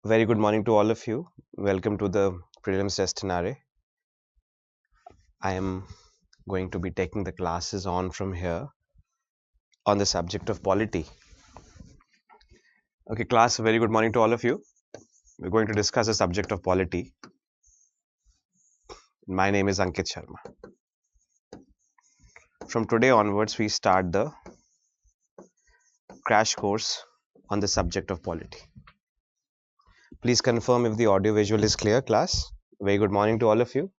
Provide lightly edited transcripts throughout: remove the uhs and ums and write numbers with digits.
Very good morning to all of you. Welcome to the prelims destinary. I am going to be taking the classes on from here on the subject of polity. Okay, class, very good morning to all of you. We're going to discuss the subject of polity. My name is Ankit Sharma. From today onwards, we start the crash course on the subject of polity. Please confirm if the audio visual is clear, class. Very good morning to all of you.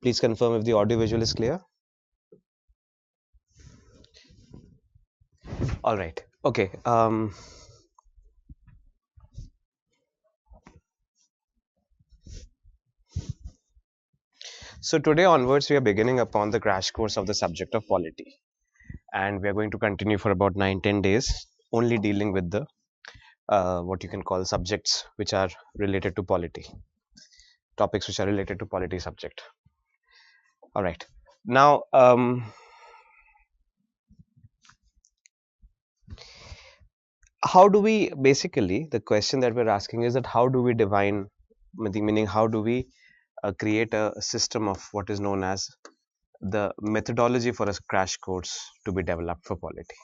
Please confirm if the audio visual is clear. All right. Okay. So today onwards, we are beginning upon the crash course of the subject of polity, and we are going to continue for about 9-10 days, only dealing with the what you can call subjects which are related to polity, topics which are related to polity subject. All right. Now, how do we basically the question that we're asking is that how do we define, meaning how do we create a system of what is known as the methodology for a crash course to be developed for polity.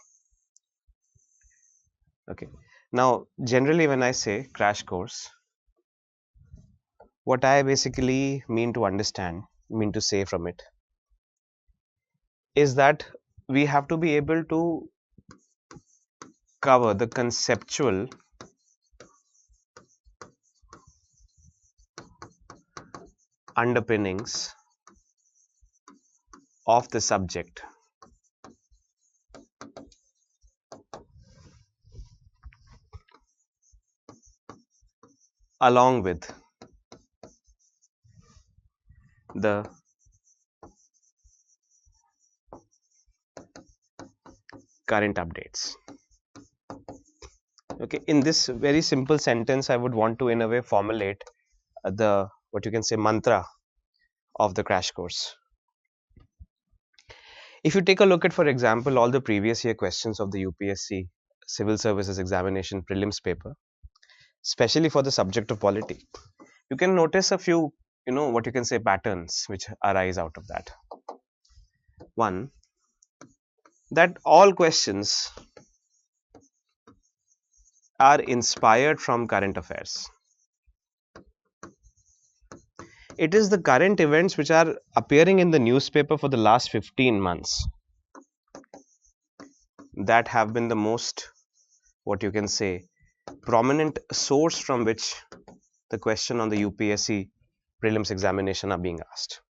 Okay. Now, generally, when I say crash course, what I basically mean to say from it is that we have to be able to cover the conceptual underpinnings of the subject along with the current updates. Okay, in this very simple sentence, I would want to in a way formulate the what you can say mantra of the crash course. If you take a look at, for example, all the previous year questions of the UPSC Civil Services Examination prelims paper, especially for the subject of polity, you can notice a few, what you can say patterns which arise out of that. One, that all questions are inspired from current affairs. It is the current events which are appearing in the newspaper for the last 15 months that have been the most, what you can say, prominent source from which the question on the UPSC prelims examination are being asked.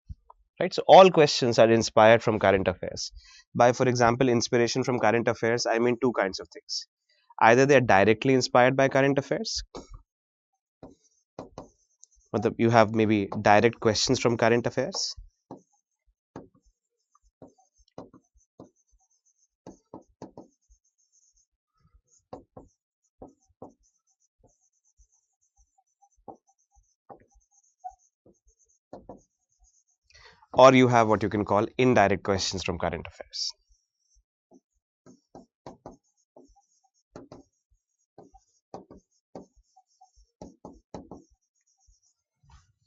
Right, so all questions are inspired from current affairs. By, for example, inspiration from current affairs, I mean two kinds of things. Either they are directly inspired by current affairs, or you have maybe direct questions from current affairs, or you have what you can call indirect questions from current affairs.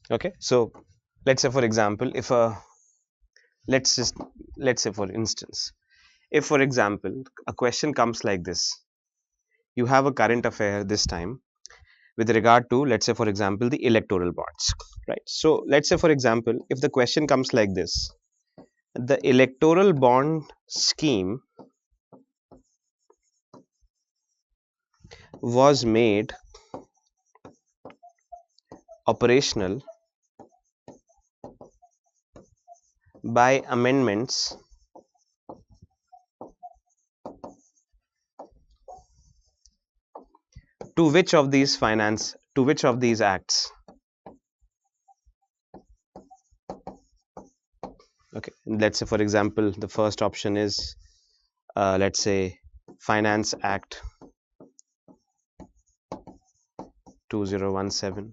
Okay, so let's say, for example, if let's say, for instance, if, for example, a question comes like this, you have a current affair this time with regard to, let's say, for example, the electoral bonds, right? So let's say, for example, if the question comes like this, the electoral bond scheme was made operational by amendments to which of these acts? Okay, let's say, for example, the first option is let's say Finance Act 2017.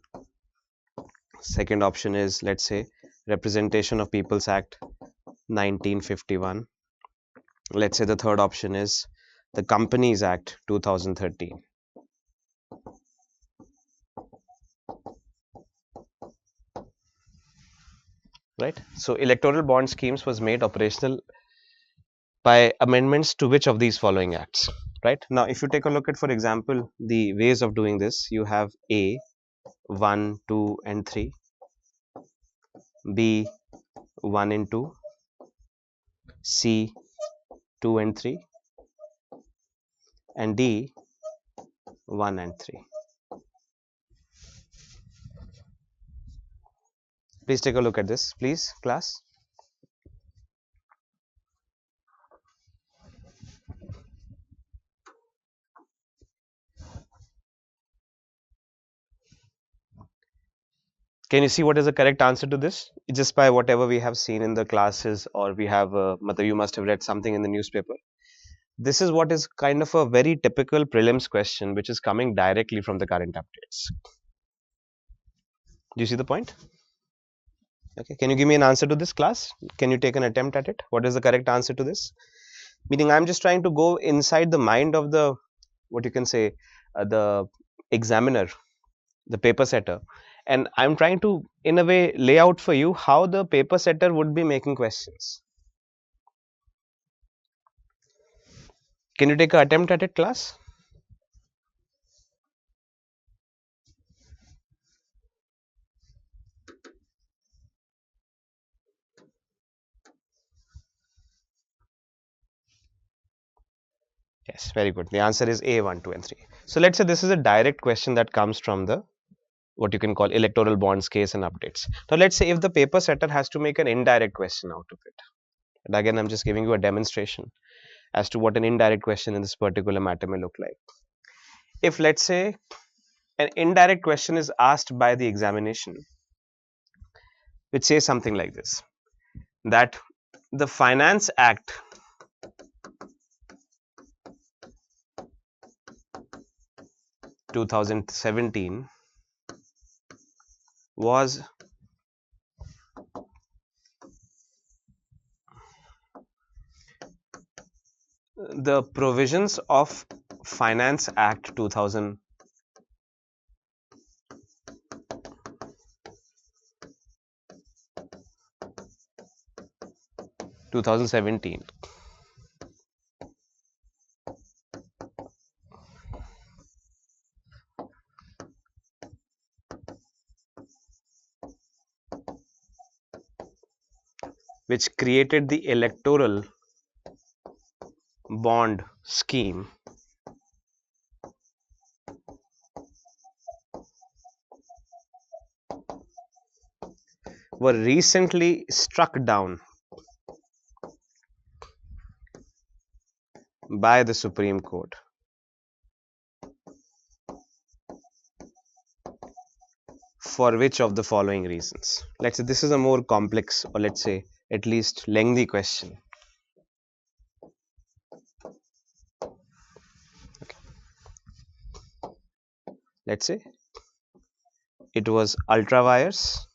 Second option is, let's say, Representation of People's Act 1951. Let's say the third option is the Companies Act 2013. right? So electoral bond schemes was made operational by amendments to which of these following acts, right? Now, if you take a look at, for example, the ways of doing this, you have A, 1, 2, and 3, B, 1 and 2, C, 2 and 3, and D, 1 and 3. Please take a look at this, please, class. Can you see what is the correct answer to this? Just by whatever we have seen in the classes, or we have, you must have read something in the newspaper. This is what is kind of a very typical prelims question, which is coming directly from the current updates. Do you see the point? Okay, can you give me an answer to this, class? Can you take an attempt at it? What is the correct answer to this? Meaning, I'm just trying to go inside the mind of the, what you can say, the examiner, the paper setter, and I'm trying to, in a way, lay out for you how the paper setter would be making questions. Can you take an attempt at it, class? Yes, very good. The answer is A, 1, 2, and 3. So let's say this is a direct question that comes from the, what you can call, electoral bonds case and updates. Now let's say if the paper setter has to make an indirect question out of it. And again, I'm just giving you a demonstration as to what an indirect question in this particular matter may look like. If, let's say, an indirect question is asked by the examination, which says something like this, that the Finance Act (2017) was the provisions of Finance Act 2017 which created the electoral bond scheme were recently struck down by the Supreme Court. For which of the following reasons? Let's say this is a more complex, or let's say at least lengthy question. Okay. Let's say it was ultra wires.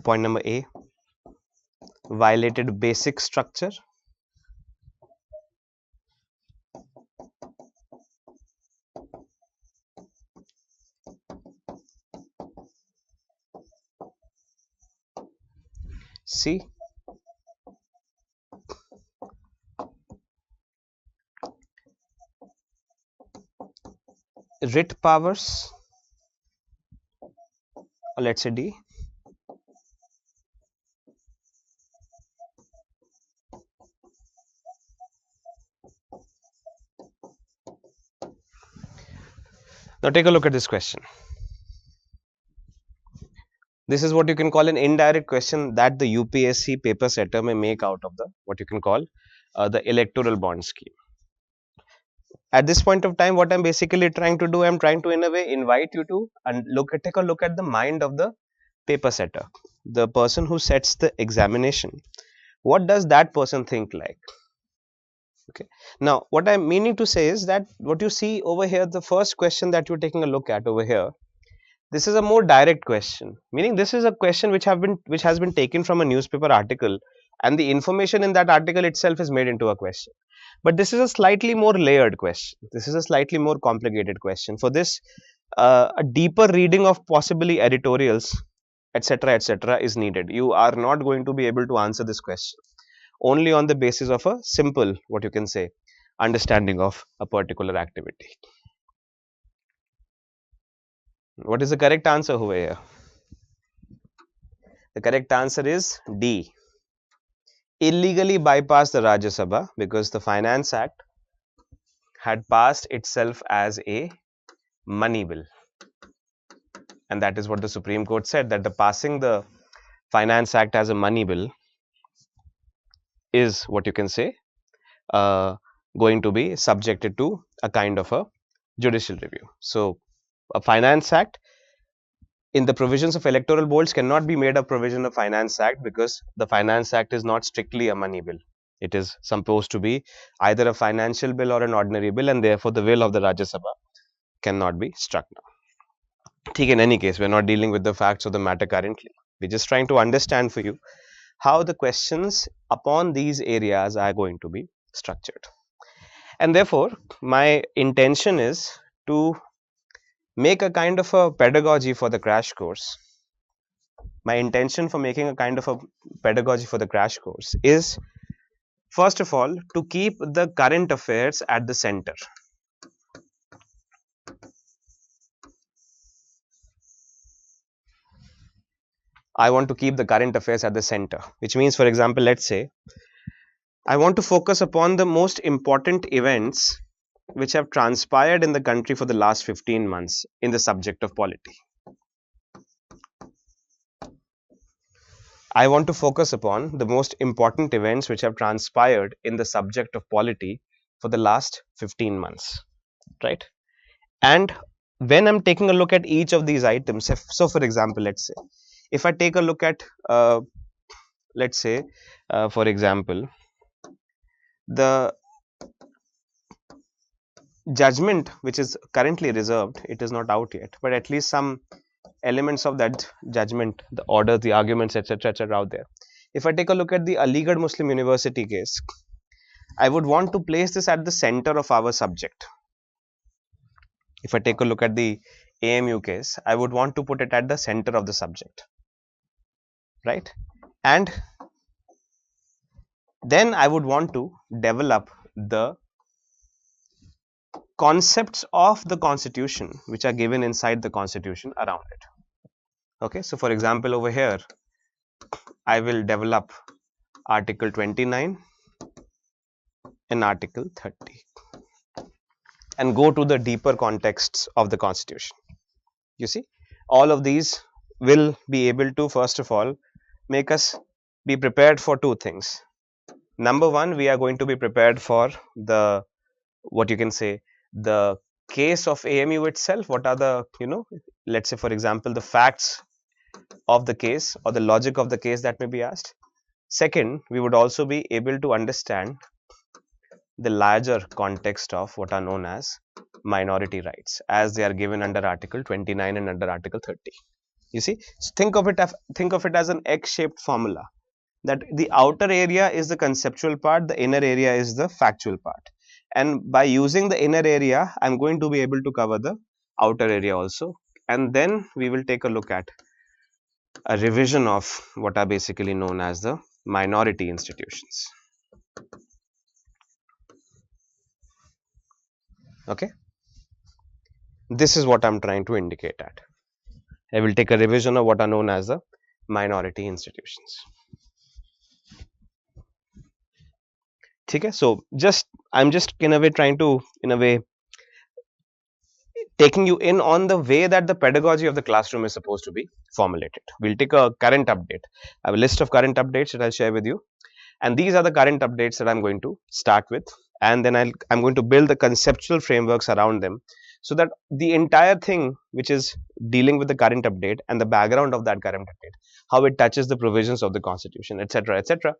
Point number A, violated basic structure. C, writ powers, or let's say D, now take a look at this question. This is what you can call an indirect question that the UPSC paper setter may make out of the, what you can call, the electoral bond scheme. At this point of time, what I'm basically trying to do, I'm trying to, in a way, invite you to and take a look at the mind of the paper setter, the person who sets the examination. What does that person think like? Okay. Now, what I'm meaning to say is that what you see over here, the first question that you're taking a look at over here, this is a more direct question, meaning this is a question which has been taken from a newspaper article, and the information in that article itself is made into a question. But this is a slightly more layered question. This is a slightly more complicated question. For this, a deeper reading of possibly editorials etc., etc., is needed. You are not going to be able to answer this question only on the basis of a simple, what you can say, understanding of a particular activity. What is the correct answer over here? The correct answer is D. Illegally bypass the Rajya Sabha because the Finance Act had passed itself as a money bill. And that is what the Supreme Court said, that the passing the Finance Act as a money bill is, what you can say, going to be subjected to a kind of a judicial review. So, a Finance Act in the provisions of electoral bolts cannot be made a provision of Finance Act because the Finance Act is not strictly a money bill. It is supposed to be either a financial bill or an ordinary bill, and therefore the will of the Rajya Sabha cannot be struck now. In any case, we are not dealing with the facts of the matter currently. We are just trying to understand for you how the questions upon these areas are going to be structured. And therefore, my intention is to make a kind of a pedagogy for the crash course. My intention for making a kind of a pedagogy for the crash course is, first of all, to keep the current affairs at the center. I want to keep the current affairs at the center, which means, for example, let's say I want to focus upon the most important events which have transpired in the country for the last 15 months in the subject of polity. I want to focus upon the most important events which have transpired in the subject of polity for the last 15 months, right? And when I'm taking a look at each of these items, so for example, let's say, if I take a look at, let's say, for example, the judgment which is currently reserved, it is not out yet, but at least some elements of that judgment, the order, the arguments, etc., etc., out there. If I take a look at the Aligarh Muslim University case, I would want to place this at the center of our subject. If I take a look at the AMU case, I would want to put it at the center of the subject, right? And then I would want to develop the concepts of the constitution which are given inside the constitution around it. Okay, so for example, over here, I will develop Article 29 and Article 30 and go to the deeper contexts of the constitution. You see, all of these will be able to, first of all, make us be prepared for two things. Number one, we are going to be prepared for the, what you can say, the case of AMU itself. What are the, let's say, for example, the facts of the case or the logic of the case that may be asked. Second, we would also be able to understand the larger context of what are known as minority rights as they are given under Article 29 and under Article 30. You see, so think of it as an X-shaped formula, that the outer area is the conceptual part, the inner area is the factual part, and by using the inner area, I'm going to be able to cover the outer area also, and then we will take a look at a revision of what are basically known as the minority institutions. Okay, this is what I'm trying to indicate at. I will take a revision of what are known as the minority institutions. Okay, so I'm just in a way trying to, taking you in on the way that the pedagogy of the classroom is supposed to be formulated. We'll take a current update. I have a list of current updates that I'll share with you, and these are the current updates that I'm going to start with, and then I'm going to build the conceptual frameworks around them, so that the entire thing which is dealing with the current update and the background of that current update, how it touches the provisions of the constitution, etc., etc.,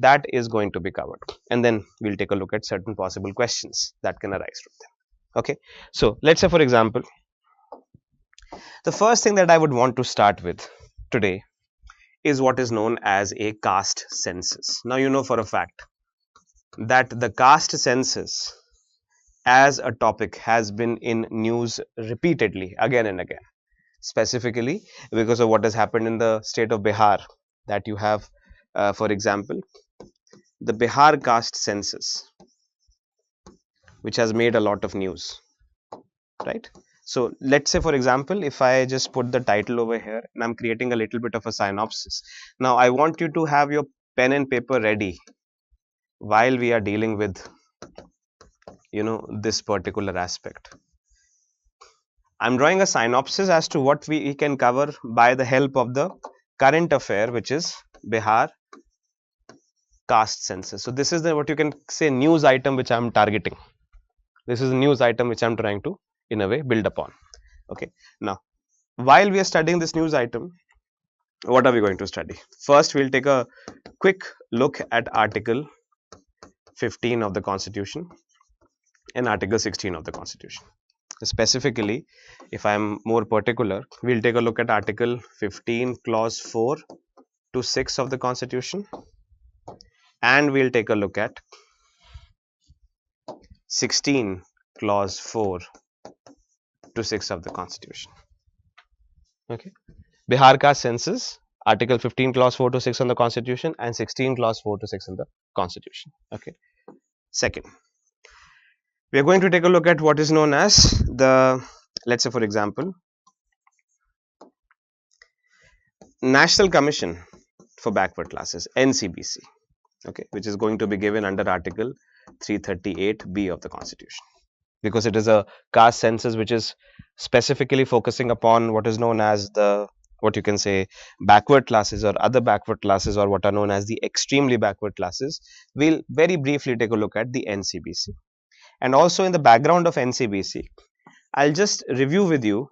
that is going to be covered, and then we'll take a look at certain possible questions that can arise from them. Okay, so let's say, for example, the first thing that I would want to start with today is what is known as a caste census. Now, you know for a fact that the caste census as a topic has been in news repeatedly again and again. specifically because of what has happened in the state of Bihar, that you have, for example, the Bihar caste census, which has made a lot of news, right? So let's say, for example, if I just put the title over here and I'm creating a little bit of a synopsis. Now I want you to have your pen and paper ready while we are dealing with, this particular aspect. I'm drawing a synopsis as to what we can cover by the help of the current affair, which is Bihar caste census. So this is what you can say news item which I'm targeting. This is a news item which I'm trying to, in a way, build upon. Okay. Now, while we are studying this news item, what are we going to study? First, we'll take a quick look at Article 15 of the Constitution and Article 16 of the Constitution. Specifically, if I'm more particular, we'll take a look at Article 15, Clause 4 to 6 of the Constitution, and we'll take a look at 16, Clause 4 to 6 of the Constitution. Okay. Bihar caste census, Article 15, Clause 4 to 6 on the Constitution, and 16, Clause 4 to 6 in the Constitution. Okay. Second, we are going to take a look at what is known as the, let's say, for example, National Commission for Backward Classes, NCBC, okay, which is going to be given under Article 338B of the Constitution, because it is a caste census which is specifically focusing upon what is known as the, what you can say, backward classes or other backward classes, or what are known as the extremely backward classes. We'll very briefly take a look at the NCBC. And also in the background of NCBC, I'll just review with you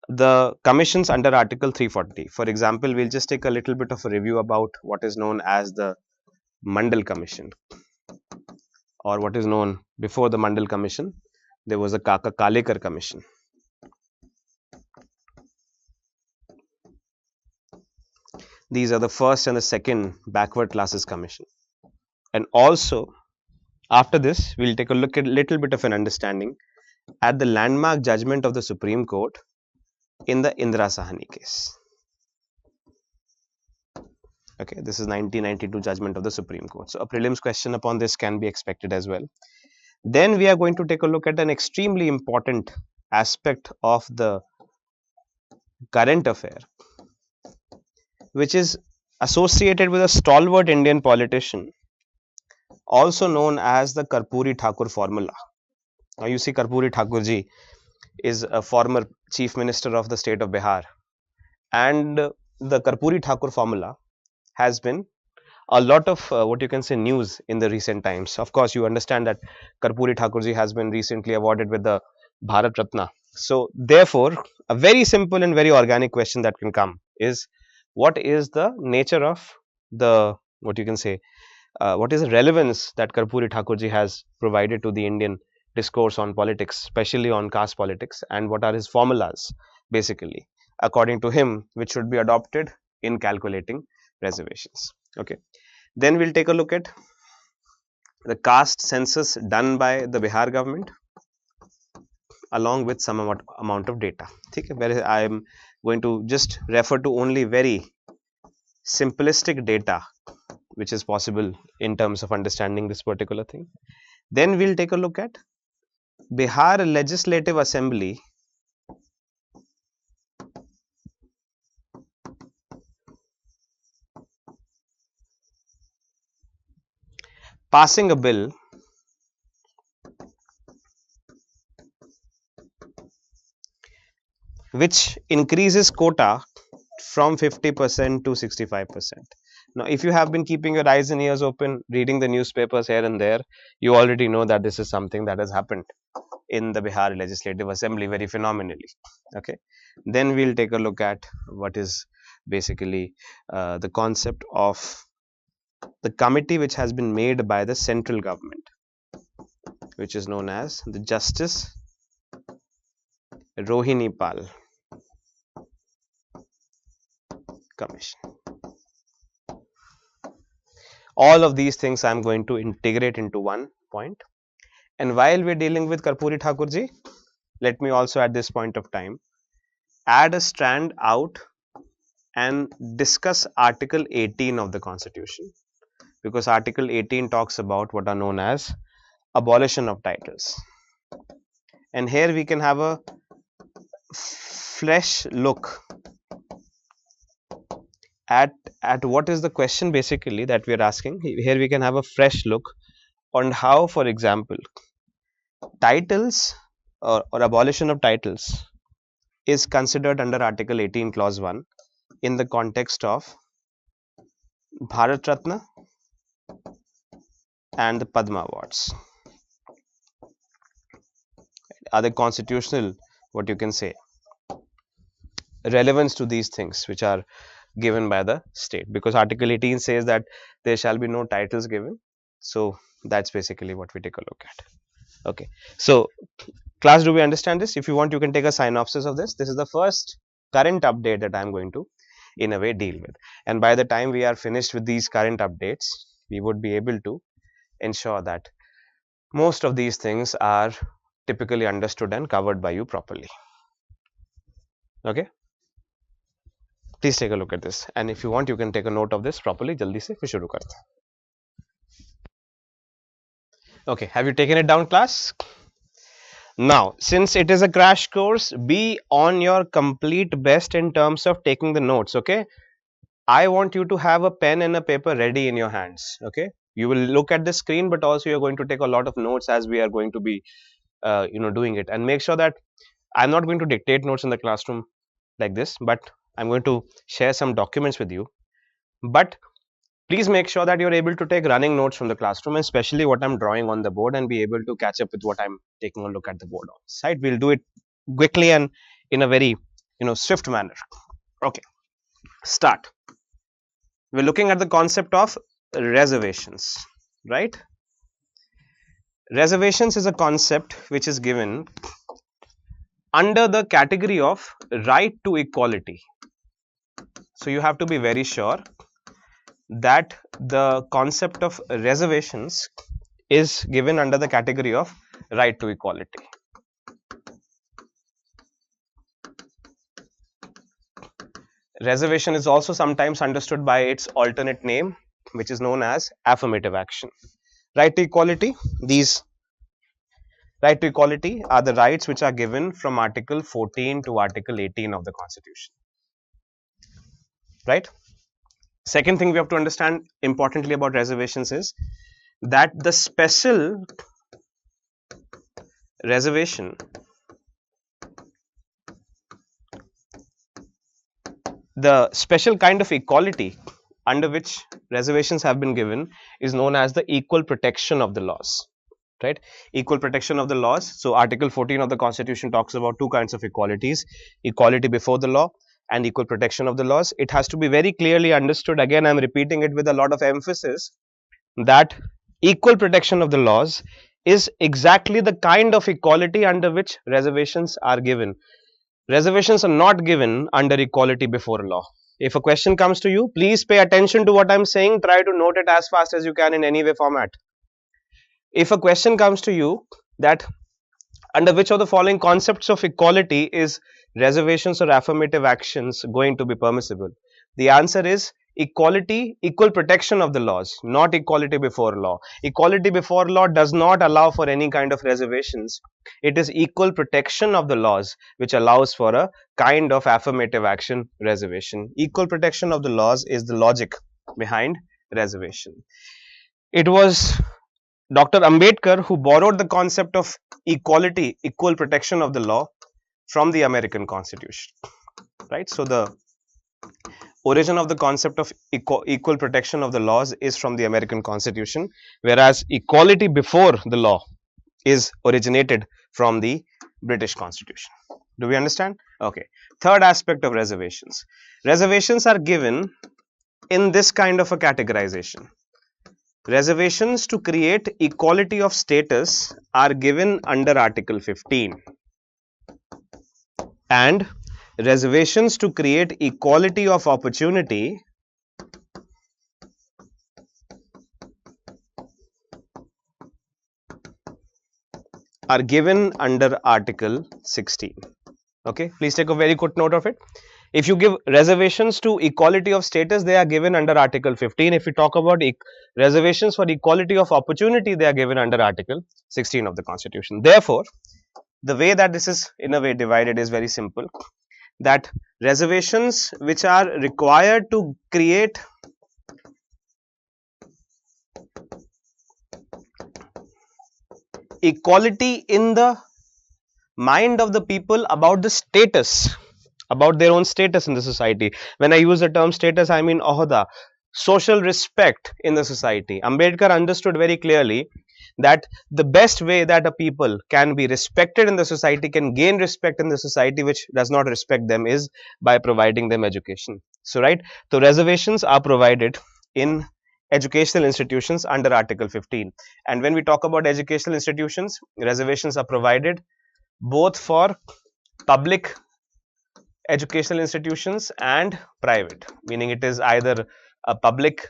the commissions under Article 340. For example, we'll just take a little bit of a review about what is known as the Mandal Commission, or what is known before the Mandal Commission, there was a Kaka Kalekar Commission. These are the first and the second backward classes commission. And also, after this, we'll take a look at a little bit of an understanding at the landmark judgment of the Supreme Court in the Indra Sawhney case. Okay, this is 1992 judgment of the Supreme Court. So a prelims question upon this can be expected as well. Then we are going to take a look at an extremely important aspect of the current affair, which is associated with a stalwart Indian politician, also known as the Karpoori Thakur formula. Now you see, Karpoori Thakur ji is a former chief minister of the state of Bihar, and the Karpoori Thakur formula has been a lot of what you can say news in the recent times. Of course, you understand that Karpoori Thakur ji has been recently awarded with the Bharat Ratna. So therefore, a very simple and very organic question that can come is, what is the nature of the, what you can say, what is the relevance that Karpoori Thakur ji has provided to the Indian discourse on politics, especially on caste politics, and what are his formulas basically, according to him, which should be adopted in calculating reservations. Okay. Then we'll take a look at the caste census done by the Bihar government, along with some amount of data. Okay, where I am going to just refer to only very simplistic data which is possible in terms of understanding this particular thing. Then we'll take a look at Bihar Legislative Assembly passing a bill which increases quota from 50% to 65%. Now, if you have been keeping your eyes and ears open, reading the newspapers here and there, you already know that this is something that has happened in the Bihar Legislative Assembly very phenomenally. Okay. Then we'll take a look at what is basically the concept of the committee which has been made by the central government, which is known as the Justice Rohini Pal Commission. All of these things I am going to integrate into one point. And while we are dealing with Karpoori Thakur ji, let me also at this point of time add a strand out and discuss Article 18 of the Constitution, because Article 18 talks about what are known as abolition of titles. And here we can have a fresh look at what is the question basically that we are asking. Here we can have a fresh look on how, for example, titles or abolition of titles is considered under Article 18 Clause 1 in the context of Bharat Ratna and the Padma Awards. Are the constitutional, what you can say, relevance to these things which are given by the state, because Article 18 says that there shall be no titles given. So that's basically what we take a look at. Okay, so class, do we understand this? If you want, you can take a synopsis of this. This is the first current update that I am going to in a way deal with, and by the time we are finished with these current updates, we would be able to ensure that most of these things are typically understood and covered by you properly. Okay, please take a look at this, and if you want, you can take a note of this properly. Jaldi se fir shuru karte hain. Okay, have you taken it down, class? Now, since it is a crash course, be on your complete best in terms of taking the notes. Okay, I want you to have a pen and a paper ready in your hands. Okay, you will look at the screen, but also you're going to take a lot of notes as we are going to be doing it, and make sure that I'm not going to dictate notes in the classroom like this, but I'm going to share some documents with you. But please make sure that you're able to take running notes from the classroom, especially what I'm drawing on the board, and be able to catch up with what I'm taking a look at the board on side. We'll do it quickly and in a very swift manner. Okay, start. We're looking at the concept of reservations, right? Reservations is a concept which is given under the category of right to equality. So you have to be very sure that the concept of reservations is given under the category of right to equality. Reservation is also sometimes understood by its alternate name, which is known as affirmative action. Right to equality, these right to equality are the rights which are given from Article 14 to Article 18 of the Constitution. Right? Second thing we have to understand importantly about reservations is that the special reservation, the special kind of equality under which reservations have been given is known as the equal protection of the laws. Right? Equal protection of the laws. So Article 14 of the Constitution talks about two kinds of equalities: equality before the law and equal protection of the laws. It has to be very clearly understood. Again, I'm repeating it with a lot of emphasis, that equal protection of the laws is exactly the kind of equality under which reservations are given. Reservations are not given under equality before law. If a question comes to you, please pay attention to what I'm saying. Try to note it as fast as you can in any way format. If a question comes to you that under which of the following concepts of equality is reservations or affirmative actions going to be permissible, the answer is equality, equal protection of the laws, not equality before law. Equality before law does not allow for any kind of reservations. It is equal protection of the laws which allows for a kind of affirmative action reservation. Equal protection of the laws is the logic behind reservation. It was Dr. Ambedkar who borrowed the concept of equality, equal protection of the law from the American Constitution. Right? So the origin of the concept of equal protection of the laws is from the American Constitution, whereas equality before the law is originated from the British Constitution. Do we understand? Okay. Third aspect of reservations. Reservations are given in this kind of a categorization. Reservations to create equality of status are given under Article 15, and reservations to create equality of opportunity are given under Article 16. Okay, please take a very good note of it. If you give reservations to equality of status, they are given under Article 15. If we talk about reservations for equality of opportunity, they are given under Article 16 of the Constitution. Therefore, the way that this is in a way divided is very simple, that reservations which are required to create equality in the mind of the people about the status, about their own status in the society. When I use the term status, I mean ahoda, social respect in the society. Ambedkar understood very clearly that the best way that a people can be respected in the society, can gain respect in the society which does not respect them, is by providing them education. So right, so reservations are provided in educational institutions under Article 15. And when we talk about educational institutions, reservations are provided both for public educational institutions and private, meaning it is either a public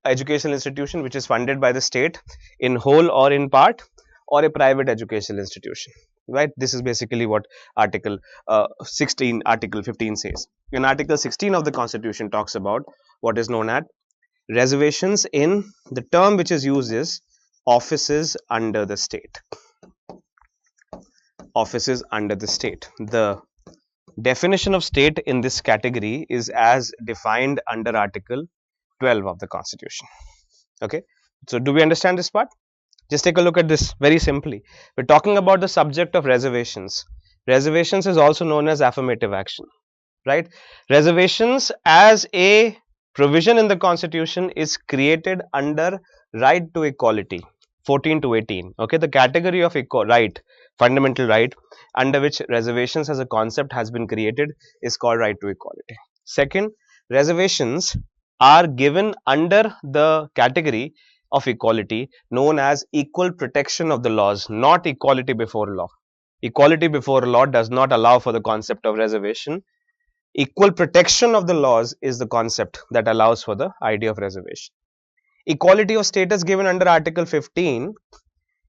educational institution which is funded by the state in whole or in part, or a private educational institution, right? This is basically what article 16 article 15 says. In article 16 of the Constitution talks about what is known as reservations. In the term which is used is offices under the state. Offices under the state. The definition of state in this category is as defined under Article 12 of the Constitution. Okay, so do we understand this part? Just take a look at this very simply. We're talking about the subject of reservations. Reservations is also known as affirmative action, right? Reservations as a provision in the Constitution is created under right to equality, 14 to 18. Okay, the category of right, fundamental right, under which reservations as a concept has been created is called right to equality. Second, reservations are given under the category of equality known as equal protection of the laws, not equality before law. Equality before law does not allow for the concept of reservation. Equal protection of the laws is the concept that allows for the idea of reservation. Equality of status given under Article 15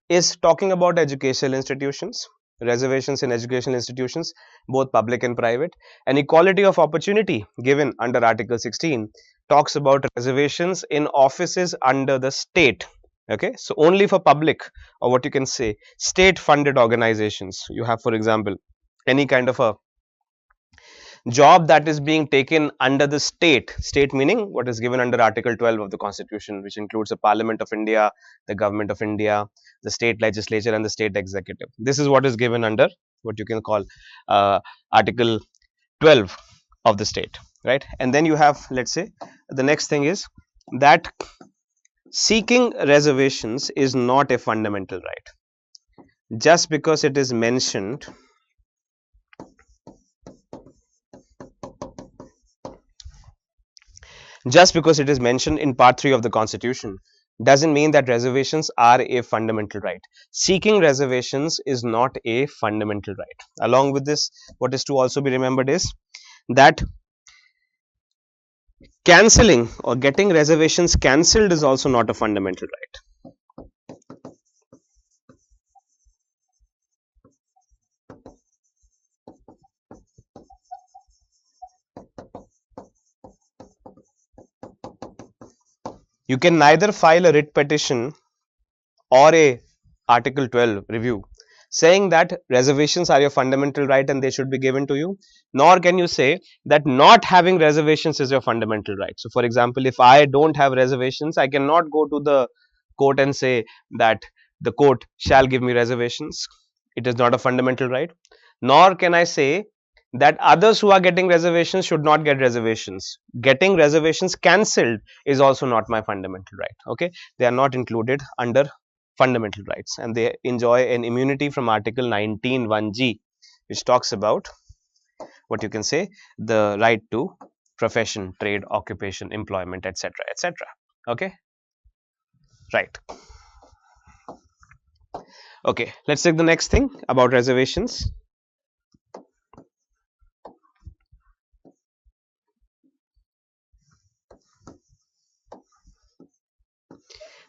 is talking about educational institutions, reservations in educational institutions, both public and private. And equality of opportunity given under Article 16 talks about reservations in offices under the state. Okay, so only for public, or what you can say state funded organizations. You have, for example, any kind of a job that is being taken under the state meaning what is given under Article 12 of the Constitution, which includes the Parliament of India, the Government of India, the state legislature and the state executive. This is what is given under what you can call Article 12 of the state, right? And then you have, let's say, the next thing is that seeking reservations is not a fundamental right just because it is mentioned in part 3 of the Constitution doesn't mean that reservations are a fundamental right. Seeking reservations is not a fundamental right. Along with this, what is to also be remembered is that cancelling or getting reservations cancelled is also not a fundamental right. You can neither file a writ petition or a Article 12 review saying that reservations are your fundamental right and they should be given to you, nor can you say that not having reservations is your fundamental right. So, for example, if I don't have reservations, I cannot go to the court and say that the court shall give me reservations. It is not a fundamental right. Nor can I say that others who are getting reservations should not get reservations. Getting reservations cancelled is also not my fundamental right. Okay, they are not included under fundamental rights and they enjoy an immunity from Article 19 1G, which talks about what you can say the right to profession, trade, occupation, employment, etc. etc. Okay, right. Okay, let's take the next thing about reservations.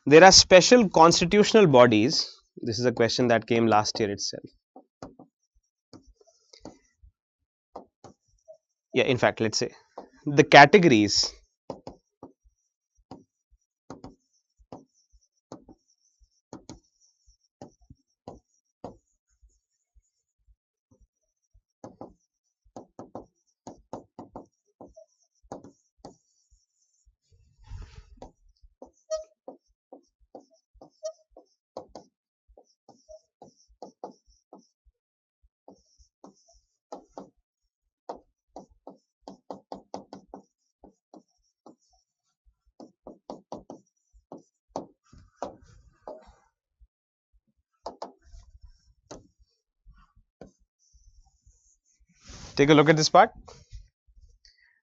There are special constitutional bodies. This is a question that came last year itself. yeah, in fact, let's say the categories take a look at this part.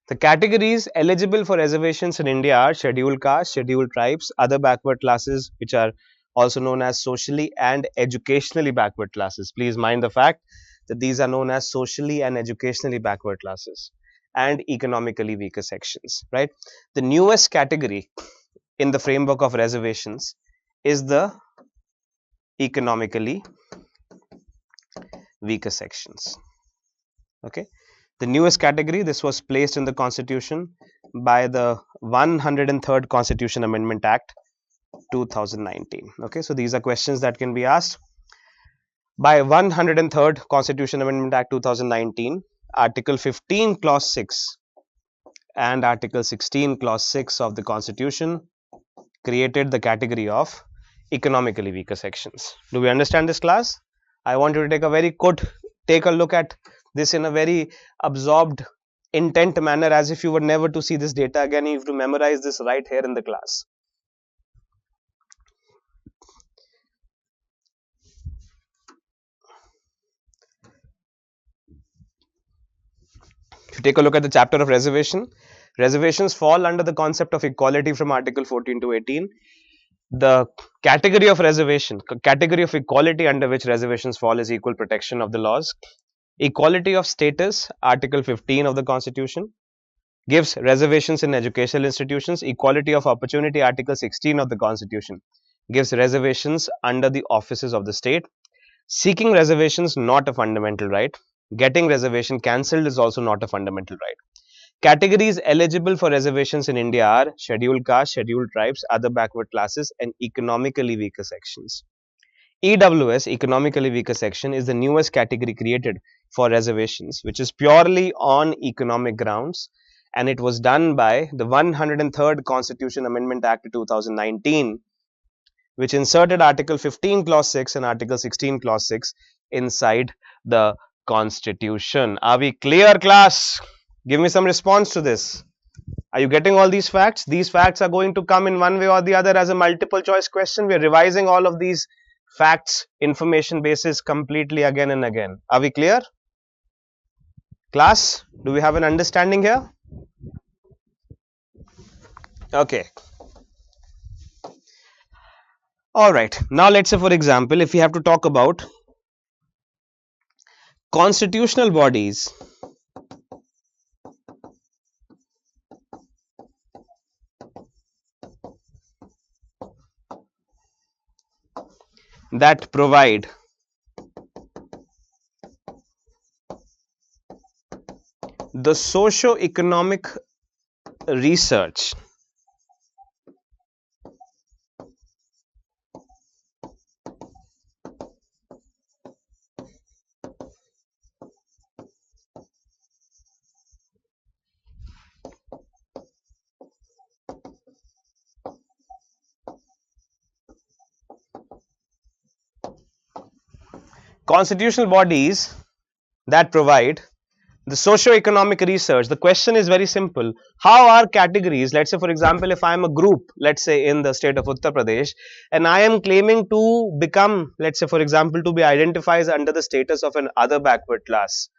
The categories eligible for reservations in India are scheduled castes, scheduled tribes, other backward classes, which are also known as socially and educationally backward classes. Please mind the fact that these are known as socially and educationally backward classes, and economically weaker sections, right? The newest category in the framework of reservations is the economically weaker sections. Okay, the newest category, this was placed in the constitution by the 103rd Constitution Amendment Act 2019. Okay, so these are questions that can be asked. By 103rd Constitution Amendment Act 2019, Article 15 Clause 6 and Article 16 Clause 6 of the Constitution created the category of economically weaker sections. Do we understand this, class? I want you to take a look at this in a very absorbed, intent manner, as if you were never to see this data again. You have to memorize this right here in the class. If you take a look at the chapter of reservation, reservations fall under the concept of equality from Article 14 to 18. The category of equality under which reservations fall is equal protection of the laws. Equality of status, Article 15 of the Constitution, gives reservations in educational institutions. Equality of opportunity, Article 16 of the Constitution, gives reservations under the offices of the state. Seeking reservations, not a fundamental right. Getting reservation cancelled is also not a fundamental right. Categories eligible for reservations in India are scheduled castes, scheduled tribes, other backward classes, and economically weaker sections. EWS, economically weaker section, is the newest category created for reservations, which is purely on economic grounds, and it was done by the 103rd Constitution Amendment Act 2019, which inserted Article 15 Clause 6 and Article 16 Clause 6 inside the Constitution. Are we clear, class? Give me some response to this. Are you getting all these facts? These facts are going to come in one way or the other as a multiple choice question. We are revising all of these facts, information basis completely again and again. Are we clear? Class, do we have an understanding here? Okay. Alright, now let's say, for example, if we have to talk about constitutional bodies that provide the socio-economic research constitutional bodies that provide the socio-economic research. The question is very simple. How are categories, let's say for example, if I am a group, let's say in the state of Uttar Pradesh, and I am claiming to become, let's say for example, to be identified under the status of an other backward class.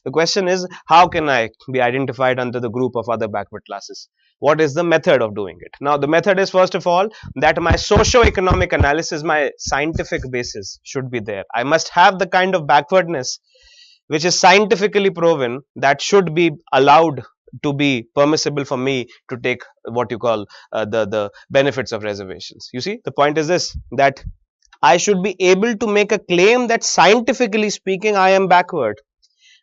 The question is, how can I be identified under the group of other backward classes? What is the method of doing it? Now, the method is, first of all, that my socio-economic analysis, my scientific basis should be there. I must have the kind of backwardness which is scientifically proven that should be allowed to be permissible for me to take what you call the benefits of reservations. You see, the point is this, that I should be able to make a claim that scientifically speaking I am backward.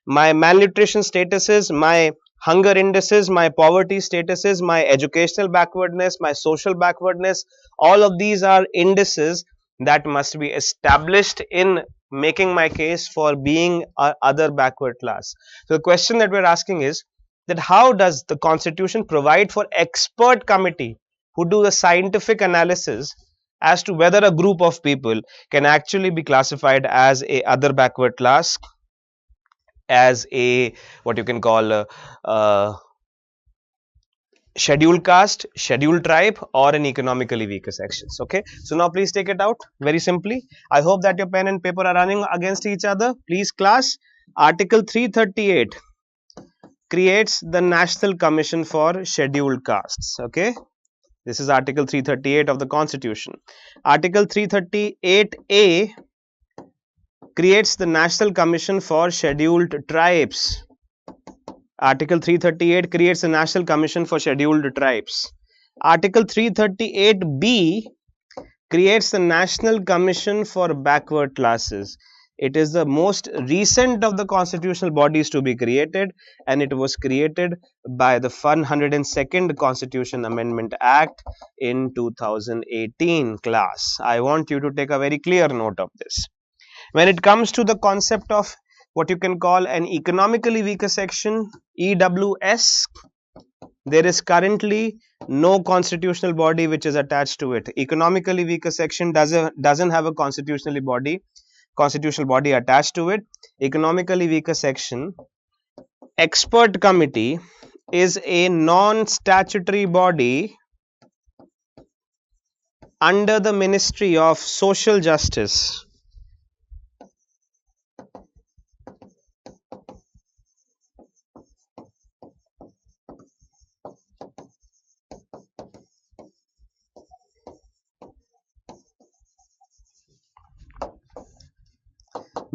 My malnutrition statuses, my hunger indices, my poverty statuses, my educational backwardness, my social backwardness, all of these are indices that must be established in making my case for being a other backward class. So the question that we're asking is that how does the constitution provide for expert committee who do the scientific analysis as to whether a group of people can actually be classified as a other backward class, as a what you can call a scheduled caste, scheduled tribe, or an economically weaker sections. Okay, so now please take it out very simply. I hope that your pen and paper are running against each other. Please, class, Article 338 creates the National Commission for Scheduled Castes. Okay, this is Article 338 of the Constitution. Article 338A creates the National Commission for Scheduled Tribes. Article 338 creates a National Commission for Scheduled Tribes. Article 338B creates the National Commission for Backward Classes. It is the most recent of the constitutional bodies to be created, and it was created by the 102nd Constitution Amendment Act in 2018. Class, I want you to take a very clear note of this. When it comes to the concept of what you can call an economically weaker section, EWS, there is currently no constitutional body which is attached to it. Economically weaker section doesn't have a constitutional body attached to it. Economically weaker section expert committee is a non-statutory body under the Ministry of Social Justice.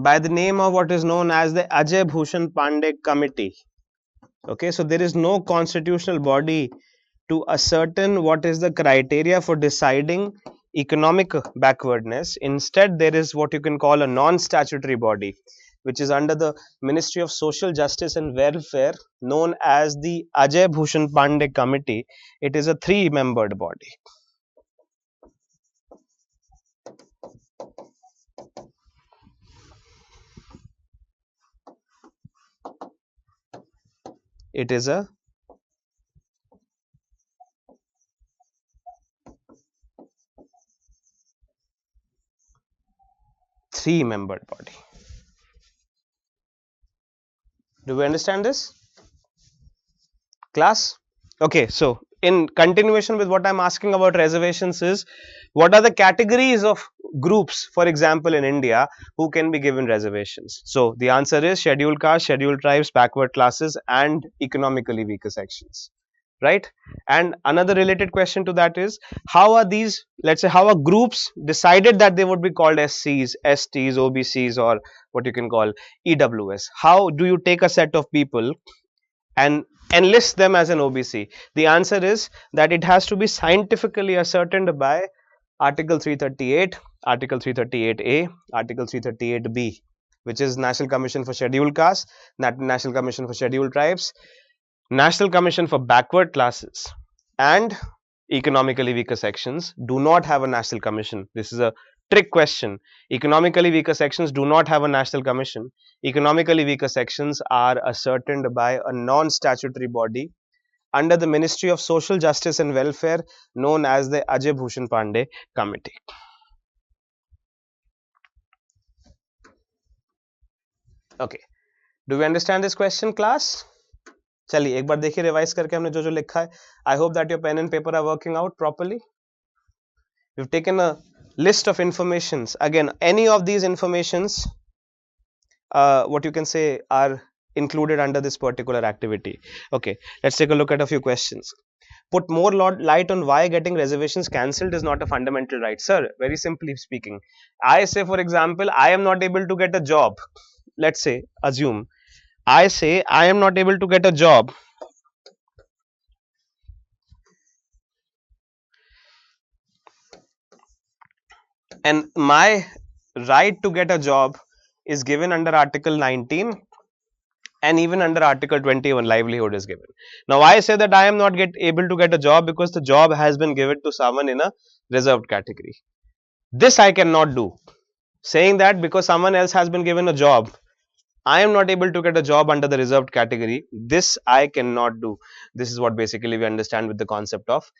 By the name of what is known as the Ajay Bhushan Pandey Committee. Okay, so there is no constitutional body to ascertain what is the criteria for deciding economic backwardness. Instead, there is what you can call a non-statutory body, which is under the Ministry of Social Justice and Welfare, known as the Ajay Bhushan Pandey Committee. It is a 3-membered body. It is a 3-membered body. Do we understand this, class? Okay, so in continuation with what I'm asking about reservations is, what are the categories of groups, for example, in India, who can be given reservations? So the answer is scheduled castes, scheduled tribes, backward classes, and economically weaker sections, right? And another related question to that is, how are these, let's say, how are groups decided that they would be called SCs, STs, OBCs, or what you can call EWS? How do you take a set of people and enlist them as an OBC? The answer is that it has to be scientifically ascertained by Article 338, Article 338A, Article 338B, which is National Commission for Scheduled Castes, National Commission for Scheduled Tribes, National Commission for Backward Classes, and economically weaker sections do not have a national commission. This is a trick question. Economically weaker sections do not have a national commission. Economically weaker sections are ascertained by a non-statutory body under the Ministry of Social Justice and Welfare, known as the Ajay Bhushan Pandey Committee. Okay, do we understand this question, class? चलिए एक बार देखिए revise करके हमने जो जो लिखा है. I hope that your pen and paper are working out properly. We've taken a list of informations. Again, any of these informations, what you can say, are included under this particular activity. Okay, let's take a look at a few questions. Put more light on why getting reservations cancelled is not a fundamental right. Sir, very simply speaking, I say, for example, I am not able to get a job. Let's say, assume, I say I am not able to get a job. And my right to get a job is given under Article 19 and even under Article 21, livelihood is given. Now, I say that I am not able to get a job because the job has been given to someone in a reserved category. This I cannot do. Saying that because someone else has been given a job, I am not able to get a job under the reserved category. This I cannot do. This is what basically we understand with the concept of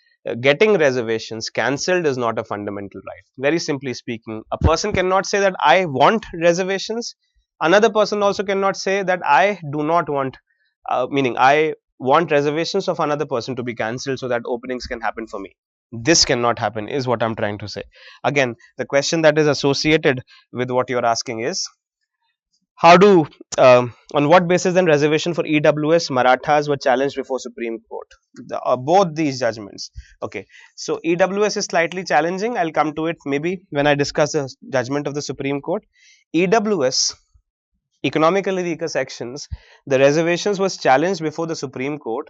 getting reservations cancelled is not a fundamental right. Very simply speaking, a person cannot say that I want reservations. Another person also cannot say that I do not want, meaning I want reservations of another person to be cancelled so that openings can happen for me. This cannot happen, is what I'm trying to say. Again, the question that is associated with what you're asking is, how do on what basis then reservation for EWS Marathas were challenged before Supreme Court? Both these judgments. Okay, so EWS is slightly challenging. I'll come to it maybe when I discuss the judgment of the Supreme Court. EWS, economically weaker sections, the reservations was challenged before the Supreme Court.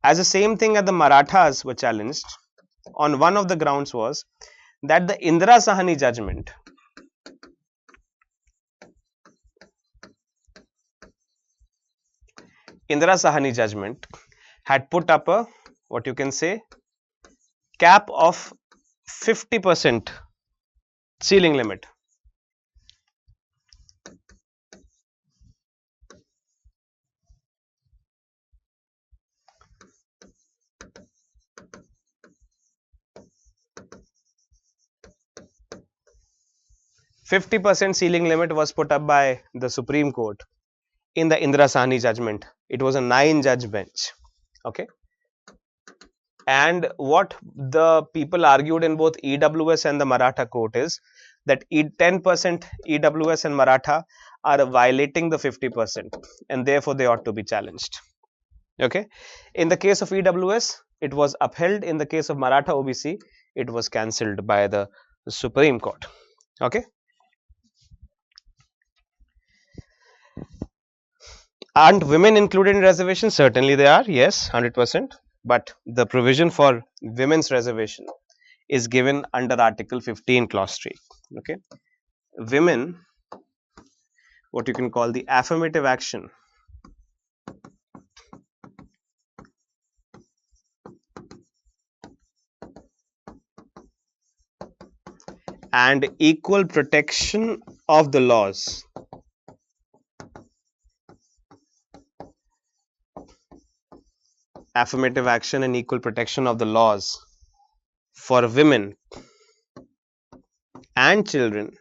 As the same thing as the Marathas were challenged on one of the grounds was that the Indra Sawhney judgment had put up a, what you can say, cap of 50% ceiling limit. (50% ceiling limit was put up by the Supreme Court in the Indra Sawhney judgment. It was a 9-judge bench. Okay. And what the people argued in both EWS and the Maratha court is that 10% EWS and Maratha are violating the 50% and therefore they ought to be challenged. Okay. In the case of EWS, it was upheld. In the case of Maratha OBC, it was cancelled by the Supreme Court. Okay. Aren't women included in reservation? Certainly they are. Yes, 100%. But the provision for women's reservation is given under Article 15, Clause 3. Okay. Women, what you can call the affirmative action and equal protection of the laws affirmative action and equal protection of the laws for women and children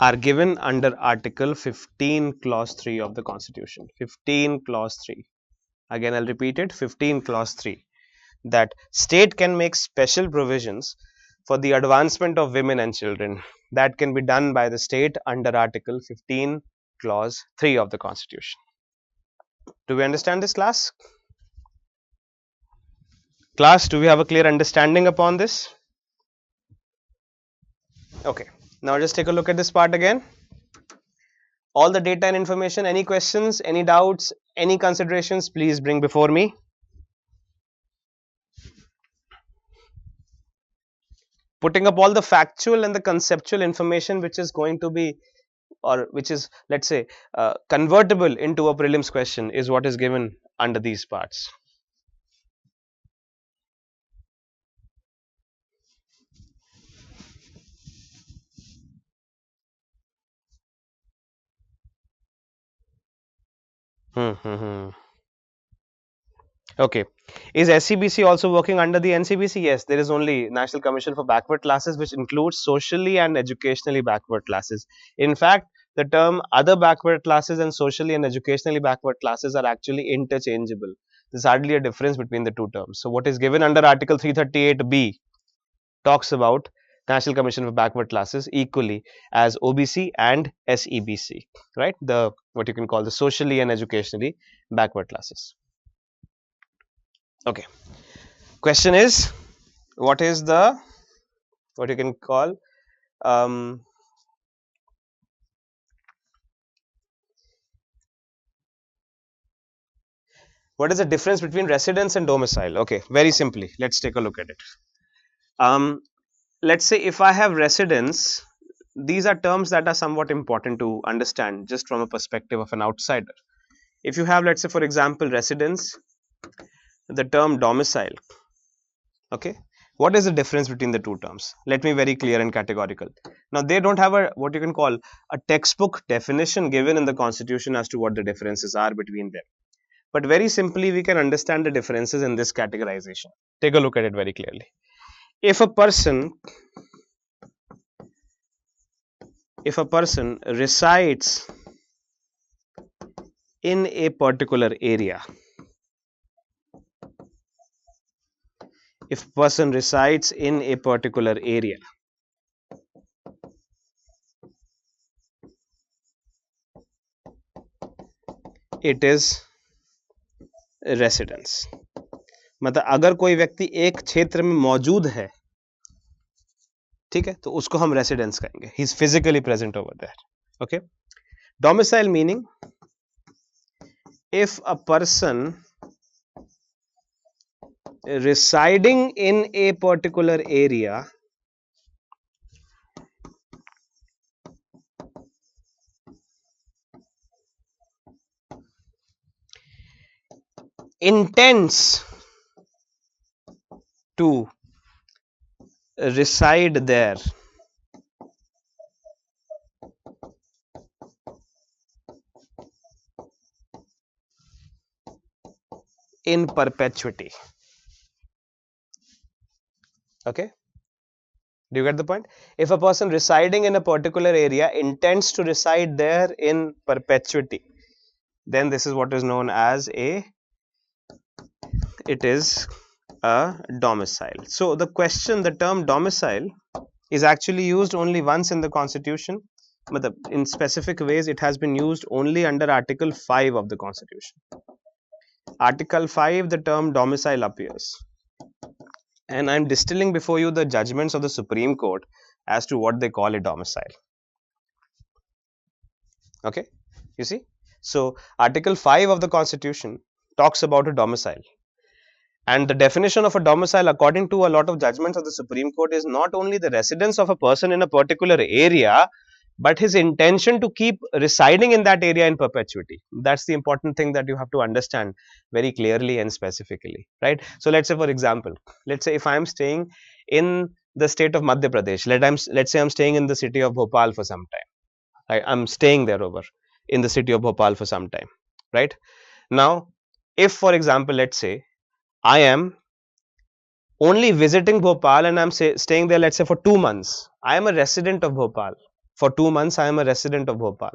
are given under Article 15, Clause 3 of the Constitution. 15, Clause 3. Again, I'll repeat it. 15, Clause 3. That state can make special provisions for the advancement of women and children. That can be done by the state under Article 15, Clause 3 of the Constitution. Do we understand this, class? Class, do we have a clear understanding upon this? Okay. Now just take a look at this part again. All the data and information, any questions, any doubts, any considerations, please bring before me. Putting up all the factual and the conceptual information which is going to be, or which is, let's say, convertible into a prelims question is what is given under these parts. Okay. Is SCBC also working under the NCBC? Yes, there is only National Commission for Backward Classes, which includes socially and educationally backward classes. In fact, the term other backward classes and socially and educationally backward classes are actually interchangeable. There's hardly a difference between the two terms. So, what is given under Article 338B talks about National Commission for Backward Classes equally as OBC and SEBC, right? The what you can call the socially and educationally backward classes. Okay. Question is, what is the, what you can call, What is the difference between residence and domicile? Okay, very simply, let's take a look at it. Let's say if I have residence, these are terms that are somewhat important to understand just from a perspective of an outsider. If you have, let's say, for example, residence, the term domicile, okay, what is the difference between the two terms? Let me very clear and categorical. Now, they don't have a what you can call a textbook definition given in the constitution as to what the differences are between them. But very simply, we can understand the differences in this categorization. Take a look at it very clearly. If a person resides in a particular area, it is residence. मतलब अगर कोई व्यक्ति एक क्षेत्र में मौजूद है, ठीक है, तो उसको हम रेसिडेंस कहेंगे. He is physically present over there. Okay. Domicile meaning if a person residing in a particular area intends to reside there in perpetuity. Okay, do you get the point? If a person residing in a particular area intends to reside there in perpetuity, then this is what is known as a domicile. So the term domicile is actually used only once in the constitution, but in specific ways it has been used only under Article 5 of the constitution. Article 5, the term domicile appears, and I am distilling before you the judgments of the Supreme Court as to what they call a domicile. Okay, you see, so Article 5 of the constitution talks about a domicile, and the definition of a domicile according to a lot of judgments of the Supreme Court is not only the residence of a person in a particular area, but his intention to keep residing in that area in perpetuity. That's the important thing that you have to understand very clearly and specifically, right? So let's say, for example, let's say if I am staying in the state of Madhya Pradesh, let's say I'm staying in the city of Bhopal for some time. I'm staying there over in the city of Bhopal for some time, right? Now, if for example, let's say I am only visiting Bhopal and I'm staying there, let's say for 2 months, I am a resident of Bhopal. For 2 months, I am a resident of Bhopal,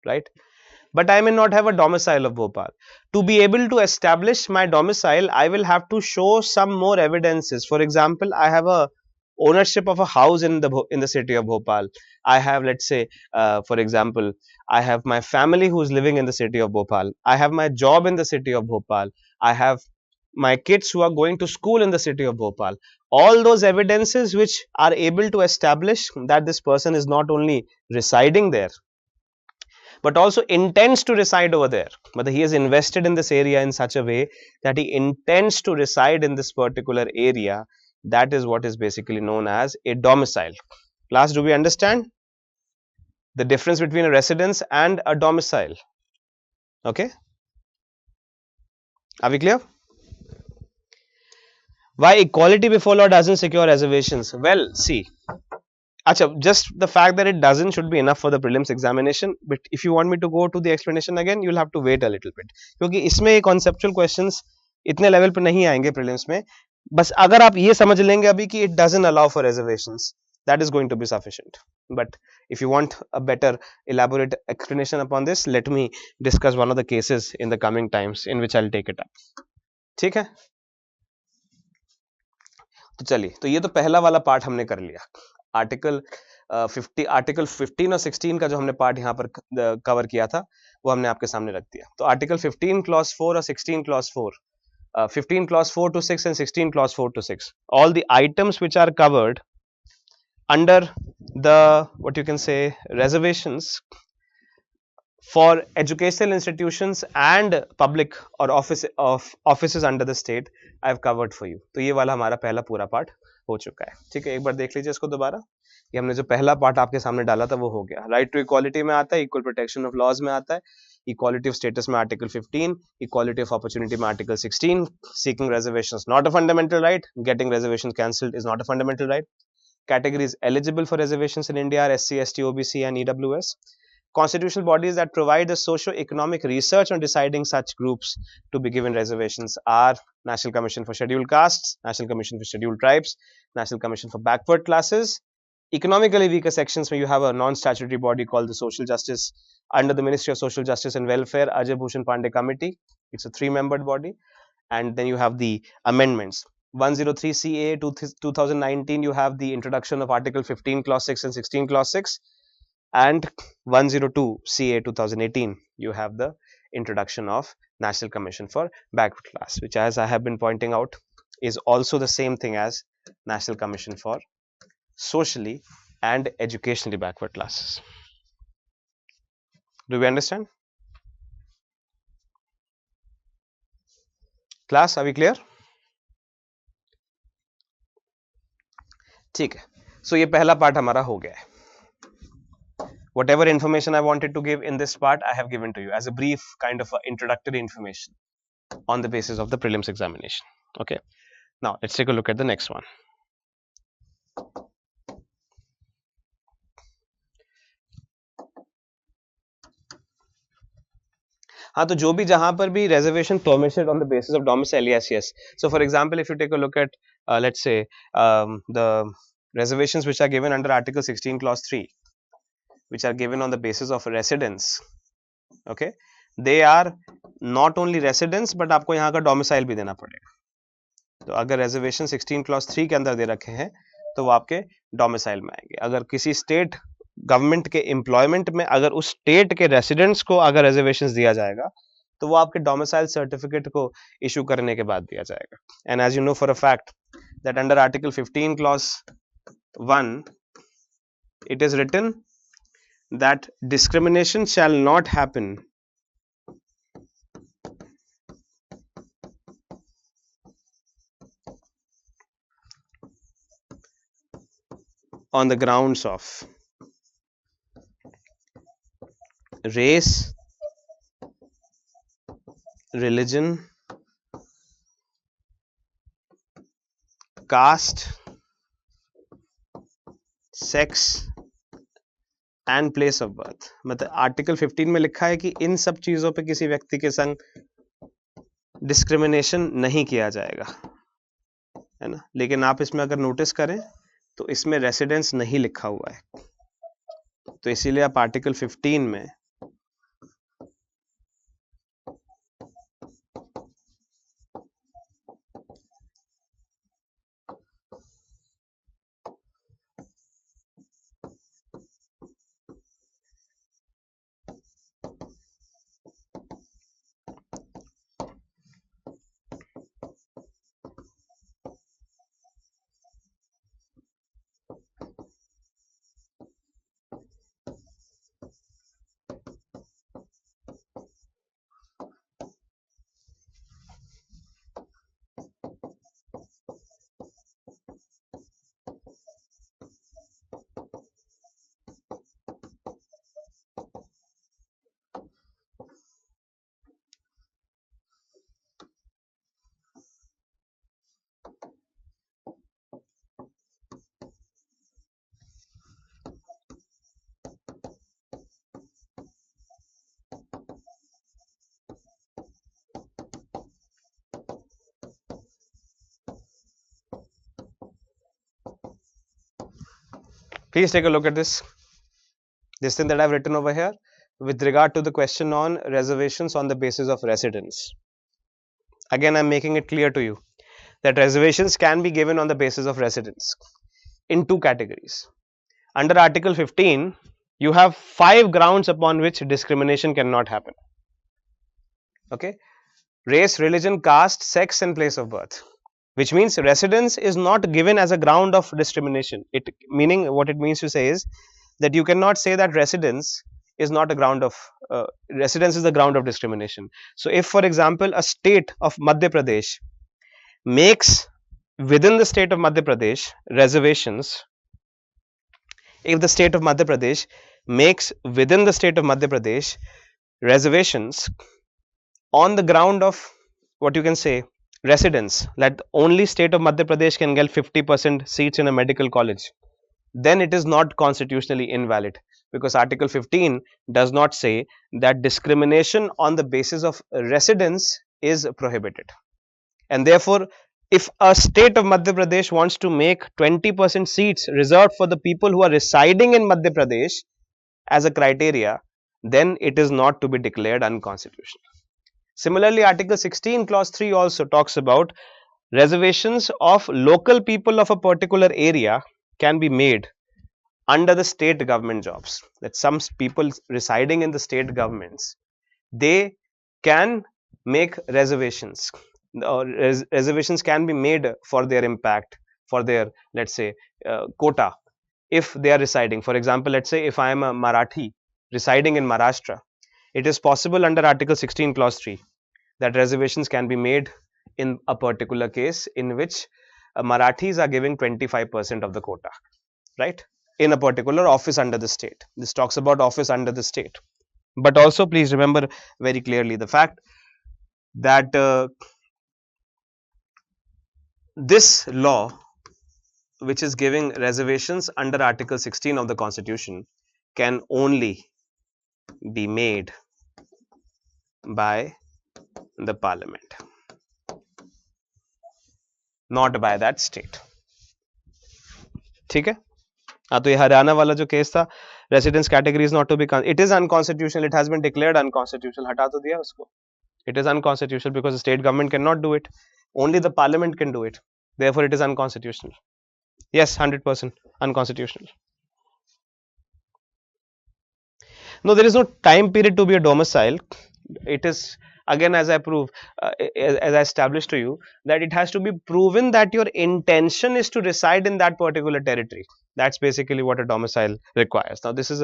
right? But I may not have a domicile of Bhopal. To be able to establish my domicile, I will have to show some more evidences. For example, I have a ownership of a house in the city of Bhopal. I have, let's say, for example, I have my family who is living in the city of Bhopal. I have my job in the city of Bhopal. I have my kids who are going to school in the city of Bhopal. All those evidences which are able to establish that this person is not only residing there, but also intends to reside over there. But he has invested in this area in such a way that he intends to reside in this particular area. That is what is basically known as a domicile. Class, do we understand the difference between a residence and a domicile? Okay, are we clear? Why equality before law doesn't secure reservations? Well, see, just the fact that it doesn't should be enough for the prelims examination. But if you want me to go to the explanation again, you'll have to wait a little bit. क्योंकि इसमें conceptual questions इतने level पे नहीं आएंगे prelims में. बस अगर आप ये समझ लेंगे अभी कि it doesn't allow for reservations, that is going to be sufficient. But if you want a better elaborate explanation upon this, let me discuss one of the cases in the coming times in which I'll take it up. ठीक है? तो चलिए, तो ये तो पहला वाला part हमने कर लिया. आर्टिकल 15 और 16 का जो हमने पार्ट यहाँ पर कवर किया था वो हमने आपके सामने रख दिया. तो आर्टिकल 15 क्लॉज 4 और 16 clause 4, 15 clause 4 to 6 and 16 clause 4 to 6, all the items which are covered under the what you can say reservations for educational institutions and public or offices under the state, I have covered for you. तो ये वाला हमारा पहला पूरा part हो चुका है. ठीक है, एक बार देख लीजिए इसको दोबारा. ये हमने जो पहला पार्ट आपके सामने डाला था वो हो गया. राइट टू इक्वालिटी में आता है, इक्वल प्रोटेक्शन ऑफ लॉज में आता है, इक्वालिटी ऑफ स्टेटस में आर्टिकल 15, इक्वालिटी ऑफ अपॉर्चुनिटी में article 16, seeking reservations not a fundamental right, getting reservations cancelled is not a fundamental right. Categories eligible for reservations in India are SC, ST, OBC and EWS. Constitutional bodies that provide the socio-economic research on deciding such groups to be given reservations are National Commission for Scheduled Castes, National Commission for Scheduled Tribes, National Commission for Backward Classes. Economically weaker sections where you have a non-statutory body called the Social Justice under the Ministry of Social Justice and Welfare, Ajay Bhushan Pandey Committee. It's a 3-membered body. And then you have the amendments. 103 CA 2019, you have the introduction of Article 15 Clause 6 and 16 Clause 6. And 102 CA 2018, you have the introduction of National Commission for Backward Class, which, as I have been pointing out, is also the same thing as National Commission for Socially and Educationally Backward Classes. Do we understand? Class, are we clear? ठीक है. So ये पहला part हमारा हो गया है. Whatever information I wanted to give in this part, I have given to you as a brief kind of introductory information on the basis of the prelims examination. Okay. Now let's take a look at the next one. हाँ, तो जो भी जहाँ पर भी reservation permitted on the basis of domicile, yes. So for example, if you take a look at let's say the reservations which are given under Article 16 Clause 3, which are given on the basis of residence, okay, they are not only residence but आपको यहाँ का domicile भी देना पड़ेगा. तो अगर reservation 16 Clause 3 के अंदर दे रखे हैं तो वो आपके domicile में आएंगे. अगर किसी state गवर्नमेंट के एम्प्लॉयमेंट में अगर उस स्टेट के रेसिडेंट्स को अगर रिजर्वेशंस दिया जाएगा तो वो आपके डोमिसाइल सर्टिफिकेट को इशू करने के बाद दिया जाएगा. And as you know for a fact that under article 15 clause 1 it is written that discrimination shall not happen on the grounds of race, religion, caste, sex and place of birth. मतलब article 15 में लिखा है कि इन सब चीजों पे किसी व्यक्ति के संग डिस्क्रिमिनेशन नहीं किया जाएगा, है ना. लेकिन आप इसमें अगर नोटिस करें तो इसमें रेसिडेंस नहीं लिखा हुआ है, तो इसीलिए आप आर्टिकल 15 में please take a look at this thing that I've written over here with regard to the question on reservations on the basis of residence. Again, I'm making it clear to you that reservations can be given on the basis of residence in two categories. Under Article 15, you have 5 grounds upon which discrimination cannot happen. Okay, race, religion, caste, sex and place of birth. Which means residence is not given as a ground of discrimination. Meaning what it means to say is that you cannot say that residence is not a ground of residence is the ground of discrimination. So if for example a state of Madhya Pradesh makes within the state of Madhya Pradesh reservations, if the state of Madhya Pradesh makes within the state of Madhya Pradesh reservations on the ground of what you can say residence, that only state of Madhya Pradesh can get 50% seats in a medical college, then it is not constitutionally invalid, because Article 15 does not say that discrimination on the basis of residence is prohibited. And therefore, if a state of Madhya Pradesh wants to make 20% seats reserved for the people who are residing in Madhya Pradesh as a criteria, then it is not to be declared unconstitutional. Similarly, Article 16 clause 3 also talks about reservations of local people of a particular area can be made under the state government jobs. That some people residing in the state governments, they can make reservations, or reservations can be made for their impact, for their, let's say, quota, if they are residing. For example, let's say if I am a Marathi residing in Maharashtra, it is possible under Article 16 clause 3 that reservations can be made in a particular case in which Marathis are giving 25% of the quota, right, in a particular office under the state. This talks about office under the state. But also please remember very clearly the fact that this law, which is giving reservations under Article 16 of the Constitution, can only be made by the Parliament, not by that state. ठीक है? हाँ, तो ये हरियाणा वाला जो case था, residence category is not to be, it is unconstitutional, it has been declared unconstitutional. हटा तो दिया उसको. It is unconstitutional because the state government cannot do it. Only the Parliament can do it. Therefore, it is unconstitutional. Yes, 100% unconstitutional. No, there is no time period to be a domicile. It is, again, as I prove, as I established to you, that it has to be proven that your intention is to reside in that particular territory. That's basically what a domicile requires. Now, this is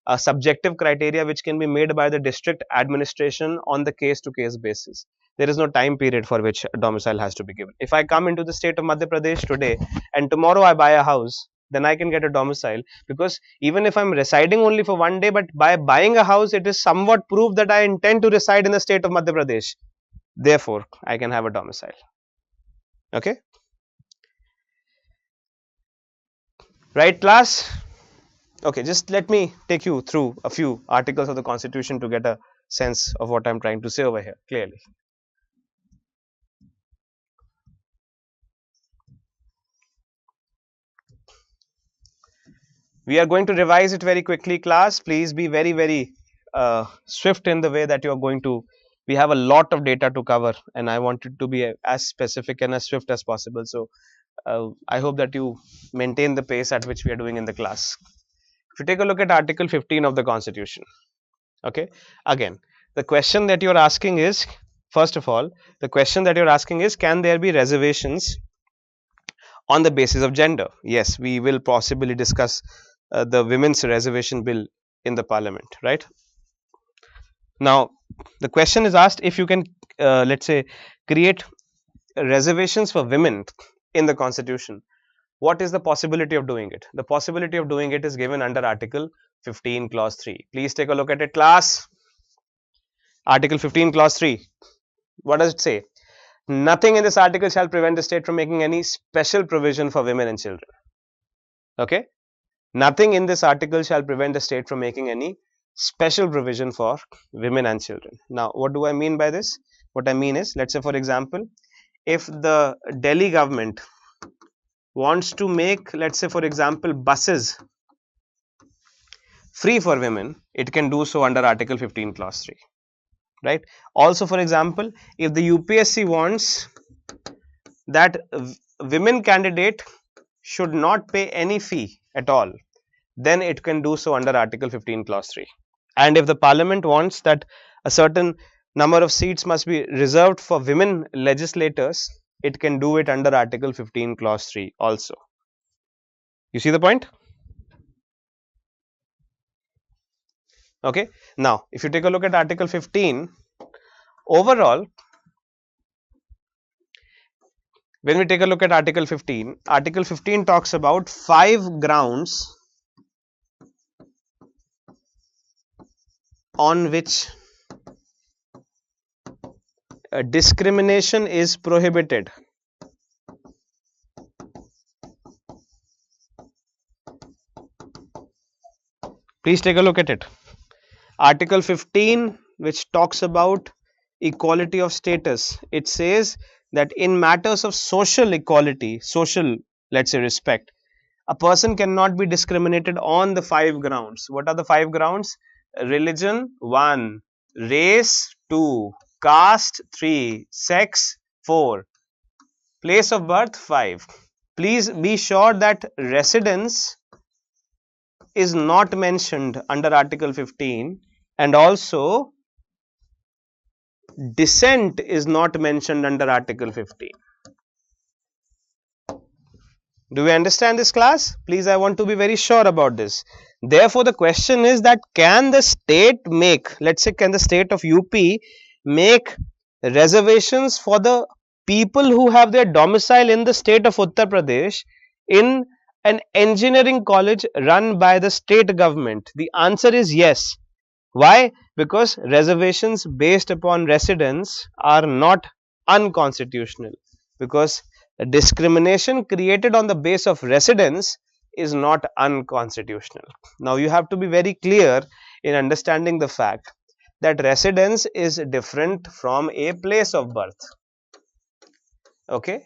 a subjective criteria which can be made by the district administration on the case-to-case basis. There is no time period for which a domicile has to be given. If I come into the state of Madhya Pradesh today and tomorrow I buy a house, then I can get a domicile, because even if I'm residing only for one day, but by buying a house, it is somewhat proof that I intend to reside in the state of Madhya Pradesh. Therefore, I can have a domicile. Okay? Right, class? Okay, just let me take you through a few articles of the Constitution to get a sense of what I'm trying to say over here clearly. We are going to revise it very quickly, class. Please be very, very swift in the way that you are going to. We have a lot of data to cover, and I want it to be as specific and as swift as possible. So, I hope that you maintain the pace at which we are doing in the class. If you take a look at Article 15 of the Constitution, okay, again, the question that you are asking is, first of all, the question that you are asking is, can there be reservations on the basis of gender? Yes, we will possibly discuss the women's reservation bill in the Parliament, right? Now, the question is asked, if you can, let's say, create reservations for women in the Constitution, what is the possibility of doing it? The possibility of doing it is given under Article 15 clause 3. Please take a look at it, class. Article 15 clause 3. What does it say? Nothing in this article shall prevent the state from making any special provision for women and children. Okay? Nothing in this article shall prevent the state from making any special provision for women and children. Now, what do I mean by this? What I mean is, let's say, for example, if the Delhi government wants to make, let's say, for example, buses free for women, it can do so under Article 15 clause 3. Right? Also, for example, if the UPSC wants that women candidate should not pay any fee at all, then it can do so under Article 15 clause 3. And if the Parliament wants that a certain number of seats must be reserved for women legislators, it can do it under Article 15 clause 3 also. You see the point? Okay. Now, if you take a look at Article 15, overall, when we take a look at Article 15 talks about 5 grounds on which discrimination is prohibited. Please take a look at it. Article 15, which talks about equality of status, it says that in matters of social equality, social, let's say, respect, a person cannot be discriminated on the 5 grounds. What are the 5 grounds? Religion 1, race 2, caste 3, sex 4, place of birth 5. Please be sure that residence is not mentioned under Article 15, and also descent is not mentioned under Article 15. Do we understand this, class? Please, I want to be very sure about this. Therefore, the question is that can the state make, let's say, can the state of UP make reservations for the people who have their domicile in the state of Uttar Pradesh in an engineering college run by the state government? The answer is yes. Why? Because reservations based upon residence are not unconstitutional, because discrimination created on the base of residence is not unconstitutional. Now, you have to be very clear in understanding the fact that residence is different from a place of birth. Okay,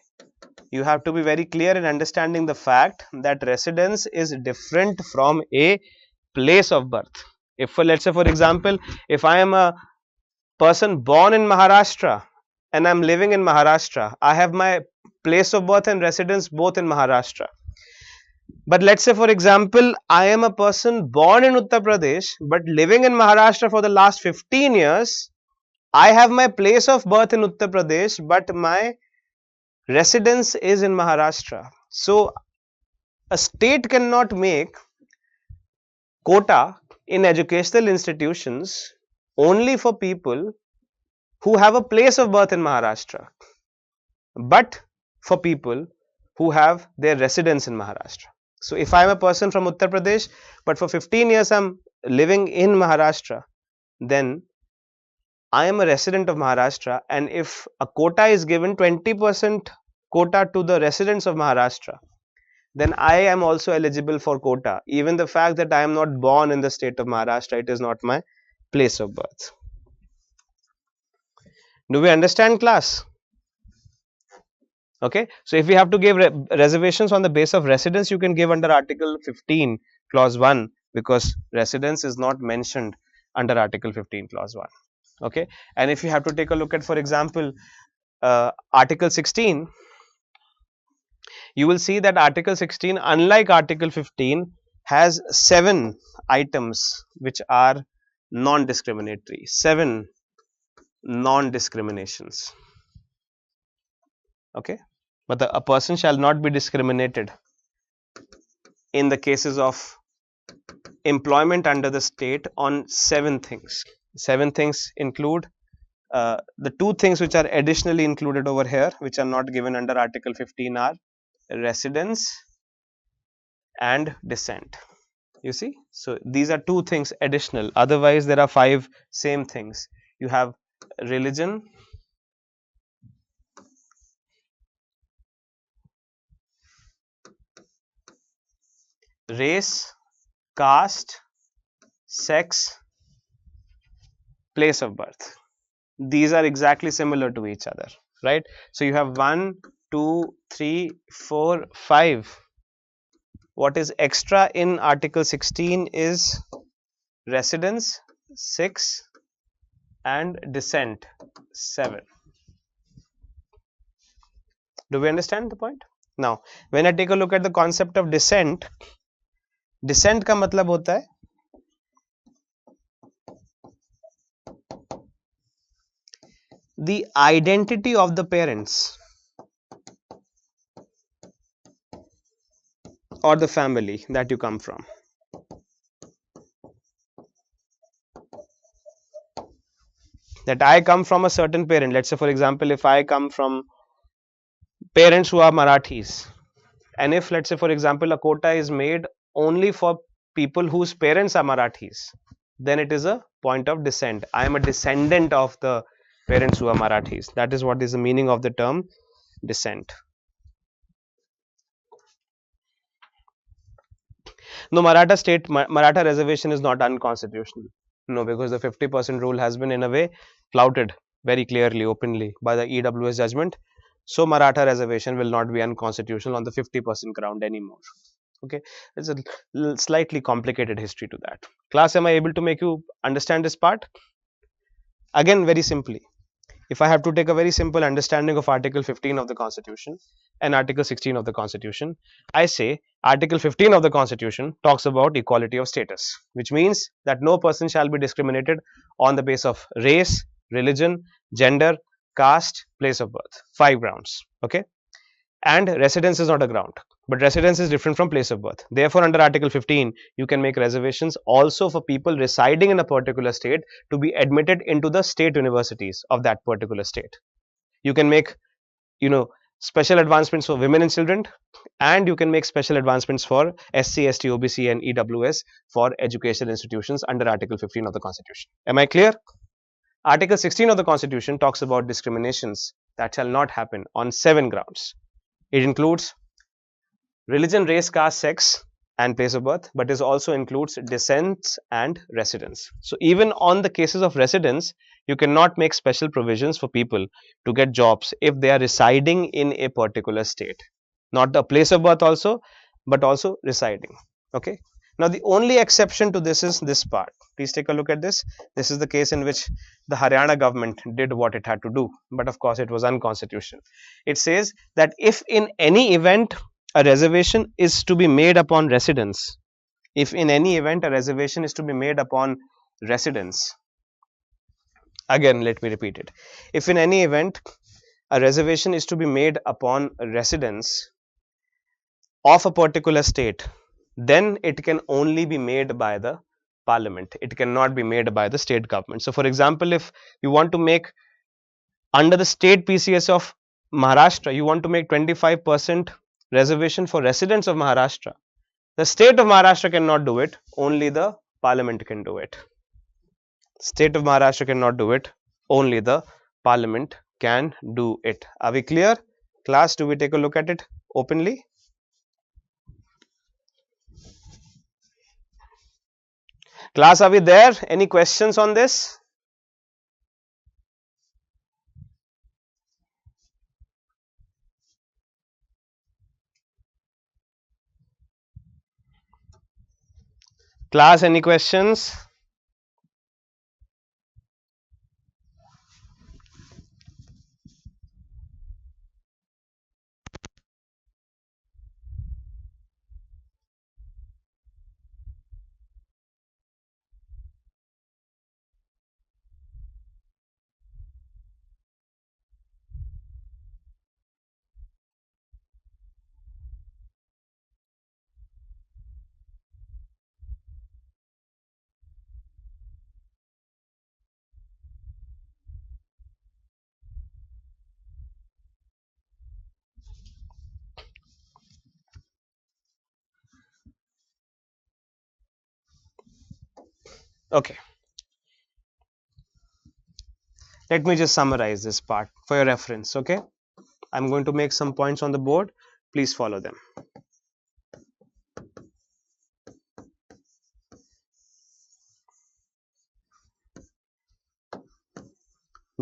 you have to be very clear in understanding the fact that residence is different from a place of birth. If, let's say, for example, if I am a person born in Maharashtra and I'm living in Maharashtra, I have my place of birth and residence both in Maharashtra. But let's say, for example, I am a person born in Uttar Pradesh but living in Maharashtra for the last 15 years. I have my place of birth in Uttar Pradesh, but my residence is in Maharashtra. So, a state cannot make quota in educational institutions only for people who have a place of birth in Maharashtra, but for people who have their residence in Maharashtra. So, if I am a person from Uttar Pradesh, but for 15 years I am living in Maharashtra, then I am a resident of Maharashtra, and if a quota is given 20% quota to the residents of Maharashtra, then I am also eligible for quota. Even the fact that I am not born in the state of Maharashtra, it is not my place of birth. Do we understand, class? Okay, so if we have to give reservations on the base of residence, you can give under Article 15 clause 1, because residence is not mentioned under Article 15 clause 1. Okay, and if you have to take a look at, for example, Article 16, you will see that Article 16, unlike Article 15, has 7 items which are non-discriminatory, 7 non-discriminations. Okay, but a person shall not be discriminated in the cases of employment under the state on 7 things. 7 things include the 2 things which are additionally included over here, which are not given under Article 15, are residence and descent. You see, so these are 2 things additional. Otherwise, there are 5 same things. You have religion, race, caste, sex, place of birth. These are exactly similar to each other, right? So you have 1, 2, 3, 4, 5. What is extra in Article 16 is residence 6 and descent 7. Do we understand the point? Now, when I take a look at the concept of descent, descent का मतलब होता है the identity of the parents or the family that you come from. that I come from a certain parent. Let's say, for example, if I come from parents who are Marathis, and if, let's say, for example, a quota is made only for people whose parents are Marathis, then it is a point of descent. I am a descendant of the parents who are Marathis. That is what is the meaning of the term descent. No, Maratha reservation is not unconstitutional. No, because the 50% rule has been in a way flouted very clearly, openly by the EWS judgment. So Maratha reservation will not be unconstitutional on the 50% ground anymore. Okay, it's a slightly complicated history to that. Class, am I able to make you understand this part? Again, very simply, if I have to take a very simple understanding of Article 15 of the Constitution and Article 16 of the Constitution, I say Article 15 of the Constitution talks about equality of status, which means that no person shall be discriminated on the basis of race, religion, gender, caste, place of birth. 5 grounds. Okay, and residence is not a ground, but residence is different from place of birth. Therefore, under Article 15, you can make reservations also for people residing in a particular state to be admitted into the state universities of that particular state. You can make, you know, special advancements for women and children, and you can make special advancements for SC, ST, OBC, and EWS for educational institutions under Article 15 of the Constitution. Am I clear? Article 16 of the Constitution talks about discriminations that shall not happen on 7 grounds. It includes religion, race, caste, sex, and place of birth, but it also includes descent and residence. So even on the cases of residence, you cannot make special provisions for people to get jobs if they are residing in a particular state, not the place of birth also, but also residing. Okay. Now the only exception to this is this part. Please take a look at this. This is the case in which the Haryana government did what it had to do, but of course it was unconstitutional. It says that if in any event a reservation is to be made upon residence, if in any event a reservation is to be made upon residence, again let me repeat it, if in any event a reservation is to be made upon residence of a particular state, then it can only be made by the parliament. It cannot be made by the state government. So for example, if you want to make under the state PCS of Maharashtra, you want to make 25% reservation for residents of Maharashtra, the state of Maharashtra cannot do it, only the parliament can do it. State of Maharashtra cannot do it, only the parliament can do it. Are we clear? Class, do we take a look at it openly? Class, are we there? Any questions on this? Class, any questions? Okay. Let me just summarize this part for your reference. Okay. I'm going to make some points on the board. Please follow them.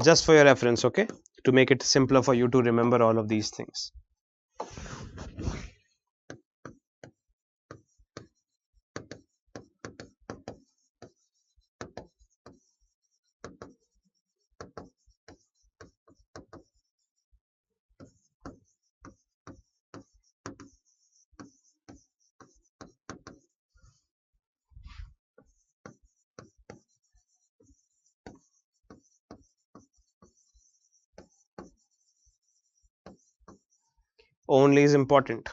Just for your reference, okay, to make it simpler for you to remember all of these things. Only is important.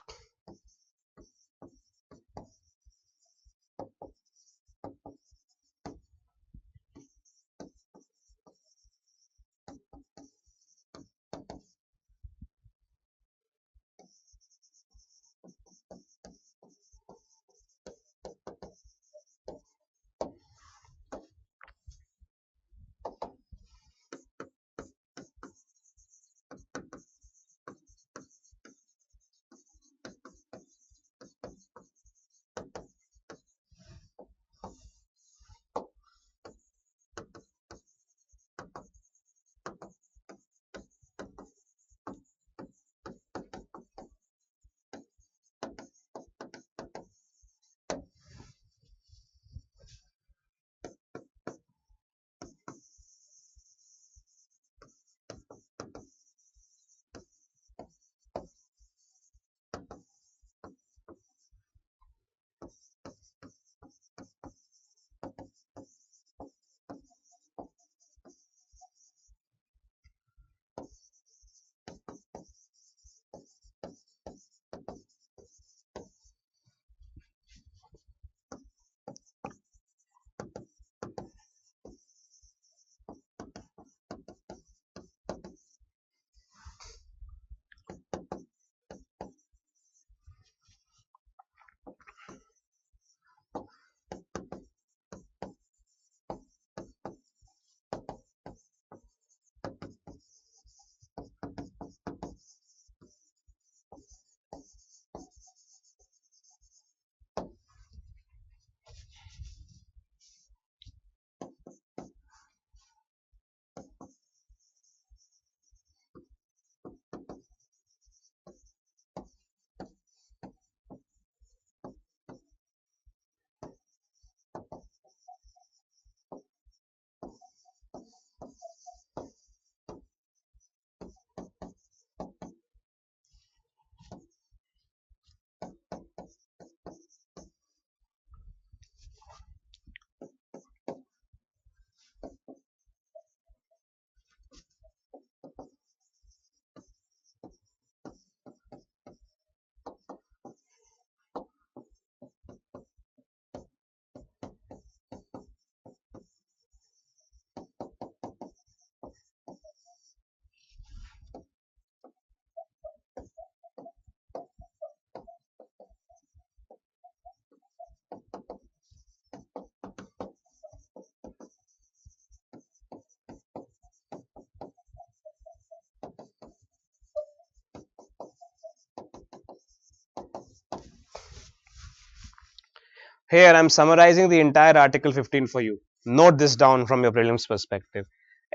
Here I'm summarizing the entire Article 15 for you. Note this down from your prelims perspective.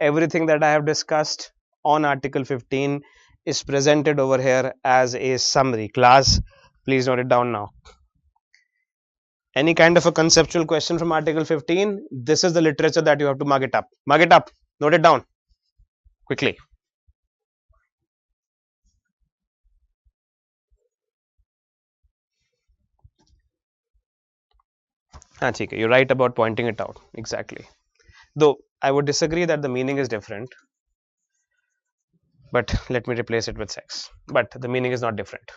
Everything that I have discussed on Article 15 is presented over here as a summary. Class, please note it down now. Any kind of a conceptual question from Article 15, this is the literature that you have to mug it up. Mug it up. Note it down quickly. You're right about pointing it out. Exactly. Though I would disagree that the meaning is different, but let me replace it with sex. But the meaning is not different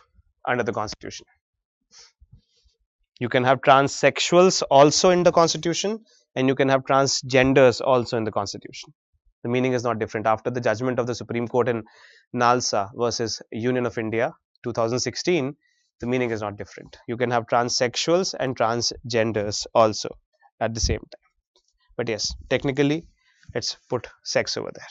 under the Constitution. You can have transsexuals also in the Constitution, and you can have transgenders also in the Constitution. The meaning is not different. After the judgment of the Supreme Court in Nalsa versus Union of India 2016, the meaning is not different. You can have transsexuals and transgenders also at the same time. But yes, technically, let's put sex over there.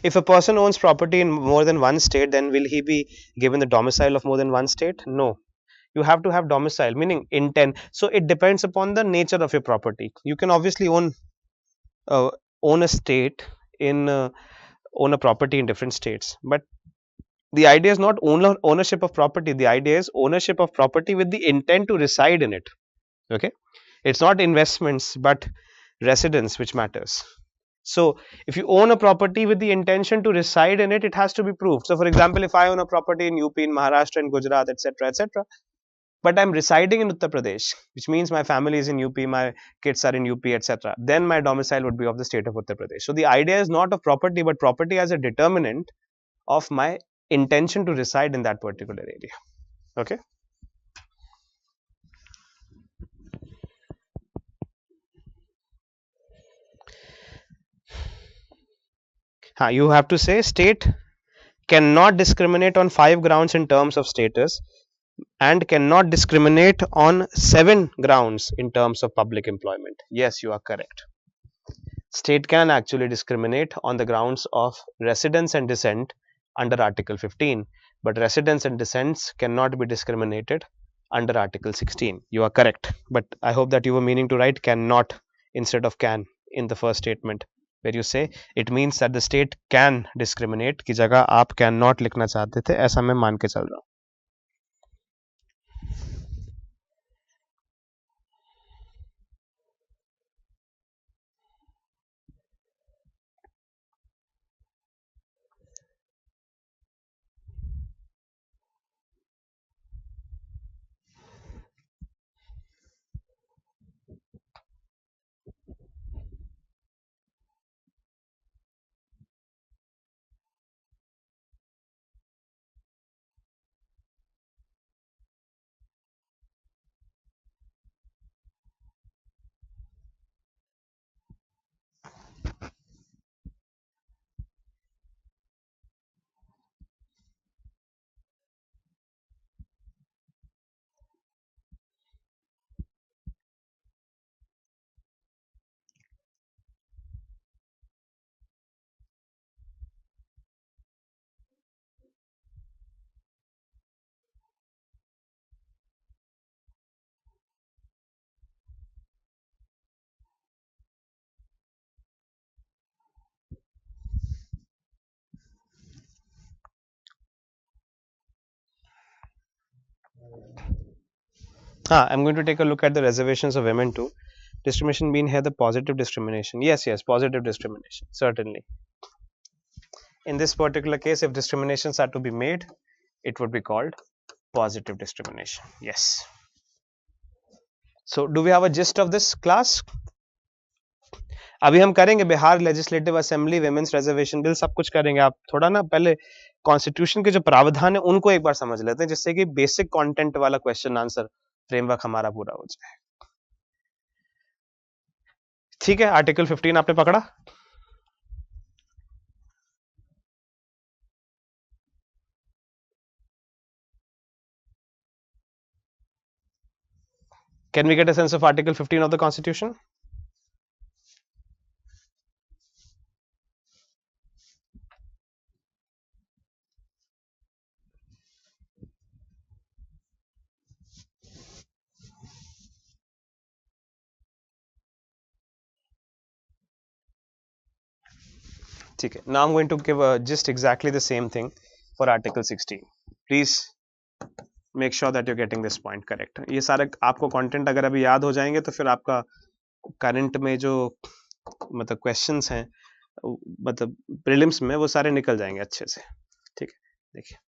If a person owns property in more than one state, then will he be given the domicile of more than one state? No. You have to have domicile, meaning intent. So it depends upon the nature of your property. You can obviously uh, own a state in own a property in different states, but the idea is not ownership of property. The idea is ownership of property with the intent to reside in it. Okay, it's not investments but residence which matters. So if you own a property with the intention to reside in it, it has to be proved. So for example, if I own a property in UP, in Maharashtra, in Gujarat, etc., but I'm residing in Uttar Pradesh, which means my family is in UP, my kids are in UP, etc., then my domicile would be of the state of Uttar Pradesh. So the idea is not of property, but property as a determinant of my intention to reside in that particular area. Okay. You have to say state cannot discriminate on 5 grounds in terms of status and cannot discriminate on 7 grounds in terms of public employment. Yes, you are correct. State can actually discriminate on the grounds of residence and descent under Article 15, but residence and descents cannot be discriminated under Article 16. You are correct, but I hope that you were meaning to write cannot instead of can in the first statement, where you say it means that the state can discriminate की जगह आप can not लिखना चाहते थे, ऐसा मैं मान के चल रहा हूँ. I'm going to take a look at the reservations of women too. Discrimination being here the positive discrimination. Yes, positive discrimination, certainly. In this particular case, if discriminations are to be made, it would be called positive discrimination. Yes. So, do we have a gist of this class? अभी हम करेंगे Bihar legislative assembly women's reservation bill सब कुछ करेंगे. आप थोड़ा ना पहले कॉन्स्टिट्यूशन के जो प्रावधान है उनको एक बार समझ लेते हैं, जिससे कि बेसिक कंटेंट वाला क्वेश्चन आंसर फ्रेमवर्क हमारा पूरा हो जाए. ठीक है, आर्टिकल 15 आपने पकड़ा. Can we get a sense of Article 15 of the Constitution? Okay. Now I'm going to give just exactly the same thing for Article 16. Please make sure that you're getting this point correct. ये सारे आपको content अगर अभी याद हो जाएंगे तो फिर आपका करंट में जो मतलब क्वेश्चंस हैं मतलब प्रीलिम्स में वो सारे निकल जाएंगे अच्छे से. ठीक है, देखिए.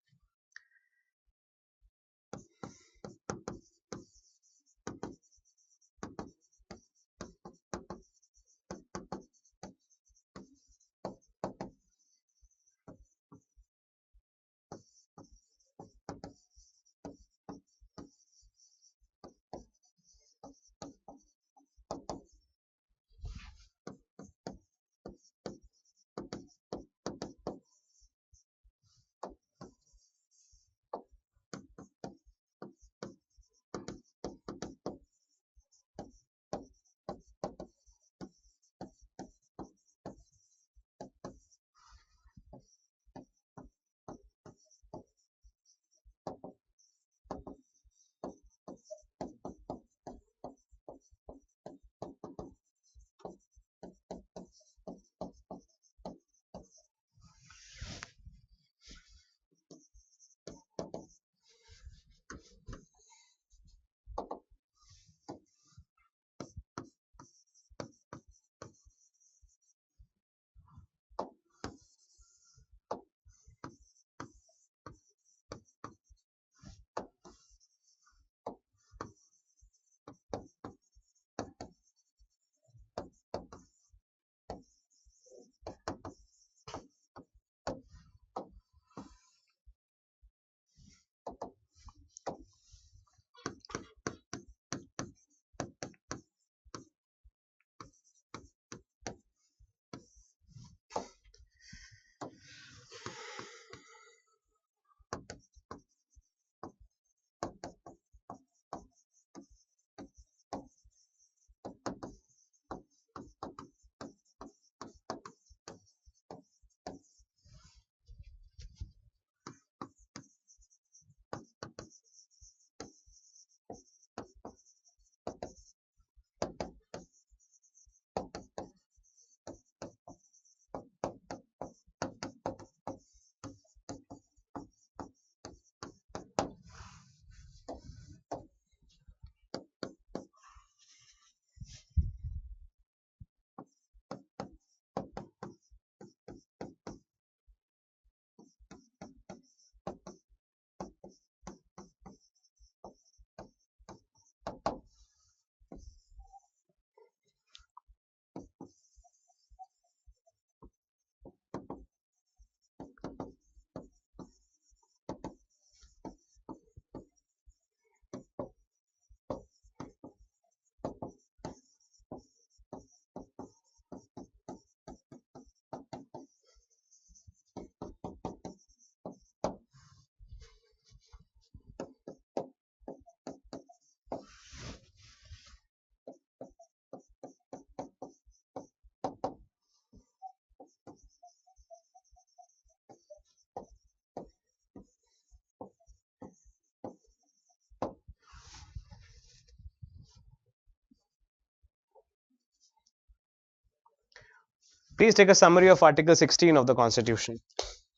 Please take a summary of Article 16 of the Constitution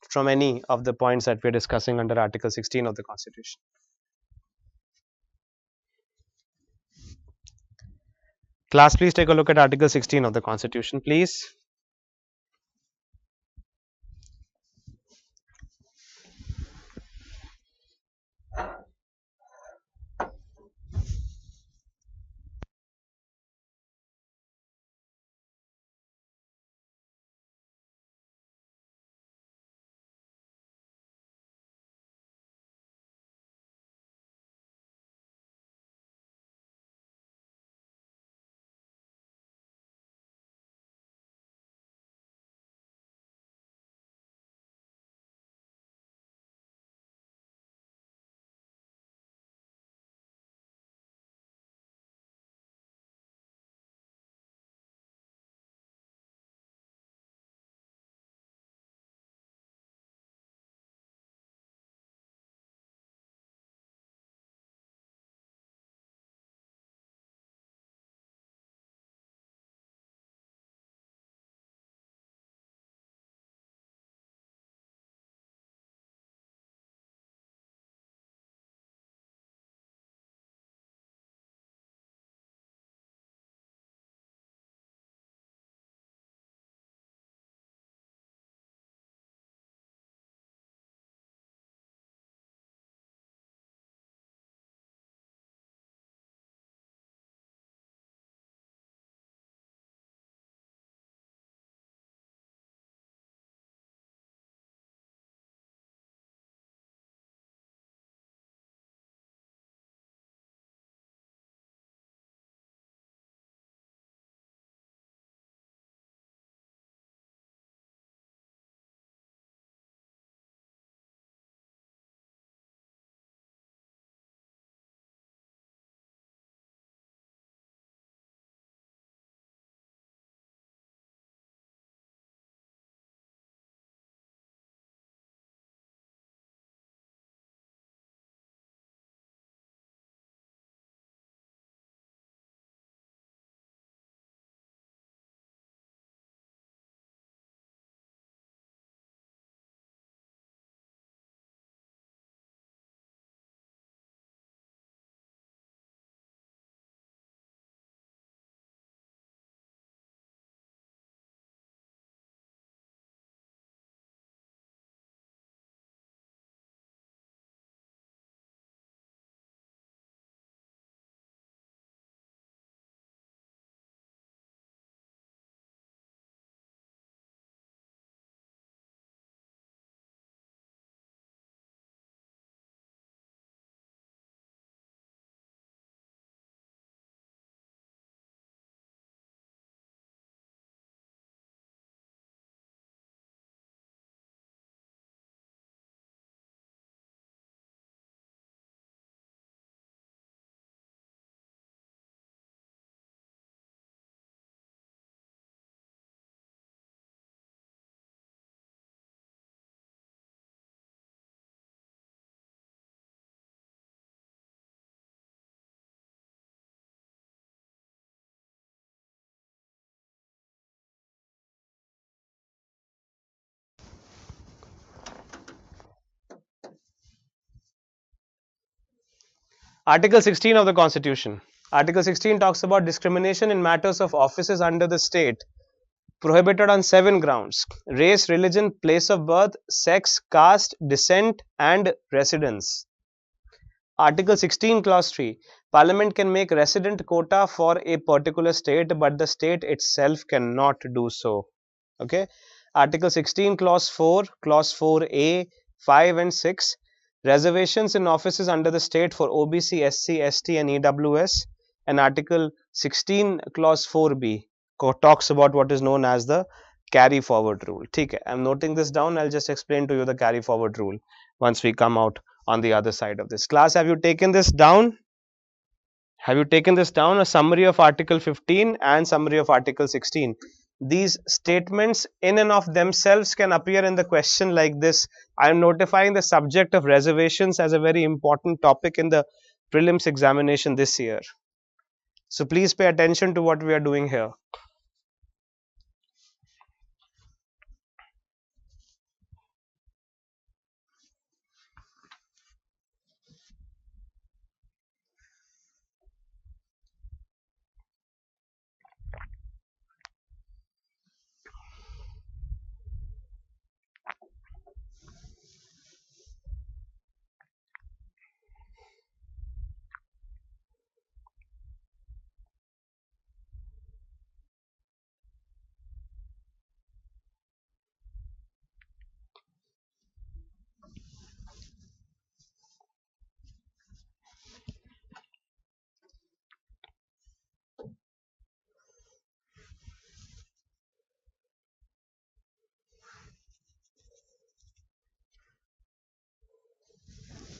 from any of the points that we're discussing under Article 16 of the Constitution. Class, please take a look at Article 16 of the Constitution, please. Article 16 of the Constitution. Article 16 talks about discrimination in matters of offices under the state, prohibited on 7 grounds: race, religion, place of birth, sex, caste, descent, and residence. Article 16, Clause 3. Parliament can make resident quota for a particular state, but the state itself cannot do so. Okay. Article 16, Clause 4, Clause 4A, 5 and 6. Reservations in offices under the state for OBC, SC, ST and EWS. And Article 16, Clause 4B talks about what is known as the carry forward rule. Okay, I'm noting this down. I'll just explain to you the carry forward rule once we come out on the other side of this. Class, have you taken this down? Have you taken this down? A summary of Article 15 and summary of Article 16. These statements in and of themselves can appear in the question like this. I am notifying the subject of reservations as a very important topic in the prelims examination this year. So please pay attention to what we are doing here.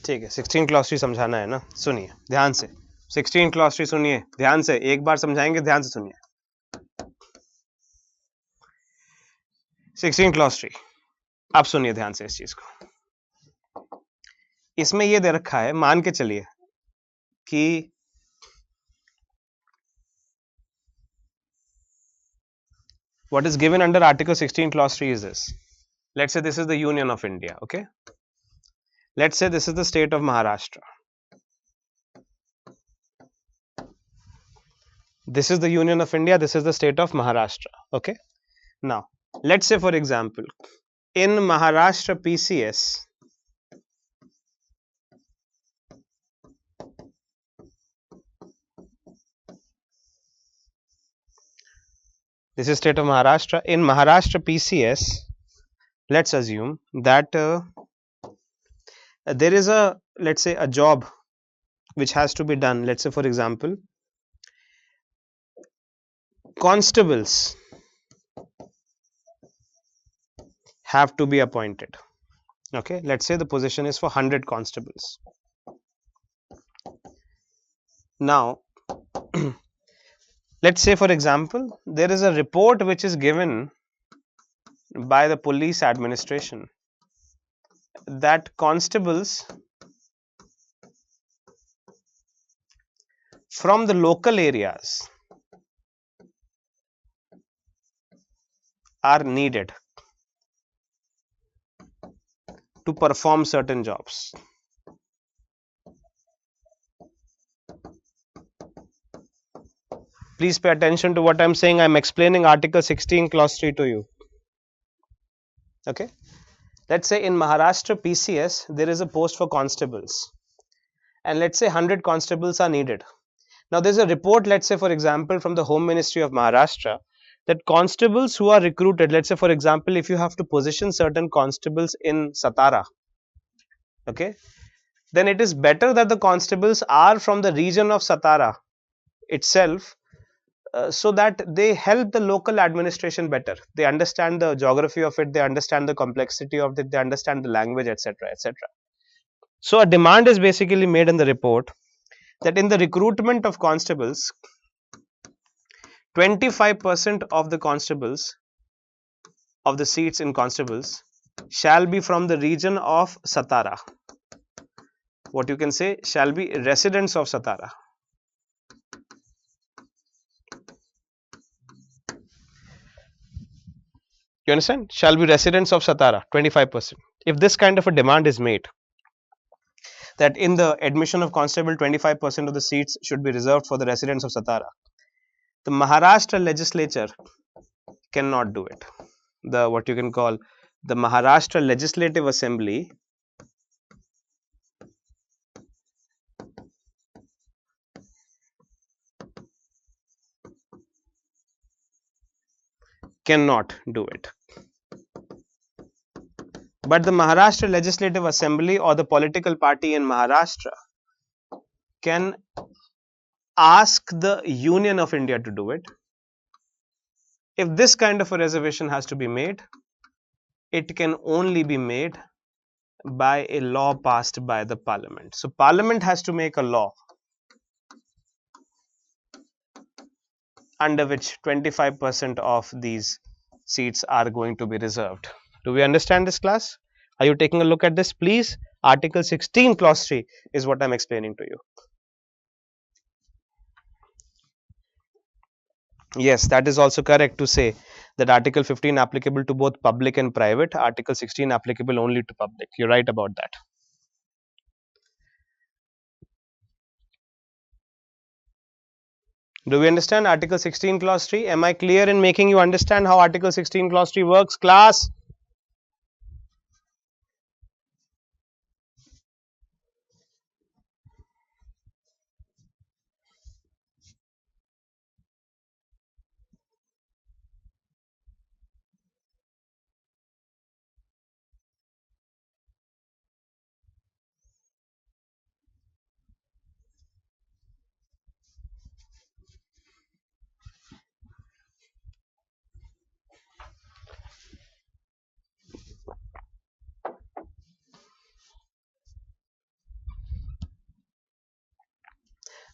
ठीक है, 16 clause 3 समझाना है ना, सुनिए ध्यान से। 16 clause 3 सुनिए ध्यान से, एक बार समझाएंगे, ध्यान से सुनिए। 16 क्लॉज 3, अब सुनिए ध्यान से इस चीज को। इसमें ये दे रखा है, मान के चलिए कि what is given under Article 16 clause 3 is this. Let's say this is the Union of India. Okay, let's say this is the state of Maharashtra. This is the Union of India, this is the state of Maharashtra. Okay, now let's say for example in Maharashtra PCS, this is state of Maharashtra. In Maharashtra PCS, let's assume that there is a, let's say, a job which has to be done. Let's say for example constables have to be appointed. Okay, let's say the position is for 100 constables. Now let's say for example there is a report which is given by the police administration that constables from the local areas are needed to perform certain jobs. Please pay attention to what I'm saying. I'm explaining Article 16 clause 3 to you. Okay, let's say in Maharashtra PCS there is a post for constables, and let's say 100 constables are needed. Now there's a report, let's say for example from the Home Ministry of Maharashtra, that constables who are recruited, let's say for example if you have to position certain constables in Satara, okay, then it is better that the constables are from the region of Satara itself, so that they help the local administration better. They understand the geography of it, they understand the complexity of it, they understand the language, etc., etc. So a demand is basically made in the report that in the recruitment of constables, 25% of the constables, of the seats in constables, shall be from the region of Satara. What you can say, shall be residents of Satara. You understand? Shall be residents of Satara, 25%. If this kind of a demand is made, that in the admission of constable 25% of the seats should be reserved for the residents of Satara. The Maharashtra legislature cannot do it. The what you can call the Maharashtra Legislative Assembly cannot do it. But the Maharashtra Legislative Assembly or the political party in Maharashtra can ask the Union of India to do it. If this kind of a reservation has to be made, it can only be made by a law passed by the Parliament. So, Parliament has to make a law under which 25% of these seats are going to be reserved. Do we understand this, class? Are you taking a look at this, please? Article 16 clause 3 is what I am explaining to you. Yes, that is also correct to say that Article 15 applicable to both public and private, Article 16 applicable only to public. You're right about that. Do we understand Article 16 clause 3? Am I clear in making you understand how Article 16 clause 3 works, class?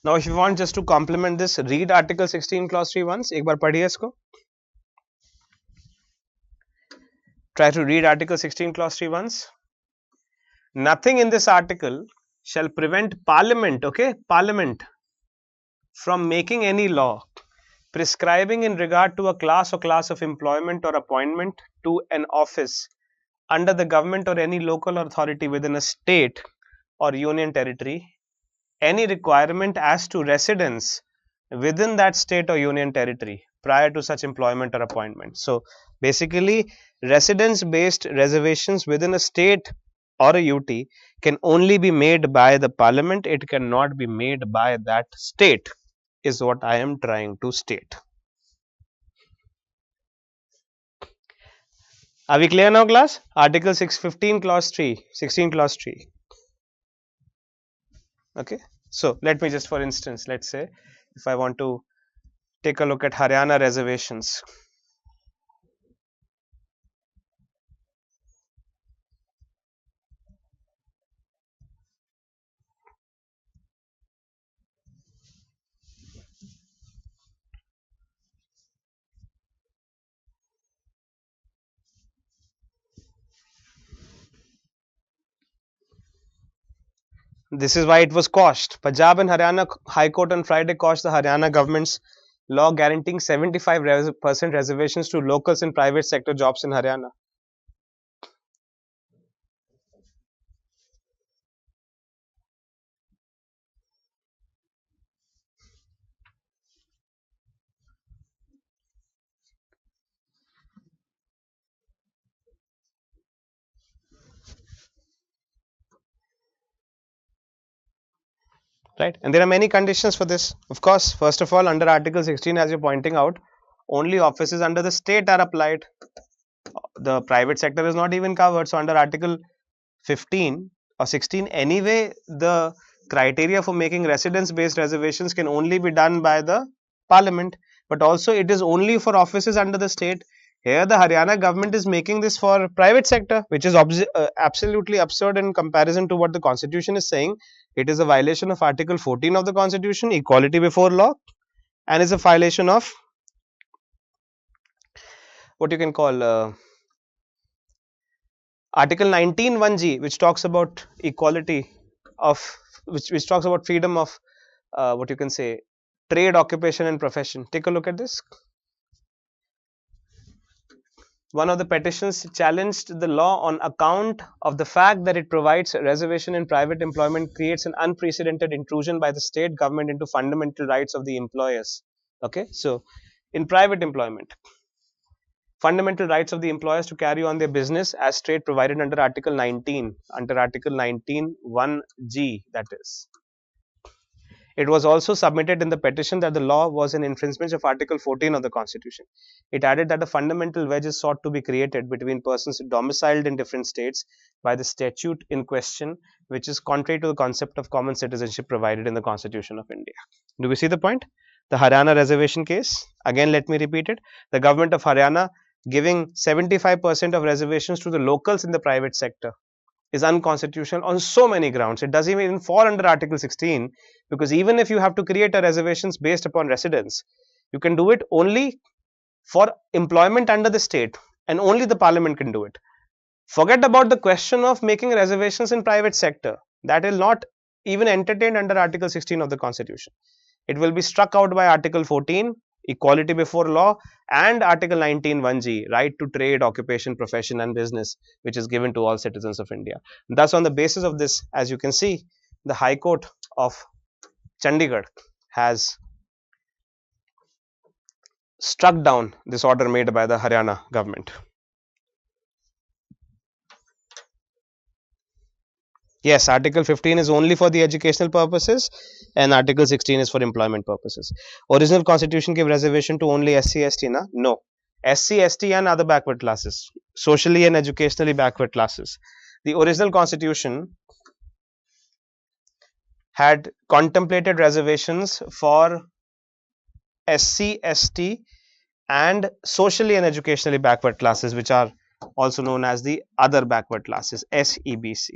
Now, if you want just to complement this, read Article 16 clause 3 once. एक बार पढ़िए इसको. Try to read Article 16 clause 3 once. Nothing in this article shall prevent Parliament, okay, Parliament, from making any law prescribing in regard to a class or class of employment or appointment to an office under the government or any local authority within a state or union territory, any requirement as to residence within that state or union territory prior to such employment or appointment. So, basically, residence based reservations within a state or a UT can only be made by the Parliament, it cannot be made by that state, is what I am trying to state. Are we clear now, class? Article 615 clause 3, 16 clause 3. Okay. So, let me just for instance, let's say if I want to take a look at Haryana reservations. This is why it was quashed. Punjab and Haryana High Court on Friday quashed the Haryana government's law guaranteeing 75% reservations to locals in private sector jobs in Haryana. Right, and there are many conditions for this. Of course, first of all, under Article 16, as you're pointing out, only offices under the state are applied. The private sector is not even covered. So, under Article 15 or 16, anyway, the criteria for making residence based reservations can only be done by the Parliament, but also it is only for offices under the state. Here, the Haryana government is making this for private sector, which is absolutely absurd in comparison to what the constitution is saying. It is a violation of Article 14 of the constitution, equality before law, and is a violation of what you can call Article 19(1)(g), which talks about equality of which talks about freedom of what you can say trade, occupation, and profession. Take a look at this. one of the petitions challenged the law on account of the fact that it provides a reservation in private employment creates an unprecedented intrusion by the state government into fundamental rights of the employers. Okay, so in private employment, fundamental rights of the employers to carry on their business as state provided under Article 19, under Article 19 1G, that is. It was also submitted in the petition that the law was an infringement of Article 14 of the Constitution. It added that a fundamental wedge is sought to be created between persons domiciled in different states by the statute in question, which is contrary to the concept of common citizenship provided in the Constitution of India. Do we see the point? The Haryana reservation case, again let me repeat it, the government of Haryana giving 75% of reservations to the locals in the private sector is unconstitutional on so many grounds. It doesn't even fall under Article 16, because even if you have to create a reservations based upon residence, you can do it only for employment under the state, and only the parliament can do it. Forget about the question of making reservations in private sector. That will not even entertained under Article 16 of the Constitution. It will be struck out by Article 14, equality before law, and Article 19 1G, right to trade, occupation, profession and business, which is given to all citizens of India. Thus, on the basis of this, as you can see, the High Court of Chandigarh has struck down this order made by the Haryana government. Yes, Article 15 is only for the educational purposes and Article 16 is for employment purposes. Original constitution gave reservation to only SC, ST, na? No. SC, ST and other backward classes, socially and educationally backward classes. The original constitution had contemplated reservations for SC, ST and socially and educationally backward classes, which are also known as the other backward classes, SEBC.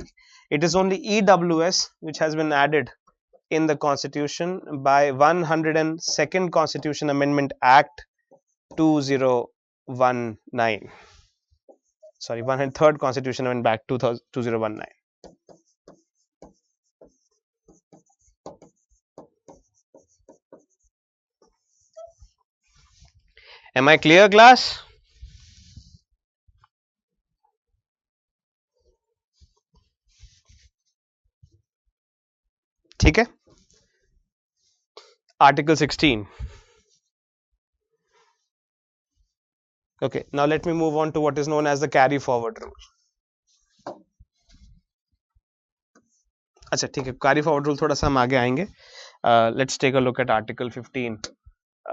It is only EWS which has been added in the constitution by 102nd Constitution Amendment Act 2019. Sorry, 103rd Constitution Amendment Act 2019. Am I clear, class? ठीक है? Article 16. Okay, now let me move on to what is known as the carry forward rule. अच्छा ठीक है, carry forward rule थोड़ा सा हम आगे आएंगे. Let's take a look at Article 15,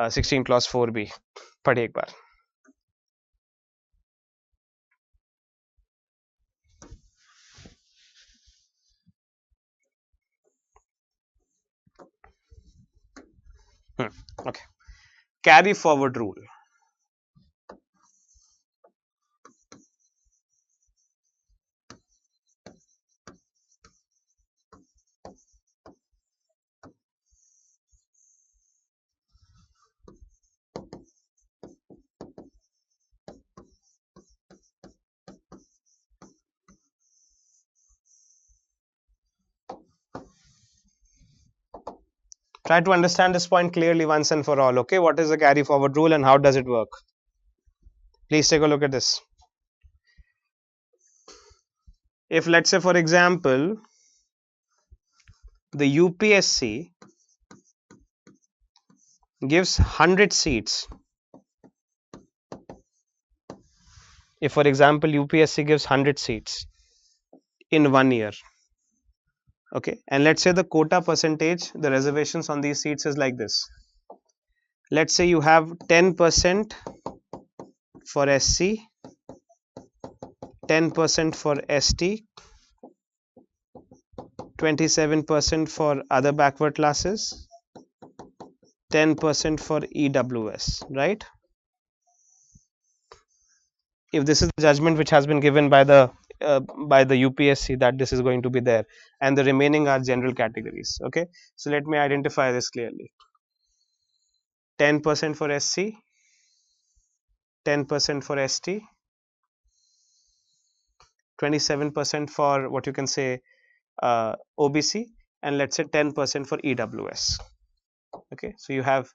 16 clause 4b. पढ़िए एक बार. Okay, carry forward rule. Try to understand this point clearly once and for all. Okay, what is the carry forward rule and how does it work? Please take a look at this. If let's say for example, the UPSC gives 100 seats. If for example UPSC gives 100 seats in 1 year. Okay, and let's say the quota percentage, the reservations on these seats is like this. Let's say you have 10% for SC, 10% for ST, 27% for other backward classes, 10% for EWS, right? If this is the judgment which has been given by the UPSC that this is going to be there, and the remaining are general categories. Okay, so let me identify this clearly. 10% for SC, 10% for ST, 27% for what you can say OBC, and let's say 10% for EWS. Okay, so you have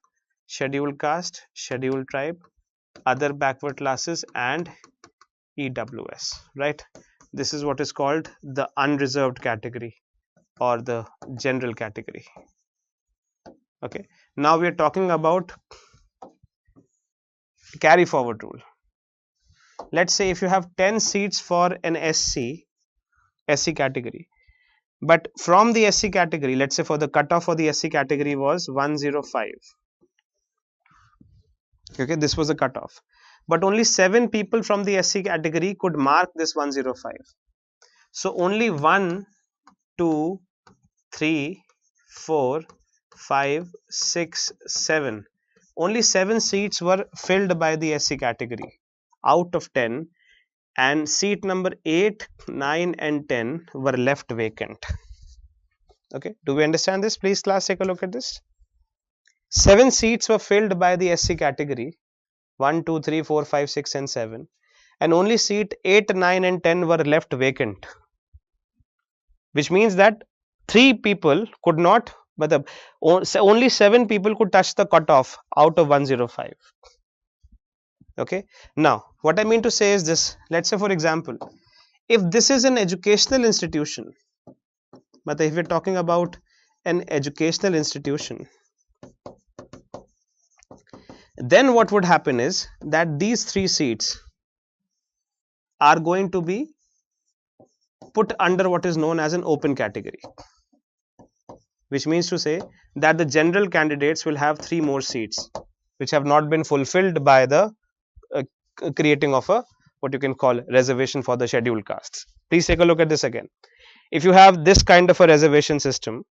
scheduled caste, scheduled tribe, other backward classes and EWS, right? This is what is called the unreserved category or the general category. Okay, now we are talking about carry forward rule. Let's say if you have 10 seats for an SC category, but from the SC category, let's say for the cutoff for the SC category was 105. Okay, this was the cutoff, but only 7 people from the SC category could mark this 105. So only 1, 2, 3, 4, 5, 6, 7. Only 7 seats were filled by the SC category out of 10, and seat number 8, 9 and 10 were left vacant. Okay, do we understand this? Please class, take a look at this. 7 seats were filled by the SC category, 1, 2, 3, 4, 5, 6 and 7, and only seat 8, 9 and 10 were left vacant, which means that 3 people could not, but only 7 people could touch the cutoff out of 105. Okay, now what I mean to say is this. Let's say for example, if this is an educational institution, but if we're talking about an educational institution, then what would happen is that these 3 seats are going to be put under what is known as an open category, which means to say that the general candidates will have 3 more seats which have not been fulfilled by the creating of a what you can call reservation for the scheduled castes. Please take a look at this again. If you have this kind of a reservation system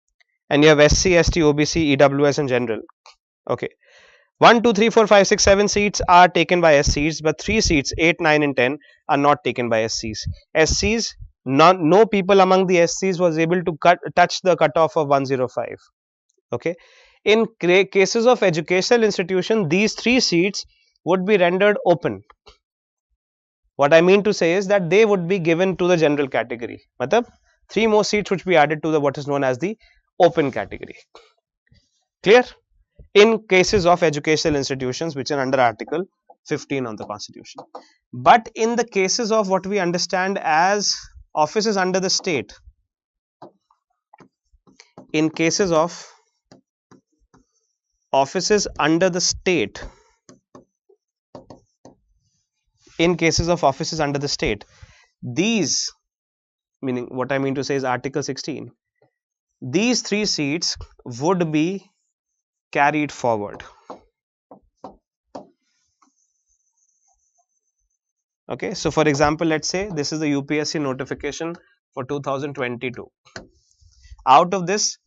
and you have SC, ST, OBC, EWS and general, okay, 1, 2, 3, 4, 5, 6, 7 seats are taken by SCs, but 3 seats 8, 9 and 10 are not taken by SCs. No people among the SCs was able to touch the cutoff of 105. Okay, in cases of educational institution, these 3 seats would be rendered open. What I mean to say is that they would be given to the general category. Matlab 3 more seats which be added to the what is known as the open category. Clear? In cases of educational institutions which are under Article 15 of the Constitution. But in the cases of what we understand as offices under the state, in cases of offices under the state, these, meaning what I mean to say is Article 16, these 3 seats would be carried forward. Okay, so for example, let's say this is the UPSC notification for 2022. Out of this,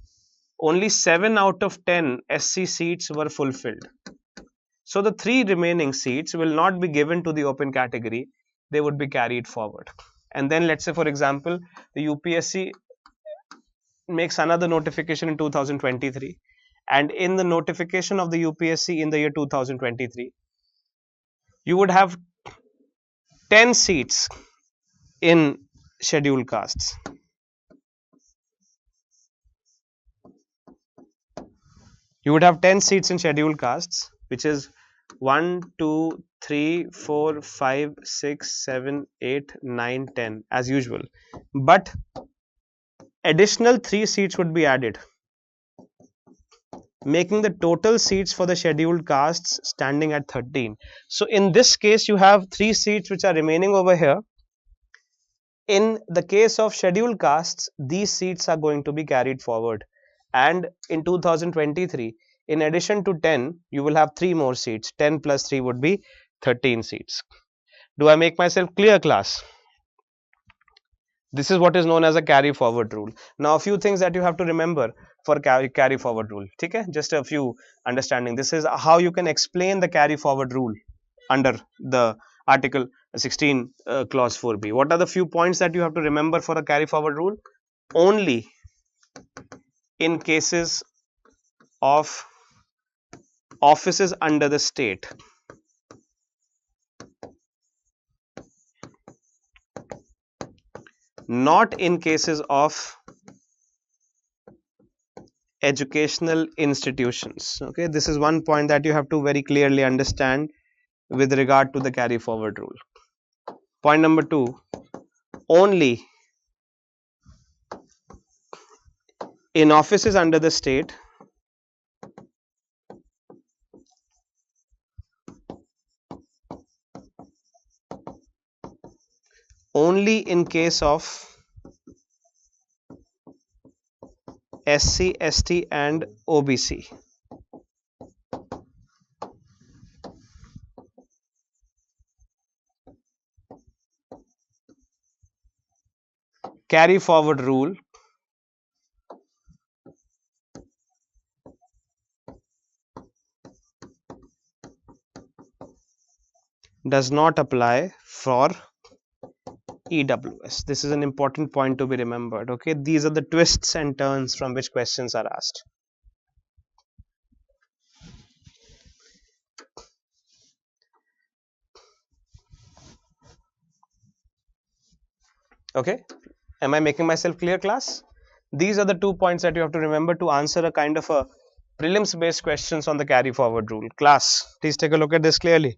only 7 out of 10 SC seats were fulfilled. So the 3 remaining seats will not be given to the open category, they would be carried forward. And then let's say for example, the UPSC makes another notification in 2023, and in the notification of the UPSC in the year 2023, you would have 10 seats in scheduled castes. You would have 10 seats in scheduled castes, which is 1, 2, 3, 4, 5, 6, 7, 8, 9, 10 as usual. But additional 3 seats would be added, making the total seats for the scheduled castes standing at 13. So in this case, you have 3 seats which are remaining over here. In the case of scheduled castes, these seats are going to be carried forward. And in 2023, in addition to 10, you will have 3 more seats. 10 plus 3 would be 13 seats. Do I make myself clear, class? This is what is known as a carry forward rule. Now, a few things that you have to remember for carry forward rule. Okay? Just a few understanding. This is how you can explain the carry forward rule under the Article 16 clause 4b. What are the few points that you have to remember for a carry forward rule? Only in cases of offices under the state, not in cases of educational institutions. Okay, this is one point that you have to very clearly understand with regard to the carry forward rule. Point number 2, only in offices under the state only in case of SC, ST and OBC. Carry forward rule does not apply for EWS. This is an important point to be remembered. Okay, these are the twists and turns from which questions are asked. Okay, am I making myself clear, class? These are the 2 points that you have to remember to answer a kind of a prelims based questions on the carry forward rule. Class, please take a look at this clearly.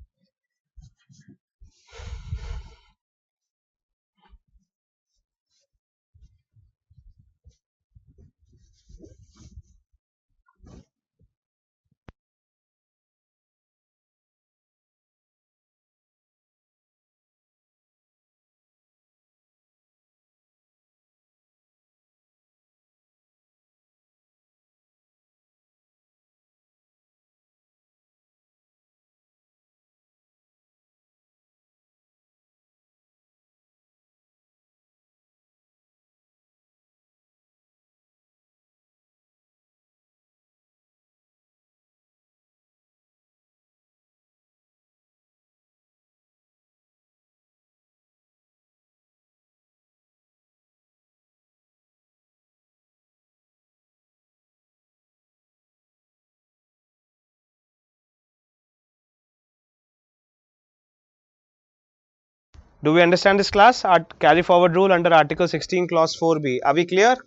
Do we understand this, class? Our carry forward rule under Article 16 Clause 4B. Are we clear?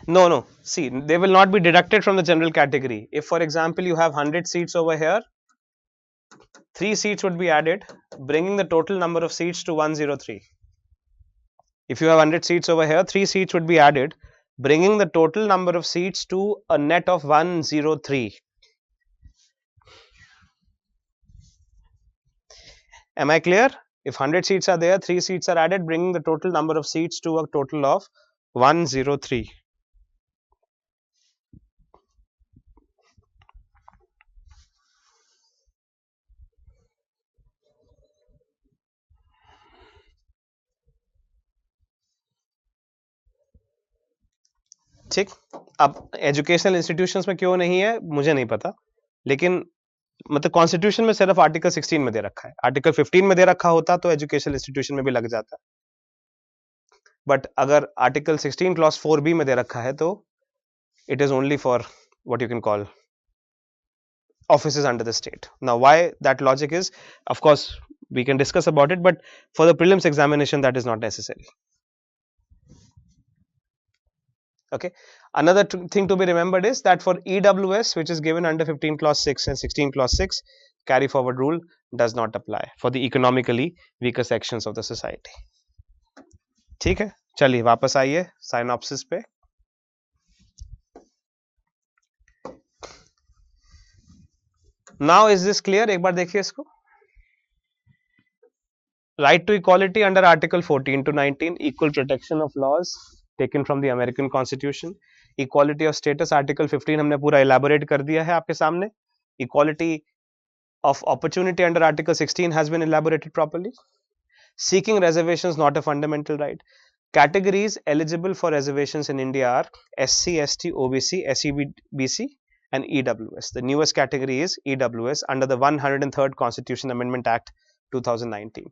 No. See, they will not be deducted from the general category. If, for example, you have 100 seats over here, 3 seats would be added, bringing the total number of seats to 103. If you have 100 seats over here, 3 seats would be added, bringing the total number of seats to a net of 103. Am I clear? If 100 seats are there, 3 seats are added, bringing the total number of seats to a total of 103. ठीक, अब educational institutions में क्यों नहीं है मुझे नहीं पता, लेकिन मतलब कॉन्स्टिट्यूशन में सिर्फ आर्टिकल 16 में दे रखा है. आर्टिकल 15 में दे रखा होता तो एजुकेशनल इंस्टीट्यूशन में भी लग जाता, बट अगर आर्टिकल 16 क्लॉज 4B में दे रखा है तो it is only for what you can call offices under the state. Now why that logic is, of course we can discuss about it, but for the prelims examination that is not necessary. Okay, another thing to be remembered is that for EWS, which is given under 15 clause 6 and 16 clause 6, carry forward rule does not apply for the economically weaker sections of the society. ठीक है, चलिए वापस आइए synopsis पे. Now is this clear? एक बार देखिए इसको. Right to equality under Article 14 to 19, equal protection of laws taken from the American Constitution. Equality of status, Article 15 हमने पूरा elaborate कर दिया है आपके सामने. Equality of opportunity under Article 16 has been elaborated properly. Seeking reservations not a fundamental right. Categories eligible for reservations in India are SC, ST, OBC, SEBC and EWS. The newest category is EWS under the 103rd Constitution Amendment Act 2019.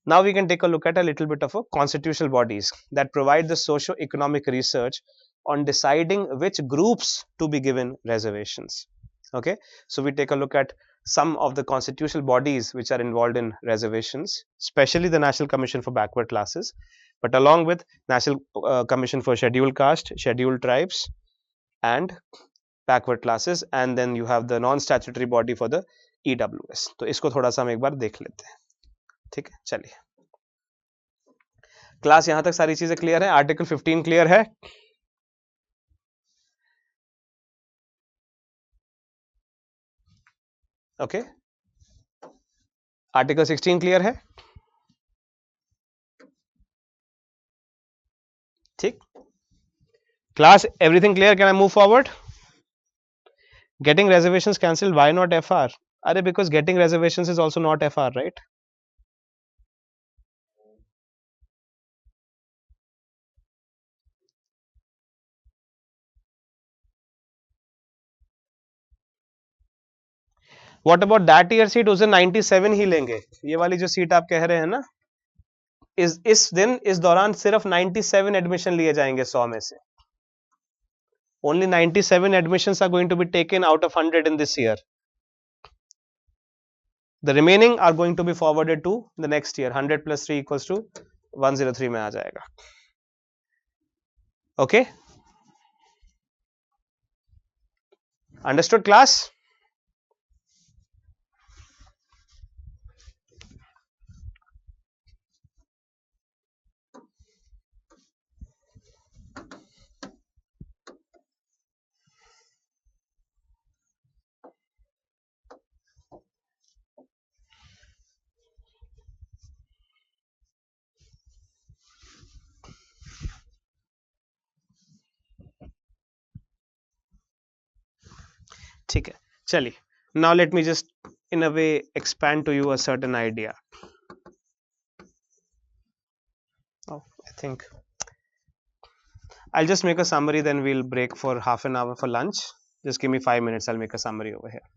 Now we can take a look at a little bit of a constitutional bodies that provide the socio-economic research on deciding which groups to be given reservations. Okay, so we take a look at some of the constitutional bodies which are involved in reservations, especially the National Commission for Backward Classes, but along with National Commission for Scheduled Caste, Scheduled Tribes, and backward classes, and then you have the non statutory body for the EWS. तो इसको थोड़ा सा हम एक बार देख लेते हैं. ठीक है, चलिए. क्लास यहां तक सारी चीजें क्लियर है. आर्टिकल 15 क्लियर है. ओके. आर्टिकल 16 क्लियर है. ठीक. Class everything clear. Can I move forward? Getting reservations cancelled, why not FR? Are because getting reservations is also not FR, right? What about that year seat? उसे 97 ही लेंगे. ये वाली जो seat आप कह रहे हैं ना, इस दिन इस दौरान सिर्फ 97 एडमिशन लिए जाएंगे 100 में से. Only 97 admissions are going to be taken out of 100 in this year. The remaining are going to be forwarded to the next year. 100 plus 3 equals to 103 में आ जाएगा. Okay? Understood class? ठीक है, चलिए. Now let me just in a way expand to you a certain idea. Oh, I think I'll just make a summary, then we'll break for half an hour for lunch. Just give me 5 minutes, I'll make a summary over here.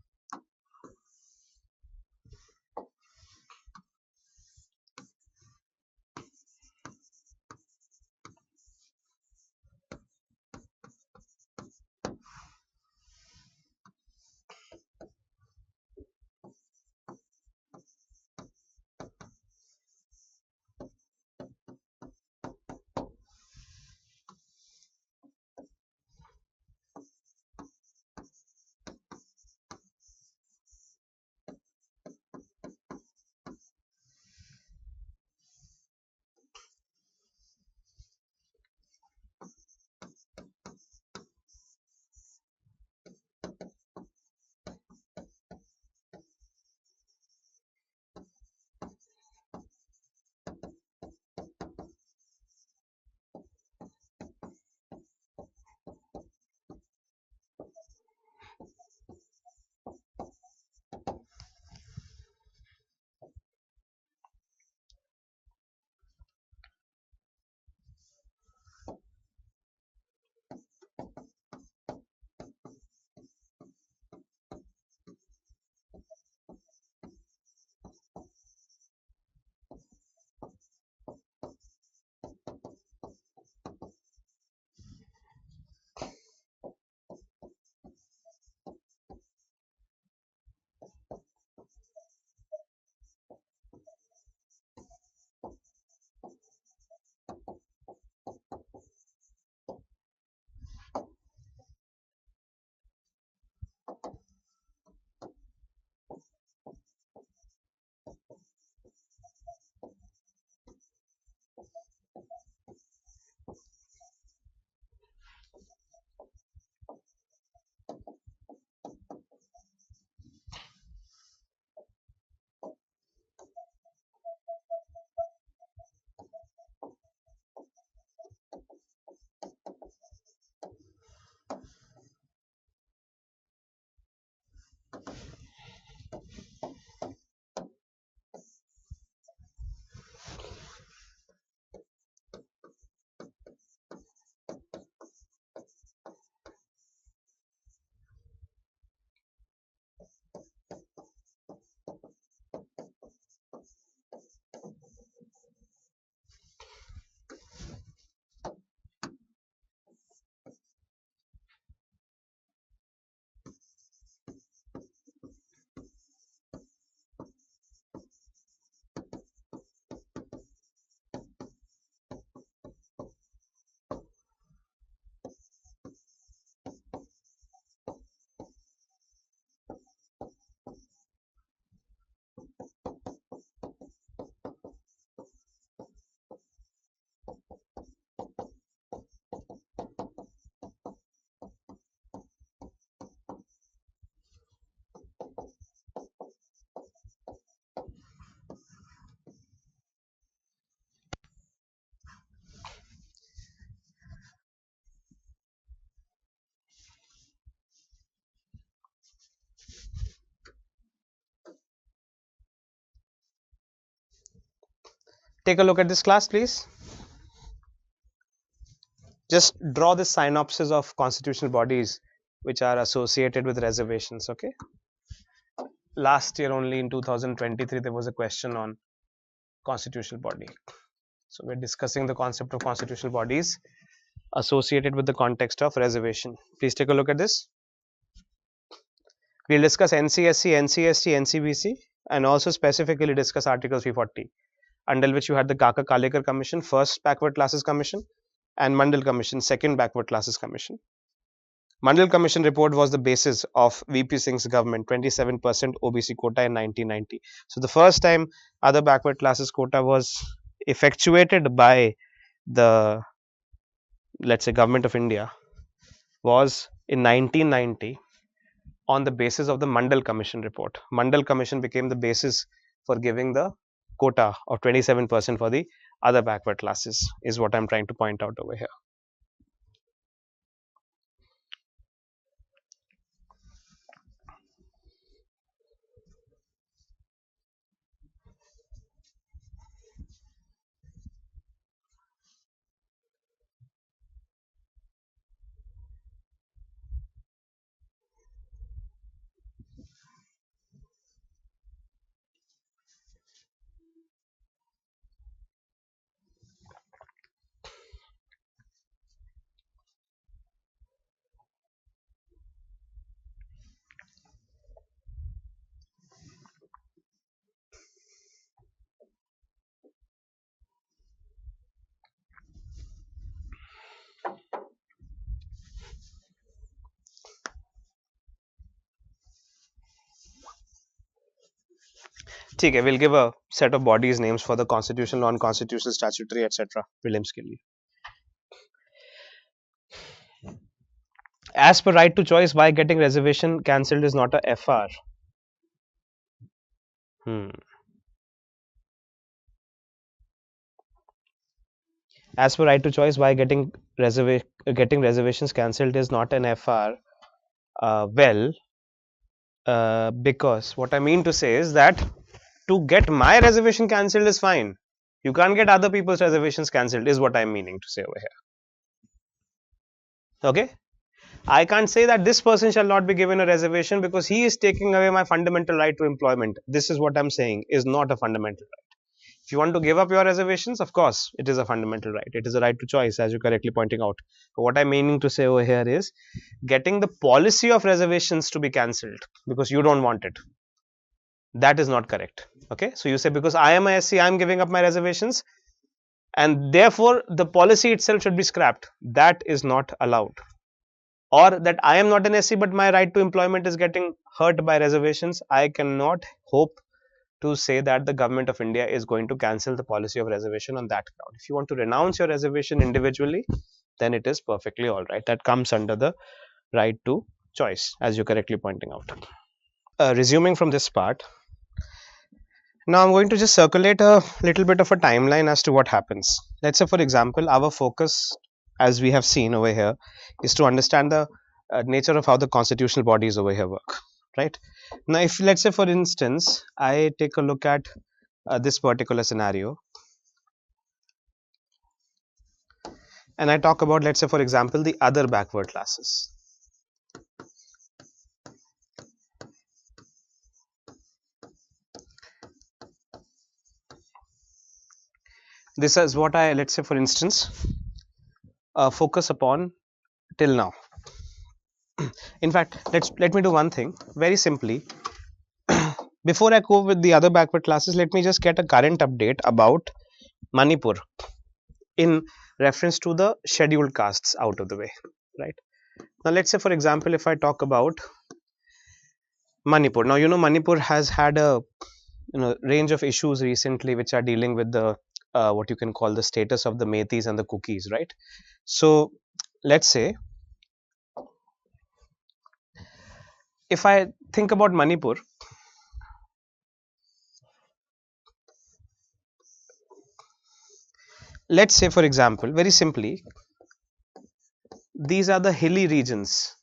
Take a look at this class, please. Just draw the synopsis of constitutional bodies which are associated with reservations. Okay. Last year only in 2023 there was a question on constitutional body. So we're discussing the concept of constitutional bodies associated with the context of reservation. Please take a look at this. We'll discuss NCSC, NCST, NCBC, and also specifically discuss Article 340, under which you had the Kaka Kalekar Commission, first backward classes commission, and Mandal Commission, second backward classes commission. Mandal Commission report was the basis of VP Singh's government, 27% OBC quota in 1990. So the first time other backward classes quota was effectuated by the, let's say, government of India was in 1990 on the basis of the Mandal Commission report. Mandal Commission became the basis for giving the quota of 27% for the other backward classes, is what I'm trying to point out over here. ठीक है, we'll give a set of bodies names for the constitutional, non-constitutional, statutory, etc. prelims के लिए. As per right to choice, why getting reservation cancelled is not a FR? As per right to choice, why getting reservations cancelled is not an FR? Because what I mean to say is that to get my reservation cancelled is fine. You can't get other people's reservations cancelled, is what I'm meaning to say over here. Okay. I can't say that this person shall not be given a reservation because he is taking away my fundamental right to employment. This is what I'm saying is not a fundamental right. If you want to give up your reservations, of course, it is a fundamental right. It is a right to choice, as you're correctly pointing out. But what I'm meaning to say over here is getting the policy of reservations to be cancelled because you don't want it. That is not correct. Okay. So you say because I am a SC, I'm giving up my reservations and therefore the policy itself should be scrapped. That is not allowed. Or that I am not an SC but my right to employment is getting hurt by reservations. I cannot hope to say that the government of India is going to cancel the policy of reservation on that ground. If you want to renounce your reservation individually, then it is perfectly all right. That comes under the right to choice, as you're correctly pointing out. Resuming from this part, now I'm going to just circulate a little bit of a timeline as to what happens. Let's say, for example, our focus, as we have seen over here, is to understand the nature of how the constitutional bodies over here work, right? Now, if let's say, for instance, I take a look at this particular scenario and I talk about, let's say, for example, the other backward classes. This is what I, let's say, for instance, focus upon till now. In fact, let me do one thing very simply. Before I go with the other backward classes, let me just get a current update about Manipur in reference to the scheduled castes out of the way, right? Now, let's say, for example, if I talk about Manipur. Now, Manipur has had a range of issues recently which are dealing with the what you can call the status of the Metis and the Kukis, right? So, let's say if I think about Manipur, let's say, for example, very simply, these are the hilly regions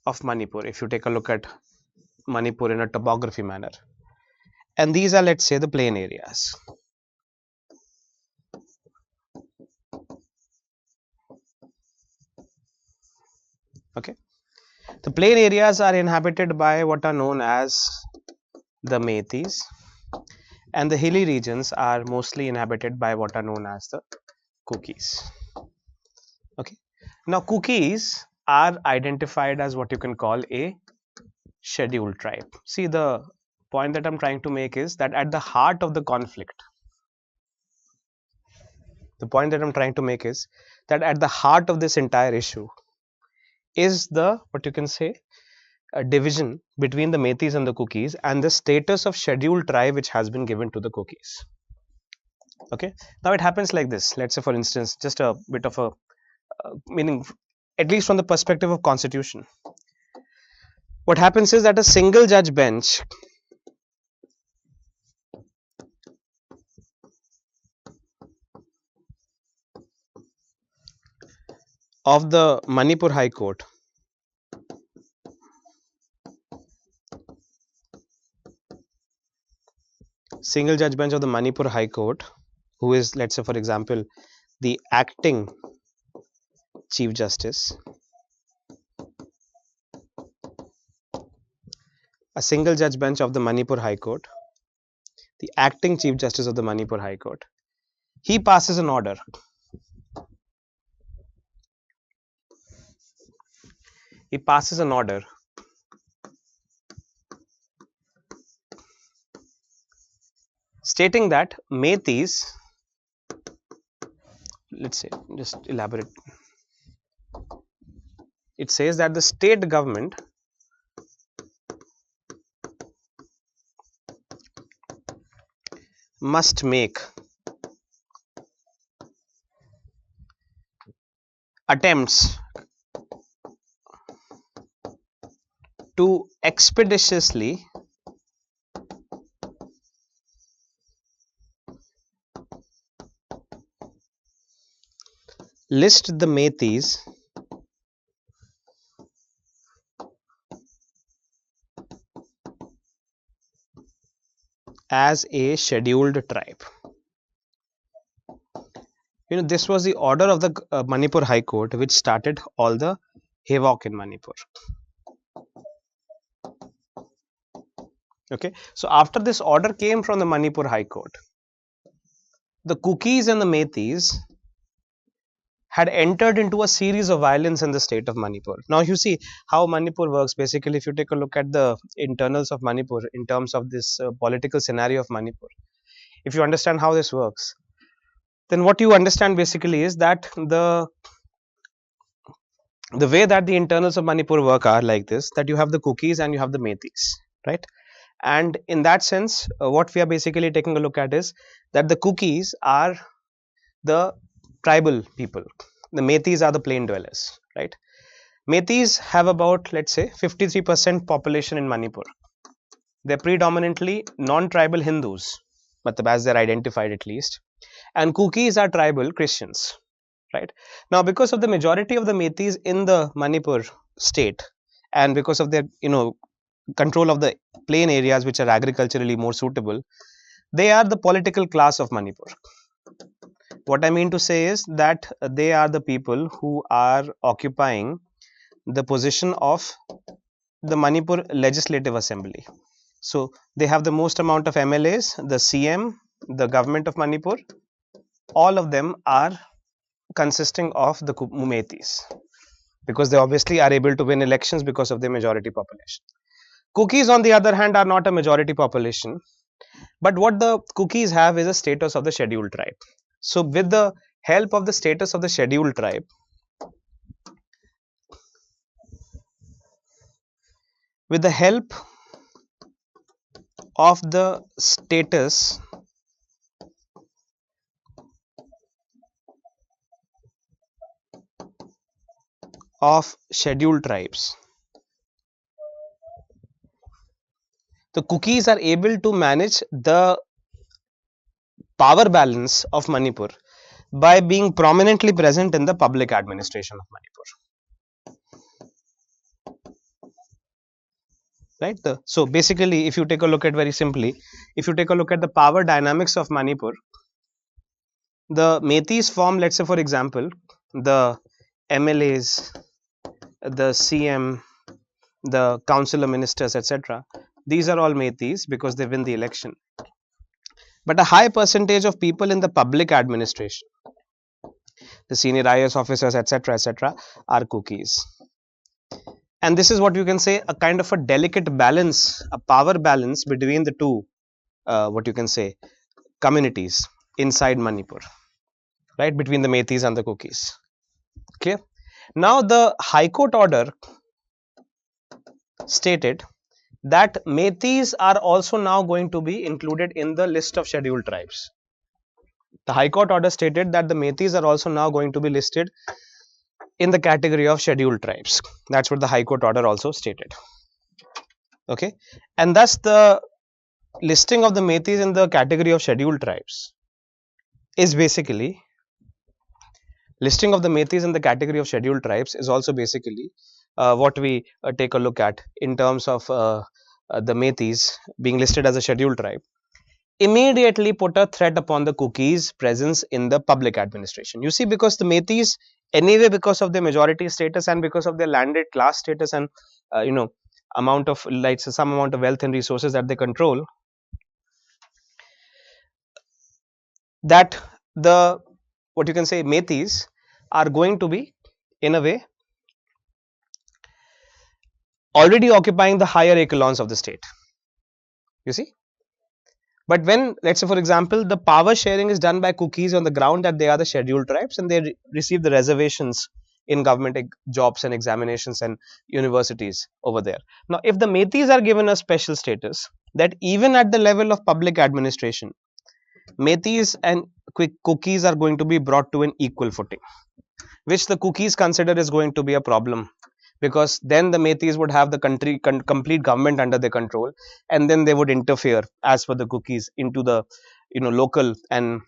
of Manipur. If you take a look at Manipur in a topography manner, and these are, let's say, the plain areas. Okay, the plain areas are inhabited by what are known as the Meiteis, and the hilly regions are mostly inhabited by what are known as the Kukis. Okay, now Kukis are identified as what you can call a scheduled tribe. See, the point that I'm trying to make is that at the heart of the conflict, the point that I'm trying to make is that at the heart of this entire issue is the, what you can say, a division between the Meiteis and the Kukis, and the status of scheduled tribe which has been given to the Kukis. Okay, now it happens like this. Let's say, for instance, just a bit of a meaning, at least from the perspective of constitution, what happens is that a single judge bench of the Manipur High Court single judge bench of the Manipur High Court, who is, let's say, for example, the acting Chief Justice, a single judge bench of the Manipur High Court, the acting Chief Justice of the Manipur High Court, he passes an order. He passes an order stating that Meiteis, let's say, just elaborate. It says that the state government must make attempts to expeditiously list the Meiteis as a scheduled tribe. This was the order of the Manipur High Court which started all the havoc in Manipur. Okay, so after this order came from the Manipur High Court, the Kukis and the Meiteis had entered into a series of violence in the state of Manipur. Now you see how Manipur works. Basically, if you take a look at the internals of Manipur in terms of this political scenario of Manipur, if you understand how this works, then what you understand basically is that the way that the internals of Manipur work are like this, that you have the Kukis and you have the Meiteis, right? And in that sense, what we are basically taking a look at is that the Kukis are the tribal people, the Meiteis are the plain dwellers, right? Meiteis have about, let's say, 53% population in Manipur. They're predominantly non-tribal Hindus, as they're identified at least, and Kukis are tribal Christians, right? Now, because of the majority of the Meiteis in the Manipur state, and because of their control of the plain areas which are agriculturally more suitable, they are the political class of Manipur. What I mean to say is that they are the people who are occupying the position of the Manipur Legislative Assembly. So they have the most amount of MLAs, the CM, the government of Manipur, all of them are consisting of the Meiteis, because they obviously are able to win elections because of their majority population. Kukis, on the other hand, are not a majority population, but what the Kukis have is a status of the scheduled tribe. So with the help of the status of the scheduled tribe, with the help of the status of scheduled tribes, the Kukis are able to manage the power balance of Manipur by being prominently present in the public administration of Manipur. right? So basically, if you take a look at very simply, if you take a look at the power dynamics of Manipur, the Meiteis form, let's say for example, the MLAs, the CM, the councillor ministers, etc. These are all Meiteis because they win the election. But a high percentage of people in the public administration, the senior IAS officers, etc., are cookies. And this is what you can say a kind of a delicate balance, a power balance between the two, what you can say, communities inside Manipur, right? Between the Meiteis and the cookies. Clear? Now, the High Court order stated that Meiteis are also now going to be included in the list of scheduled tribes. The High Court order stated that the Meiteis are also now going to be listed in the category of scheduled tribes. That's what the High Court order also stated. Okay, and thus the listing of the Meiteis in the category of scheduled tribes is basically listing of the Meiteis in the category of scheduled tribes is also basically what we take a look at in terms of the Meiteis being listed as a scheduled tribe. Immediately put a threat upon the cookies' presence in the public administration. You see, because the Meiteis, anyway, because of their majority status and because of their landed class status and amount of, like, some amount of wealth and resources that they control, that the, what you can say, Meiteis are going to be, in a way, already occupying the higher echelons of the state. You see, but when, let's say for example, the power sharing is done by cookies on the ground that they are the scheduled tribes and they receive the reservations in government jobs and examinations and universities over there. Now, if the Meiteis are given a special status, that even at the level of public administration, Meiteis and cookies are going to be brought to an equal footing, which the cookies consider is going to be a problem, because then the Meiteis would have the country complete government under their control, and then they would interfere as per the cookies into the local and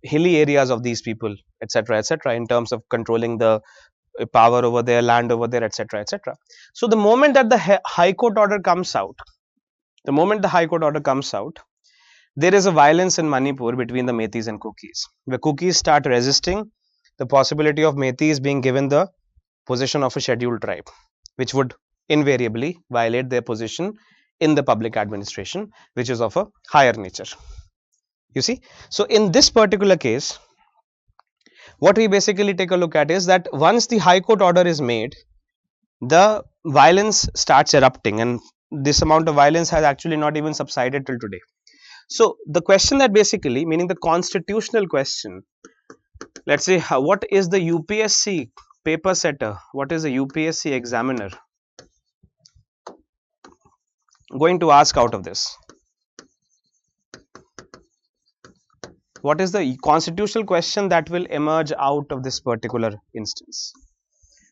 hilly areas of these people, etc., in terms of controlling the power over their land over there, etc. So the moment that the High Court order comes out, there is a violence in Manipur between the Meiteis and cookies, where cookies start resisting the possibility of Meiteis being given the position of a scheduled tribe, which would invariably violate their position in the public administration, which is of a higher nature. You see, so in this particular case, what we basically take a look at is that once the High Court order is made, the violence starts erupting, and this amount of violence has actually not even subsided till today. So the question that basically, meaning the constitutional question, let's say, what is the UPSC paper setter, what is the UPSC examiner going to ask out of this? What is the constitutional question that will emerge out of this particular instance?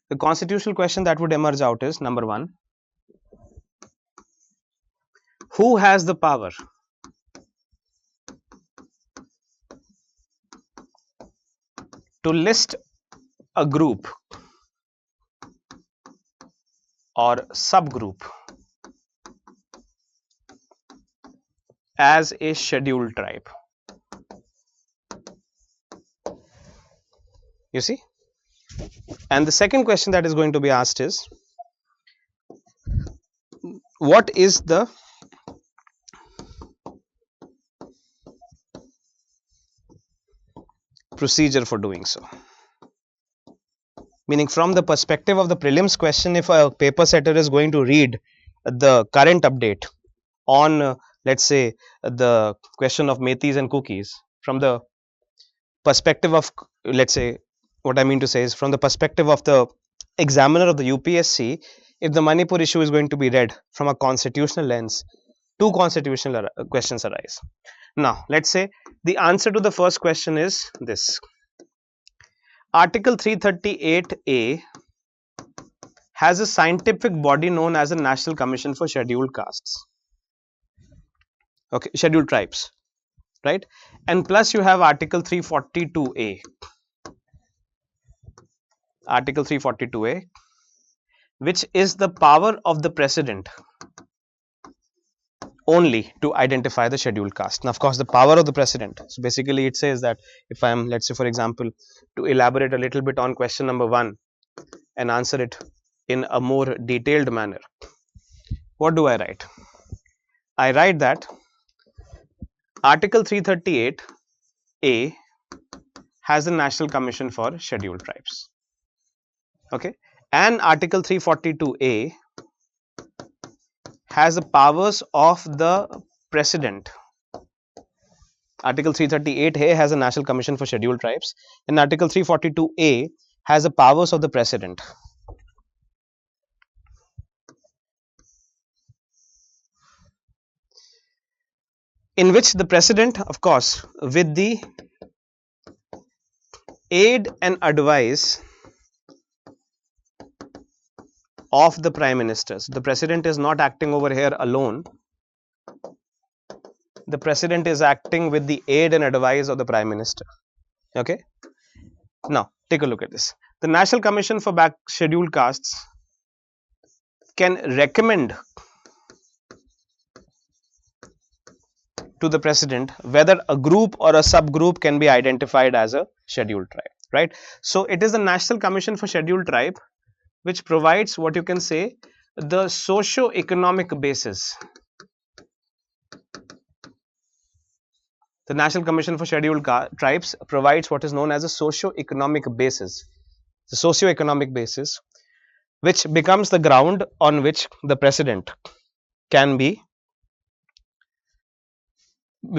The constitutional question that would emerge out is, number one, who has the power to list a group or subgroup as a scheduled tribe? You see, and the second question that is going to be asked is, what is the procedure for doing so? Meaning, from the perspective of the prelims question, if a paper setter is going to read the current update on, let's say, the question of Meiteis and cookies, from the perspective of, let's say, what I mean to say is, from the perspective of the examiner of the UPSC, if the Manipur issue is going to be read from a constitutional lens, two constitutional questions arise. Now, let's say the answer to the first question is this: Article 338A has a scientific body known as the National Commission for Scheduled Castes, okay, scheduled tribes, right? And plus you have Article 342A. Article 342A, which is the power of the president only to identify the scheduled caste. Now, of course, the power of the president. So basically, it says that if I am, let's say, for example, to elaborate a little bit on question number 1 and answer it in a more detailed manner, what do I write? I write that Article 338A has the National Commission for Scheduled Tribes. Okay, and Article 342A has the powers of the president. Article 338A has a National Commission for Scheduled Tribes, and Article 342A has the powers of the president. In which the president, of course, with the aid and advice of the prime minister. So the president is not acting over here alone. The president is acting with the aid and advice of the prime minister. Okay. Now take a look at this. The National Commission for Scheduled Castes can recommend to the president whether a group or a subgroup can be identified as a scheduled tribe, right? So it is the National Commission for Scheduled Tribe which provides what you can say the socio-economic basis. The National Commission for Scheduled Tribes provides what is known as a socio-economic basis. The socio-economic basis which becomes the ground on which the president can be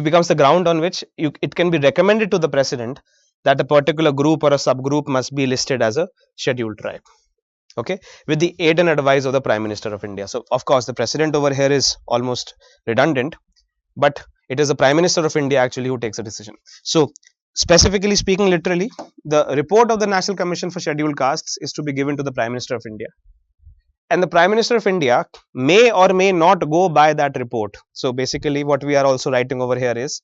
becomes the ground on which it can be recommended to the president that a particular group or a subgroup must be listed as a scheduled tribe. Okay, with the aid and advice of the Prime Minister of India. So of course the president over here is almost redundant, but it is the Prime Minister of India actually who takes a decision. So specifically speaking, literally the report of the National Commission for Scheduled Castes is to be given to the Prime Minister of India, and the Prime Minister of India may or may not go by that report. So basically what we are also writing over here is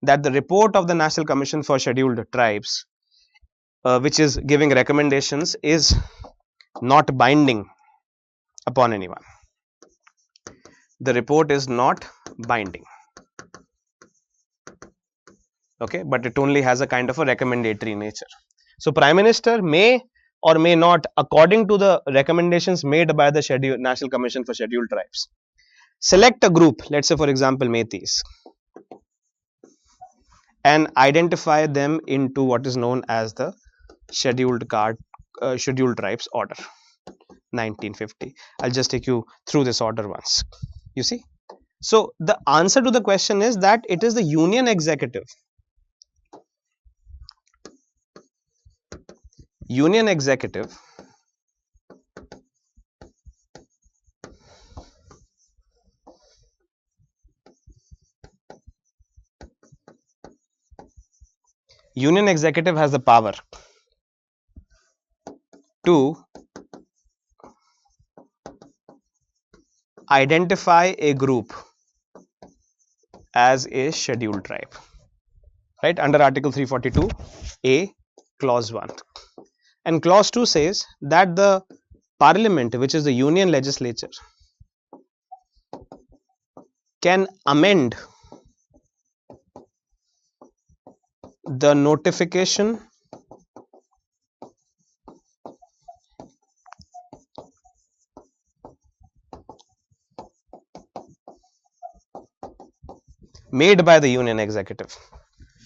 that the report of the National Commission for Scheduled Tribes which is giving recommendations is not binding upon anyone. The report is not binding. Okay, but it only has a kind of a recommendatory nature. So Prime Minister may or may not, according to the recommendations made by the National Commission for Scheduled Tribes, select a group, let's say for example Metis, and identify them into what is known as the Scheduled Tribes Order 1950. I'll just take you through this order once. You see, so the answer to the question is that it is the Union Executive. Union Executive has the power to identify a group as a scheduled tribe, right, under Article 342A clause 1, and clause 2 says that the Parliament, which is the Union Legislature, can amend the notification made by the Union Executive.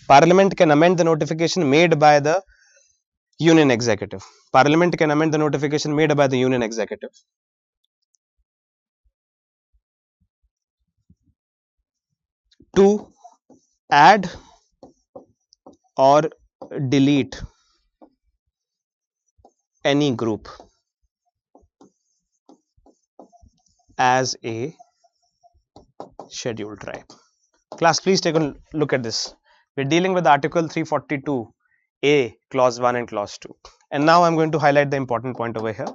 Parliament can amend the notification made by the Union Executive. Parliament can amend the notification made by the Union Executive to add or delete any group as a scheduled tribe. Class, please take a look at this. We're dealing with Article 342A clause 1 and clause 2. And now I'm going to highlight the important point over here.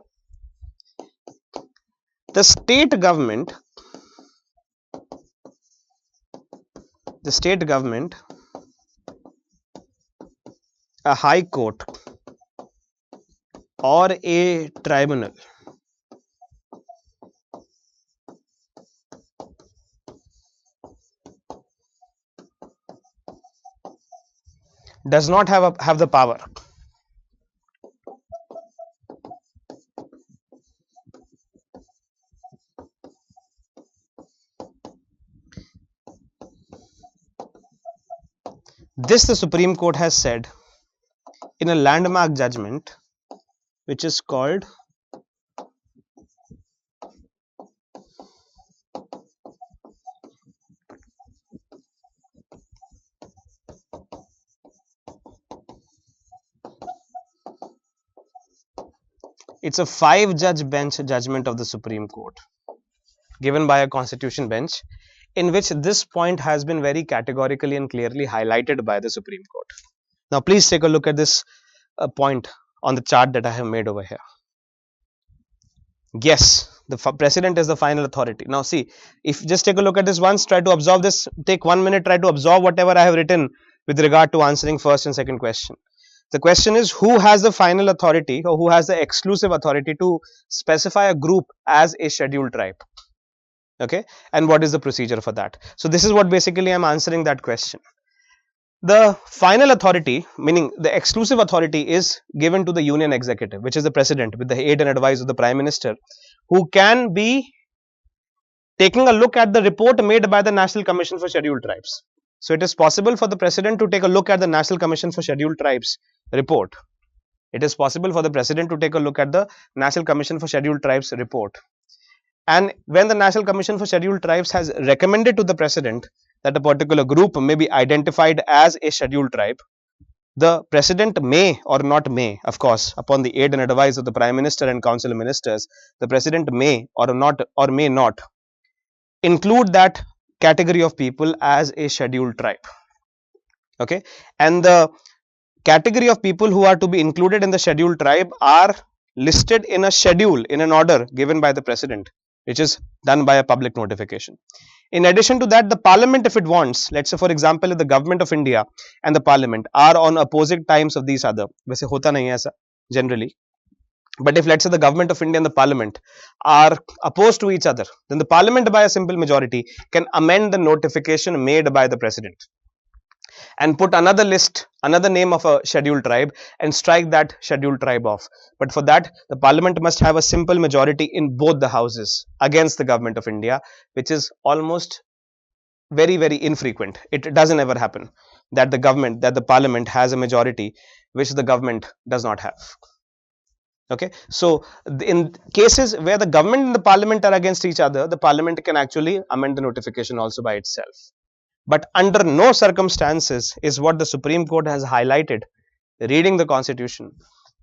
The state government, a high court or a tribunal does not have the power this the Supreme Court has said in a landmark judgment which is called it's a 5-judge bench judgment of the Supreme Court given by a constitution bench in which this point has been very categorically and clearly highlighted by the Supreme Court. Now please take a look at this point on the chart that I have made over here. Yes, the president is the final authority. Now see, if just take a look at this once, try to absorb this, take 1 minute, try to absorb whatever I have written with regard to answering first and second question. The question is, who has the final authority or who has the exclusive authority to specify a group as a scheduled tribe? Okay, and what is the procedure for that? So this is what basically I'm answering that question. The final authority, meaning the exclusive authority, is given to the union executive, which is the president with the aid and advice of the prime minister, who can be taking a look at the report made by the National Commission for Scheduled Tribes. So it is possible for the president to take a look at the National Commission for Scheduled Tribes report. It is possible for the president to take a look at the National Commission for Scheduled Tribes report. And when the National Commission for Scheduled Tribes has recommended to the president that a particular group may be identified as a scheduled tribe, the president may or not may, of course, upon the aid and advice of the prime minister and council of ministers, the president may or not or may not include that category of people as a scheduled tribe. Okay, and the category of people who are to be included in the scheduled tribe are listed in a schedule in an order given by the president, which is done by a public notification. In addition to that, the parliament, if it wants, let's say for example, if the government of India and the parliament are on opposite times of each other, वैसे होता नहीं है ऐसा generally, but if let's say the government of India and the parliament are opposed to each other, then the parliament by a simple majority can amend the notification made by the president and put another list, another name of a scheduled tribe and strike that scheduled tribe off. But for that, the parliament must have a simple majority in both the houses against the government of India, which is almost very, very infrequent. It doesn't ever happen that the parliament has a majority which the government does not have. Okay, so in cases where the government and the parliament are against each other, the parliament can actually amend the notification also by itself. But under no circumstances is what the Supreme Court has highlighted reading the constitution.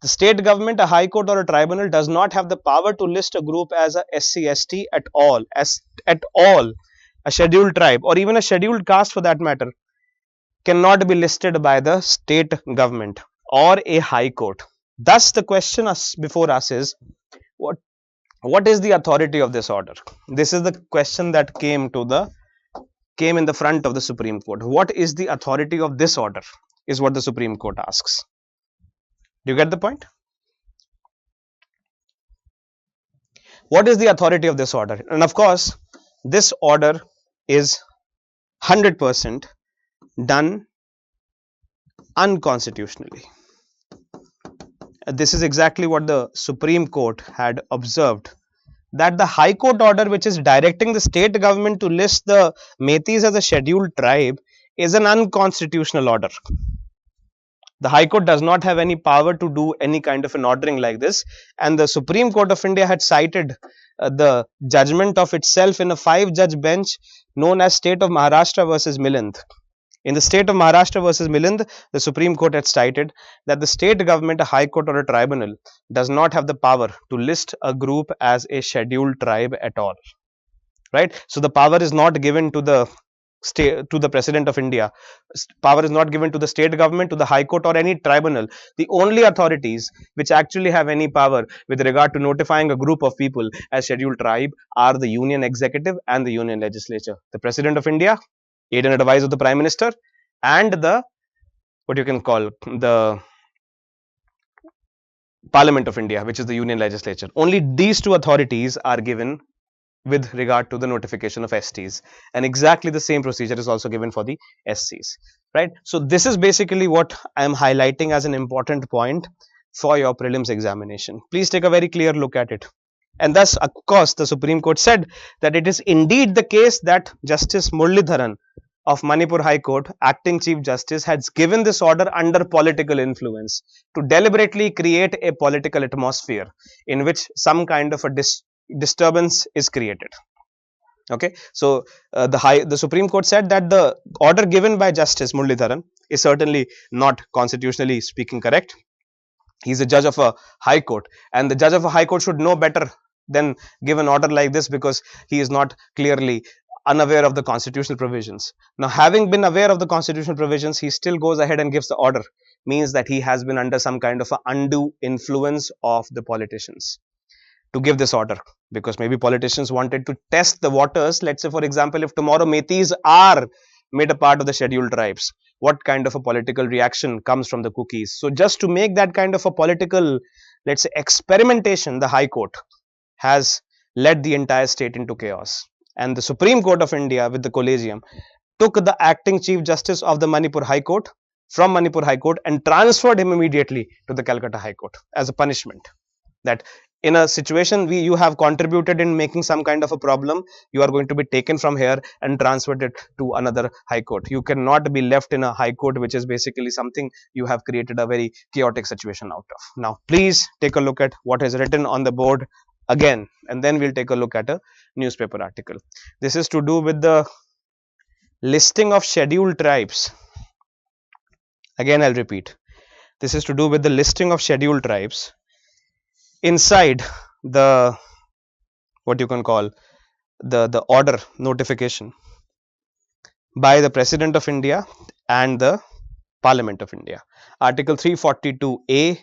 The state government, a high court or a tribunal does not have the power to list a group as a SC/ST at all, a scheduled tribe or even a scheduled caste for that matter cannot be listed by the state government or a high court. Thus the question before us is, what is the authority of this order? This is the question that came in the front of the Supreme Court. What is the authority of this order is what the Supreme Court asks. Do you get the point? What is the authority of this order? And of course, this order is 100% done unconstitutionally. This is exactly what the Supreme Court had observed, that the High Court order which is directing the state government to list the Metis as a scheduled tribe is an unconstitutional order. The High Court does not have any power to do any kind of an ordering like this, and the Supreme Court of India had cited the judgment of itself in a 5-judge bench known as State of Maharashtra versus Milind. In the State of Maharashtra versus Milind, the Supreme Court had cited that the state government, a high court or a tribunal, does not have the power to list a group as a scheduled tribe at all. Right? So the power is not given to the President of India. Power is not given to the state government, to the high court or any tribunal. The only authorities which actually have any power with regard to notifying a group of people as scheduled tribe are the union executive and the union legislature. The President of India, aid and advice of the prime minister, and the Parliament of India, which is the union legislature. Only these two authorities are given with regard to the notification of STs, and exactly the same procedure is also given for the SCs, right? So this is basically what I am highlighting as an important point for your prelims examination. Please take a very clear look at it. And thus, of course, the Supreme Court said that it is indeed the case that Justice Muralidharan of Manipur High Court, acting Chief Justice, has given this order under political influence to deliberately create a political atmosphere in which some kind of a disturbance is created. Okay, so the Supreme Court said that the order given by Justice Muralidharan is certainly not constitutionally speaking correct. He is a judge of a high court, and the judge of a high court should know better than give an order like this, because he is not clearly unaware of the constitutional provisions. Now, having been aware of the constitutional provisions, he still goes ahead and gives the order, means that he has been under some kind of a undue influence of the politicians to give this order, because maybe politicians wanted to test the waters. Let's say, for example, if tomorrow Metis are made a part of the scheduled tribes, what kind of a political reaction comes from the cookies? So just to make that kind of a political, let's say, experimentation, the High Court has led the entire state into chaos. And the Supreme Court of India, with the collegium, took the acting Chief Justice of the Manipur High Court from Manipur High Court and transferred him immediately to the Calcutta High Court as a punishment. That in a situation you have contributed in making some kind of a problem, you are going to be taken from here and transferred it to another high court. You cannot be left in a high court which is basically something you have created a very chaotic situation out of. Now please take a look at what is written on the board again, and then we'll take a look at a newspaper article. This is to do with the listing of scheduled tribes. Again, I'll repeat, this is to do with the listing of scheduled tribes inside the, what you can call, the order notification by the President of India and the Parliament of India. Article 342A,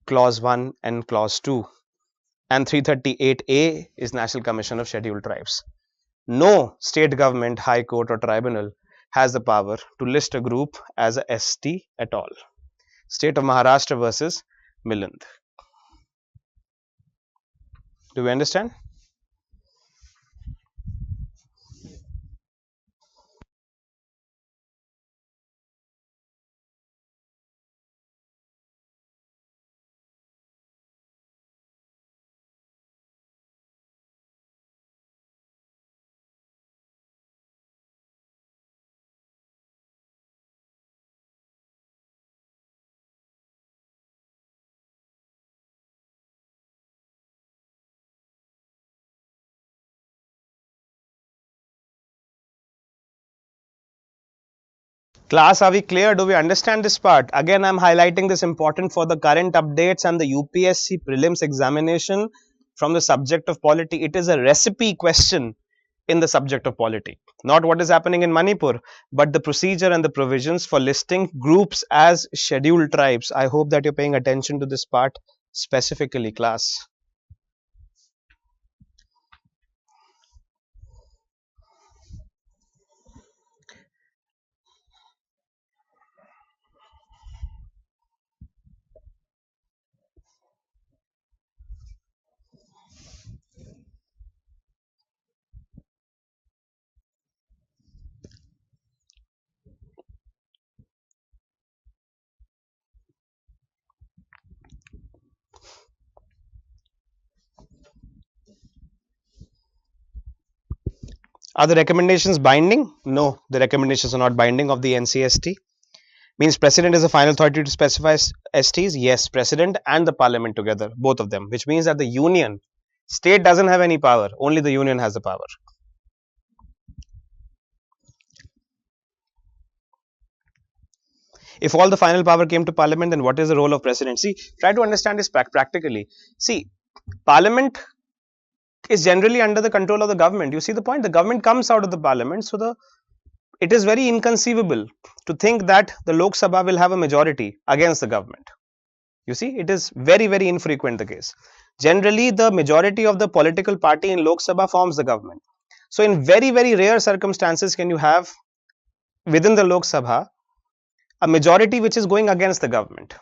clause 1 and clause 2, and 338A is National Commission of Scheduled Tribes. No state government, high court or tribunal has the power to list a group as a ST at all. State of Maharashtra versus Miland. Do we understand? Class, are we clear? Do we understand this part? Again, I am highlighting this important for the current updates and the UPSC Prelims examination from the subject of polity. It is a recipe question in the subject of polity. Not what is happening in Manipur, but the procedure and the provisions for listing groups as scheduled tribes. I hope that you're paying attention to this part specifically, class. Are the recommendations binding? No, the recommendations are not binding of the NCST. Means President is the final authority to specify STs? Yes, President and the Parliament together, both of them, which means that the Union, state doesn't have any power, only the Union has the power. If all the final power came to Parliament, then what is the role of President? See, try to understand this practically. See, Parliament is generally under the control of the government. You see the point? The government comes out of the Parliament, so it is very inconceivable to think that the Lok Sabha will have a majority against the government. You see, it is very, very infrequent the case. Generally, the majority of the political party in Lok Sabha forms the government. So, in very, very rare circumstances can you have within the Lok Sabha a majority which is going against the government.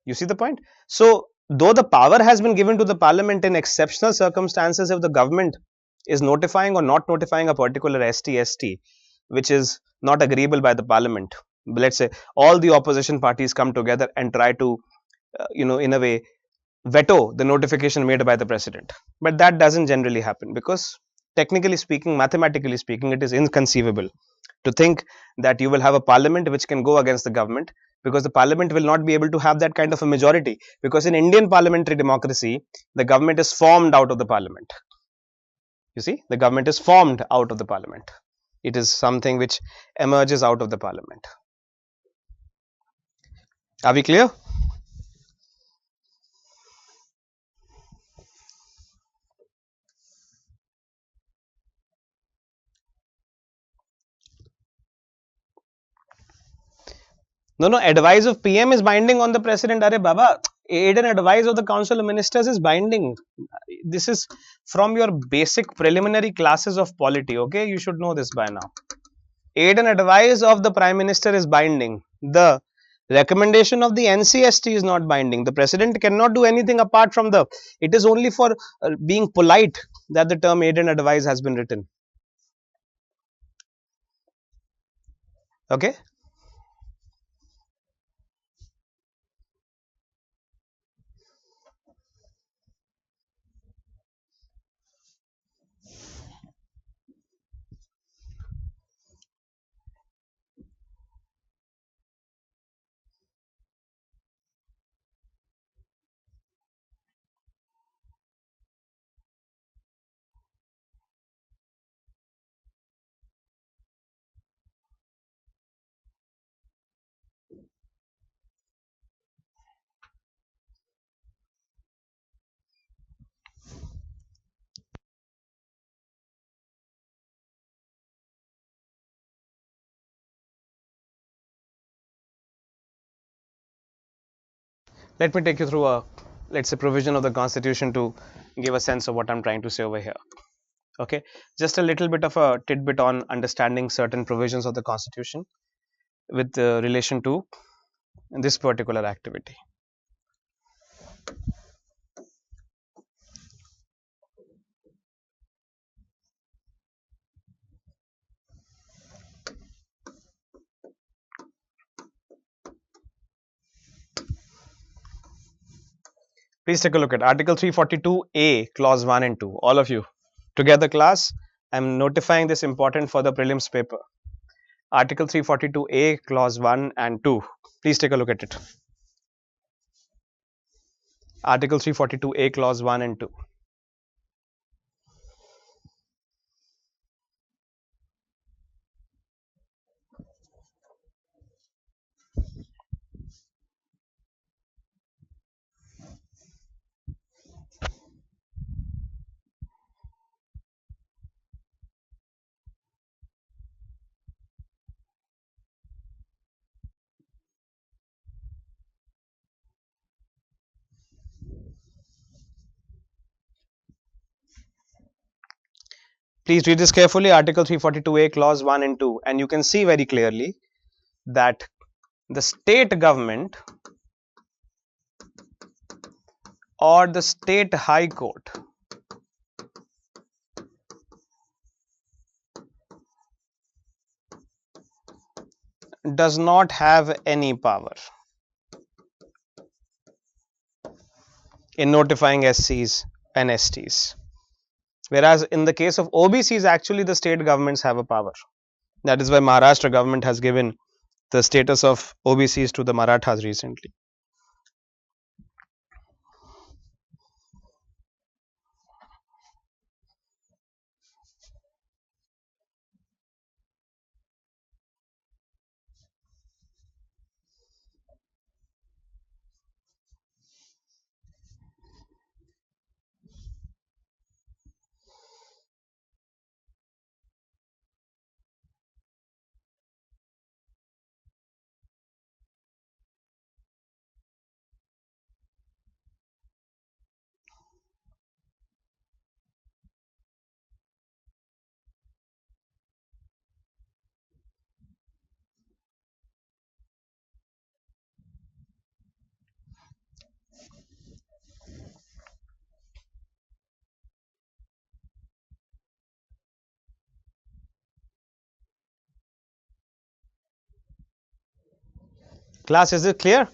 You see the point? So, though the power has been given to the Parliament in exceptional circumstances, if the government is notifying or not notifying a particular ST, which is not agreeable by the parliament. Let's say all the opposition parties come together and try to, in a way, veto the notification made by the president. But that doesn't generally happen because, technically speaking, mathematically speaking, it is inconceivable to think that you will have a parliament which can go against the government, because the parliament will not be able to have that kind of a majority, because in Indian parliamentary democracy the government is formed out of the parliament. You see, the government is formed out of the parliament. It is something which emerges out of the parliament. Are we clear? No, no, advice of PM is binding on the president. Are Baba, aid and advice of the council of ministers is binding. This is from your basic preliminary classes of polity. Okay, you should know this by now. Aid and advice of the prime minister is binding. The recommendation of the NCST is not binding. The president cannot do anything apart from the. It is only for being polite that the term aid and advice has been written. Okay. Let me take you through a, let's say, provision of the constitution to give a sense of what I'm trying to say over here. Okay, just a little bit of a tidbit on understanding certain provisions of the constitution with relation to this particular activity. Please take a look at Article 342A, Clause 1 and 2. All of you together, class. I'm notifying this important for the prelims paper. Article 342A, Clause 1 and 2. Please take a look at it. Article 342A, Clause 1 and 2. Please read this carefully. Article 342A, Clause 1 and 2. And you can see very clearly that the state government or the state high court does not have any power in notifying SCs and STs. Whereas in the case of OBCs, actually the state governments have a power. That is why Maharashtra government has given the status of OBCs to the Marathas recently. Class, is it clear?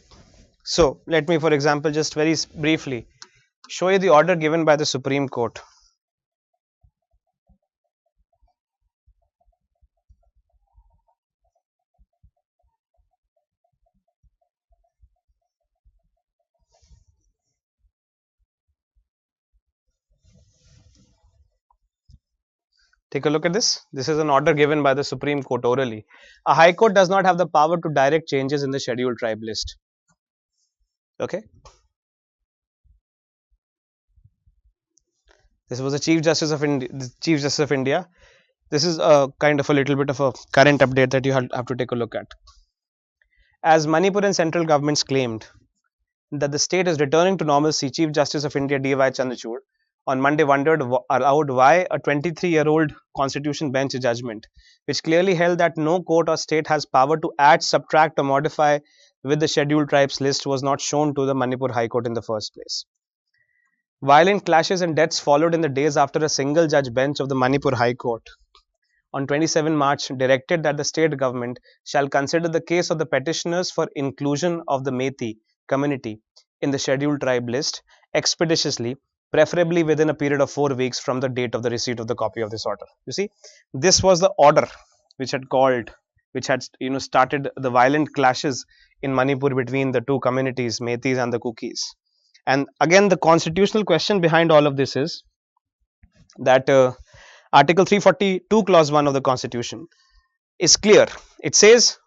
So let me, for example, just very briefly show you the order given by the Supreme Court. Take a look at this. This is an order given by the Supreme Court orally. A High Court does not have the power to direct changes in the scheduled tribe list. Okay. This was the Chief Justice of India. This is a kind of a little bit of a current update that you have to take a look at. As Manipur and central governments claimed that the state is returning to normalcy, Chief Justice of India D.Y. Chandrachud on Monday wondered aloud why a 23-year-old constitution bench judgment, which clearly held that no court or state has power to add, subtract, or modify with the scheduled tribes list, was not shown to the Manipur High Court in the first place. Violent clashes and deaths followed in the days after a single judge bench of the Manipur High Court on 27 March directed that the state government shall consider the case of the petitioners for inclusion of the Methi community in the scheduled tribe list expeditiously, preferably within a period of 4 weeks from the date of the receipt of the copy of this order. You see, this was the order which had started the violent clashes in Manipur between the two communities, Methis and the Kukis. And again, the constitutional question behind all of this is that Article 342, Clause 1 of the Constitution is clear. It says,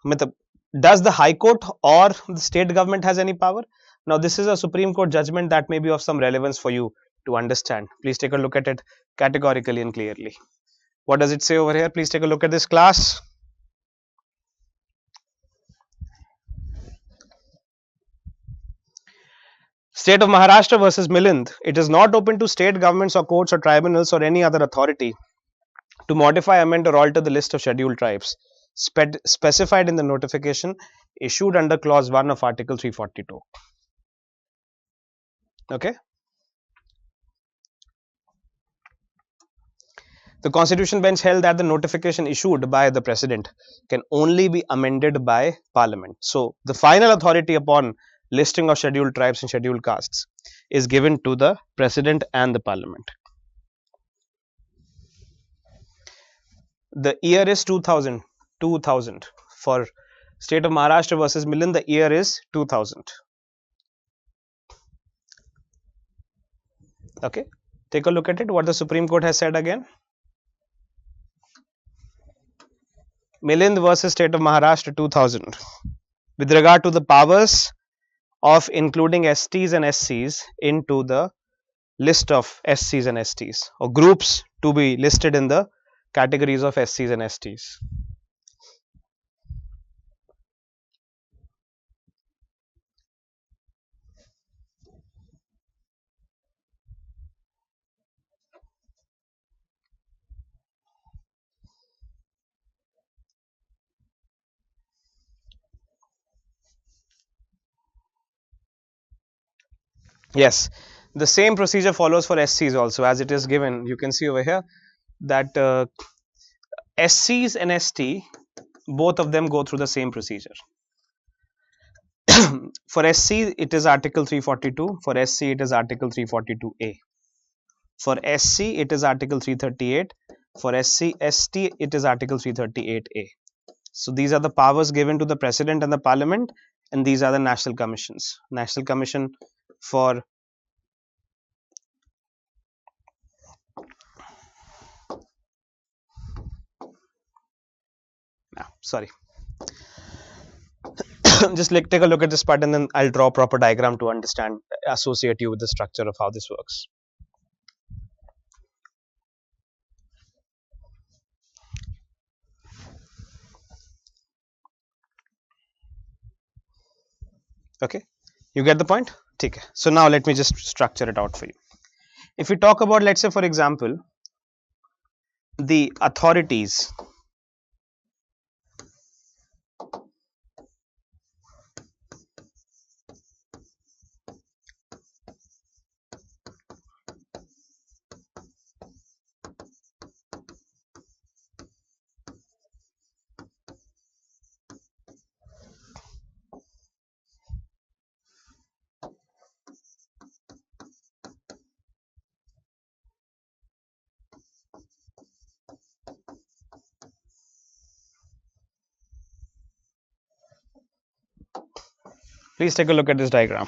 does the High Court or the state government has any power? Now, this is a Supreme Court judgment that may be of some relevance for you to understand. Please take a look at it categorically and clearly. What does it say over here? Please take a look at this, class. State of Maharashtra versus Milind. It is not open to state governments or courts or tribunals or any other authority to modify, amend, or alter the list of scheduled tribes specified in the notification issued under Clause 1 of Article 342. Okay. The Constitution Bench held that the notification issued by the President can only be amended by Parliament. So, the final authority upon listing of scheduled tribes and scheduled castes is given to the President and the Parliament. The year is 2000. For state of Maharashtra versus Milind, the year is 2000. Okay, take a look at it. What the Supreme Court has said again. Milind versus state of Maharashtra 2000. With regard to the powers of including STs and SCs into the list of SCs and STs, or groups to be listed in the categories of SCs and STs. Yes, the same procedure follows for SCs also, as it is given. You can see over here that SCs and ST, both of them go through the same procedure. For SC, it is Article 342. For SC, it is Article 342A. For SC, it is Article 338. For ST, it is Article 338A. So these are the powers given to the President and the Parliament, and these are the national commissions. National Commission for sorry. Just take a look at this part and then I'll draw a proper diagram to understand, associate you with the structure of how this works. Okay, you get the point? Okay. So now let me just structure it out for you. If we talk about, let's say for example, the authorities Please take a look at this diagram.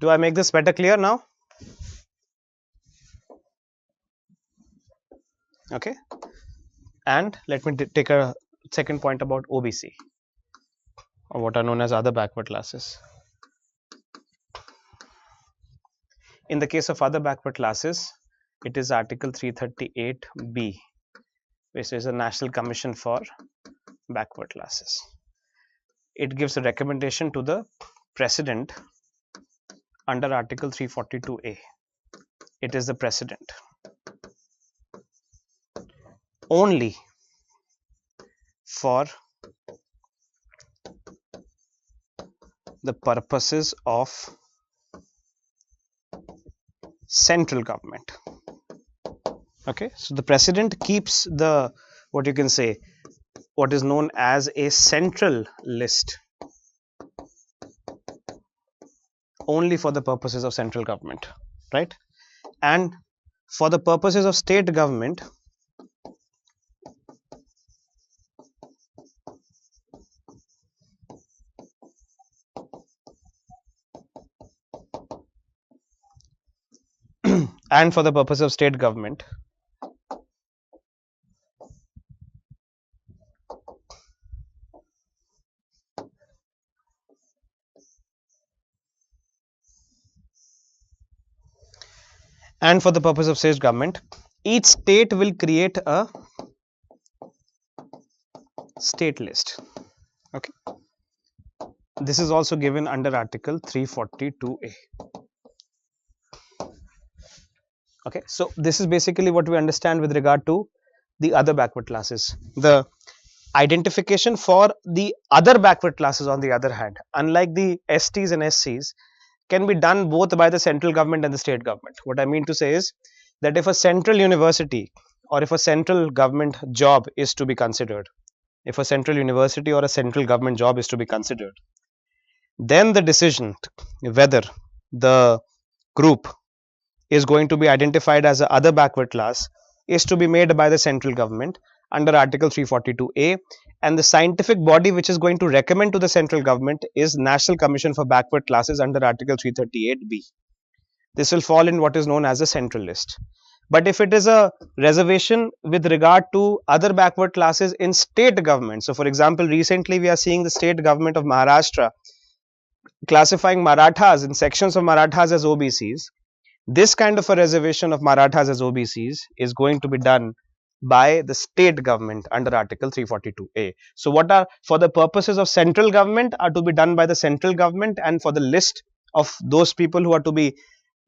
Do I make this better clear now? Okay. And let me take a second point about OBC, or what are known as other backward classes. In the case of other backward classes, it is Article 338B, which is the National Commission for Backward Classes. It gives a recommendation to the President under Article 342A. It is the President only for the purposes of central government. Okay, so the President keeps the, what you can say, what is known as a central list only for the purposes of central government, right? And for the purposes of state government, and for the purpose of state government, each state will create a state list. Okay, this is also given under Article 342A. Okay, so this is basically what we understand with regard to the other backward classes. The identification for the other backward classes, on the other hand, unlike the STs and SCs, can be done both by the central government and the state government. What I mean to say is that if a central university or if a central government job is to be considered, if a central university or a central government job is to be considered, then the decision whether the group is going to be identified as a other backward class is to be made by the central government under Article 342A, and the scientific body which is going to recommend to the central government is National Commission for Backward Classes under Article 338B. This will fall in what is known as a central list. But if it is a reservation with regard to other backward classes in state government, so for example, recently we are seeing the state government of Maharashtra classifying Marathas in sections of Marathas as OBCs. This kind of a reservation of Marathas as OBCs is going to be done by the state government under Article 342A. So what are, for the purposes of central government, are to be done by the central government, and for the list of those people who are to be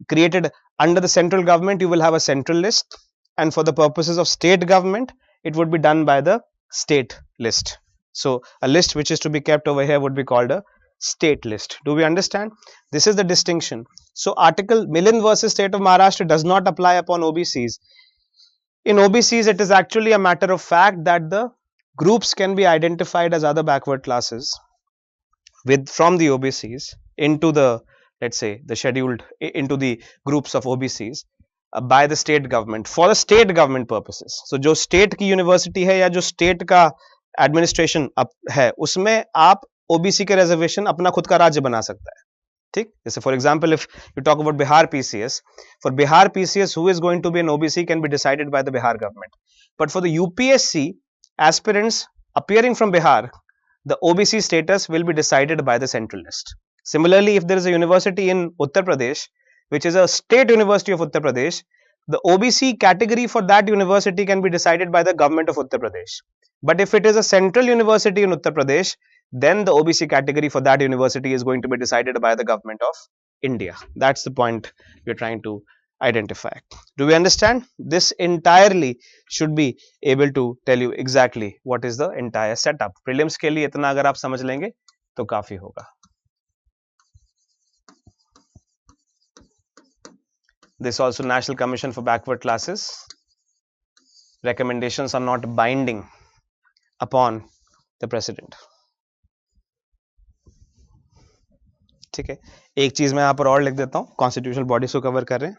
created under the central government, you will have a central list, and for the purposes of state government, it would be done by the state list. So a list which is to be kept over here would be called a state list. Do we understand? This is the distinction. So Article Millen versus State of Maharashtra does not apply upon OBCs. In OBCs, it is actually a matter of fact that the groups can be identified as other backward classes with from the OBCs into the, let's say, the scheduled into the groups of OBCs by the state government for the state government purposes. So जो state की university है या जो state का administration है, उसमें आप OBC के reservation अपना खुद का राज्य बना सकता है. ठीक, जैसे for example, if you talk about Bihar PCS, for Bihar PCS, who is going to be an OBC can be decided by the Bihar government. But for the UPSC aspirants appearing from Bihar, the OBC status will be decided by the central list. Similarly, if there is a university in Uttar Pradesh, which is a state university of Uttar Pradesh, the OBC category for that university can be decided by the government of Uttar Pradesh. But if it is a central university in Uttar Pradesh, then the OBC category for that university is going to be decided by the government of India. That's the point we are trying to identify. Do we understand? This entirely should be able to tell you exactly what is the entire setup. Prelims के लिए इतना अगर आप समझ लेंगे तो काफी होगा. This also National Commission for Backward Classes. Recommendations are not binding upon the president. ठीक है, एक चीज मैं यहां पर और लिख देता हूं, कॉन्स्टिट्यूशनल बॉडीज को कवर कर रहे हैं.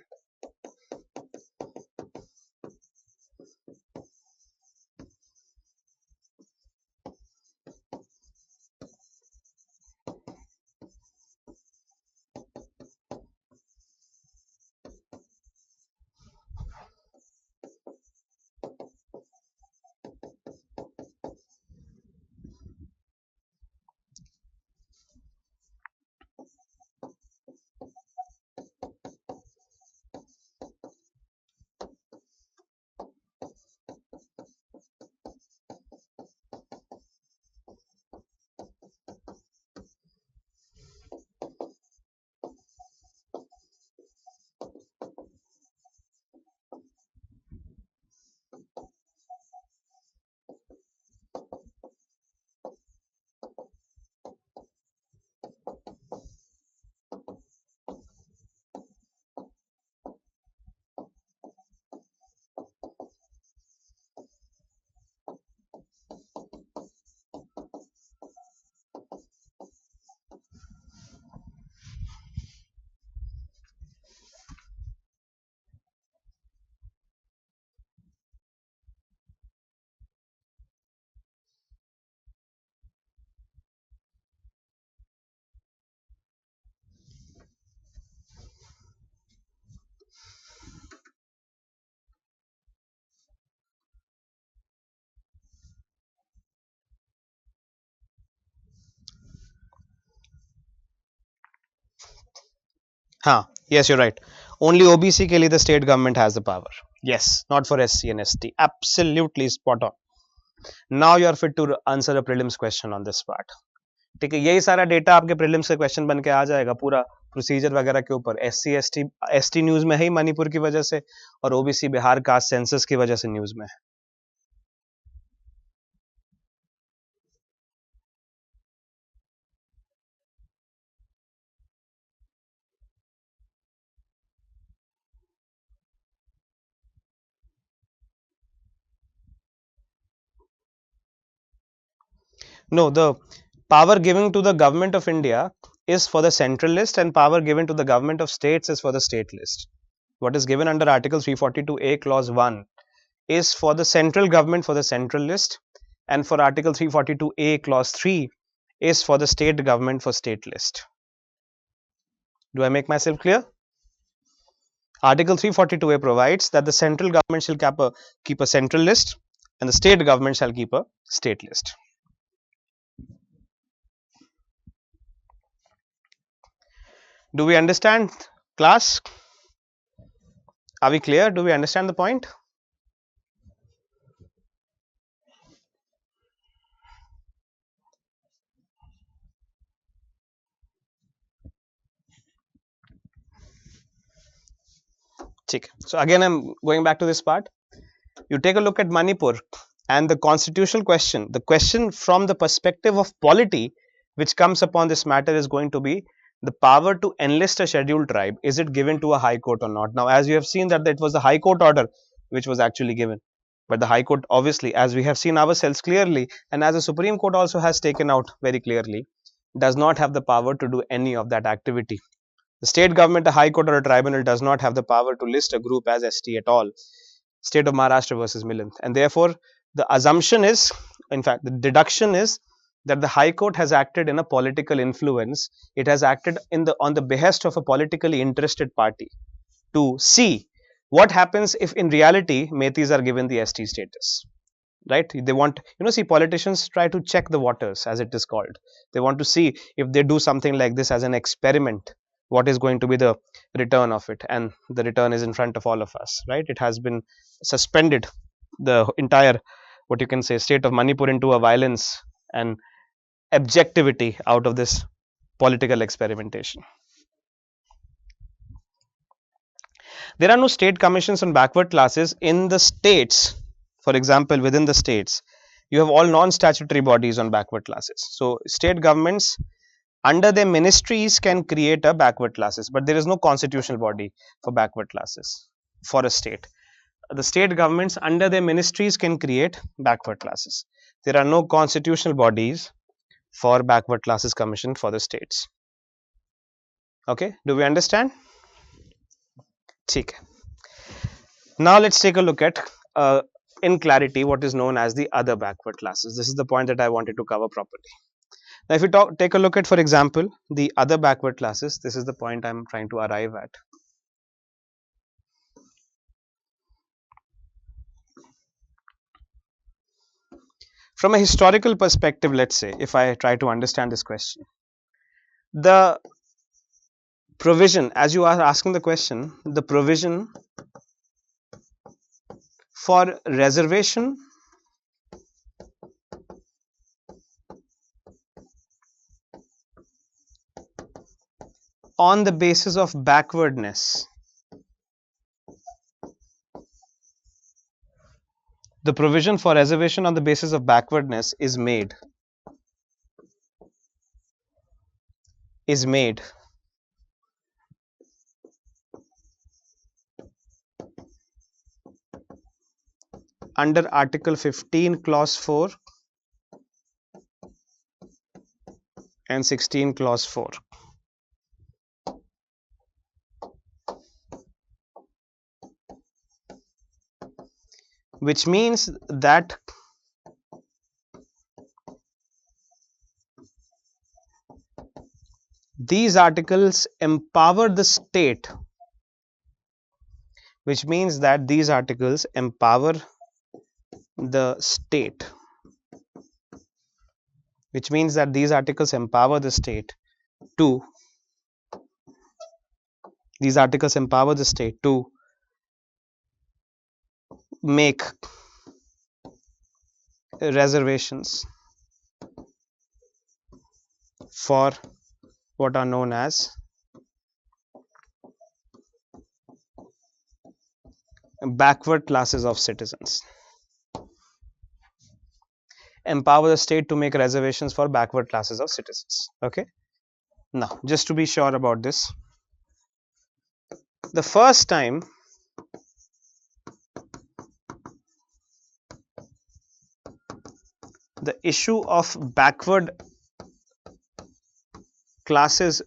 हाँ, yes, you're right. Only OBC के लिए the state government has the power. Yes, not for SC and ST. Absolutely spot on. Now you are fit to answer a prelims question on this part. ठीक है, यही सारा data आपके prelims के question बन के आ जाएगा, पूरा प्रोसीजर वगैरह के ऊपर. SC न्यूज में है ही मणिपुर की वजह से, और OBC बिहार कास्ट सेंसस की वजह से न्यूज में है. No, the power given to the government of India is for the central list, and power given to the government of states is for the state list. what is given under Article 342A Clause 1 is for the central government for the central list, and for Article 342A Clause 3 is for the state government for state list. Do I make myself clear? Article 342A provides that the central government shall keep a central list and the state government shall keep a state list. Do we understand, class? Are we clear? Do we understand the point? So again, I'm going back to this part. You take a look at Manipur and the constitutional question. The question from the perspective of polity which comes upon this matter is going to be the power to enlist a scheduled tribe. Is it given to a high court or not? Now, as you have seen that it was the high court order which was actually given. But the high court, obviously, as we have seen ourselves clearly, and as the Supreme Court also has taken out very clearly, does not have the power to do any of that activity. The state government, a high court or a tribunal does not have the power to list a group as ST at all. State of Maharashtra versus Milan. And therefore, the assumption is, in fact, the deduction is that the High Court has acted in a political influence. It has acted on the behest of a politically interested party to see what happens if in reality Metis are given the ST status. Right? They want, see, politicians try to check the waters, as it is called. They want to see if they do something like this as an experiment, what is going to be the return of it, and the return is in front of all of us, right? It has been suspended, the entire, what you can say, state of Manipur into a violence and objectivity out of this political experimentation. There are no state commissions on backward classes in the states. For example, within the states, you have all non-statutory bodies on backward classes. So state governments under their ministries can create a backward classes, but there is no constitutional body for backward classes for a state. The state governments under their ministries can create backward classes. There are no constitutional bodies for backward classes commission for the states. Okay, do we understand? Okay. Now let's take a look at in clarity what is known as the other backward classes. This is the point that I wanted to cover properly. Now, if you take a look at, for example, the other backward classes, this is the point I am trying to arrive at. From a historical perspective, let's say, if I try to understand this question, the provision, as you are asking the question, the provision for reservation on the basis of backwardness, the provision for reservation on the basis of backwardness is made under Article 15 Clause 4 and 16 Clause 4. Which means that these articles empower the state, which means that these articles empower the state, which means that these articles empower the state to make reservations for what are known as backward classes of citizens. Empower the state to make reservations for backward classes of citizens. Okay. Now, just to be sure about this, the first time the issue of backward classes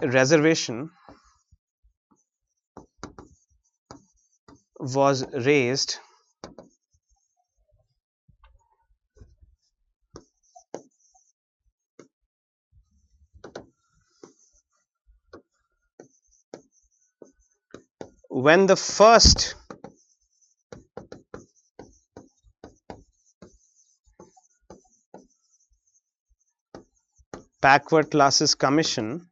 reservation was raised when the first backward classes commission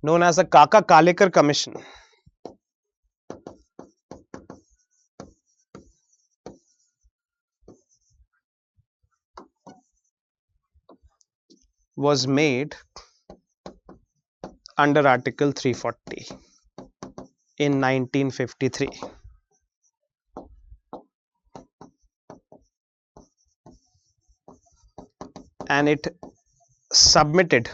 known as the Kaka Kalekar Commission was made under Article 340 in 1953, and it submitted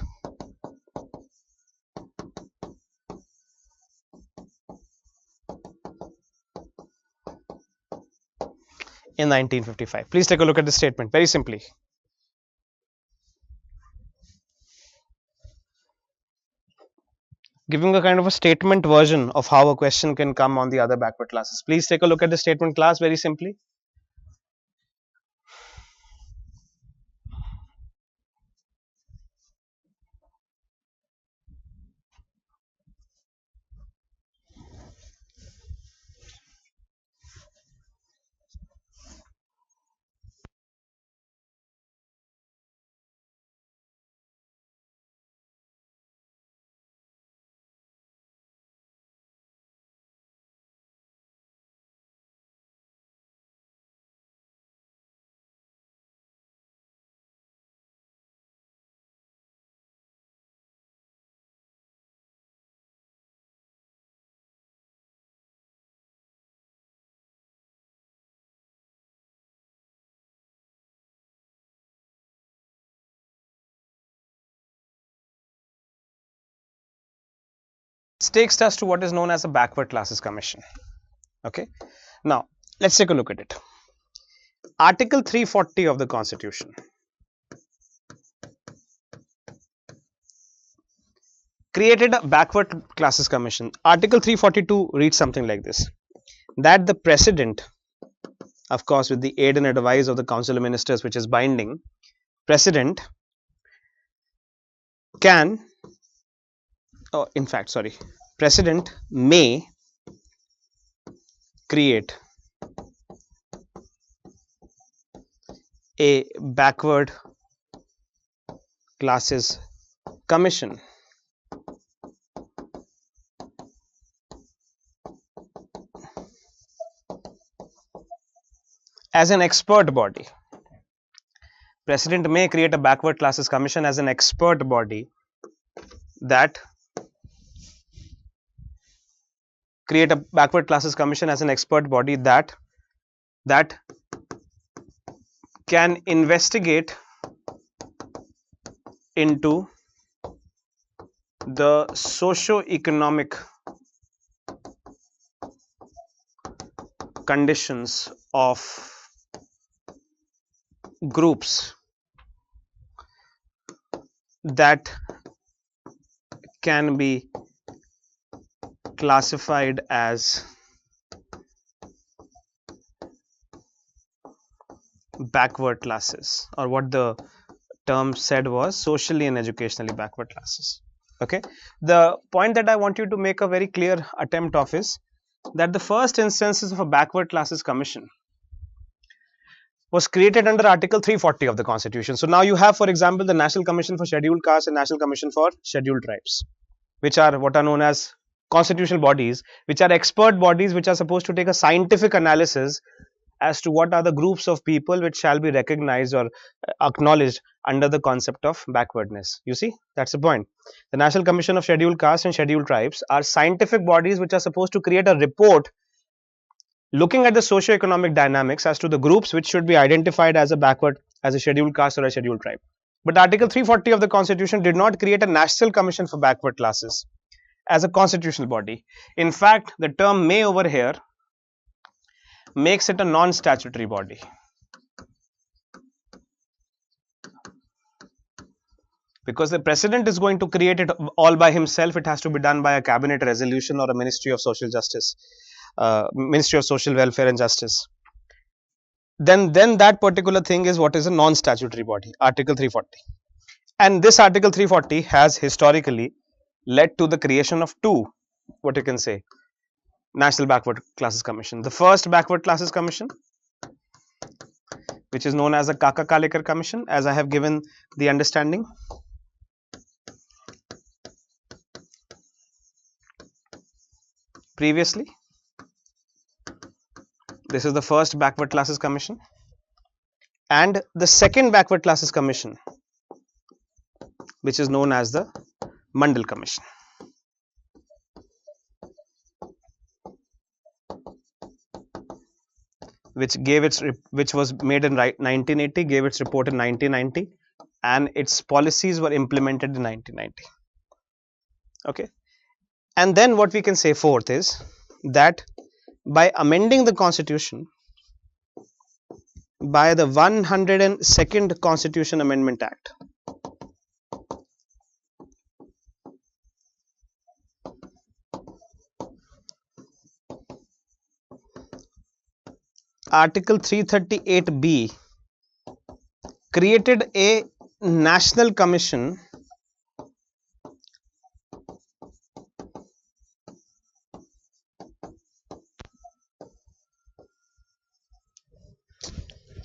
in 1955. Please take a look at the statement very simply. Giving a kind of a statement version of how a question can come on the other backward classes. Please take a look at the statement class very simply. This takes us to what is known as a backward classes commission. Okay, now let's take a look at it. Article 340 of the Constitution created a backward classes commission. Article 342 reads something like this: that the president, of course with the aid and advice of the council of ministers, which is binding, president can, president may create a backward classes commission as an expert body. President may create a backward classes commission as an expert body that can investigate into the socio-economic conditions of groups that can be classified as backward classes, or what the term said was socially and educationally backward classes. Okay, the point that I want you to make a very clear attempt of is that the first instances of a backward classes commission was created under Article 340 of the Constitution. So now you have, for example, the National Commission for Scheduled Castes and National Commission for Scheduled Tribes, which are what are known as constitutional bodies, which are expert bodies which are supposed to take a scientific analysis as to what are the groups of people which shall be recognized or acknowledged under the concept of backwardness. You see, that's the point. The National Commission of Scheduled Castes and Scheduled Tribes are scientific bodies which are supposed to create a report looking at the socio-economic dynamics as to the groups which should be identified as a backward, as a scheduled caste or a scheduled tribe. But Article 340 of the Constitution did not create a National Commission for Backward Classes as a constitutional body. In fact, the term may over here makes it a non-statutory body. Because the president is going to create it all by himself. It has to be done by a cabinet resolution or a Ministry of Social Justice, Ministry of Social Welfare and Justice. Then that particular thing is what is a non-statutory body, Article 340. And this Article 340 has historically led to the creation of two, what you can say, National Backward Classes Commission. The first Backward Classes Commission, which is known as the Kaka-Kalekar Commission, as I have given the understanding. Previously, this is the first Backward Classes Commission, and the second Backward Classes Commission, which is known as the Mandal Commission. Which was made in 1980, gave its report in 1990, and its policies were implemented in 1990. Okay, and then what we can say fourth is that by amending the constitution by the 102nd Constitution Amendment Act, Article 338B created a national commission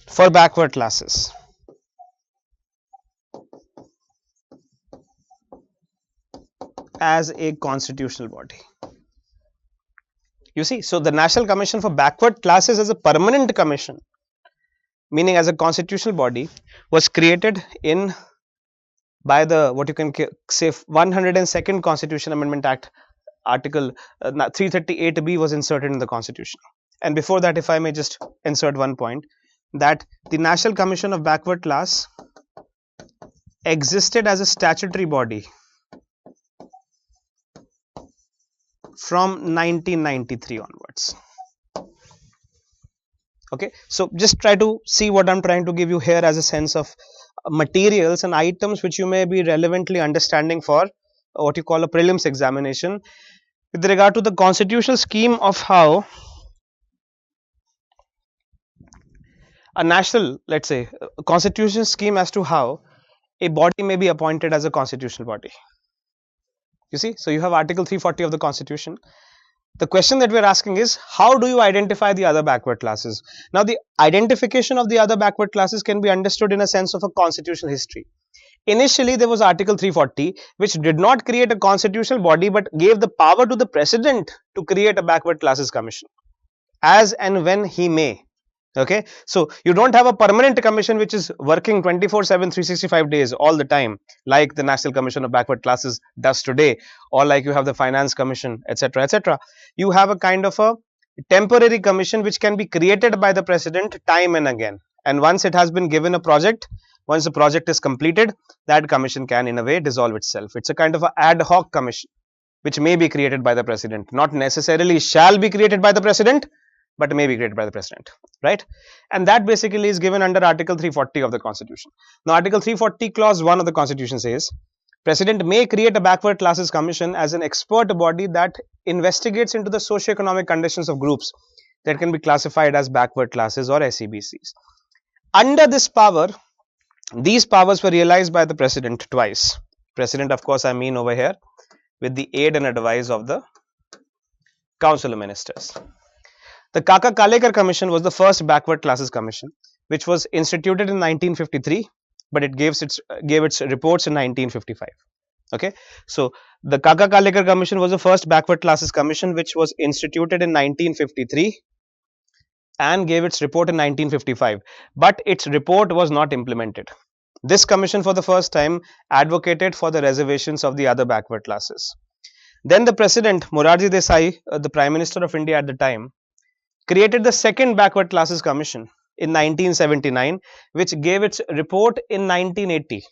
for backward classes. As a constitutional body. You see, so the National Commission for Backward Classes as a permanent commission, meaning as a constitutional body, was created in by the what you can say 102nd Constitution Amendment Act. Article 338B was inserted in the constitution. And before that, if I may just insert one point, that the National Commission of Backward Class existed as a statutory body from 1993 onwards. Okay, so just try to see what I'm trying to give you here as a sense of materials and items which you may be relevantly understanding for what you call a prelims examination with regard to the constitutional scheme of how a national, let's say, a constitutional scheme as to how a body may be appointed as a constitutional body. You see, so you have Article 340 of the Constitution. The question that we are asking is, how do you identify the other backward classes? Now, the identification of the other backward classes can be understood in a sense of a constitutional history. Initially, there was Article 340, which did not create a constitutional body, but gave the power to the president to create a backward classes commission, as and when he may. Okay, so you don't have a permanent commission which is working 24/7, 365 days all the time, like the National Commission of Backward Classes does today, or like you have the Finance Commission, etc., etc. You have a kind of a temporary commission which can be created by the president time and again. And once it has been given a project, once the project is completed, that commission can in a way dissolve itself. It's a kind of an ad hoc commission which may be created by the president, not necessarily shall be created by the president, but may be created by the president, right? And that basically is given under Article 340 of the Constitution. Now, Article 340 Clause 1 of the Constitution says, President may create a backward classes commission as an expert body that investigates into the socio-economic conditions of groups that can be classified as backward classes or SEBCs. Under this power, these powers were realized by the President twice. President, of course, I mean over here, with the aid and advice of the Council of Ministers. The Kaka-Kalekar Commission was the first backward classes commission, which was instituted in 1953, but it gave its reports in 1955. Okay, so the Kaka-Kalekar Commission was the first backward classes commission, which was instituted in 1953 and gave its report in 1955, but its report was not implemented. This commission for the first time advocated for the reservations of the other backward classes. Then the President, Morarji Desai, the Prime Minister of India at the time, created the second backward classes commission in 1979, which gave its report in 1980,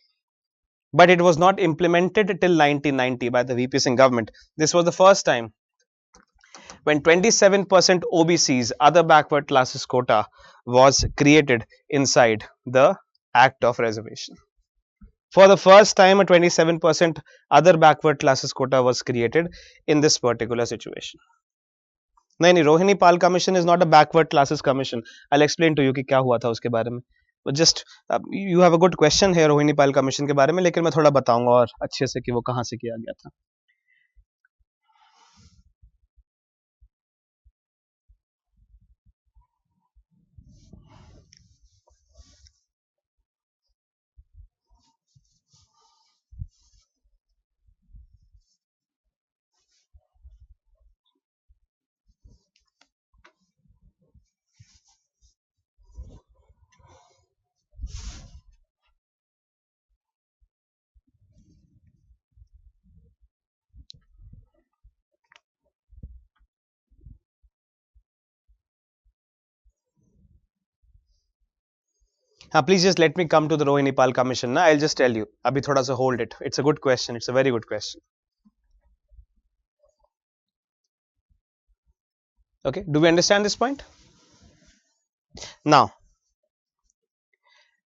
but it was not implemented till 1990 by the VP Singh government. This was the first time when 27% OBCs, other backward classes quota, was created inside the Act of Reservation. For the first time, a 27% other backward classes quota was created in this particular situation. नहीं नहीं, Rohini Pal commission is not a backward classes commission. I will explain to you कि क्या हुआ था उसके बारे में. Just you have a good question है रोहिणी पाल कमीशन के बारे में, लेकिन मैं थोड़ा बताऊंगा और अच्छे से कि वो कहाँ से किया गया था. Please just let me come to the Rohini Pal Commission. I'll just tell you. Abhi thoda sa hold it. It's a good question. It's a very good question. Okay. Do we understand this point? Now,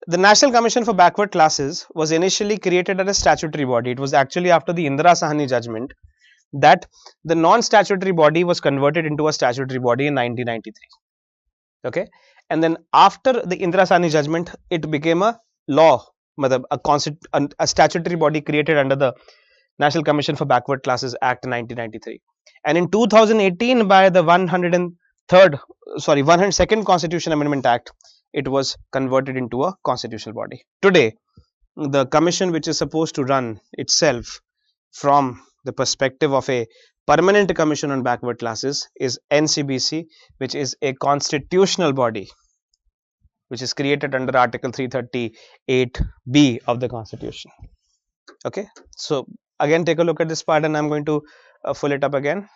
the National Commission for Backward Classes was initially created as a statutory body. It was actually after the Indra Sawhney judgment that the non-statutory body was converted into a statutory body in 1993. Okay. And then after the Indra Sawhney judgment, it became a law, a statutory body created under the National Commission for Backward Classes Act 1993. And in 2018, by the 102nd Constitution Amendment Act, it was converted into a constitutional body. Today, the commission, which is supposed to run itself from the perspective of a permanent commission on backward classes, is NCBC, which is a constitutional body which is created under Article 338B of the Constitution. Okay, so again take a look at this part, and I'm going to fill it up again.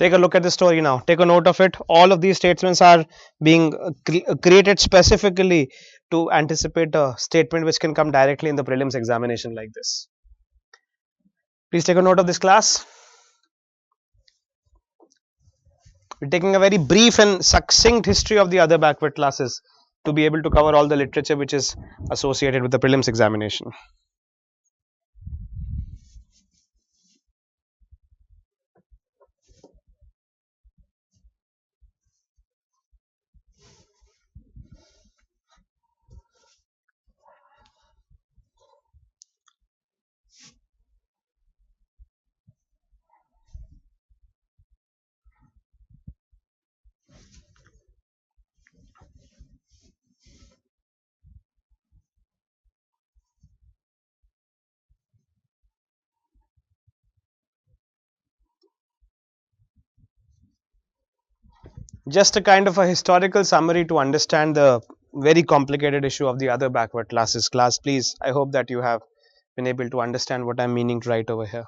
Take a look at the story now. Take a note of it. All of these statements are being created specifically to anticipate a statement which can come directly in the prelims examination like this. Please take a note of this, class. We're taking a very brief and succinct history of the other backward classes to be able to cover all the literature which is associated with the prelims examination. Just a kind of a historical summary to understand the very complicated issue of the other backward classes. Class, please, I hope that you have been able to understand what I'm meaning to write over here.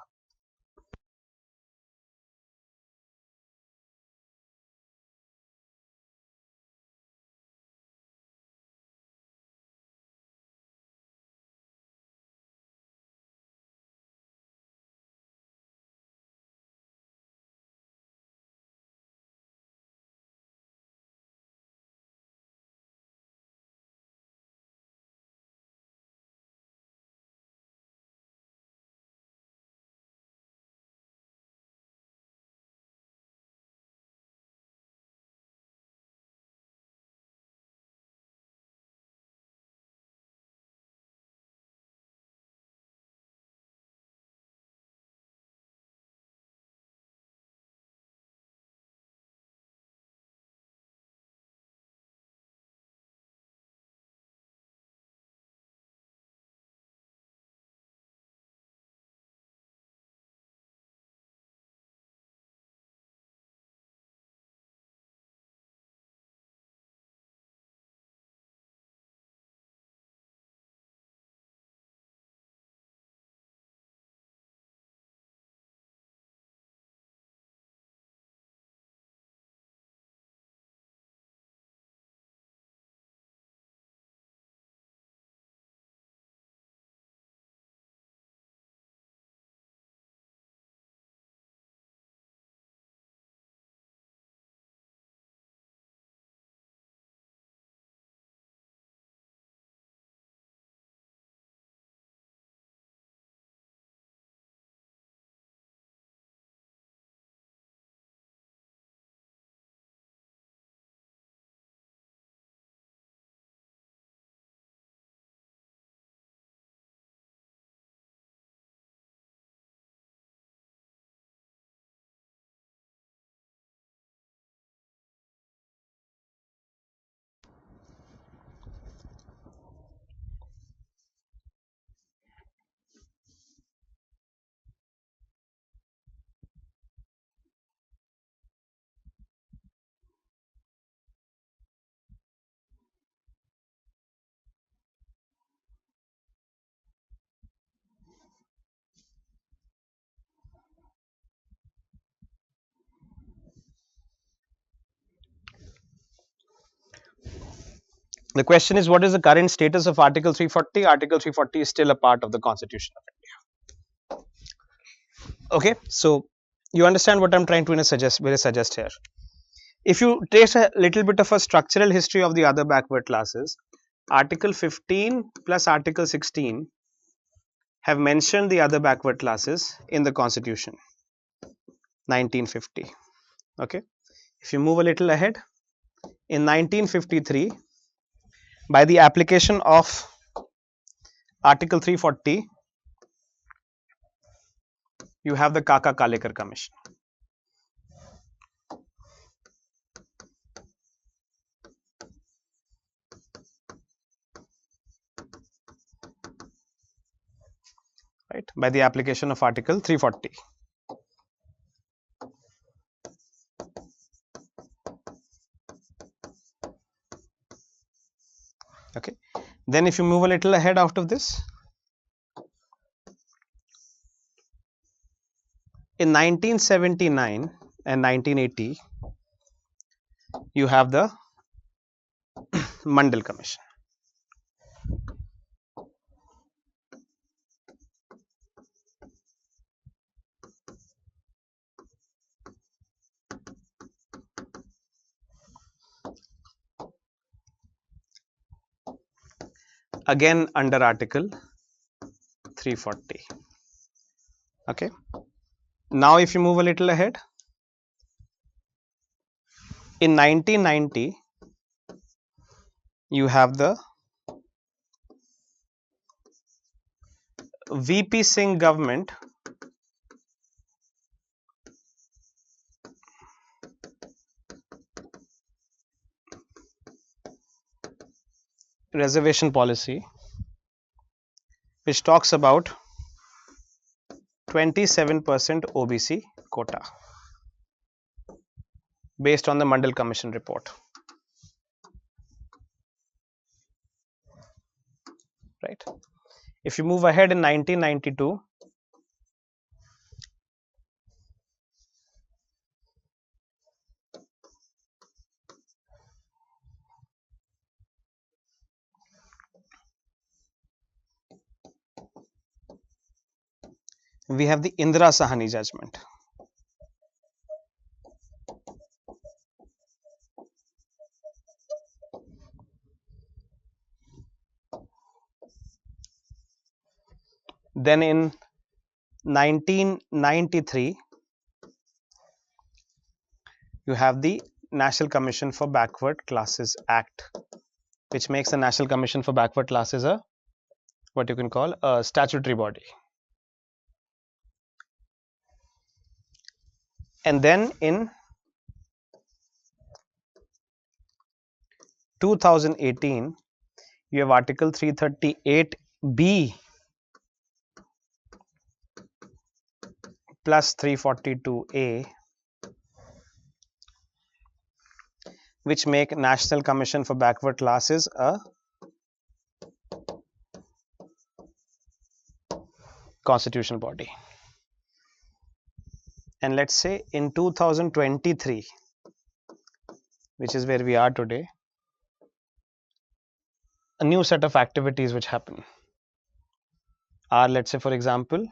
The question is, what is the current status of Article 340? Article 340 is still a part of the Constitution of India. Okay, so you understand what I'm trying to suggest here. If you trace a little bit of a structural history of the other backward classes, Article 15 plus Article 16 have mentioned the other backward classes in the Constitution 1950. Okay, if you move a little ahead, in 1953, by the application of Article 340, you have the Kaka Kalekar Commission. Right, by the application of Article 340. Okay, then if you move a little ahead out of this, in 1979 and 1980, you have the Mandal Commission. again under Article 340. Okay. Now, if you move a little ahead, in 1990, you have the VP Singh government reservation policy, which talks about 27% OBC quota based on the Mandal Commission report. Right. If you move ahead in 1992, we have the Indra Sawhney judgment. Then in 1993, you have the National Commission for Backward Classes Act, which makes the National Commission for Backward Classes a what you can call a statutory body. And then in 2018, you have Article 338B plus 342A, which make National Commission for Backward Classes a constitutional body. And let's say in 2023, which is where we are today, a new set of activities which happen are, let's say for example,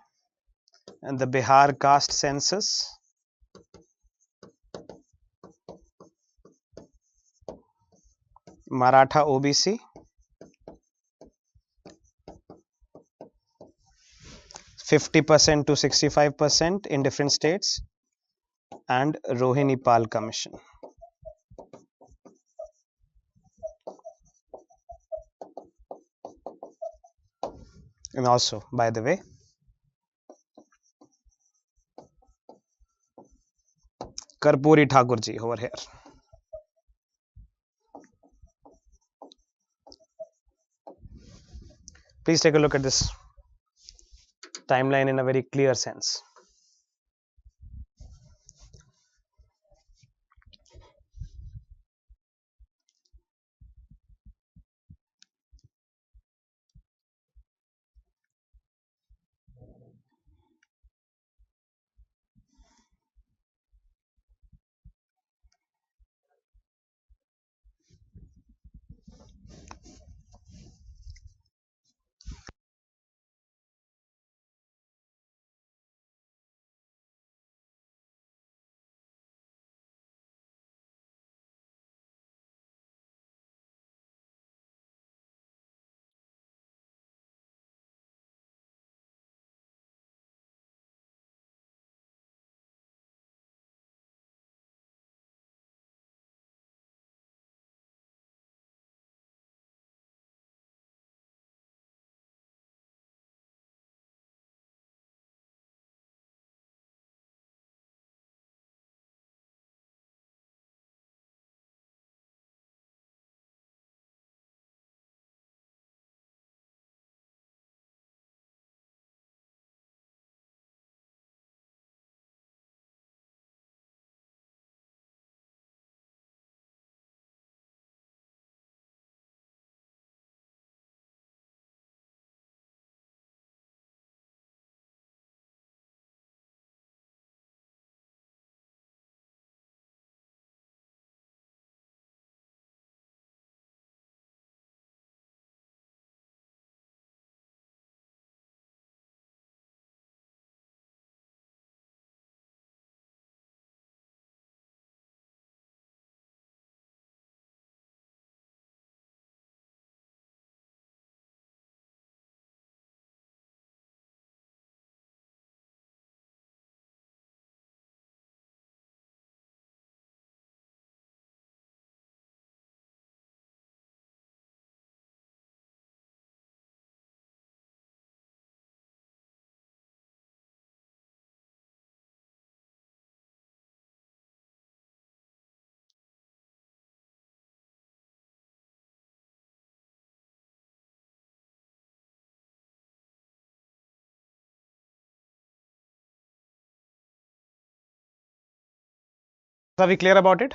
the Bihar caste census, Maratha OBC, 50% to 65% in different states, and Rohini Pal Commission. And also, by the way, Karpoori Thakur ji over here. Please take a look at this timeline in a very clear sense. Are we clear about it?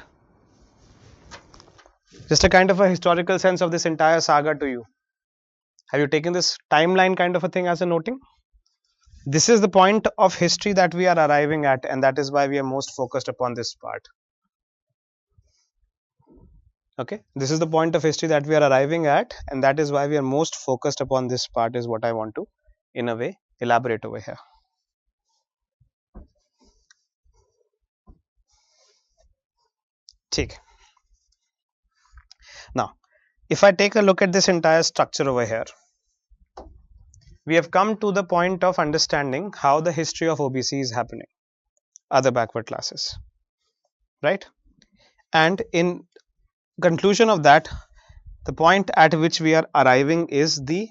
Just a kind of a historical sense of this entire saga to you. Have you taken this timeline kind of a thing as a noting? This is the point of history that we are arriving at, and that is why we are most focused upon this part. Okay, this is the point of history that we are arriving at, and that is why we are most focused upon this part, is what I want to, in a way, elaborate over here. Take. Now, if I take a look at this entire structure over here, we have come to the point of understanding how the history of OBC is happening, other backward classes, right? And in conclusion of that, the point at which we are arriving is the,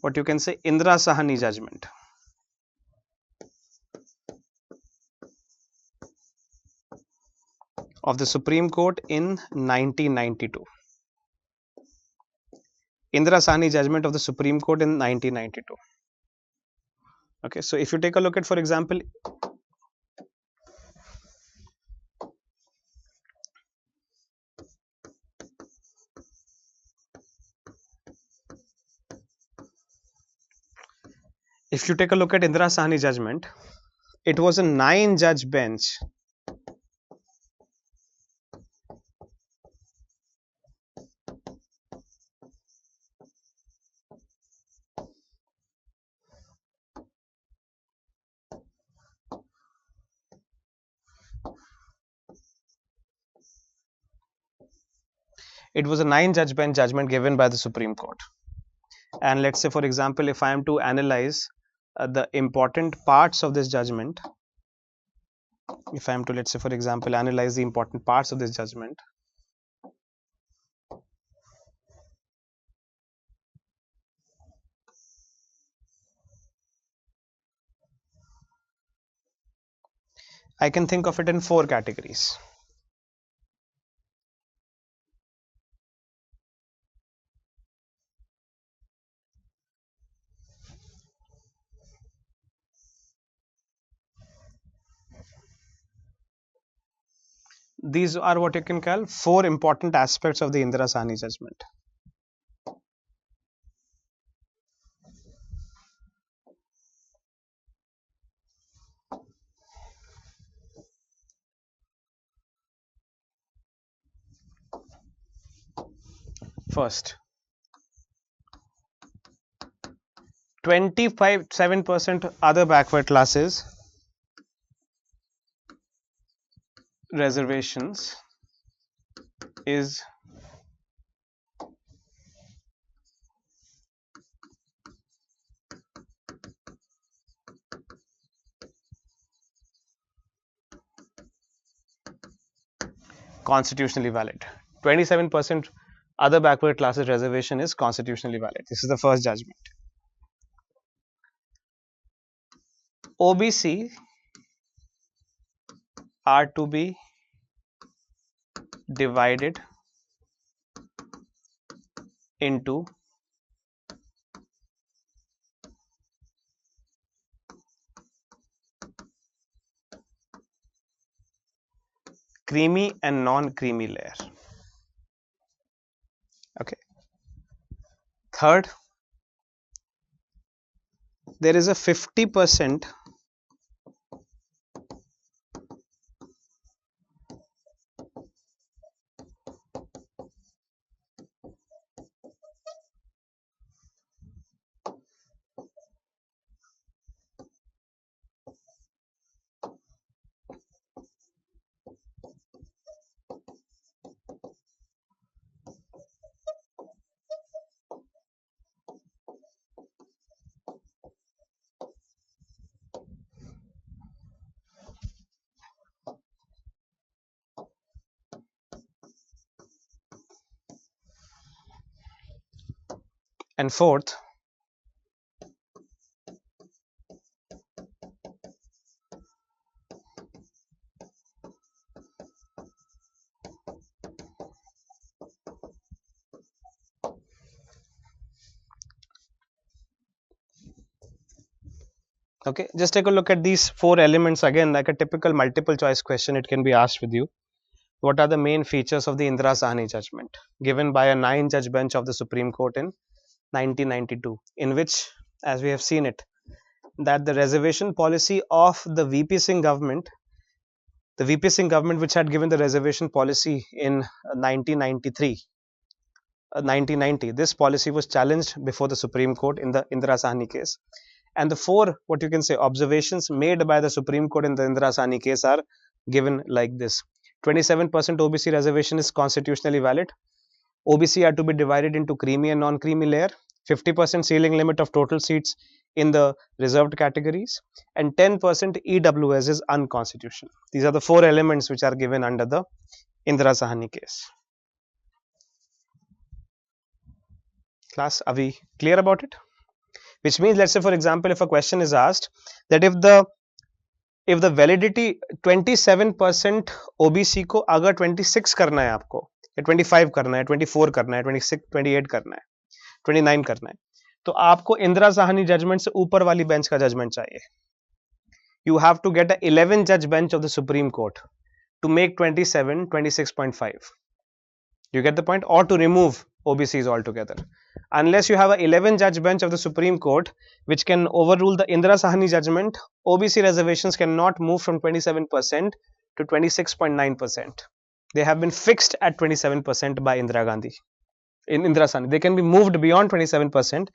what you can say, Indra Sawhney judgment. Of the Supreme Court in 1992. Indra Sawhney judgment of the Supreme Court in 1992. Okay, so if you take a look at, for example, if you take a look at Indra Sawhney judgment, it was a 9-judge bench. It was a 9-judge bench judgment given by the Supreme Court. And let's say, for example, if I am to analyze the important parts of this judgment, if I am to, let's say, for example, analyze the important parts of this judgment, I can think of it in 4 categories. These are what you can call 4 important aspects of the Indra Sawhney judgment. First, 25-7% other backward classes reservations is constitutionally valid. 27% other backward classes reservation is constitutionally valid. This is the first judgment. OBC are to be divided into creamy and non-creamy layer. Okay. Third, there is a 50% and fourth, Okay, just take a look at these four elements again, like a typical multiple choice question. It can be asked with you. What are the main features of the Indra Sawhney judgment given by a 9-judge bench of the Supreme Court in 1992, in which, as we have seen it, that the reservation policy of the VP Singh government, which had given the reservation policy in 1993, 1990, this policy was challenged before the Supreme Court in the Indra Sawhney case. And the four, what you can say, observations made by the Supreme Court in the Indra Sawhney case are given like this: 27% OBC reservation is constitutionally valid. OBC are to be divided into creamy and non-creamy layer. 50% ceiling limit of total seats in the reserved categories, and 10% EWS is unconstitutional. These are the four elements which are given under the Indra Sawhney case. Class, are we clear about it? Which means, let's say for example, if a question is asked that if the validity 27% OBC को अगर 26 करना है आपको, या 25 करना है, 24 करना है, 26, 28 करना है, 29 करना है, तो आपको इंदिरा साहनी जजमेंट से ऊपर वाली बेंच का जजमेंट चाहिए. You have to get a 11 judge bench of the Supreme Court to make 27 26.5. You get the point? Or to remove OBCs altogether. Unless you have a 11 judge bench of the Supreme Court which can overrule the Indra Sawhney judgment, OBC reservations cannot move from 27% to 26.9%. They have been fixed at 27% by Indira Gandhi. In Indra Sawhney, they can be moved beyond 27%,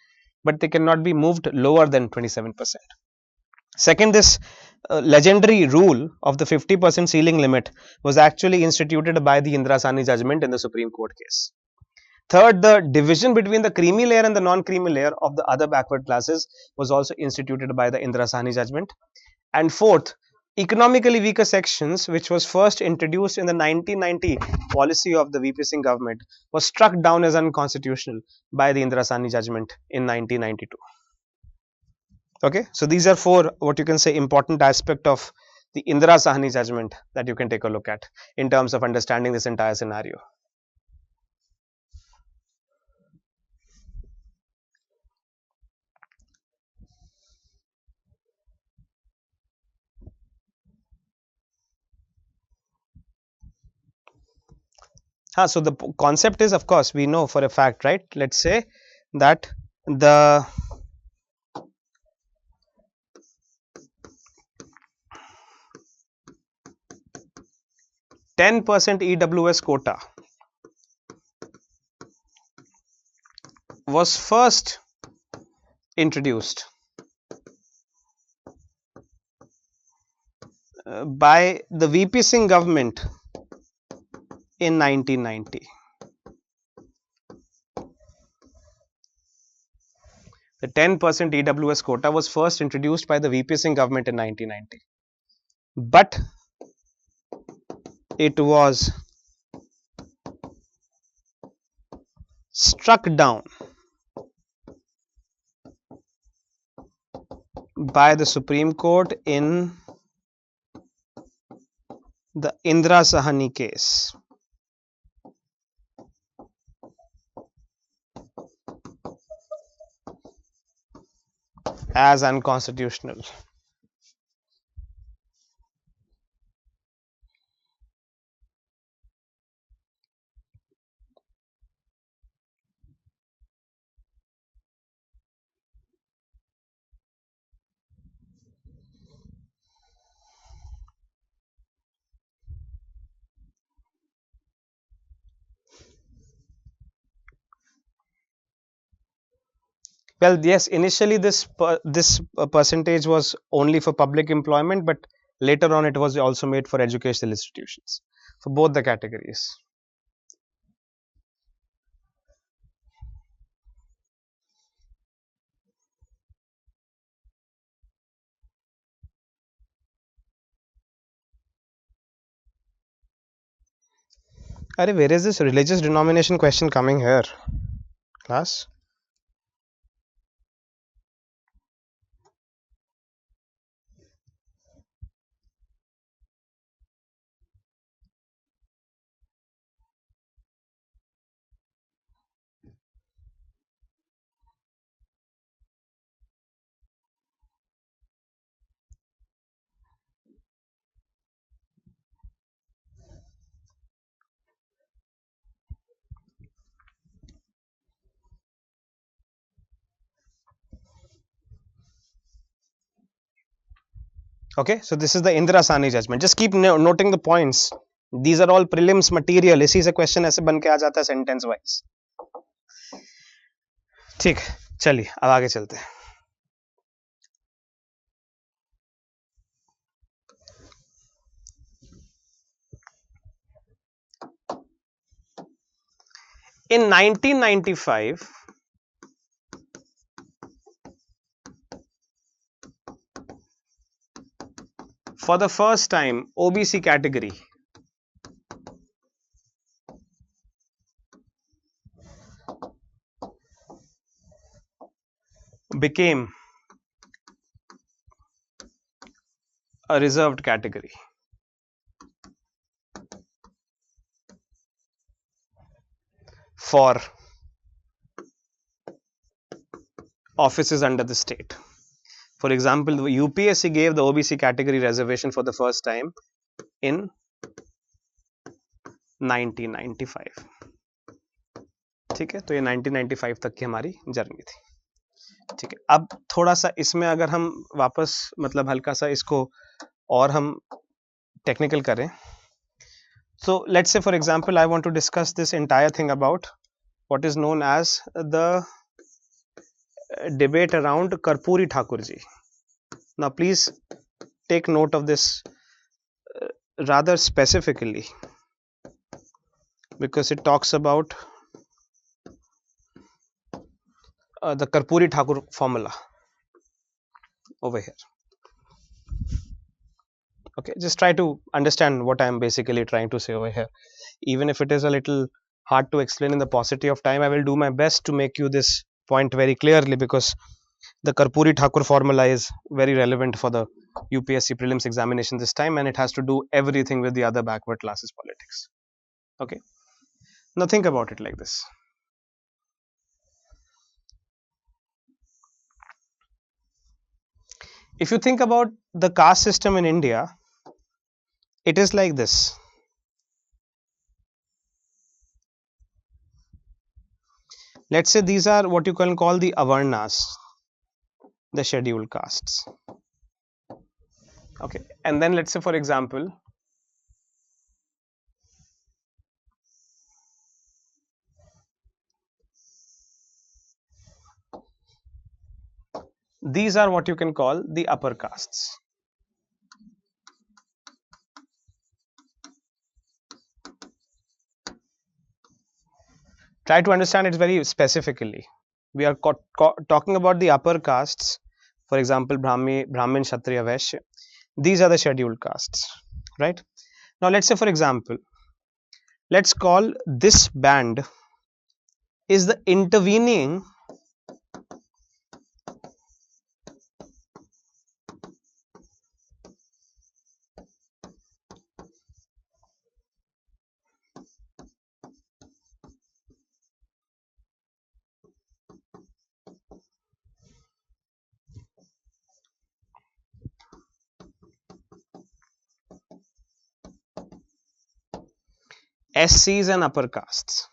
but they cannot be moved lower than 27%. Second, this legendary rule of the 50% ceiling limit was actually instituted by the Indra Sawhney judgment in the Supreme Court case. Third, the division between the creamy layer and the non-creamy layer of the other backward classes was also instituted by the Indra Sawhney judgment. And fourth, economically weaker sections, which was first introduced in the 1990 policy of the VP Singh government, was struck down as unconstitutional by the Indra Sawhney judgment in 1992. Okay, so these are four, what you can say, important aspect of the Indra Sawhney judgment that you can take a look at in terms of understanding this entire scenario. So the concept is, of course, we know for a fact, right? Let's say that the %10% EWS quota was first introduced by the VP Singh government in 1990. The 10% EWS quota was first introduced by the VP Singh government in 1990. But it was struck down by the Supreme Court in the Indra Sawhney case. As unconstitutional. Well, yes, initially this percentage was only for public employment, but later on it was also made for educational institutions, for both the categories. Arey, where is this religious denomination question coming here, class? Okay, so this is the Indra Sawhney judgment. Just keep noting the points. These are all prelims material. इसी से question ऐसे बन के आ जाता है sentence wise. ठीक, चलिए अब आगे चलते हैं. In 1995, for the first time, OBC category became a reserved category for offices under the state. For example, the UPSC gave the OBC category reservation for the first time in 1995. ठीक है, तो ये 1995 तक की हमारी जर्नी थी. ठीक है, अब थोड़ा सा इसमें अगर हम वापस मतलब हल्का सा इसको और हम टेक्निकल करें. So let's say for example I want to discuss this entire thing about what is known as the debate around Karpoori Thakur ji. Now please take note of this rather specifically because it talks about the Karpoori Thakur formula over here. Okay, just try to understand what I am basically trying to say over here. Even if it is a little hard to explain in the paucity of time, I will do my best to make you this point very clearly because the Karpoori Thakur formula is very relevant for the UPSC prelims examination this time, and it has to do everything with the other backward classes politics. Okay, now think about it like this. If you think about the caste system in India, it is like this. Let's say these are what you can call the avarnas, the scheduled castes. Okay, and then let's say for example these are what you can call the upper castes. Try to understand it very specifically. We are talking about the upper castes, for example Brahmin, Kshatriya, Vaishya. These are the scheduled castes, right? Now let's say for example, let's call this band is the intervening SCs and upper castes.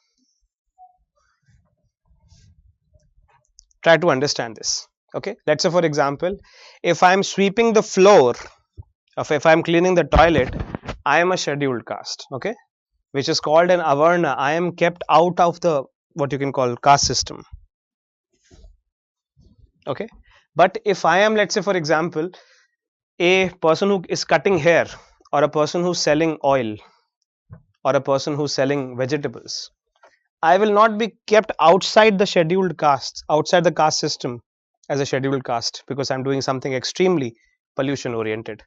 Try to understand this. Okay, let's say for example, if I am sweeping the floor, if I am cleaning the toilet, I am a scheduled caste. Okay, which is called an avarna. I am kept out of the what you can call caste system. Okay, but if I am, let's say for example, a person who is cutting hair, or a person who's selling oil, or a person who's selling vegetables, I will not be kept outside the scheduled caste, outside the caste system as a scheduled caste because I'm doing something extremely pollution oriented.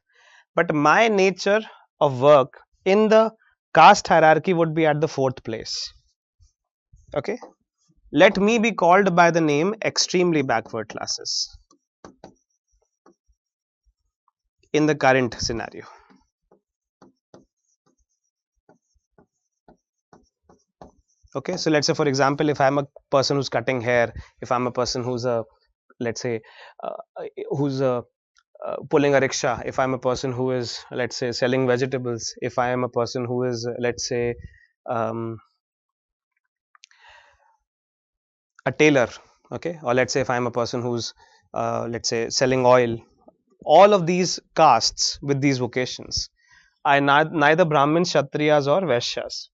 But my nature of work in the caste hierarchy would be at the fourth place. Okay, let me be called by the name extremely backward classes in the current scenario. Okay, so let's say for example, if I'm a person who's cutting hair, if I'm a person who's a, let's say who's a pulling a rickshaw, if I'm a person who is, let's say, selling vegetables, if I am a person who is, let's say, a tailor, okay, or let's say if I'm a person who's let's say selling oil, all of these castes with these vocations are neither Brahmins, Kshatriyas or Vaishyas.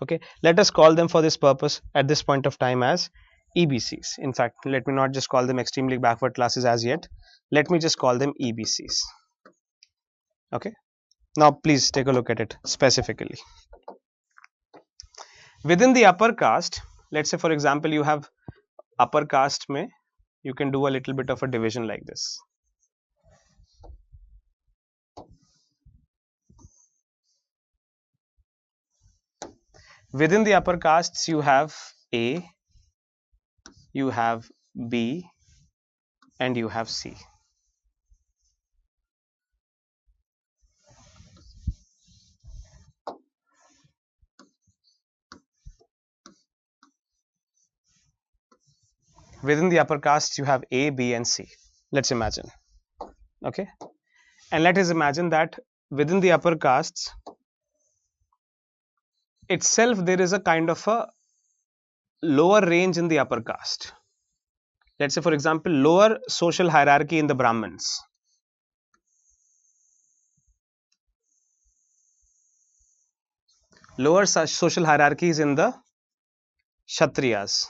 Okay, let us call them for this purpose at this point of time as EBCs. In fact, let me not just call them extremely backward classes as yet. Let me just call them EBCs. Okay, now please take a look at it specifically. Within the upper caste, let's say for example you have upper caste mein, you can do a little bit of a division like this. Within the upper castes you have A, you have B and you have C. Within the upper castes you have A, B and C. Let's imagine. Okay, and let us imagine that within the upper castes itself there is a kind of a lower range in the upper caste. Let's say for example lower social hierarchy in the Brahmins, lower social hierarchies in the Kshatriyas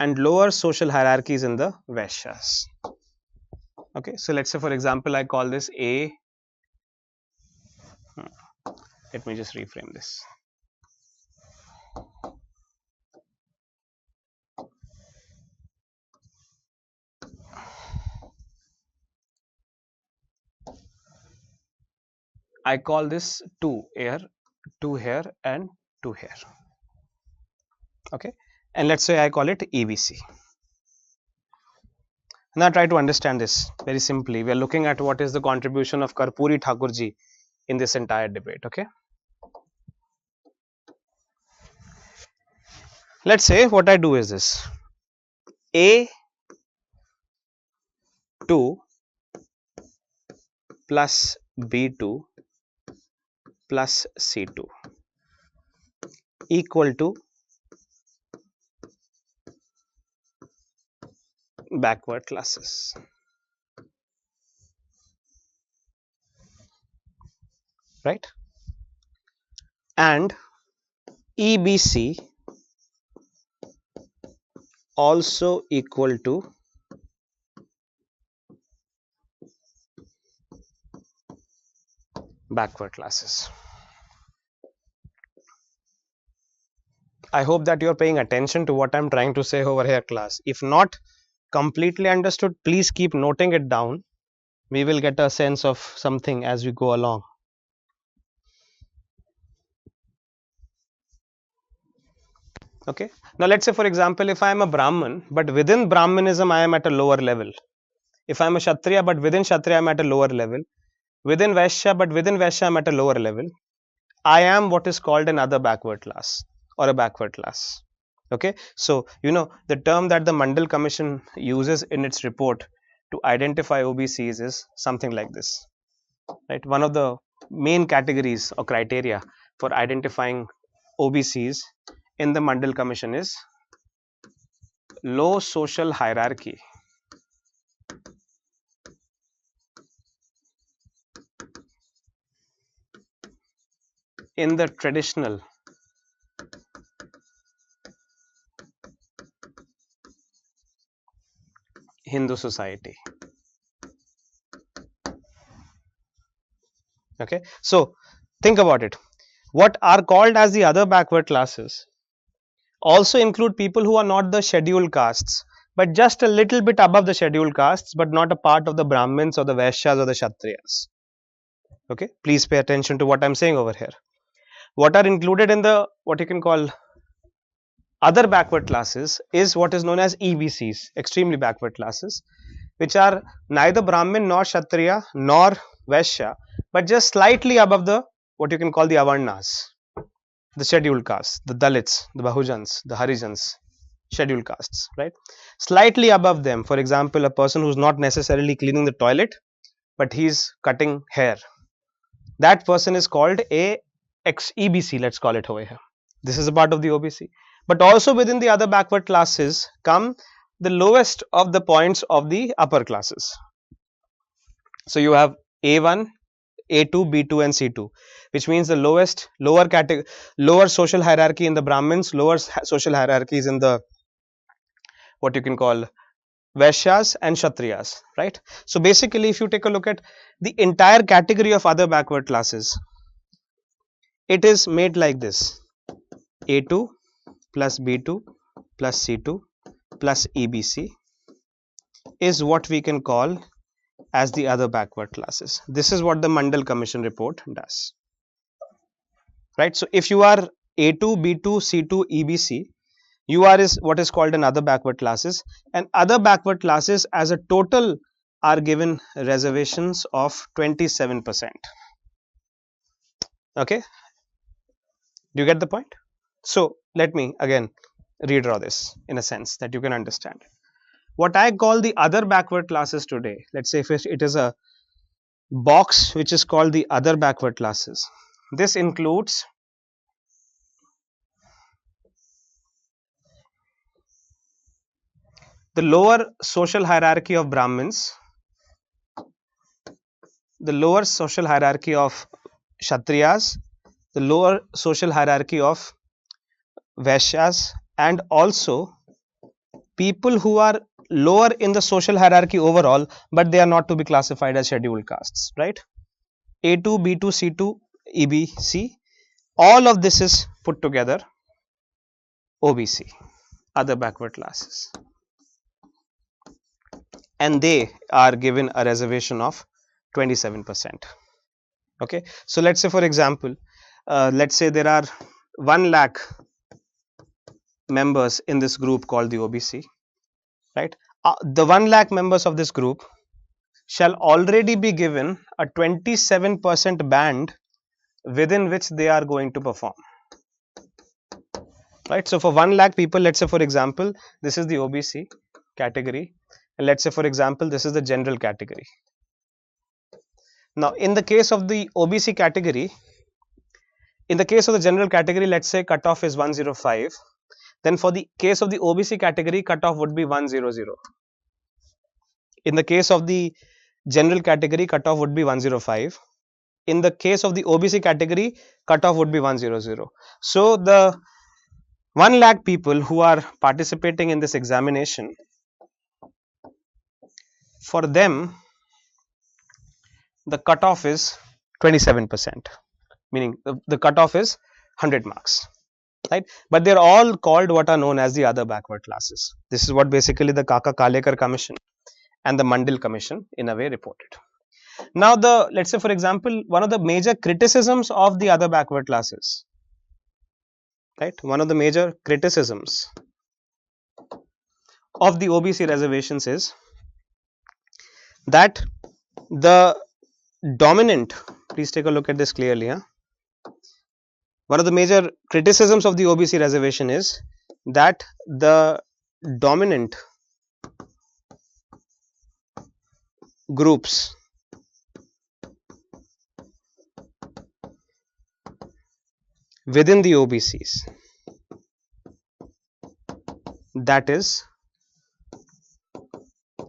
and lower social hierarchies in the Vaishyas. Okay, so let's say for example I call this A. Let me just reframe this. I call this 2 here, 2 here and 2 here. Okay, and let's say I call it EBC. Now try to understand this very simply. We are looking at what is the contribution of Karpoori Thakur ji in this entire debate. Okay, let's say what I do is this: A2 plus B2 plus C2 equal to backward classes. Right? And EBC also equal to backward classes. I hope that you are paying attention to what I am trying to say over here, class. If not completely understood, please keep noting it down. We will get a sense of something as we go along. Okay, now let's say for example if I am a Brahmin but within Brahmanism I am at a lower level. If I am a Kshatriya but within Kshatriya I am at a lower level. Within Vaishya but within Vaishya I am at a lower level. I am what is called another backward class or a backward class. Okay, so you know the term that the Mandal Commission uses in its report to identify OBCs is something like this, right? One of the main categories or criteria for identifying OBCs in the Mandal Commission is low social hierarchy in the traditional Hindu society. Okay, so think about it. What are called as the other backward classes also include people who are not the scheduled castes but just a little bit above the scheduled castes but not a part of the Brahmins or the Vaishyas or the Kshatriyas. Okay, please pay attention to what I am saying over here. What are included in the what you can call other backward classes is what is known as EBCs, extremely backward classes, which are neither Brahmin nor Kshatriya nor Vaishya but just slightly above the what you can call the Avarnas, the scheduled castes, the Dalits, the Bahujans, the Harijans, scheduled castes, right? Slightly above them, for example, a person who is not necessarily cleaning the toilet but he is cutting hair. That person is called a EBC, let's call it over here. This is a part of the OBC. But also within the other backward classes come the lowest of the points of the upper classes. So you have A1, A2, B2 and C2, which means the lower category, lower social hierarchy in the Brahmins, lower social hierarchies in the what you can call Vaishyas and Kshatriyas, right? So basically, if you take a look at the entire category of other backward classes, it is made like this: A2 plus B2 plus C2 plus EBC is what we can call as the other backward classes. This is what the Mandal Commission report does, right? So if you are A2, B2, C2, EBC, you are is what is called an other backward classes, and other backward classes as a total are given reservations of 27%. Okay, do you get the point? So let me again redraw this in a sense that you can understand. What I call the other backward classes today, let's say if it is a box which is called the other backward classes, this includes the lower social hierarchy of Brahmins, the lower social hierarchy of Kshatriyas, the lower social hierarchy of Vaishyas, and also people who are lower in the social hierarchy overall, but they are not to be classified as scheduled castes, right? A2, B2, C2, EBC, all of this is put together OBC, other backward classes, and they are given a reservation of 27%. Okay, so let's say for example, let's say there are 1 lakh members in this group called the OBC, right? The 1 lakh members of this group shall already be given a 27% band within which they are going to perform, right? So for 1 lakh people, let's say for example, this is the OBC category, and let's say for example, this is the general category. Now in the case of the OBC category, in the case of the general category, let's say cutoff is 105, then for the case of the OBC category, cutoff would be 100. In the case of the general category, cutoff would be 105. In the case of the OBC category, cutoff would be 100. So the 1 lakh people who are participating in this examination, for them the cutoff is 27%, meaning the cutoff is 100 marks, right? But they're all called what are known as the other backward classes. This is what basically the Kaka Kalekar Commission and the Mandal Commission in a way reported. Now let's say for example, one of the major criticisms of the other backward classes, right? One of the major criticisms of the OBC reservations is that the dominant, please take a look at this clearly. One of the major criticisms of the OBC reservation is that the dominant groups within the OBCs, that is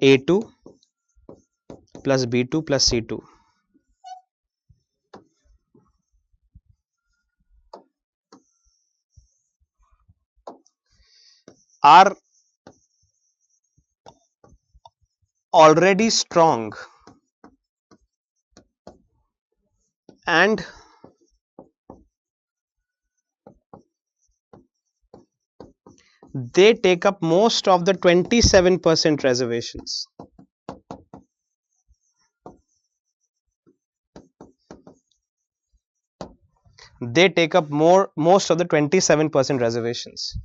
A2 plus B2 plus C2, are already strong and they take up most of the 27% reservations. They take up most of the 27% reservations,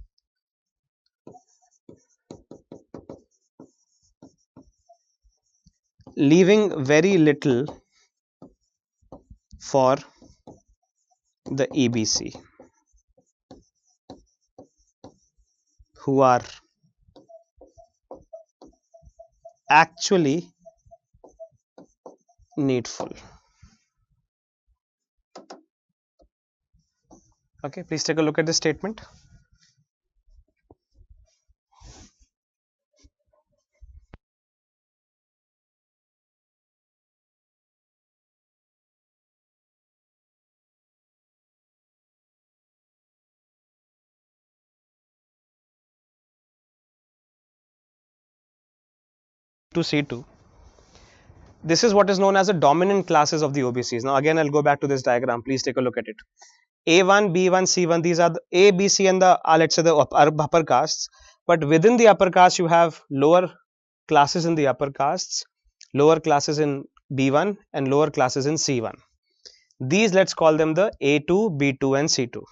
leaving very little for the EBC, who are actually needful. Okay, please take a look at this statement. to C2. This is what is known as the dominant classes of the OBCs. Now again, I'll go back to this diagram. Please take a look at it. A1, B1, C1, these are the A, B, C and the let's say the upper castes. But within the upper caste, you have lower classes in the upper castes, lower classes in B1 and lower classes in C1. These, let's call them the A2, B2 and C2.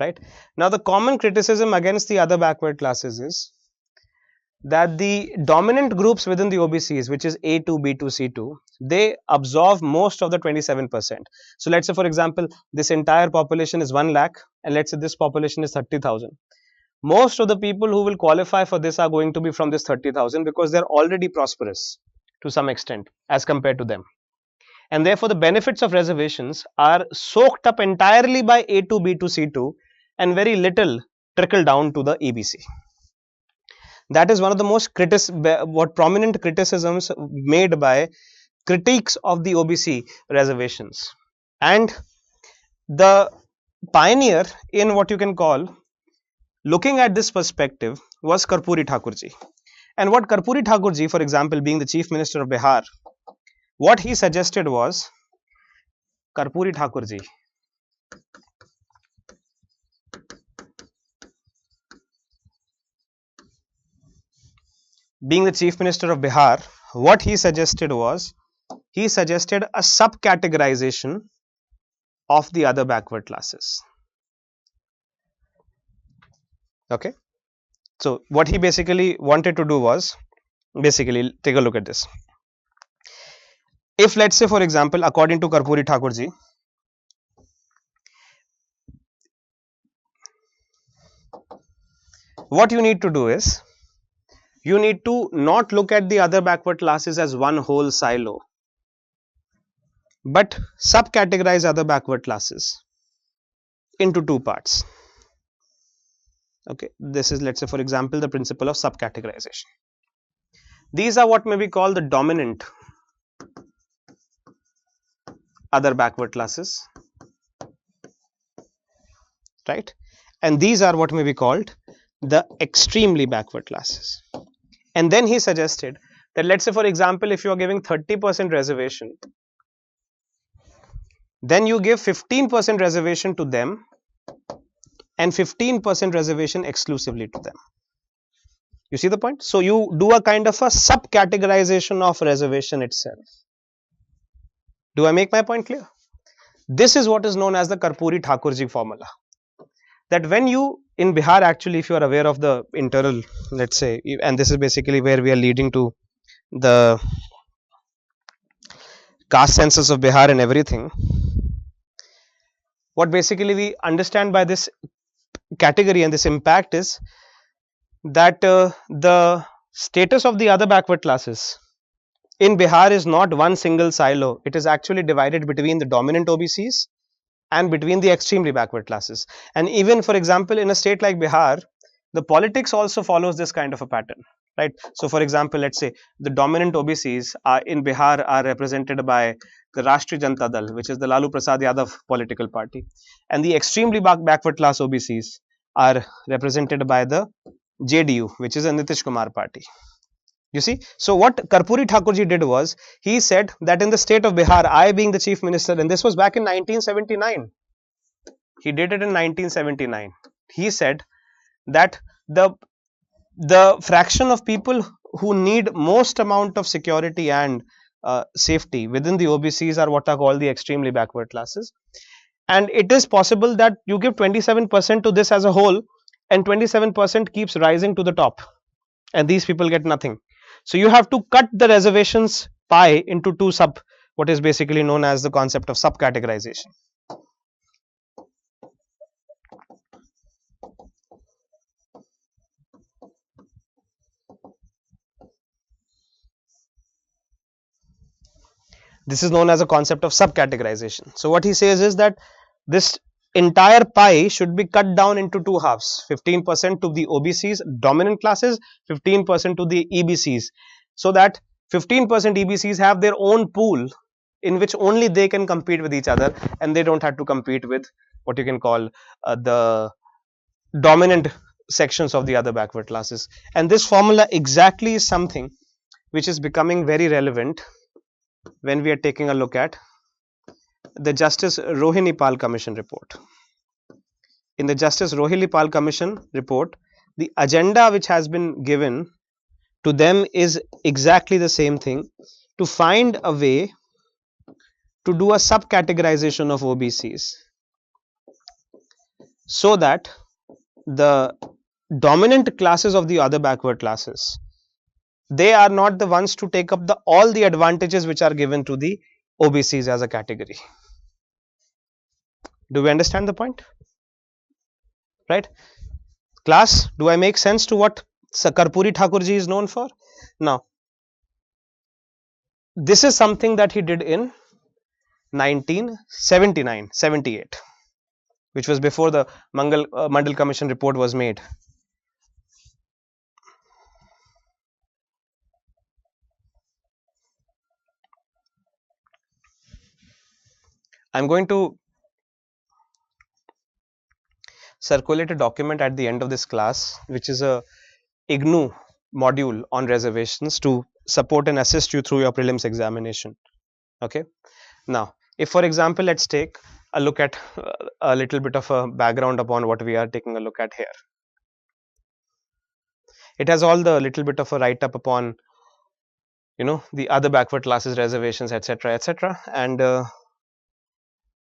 Right. Now the common criticism against the other backward classes is that the dominant groups within the OBCs, which is A2, B2, C2, they absorb most of the 27%. So let's say, for example, this entire population is 1 lakh and let's say this population is 30,000. Most of the people who will qualify for this are going to be from this 30,000 because they're already prosperous to some extent as compared to them. And therefore, the benefits of reservations are soaked up entirely by A2, B2, C2 and very little trickle down to the EBC. That is one of the most prominent criticisms made by critiques of the OBC reservations. And the pioneer in what you can call looking at this perspective was Karpoori Thakurji. And what Karpoori Thakurji, for example, being the Chief Minister of Bihar, what he suggested was Karpoori Thakurji being the Chief Minister of Bihar, what he suggested was, he suggested a subcategorization of the other backward classes. Okay. So what he basically wanted to do was, basically take a look at this. If let's say, for example, according to Karpoori Thakurji, what you need to do is, you need to not look at the other backward classes as one whole silo, but subcategorize other backward classes into two parts. Okay, this is, let's say, for example, the principle of subcategorization. These are what may be called the dominant other backward classes, right? And these are what may be called the extremely backward classes. And then he suggested that, let's say, for example, if you are giving 30% reservation, then you give 15% reservation to them and 15% reservation exclusively to them. You see the point? So you do a kind of a subcategorization of reservation itself. Do I make my point clear? This is what is known as the Karpoori Thakurji formula. That when you in Bihar, actually, if you are aware of the internal, let's say, and this is basically where we are leading to the caste census of Bihar and everything. What basically we understand by this category and this impact is that the status of the other backward classes in Bihar is not one single silo. It is actually divided between the dominant OBCs and between the extremely backward classes. And even, for example, in a state like Bihar, the politics also follows this kind of a pattern, right? So for example, let's say the dominant OBCs in Bihar are represented by the Rashtriya Janata Dal, which is the Lalu Prasad Yadav political party, and the extremely backward class OBCs are represented by the JDU, which is a Nitish Kumar party. You see, so what Karpoori Thakurji did was, he said that in the state of Bihar, I being the Chief Minister, and this was back in 1979, he did it in 1979, he said that the fraction of people who need most amount of security and safety within the OBCs are what are called the extremely backward classes, and it is possible that you give 27% to this as a whole and 27% keeps rising to the top and these people get nothing. So you have to cut the reservations pie into two what is basically known as the concept of subcategorization. This is known as a concept of subcategorization. So what he says is that this entire pie should be cut down into two halves, 15% to the OBCs dominant classes, 15% to the EBCs, so that 15% EBCs have their own pool in which only they can compete with each other and they don't have to compete with what you can call the dominant sections of the other backward classes. And this formula exactly is something which is becoming very relevant when we are taking a look at the Justice Rohini Pal Commission report. In the Justice Rohini Pal Commission report, the agenda which has been given to them is exactly the same thing, to find a way to do a subcategorization of OBCs so that the dominant classes of the other backward classes, they are not the ones to take up all the advantages which are given to the OBCs as a category. Do we understand the point? Right? Class, do I make sense to what Karpoori Thakur ji is known for? Now, this is something that he did in 1978, which was before the Mandal Commission report was made. I'm going to circulate a document at the end of this class, which is a IGNOU module on reservations to support and assist you through your prelims examination. Okay. Now, if for example, let's take a look at a little bit of a background upon what we are taking a look at here. It has all the little bit of a write up upon, the other backward classes, reservations, etc., etc., and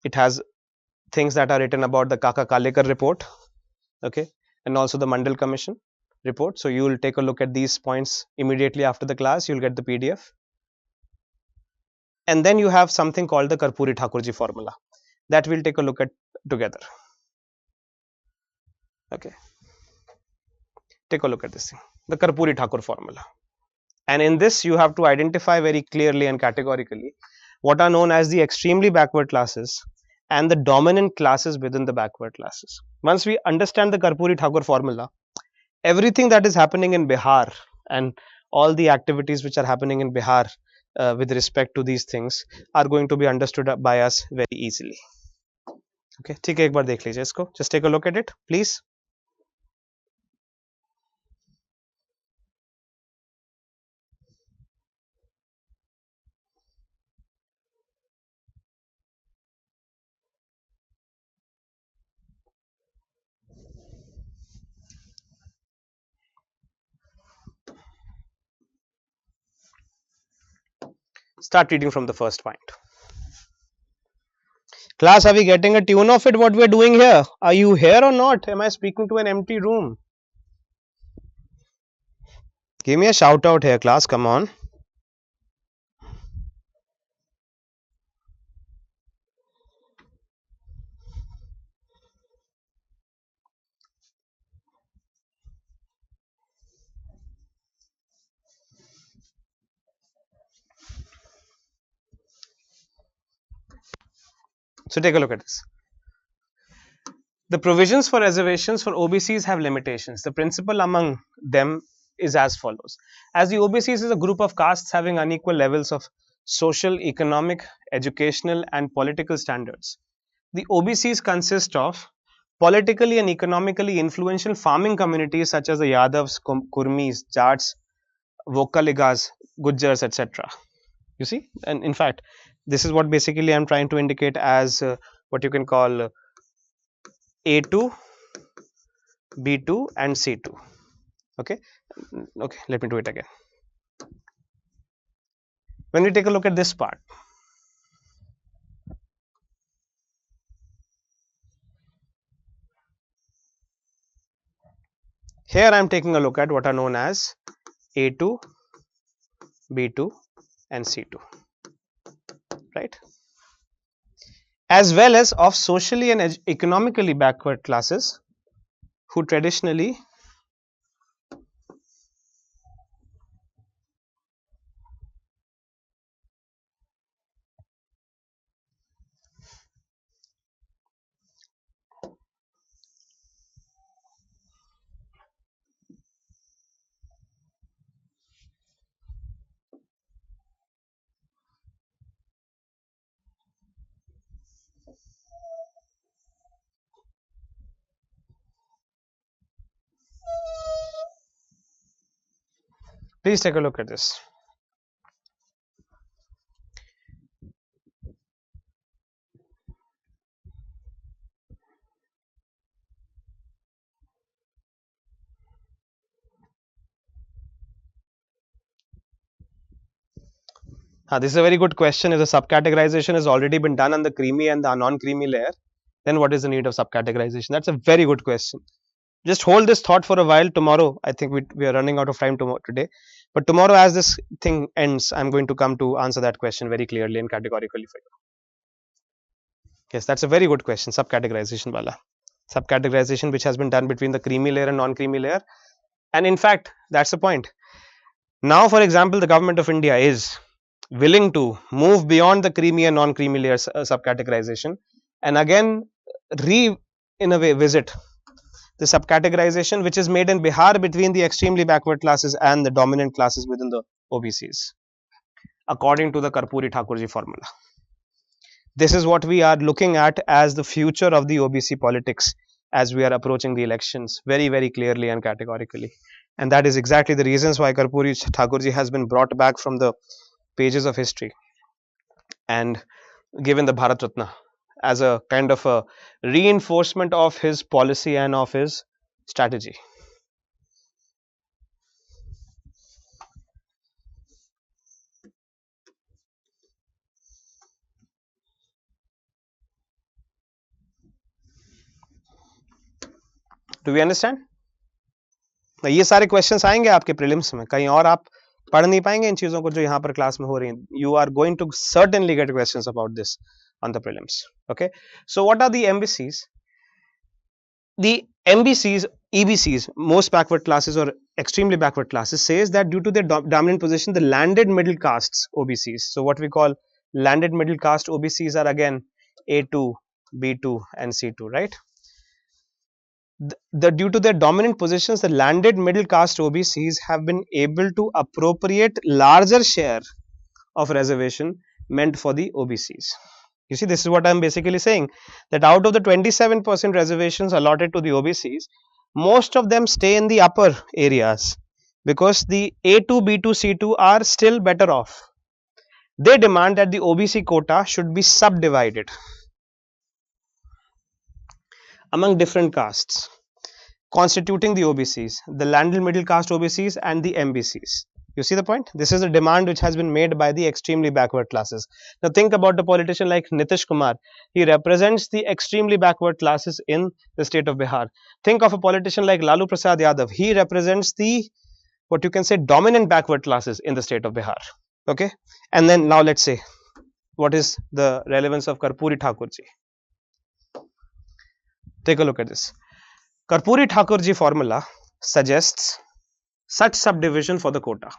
it has things that are written about the Kaka Kalekar report, okay, and also the Mandal Commission report. So you will take a look at these points immediately after the class. You'll get the PDF, and then you have something called the Karpoori Thakurji formula that we'll take a look at together. Okay, take a look at this thing, the Karpoori Thakur formula, and in this you have to identify very clearly and categorically what are known as the extremely backward classes and the dominant classes within the backward classes. Once we understand the Karpoori Thakur formula, everything that is happening in Bihar and all the activities which are happening in Bihar with respect to these things are going to be understood by us very easily. Okay, ठीक है, एक बार देख लीजिए इसको. Just take a look at it, please. Start reading from the first point. Class, are we getting a tune of it? What we are doing here? Are you here or not? Am I speaking to an empty room? Give me a shout out here, class. Come on. So take a look at this. The provisions for reservations for OBCs have limitations. The principal among them is as follows. As the OBCs is a group of castes having unequal levels of social, economic, educational and political standards, the OBCs consist of politically and economically influential farming communities such as the Yadavs, Kurmis, Jats, Vokaligas, Gujjars, etc. You see, and in fact, this is what basically I'm trying to indicate as what you can call A2, B2 and C2. Okay, let me do it again. When we take a look at this part, here I am taking a look at what are known as A2, B2 and C2, right, as well as of socially and economically backward classes who traditionally please take a look at this. This is a very good question. If the subcategorization has already been done on the creamy and the non-creamy layer, then what is the need of subcategorization? That's a very good question. Just hold this thought for a while. Tomorrow, I think we are running out of time today. But tomorrow, as this thing ends, I'm going to come to answer that question very clearly and categorically for you. Yes, that's a very good question. Subcategorization, Bala. Subcategorization which has been done between the creamy layer and non-creamy layer. And in fact, that's the point. Now, for example, the government of India is willing to move beyond the creamy and non-creamy layers subcategorization and again in a way visit the subcategorization which is made in Bihar between the extremely backward classes and the dominant classes within the OBCs according to the Karpoori Thakur formula. This is what we are looking at as the future of the OBC politics as we are approaching the elections very, very clearly and categorically. And that is exactly the reasons why Karpoori Thakurji has been brought back from the pages of history and given the Bharat Ratna as a kind of a reinforcement of his policy and of his strategy. Do we understand? ये सारे questions आएंगे आपके prelims में, कहीं और आप पढ़ नहीं पाएंगे इन चीजों को जो यहाँ पर क्लास में हो रही हैं. You are going to certainly get questions about this on the prelims. Okay, so what are the MBCs? The MBCs, EBCs, most backward classes or extremely backward classes, says that due to their dominant position, the landed middle castes, OBCs, so what we call landed middle caste OBCs are again A2, B2 and C2, right? Due to their dominant positions, the landed middle caste OBCs have been able to appropriate larger share of reservation meant for the OBCs. You see, this is what I am basically saying, that out of the 27% reservations allotted to the OBCs, most of them stay in the upper areas because the A2, B2, C2 are still better off. They demand that the OBC quota should be subdivided among different castes constituting the OBCs, the landed middle caste OBCs and the MBCs. You see the point? This is a demand which has been made by the extremely backward classes. Now think about a politician like Nitish Kumar. He represents the extremely backward classes in the state of Bihar. Think of a politician like Lalu Prasad Yadav. He represents the, what you can say, dominant backward classes in the state of Bihar. Okay, and then now let's say, what is the relevance of Karpoori Thakurji? Take a look at this. Karpoori Thakurji formula suggests such subdivision for the quota.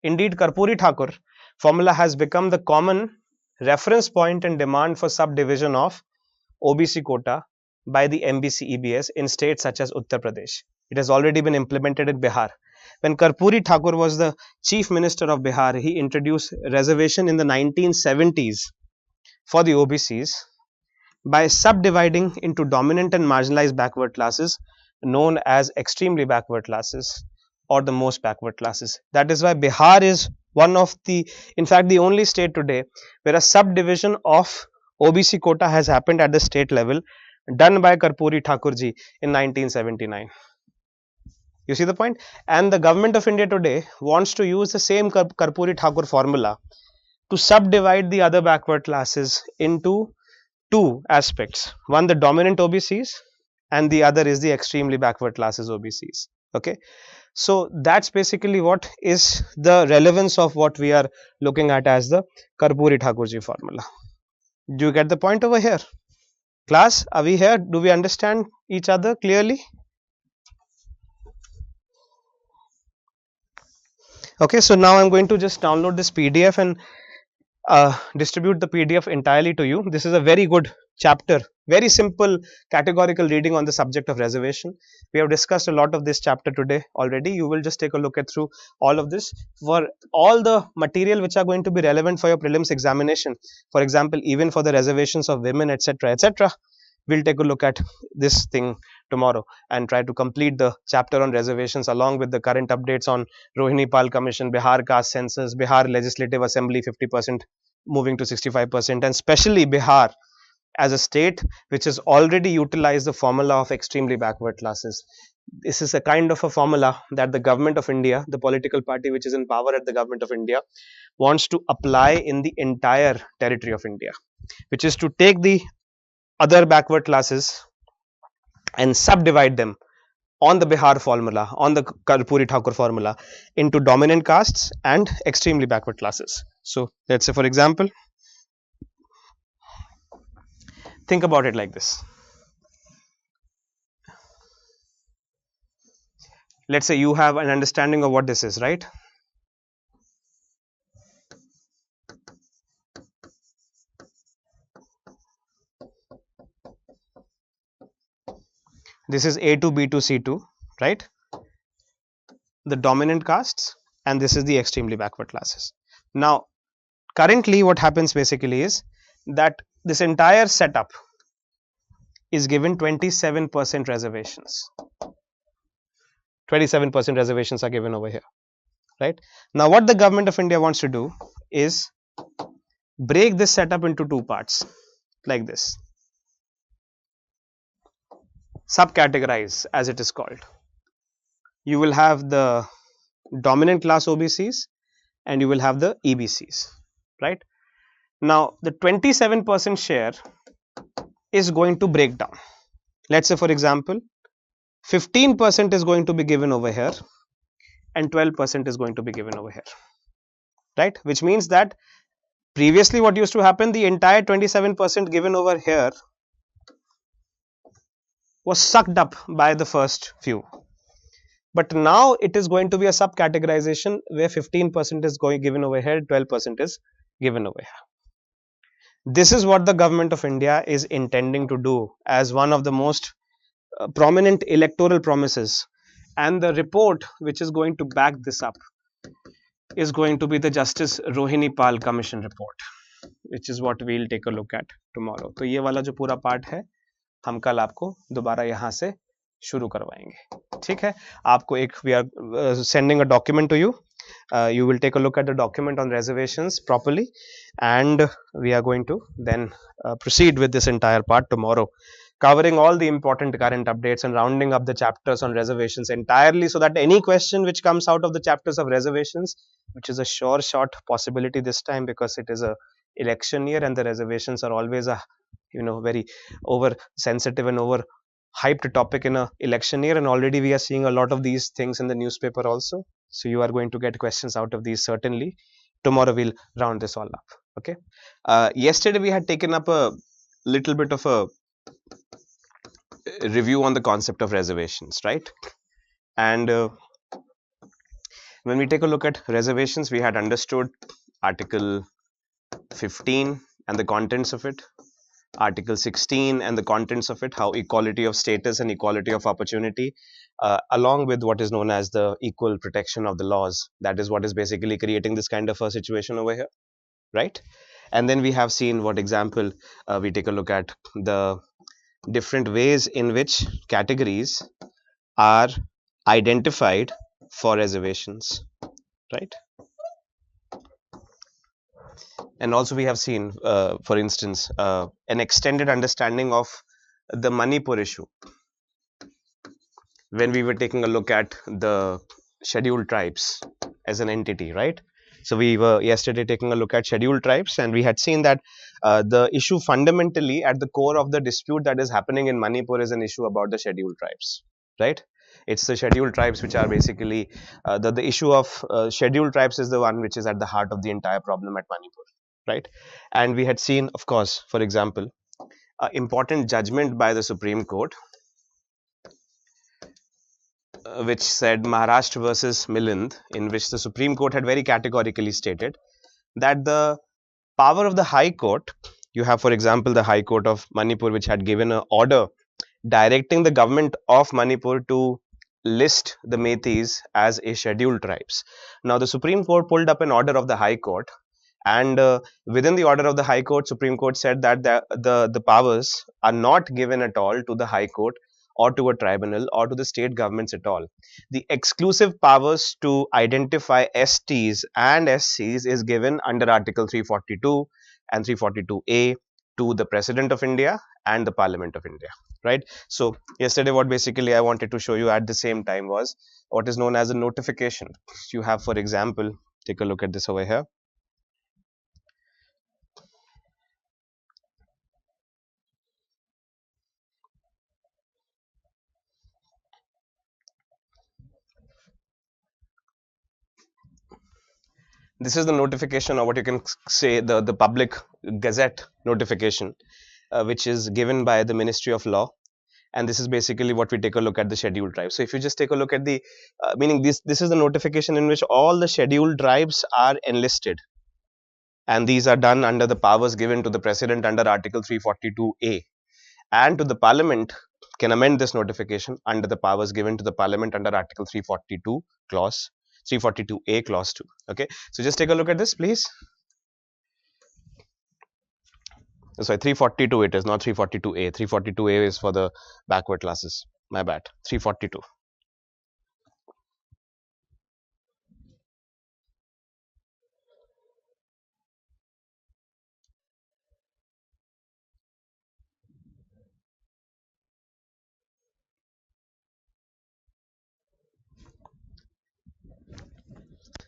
Indeed, Karpoori Thakur formula has become the common reference point and demand for subdivision of OBC quota by the MBC EBS in states such as Uttar Pradesh. It has already been implemented in Bihar. When Karpoori Thakur was the chief minister of Bihar, he introduced reservation in the 1970s for the OBCs by subdividing into dominant and marginalized backward classes known as extremely backward classes or the most backward classes. That is why Bihar is one of the, in fact, the only state today where a subdivision of OBC quota has happened at the state level, done by Karpoori Thakurji in 1979. You see the point? And the government of India today wants to use the same Karpoori Thakur formula to subdivide the other backward classes into two aspects. One, the dominant OBCs, and the other is the extremely backward classes OBCs. Okay, so that's basically what is the relevance of what we are looking at as the Karpoori Thakurji formula. Do you get the point over here? Class, are we here? Do we understand each other clearly? Okay, so now I'm going to just download this PDF and distribute the PDF entirely to you. This is a very good chapter, very simple categorical reading on the subject of reservation. We have discussed a lot of this chapter today already. You will just take a look at through all of this for all the material which are going to be relevant for your prelims examination. For example, even for the reservations of women, etc., etc. We'll take a look at this thing tomorrow and try to complete the chapter on reservations along with the current updates on Rohini Pal Commission, Bihar caste census, Bihar Legislative Assembly 50% moving to 65%, and especially Bihar as a state which has already utilized the formula of extremely backward classes. This is a kind of a formula that the government of India, the political party which is in power at the government of India, wants to apply in the entire territory of India, which is to take the other backward classes and subdivide them on the Bihar formula, on the Karpoori Thakur formula, into dominant castes and extremely backward classes. So, let's say, for example, think about it like this. Let's say you have an understanding of what this is, right? This is A2, B2, C2, right? The dominant castes, and this is the extremely backward classes. Now, currently, what happens basically is that this entire setup is given 27% reservations. 27% reservations are given over here, right? Now, what the government of India wants to do is break this setup into two parts, like this. Subcategorize, as it is called. You will have the dominant class OBCs and you will have the EBCs, right? Now, the 27% share is going to break down. Let's say, for example, 15% is going to be given over here and 12% is going to be given over here, right? Which means that previously what used to happen, the entire 27% given over here was sucked up by the first few. But now it is going to be a subcategorization where 15% is going given over here, 12% is given over here. This is what the government of India is intending to do as one of the most prominent electoral promises, and the report which is going to back this up is going to be the Justice Rohini Pal Commission report, which is what we'll take a look at tomorrow. तो ये वाला जो पूरा part है हम कल आपको दोबारा यहाँ से शुरू करवाएंगे, ठीक है? आपको एक we are sending a document to you. You will take a look at the document on reservations properly, and we are going to then proceed with this entire part tomorrow, covering all the important current updates and rounding up the chapters on reservations entirely, so that any question which comes out of the chapters of reservations, which is a sure shot possibility this time because it is a election year and the reservations are always a very over sensitive and over hyped topic in a election year, and already we are seeing a lot of these things in the newspaper also. So you are going to get questions out of these certainly. Tomorrow we'll round this all up. Okay. Yesterday we had taken up a little bit of a review on the concept of reservations, right? And when we take a look at reservations, we had understood Article 15 and the contents of it, Article 16 and the contents of it, how equality of status and equality of opportunity, along with what is known as the equal protection of the laws, that is what is basically creating this kind of a situation over here, right? And then we have seen what example, we take a look at the different ways in which categories are identified for reservations, right? And also we have seen, for instance, an extended understanding of the Manipur issue when we were taking a look at the scheduled tribes as an entity, right? So we were yesterday taking a look at scheduled tribes, and we had seen that the issue fundamentally at the core of the dispute that is happening in Manipur is an issue about the scheduled tribes, right? It's the scheduled tribes which are basically the issue of scheduled tribes is the one which is at the heart of the entire problem at Manipur, right? And we had seen, of course, for example, important judgment by the Supreme Court, which said Maharashtra versus Milind, in which the Supreme Court had very categorically stated that the power of the High Court, you have, for example, the High Court of Manipur, which had given an order directing the government of Manipur to list the Meiteis as a scheduled tribes. Now, the Supreme Court pulled up an order of the High Court, and within the order of the High Court, Supreme Court said that the powers are not given at all to the High Court or to a tribunal or to the state governments at all. The exclusive powers to identify STs and SCs is given under Article 342 and 342A to the President of India and the Parliament of India, right? So yesterday what basically I wanted to show you at the same time was what is known as a notification. You have, for example, take a look at this over here. This is the notification, or what you can say the public gazette notification, which is given by the Ministry of Law. And this is basically what we take a look at the scheduled tribes. So if you just take a look at the meaning, this is the notification in which all the scheduled tribes are enlisted, and these are done under the powers given to the president under Article 342A, and to the Parliament can amend this notification under the powers given to the Parliament under Article 342 clause 342A clause 2. Okay, so just take a look at this, please. Sorry, 342 it is, not 342A. 342A is for the backward classes. My bad. 342.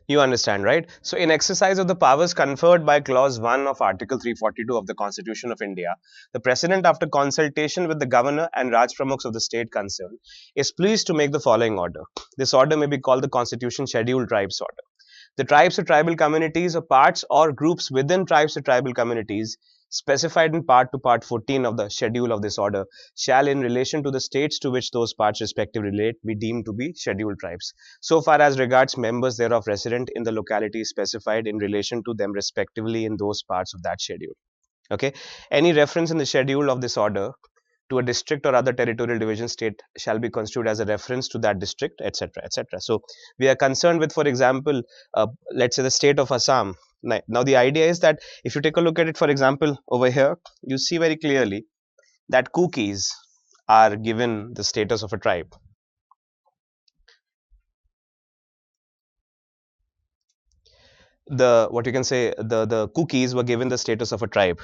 You understand, right? So, in exercise of the powers conferred by Clause 1 of Article 342 of the Constitution of India, the President, after consultation with the Governor and Raj Pramukhs of the state concerned, is pleased to make the following order. This order may be called the Constitution Scheduled Tribes Order. The tribes or tribal communities or parts or groups within tribes or tribal communities specified in part to part 14 of the schedule of this order shall, in relation to the states to which those parts respectively relate, be deemed to be scheduled tribes, so far as regards members thereof resident in the localities specified in relation to them respectively in those parts of that schedule. Okay, any reference in the schedule of this order to a district or other territorial division state shall be construed as a reference to that district, etc., etc. So we are concerned with, for example, let's say the state of Assam. Now the idea is that if you take a look at it, for example, over here, you see very clearly that cookies are given the status of a tribe. The what you can say the cookies were given the status of a tribe,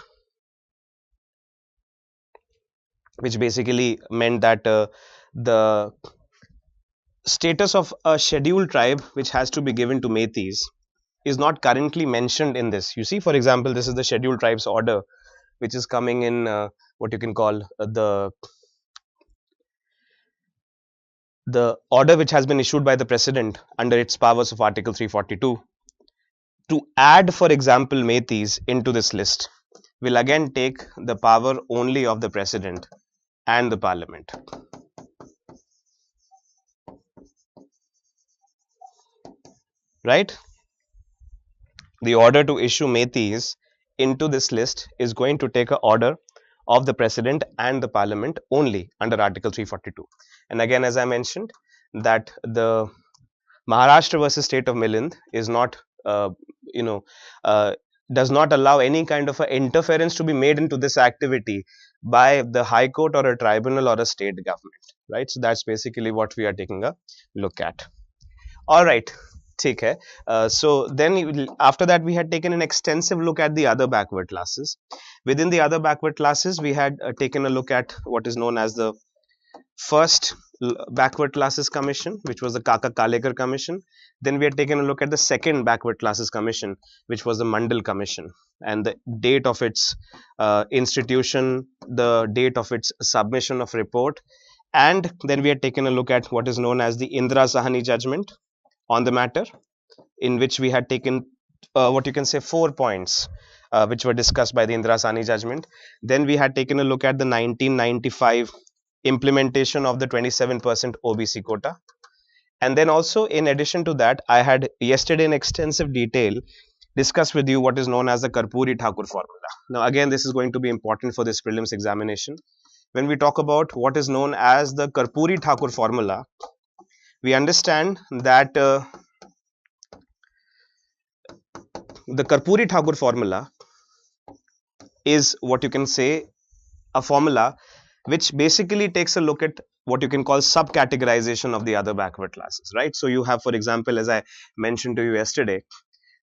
which basically meant that the status of a scheduled tribe which has to be given to Metis is not currently mentioned in this. You see, for example, this is the scheduled tribes order which is coming in what you can call the order which has been issued by the president under its powers of Article 342 to add, for example, Metis into this list will again take the power only of the president and the parliament. Right? The order to issue Metis into this list is going to take an order of the president and the parliament only under Article 342. And again, as I mentioned, that the Maharashtra versus state of Milind is not, does not allow any kind of a interference to be made into this activity by the High Court or a tribunal or a state government, right? So that's basically what we are taking a look at. All right. ठीक है. So then after that we had taken an extensive look at the other backward classes. Within the other backward classes, we had taken a look at what is known as the first backward classes commission, which was the Kaka Kalekar commission. Then we had taken a look at the second backward classes commission, which was the Mandal commission, and the date of its institution, the date of its submission of report. And then we had taken a look at what is known as the Indra Sawhney judgment on the matter, in which we had taken what you can say 4 points which were discussed by the Indra Sawhney judgment. Then we had taken a look at the 1995 implementation of the 27% OBC quota. And then also, in addition to that, I had yesterday in extensive detail discussed with you what is known as the Karpoori Thakur formula. Now again, this is going to be important for this prelims examination. When we talk about what is known as the Karpoori Thakur formula, we understand that the Karpoori Thakur formula is what you can say a formula which basically takes a look at what you can call subcategorization of the other backward classes, right? So you have, for example, as I mentioned to you yesterday,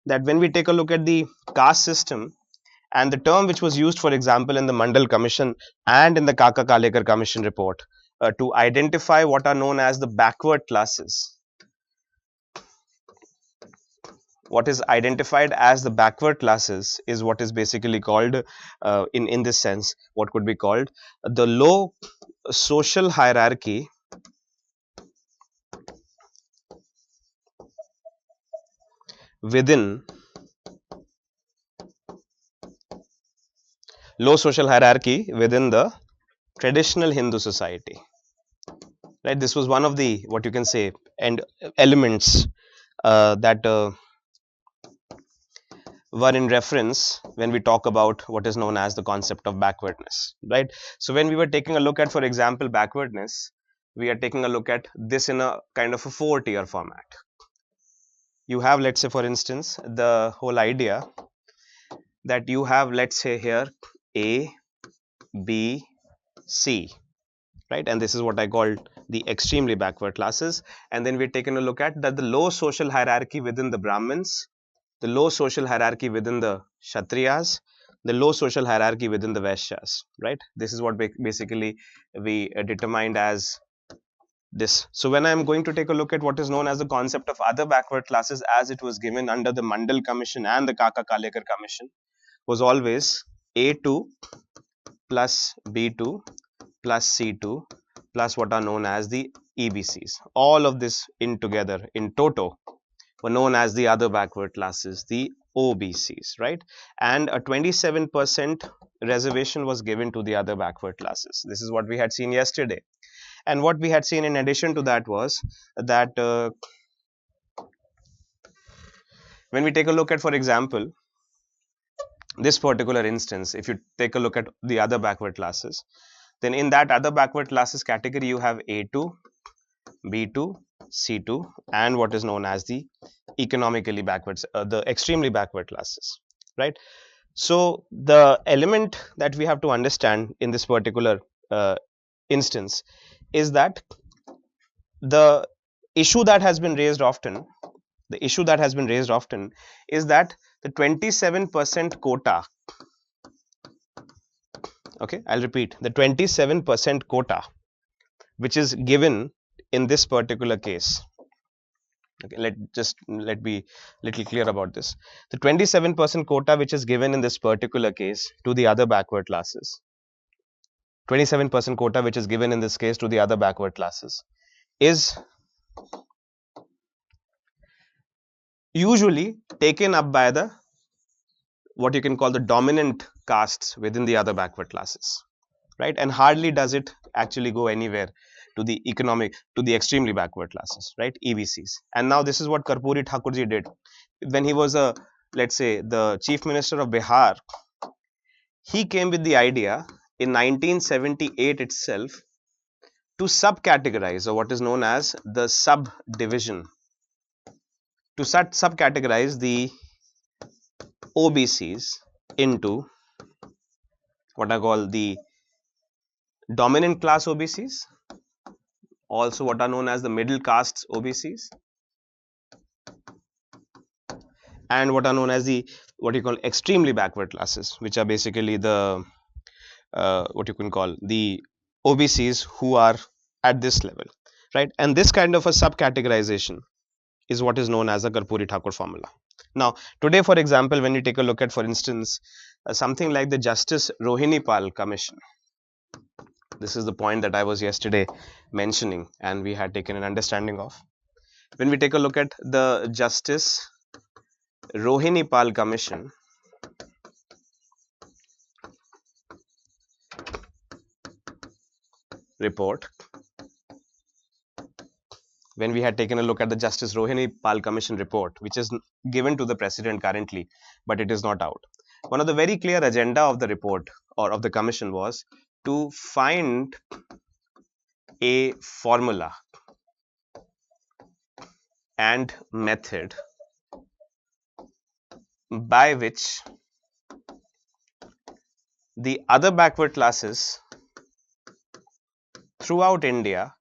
that when we take a look at the caste system And the term which was used, for example, in the Mandal Commission and in the Kaka Kalekar Commission report to identify what are known as the backward classes. What is identified as the backward classes is what is basically called, in this sense, what could be called the low social hierarchy within the traditional Hindu society. Right, this was one of the, what you can say, and elements that were in reference when we talk about what is known as the concept of backwardness. Right, so when we were taking a look at, for example, backwardness, we are taking a look at this in a kind of a 4-tier format. You have, let's say, for instance, the whole idea that you have, let's say here, A, B, C, right? And this is what I called the extremely backward classes. And then we're taking a look at that the low social hierarchy within the Brahmins, the low social hierarchy within the Kshatriyas, the low social hierarchy within the Vaishyas, right? This is what basically we determined as this. So when I'm going to take a look at what is known as the concept of other backward classes as it was given under the Mandal Commission and the Kaka Kalekar Commission, was always A2 plus B2 plus C2 plus what are known as the EBCs. All of this in together, in toto, were known as the other backward classes, the OBCs, right? And a 27% reservation was given to the other backward classes. This is what we had seen yesterday. And what we had seen in addition to that was that when we take a look at, for example, this particular instance, if you take a look at the other backward classes, then in that other backward classes category, you have A2, B2, C2, and what is known as the economically backwards, the extremely backward classes, right? So the element that we have to understand in this particular instance is that the issue that has been raised often, is that the 27% quota, okay, I'll repeat, the 27% quota which is given in this particular case. Okay, let be little clear about this. The 27% quota which is given in this particular case to the other backward classes, 27% quota which is given in this case to the other backward classes, is usually taken up by the, what you can call, the dominant castes within the other backward classes, right? And hardly does it actually go anywhere to the extremely backward classes, right? EBCs. And now this is what Karpoori Thakurji did when he was let's say, the chief minister of Bihar. He came with the idea in 1978 itself to subcategorize, or what is known as the subdivision, to subcategorize the OBCs into what I call the dominant class OBCs, also what are known as the middle castes OBCs, and what are known as the, what you call, extremely backward classes, which are basically the what you can call the OBCs who are at this level, right? And this kind of a subcategorization is what is known as the Karpoori Thakur formula. Now today, for example, when you take a look at, for instance, something like the Justice Rohini Pal Commission, this is the point that I was yesterday mentioning and we had taken an understanding of. When we take a look at the Justice Rohini Pal Commission, report, when we had taken a look at the Justice Rohini Pal Commission report, which is given to the president currently, but it is not out. One of the very clear agenda of the report or of the commission was to find a formula and method by which the other backward classes throughout India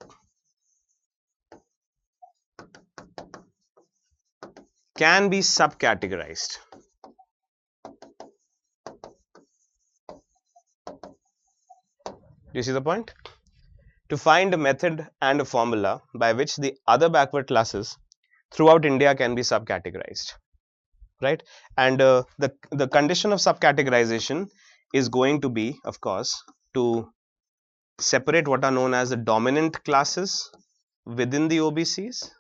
can be subcategorized. Do you see the point? To find a method and a formula by which the other backward classes throughout India can be subcategorized, right? And the condition of subcategorization is going to be, of course, to separate what are known as the dominant classes within the OBCs,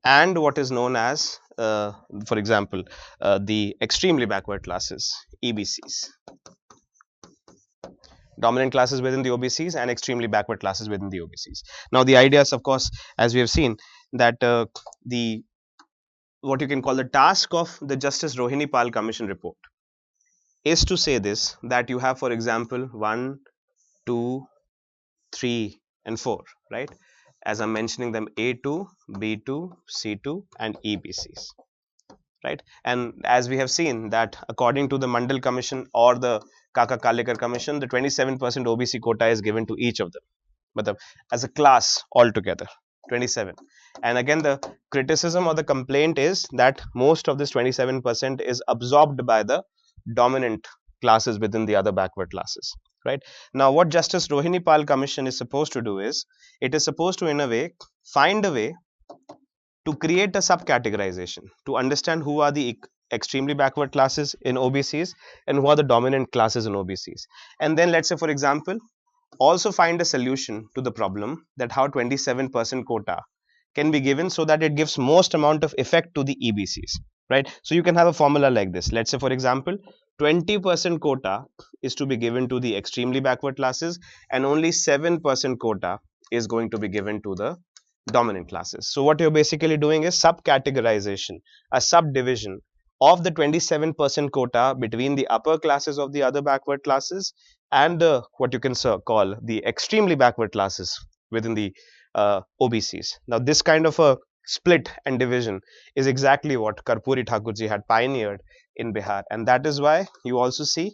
and what is known as, for example, the extremely backward classes, EBCs. Dominant classes within the OBCs and extremely backward classes within the OBCs. Now, the idea is, of course, as we have seen, that the what you can call the task of the Justice Rohini Pal Commission report is to say this, that you have, for example, 1, 2, 3, and 4, right? As I'm mentioning them, A2, B2, C2, and EBCs, right? And as we have seen that according to the Mandal Commission or the Kaka Kalekar Commission, the 27% OBC quota is given to each of them, but as a class altogether, 27. And again, the criticism or the complaint is that most of this 27% is absorbed by the dominant classes within the other backward classes, right? Now, what Justice Rohini Pal Commission is supposed to do is, it is supposed to, in a way, find a way to create a subcategorization to understand who are the extremely backward classes in OBCs and who are the dominant classes in OBCs. And then, let's say, for example, also find a solution to the problem that how 27% quota can be given so that it gives most amount of effect to the EBCs, right? So you can have a formula like this. Let's say, for example, 20% quota is to be given to the extremely backward classes and only 7% quota is going to be given to the dominant classes. So what you're basically doing is subcategorization, a subdivision of the 27% quota between the upper classes of the other backward classes and what you can call the extremely backward classes within the OBCs. Now, this kind of a split and division is exactly what Karpoori Thakur ji had pioneered in Bihar, and that is why you also see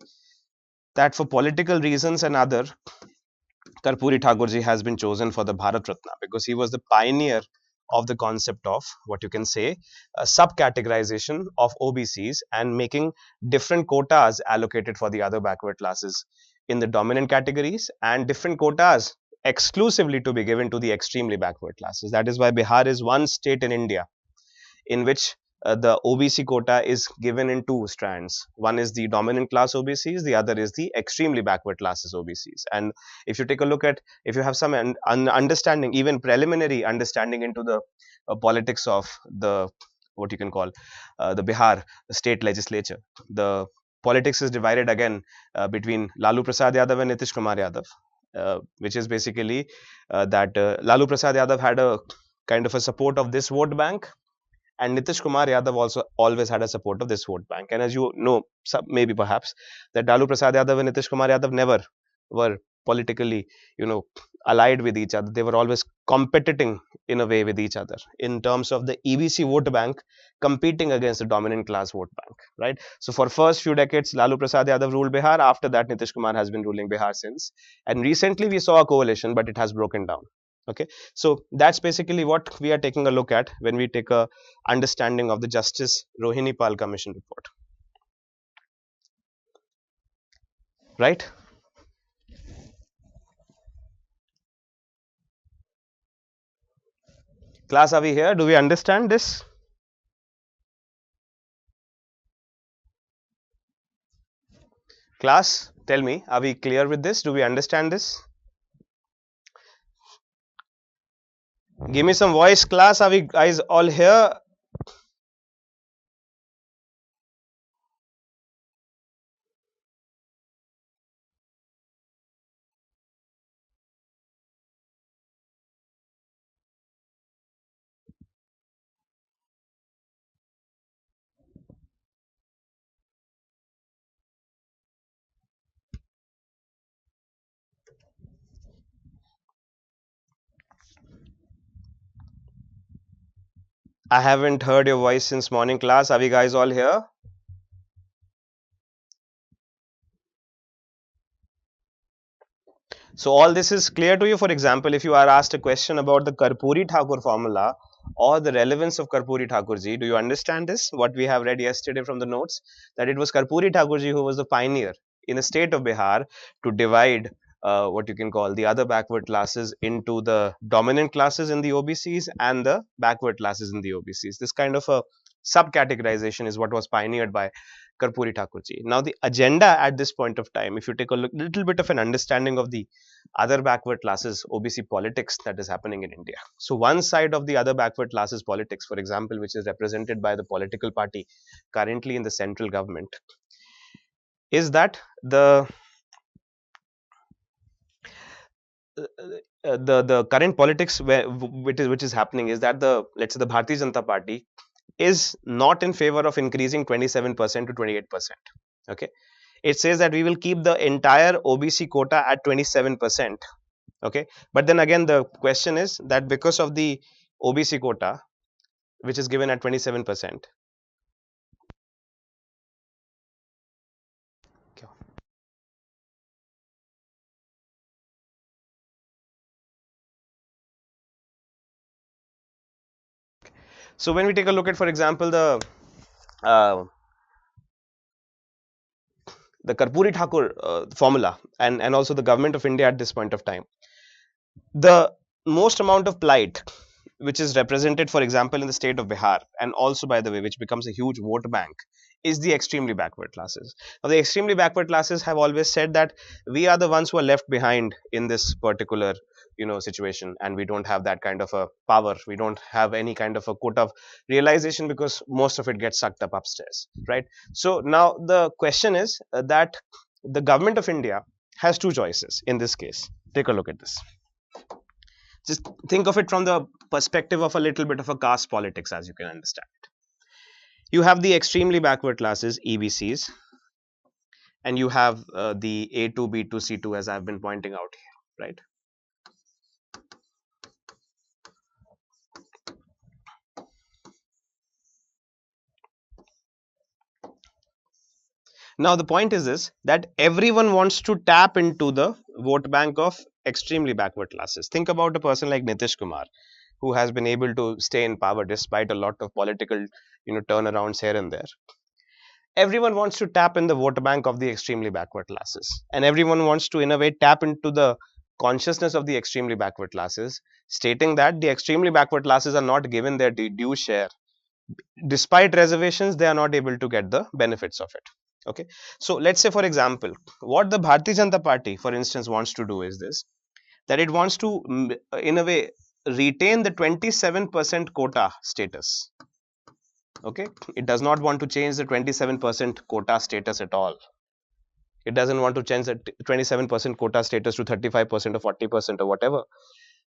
that for political reasons and other, Karpoori Thakur ji has been chosen for the Bharat Ratna because he was the pioneer of the concept of what you can say a subcategorization of OBCs and making different quotas allocated for the other backward classes in the dominant categories and different quotas exclusively to be given to the extremely backward classes. That is why Bihar is one state in India in which the OBC quota is given in two strands. One is the dominant class OBCs, the other is the extremely backward classes OBCs. And if you take a look at, if you have some understanding, even preliminary understanding into the politics of the what you can call the Bihar state legislature, the politics is divided again between Lalu Prasad Yadav and Nitish Kumar Yadav, which is basically that Lalu Prasad Yadav had a kind of a support of this vote bank, and Nitish Kumar Yadav also always had a support of this vote bank. And as you know, maybe perhaps, that Lalu Prasad Yadav and Nitish Kumar Yadav never were politically, allied with each other. They were always competing in a way with each other in terms of the EBC vote bank competing against the dominant class vote bank, right? So for first few decades, Lalu Prasad Yadav ruled Bihar. After that, Nitish Kumar has been ruling Bihar since. And recently we saw a coalition, but it has broken down. Okay, so that's basically what we are taking a look at when we take a understanding of the Justice Rohini Pal Commission report, right? Class, are we here? Do we understand this? Class, tell me, are we clear with this? Do we understand this? Give me some voice, class. Are we guys all here? I haven't heard your voice since morning, class. Are we guys all here? So all this is clear to you. For example, if you are asked a question about the Karpoori Thakur formula, or the relevance of Karpoori Thakur ji. Do you understand this? What we have read yesterday from the notes, that it was Karpoori Thakur ji who was the pioneer in the state of Bihar to divide what you can call the other backward classes into the dominant classes in the OBCs and the backward classes in the OBCs. This kind of a subcategorization is what was pioneered by Karpoori Thakur ji. Now, the agenda at this point of time, if you take a little bit of an understanding of the other backward classes OBC politics that is happening in India. So, one side of the other backward classes politics, for example, which is represented by the political party currently in the central government, is that the current politics which is happening is that the, let's say, the Bharatiya Janata Party is not in favor of increasing 27% to 28%. Okay, it says that we will keep the entire OBC quota at 27%. Okay, but then again the question is that because of the OBC quota which is given at 27%. So when we take a look at, for example, the Karpoori Thakur formula and also the government of India at this point of time, the most amount of plight which is represented, for example, in the state of Bihar, and also, by the way, which becomes a huge vote bank, is the extremely backward classes. Now, the extremely backward classes have always said that we are the ones who are left behind in this particular situation, and we don't have that kind of a power. We don't have any kind of a quota of realization because most of it gets sucked up upstairs, right? So now the question is that the government of India has two choices in this case. Take a look at this. Just think of it from the perspective of a little bit of a caste politics, as you can understand. You have the extremely backward classes, EBCs, and you have the A2, B2, C2, as I've been pointing out here, right? Now, the point is this, that everyone wants to tap into the vote bank of extremely backward classes. Think about a person like Nitish Kumar, who has been able to stay in power despite a lot of political turnarounds here and there. Everyone wants to tap in the vote bank of the extremely backward classes, and everyone wants to, in a way, tap into the consciousness of the extremely backward classes, stating that the extremely backward classes are not given their due share. Despite reservations, they are not able to get the benefits of it. Okay, so let's say, for example, what the Bharatiya Janata Party, for instance, wants to do is this, that it wants to, in a way, retain the 27% quota status. Okay, it does not want to change the 27% quota status at all. It doesn't want to change the 27% quota status to 35% or 40% or whatever.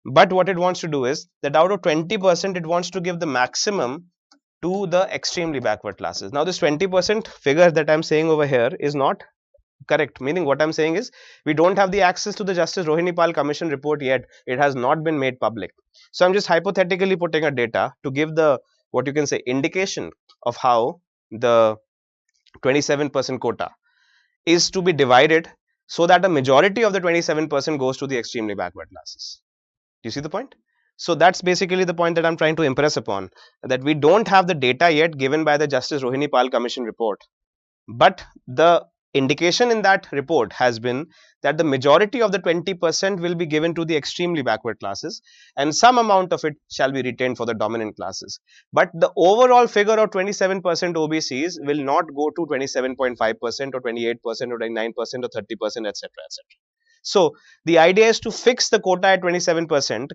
But what it wants to do is that out of 20%, it wants to give the maximum to the extremely backward classes. Now, this 20% figure that I'm saying over here is not correct. Meaning, what I'm saying is, we don't have the access to the Justice Rohini Pal Commission report yet. It has not been made public. So I'm just hypothetically putting a data to give the, what you can say, indication of how the 27% quota is to be divided so that a majority of the 27% goes to the extremely backward classes. Do you see the point? So that's basically the point that I'm trying to impress upon, that we don't have the data yet given by the Justice Rohini Pal Commission report, but the indication in that report has been that the majority of the 20% will be given to the extremely backward classes, and some amount of it shall be retained for the dominant classes. But the overall figure of 27% OBCs will not go to 27.5% or 28% or 29% or 30%, etc., etc. So the idea is to fix the quota at 27%,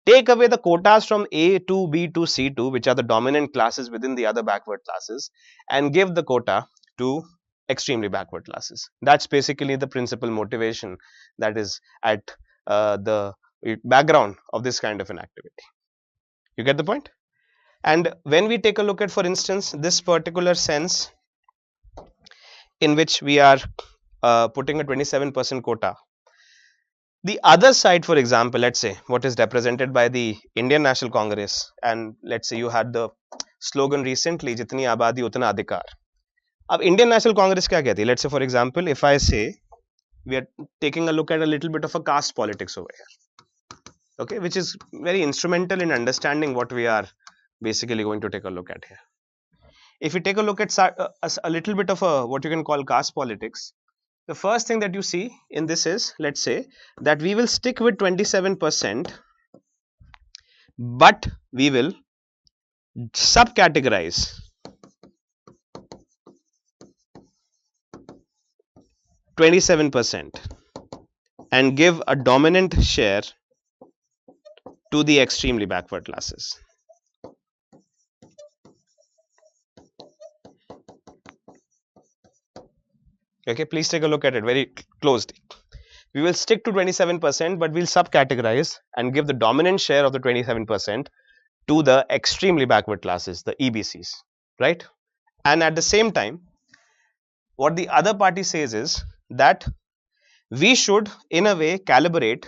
take away the quotas from A2, B2, C2, which are the dominant classes within the other backward classes, and give the quota to extremely backward classes. That's basically the principal motivation that is at the background of this kind of an activity. You get the point? And when we take a look at, for instance, this particular sense in which we are putting a 27% quota, the other side, for example, let's say what is represented by the Indian National Congress, and let's say you had the slogan recently, Jitni Abadi Utna Adhikar. Now, Indian National Congress kya kehti hai? Let's say, for example, if I say we are taking a look at a little bit of a caste politics over here. okay, which is very instrumental in understanding what we are basically going to take a look at here. If you take a look at a little bit of a what you can call caste politics, the first thing that you see in this is, let's say that we will stick with 27%, but we will subcategorize 27% and give a dominant share to the extremely backward classes. Okay, please take a look at it very closely. We will stick to 27%, but we'll subcategorize and give the dominant share of the 27% to the extremely backward classes, the EBCs, right? And at the same time, what the other party says is that we should, in a way, calibrate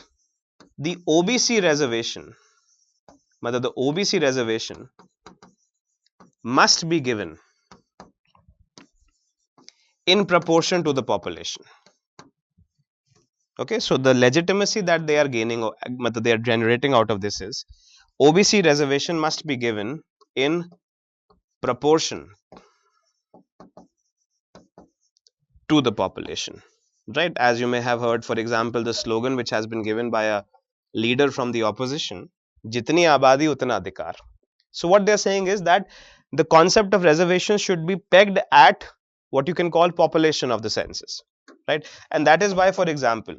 the OBC reservation. The OBC reservation must be given in proportion to the population. Okay, so the legitimacy that they are gaining, or they are generating out of this is OBC reservation must be given in proportion to the population, right? As you may have heard, for example, the slogan which has been given by a leader from the opposition, Jitni Abadi Utna Adhikar. So what they're saying is that the concept of reservation should be pegged at what you can call population of the census, right? And that is why, for example,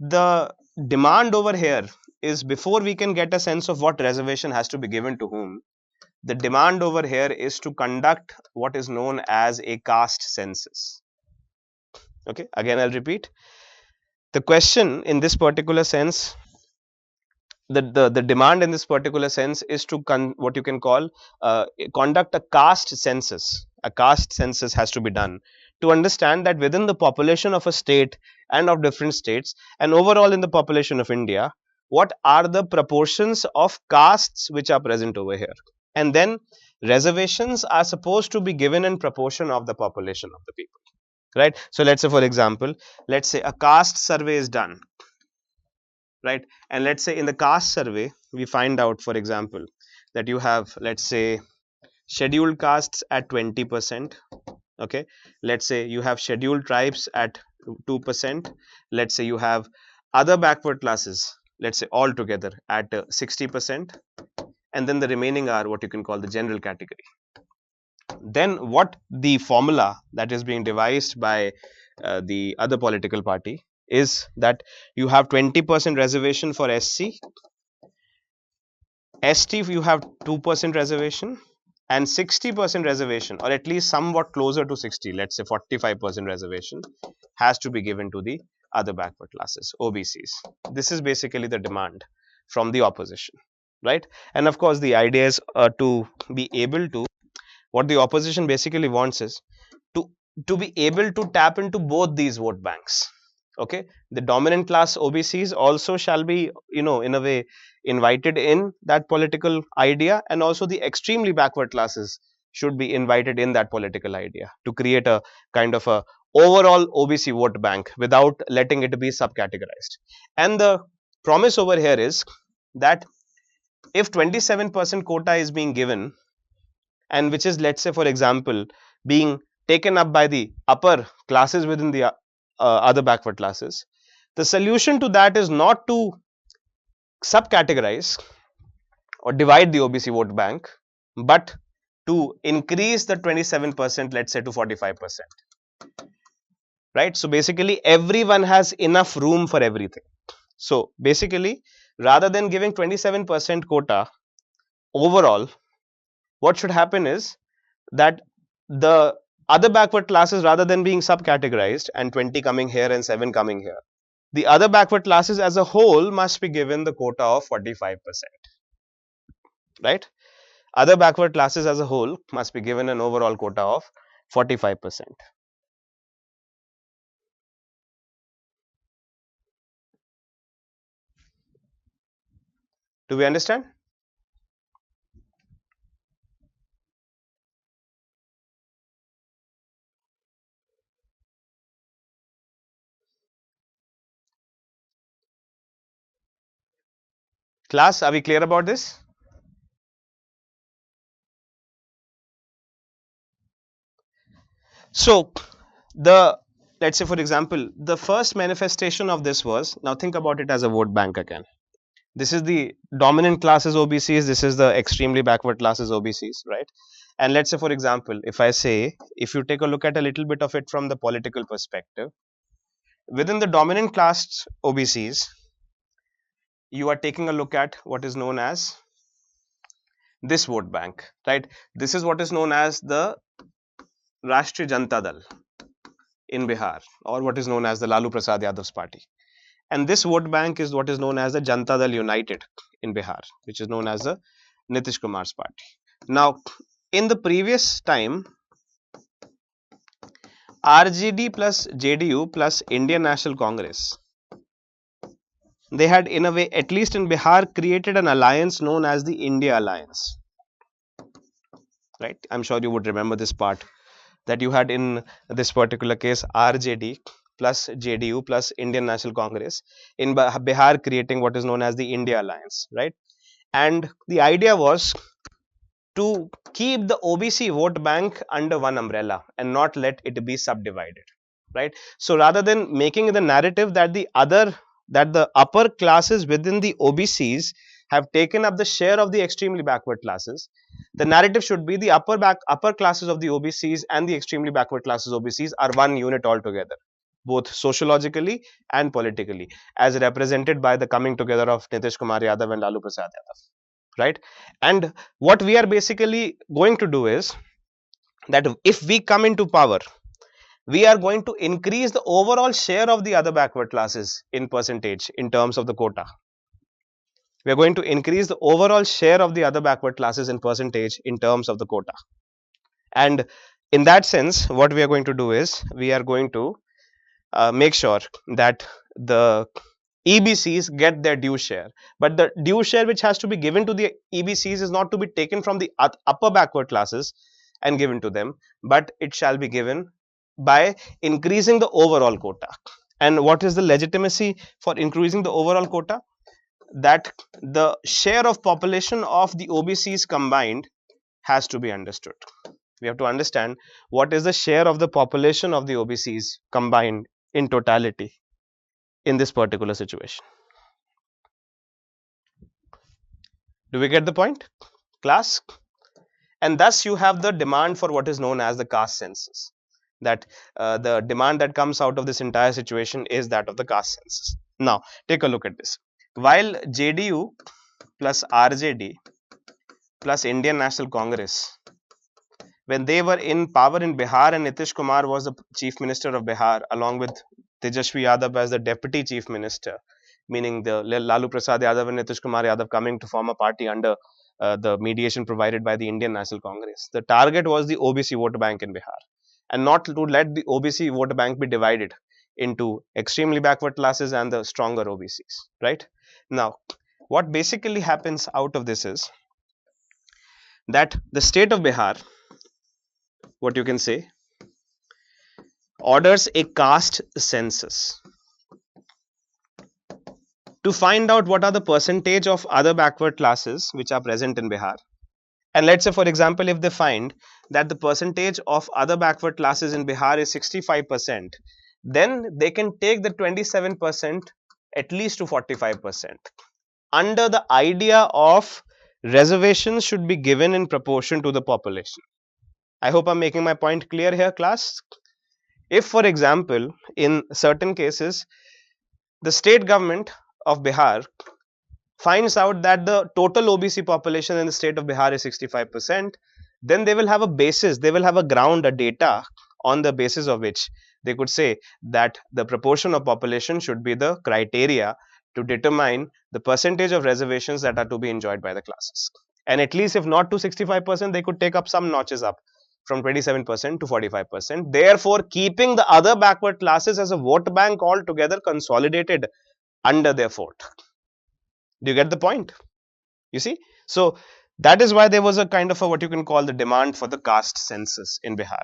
the demand over here is, before we can get a sense of what reservation has to be given to whom, the demand over here is to conduct what is known as a caste census. Okay, again I'll repeat. The question in this particular sense, the demand in this particular sense is to what you can call conduct a caste census. A caste census has to be done to understand that within the population of a state and of different states and overall in the population of India, what are the proportions of castes which are present over here. And then reservations are supposed to be given in proportion of the population of the people, right? So let's say, for example, let's say a caste survey is done, right? And let's say in the caste survey we find out, for example, that you have, let's say, scheduled castes at 20%. Okay, let's say you have scheduled tribes at 2%. Let's say you have other backward classes, let's say all together at 60%, and then the remaining are what you can call the general category. Then what the formula that is being devised by the other political party is that you have 20% reservation for SC, ST you have 2% reservation, and 60% reservation, or at least somewhat closer to 60, let's say 45% reservation has to be given to the other backward classes, OBCs. This is basically the demand from the opposition, right? And of course the idea is to be able to, what the opposition basically wants is to be able to tap into both these vote banks. Okay, the dominant class OBCs also shall be, in a way, invited in that political idea, and also the extremely backward classes should be invited in that political idea to create a kind of a overall OBC vote bank without letting it be subcategorized. And the promise over here is that if 27% quota is being given, and which is, let's say, for example, being taken up by the upper classes within the other backward classes, the solution to that is not to subcategorize or divide the OBC vote bank, but to increase the 27%, let's say, to 45%, right? So basically everyone has enough room for everything. So basically, rather than giving 27% quota overall, what should happen is that the other backward classes, rather than being subcategorized and 20 coming here and 7 coming here, the other backward classes as a whole must be given the quota of 45%, right? Other backward classes as a whole must be given an overall quota of 45%. Do we understand? Class, are we clear about this? So the, let's say for example, the first manifestation of this was, now think about it as a vote bank again. This is the dominant classes OBCs, this is the extremely backward classes OBCs, right? And let's say for example, if I say, if you take a look at a little bit of it from the political perspective, within the dominant class OBCs, you are taking a look at what is known as this vote bank, right? This is what is known as the Rashtriya Janata Dal in Bihar, or what is known as the Lalu Prasad Yadav's party. And this vote bank is what is known as the Janata Dal United in Bihar, which is known as the Nitish Kumar's party. Now, in the previous time, RJD plus JDU plus Indian National Congress, they had, in a way, at least in Bihar, created an alliance known as the India Alliance. Right? I'm sure you would remember this part, that you had in this particular case RJD plus JDU plus Indian National Congress in Bihar creating what is known as the India Alliance, right? And the idea was to keep the OBC vote bank under one umbrella and not let it be subdivided, right? So rather than making the narrative that the upper classes within the OBCs have taken up the share of the extremely backward classes, the narrative should be the upper classes of the OBCs and the extremely backward classes OBCs are one unit altogether, both sociologically and politically, as represented by the coming together of Nitish Kumar Yadav and Lalu Prasad Yadav, right? And what we are basically going to do is that if we come into power, we are going to increase the overall share of the other backward classes in percentage in terms of the quota. We are going to increase the overall share of the other backward classes in percentage in terms of the quota. And in that sense, what we are going to do is we are going to make sure that the EBCs get their due share. But the due share which has to be given to the EBCs is not to be taken from the upper backward classes and given to them, but it shall be given by increasing the overall quota. And what is the legitimacy for increasing the overall quota? That the share of population of the OBCs combined has to be understood. We have to understand what is the share of the population of the OBCs combined in totality in this particular situation. Do we get the point, class? And thus you have the demand for what is known as the caste census. That the demand that comes out of this entire situation is that of the caste census. Now, take a look at this. While JDU plus RJD plus Indian National Congress, when they were in power in Bihar and Nitish Kumar was the chief minister of Bihar along with Tejashwi Yadav as the deputy chief minister, meaning the Lalu Prasad Yadav and Nitish Kumar Yadav coming to form a party under the mediation provided by the Indian National Congress. The target was the OBC vote bank in Bihar, and not to let the OBC vote bank be divided into extremely backward classes and the stronger OBCs, right? Now, what basically happens out of this is that the state of Bihar, what you can say, orders a caste census to find out what are the percentage of other backward classes which are present in Bihar. And let's say, for example, if they find that the percentage of other backward classes in Bihar is 65%, then they can take the 27% at least to 45%. Under the idea of reservations should be given in proportion to the population. I hope I'm making my point clear here, class. If, for example, in certain cases, the state government of Bihar finds out that the total OBC population in the state of Bihar is 65%, then they will have a basis, they will have a ground, a data on the basis of which they could say that the proportion of population should be the criteria to determine the percentage of reservations that are to be enjoyed by the classes. And at least if not to 65%, they could take up some notches up from 27% to 45%, therefore keeping the other backward classes as a vote bank altogether consolidated under their fort. Do you get the point? You see? So that is why there was a kind of a what you can call the demand for the caste census in Bihar.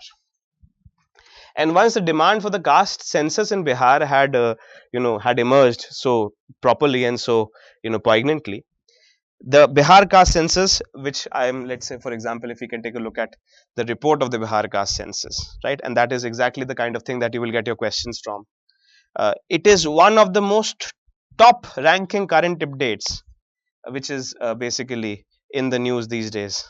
And once the demand for the caste census in Bihar had had emerged so properly and so poignantly, The Bihar caste census, which I'm, let's say for example, if we can take a look at the report of the Bihar caste census, right, and that is exactly the kind of thing that you will get your questions from. It is one of the most top ranking current updates, which is basically in the news these days.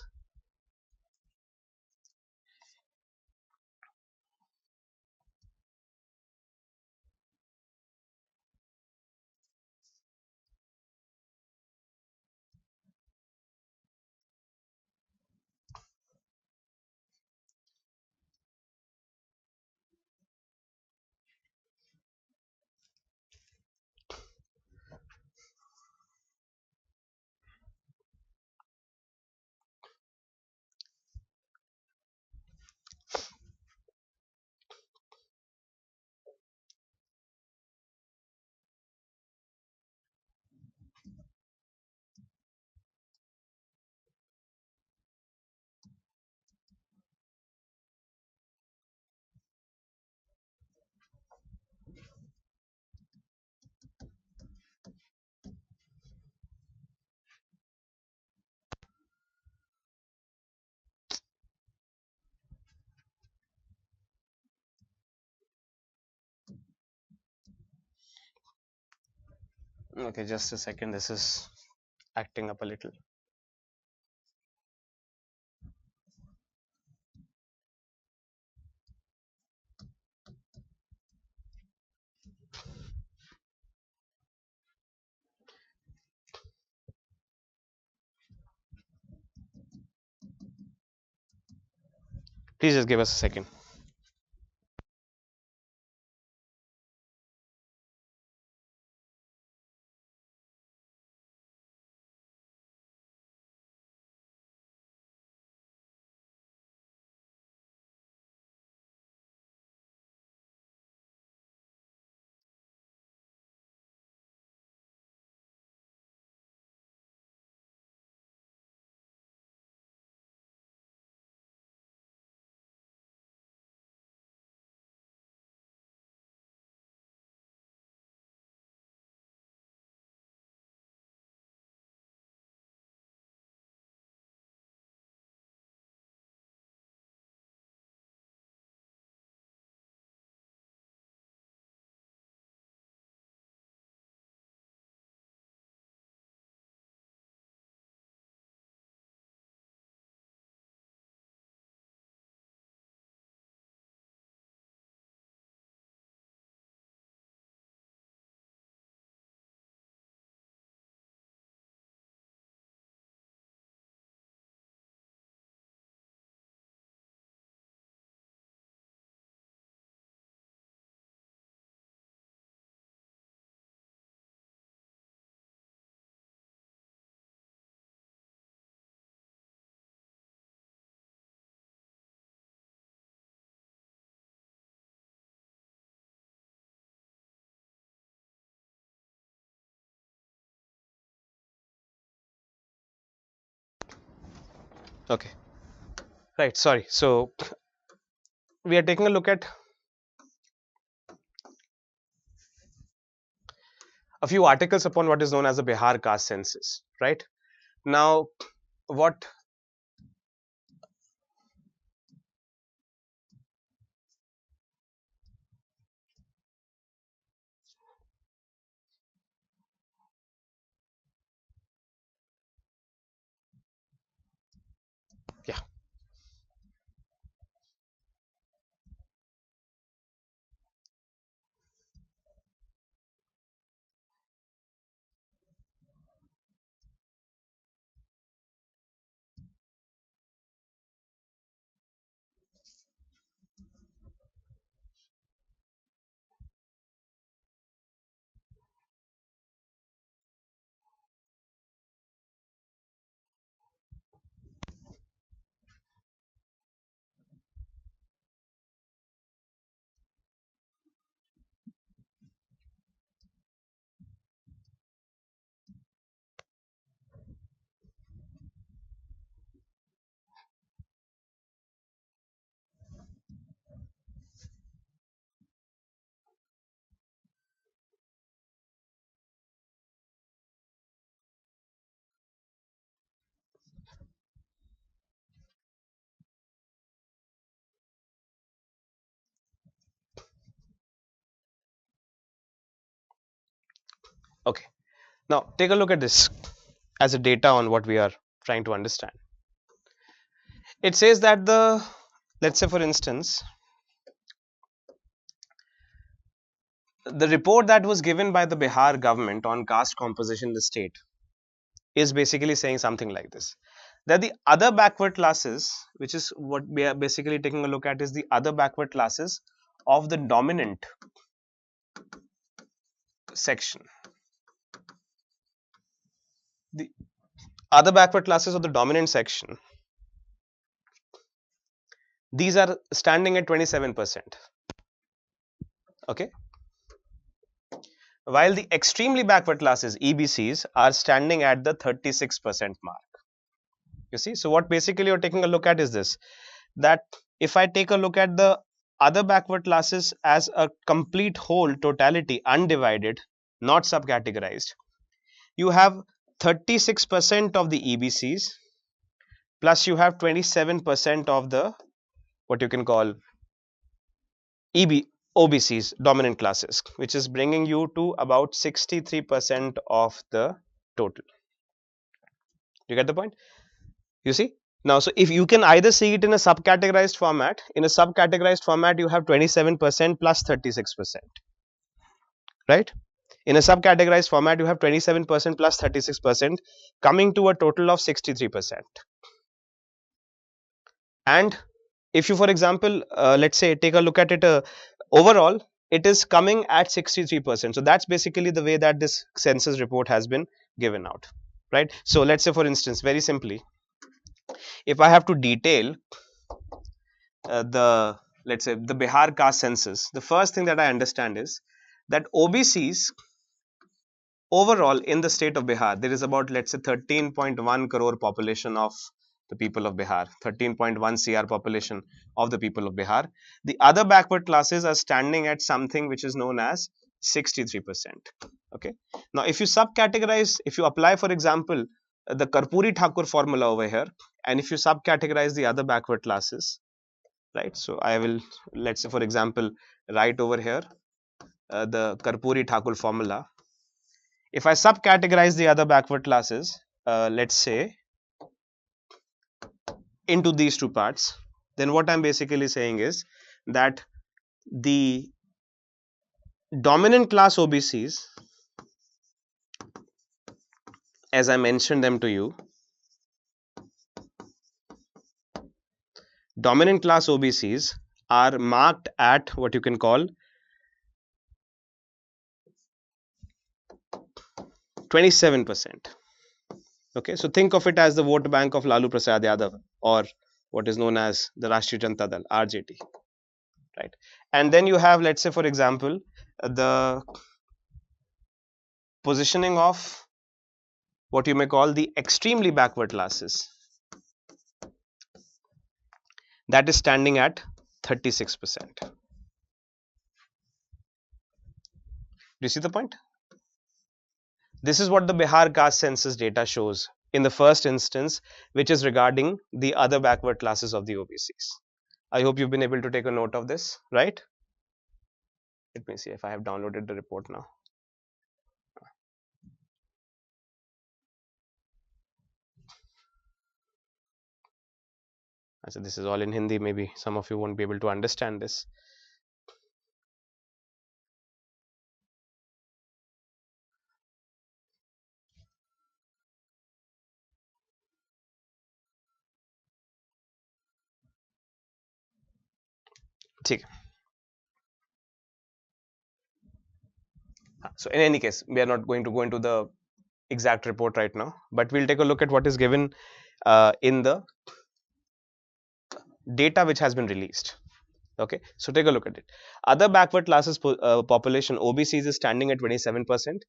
Okay, just a second, this is acting up a little. Please just give us a second. Okay, right, sorry. So we are taking a look at a few articles upon what is known as the Bihar caste census, right? Now, what? Yeah, Okay. Now take a look at this as a data on what we are trying to understand. It says that let's say for instance, the report that was given by the Bihar government on caste composition in the state is basically saying something like this, that the other backward classes, which is what we are basically taking a look at, is the other backward classes of the dominant section. The other backward classes of the dominant section, these are standing at 27%. Okay. While the extremely backward classes, EBCs, are standing at the 36% mark. You see, so what basically you're taking a look at is this, that if I take a look at the other backward classes as a complete whole, totality, undivided, not subcategorized, you have 36% of the EBCs plus you have 27% of the what you can call OBCs, dominant classes, which is bringing you to about 63% of the total. You get the point? You see? Now, so if you can either see it in a subcategorized format, you have 27% plus 36%, right? In a subcategorized format, you have 27% plus 36%, coming to a total of 63%. And if you, for example, let's say take a look at it overall, it is coming at 63%. So that's basically the way that this census report has been given out, right? So let's say, for instance, very simply, if I have to detail let's say the Bihar caste census, the first thing that I understand is that OBCs overall in the state of Bihar, there is about, let's say, 13.1 crore population of the people of Bihar, 13.1 CR population of the people of Bihar. The other backward classes are standing at something which is known as 63%. Okay. Now, if you subcategorize, if you apply, for example, the Karpoori Thakur formula over here, and if you subcategorize the other backward classes, right? So I will, let's say, for example, write over here the Karpoori Thakur formula. If I subcategorize the other backward classes, let's say, into these two parts, then what I'm basically saying is that the dominant class OBCs, as I mentioned them to you, dominant class OBCs are marked at what you can call 27%. Okay, so think of it as the vote bank of Lalu Prasad Yadav, or what is known as the Rashtriya Janata Dal, RJD, right? And then you have, let's say, for example, the positioning of what you may call the extremely backward classes, that is standing at 36%. Do you see the point? This is what the Bihar caste census data shows in the first instance, which is regarding the other backward classes of the OBCs. I hope you've been able to take a note of this, right? Let me see if I have downloaded the report now. So this is all in Hindi, maybe some of you won't be able to understand this. ठीक. So in any case, we are not going to go into the exact report right now, but we'll take a look at what is given in the data which has been released. Okay, so take a look at it. Other backward classes population, OBCs, is standing at 27%,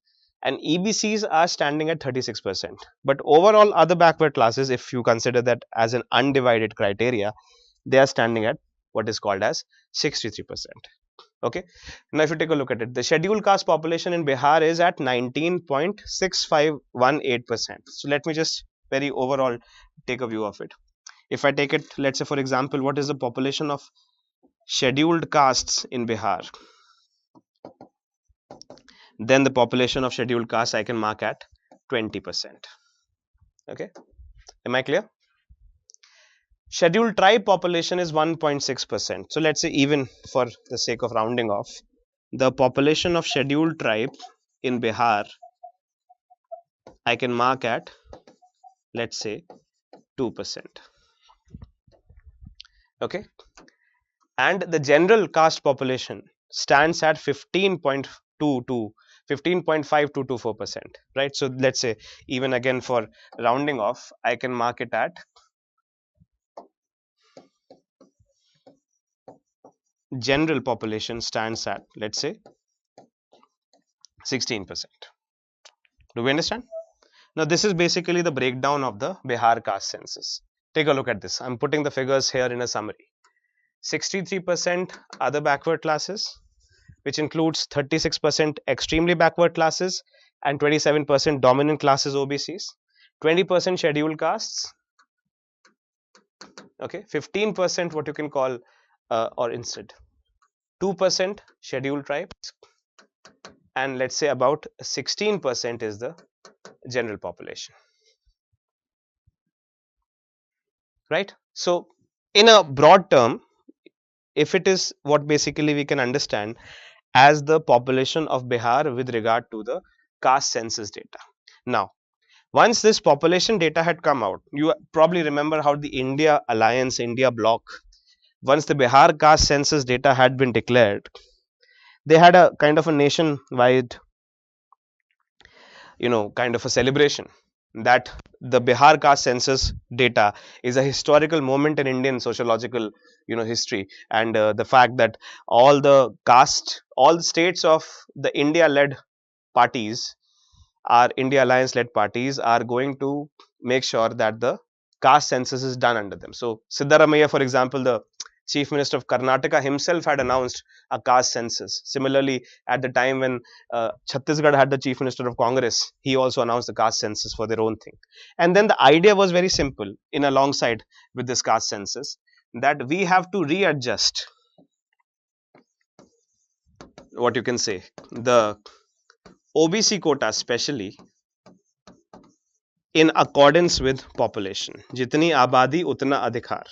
and EBCs are standing at 36%. But overall, other backward classes, if you consider that as an undivided criteria, they are standing at what is called as 63%. Okay, now if you take a look at it, the scheduled caste population in Bihar is at 19.6518%. So let me just very overall take a view of it. If I take it, let's say, for example, what is the population of scheduled castes in Bihar? Then the population of scheduled caste I can mark at 20%. Okay, am I clear? Scheduled tribe population is 1.6%. So let's say, even for the sake of rounding off, the population of scheduled tribe in Bihar I can mark at, let's say, 2%. Okay, and the general caste population stands at 15.2 to 15.5 to 24%, right? So let's say, even again for rounding off, I can mark it at general population stands at, let's say, 16%. Do we understand? Now this is basically the breakdown of the Bihar caste census. Take a look at this. I'm putting the figures here in a summary. 63% other backward classes, which includes 36% extremely backward classes and 27% dominant classes OBCs, 20% scheduled castes, okay, 15% what you can call or instead 2% scheduled tribes, and let's say about 16% is the general population, right? So in a broad term, if it is what basically we can understand as the population of Bihar with regard to the caste census data. Now, once this population data had come out, you probably remember how the India Alliance, India bloc, once the Bihar caste census data had been declared, they had a kind of a nationwide, kind of a celebration that the Bihar caste census data is a historical moment in Indian sociological, history, and the fact that all the states of the India-led parties, our India Alliance led parties, are going to make sure that the caste census is done under them. So Siddaramaiah, for example, the Chief Minister of Karnataka himself had announced a caste census. Similarly, at the time when Chhattisgarh had the Chief Minister of Congress, he also announced the caste census for their own thing. And then the idea was very simple, in alongside with this caste census, that we have to readjust, what you can say, the OBC quota, especially in accordance with population. Jitni abadi utna adhikar.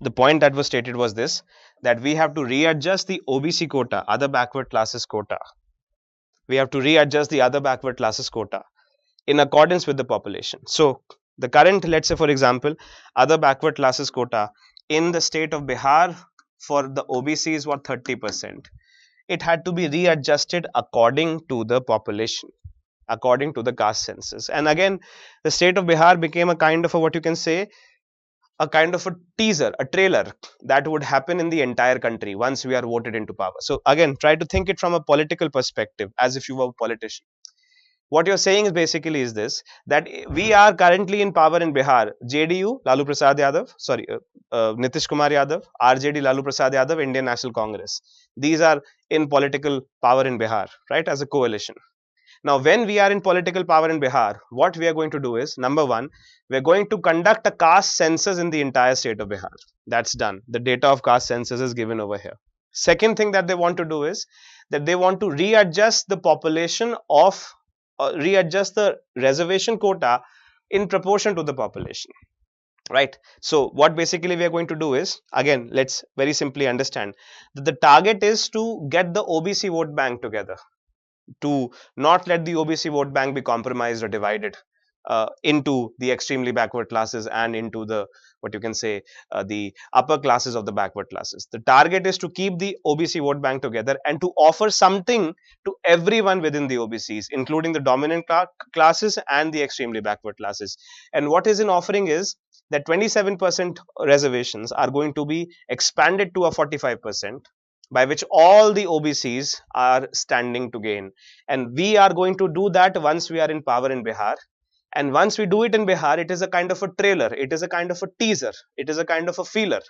The point that was stated was this, that we have to readjust the OBC quota, other backward classes quota. We have to readjust the other backward classes quota in accordance with the population. So the current, let's say for example, other backward classes quota in the state of Bihar for the OBCs were 30%. It had to be readjusted according to the population, according to the caste census. And again, the state of Bihar became a kind of a, what you can say, a kind of a teaser, a trailer that would happen in the entire country once we are voted into power. So again, try to think it from a political perspective, as if you were a politician. What you're saying is basically is this, that we are currently in power in Bihar. JDU, Lalu Prasad Yadav, Nitish Kumar Yadav, RJD, Lalu Prasad Yadav, Indian National Congress. These are in political power in Bihar, right, as a coalition. Now, when we are in political power in Bihar, what we are going to do is, number one, we are going to conduct a caste census in the entire state of Bihar. That's done. The data of caste census is given over here. Second thing that they want to do is that they want to readjust the population of, readjust the reservation quota in proportion to the population. Right. So what basically we are going to do is, again, let's very simply understand that the target is to get the OBC vote bank together, to not let the OBC vote bank be compromised or divided into the extremely backward classes and into the, what you can say, the upper classes of the backward classes. The target is to keep the OBC vote bank together and to offer something to everyone within the OBCs, including the dominant classes and the extremely backward classes. And what is in offering is that 27% reservations are going to be expanded to a 45%, by which all the OBCs are standing to gain. And we are going to do that once we are in power in Bihar. And once we do it in Bihar, it is a kind of a trailer, it is a kind of a teaser, it is a kind of a feeler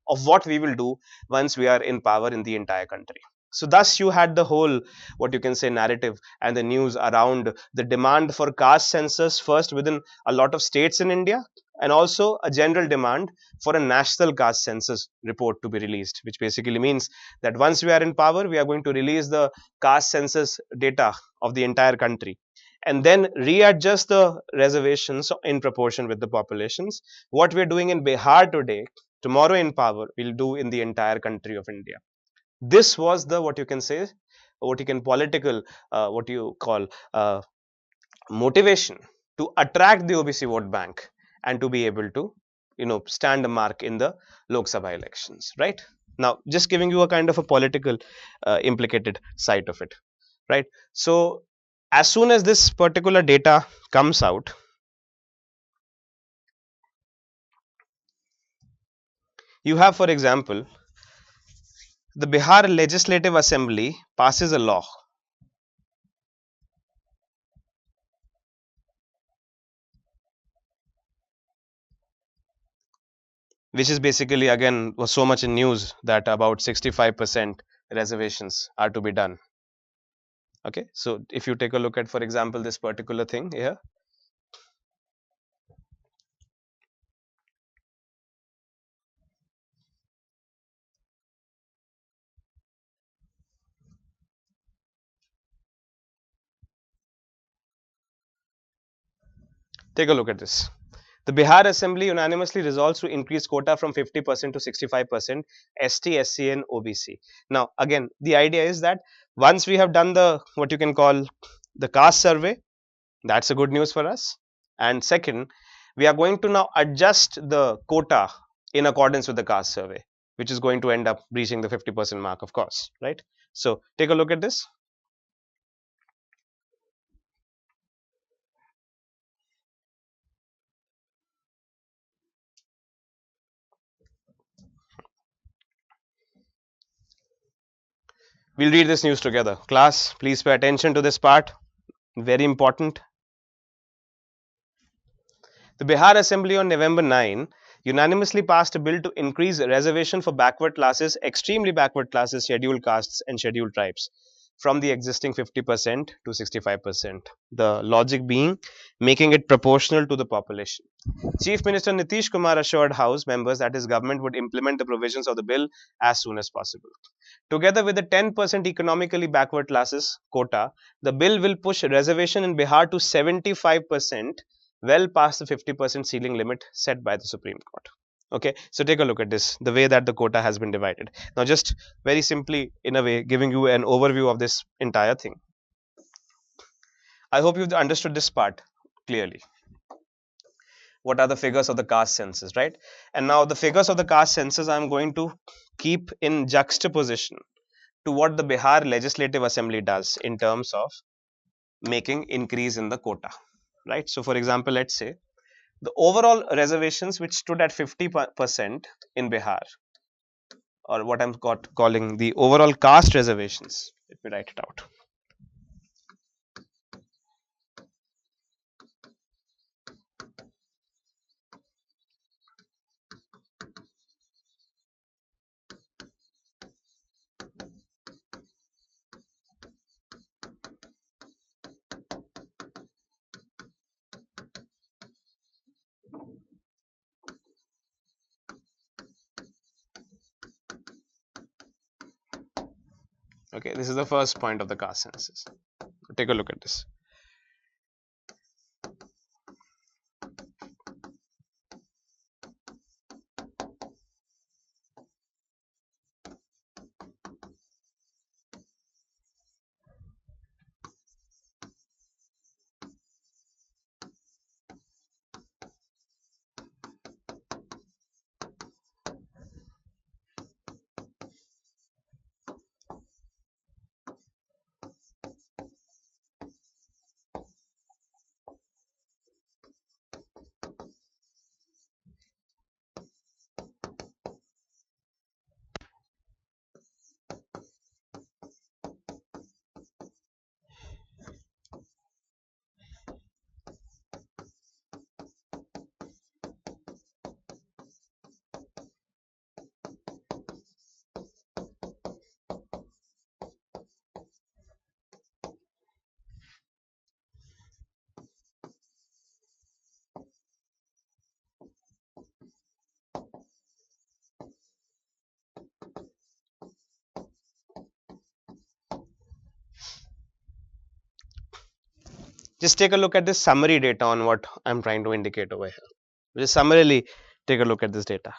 of what we will do once we are in power in the entire country. So thus you had the whole, what you can say, narrative and the news around the demand for caste census, first within a lot of states in India, and also a general demand for a national caste census report to be released, which basically means that once we are in power, we are going to release the caste census data of the entire country and then readjust the reservations in proportion with the populations. What we are doing in Bihar today, tomorrow in power, we'll do in the entire country of India. This was the what you can say, what you can political, what you call motivation to attract the OBC vote bank and to be able to stand a mark in the Lok Sabha elections, right? Now, just giving you a kind of a political implicated side of it, right? So, as soon as this particular data comes out, you have, for example, the Bihar Legislative Assembly passes a law which is basically again was so much in news that about 65% reservations are to be done. Okay, so if you take a look at, for example, this particular thing here, take a look at this. The Bihar Assembly unanimously resolves to increase quota from 50% to 65% ST, SC, and OBC. Now, again, the idea is that once we have done the what you can call the caste survey, that's a good news for us. And second, we are going to now adjust the quota in accordance with the caste survey, which is going to end up reaching the 50% mark, of course, right? So, take a look at this. We'll read this news together. Class, please pay attention to this part. Very important. The Bihar Assembly on November 9 unanimously passed a bill to increase reservation for backward classes, extremely backward classes, scheduled castes, and scheduled tribes from the existing 50% to 65%. The logic being making it proportional to the population. Chief Minister Nitish Kumar assured House members that his government would implement the provisions of the bill as soon as possible. Together with the 10% economically backward classes quota, the bill will push reservation in Bihar to 75%, well past the 50% ceiling limit set by the Supreme Court. Okay, so take a look at this, the way that the quota has been divided. Now, just very simply, in a way, giving you an overview of this entire thing. I hope you've understood this part clearly. What are the figures of the caste census, right? And now the figures of the caste census I'm going to keep in juxtaposition to what the Bihar Legislative Assembly does in terms of making increase in the quota, right? So, for example, let's say the overall reservations which stood at 50% in Bihar, or what I'm calling the overall caste reservations. Let me write it out. Okay, this is the first point of the caste census. Take a look at this. Just take a look at this summary data on what I'm trying to indicate over here. Just summarily take a look at this data.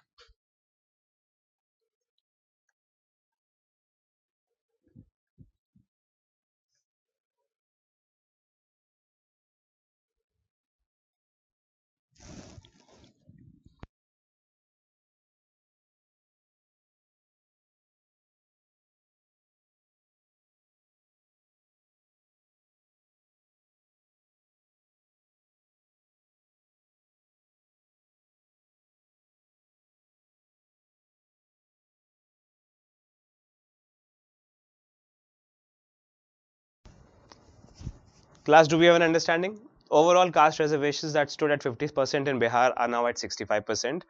Class, do we have an understanding? Overall caste reservations that stood at 50% in Bihar are now at 65%.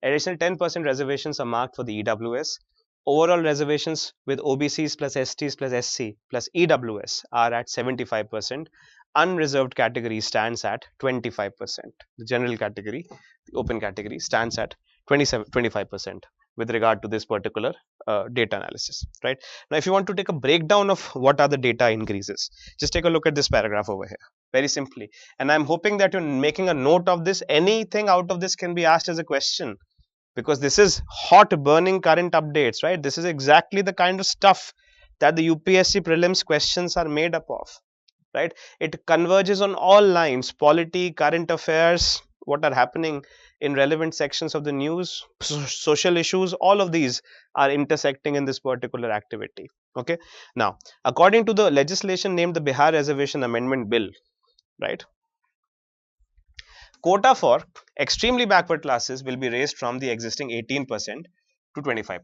Additional 10% reservations are marked for the EWS. Overall reservations with OBCs plus STs plus SC plus EWS are at 75%. Unreserved category stands at 25%. The general category, the open category, stands at 25% with regard to this particular data analysis. Right now, if you want to take a breakdown of what are the data increases, just take a look at this paragraph over here. Very simply, and I'm hoping that you're making a note of this. Anything out of this can be asked as a question, because this is hot burning current updates, right? This is exactly the kind of stuff that the UPSC prelims questions are made up of, right? It converges on all lines: polity, current affairs, what are happening in relevant sections of the news, social issues, all of these are intersecting in this particular activity. Okay, now according to the legislation named the Bihar Reservation Amendment Bill, right, quota for extremely backward classes will be raised from the existing 18% to 25%.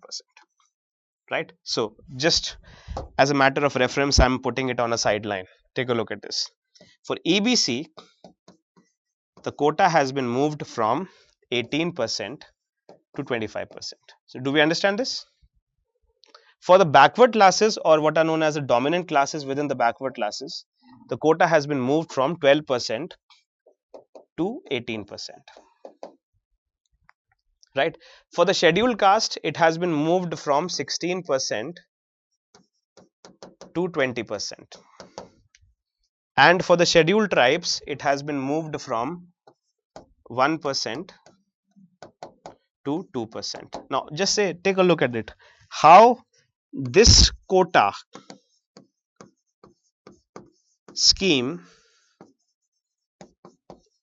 Right. So, just as a matter of reference, I'm putting it on a sideline. Take a look at this. For EBC, the quota has been moved from 18% to 25%. So, do we understand this? For the backward classes, or what are known as the dominant classes within the backward classes, the quota has been moved from 12% to 18%. Right. For the scheduled caste, it has been moved from 16% to 20%. And for the scheduled tribes, it has been moved from 1% to 2%. Now, just say, take a look at it. How this quota scheme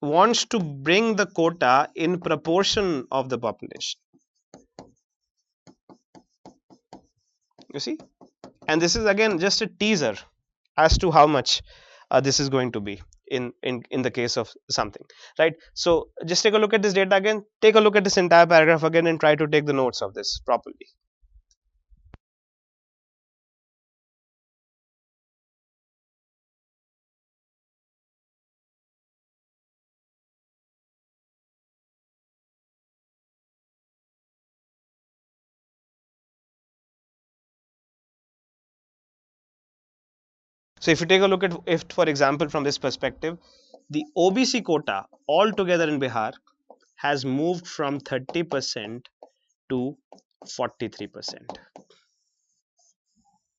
wants to bring the quota in proportion of the population. You see? And this is again just a teaser as to how much this is going to be in the case of something, right? So just take a look at this data again, take a look at this entire paragraph again, and try to take the notes of this properly. So if you take a look at, if for example from this perspective, the OBC quota altogether in Bihar has moved from 30% to 43%.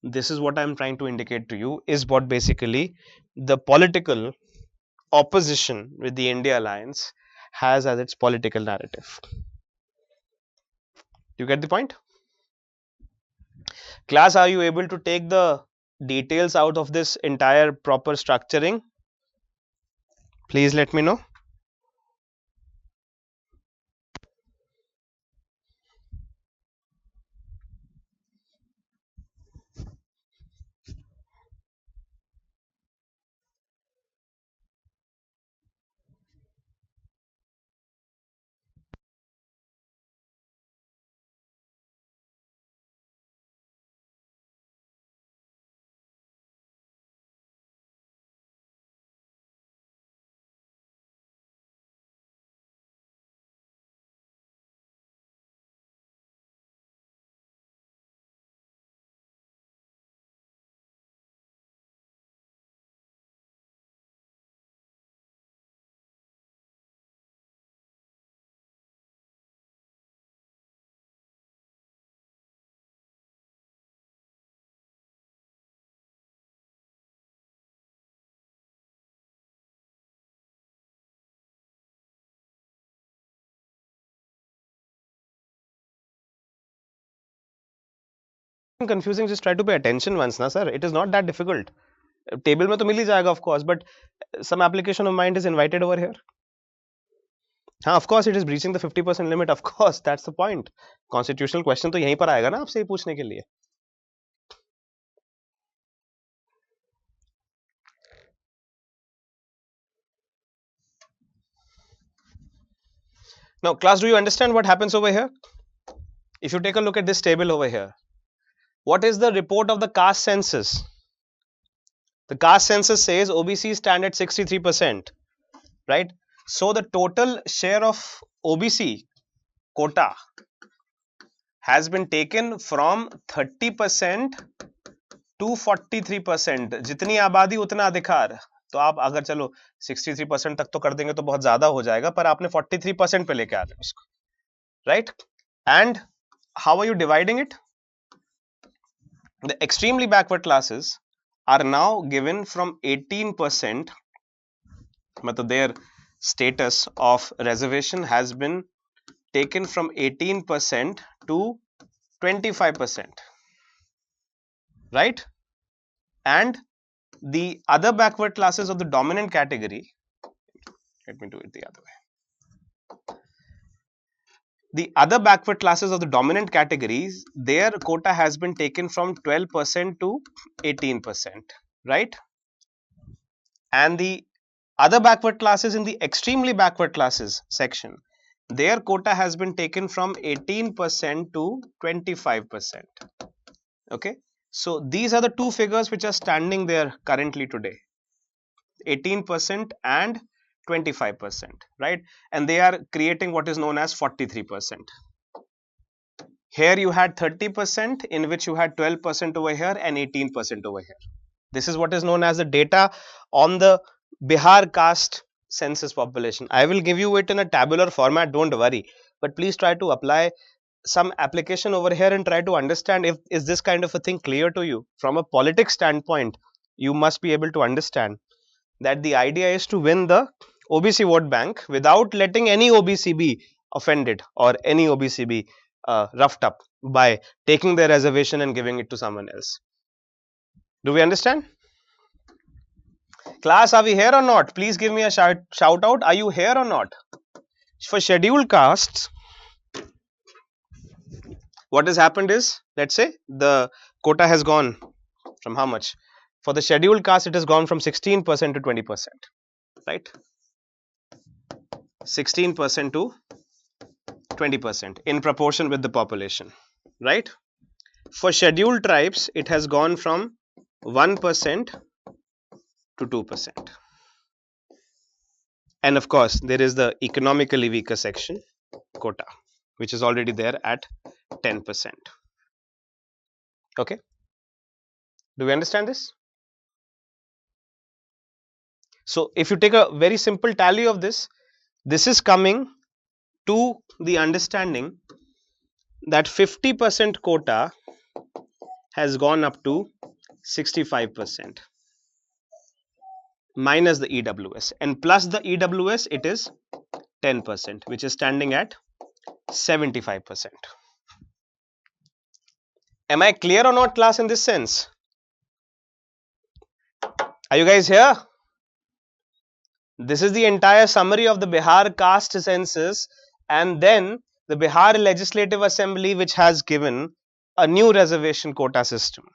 This is what I'm trying to indicate to you, is what basically the political opposition with the India alliance has as its political narrative. You get the point? Class, are you able to take the details out of this entire proper structuring? Please let me know. confusing, just try to pay attention once, na sir. It is not that difficult. Table mein to mil hi jayega, of course, but some application of mind is invited over here. Of course it is breaching the 50% limit, of course, that's the point. Constitutional question to yahin par aayega na aapse ye पूछने के लिए. Now class, do you understand what happens over here? If you take a look at this table over here, what is the report of the caste census? The caste census says OBC stand at 63%, right? So the total share of OBC quota has been taken from 30% to 43%. जितनी आबादी उतना अधिकार. तो आप अगर चलो 63% तक तो कर देंगे तो बहुत ज्यादा हो जाएगा, पर आपने 43% पे लेके आ रहे हो इसको, right? And how are you dividing it? The extremely backward classes are now given from 18%, matlab their status of reservation has been taken from 18% to 25%, right? And the other backward classes of the dominant category, let me do it the other way. The other backward classes of the dominant categories, their quota has been taken from 12% to 18%, right? And the other backward classes in the extremely backward classes section, their quota has been taken from 18% to 25%. Okay, so these are the two figures which are standing there currently today, 18% and 25%, right? And they are creating what is known as 43%. Here you had 30%, in which you had 12% over here and 18% over here. This is what is known as the data on the Bihar caste census population. I will give you it in a tabular format, don't worry, but please try to apply some application over here and try to understand if is this kind of a thing clear to you. From a politics standpoint, you must be able to understand that the idea is to win the OBC vote bank without letting any OBC be offended or any OBC be roughed up by taking their reservation and giving it to someone else. Do we understand? Class, are we here or not? Please give me a shout out. Are you here or not? For scheduled castes, what has happened is, let's say the quota has gone from how much? For the scheduled caste, it has gone from 16% to 20%, right? 16% to 20% in proportion with the population, right? For scheduled tribes, it has gone from 1% to 2%. And of course, there is the economically weaker section, quota, which is already there at 10%. Okay? Do we understand this? So, if you take a very simple tally of this, this is coming to the understanding that 50% quota has gone up to 65% minus the EWS, and plus the EWS it is 10%, which is standing at 75%. Am I clear or not, class, in this sense? Are you guys here? This is the entire summary of the Bihar caste census, and then the Bihar Legislative Assembly, which has given a new reservation quota system.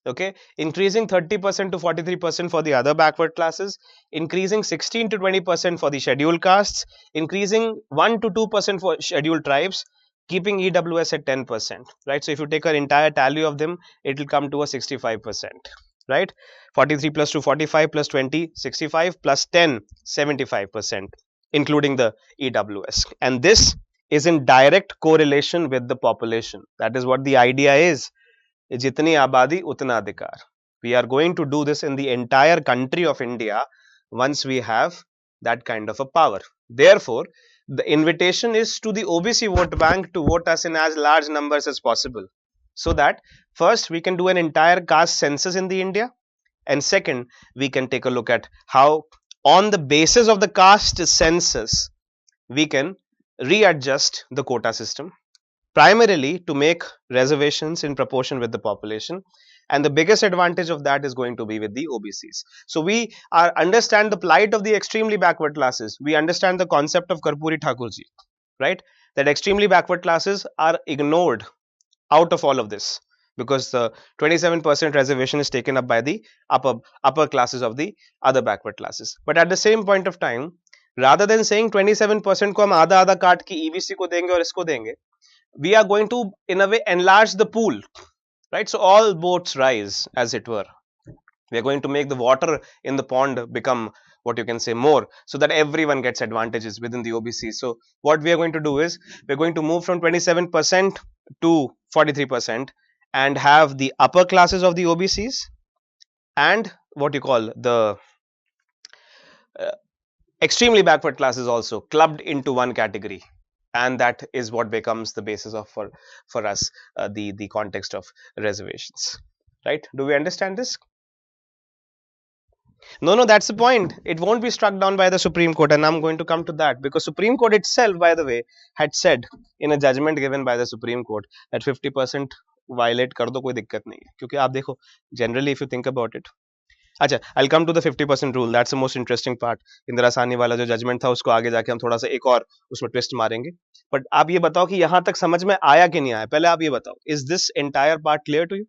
Okay, increasing 30% to 43% for the other backward classes, increasing 16 to 20% for the scheduled castes, increasing 1 to 2% for scheduled tribes, keeping EWS at 10%, right? So if you take an entire tally of them, it will come to a 65%, right? 43 plus 2, 45 plus 20, 65 plus 10, 75%, including the EWS. And this is in direct correlation with the population. That is what the idea is. Jitni abadi utna adhikar. We are going to do this in the entire country of India once we have that kind of a power. Therefore, the invitation is to the OBC vote bank to vote us in as large numbers as possible, so that first we can do an entire caste census in the India, and second we can take a look at how on the basis of the caste census we can readjust the quota system, primarily to make reservations in proportion with the population, and the biggest advantage of that is going to be with the OBCs. So we are understand the plight of the extremely backward classes. We understand the concept of Karpoori Thakurji, right? That extremely backward classes are ignored out of all of this because the 27% reservation is taken up by the upper classes of the other backward classes. But at the same point of time, rather than saying 27% को हम आधा आधा काट के EBC को देंगे और इसको देंगे, we are going to in a way enlarge the pool, right? So all boats rise, as it were. We are going to make the water in the pond become what you can say more, so that everyone gets advantages within the OBC. So what we are going to do is we're going to move from 27% to 43% and have the upper classes of the OBCs and what you call the uh, extremely backward classes also clubbed into one category, and that is what becomes the basis of for us the context of reservations, right? Do we understand this? No, that's the point. It won't be struck down by the Supreme Court, and I'm going to come to that because Supreme Court itself, by the way, had said in a judgment given by the Supreme Court that 50% violate कर दो कोई दिक्कत नहीं है, क्योंकि आप देखो generally if you think about it. अच्छा, I'll come to the 50% rule. That's the most interesting part. Indira Sahni वाला जो जजमेंट था उसको आगे जाके हम थोड़ा सा एक और उसमें ट्विस्ट मारेंगे. बट आप ये बताओ कि यहाँ तक समझ में आया कि नहीं आया. पहले आप ये बताओ, is this entire part clear to you?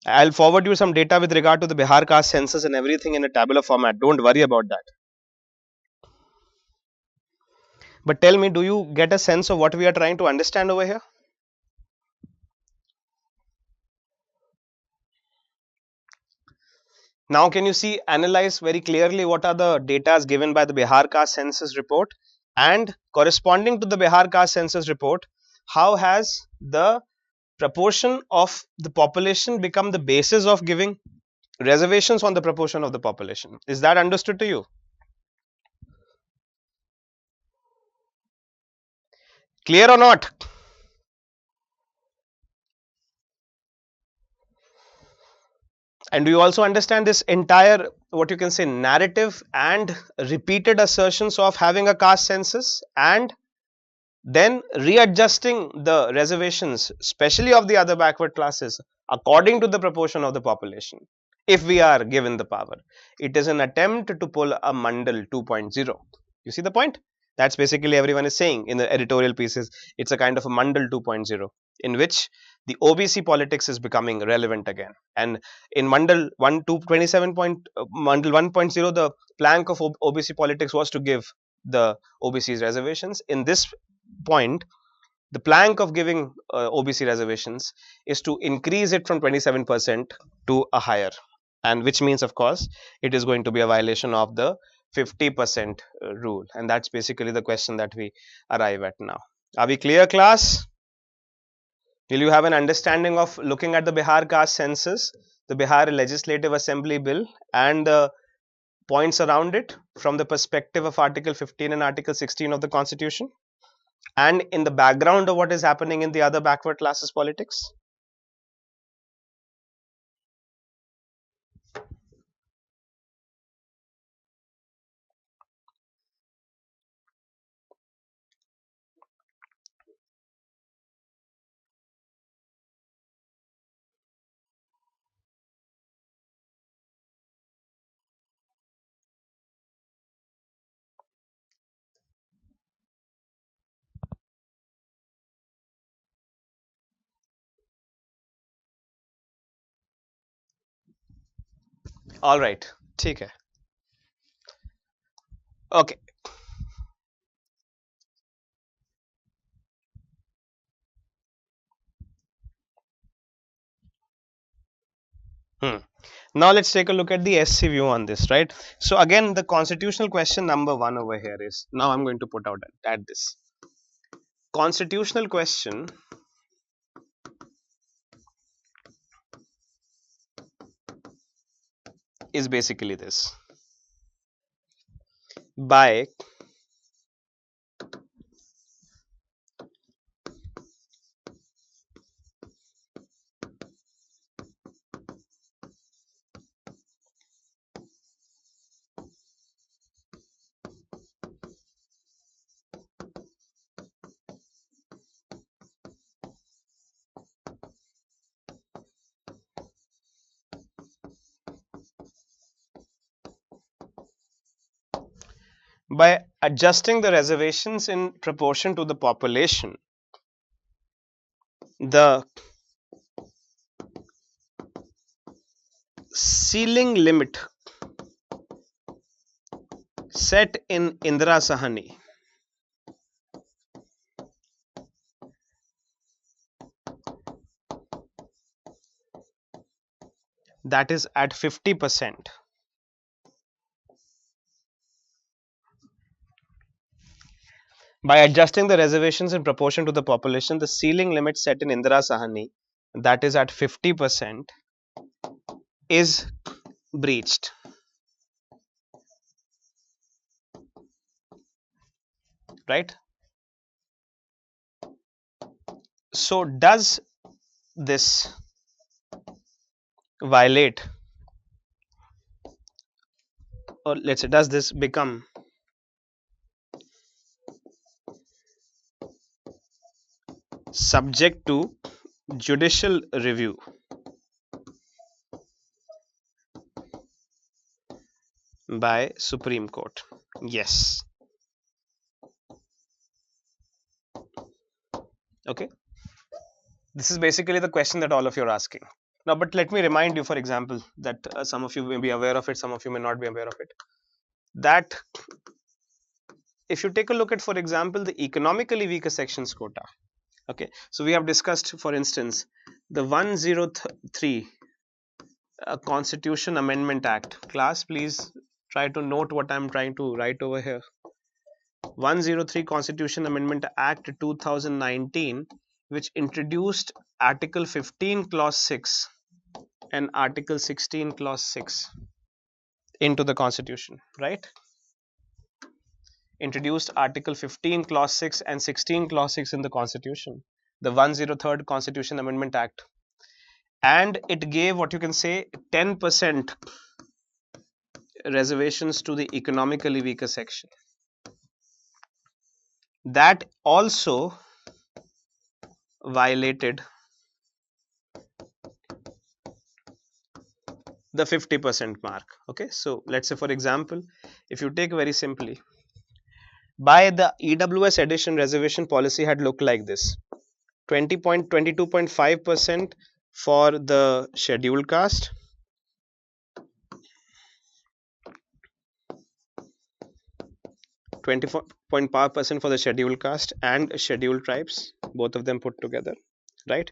I'll forward you some data with regard to the Bihar caste census and everything in a tabular format. Don't worry about that. But tell me, do you get a sense of what we are trying to understand over here? Now, can you see, analyze very clearly what are the data given by the Bihar caste census report, and corresponding to the Bihar caste census report, how has the proportion of the population become the basis of giving reservations on the proportion of the population? Is that understood to you? Clear or not? And do you also understand this entire, what you can say, narrative and repeated assertions of having a caste census and then readjusting the reservations, especially of the other backward classes, according to the proportion of the population, if we are given the power? It is an attempt to pull a Mandal 2.0. You see the point? That's basically everyone is saying in the editorial pieces. It's a kind of a Mandal 2.0 in which the OBC politics is becoming relevant again. And in Mandal 1 to 27 point, Mandal 1.0, the plank of OBC politics was to give the OBC's reservations. In this point, the plank of giving OBC reservations is to increase it from 27% to a higher, and which means, of course, it is going to be a violation of the 50% rule. And that's basically the question that we arrive at now. Are we clear, class? Will you have an understanding of looking at the Bihar caste census, the Bihar Legislative Assembly bill, and the points around it from the perspective of Article 15 and Article 16 of the Constitution, and in the background of what is happening in the other backward classes politics? All right, ठीक है. Okay. Now let's take a look at the SC view on this, right? So again, the constitutional question number 1 over here is, now I'm going to put out at this constitutional question is basically this: by By adjusting the reservations in proportion to the population, the ceiling limit set in Indra Sawhney that is at 50%. By adjusting the reservations in proportion to the population, the ceiling limit set in Indra Sawhney that is at 50% is breached. Right? So does this violate, or let's say does this become subject to judicial review by Supreme Court? Yes. Okay. This is basically the question that all of you are asking. Now, but let me remind you, for example, that some of you may be aware of it, some of you may not be aware of it, that if you take a look at, for example, the economically weaker sections quota. Okay, so we have discussed, for instance, the 103 Constitution Amendment Act. Class, please try to note what I'm trying to write over here. 103 Constitution Amendment Act 2019, which introduced Article 15 Clause 6 and Article 16 Clause 6 into the Constitution, right? Introduced Article 15 Clause 6 and 16 Clause 6 in the Constitution, the 103rd Constitution Amendment Act, and it gave what you can say 10% reservations to the economically weaker section. That also violated the 50% mark. Okay, so let's say, for example, if you take very simply, by the EWS edition, reservation policy had looked like this: 22.5% for the scheduled caste, 24% for the scheduled caste and scheduled tribes, both of them put together, right?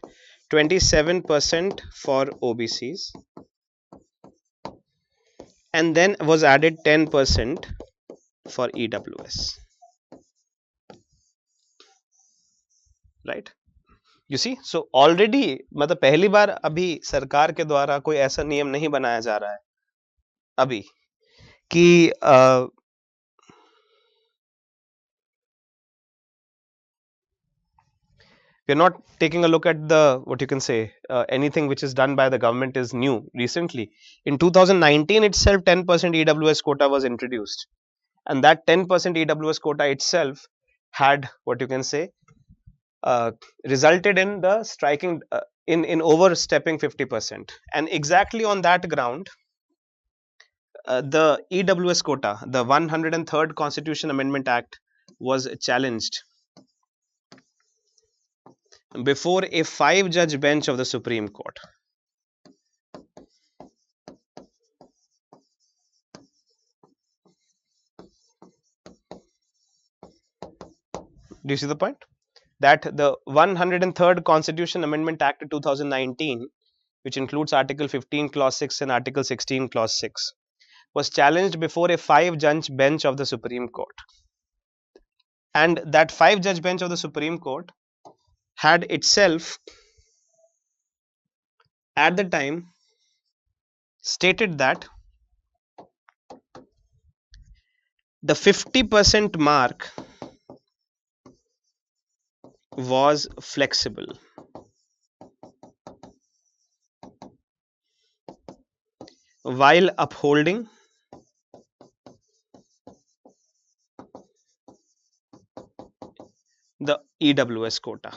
27% for OBCs, and then was added 10% for EWS, right? You see, so already मतलब पहली बार अभी सरकार के द्वारा कोई ऐसा नियम नहीं बनाया जा रहा है अभी कि we're not taking a look at the what you can say anything which is done by the government is new recently. In 2019 itself, 10% EWS quota was introduced, and that 10% EWS quota itself had what you can say resulted in the striking in overstepping 50%, and exactly on that ground the EWS quota, the 103rd Constitution Amendment Act, was challenged before a 5-judge bench of the Supreme Court. Do you see the point? That the 103rd Constitution Amendment Act 2019, which includes Article 15 Clause 6 and Article 16 Clause 6, was challenged before a 5-judge bench of the Supreme Court. And that 5-judge bench of the Supreme Court had itself at the time stated that the 50% mark was flexible while upholding the EWS quota.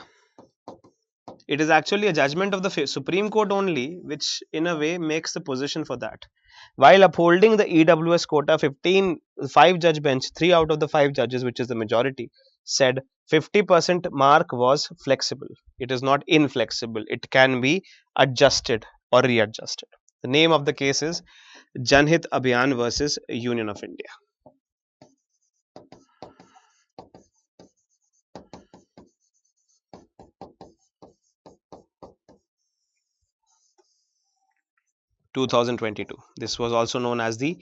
It is actually a judgment of the Supreme Court only, which in a way makes the position for that. While upholding the EWS quota, 5 judge bench, 3 out of the 5 judges, which is the majority, said 50% mark was flexible. It is not inflexible. It can be adjusted or readjusted. The name of the case is Janhit Abhiyan versus Union of India. 2022. This was also known as the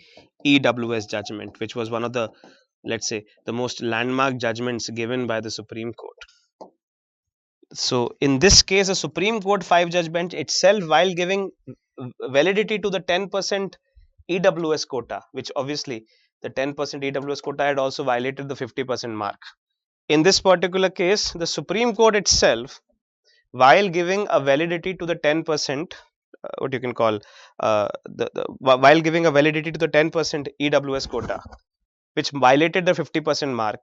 EWS judgment, which was one of the, let's say, the most landmark judgments given by the Supreme Court. So, in this case, the Supreme Court 5 judge bench itself, while giving validity to the 10% EWS quota, which obviously the 10% EWS quota had also violated the 50% mark. In this particular case, the Supreme Court itself, while giving a validity to the 10%, what you can call while giving a validity to the 10% EWS quota, which violated the 50% mark,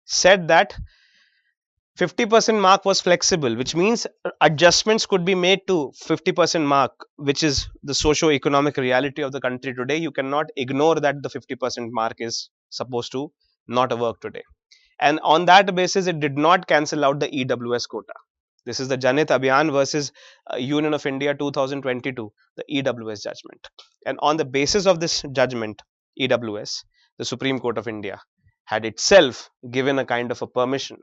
said that 50% mark was flexible, which means adjustments could be made to 50% mark, which is the socio-economic reality of the country today. You cannot ignore that the 50% mark is supposed to not work today. And on that basis, it did not cancel out the EWS quota. This is the Janhit Abhiyan versus Union of India 2022, the EWS judgment. And on the basis of this judgment, EWS, the Supreme Court of India had itself given a kind of a permission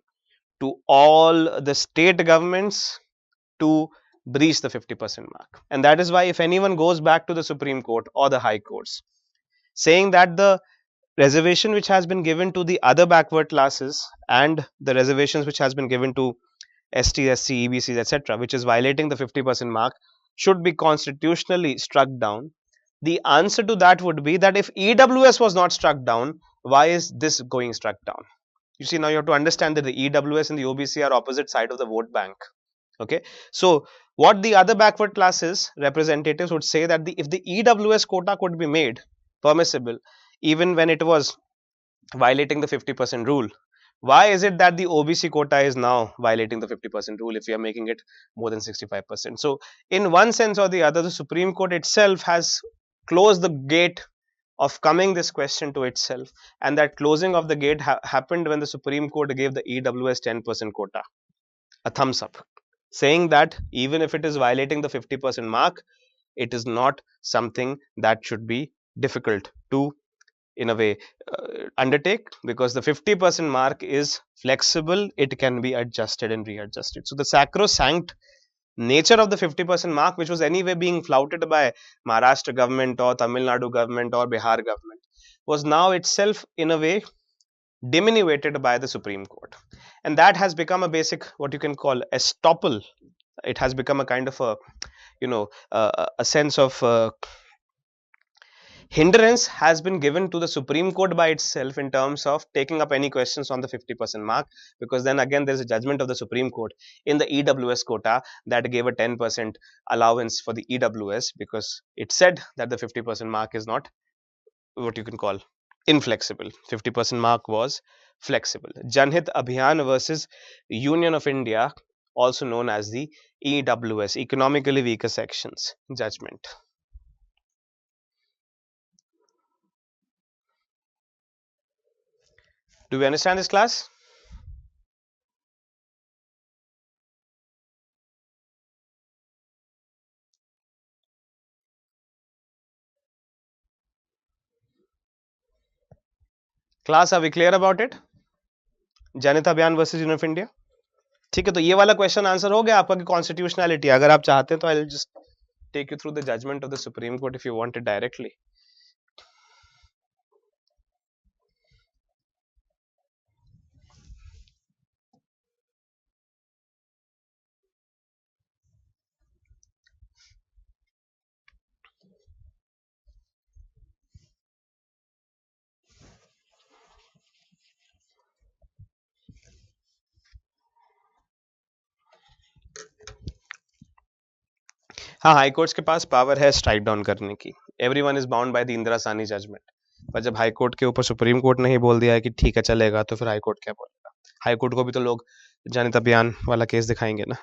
to all the state governments to breach the 50% mark. And that is why if anyone goes back to the Supreme Court or the High Courts saying that the reservation which has been given to the other backward classes and the reservations which has been given to ST, SC, EBCs, etc., which is violating the 50% mark, should be constitutionally struck down. The answer to that would be that if EWS was not struck down, why is this going struck down? You see, now you have to understand that the EWS and the OBC are opposite side of the vote bank. Okay, so what the other backward classes representatives would say that if the EWS quota could be made permissible, even when it was violating the 50% rule, why is it that the OBC quota is now violating the 50% rule if we are making it more than 65%? So, in one sense or the other, the Supreme Court itself has closed the gate of coming this question to itself, and that closing of the gate happened when the Supreme Court gave the EWS 10% quota a thumbs up, saying that even if it is violating the 50% mark, it is not something that should be difficult to in a way undertake, because the 50% mark is flexible, it can be adjusted and readjusted. So the sacrosanct nature of the 50% mark, which was anyway being flouted by Maharashtra government or Tamil Nadu government or Bihar government, was now itself in a way diminuted by the Supreme Court, and that has become a basic, what you can call, estoppel. It has become a kind of a, a sense of hindrance has been given to the Supreme Court by itself in terms of taking up any questions on the 50% mark, because then again there is a judgment of the Supreme Court in the EWS quota that gave a 10% allowance for the EWS, because it said that the 50% mark is not, what you can call, inflexible. 50% mark was flexible. Janhit Abhiyan versus Union of India, also known as the EWS, economically weaker sections judgment. Do we understand this, class? Class, are we clear about it? Janhit Abhiyan versus Union of India. ठीक है, तो ये वाला question answer हो गया आपका कि constitutionality, अगर आप चाहते हैं तो I will just take you through the judgment of the supreme court if you want it directly. हाँ, हाई कोर्ट्स के पास पावर है स्ट्राइक डाउन करने की. Everyone is bound by the Indira Sawhney judgment. पर जब हाई कोर्ट के ऊपर सुप्रीम कोर्ट ने ही बोल दिया है कि ठीक है चलेगा, तो फिर हाई कोर्ट क्या बोलेगा? हाई कोर्ट को भी तो लोग जनहित अभियान वाला केस दिखाएंगे ना.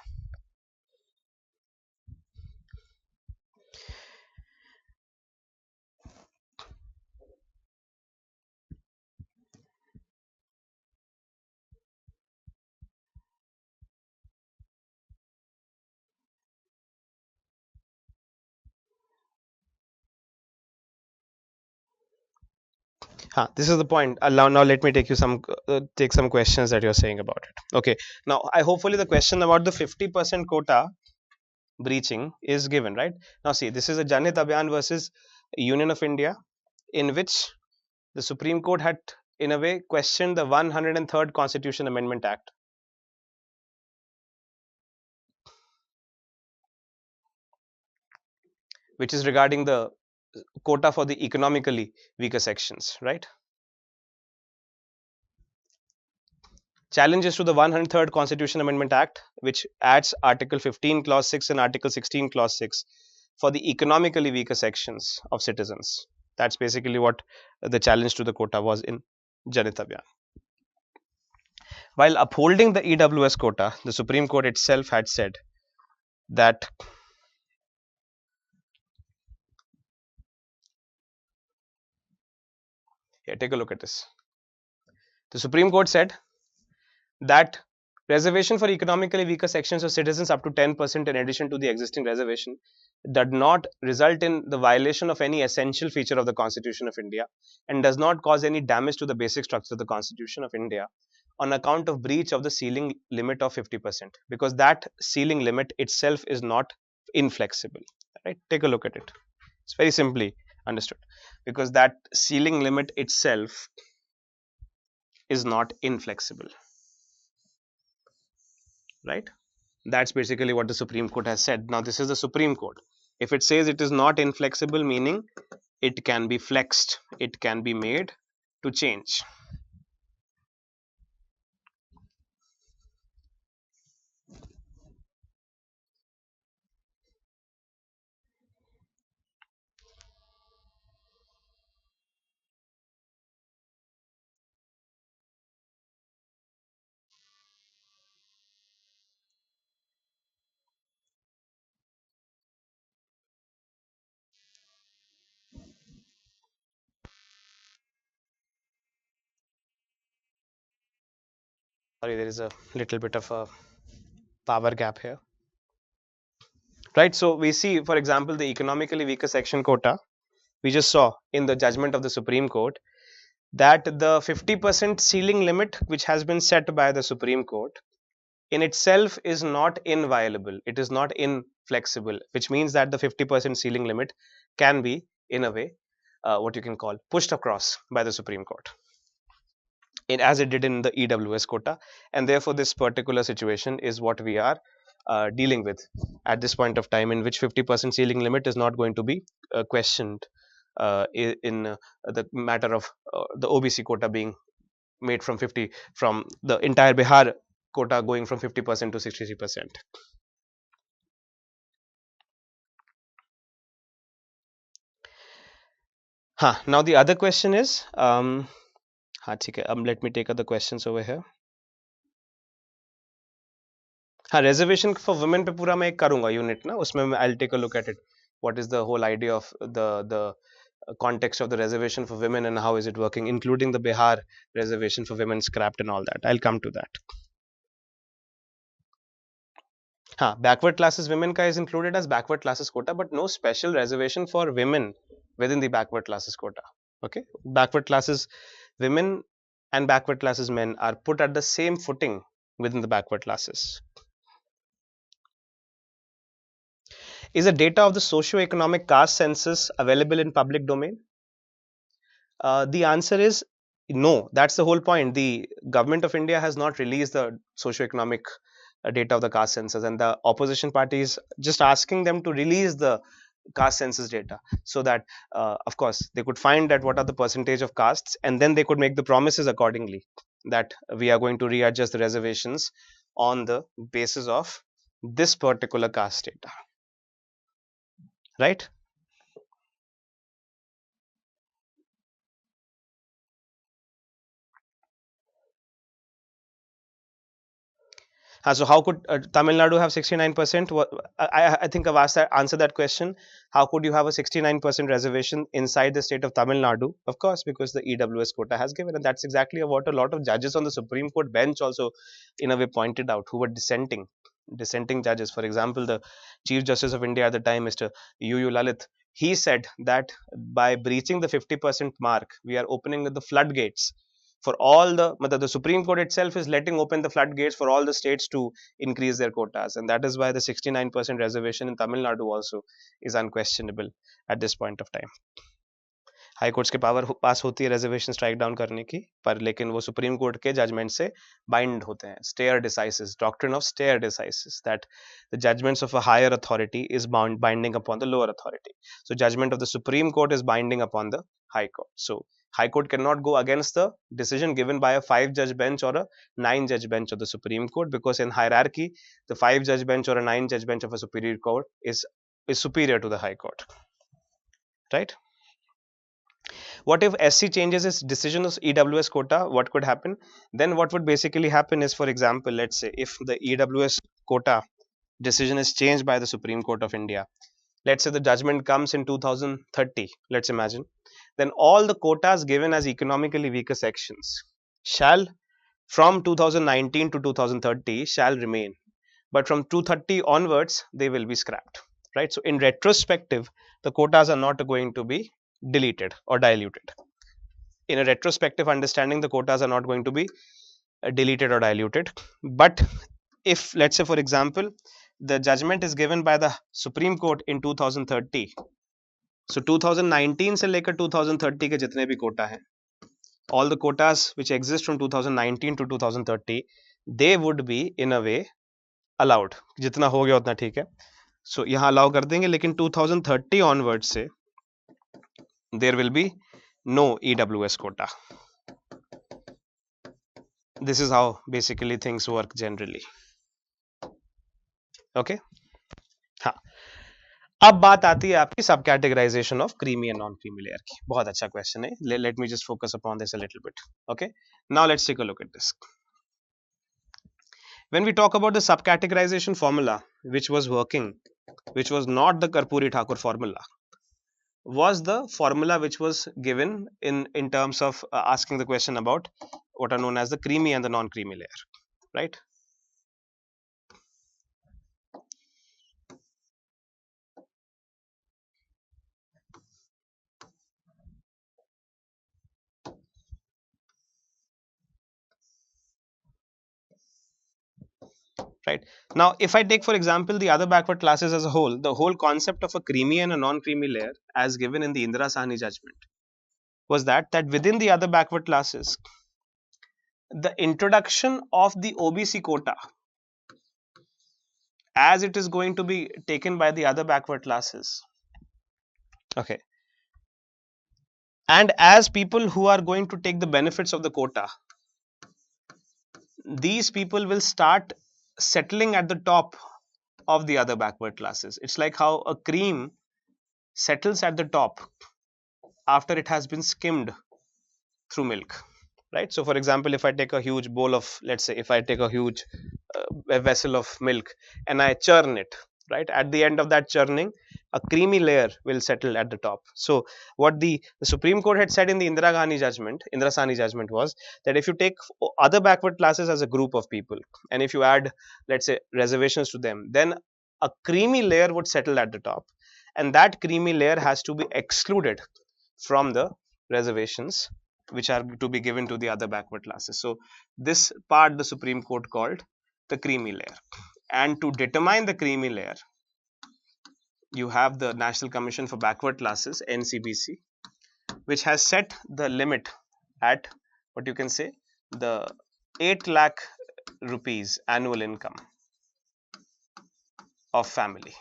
This is the point. Now let me take some questions that you're saying about it. Okay. Now, I hopefully the question about the 50% quota breaching is given, right? Now, see, this is a Janhit Abhiyan versus Union of India, in which the Supreme Court had, in a way, questioned the 103rd Constitution Amendment Act, which is regarding the quota for the economically weaker sections, right? Challenges to the 103rd Constitution Amendment Act, which adds Article 15, Clause 6 and Article 16, Clause 6 for the economically weaker sections of citizens. That's basically what the challenge to the quota was in Janhit Abhiyan. While upholding the EWS quota, the Supreme Court itself had said that take a look at this. The Supreme Court said that reservation for economically weaker sections of citizens up to 10% in addition to the existing reservation did not result in the violation of any essential feature of the Constitution of India and does not cause any damage to the basic structure of the Constitution of India on account of breach of the ceiling limit of 50%, because that ceiling limit itself is not inflexible, right? Take a look at it. It's very simply understood, because that ceiling limit itself is not inflexible, right? That's basically what the Supreme Court has said. Now, this is the Supreme Court. If it says it is not inflexible, meaning it can be flexed, it can be made to change. Sorry, there is a little bit of a power gap here, right? So we see, for example, the economically weaker section quota. We just saw in the judgment of the Supreme Court that the 50% ceiling limit, which has been set by the Supreme Court, in itself is not inviolable. It is not inflexible, which means that the 50% ceiling limit can be, in a way, what you can call pushed across by the Supreme Court, as it did in the EWS quota. And therefore, this particular situation is what we are dealing with at this point of time, in which 50% ceiling limit is not going to be questioned in the matter of the OBC quota being made from the entire Bihar quota going from 50% to 63%. Now the other question is, let me take other questions over here. Reservation for women पे पूरा मैं एक करूँगा unit ना, उसमें I'll take a look at it. What is the whole idea of the context of the reservation for women and how is it working, including the Bihar reservation for women scrapped and all that. I'll come to that. Backward classes women ka is included as backward classes quota, but no special reservation for women within the backward classes quota. Okay, backward classes women and backward classes men are put at the same footing within the backward classes. Is the data of the socio-economic caste census available in public domain? The answer is no. That's the whole point. The government of India has not released the socio-economic data of the caste census, and the opposition party is just asking them to release the caste census data, so that of course they could find that what are the percentage of castes, and then they could make the promises accordingly that we are going to readjust the reservations on the basis of this particular caste data, right? So how could Tamil Nadu have 69%? I think I've answered that question. How could you have a 69% reservation inside the state of Tamil Nadu? Of course, because the EWS quota has given, and that's exactly what a lot of judges on the Supreme Court bench also, in a way, pointed out, who were dissenting judges. For example, the Chief Justice of India at the time, Mr. UU Lalit, he said that by breaching the 50% mark, we are opening the floodgates for all the Supreme Court itself is letting open the floodgates for all the states to increase their quotas, and that is why the 69% reservation in Tamil Nadu also is unquestionable at this point of time. High courts के power पास होती है reservation strike down करने की, पर लेकिन वो supreme court के judgment से बाइंड होते हैं. Stare decisis, doctrine of stare decisis, that the judgments of a higher authority is binding upon the lower authority. So judgment of the supreme court is binding upon the high court. So High Court cannot go against the decision given by a 5-judge bench or a 9-judge bench of the Supreme Court, because in hierarchy, the 5-judge bench or a 9-judge bench of a Superior Court is superior to the High Court. Right? What if SC changes its decision of EWS quota? What could happen? Then what would basically happen is, for example, let's say if the EWS quota decision is changed by the Supreme Court of India, let's say the judgment comes in 2030, let's imagine, then all the quotas given as economically weaker sections shall, from 2019 to 2030, shall remain, but from 230 onwards they will be scrapped, right? So in retrospective, the quotas are not going to be deleted or diluted. In a retrospective understanding, the quotas are not going to be deleted or diluted. But if, let's say, for example, the judgment is given by the Supreme Court in 2030, so 2019 से लेकर 2030 के जितने भी कोटा हैं, all the quotas which exist from 2019 to 2030, they would be in a way allowed. जितना हो गया उतना ठीक है. So यहाँ allow कर देंगे, लेकिन 2030 onwards से there will be no EWS quota. This is how basically things work generally. Okay. हाँ, अब बात आती है आपकी सब categorisation of creamy and non creamy layer की. बहुत अच्छा क्वेश्चन है. Let me just focus upon this a little bit. Okay, now let's take a look at this. When we talk about the subcategorization formula which was working, which was not the Karpoori Thakur formula, was the formula which was given in terms of asking the question about what are known as the creamy and the non creamy layer, right? Right. Now, if I take, for example, the other backward classes as a whole, the whole concept of a creamy and a non-creamy layer, as given in the Indra Sawhney judgment, was that within the other backward classes, the introduction of the OBC quota, as it is going to be taken by the other backward classes, okay, and as people who are going to take the benefits of the quota, these people will start settling at the top of the other backward classes. It's like how a cream settles at the top after it has been skimmed through milk, right? So for example, if I take a huge bowl of, let's say, if I take a huge vessel of milk and I churn it, right, at the end of that churning, a creamy layer will settle at the top. So what the Supreme Court had said in the Indra Sawhney judgment was that if you take other backward classes as a group of people and if you add, let's say, reservations to them, then a creamy layer would settle at the top, and that creamy layer has to be excluded from the reservations which are to be given to the other backward classes. So this part the Supreme Court called the creamy layer. And to determine the creamy layer, you have the National Commission for Backward Classes, NCBC, which has set the limit at, what you can say, the 8 lakh rupees annual income of family.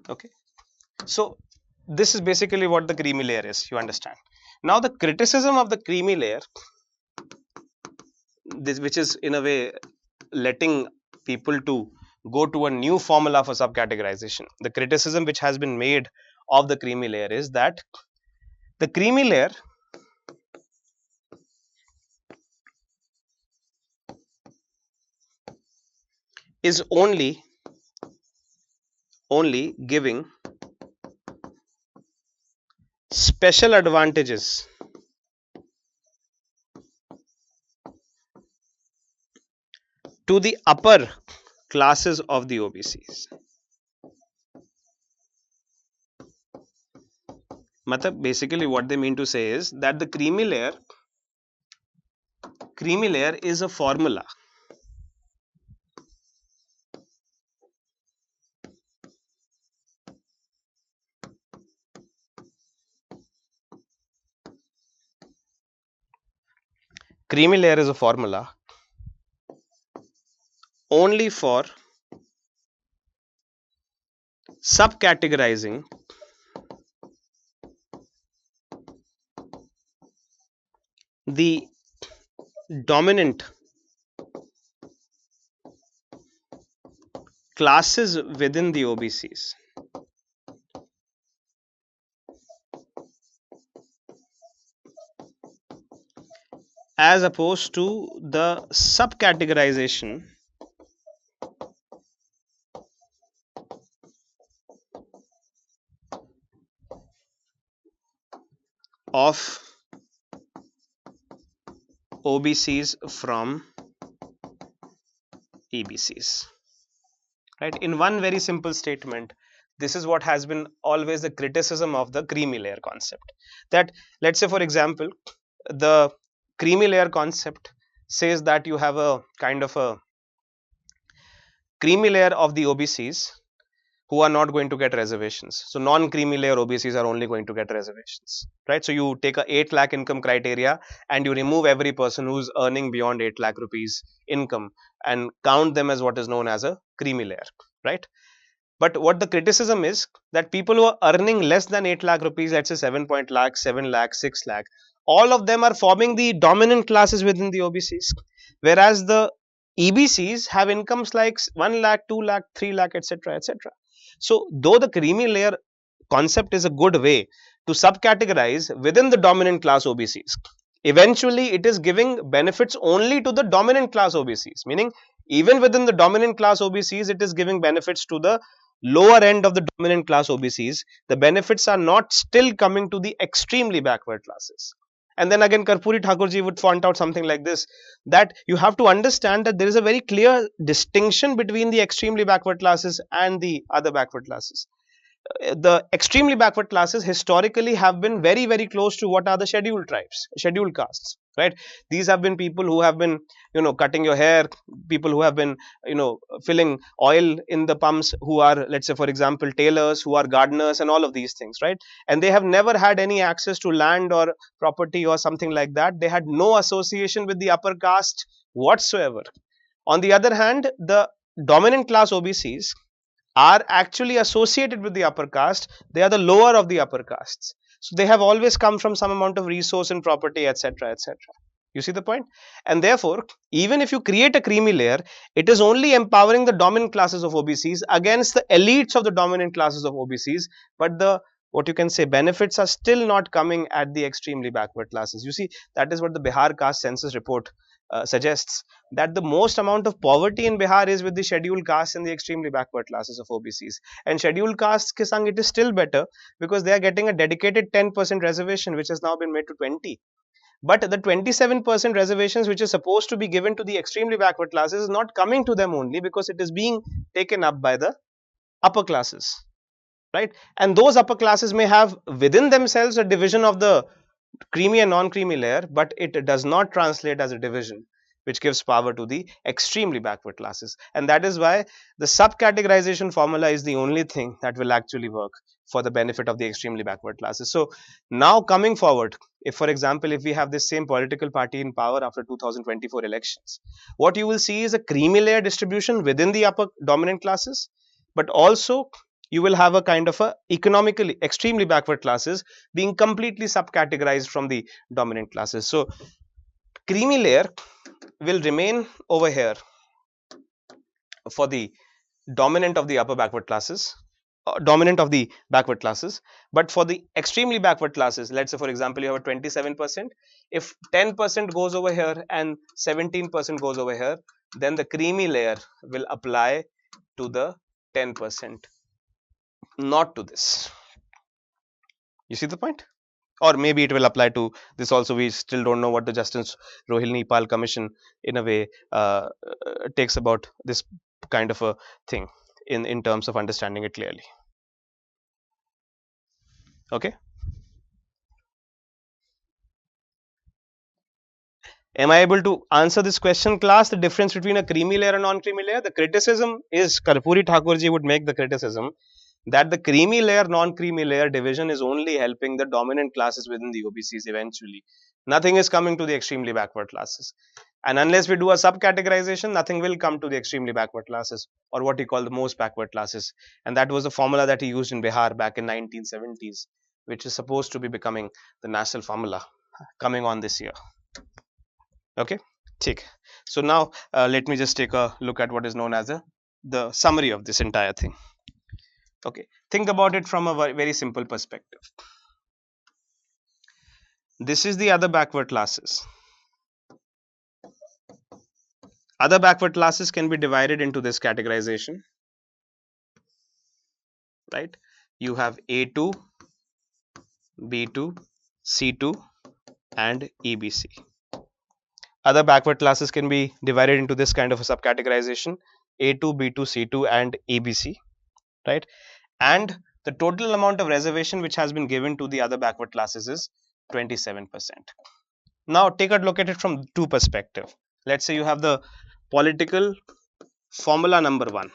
Okay, so this is basically what the creamy layer is, you understand. Now the criticism of the creamy layer, this, which is in a way letting people to go to a new formula for subcategorization. The criticism which has been made of the creamy layer is that the creamy layer is only giving special advantages to the upper classes of the OBCs. Matlab, basically what they mean to say is that the creamy layer is a formula. Creamy layer is a formula only for subcategorizing the dominant classes within the OBCs. As opposed to the subcategorization of OBCs from EBCs. Right? In one very simple statement, this is what has been always the criticism of the creamy layer concept. That, let's say for example, the creamy layer concept says that you have a kind of a creamy layer of the OBCs who are not going to get reservations. So non-creamy layer OBCs are only going to get reservations, right? So you take a 8 lakh income criteria and you remove every person who is earning beyond 8 lakh rupees income and count them as what is known as a creamy layer, right? But what the criticism is that people who are earning less than 8 lakh rupees, let's say 7 lakh, 7 lakh, 6 lakh, all of them are forming the dominant classes within the OBCs, whereas the EBCs have incomes like 1 lakh, 2 lakh, 3 lakh, etc., etc. So, though the creamy layer concept is a good way to subcategorize within the dominant class OBCs, eventually it is giving benefits only to the dominant class OBCs, meaning even within the dominant class OBCs, it is giving benefits to the lower end of the dominant class OBCs. The benefits are not still coming to the extremely backward classes. And then again, Karpoori Thakur ji would point out something like this, that you have to understand that there is a very clear distinction between the extremely backward classes and the other backward classes. The extremely backward classes historically have been very, very close to what are the scheduled tribes, scheduled castes, right? These have been people who have been, cutting your hair, people who have been, filling oil in the pumps, who are, let's say for example, tailors, who are gardeners and all of these things, right? And they have never had any access to land or property or something like that. They had no association with the upper caste whatsoever. On the other hand, the dominant class OBCs are actually associated with the upper caste. They are the lower of the upper castes, so they have always come from some amount of resource and property, etc., etc. You see the point? And therefore, even if you create a creamy layer, it is only empowering the dominant classes of OBCs against the elites of the dominant classes of OBCs, but the, what you can say, benefits are still not coming at the extremely backward classes. You see, that is what the Bihar caste census report suggests, that the most amount of poverty in Bihar is with the scheduled castes and the extremely backward classes of OBCs. And scheduled castes ke sang, it is still better because they are getting a dedicated 10% reservation, which has now been made to 20. But the 27% reservations which is supposed to be given to the extremely backward classes is not coming to them only because it is being taken up by the upper classes, right? And those upper classes may have within themselves a division of the creamy and non-creamy layer, but it does not translate as a division which gives power to the extremely backward classes. And that is why the subcategorization formula is the only thing that will actually work for the benefit of the extremely backward classes. So now coming forward, if for example, if we have this same political party in power after 2024 elections, what you will see is a creamy layer distribution within the upper dominant classes, but also you will have a kind of a economically extremely backward classes being completely subcategorized from the dominant classes. So creamy layer will remain over here for the dominant of the upper backward classes, dominant of the backward classes, but for the extremely backward classes, let's say for example, you have a 27%, if 10% goes over here and 17% goes over here, then the creamy layer will apply to the 10%, not to this. You see the point? Or maybe it will apply to this also. We still don't know what the Justice Rohini Pal Commission in a way takes about this kind of a thing in terms of understanding it clearly. Okay. Am I able to answer this question, class? The difference between a creamy layer and non-creamy layer? The criticism is, Karpoori Thakur ji would make the criticism that the creamy layer, non-creamy layer division is only helping the dominant classes within the OBCs eventually. Nothing is coming to the extremely backward classes. And unless we do a subcategorization, nothing will come to the extremely backward classes, or what he called the most backward classes. And that was the formula that he used in Bihar back in 1970s, which is supposed to be becoming the national formula coming on this year. Okay, take. So now let me just take a look at what is known as the summary of this entire thing. Okay, think about it from a very simple perspective. This is the other backward classes. Other backward classes can be divided into this categorization, right? You have A2, B2, C2 and EBC. Other backward classes can be divided into this kind of a subcategorization, A2, B2, C2 and EBC, right? And the total amount of reservation which has been given to the other backward classes is 27%. Now take a look at it from two perspectives. Let's say you have the political formula number 1.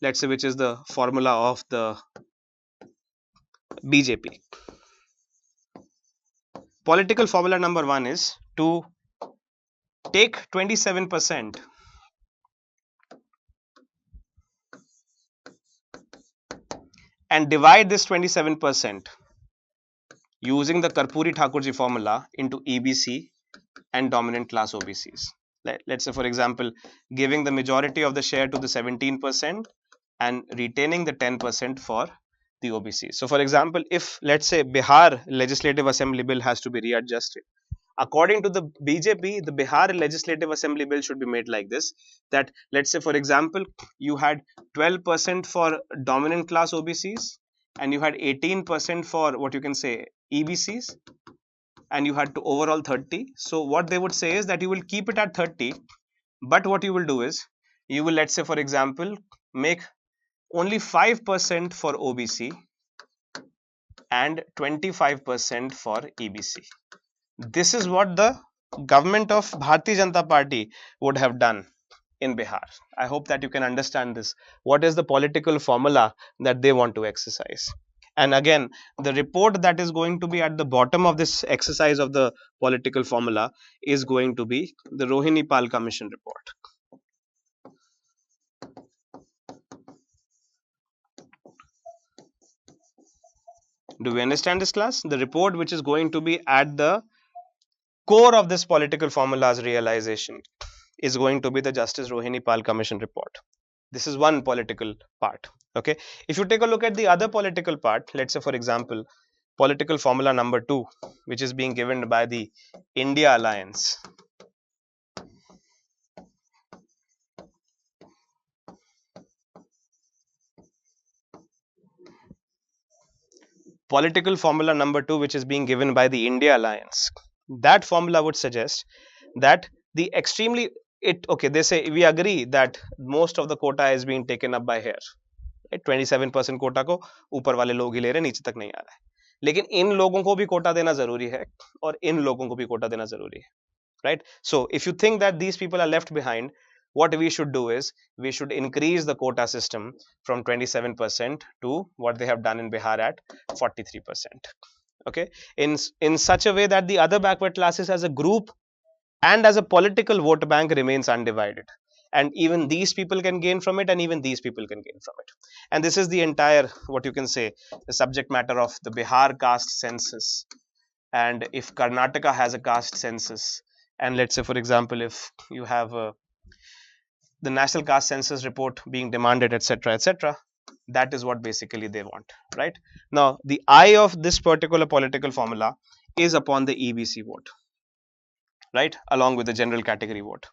Let's say which is the formula of the BJP. Political formula number 1 is to take 27% and divide this 27% using the Karpoori Thakur ji formula into EBC and dominant class OBCs. Let's say, for example, giving the majority of the share to the 17% and retaining the 10% for the OBCs. So, for example, if let's say Bihar Legislative Assembly Bill has to be readjusted, according to the BJP, the Bihar Legislative Assembly Bill should be made like this, that let's say, for example, you had 12% for dominant class OBCs and you had 18% for what you can say EBCs, and you had to overall 30. So what they would say is that you will keep it at 30, but what you will do is you will, let's say, for example, make only 5% for OBC and 25% for EBC. This is what the government of Bharatiya Janata Party would have done in Bihar. I hope that you can understand this. What is the political formula that they want to exercise? And again, the report that is going to be at the bottom of this exercise of the political formula is going to be the Rohini Pal Commission report. Do we understand this, class? The report which is going to be at the core of this political formula's realization is going to be the Justice Rohini Pal Commission report. This is one political part. Okay. If you take a look at the other political part, let's say, for example, political formula number 2, which is being given by the India Alliance. Political formula number 2, which is being given by the India Alliance. That formula would suggest that the extremely they say we agree that most of the quota is being taken up by here. 27% Kota को ऊपर वाले लोग ही ले रहे हैं, नीचे तक नहीं आ रहा है, लेकिन इन लोगों को भी कोटा देना जरूरी है और इन लोगों को भी कोटा देना जरूरी है, right? So if you think that these people are left behind, what we should do is we should increase the quota system from 27% to what they have done in Bihar at 43%. Okay, in such a way that the other backward classes as a group and as a political vote bank remains undivided, and even these people can gain from it and even these people can gain from it. And this is the entire, what you can say, the subject matter of the Bihar caste census. And if Karnataka has a caste census, and let's say, for example, if you have the national caste census report being demanded, etc., etc., that is what basically they want, right? Now the eye of this particular political formula is upon the EBC vote, right, along with the general category vote.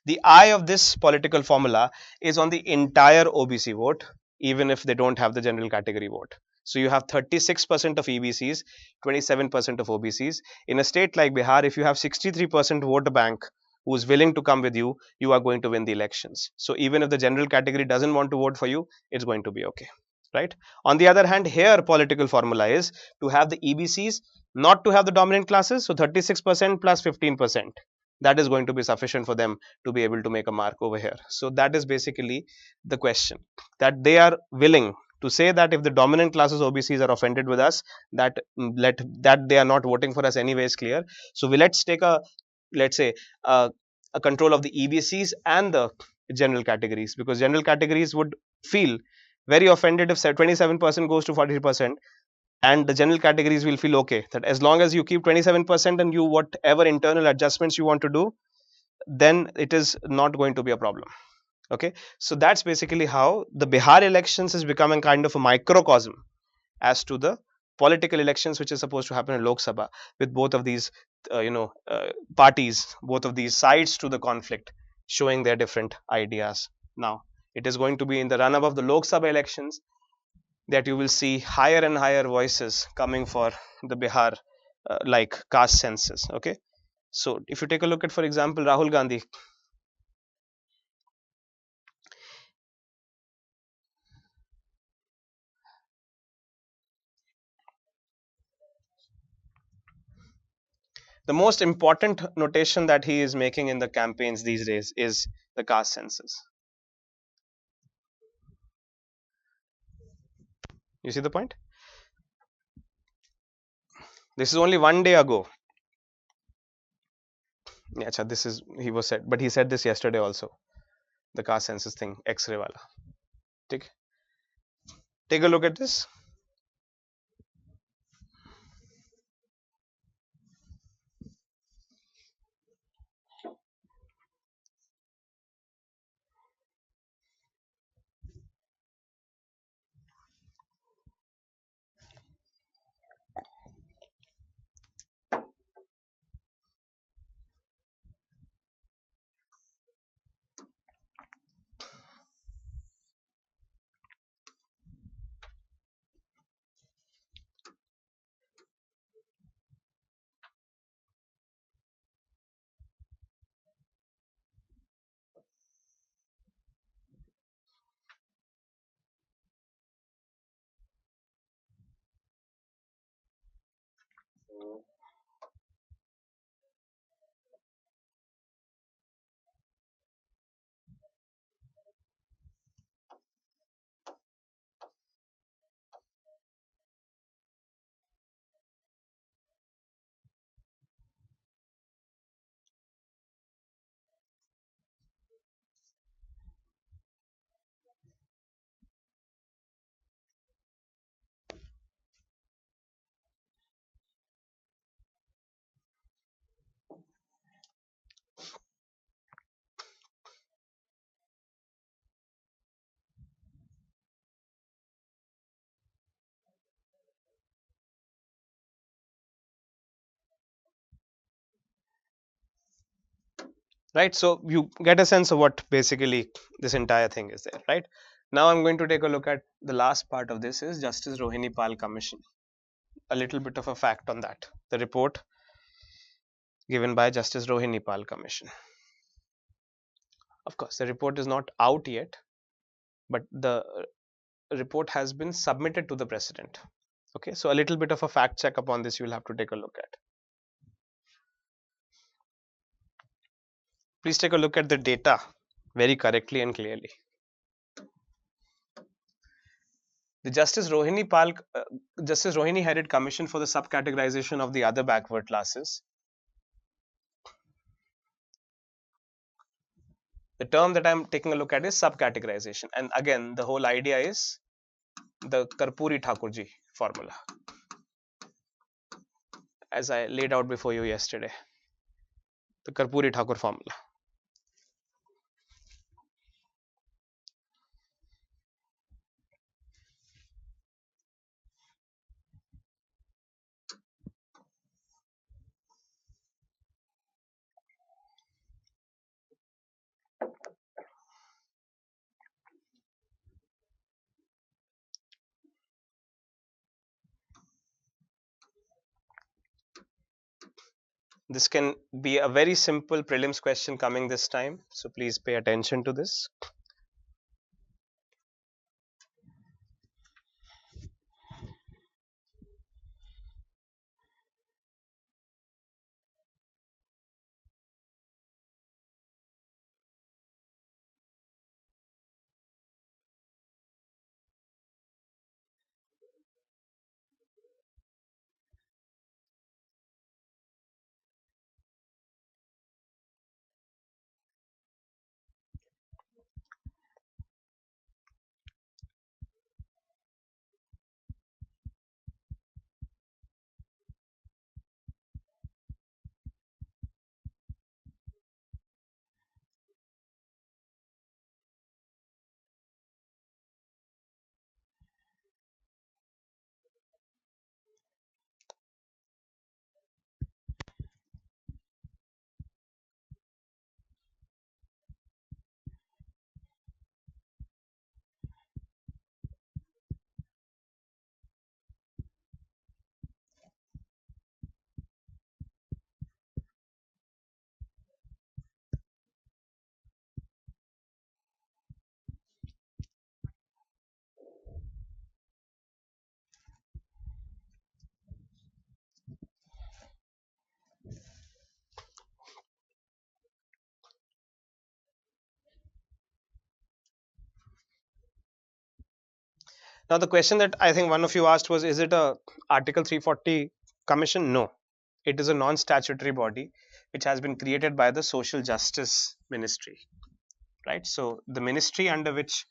The eye of this political formula is on the entire OBC vote, even if they don't have the general category vote. So you have 36% of EBCs, 27% of OBCs. In a state like Bihar, if you have 63% vote bank who is willing to come with you, you are going to win the elections. So even if the general category doesn't want to vote for you, it's going to be okay, right? On the other hand, here political formula is to have the EBCs not to have the dominant classes. So 36% plus 15%, that is going to be sufficient for them to be able to make a mark over here. So that is basically the question, that they are willing to say that if the dominant classes OBCs are offended with us, that let that they are not voting for us anyway is clear. So let's take a, let's say, a control of the EBCs and the general categories, because general categories would feel very offended if 27% goes to 43%, and the general categories will feel okay that as long as you keep 27% and you whatever internal adjustments you want to do, then it is not going to be a problem. Okay, so that's basically how the Bihar elections is becoming kind of a microcosm as to the political elections which is supposed to happen in Lok Sabha, with both of these parties, both of these sides to the conflict showing their different ideas. Now it is going to be in the run up of the Lok Sabha elections that you will see higher and higher voices coming for the Bihar like caste census. Okay, so if you take a look at, for example, Rahul Gandhi, the most important notation that he is making in the campaigns these days is the caste census. You see the point? This is only one day ago. Yeah, this is, he was said, but he said this yesterday also. The caste census thing, X-ray wala. Take a look at this. Right, so you get a sense of what basically this entire thing is there, right? Now I'm going to take a look at the last part of this, is Justice Rohini Pal Commission. A little bit of a fact on that, the report given by Justice Rohini Pal Commission. Of course, the report is not out yet, but the report has been submitted to the president. Okay, so a little bit of a fact check upon this you will have to take a look at. Please take a look at the data very correctly and clearly. The Justice Rohini headed commission for the subcategorization of the other backward classes. The term that I'm taking a look at is subcategorization, and again the whole idea is the Karpoori Thakur formula, as I laid out before you yesterday. The Karpoori Thakur formula. This can be a very simple prelims question coming this time. So please pay attention to this. Now the question that I think one of you asked was, is it a Article 340 commission? No, it is a non-statutory body which has been created by the Social Justice Ministry, right? So the ministry under which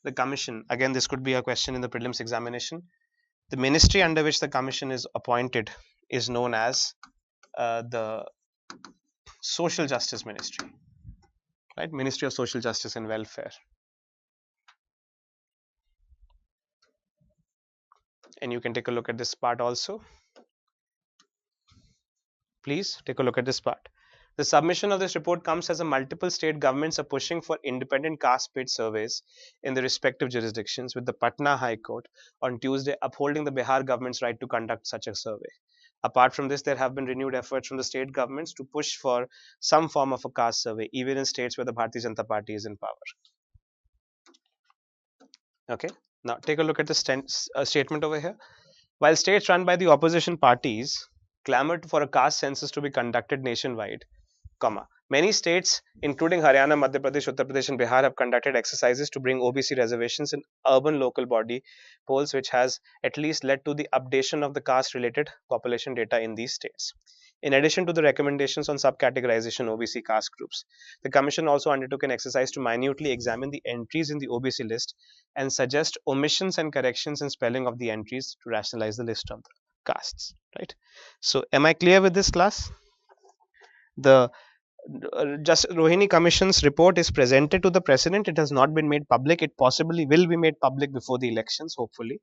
the commission, again this could be a question in the prelims examination, the ministry under which the commission is appointed is known as the Social Justice Ministry, right? Ministry of Social Justice and Welfare. And you can take a look at this part also. Please take a look at this part. The submission of this report comes as a multiple state governments are pushing for independent caste-based surveys in the respective jurisdictions, with the Patna High Court on Tuesday upholding the Bihar government's right to conduct such a survey. Apart from this, there have been renewed efforts from the state governments to push for some form of a caste survey, even in states where the Bharatiya Janata Party is in power. Okay, now take a look at the statement over here. While states run by the opposition parties clamored for a caste census to be conducted nationwide, many states, including Haryana, Madhya Pradesh, Uttar Pradesh, and Bihar, have conducted exercises to bring OBC reservations in urban local body polls, which has at least led to the updation of the caste-related population data in these states. In addition to the recommendations on subcategorization OBC caste groups, the Commission also undertook an exercise to minutely examine the entries in the OBC list and suggest omissions and corrections in spelling of the entries to rationalize the list of the castes. Right. So, am I clear with this, class? The just Rohini Commission's report is presented to the President. It has not been made public. It possibly will be made public before the elections, hopefully.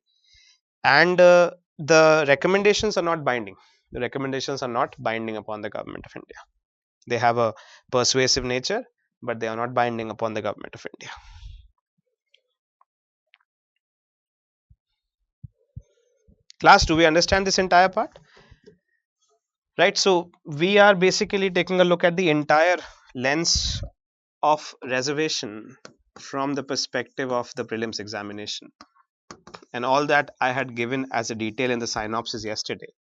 And the recommendations are not binding. The recommendations are not binding upon the government of India. They have a persuasive nature, but they are not binding upon the government of India. Class, do we understand this entire part? Right. So we are basically taking a look at the entire lens of reservation from the perspective of the prelims examination, and all that I had given as a detail in the synopsis yesterday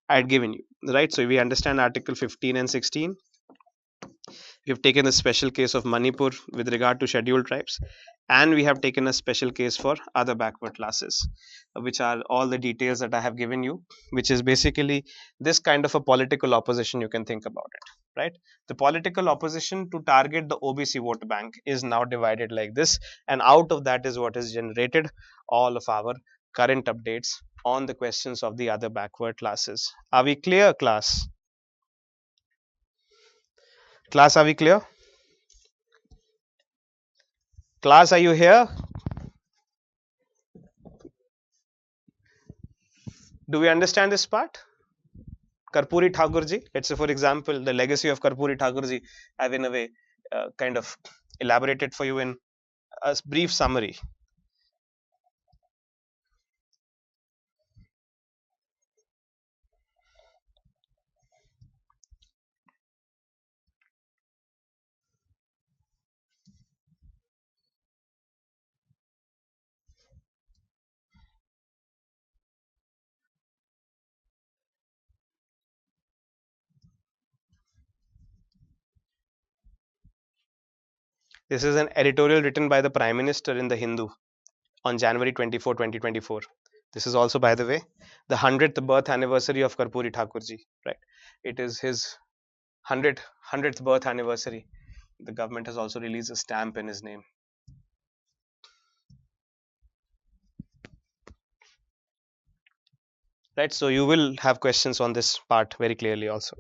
I had given you, right? So we understand article 15 and 16. We have taken a special case of Manipur with regard to scheduled tribes, and we have taken a special case for other backward classes, which are all the details that I have given you, which is basically this kind of a political opposition. You can think about it, right? The political opposition to target the OBC vote bank is now divided like this, and out of that is what is generated all of our current updates on the questions of the other backward classes. Are we clear, class? Class, are we clear? Class, are you here? Do we understand this part? Karpoori Thakurji, let's say for example, the legacy of Karpoori Thakurji, I've in a way kind of elaborated for you in a brief summary. This is an editorial written by the Prime Minister in the Hindu on January 24, 2024. This is also, by the way, the 100th birth anniversary of Karpoori Thakurji. Right, it is his 100th birth anniversary. The government has also released a stamp in his name. Right, so you will have questions on this part very clearly also.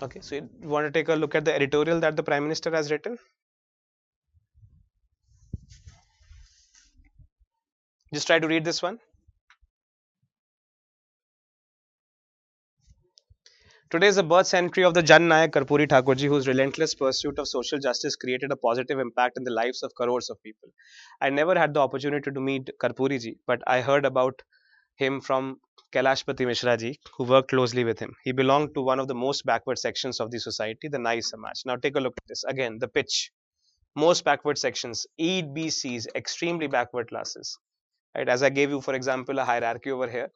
Okay, so you want to take a look at the editorial that the Prime Minister has written? Just try to read this one. Today is the birth century of the Jan Nayak Karpoori Thakurji, whose relentless pursuit of social justice created a positive impact in the lives of crores of people. I never had the opportunity to meet Karpooriji, but I heard about him from Kailashpati Mishra ji, who worked closely with him. He belonged to one of the most backward sections of the society, the Nai Samaj. Now take a look at this. Again, the pitch. Most backward sections, EBCs, extremely backward classes. Right? As I gave you, for example, a hierarchy over here.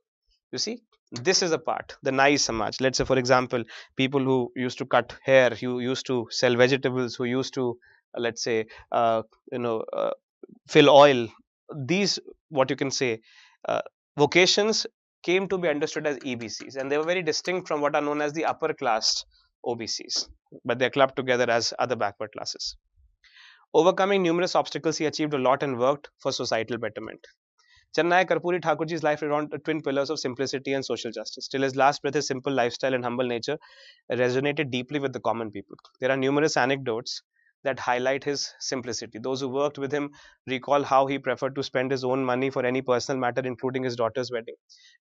You see, this is a part, the Nai Samaj. Let's say, for example, people who used to cut hair, who used to sell vegetables, who used to, let's say, you know, fill oil. These, what you can say, uh, vocations came to be understood as EBCs, and they were very distinct from what are known as the upper class OBCs, but they're clubbed together as other backward classes. Overcoming numerous obstacles, he achieved a lot and worked for societal betterment. Chennai Karpoori Thakurji's life around twin pillars of simplicity and social justice. Till his last breath, his simple lifestyle and humble nature resonated deeply with the common people. There are numerous anecdotes that highlight his simplicity. Those who worked with him recall how he preferred to spend his own money for any personal matter, including his daughter's wedding.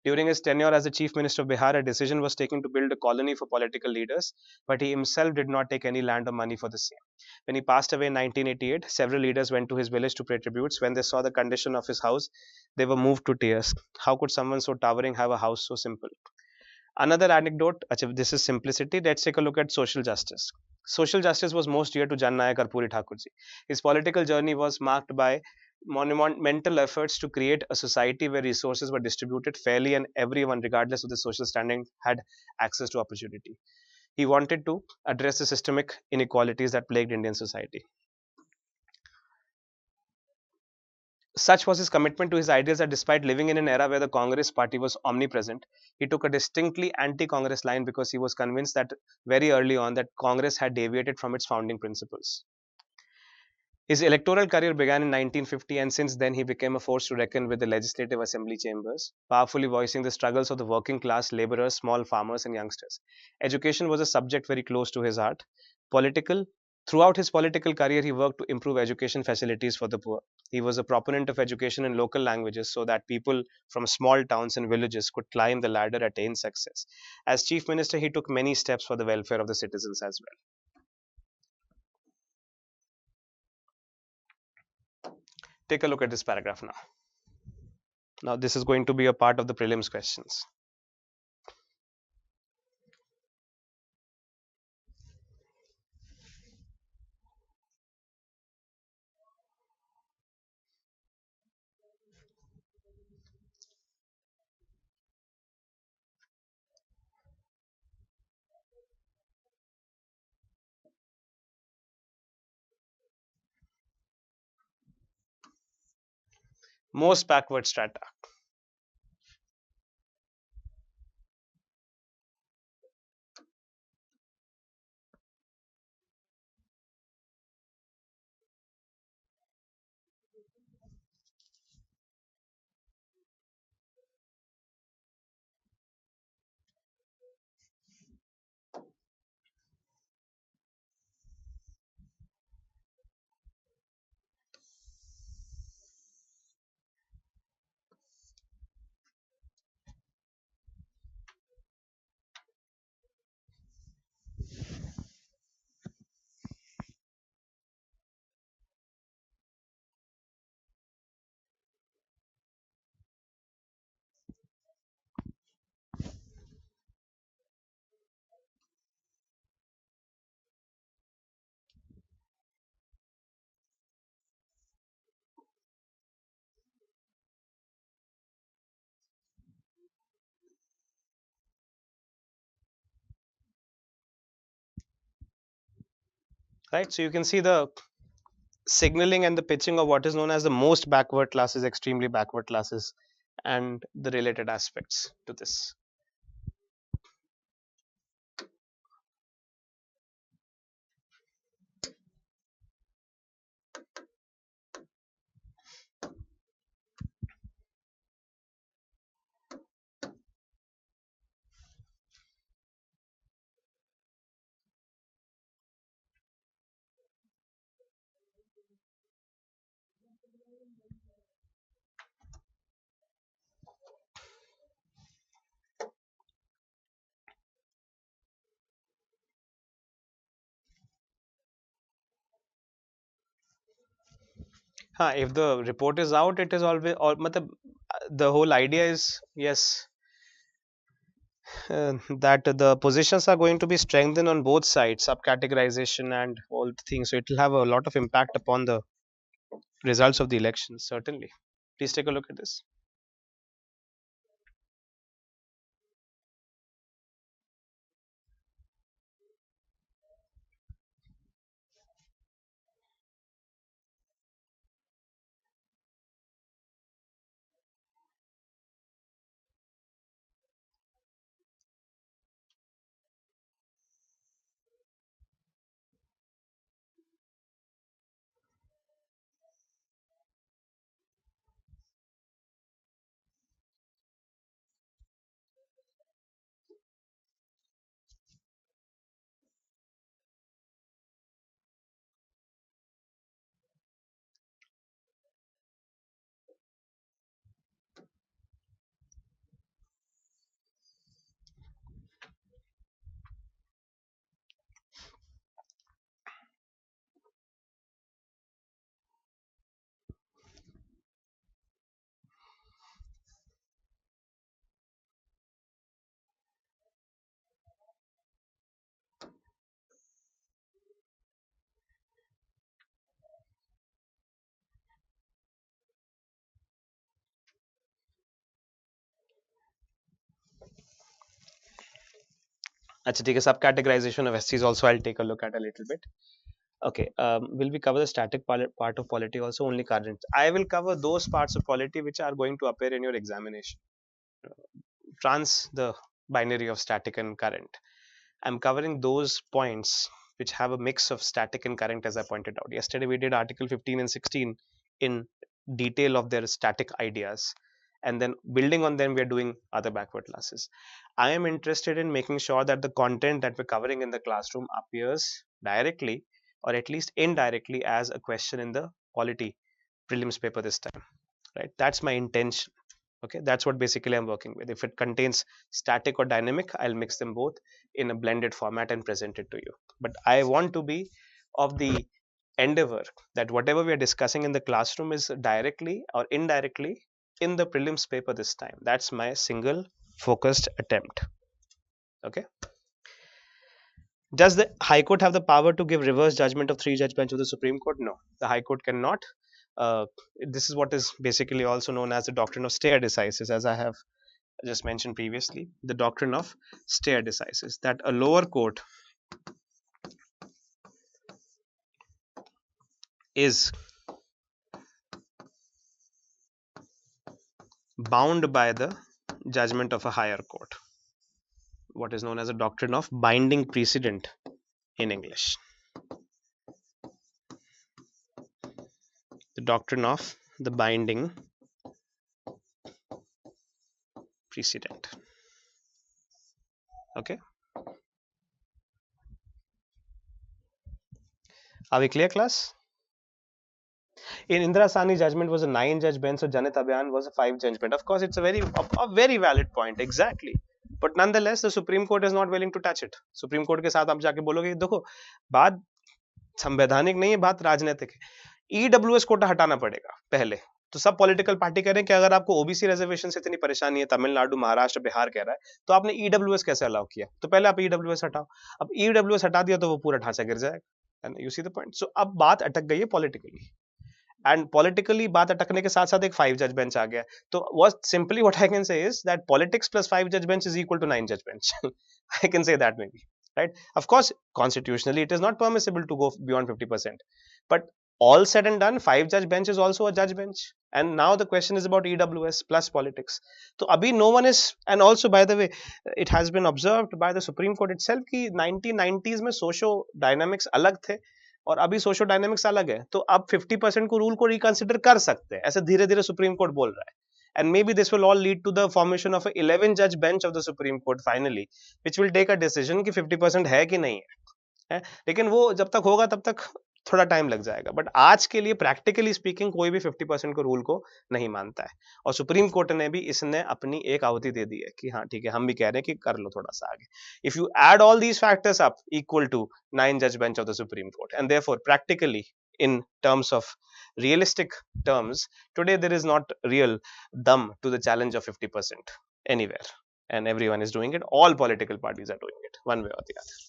During his tenure as the Chief Minister of Bihar, a decision was taken to build a colony for political leaders, but he himself did not take any land or money for the same. When he passed away in 1988, several leaders went to his village to pay tributes. When they saw the condition of his house, they were moved to tears. How could someone so towering have a house so simple? Another anecdote, this is simplicity. Let's take a look at social justice. Social justice was most dear to Jan Nayak Karpoori Thakurji. His political journey was marked by monumental efforts to create a society where resources were distributed fairly and everyone, regardless of the social standing, had access to opportunity. He wanted to address the systemic inequalities that plagued Indian society. Such was his commitment to his ideas that despite living in an era where the Congress party was omnipresent, he took a distinctly anti-Congress line because he was convinced that very early on that Congress had deviated from its founding principles. His electoral career began in 1950, and since then he became a force to reckon with the legislative assembly chambers, powerfully voicing the struggles of the working class, laborers, small farmers, and youngsters. Education was a subject very close to his heart. Political Throughout his political career, he worked to improve education facilities for the poor. He was a proponent of education in local languages so that people from small towns and villages could climb the ladder, attain success. As chief minister, he took many steps for the welfare of the citizens as well. Take a look at this paragraph now. Now, this is going to be a part of the prelims questions. Most backward strata. right? So you can see the signaling and the pitching of what is known as the most backward classes, extremely backward classes, and the related aspects to this. If the report is out, it is always, or the whole idea is, yes, that the positions are going to be strengthened on both sides, subcategorization and all the things. So it will have a lot of impact upon the results of the election, certainly. Please take a look at this. Achha, take a subcategorization of SCs also. I'll take a look at a little bit. Okay, will we cover the static part of polity also, only current? I will cover those parts of polity which are going to appear in your examination. Trans the binary of static and current. I'm covering those points which have a mix of static and current, as I pointed out. Yesterday we did Article 15 and 16 in detail of their static ideas, and then building on them we are doing other backward classes. I am interested in making sure that the content that we're covering in the classroom appears directly or at least indirectly as a question in the polity prelims paper this time, right? That's my intention. Okay, that's what basically I'm working with. If it contains static or dynamic, I'll mix them both in a blended format and present it to you. But I want to be of the endeavor that whatever we are discussing in the classroom is directly or indirectly in the prelims paper this time. That's my single focused attempt. Okay, does the High Court have the power to give reverse judgment of 3-judge bench of the Supreme Court? No, the High Court cannot. This is what is basically also known as the doctrine of stare decisis, as I have just mentioned previously. The doctrine of stare decisis, that a lower court is bound by the judgment of a higher court, what is known as a doctrine of binding precedent in English. The doctrine of the binding precedent. Okay, are we clear, class? In Indra Sawhney, judgment was a 9-judge bench, so Janit Abhiyan was a 5-judge bench. Of course, it's a very valid point, exactly. But nonetheless, the Supreme Court is not willing to touch it. Supreme Court के साथ आप जाके बोलोगे देखो बात संवैधानिक नहीं है, बात राजनीतिक है. EWS कोटा हटाना पड़ेगा पहले. तो सब पॉलिटिकल पार्टी कह रहे हैं कि अगर आपको ओबीसी रिजर्वेशन से इतनी परेशानी है, तमिलनाडु, महाराष्ट्र, बिहार कह रहा है, तो आपने ईडब्ल्यूएस कैसे अलाउ किया? तो पहले आप ईडब्ल्यूएस हटाओ. अब ईडब्ल्यूएस हटा दिया तो वो पूरा ढांचा गिर जाएगा. You see the point. So अब बात अटक गई है पॉलिटिकली, एंड पॉलिटिकली बात अटकने के साथ साथ एक 5-जज बेंच आ गया. तो what simply what I can say is that politics plus 5-जज बेंच इज इक्वल टू 9-जज bench. I can say that maybe. right? Of course, constitutionally, it is not permissible to go beyond 50%. But all said and done, 5 judge bench is also a judge bench. And now the question is about EWS plus politics. So, abhi no one is, and also by the way, it has been observed by the Supreme Court itself कि 1990s में socio dynamics अलग थे और अभी socio dynamics अलग है, तो अब 50% को रूल को रिकंसिडर कर सकते हैं, ऐसे धीरे धीरे सुप्रीम कोर्ट बोल रहा है. And maybe this will all lead to the formation of a 11 judge bench of the Supreme Court finally, which will take a decision कि 50% है कि नहीं है. लेकिन वो जब तक होगा तब तक थोड़ा टाइम लग जाएगा. बट आज के लिए प्रैक्टिकली स्पीकिंग कोई भी 50% को रूल को नहीं मानता है. और सुप्रीम कोर्ट ने भी इसने अपनी एक आहुति दे दी है कि हाँ ठीक है, हम भी कह रहे हैं कि कर लो थोड़ा सा आगे. If you add all these factors up equal to 9 जज bench of the supreme court, and therefore practically in terms of realistic terms, today there is not real dum to the challenge of 50% anywhere, and everyone is doing it. All political parties are doing it one way or the other.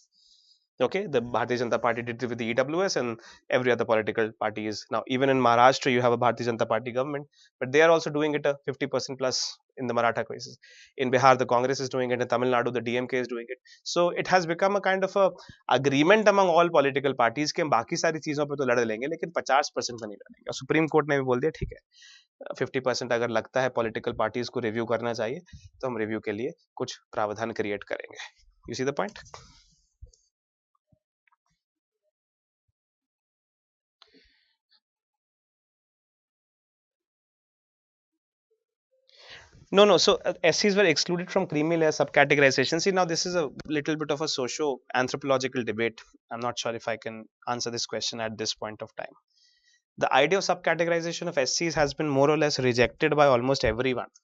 Okay, the Bharatiya Janata Party did it with the EWS, and every other political party is now, even in Maharashtra you have a Bharatiya Janata Party government, but they are also doing it a 50% plus in the Maratha cases. In Bihar the Congress is doing it, in Tamil Nadu the DMK is doing it. So it has become a kind of a agreement among all political parties कि हम बाकी सारी चीजों पे तो लड़ लेंगे लेकिन 50% पे नहीं लड़ेंगे. और सुप्रीम कोर्ट ने भी बोल दिया ठीक है, 50% अगर लगता है पॉलिटिकल पार्टीज को रिव्यू करना चाहिए तो हम रिव्यू के लिए कुछ प्रावधान क्रिएट करेंगे. You see the point? No, no. So SCs were excluded from creamy layer subcategorization. See, now this is a little bit of a socio-anthropological debate. I'm not sure if I can answer this question at this point of time. The idea of subcategorization of SCs has been more or less rejected by almost everyone.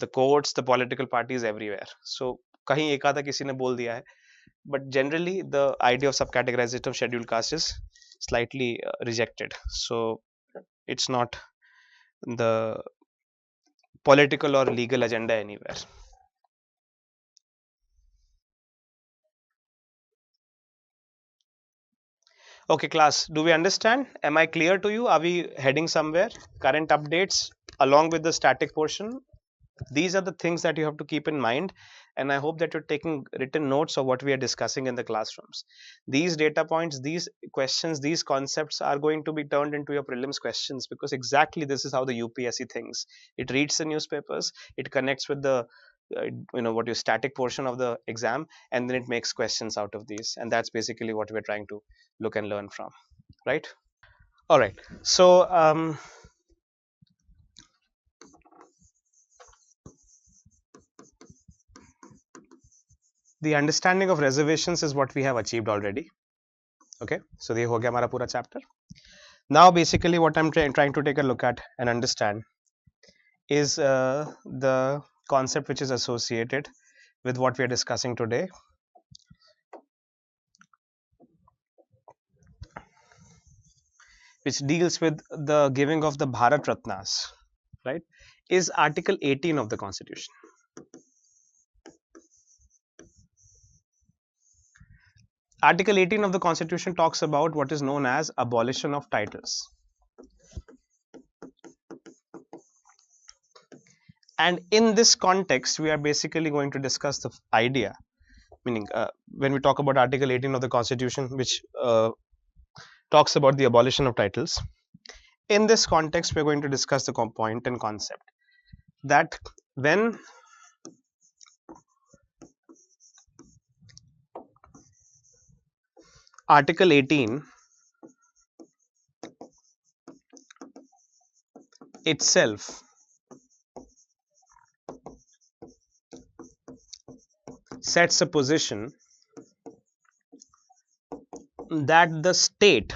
The courts, the political parties, everywhere. So कहीं एक आधा किसी ने बोल दिया है. But generally, the idea of subcategorization of scheduled caste is slightly rejected. So it's not the political or legal agenda anywhere. Okay, class, do we understand? Am I clear to you? Are we heading somewhere? Current updates along with the static portion. These are the things that you have to keep in mind, and I hope that you're taking written notes of what we are discussing in the classrooms. These data points, these questions, these concepts are going to be turned into your prelims questions, because exactly this is how the UPSC thinks. It reads the newspapers, it connects with the what your static portion of the exam, and then it makes questions out of these, and that's basically what we're trying to look and learn from, right? All right, so the understanding of reservations is what we have achieved already. Okay, so ये हो गया हमारा पूरा chapter. Now basically what I'm trying to take a look at and understand is the concept which is associated with what we are discussing today, which deals with the giving of the Bharat Ratnas, right? Is Article 18 of the Constitution. Article 18 of the Constitution talks about what is known as abolition of titles. And in this context, we are basically going to discuss the idea, meaning when we talk about Article 18 of the Constitution, which talks about the abolition of titles. In this context, we're going to discuss the point and concept that when Article 18 itself sets a position that the state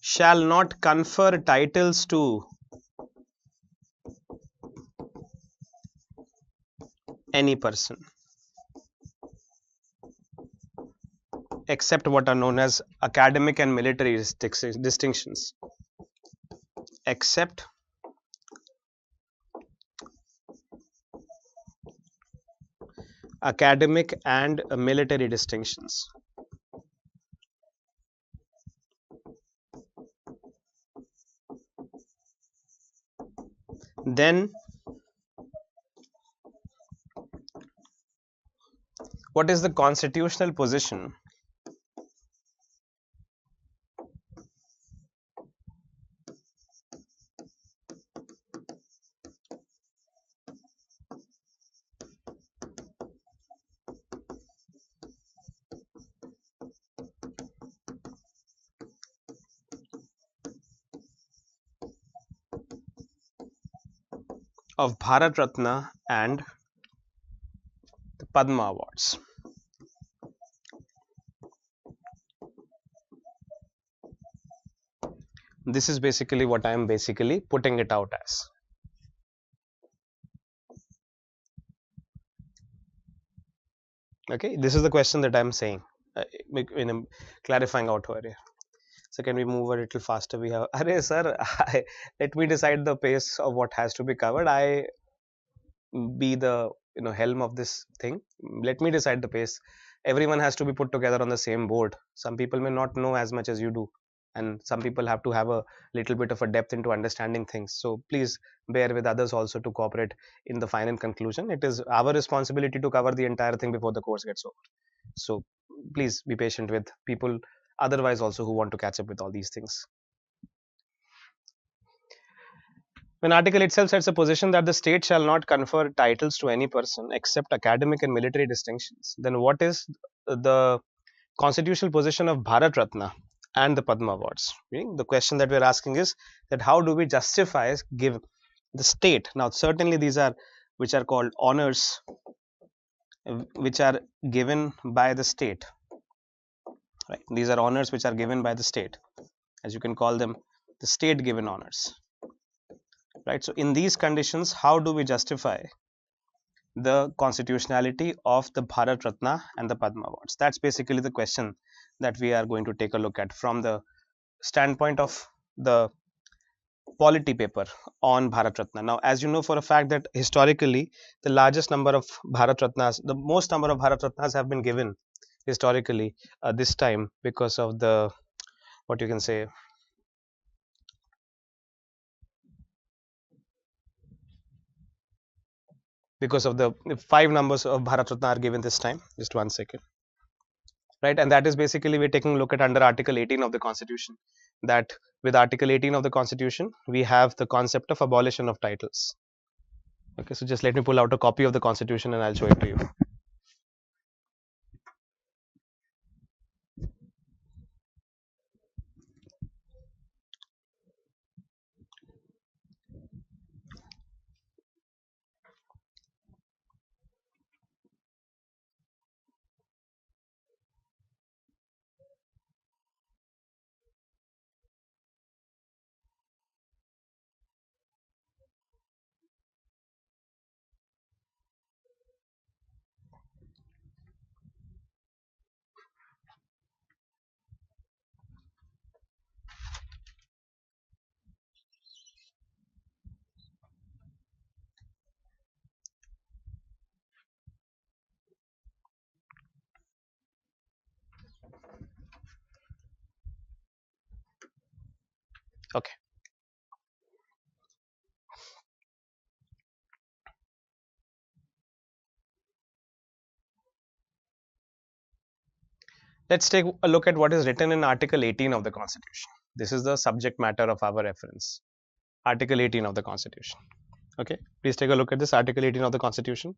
shall not confer titles to any person except what are known as academic and military distinctions, except academic and military distinctions. Then what is the constitutional position of Bharat Ratna and the Padma Awards? This is basically what I am basically putting it out as. Okay, this is the question that I am saying, in a clarifying out here. So can we move a little faster? We have, Arey sir, let me decide the pace of what has to be covered. I be the helm of this thing. Let me decide the pace. Everyone has to be put together on the same board. Some people may not know as much as you do, and some people have to have a little bit of a depth into understanding things. So please bear with others also to cooperate in the final conclusion. It is our responsibility to cover the entire thing before the course gets over. So please be patient with people otherwise also who want to catch up with all these things. When article itself sets a position that the state shall not confer titles to any person except academic and military distinctions, then what is the constitutional position of Bharat Ratna and the Padma Awards? Meaning the question that we're asking is that how do we justify give the state? Now certainly these are which are called honors, which are given by the state. Right? These are honors which are given by the state, as you can call them, the state given honors. Right? So in these conditions, how do we justify the constitutionality of the Bharat Ratna and the Padma Awards? That's basically the question that we are going to take a look at from the standpoint of the polity paper on Bharat Ratna. Now, as you know for a fact that historically, the largest number of Bharat Ratnas, the most number of Bharat Ratnas have been given historically this time because of the, what you can say, because of the 5 numbers of Bharat Ratna are given this time. Just 1 second. Right, and that is basically we're taking a look at under Article 18 of the Constitution, that with Article 18 of the Constitution we have the concept of abolition of titles. Okay, so just let me pull out a copy of the Constitution and I'll show it to you. Okay. Let's take a look at what is written in Article 18 of the Constitution. This is the subject matter of our reference. Article 18 of the Constitution. Okay, please take a look at this Article 18 of the Constitution.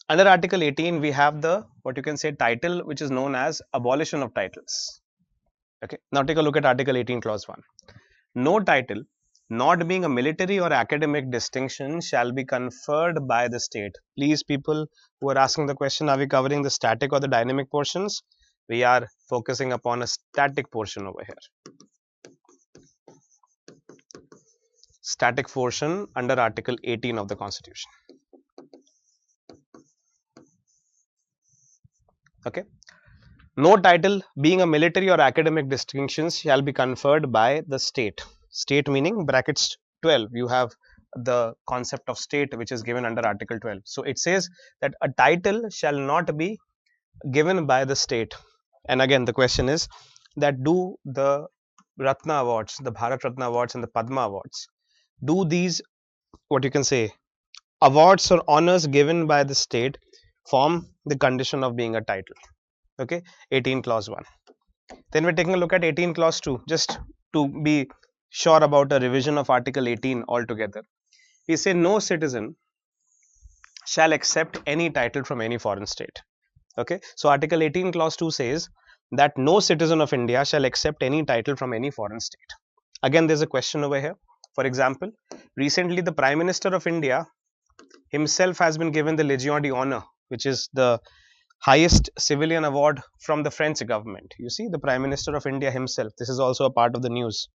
Under Article 18, we have the, what you can say, title which is known as abolition of titles. Okay, now take a look at Article 18 Clause 1. No title, not being a military or academic distinction, shall be conferred by the state. Please, people who are asking the question, are we covering the static or the dynamic portions? We are focusing upon a static portion over here. Static portion under Article 18 of the Constitution. Okay. No title being a military or academic distinction shall be conferred by the state. State meaning brackets 12. You have the concept of state which is given under Article 12. So it says that a title shall not be given by the state. And again, the question is that do the Ratna Awards, the Bharat Ratna Awards and the Padma Awards, do these, what you can say, awards or honors given by the state form the condition of being a title. Okay, 18 clause 1. Then we're taking a look at 18 clause 2, just to be sure about a revision of article 18 altogether. We say no citizen shall accept any title from any foreign state. Okay, so article 18 clause 2 says that no citizen of India shall accept any title from any foreign state. Again, there's a question over here. For example, recently the Prime Minister of India himself has been given the Legion d'Honneur, which is the highest civilian award from the French government. You see, the Prime Minister of India himself. This is also a part of the news.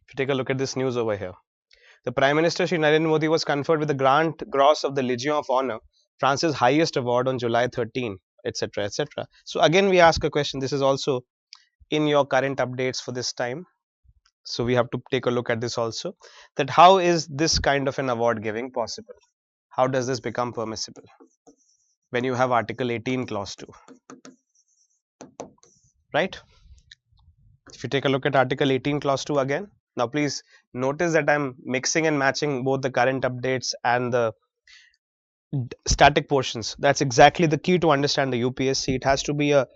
If you take a look at this news over here, the Prime Minister Shri Narendra Modi was conferred with the Grand Cross of the Legion of Honor, France's highest award, on July 13, etc., etc. So again, we ask a question. This is also in your current updates for this time. So we have to take a look at this also. That how is this kind of an award giving possible? How does this become permissible when you have Article 18 Clause 2? Right? If you take a look at Article 18 Clause 2 again. Now please notice that I'm mixing and matching both the current updates and the static portions. That's exactly the key to understand the UPSC. It has to be a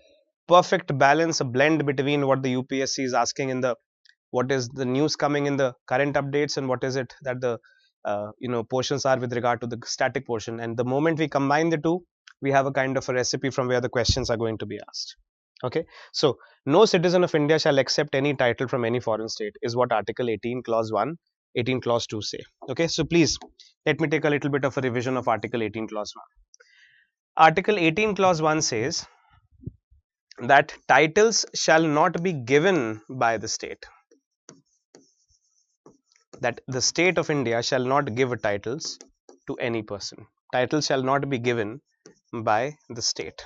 perfect balance, a blend between what the UPSC is asking in the what is the news coming in the current updates and what is it that the portions are with regard to the static portion. And the moment we combine the two, we have a kind of a recipe from where the questions are going to be asked. Okay, so no citizen of India shall accept any title from any foreign state is what Article 18 Clause 1, 18 Clause 2 say. Okay, so please let me take a little bit of a revision of Article 18 Clause 1. Article 18 Clause 1 says that titles shall not be given by the state. That the state of India shall not give titles to any person. Titles shall not be given by the state.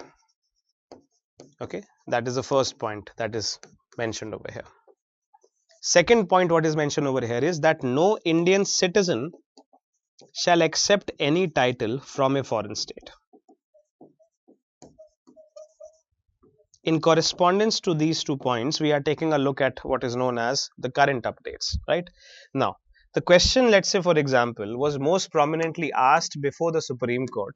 Okay, that is the first point that is mentioned over here. Second point, what is mentioned over here is that no Indian citizen shall accept any title from a foreign state. In correspondence to these 2 points, we are taking a look at what is known as the current updates, right? Now, the question, let's say for example, was most prominently asked before the Supreme Court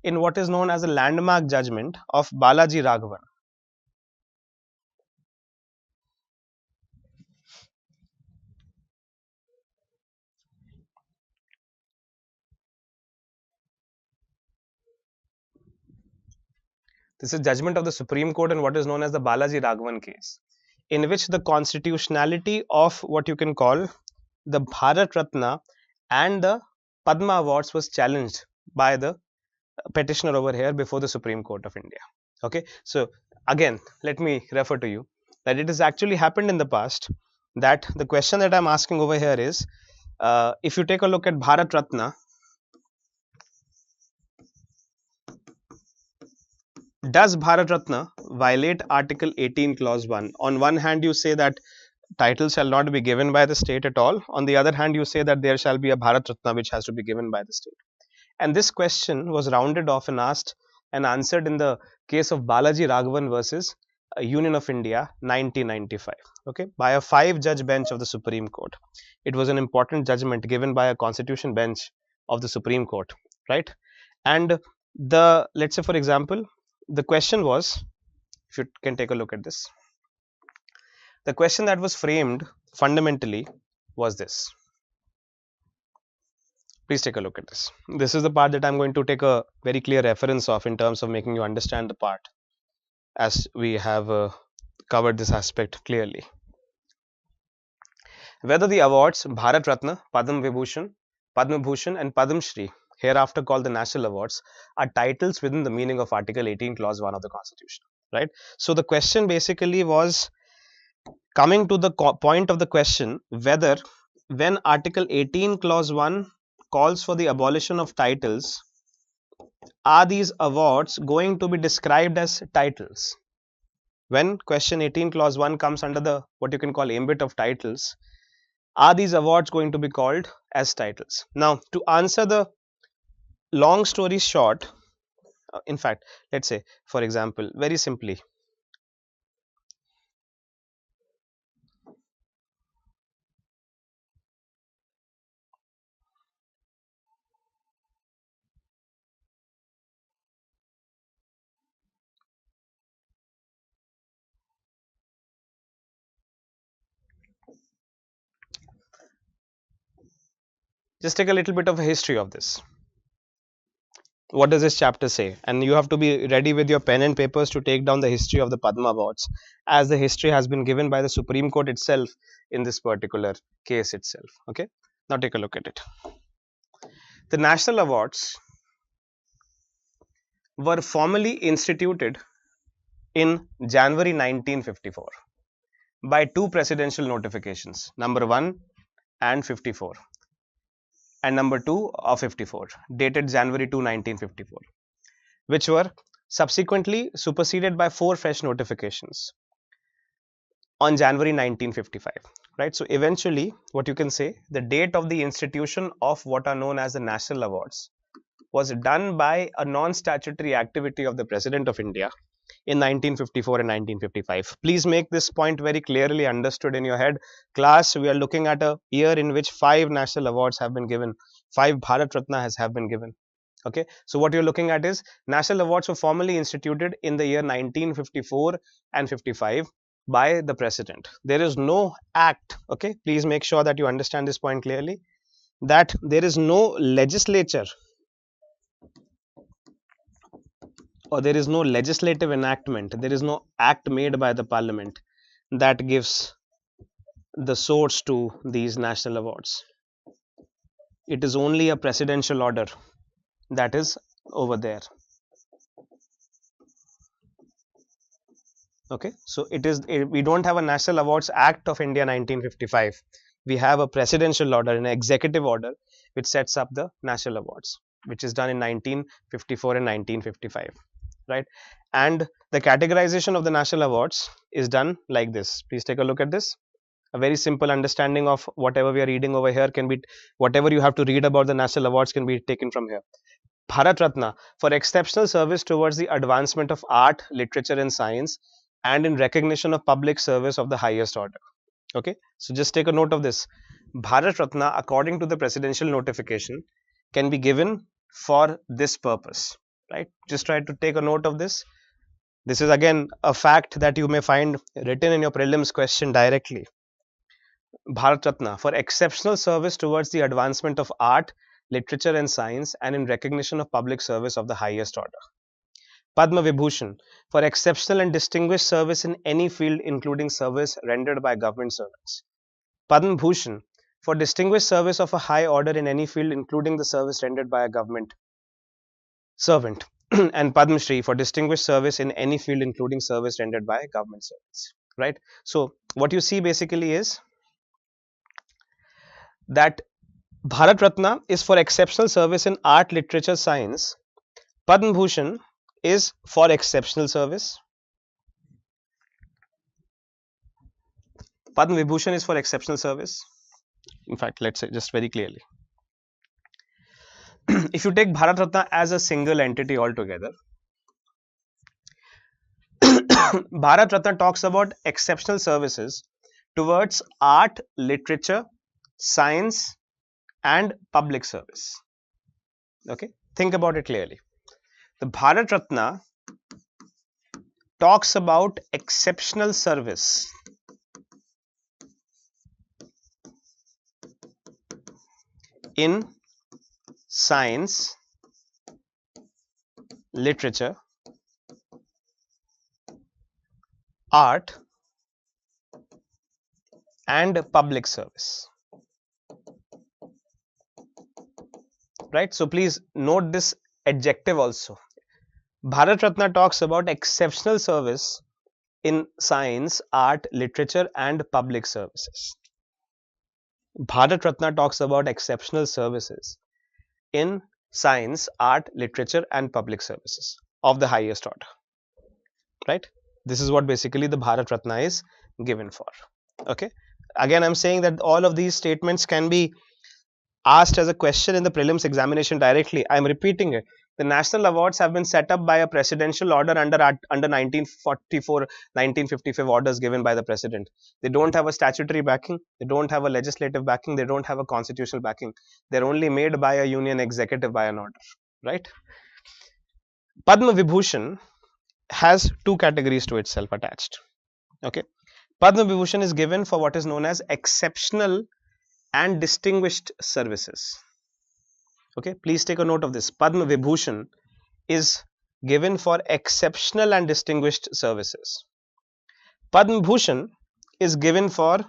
in what is known as a landmark judgment of Balaji Raghavan. This is judgment of the Supreme Court in what is known as the Balaji Raghavan case, in which the constitutionality of what you can call the Bharat Ratna and the Padma awards was challenged by the petitioner over here before the Supreme Court of India. Okay, so again, let me refer to you that it has actually happened in the past that the question that I'm asking over here is if you take a look at Bharat Ratna, does Bharat Ratna violate Article 18 Clause 1? On one hand, you say that titles shall not be given by the state at all. On the other hand, you say that there shall be a Bharat Ratna which has to be given by the state. And this question was rounded off and asked and answered in the case of Balaji Raghavan versus Union of India 1995. Okay, by a 5-judge bench of the Supreme Court. It was an important judgment given by a constitution bench of the Supreme Court, right? And the, let's say for example, the question was, if you can take a look at this, the question that was framed fundamentally was this. Please take a look at this. This is the part that I'm going to take a very clear reference of in terms of making you understand the part, as we have covered this aspect clearly. Whether the awards Bharat Ratna, Padma Vibhushan, Padma Bhushan and Padma Shri, hereafter called the national awards, are titles within the meaning of Article 18 Clause 1 of the Constitution, right? So the question basically was coming to the point of the question whether when Article 18 Clause 1 calls for the abolition of titles, are these awards going to be described as titles? When question 18 Clause 1 comes under the what you can call ambit of titles, are these awards going to be called as titles? Now, to answer the long story short, in fact, let's say, for example, very simply, just take a little bit of a history of this. What does this chapter say? And you have to be ready with your pen and papers to take down the history of the Padma Awards, as the history has been given by the Supreme Court itself in this particular case itself. Okay, now take a look at it. The national awards were formally instituted in January 1954 by two presidential notifications, number 1 and 54, and number 2 of 54, dated January 2, 1954, which were subsequently superseded by 4 fresh notifications on January 1955. Right. So eventually, what you can say, the date of the institution of what are known as the national awards was done by a non-statutory activity of the President of India in 1954 and 1955. Please make this point very clearly understood in your head. Class, we are looking at a year in which 5 national awards have been given, 5 Bharat Ratna have been given. Okay, so what you're looking at is national awards were formally instituted in the year 1954 and 55 by the President. There is no act. Okay, please make sure that you understand this point clearly, that there is no legislature or there is no legislative enactment, there is no act made by the parliament that gives the source to these national awards. It is only a presidential order that is over there. Okay, so we don't have a National Awards Act of India 1955. We have a presidential order, an executive order, which sets up the national awards, which is done in 1954 and 1955. Right, and the categorization of the national awards is done like this. Please take a look at this. A very simple understanding of whatever we are reading over here can be, whatever you have to read about the national awards can be taken from here. Bharat Ratna for exceptional service towards the advancement of art, literature and science, and in recognition of public service of the highest order. Okay, so just take a note of this. Bharat Ratna, according to the presidential notification, can be given for this purpose. Right, just try to take a note of this. This is again a fact that you may find written in your prelims question directly. Bharat Ratna for exceptional service towards the advancement of art, literature and science, and in recognition of public service of the highest order. Padma Vibhushan for exceptional and distinguished service in any field, including service rendered by government servants. Padma Bhushan for distinguished service of a high order in any field, including the service rendered by a government servant. And Padma Shri for distinguished service in any field, including service rendered by government servants. Right. So what you see basically is that Bharat Ratna is for exceptional service in art, literature, science. Padma Bhushan is for exceptional service. Padma Vibhushan is for exceptional service. In fact, let's say just very clearly. If you take Bharat Ratna as a single entity altogether, Bharat Ratna talks about exceptional services towards art, literature, science, and public service. Okay, think about it clearly. The Bharat Ratna talks about exceptional service in science, literature, art, and public service. Right, so please note this adjective also. Bharat Ratna talks about exceptional service in science, art, literature, and public services. Bharat Ratna talks about exceptional services in science, art, literature, and public services of the highest order. Right, this is what basically the Bharat Ratna is given for. Okay, Again, I'm saying that all of these statements can be asked as a question in the prelims examination directly. I'm repeating it. The national awards have been set up by a presidential order under 1944, 1955 orders given by the president. They don't have a statutory backing. They don't have a legislative backing. They don't have a constitutional backing. They're only made by a union executive by an order, right? Padma Vibhushan has two categories to itself attached. Okay. Padma Vibhushan is given for what is known as exceptional and distinguished services. Okay, please take a note of this. Padma Vibhushan is given for exceptional and distinguished services. Padma Bhushan is given for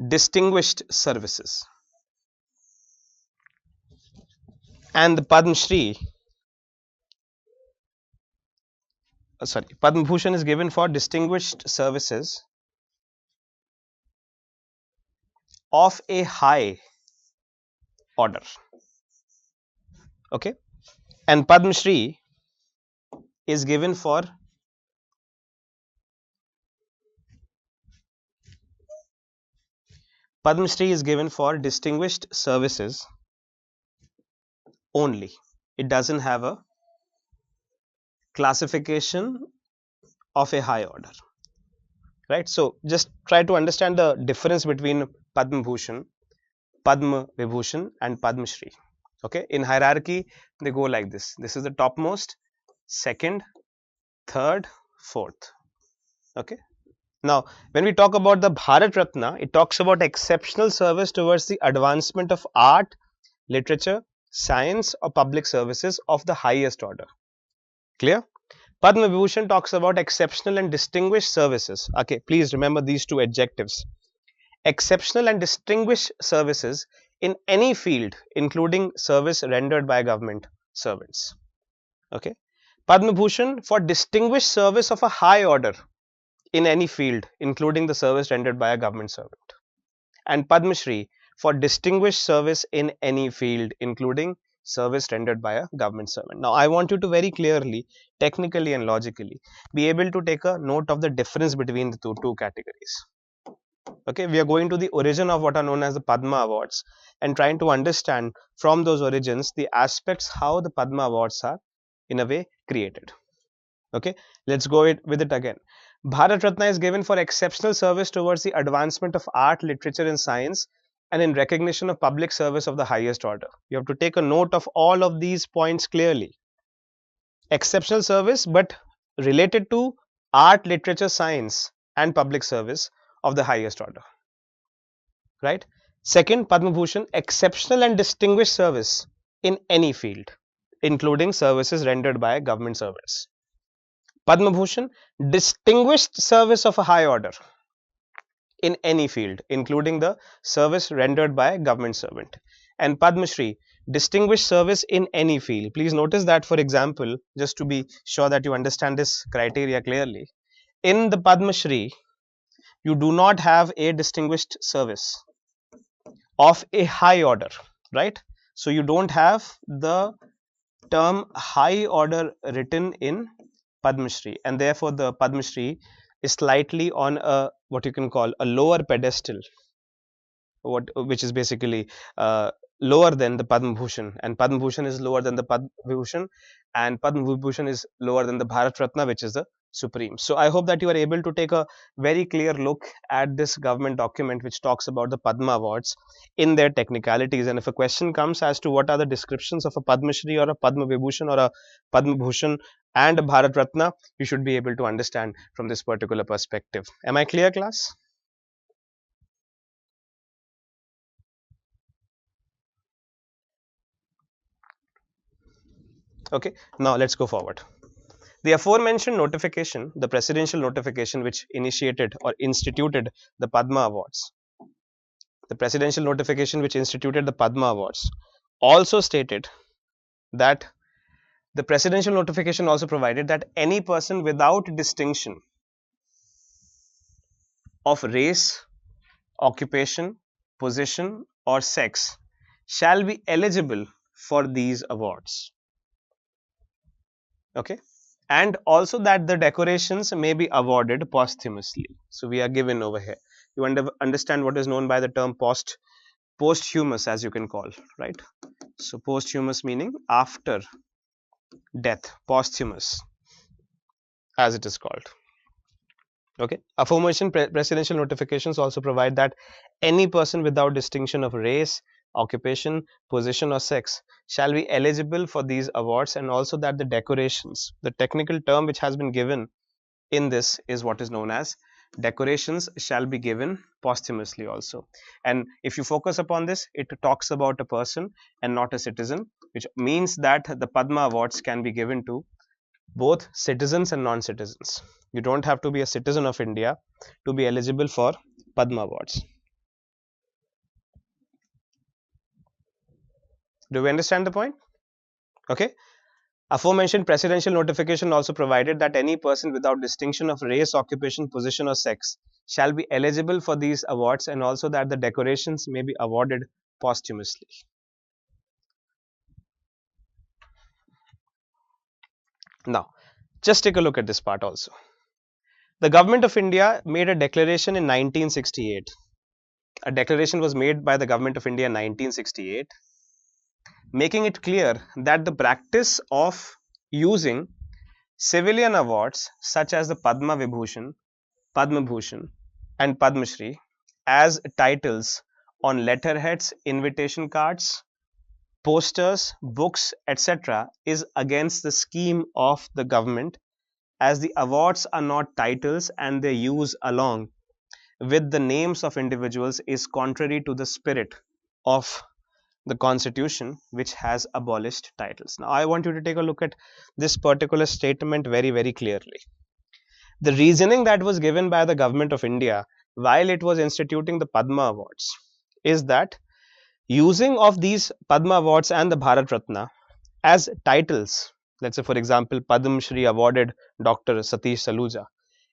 distinguished services. And the Padma Shri, Padma Bhushan is given for distinguished services of a high order. Okay, and Padma Shri is given for distinguished services only. It doesn't have a classification of a high order, right? So just try to understand the difference between Padma Bhushan, Padma Vibhushan and Padma Shri. Okay, in hierarchy they go like this. This is the topmost, second, third, fourth. Okay, now when we talk about the Bharat Ratna, it talks about exceptional service towards the advancement of art, literature, science or public services of the highest order. Clear? Padma Vibhushan talks about exceptional and distinguished services. Okay, please remember these two adjectives. Exceptional and distinguished services in any field, including service rendered by government servants. Okay. Padma Bhushan for distinguished service of a high order in any field, including the service rendered by a government servant. And Padma Shri for distinguished service in any field, including service rendered by a government servant. Now, I want you to very clearly, technically and logically, be able to take a note of the difference between the two categories. Okay, we are going to the origin of what are known as the Padma Awards and trying to understand from those origins the aspects how the Padma Awards are in a way created. Okay, let's go with it again. Bharat Ratna is given for exceptional service towards the advancement of art, literature and science and in recognition of public service of the highest order. You have to take a note of all of these points clearly. Exceptional service but related to art, literature, science and public service of the highest order, right? Second, Padma Bhushan, exceptional and distinguished service in any field, including services rendered by government servants. Padma Bhushan, distinguished service of a high order in any field, including the service rendered by government servant. And Padma Shri, distinguished service in any field. Please notice that, for example, just to be sure that you understand this criteria clearly, in the Padma Shri, you do not have a distinguished service of a high order, right? So you don't have the term high order written in Padma Shri, and therefore the Padma Shri is slightly on a what you can call a lower pedestal, which is basically lower than the Padma Bhushan, and Padma Bhushan is lower than the Padma Vibhushan, and Padma Vibhushan is lower than the Bharat Ratna, which is the supreme. So I hope that you are able to take a very clear look at this government document which talks about the Padma Awards in their technicalities. And if a question comes as to what are the descriptions of a Padma Shri or a Padma Vibhushan or a Padma Bhushan and a Bharat Ratna, you should be able to understand from this particular perspective. Am I clear, class? Okay, now let's go forward. The aforementioned notification, the presidential notification which initiated or instituted the Padma Awards, the presidential notification which instituted the Padma Awards also stated that the presidential notification also provided that any person without distinction of race, occupation, position or sex shall be eligible for these awards. Okay, and also that the decorations may be awarded posthumously. So we are given over here. You understand what is known by the term posthumous, as you can call, right? So posthumous meaning after death, posthumous, as it is called. Okay. Aforementioned presidential notifications also provide that any person without distinction of race, occupation, position, or sex shall be eligible for these awards, and also that the decorations, the technical term which has been given in this is what is known as decorations shall be given posthumously also. And if you focus upon this, it talks about a person and not a citizen, which means that the Padma awards can be given to both citizens and non-citizens. You don't have to be a citizen of India to be eligible for Padma awards. Do we understand the point? Okay. Aforementioned presidential notification also provided that any person without distinction of race, occupation, position, or sex shall be eligible for these awards, and also that the decorations may be awarded posthumously. Now, just take a look at this part also. The government of India made a declaration in 1968. A declaration was made by the government of India in 1968, making it clear that the practice of using civilian awards such as the Padma Vibhushan, Padma Bhushan, and Padma Shri as titles on letterheads, invitation cards, posters, books, etc. is against the scheme of the government, as the awards are not titles and their use along with the names of individuals is contrary to the spirit of the constitution, which has abolished titles. Now I want you to take a look at this particular statement very clearly. The reasoning that was given by the government of India while it was instituting the Padma awards is that using of these Padma awards and the Bharat Ratna as titles, let's say for example Padma Shri awarded Dr. Satish Saluja,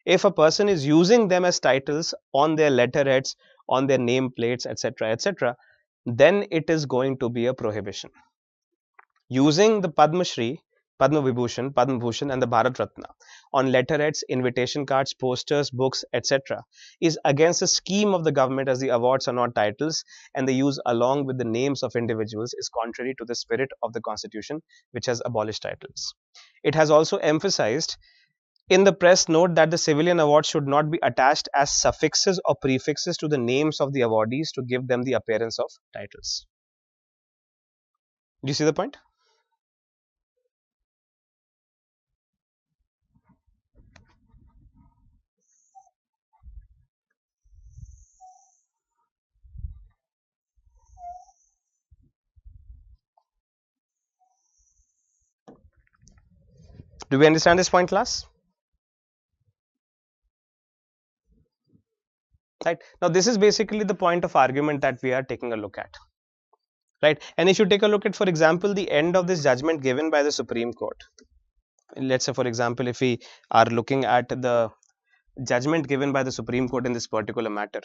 if a person is using them as titles on their letterheads, on their name plates, etc., then it is going to be a prohibition. Using the Padma Shri, Padma Vibhushan, Padma Bhushan, and the Bharat Ratna on letterheads, invitation cards, posters, books, etc., is against the scheme of the government, as the awards are not titles and the use along with the names of individuals is contrary to the spirit of the constitution, which has abolished titles. It has also emphasized in the press note that the civilian awards should not be attached as suffixes or prefixes to the names of the awardees to give them the appearance of titles. Do you see the point? Do we understand this point, class? Right. Now, this is basically the point of argument that we are taking a look at. Right. And if you take a look at, for example, the end of this judgment given by the Supreme Court. Let's say, for example, if we are looking at the judgment given by the Supreme Court in this particular matter,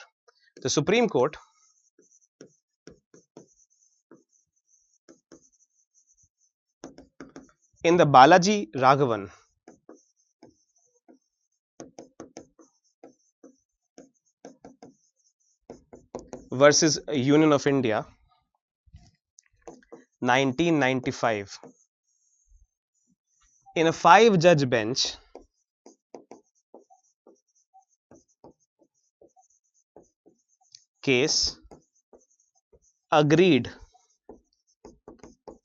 the Supreme Court in the Balaji Raghavan versus Union of India 1995, in a 5-judge bench, case, agreed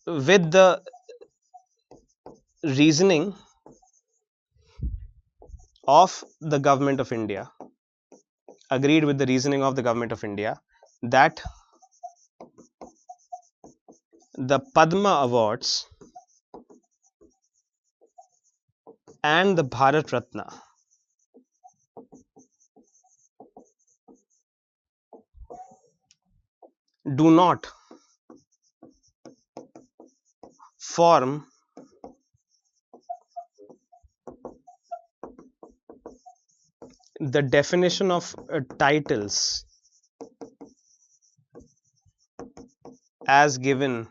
with the reasoning of the government of India, agreed with the reasoning of the government of India that the Padma awards and the Bharat Ratna do not form the definition of titles as given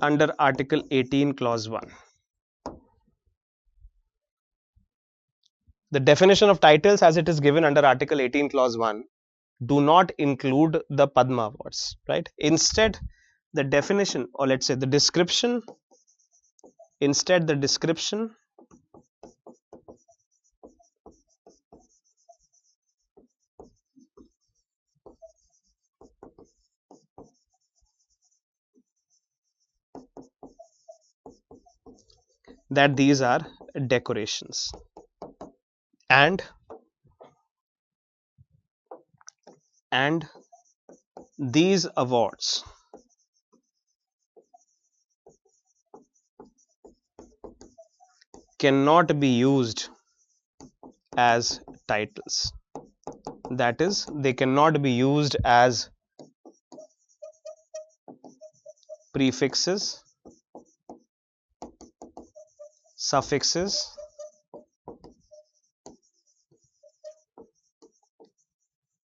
under Article 18 Clause 1. The definition of titles as it is given under Article 18 Clause 1 do not include the Padma Awards, right? Instead, the definition, or let's say the description, that these are decorations, and these awards cannot be used as titles. That is, they cannot be used as prefixes, suffixes,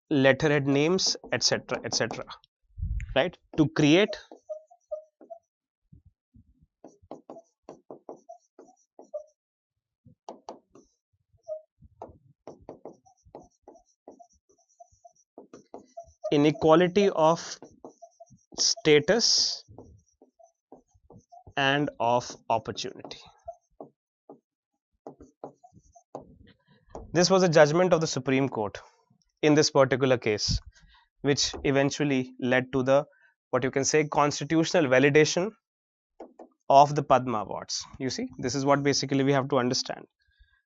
letterhead names, etc., etc., right? To create inequality of status and of opportunity. This was a judgment of the Supreme Court in this particular case, which eventually led to the, what you can say, constitutional validation of the Padma Awards. You see, this is what basically we have to understand.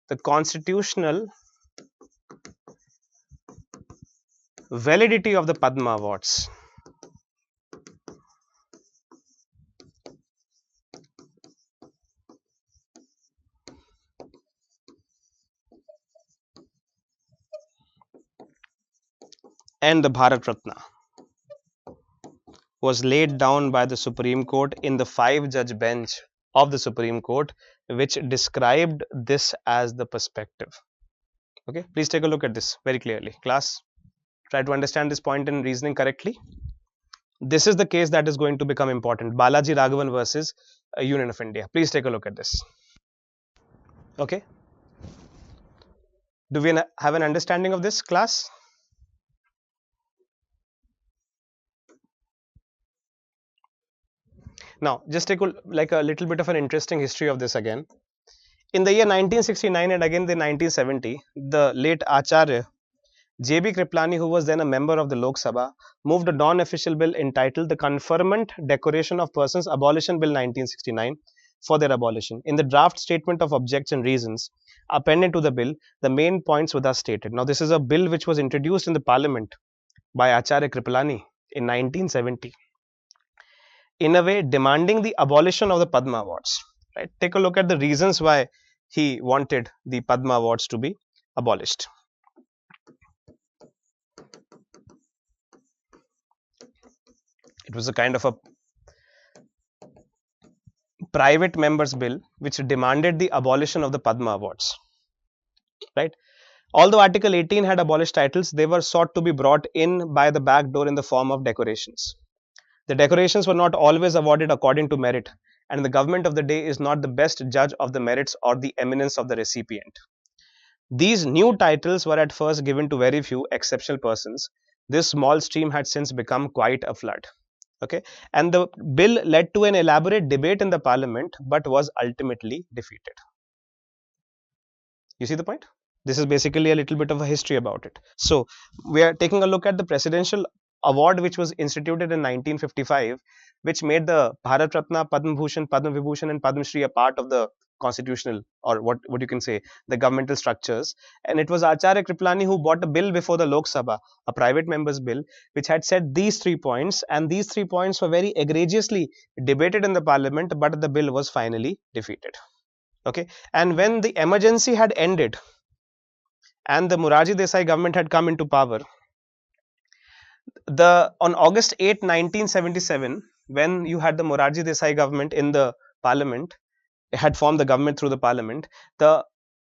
The constitutional validity of the Padma Awards and the Bharat Ratna was laid down by the Supreme Court in the 5-judge bench of the Supreme Court, which described this as the perspective. Okay, please take a look at this very clearly. Class, try to understand this point in reasoning correctly. This is the case that is going to become important. Balaji Raghavan versus Union of India. Please take a look at this. Okay. Do we have an understanding of this, class? Now, just take a little bit of an interesting history of this again. In the year 1969 and again the 1970, the late Acharya J.B. Kriplani, who was then a member of the Lok Sabha, moved a non-official bill entitled the Conferment Decoration of Persons Abolition Bill 1969 for their abolition. In the draft statement of objects and reasons appended to the bill, the main points were thus stated. Now, this is a bill which was introduced in the Parliament by Acharya Kriplani in 1970. In a way, demanding the abolition of the Padma Awards. Right? Take a look at the reasons why he wanted the Padma Awards to be abolished. It was a kind of a private members bill which demanded the abolition of the Padma Awards. Right? Although Article 18 had abolished titles, they were sought to be brought in by the back door in the form of decorations. The decorations were not always awarded according to merit, and the government of the day is not the best judge of the merits or the eminence of the recipient. These new titles were at first given to very few exceptional persons. This small stream had since become quite a flood. Okay, and the bill led to an elaborate debate in the Parliament, but was ultimately defeated. You see the point? This is basically a little bit of a history about it. So we are taking a look at the presidential award which was instituted in 1955, which made the Bharat Ratna, Padma Bhushan, Padma Vibhushan and Padma Shri a part of the constitutional, or what you can say, the governmental structures. And it was Acharya Kriplani who brought a bill before the Lok Sabha, a private member's bill, which had said these 3 points, and these 3 points were very egregiously debated in the Parliament, but the bill was finally defeated. Okay, and when the emergency had ended and the Morarji Desai government had come into power, on August 8, 1977, when you had the Morarji Desai government in the Parliament, it had formed the government through the Parliament, the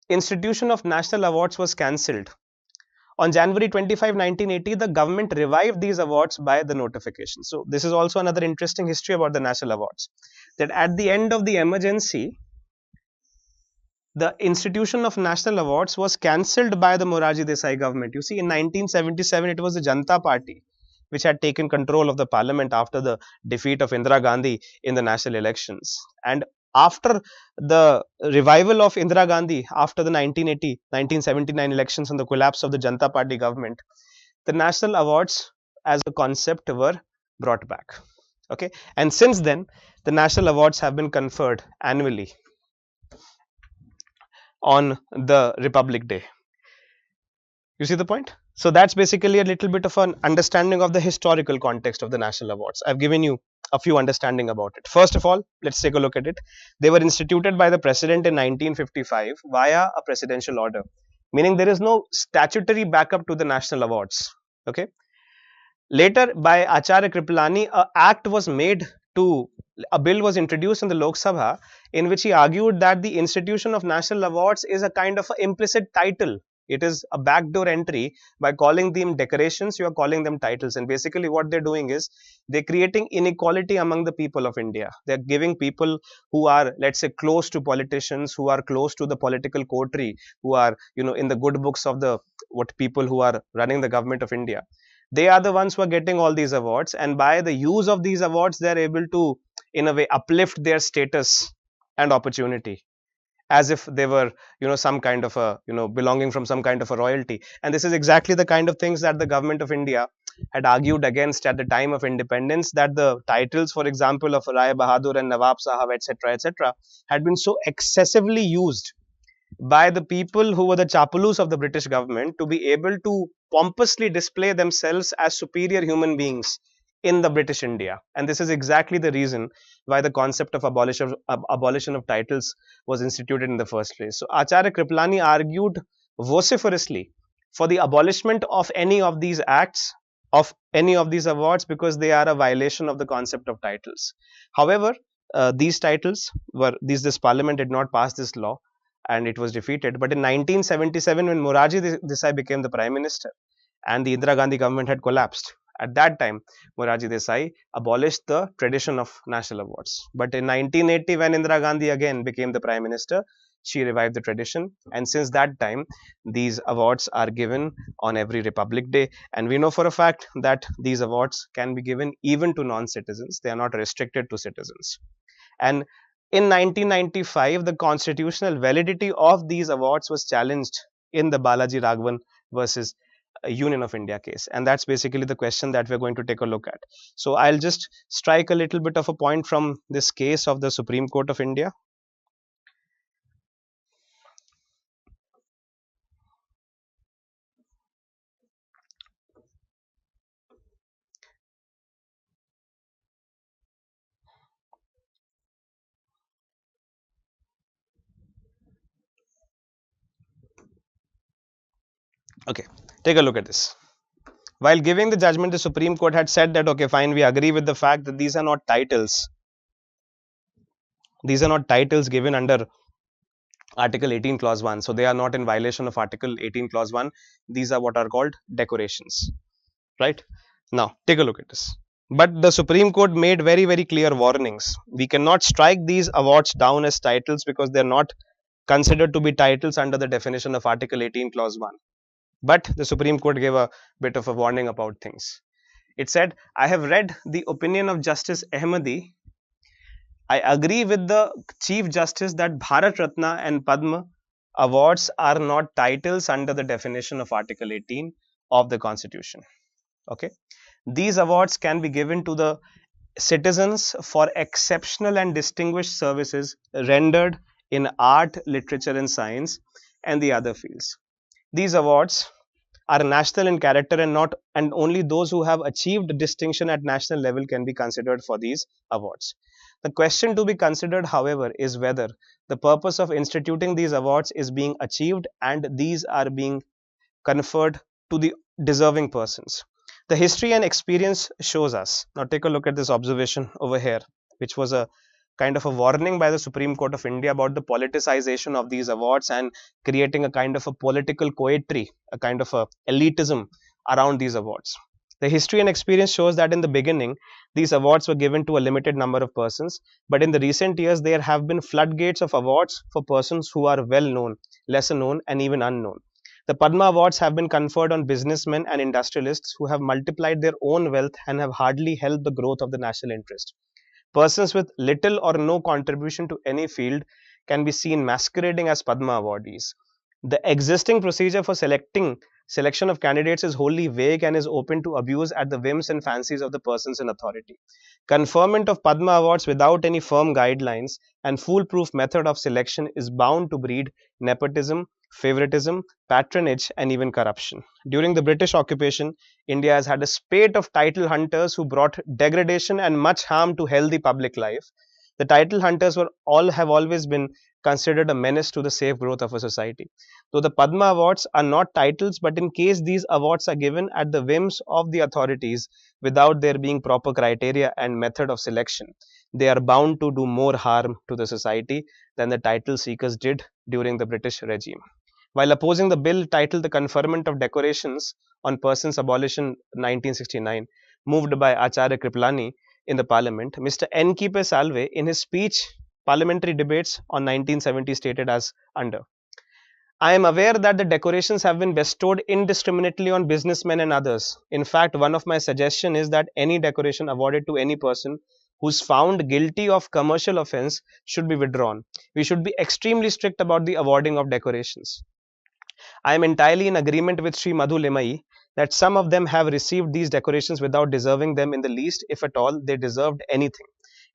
institution of national awards was cancelled On January 25, 1980, the government revived these awards by the notification. So this is also another interesting history about the national awards, that at the end of the emergency, the institution of national awards was cancelled by the Morarji Desai government. You see, in 1977, it was the Janata Party which had taken control of the parliament after the defeat of Indira Gandhi in the national elections. And after the revival of Indira Gandhi after the 1979 elections and the collapse of the Janata Party government, the national awards as a concept were brought back. Okay, and since then, the national awards have been conferred annually on the Republic Day. You see the point? So that's basically a little bit of an understanding of the historical context of the national awards. I've given you a few understanding about it. First of all, let's take a look at it. They were instituted by the president in 1955 via a presidential order, meaning there is no statutory backup to the national awards. Okay. Later, by Acharya Kripalani, a bill was introduced in the Lok Sabha in which he argued that the institution of national awards is a kind of implicit title. It is a backdoor entry. By calling them decorations, you are calling them titles. And basically what they're doing is they're creating inequality among the people of India. They're giving people who are, let's say, close to politicians, who are close to the political coterie, who are, in the good books of the people who are running the government of India. They are the ones who are getting all these awards. And by the use of these awards, they're able to, in a way, uplift their status and opportunity, as if they were some kind of a belonging from some kind of a royalty. And this is exactly the kind of things that the government of India had argued against at the time of independence, that the titles, for example, of Rai Bahadur and Nawab Sahab, etc., had been so excessively used by the people who were the chapulus of the British government to be able to pompously display themselves as superior human beings in the British India. And this is exactly the reason why the concept of abolition of titles was instituted in the first place. So Acharya Kripalani argued vociferously for the abolishment of any of these acts, of any of these awards, because they are a violation of the concept of titles. However, these titles were, this parliament did not pass this law and it was defeated. But in 1977, when Morarji Desai became the Prime Minister and the Indira Gandhi government had collapsed, at that time, Morarji Desai abolished the tradition of national awards. But in 1980, when Indira Gandhi again became the Prime Minister, she revived the tradition. And since that time, these awards are given on every Republic Day. And we know for a fact that these awards can be given even to non-citizens. They are not restricted to citizens. And in 1995, the constitutional validity of these awards was challenged in the Balaji Raghavan versus Union of India case. And that's basically the question that we're going to take a look at. So I'll just strike a little bit of a point from this case of the Supreme Court of India. Okay, take a look at this. While giving the judgment, the Supreme Court had said that, okay, fine, we agree with the fact that these are not titles. These are not titles given under Article 18 Clause 1. So they are not in violation of Article 18 Clause 1. These are what are called decorations. Right? Now, take a look at this. But the Supreme Court made very, very clear warnings. We cannot strike these awards down as titles because they are not considered to be titles under the definition of Article 18 Clause 1. But the Supreme Court gave a bit of a warning about things. It said, I have read the opinion of Justice Ahmadi. I agree with the Chief Justice that Bharat Ratna and Padma awards are not titles under the definition of Article 18 of the Constitution. Okay. These awards can be given to the citizens for exceptional and distinguished services rendered in art, literature and science and the other fields. These awards are national in character and only those who have achieved distinction at national level can be considered for these awards. The question to be considered, however, is whether the purpose of instituting these awards is being achieved and these are being conferred to the deserving persons. The history and experience shows us. Now take a look at this observation over here, which was a kind of a warning by the Supreme Court of India about the politicization of these awards and creating a kind of a political coterie, a kind of a elitism around these awards. The history and experience shows that in the beginning, these awards were given to a limited number of persons, but in the recent years, there have been floodgates of awards for persons who are well known, lesser known, and even unknown. The Padma Awards have been conferred on businessmen and industrialists who have multiplied their own wealth and have hardly helped the growth of the national interest. Persons with little or no contribution to any field can be seen masquerading as Padma awardees. The existing procedure for selection of candidates is wholly vague and is open to abuse at the whims and fancies of the persons in authority. Conferment of Padma awards without any firm guidelines and foolproof method of selection is bound to breed nepotism, favoritism, patronage, and even corruption. During the British occupation, India has had a spate of title hunters who brought degradation and much harm to healthy public life. The title hunters have always been considered a menace to the safe growth of a society. Though the Padma Awards are not titles, but in case these awards are given at the whims of the authorities without there being proper criteria and method of selection, they are bound to do more harm to the society than the title seekers did during the British regime. While opposing the bill titled The Conferment of Decorations on Persons Abolition 1969, moved by Acharya Kripalani in the parliament, Mr. N. K. Salve, in his speech Parliamentary Debates on 1970, stated as under: I am aware that the decorations have been bestowed indiscriminately on businessmen and others. In fact, one of my suggestions is that any decoration awarded to any person who is found guilty of commercial offence should be withdrawn. We should be extremely strict about the awarding of decorations. I am entirely in agreement with Sri Madhu Lemai that some of them have received these decorations without deserving them in the least, if at all they deserved anything.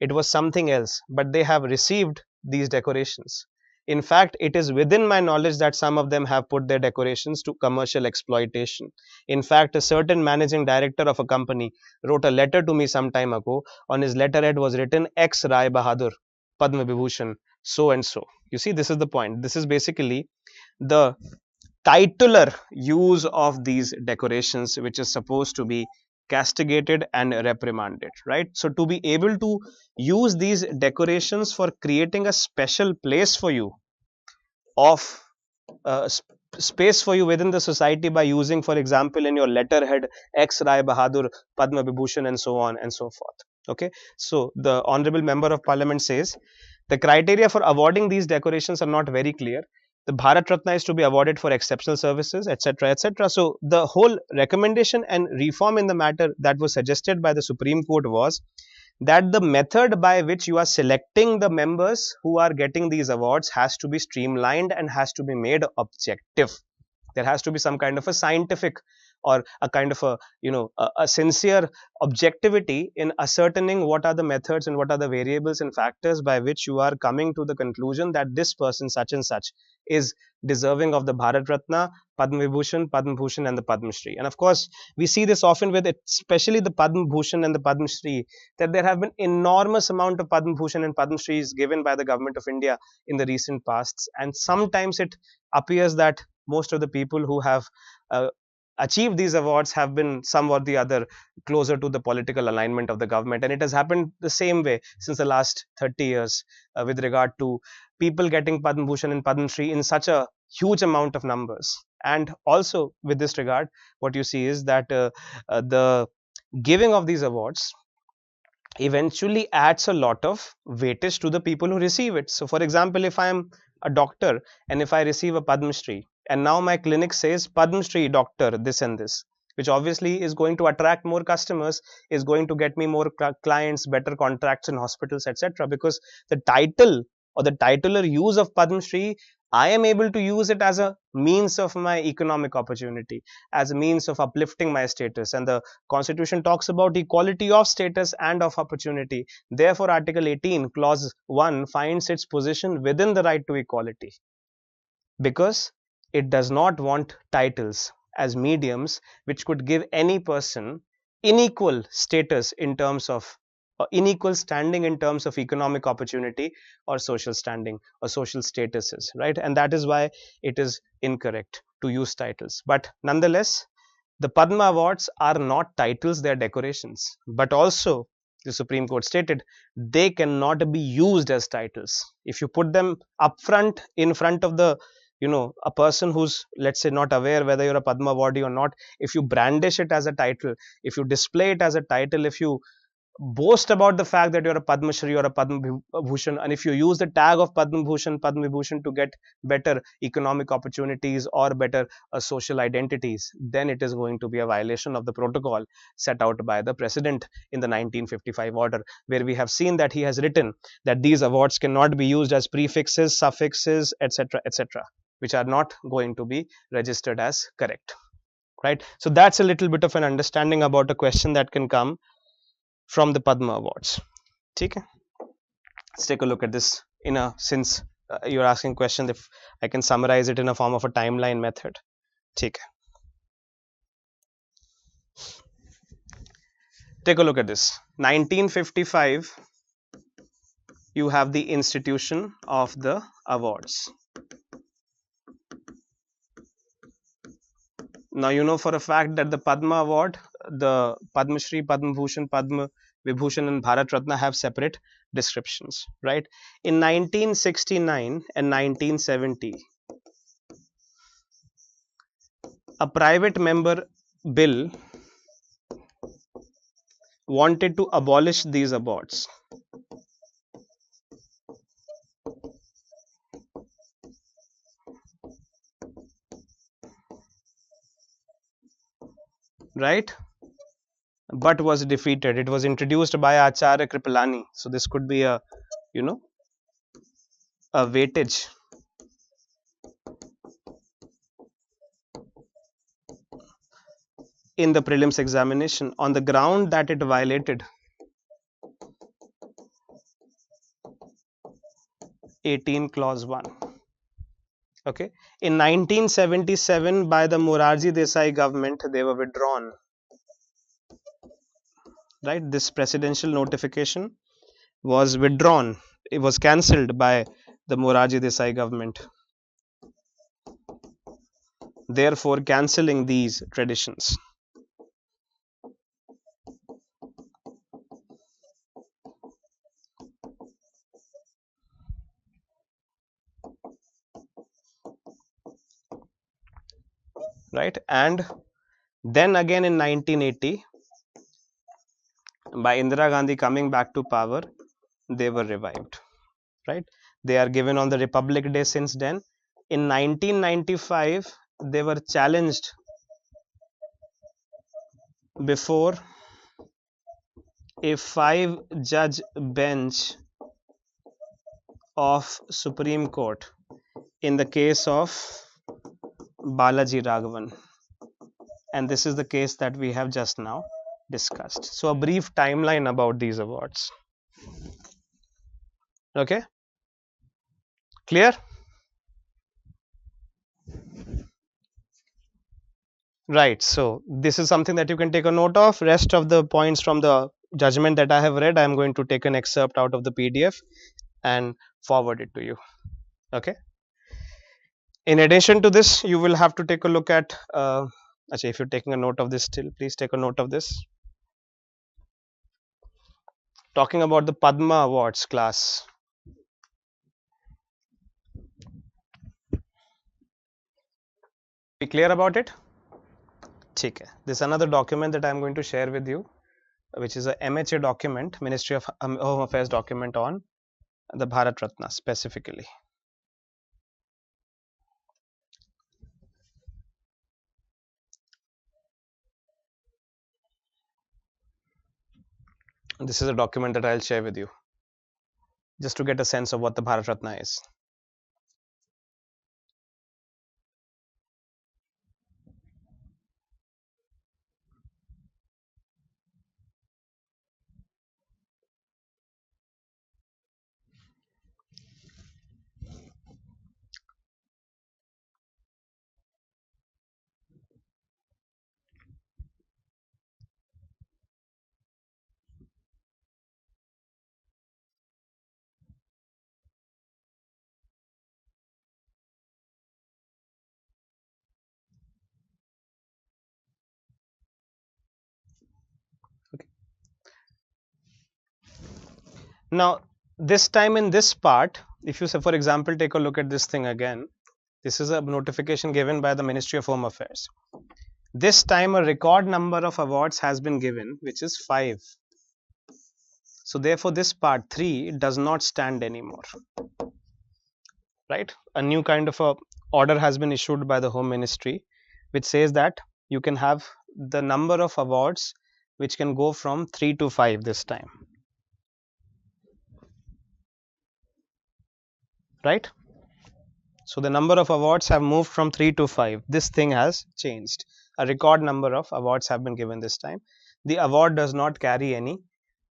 It was something else, but they have received these decorations. In fact, it is within my knowledge that some of them have put their decorations to commercial exploitation. In fact, a certain managing director of a company wrote a letter to me some time ago. On his letterhead was written X Rai Bahadur, Padma Vibhushan, so and so. You see, this is the point. This is basically the titular use of these decorations, which is supposed to be castigated and reprimanded, right? So to be able to use these decorations for creating a special place for you of space for you within the society by using, for example, in your letterhead X Rai Bahadur, Padma Vibhushan, and so on and so forth. Okay, so the honorable member of parliament says the criteria for awarding these decorations are not very clear. The Bharat Ratna is to be awarded for exceptional services, etc., etc. So the whole recommendation and reform in the matter that was suggested by the Supreme Court was that the method by which you are selecting the members who are getting these awards has to be streamlined and has to be made objective. There has to be some kind of a scientific or a kind of a sincere objectivity in ascertaining what are the methods and what are the variables and factors by which you are coming to the conclusion that this person such and such is deserving of the Bharat Ratna, Padma Vibhushan, Padma Bhushan, and the Padma Shri. And of course, we see this often with it, especially the Padma Bhushan and the Padma Shri, that there have been enormous amount of Padma Bhushan and Padma Shris given by the government of India in the recent pasts, and sometimes it appears that most of the people who have achieved these awards have been some or the other closer to the political alignment of the government, and it has happened the same way since the last 30 years with regard to people getting Padma Bhushan and Padma Shri in such a huge amount of numbers. And also with this regard, what you see is that the giving of these awards eventually adds a lot of weightage to the people who receive it. So for example, if I am a doctor and if I receive a Padma Shri, and now my clinic says Padma Shri doctor this and this, which obviously is going to attract more customers, is going to get me more clients, better contracts in hospitals, etc. Because the title or the titular use of Padma Shri, I am able to use it as a means of my economic opportunity, as a means of uplifting my status. And the constitution talks about equality of status and of opportunity. Therefore, Article 18, Clause 1 finds its position within the right to equality, because it does not want titles as mediums which could give any person unequal status in terms of unequal standing in terms of economic opportunity or social standing or social statuses, right? And that is why it is incorrect to use titles. But nonetheless, the Padma Awards are not titles, they are decorations. But also the Supreme Court stated, they cannot be used as titles. If you put them up front, in front of the, a person who's, let's say, not aware whether you're a Padma awardee or not, if you brandish it as a title, if you display it as a title, if you boast about the fact that you're a Padma Shri or a Padma Bhushan, and if you use the tag of Padma Bhushan, Padma Vibhushan to get better economic opportunities or better social identities, then it is going to be a violation of the protocol set out by the president in the 1955 order, where we have seen that he has written that these awards cannot be used as prefixes, suffixes, etc., which are not going to be registered as correct. Right. So that's a little bit of an understanding about a question that can come from the Padma Awards. Okay, let's take a look at this since you're asking question, if I can summarize it in a form of a timeline method. Okay, take a look at this. 1955, you have the institution of the awards. Now you know for a fact that the Padma Award, the Padma Shri, Padma Bhushan, Padma Vibhushan and Bharat Ratna have separate descriptions, right? In 1969 and 1970, a private member bill wanted to abolish these awards. Right? But was defeated. It was introduced by Acharya Kripalani. So this could be a, you know, a weightage in the prelims examination on the ground that it violated 18 clause 1. Okay. In 1977, by the Morarji Desai government, they were withdrawn. Right. This presidential notification was withdrawn. It was cancelled by the Morarji Desai government, therefore cancelling these traditions. Right. And then again in 1980, by Indira Gandhi coming back to power, they were revived. Right. They are given on the Republic Day since then. In 1995, they were challenged before a 5-judge bench of Supreme Court in the case of Balaji Raghavan. And this is the case that we have just now discussed. So a brief timeline about these awards. Okay, clear? Right. So this is something that you can take a note of. Rest of the points from the judgment that I have read, I am going to take an excerpt out of the PDF and forward it to you. Okay. In addition to this, you will have to take a look at actually, if you're taking a note of this still, please take a note of this. Talking about the Padma Awards class. Be clear about it? Okay. This is another document that I am going to share with you, which is a MHA document, Ministry of Home Affairs document on the Bharat Ratna specifically. This is a document that I'll share with you just to get a sense of what the Bharat Ratna is. Now, this time in this part, if you say, for example, take a look at this thing again. This is a notification given by the Ministry of Home Affairs. This time a record number of awards has been given, which is 5. So therefore this part 3 does not stand anymore. Right? A new kind of a order has been issued by the Home Ministry, which says that you can have the number of awards which can go from 3 to 5 this time. Right? So the number of awards have moved from 3 to 5. This thing has changed. A record number of awards have been given this time. The award does not carry any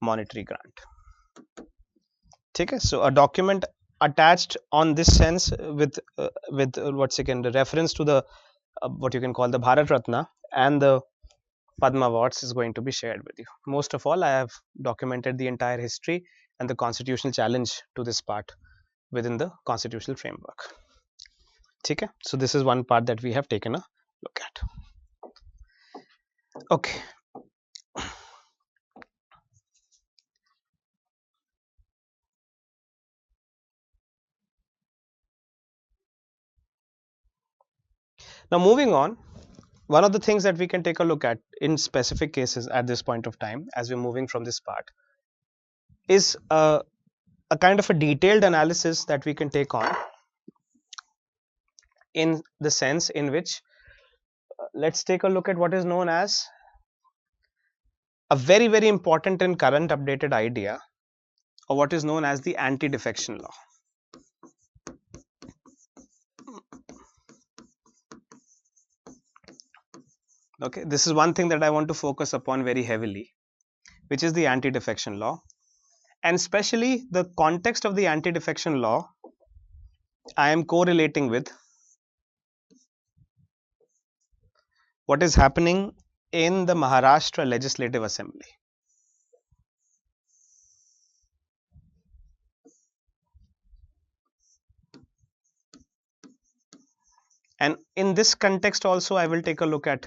monetary grant. Okay, so a document attached on this sense with what's again the reference to the what you can call the Bharat Ratna and the Padma Awards is going to be shared with you. Most of all, I have documented the entire history and the constitutional challenge to this part within the constitutional framework. Okay, so this is one part that we have taken a look at. Okay. Now moving on, one of the things that we can take a look at in specific cases at this point of time as we're moving from this part is a kind of a detailed analysis that we can take on in the sense in which let's take a look at what is known as a very, very important and current updated idea of what is known as the anti-defection law. Okay, this is one thing that I want to focus upon very heavily, which is the anti-defection law, and especially the context of the anti-defection law I am correlating with what is happening in the Maharashtra Legislative Assembly. And in this context also I will take a look at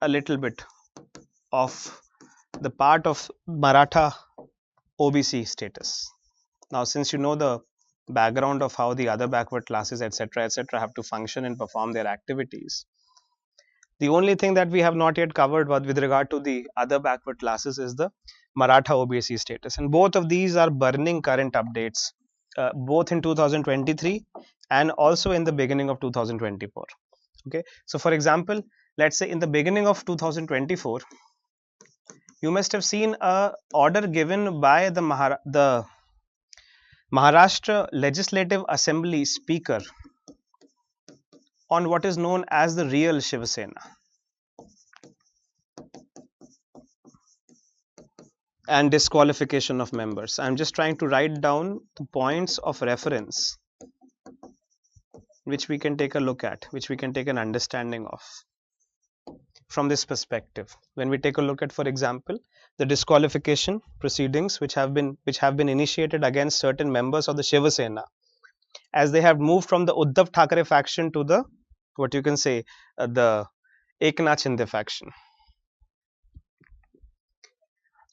a little bit of the part of Maratha OBC status. Now, since you know the background of how the other backward classes etc have to function and perform their activities, the only thing that we have not yet covered with regard to the other backward classes is the Maratha OBC status, and both of these are burning current updates, both in 2023 and also in the beginning of 2024. Okay, so for example, let's say in the beginning of 2024, you must have seen a order given by the Maharashtra Legislative Assembly Speaker on what is known as the real Shiv Sena and disqualification of members. I am just trying to write down the points of reference which we can take a look at, which we can take an understanding of from this perspective. When we take a look at, for example, the disqualification proceedings which have been initiated against certain members of the Shiva Sena, as they have moved from the Uddhav Thackeray faction to the what you can say the Eknath Shinde faction.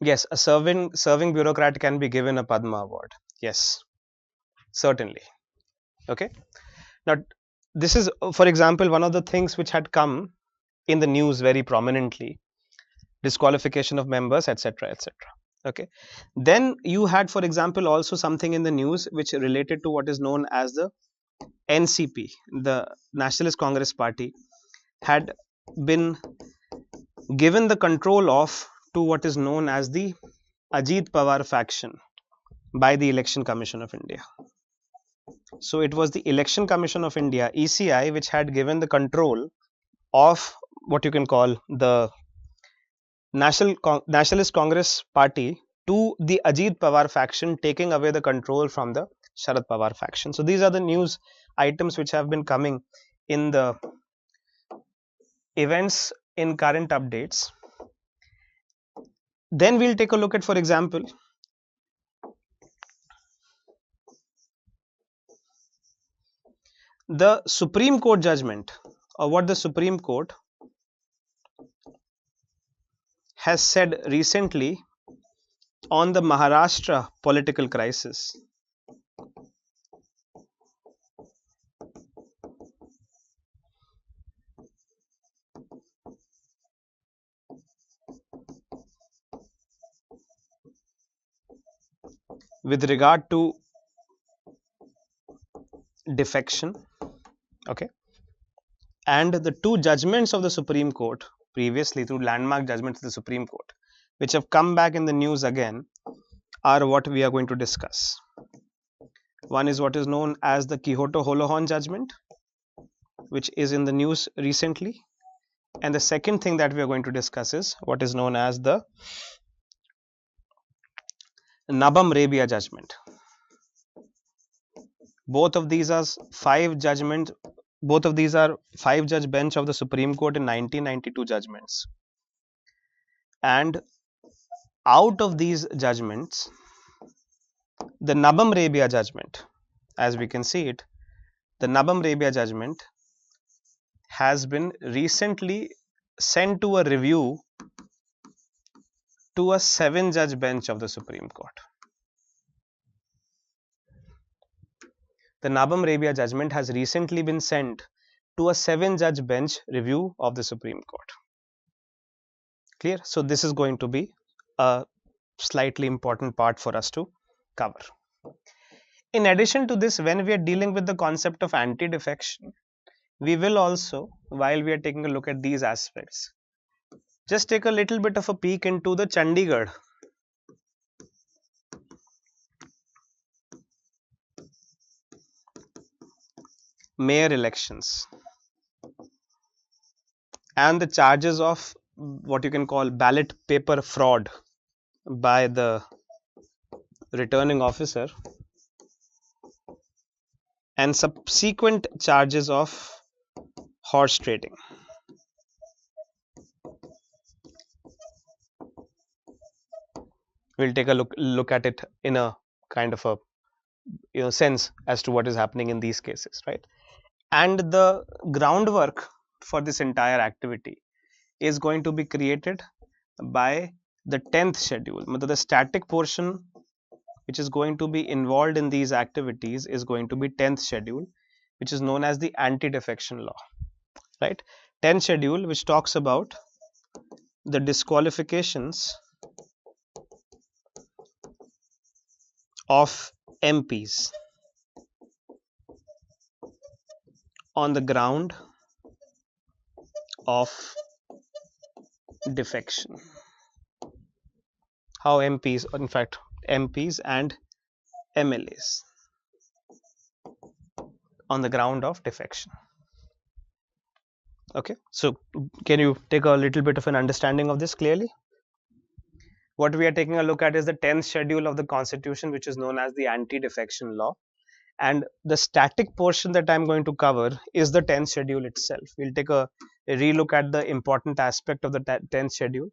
Yes, a serving bureaucrat can be given a Padma award. Yes, certainly. Okay. Now, this is, for example, one of the things which had come in the news very prominently: disqualification of members, etc. Okay. Then you had, for example, also something in the news which related to what is known as the NCP, the Nationalist Congress Party, had been given the control of to what is known as the Ajit Pawar faction by the Election Commission of India. So it was the Election Commission of India, ECI, which had given the control of what you can call the Nationalist Congress Party to the Ajit Pawar faction, taking away the control from the Sharad Pawar faction. So these are the news items which have been coming in the events in current updates. Then we'll take a look at, for example, the Supreme Court judgment, or what the Supreme Court has said recently on the Maharashtra political crisis. With regard to defection, okay, and the two judgments of the Supreme Court previously, through landmark judgments of the Supreme Court, which have come back in the news again, are what we are going to discuss. One is what is known as the Quota Holohorn judgment, which is in the news recently, and the second thing that we are going to discuss is what is known as the Nabam Rebia judgment. Both of these are five judge bench of the Supreme Court in 1992 judgments, and out of these judgments, the Nabam Rebia judgment, as we can see it, the Nabam Rebia judgment has been recently sent to a review to a 7-judge bench of the Supreme Court. The Nabam Rebia judgment has recently been sent to a 7-judge bench review of the Supreme Court. Clear? So this is going to be a slightly important part for us to cover. In addition to this, when we are dealing with the concept of anti-defection, we will also, while we are taking a look at these aspects, just take a little bit of a peek into the Chandigarh mayor elections and the charges of what you can call ballot paper fraud by the returning officer and subsequent charges of horse trading. We'll take a look at it in a kind of a sense as to what is happening in these cases, right? And the groundwork for this entire activity is going to be created by the 10th schedule. The static portion which is going to be involved in these activities is going to be 10th schedule, which is known as the anti-defection law, right? 10th schedule, which talks about the disqualifications of MPs on the ground of defection. How MPs, in fact, MPs and MLAs on the ground of defection. Okay, so can you take a little bit of an understanding of this clearly? What we are taking a look at is the 10th schedule of the Constitution, which is known as the anti-defection law, and the static portion that I'm going to cover is the 10th schedule itself. We'll take a relook at the important aspect of the 10th schedule,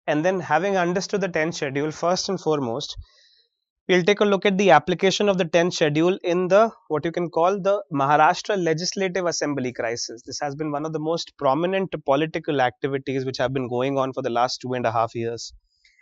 and then, having understood the 10th schedule, first and foremost, we'll take a look at the application of the 10th schedule in the what you can call the Maharashtra Legislative Assembly crisis. This has been one of the most prominent political activities which have been going on for the last 2.5 years.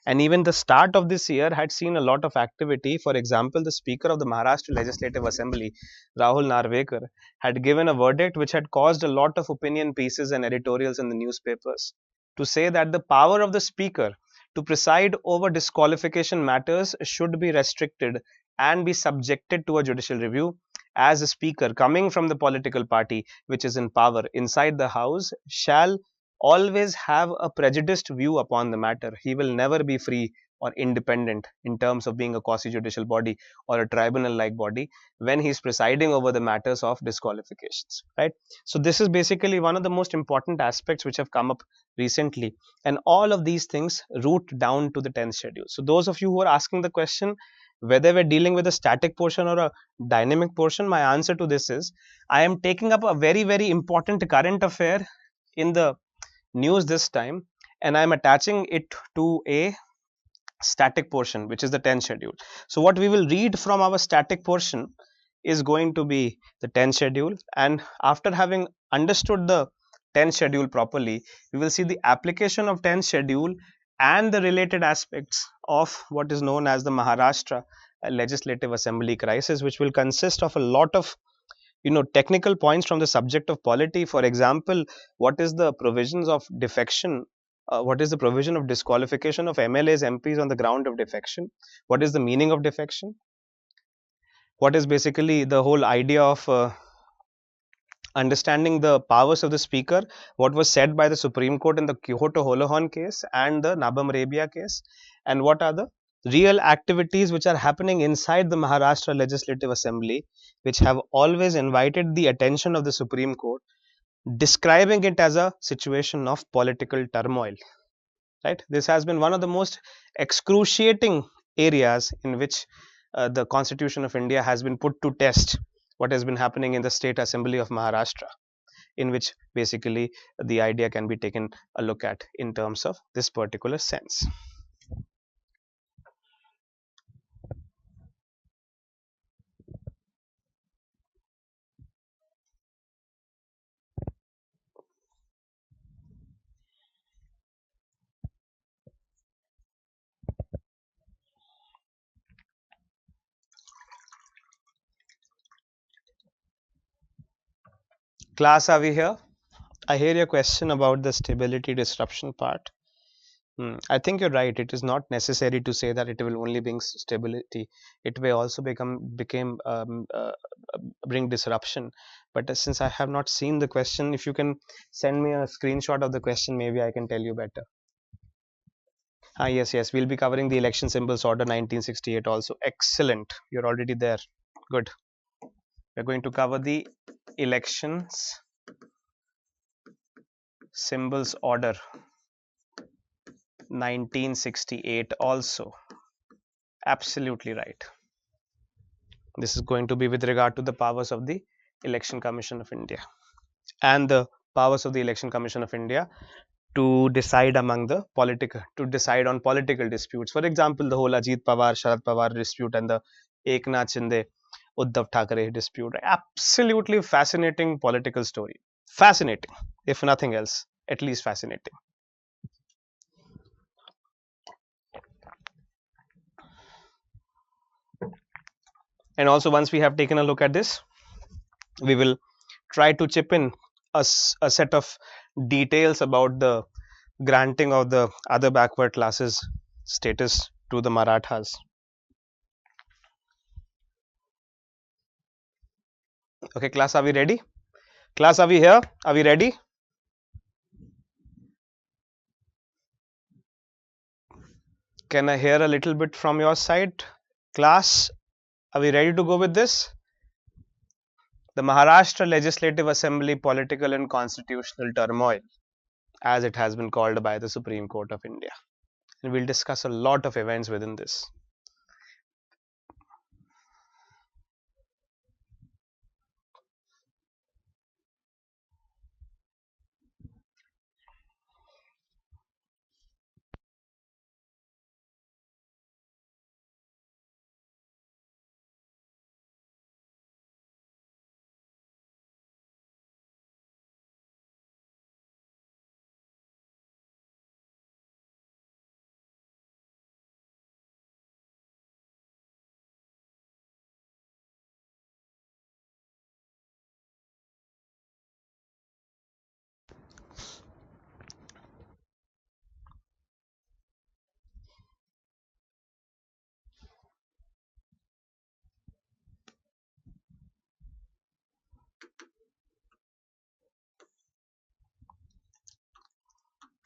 And even the start of this year had seen a lot of activity. For example, the Speaker of the Maharashtra Legislative Assembly, Rahul Narvekar, had given a verdict which had caused a lot of opinion pieces and editorials in the newspapers to say that the power of the Speaker to preside over disqualification matters should be restricted and be subjected to a judicial review, as a speaker coming from the political party which is in power inside the house shall always have a prejudiced view upon the matter. He will never be free or independent in terms of being a quasi-judicial body or a tribunal-like body when he is presiding over the matters of disqualifications, right? So this is basically one of the most important aspects which have come up recently, and all of these things root down to the 10th schedule. So those of you who are asking the question whether we're dealing with a static portion or a dynamic portion, my answer to this is I am taking up a very, very important current affair in the news this time, and I'm attaching it to a static portion, which is the 10th schedule. So what we will read from our static portion is going to be the 10th schedule, and after having understood the 10th schedule properly, we will see the application of 10th schedule and the related aspects of what is known as the Maharashtra Legislative Assembly crisis, which will consist of a lot of technical points from the subject of polity. For example, what is the provisions of defection? What is the provision of disqualification of MLAs, MPs on the ground of defection? What is the meaning of defection? What is basically the whole idea of understanding the powers of the speaker, what was said by the Supreme Court in the Quota Holohan case and the Nabam Rebia case, and what are the real activities which are happening inside the Maharashtra Legislative Assembly, which have always invited the attention of the Supreme Court, describing it as a situation of political turmoil. Right? This has been one of the most excruciating areas in which the Constitution of India has been put to test. What has been happening in the State Assembly of Maharashtra, in which basically the idea can be taken a look at in terms of this particular sense. Class, are we here? I hear your question about the stability disruption part. I think you're right. It is not necessary to say that it will only bring stability. It may also bring disruption. But since I have not seen the question, if you can send me a screenshot of the question, maybe I can tell you better. Yes, we'll be covering the election symbols order 1968 also. Excellent. You're already there. Good. We're going to cover the elections symbols order 1968 also. Absolutely right. This is going to be with regard to the powers of the Election Commission of India and the powers of the Election Commission of India to decide on political disputes. For example, the whole Ajit Pawar, Sharad Pawar dispute and the Eknath Shinde, Uddhav Thackeray dispute. Absolutely fascinating political story. Fascinating, if nothing else, at least fascinating. And also, once we have taken a look at this, we will try to chip in a set of details about the granting of the other backward classes status to the Marathas. Okay, class, are we ready? Class, are we here? Are we ready? Can I hear a little bit from your side? Class, are we ready to go with this? The Maharashtra Legislative Assembly political and constitutional turmoil, as it has been called by the Supreme Court of India. And we'll discuss a lot of events within this.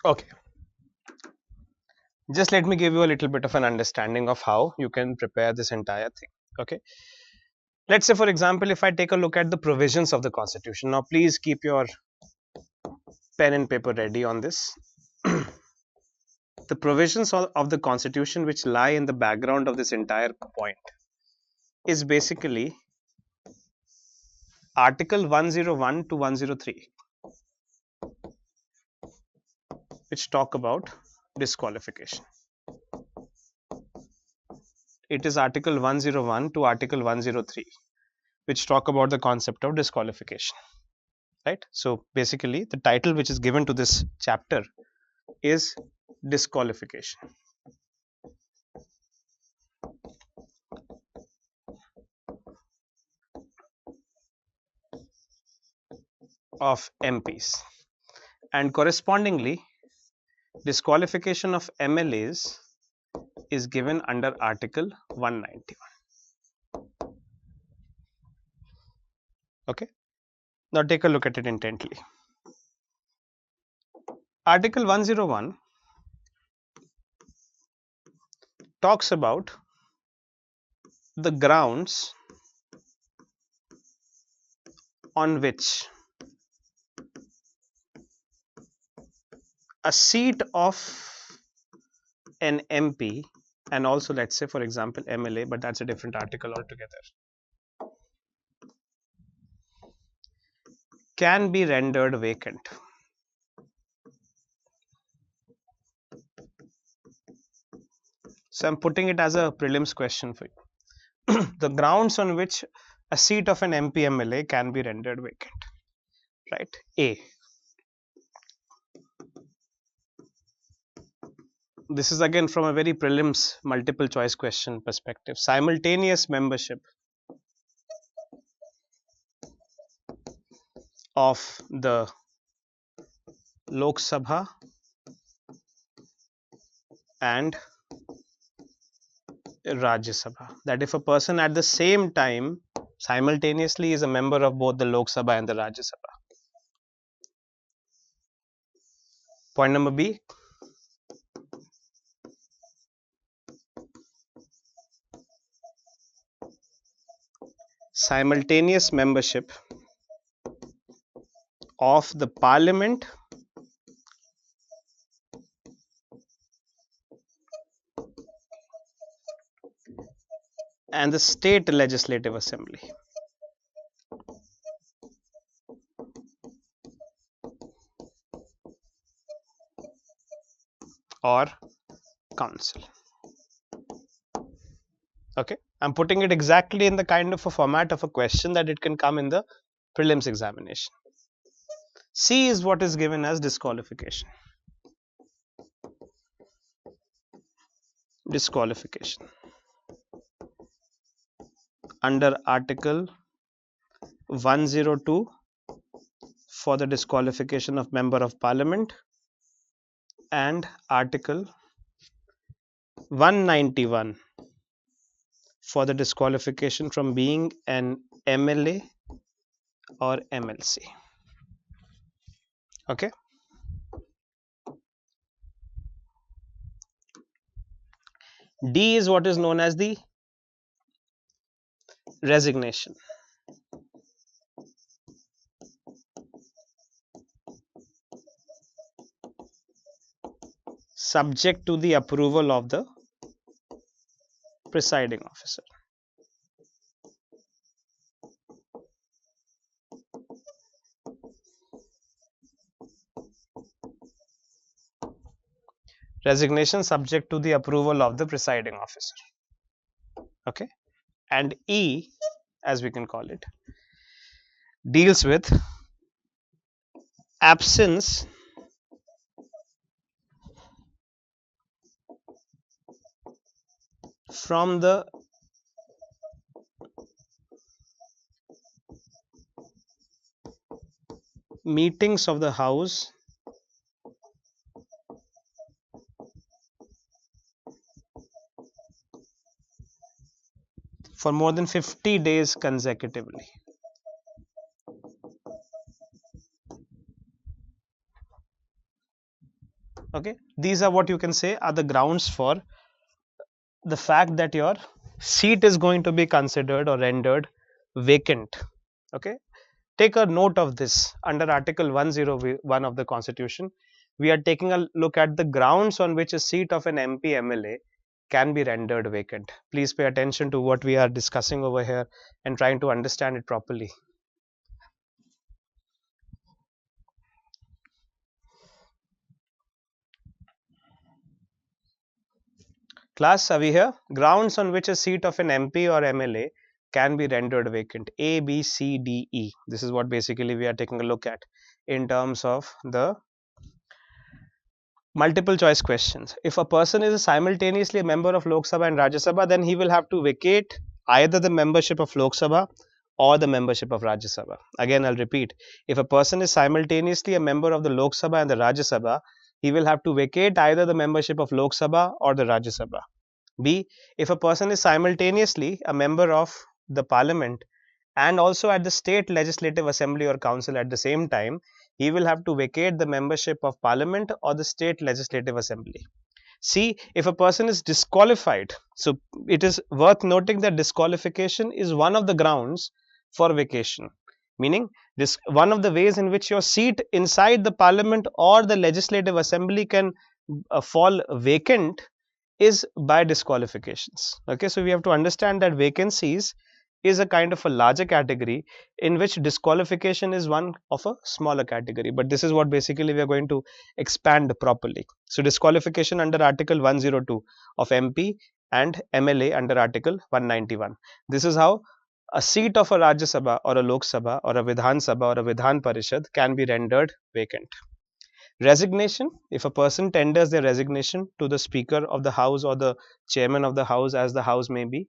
Okay. Just let me give you a little bit of an understanding of how you can prepare this entire thing. Okay. Let's say, for example, if I take a look at the provisions of the Constitution. Now, please keep your pen and paper ready on this. The provisions of the Constitution which lie in the background of this entire point is basically Article 101 to 103, which talk about disqualification. It is Article 101 to Article 103, which talk about the concept of disqualification. Right? So basically, the title which is given to this chapter is disqualification of MPs, and correspondingly disqualification of MLAs is given under Article 191. Okay, now take a look at it intently. Article 101 talks about the grounds on which a seat of an MP, and also let's say for example MLA, but that's a different article altogether, can be rendered vacant. So I'm putting it as a prelims question for you. The grounds on which a seat of an MP MLA can be rendered vacant, right? A. This is again from a very prelims multiple choice question perspective. Simultaneous membership of the Lok Sabha and Rajya Sabha. That if a person at the same time simultaneously is a member of both the Lok Sabha and the Rajya Sabha. Point number B. Simultaneous membership of the Parliament and the State Legislative Assembly. Or council. Okay, I'm putting it exactly in the kind of a format of a question that it can come in the prelims examination. C is what is given as disqualification. Disqualification under Article 102 for the disqualification of member of Parliament and Article 191 for the disqualification from being an MLA or MLC. Okay. D is what is known as the resignation. Subject to the approval of the presiding officer. Resignation subject to the approval of the presiding officer. Okay. And E, as we can call it, deals with absence from the meetings of the House for more than 50 days consecutively. Okay, these are what you can say are the grounds for the fact that your seat is going to be considered or rendered vacant. Okay, take a note of this. Under Article 101 of the Constitution, we are taking a look at the grounds on which a seat of an MP MLA can be rendered vacant. Please pay attention to what we are discussing over here and trying to understand it properly. Class, are we here? Grounds on which a seat of an MP or MLA can be rendered vacant. A, B, C, D, E. This is what basically we are taking a look at in terms of the multiple choice questions. If a person is simultaneously a member of Lok Sabha and Rajya Sabha, then he will have to vacate either the membership of Lok Sabha or the membership of Rajya Sabha. Again, I'll repeat. If a person is simultaneously a member of the Lok Sabha and the Rajya Sabha, he will have to vacate either the membership of Lok Sabha or the Rajya Sabha. B. If a person is simultaneously a member of the parliament and also at the state legislative assembly or council at the same time, he will have to vacate the membership of parliament or the state legislative assembly. C. If a person is disqualified, so it is worth noting that disqualification is one of the grounds for vacation, meaning this one of the ways in which your seat inside the parliament or the legislative assembly can fall vacant is by disqualifications. Okay, so we have to understand that vacancies is a kind of a larger category in which disqualification is one of a smaller category, but this is what basically we are going to expand properly. So disqualification under article 102 of MP and MLA under article 191. This is how a seat of a Rajya Sabha or a Lok Sabha or a Vidhan Sabha or a Vidhan Parishad can be rendered vacant. Resignation, if a person tenders their resignation to the Speaker of the House or the Chairman of the House, as the House may be,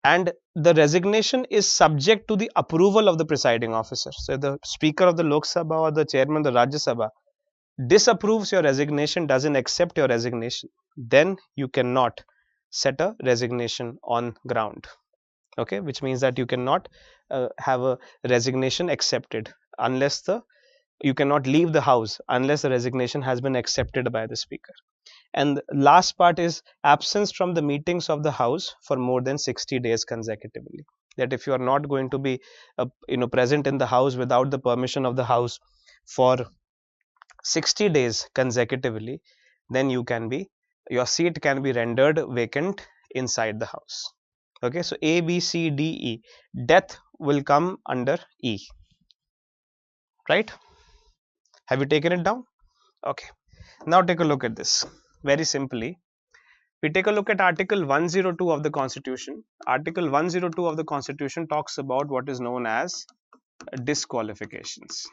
and the resignation is subject to the approval of the presiding officer. So, the Speaker of the Lok Sabha or the Chairman of the Rajya Sabha disapproves your resignation, doesn't accept your resignation, then you cannot set a resignation on ground. Okay, which means that you cannot have a resignation accepted unless you cannot leave the house unless the resignation has been accepted by the speaker. And last part is absence from the meetings of the house for more than 60 days consecutively. That if you are not going to be present in the house without the permission of the house for 60 days consecutively, then your seat can be rendered vacant inside the house. Okay, so A, B, C, D, E. Death will come under E. Right? Have you taken it down? Okay. Now take a look at this. Very simply, we take a look at Article 102 of the Constitution. Article 102 of the Constitution talks about what is known as disqualifications.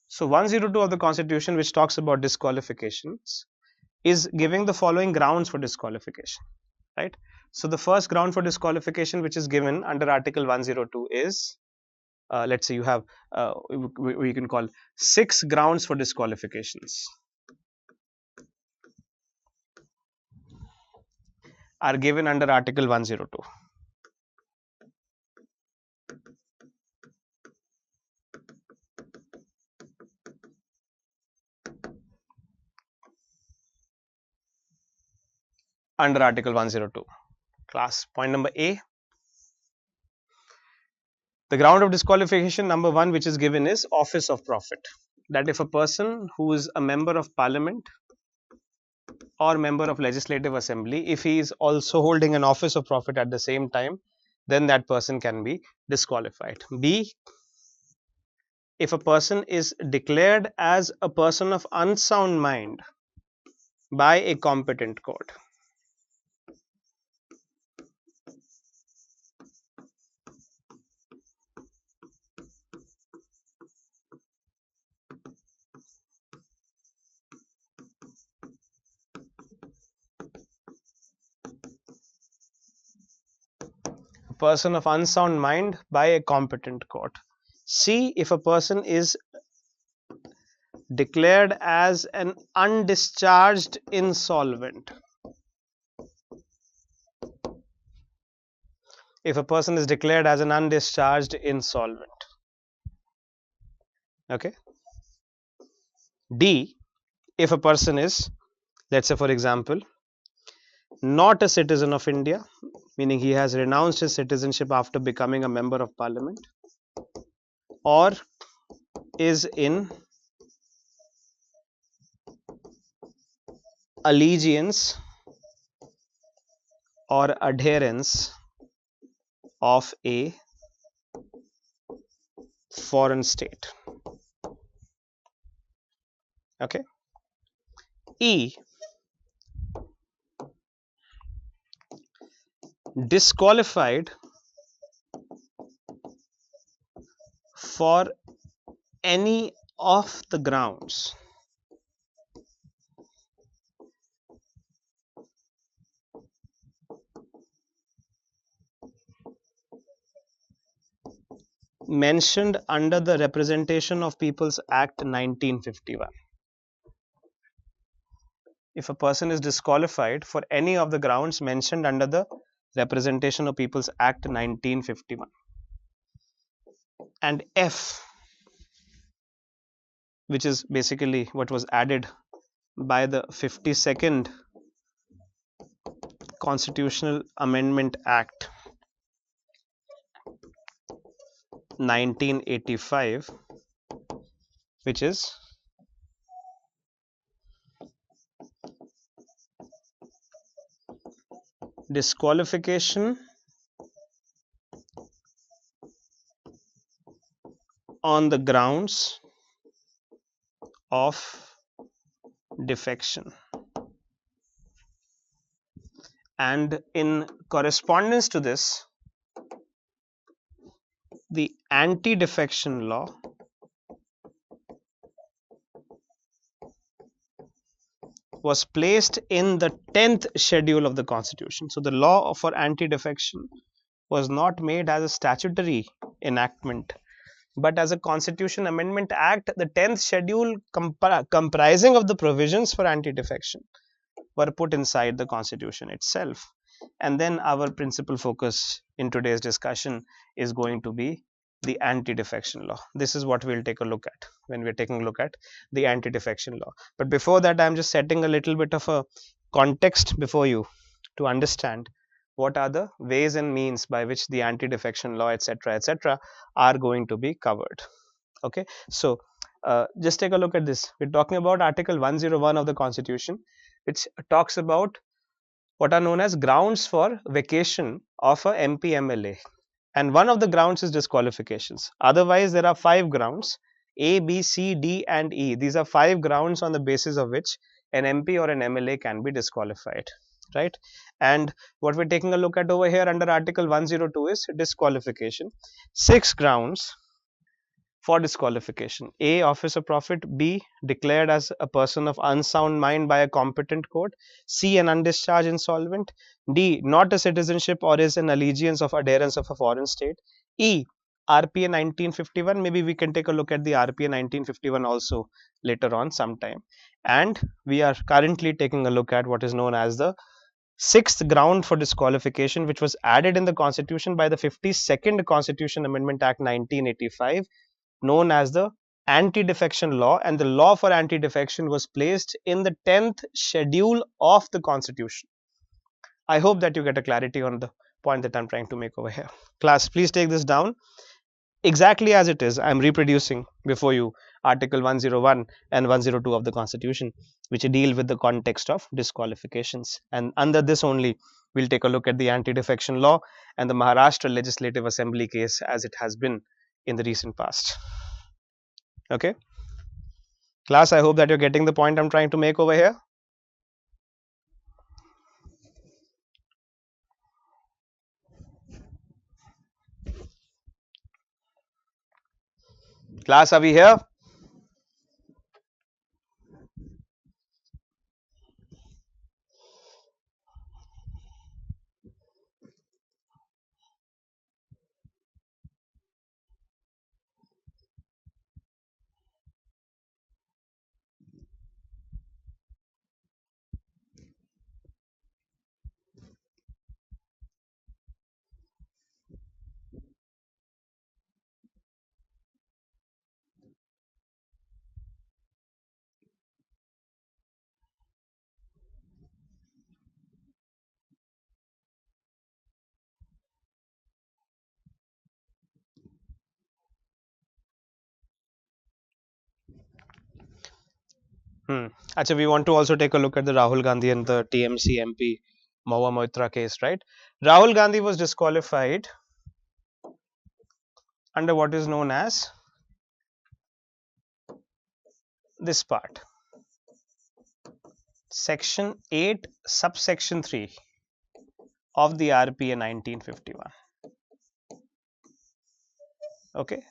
So 102 of the Constitution, which talks about disqualifications, is giving the following grounds for disqualification. Right? So the first ground for disqualification which is given under Article 102 is, let's say you have, we can call 6 grounds for disqualifications are given under Article 102. Under Article 102. Class, point number A. The ground of disqualification number 1 which is given is office of profit. That if a person who is a member of parliament or member of legislative assembly, if he is also holding an office of profit at the same time, then that person can be disqualified. B. If a person is declared as a person of unsound mind by a competent court. A person of unsound mind by a competent court. C. If a person is declared as an undischarged insolvent. If a person is declared as an undischarged insolvent. Okay. D. If a person is, let's say for example, not a citizen of India, meaning he has renounced his citizenship after becoming a member of parliament, or is in allegiance or adherence of a foreign state. Okay. E. Disqualified for any of the grounds mentioned under the Representation of People's Act 1951. If a person is disqualified for any of the grounds mentioned under the Representation of People's Act 1951. And F, which is basically what was added by the 52nd Constitutional Amendment Act 1985, which is disqualification on the grounds of defection. And in correspondence to this, the anti-defection law was placed in the 10th schedule of the Constitution. So the law for anti-defection was not made as a statutory enactment, but as a Constitution Amendment Act. The 10th schedule comprising of the provisions for anti-defection were put inside the Constitution itself. And then our principal focus in today's discussion is going to be the anti-defection law. This is what we'll take a look at when we're taking a look at the anti-defection law. But before that, I'm just setting a little bit of a context before you to understand what are the ways and means by which the anti-defection law, etc., are going to be covered. Okay, so just take a look at this. We're talking about Article 101 of the Constitution, which talks about what are known as grounds for vacation of a MP MLA, and one of the grounds is disqualifications. Otherwise, there are 5 grounds: A, B, C, D, and E. These are 5 grounds on the basis of which an MP or an MLA can be disqualified, right? And what we're taking a look at over here under Article 102 is disqualification. 6 grounds for disqualification: A, office of profit; B, declared as a person of unsound mind by a competent court; C, an undischarged insolvent; D, not a citizenship or is an allegiance of adherence of a foreign state; E, RPA 1951. Maybe we can take a look at the RPA 1951 also later on sometime. And we are currently taking a look at what is known as the 6th ground for disqualification, which was added in the Constitution by the 52nd Constitution Amendment Act 1985, known as the Anti-defection law. And the law for anti-defection was placed in the 10th schedule of the Constitution. I hope that you get a clarity on the point that I'm trying to make over here. Class, please take this down exactly as it is. I'm reproducing before you Article 101 and 102 of the Constitution, which deal with the context of disqualifications. And under this only, we'll take a look at the anti-defection law and the Maharashtra Legislative Assembly case as it has been in the recent past. Okay, class, I hope that you're getting the point I'm trying to make over here. Class, are we here? Actually, we want to also take a look at the Rahul Gandhi and the TMC MP Mahua Moitra case, right? Rahul Gandhi was disqualified under what is known as this part, Section 8, Subsection 3 of the RPA 1951. Okay.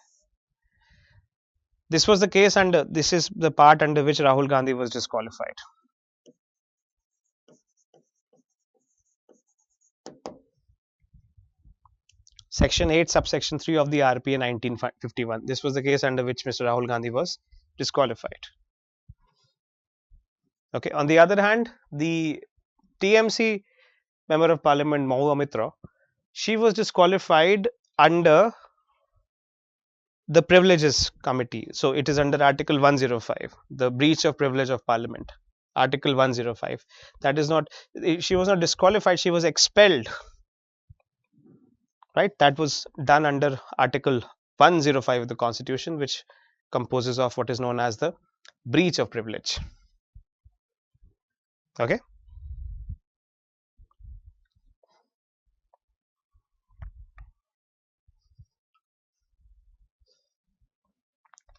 This was the case, and this is the part under which Rahul Gandhi was disqualified. Section 8, subsection 3 of the RPA 1951. This was the case under which Mr. Rahul Gandhi was disqualified. Okay. On the other hand, the TMC member of parliament Mahua Mitra, she was disqualified under the privileges committee. So it is under article 105, the breach of privilege of parliament, article 105. That is not, she was not disqualified, she was expelled, right? That was done under article 105 of the constitution, which composes of what is known as the breach of privilege. Okay.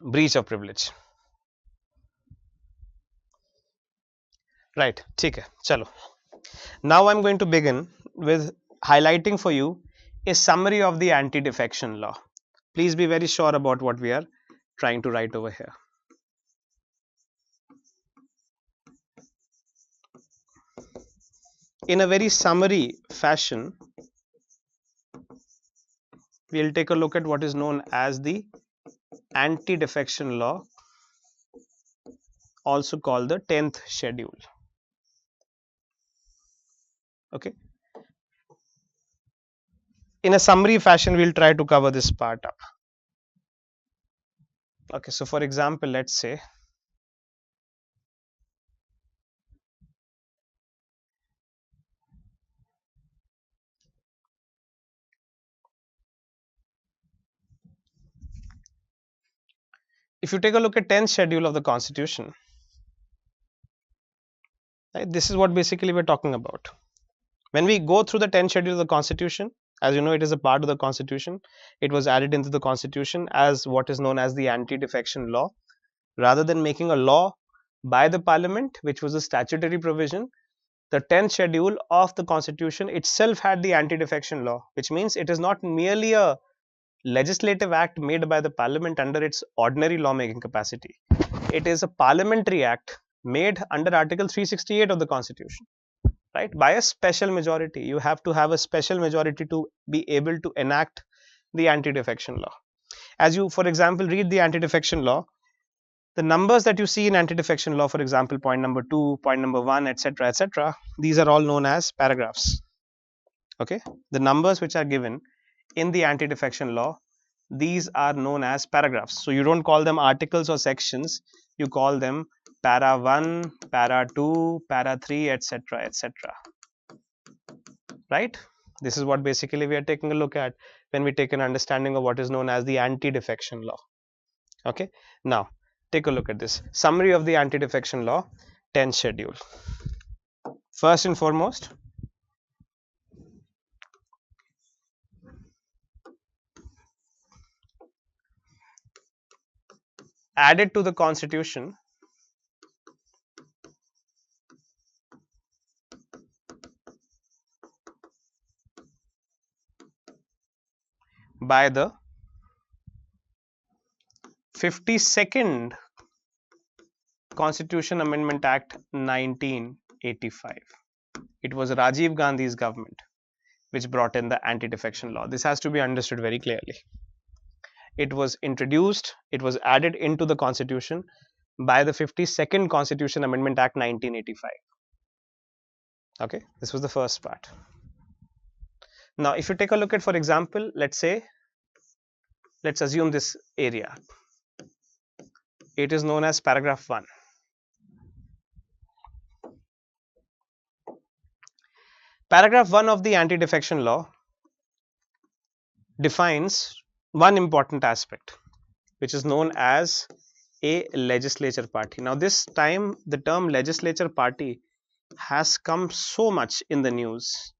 Breach of privilege. Right. Okay. Chalo. Now I'm going to begin with highlighting for you a summary of the anti-defection law. Please be very sure about what we are trying to write over here. In a very summary fashion, we'll take a look at what is known as the anti-defection law, also called the 10th schedule. Okay. In a summary fashion, we'll try to cover this part up. Okay, so for example, let's say if you take a look at 10th schedule of the constitution, right, this is what basically we're talking about. When we go through the 10th schedule of the constitution, as you know, it is a part of the constitution. It was added into the constitution as what is known as the anti-defection law. Rather than making a law by the parliament, which was a statutory provision, the 10th schedule of the constitution itself had the anti-defection law, which means it is not merely a legislative act made by the parliament under its ordinary lawmaking capacity. It is a parliamentary act made under article 368 of the constitution, right, by a special majority. You have to have a special majority to be able to enact the anti-defection law. As you, for example, read the anti-defection law, the numbers that you see in anti-defection law, for example, point number 2, point number 1, etc., these are all known as paragraphs. Okay, the numbers which are given in the anti-defection law, these are known as paragraphs. So you don't call them articles or sections, you call them para 1, para 2, para 3, etc., right? This is what basically we are taking a look at when we take an understanding of what is known as the anti-defection law. Okay, now take a look at this summary of the anti-defection law, 10th schedule. First and foremost, added to the constitution by the 52nd Constitution Amendment Act 1985. It was Rajiv Gandhi's government which brought in the anti-defection law. This has to be understood very clearly. It was introduced, it was added into the constitution by the 52nd Constitution Amendment Act 1985. Okay, this was the first part. Now, if you take a look at, for example, let's assume this area. It is known as paragraph 1. Paragraph 1 of the anti-defection law defines one important aspect, which is known as a legislature party. Now, this time the term legislature party has come so much in the news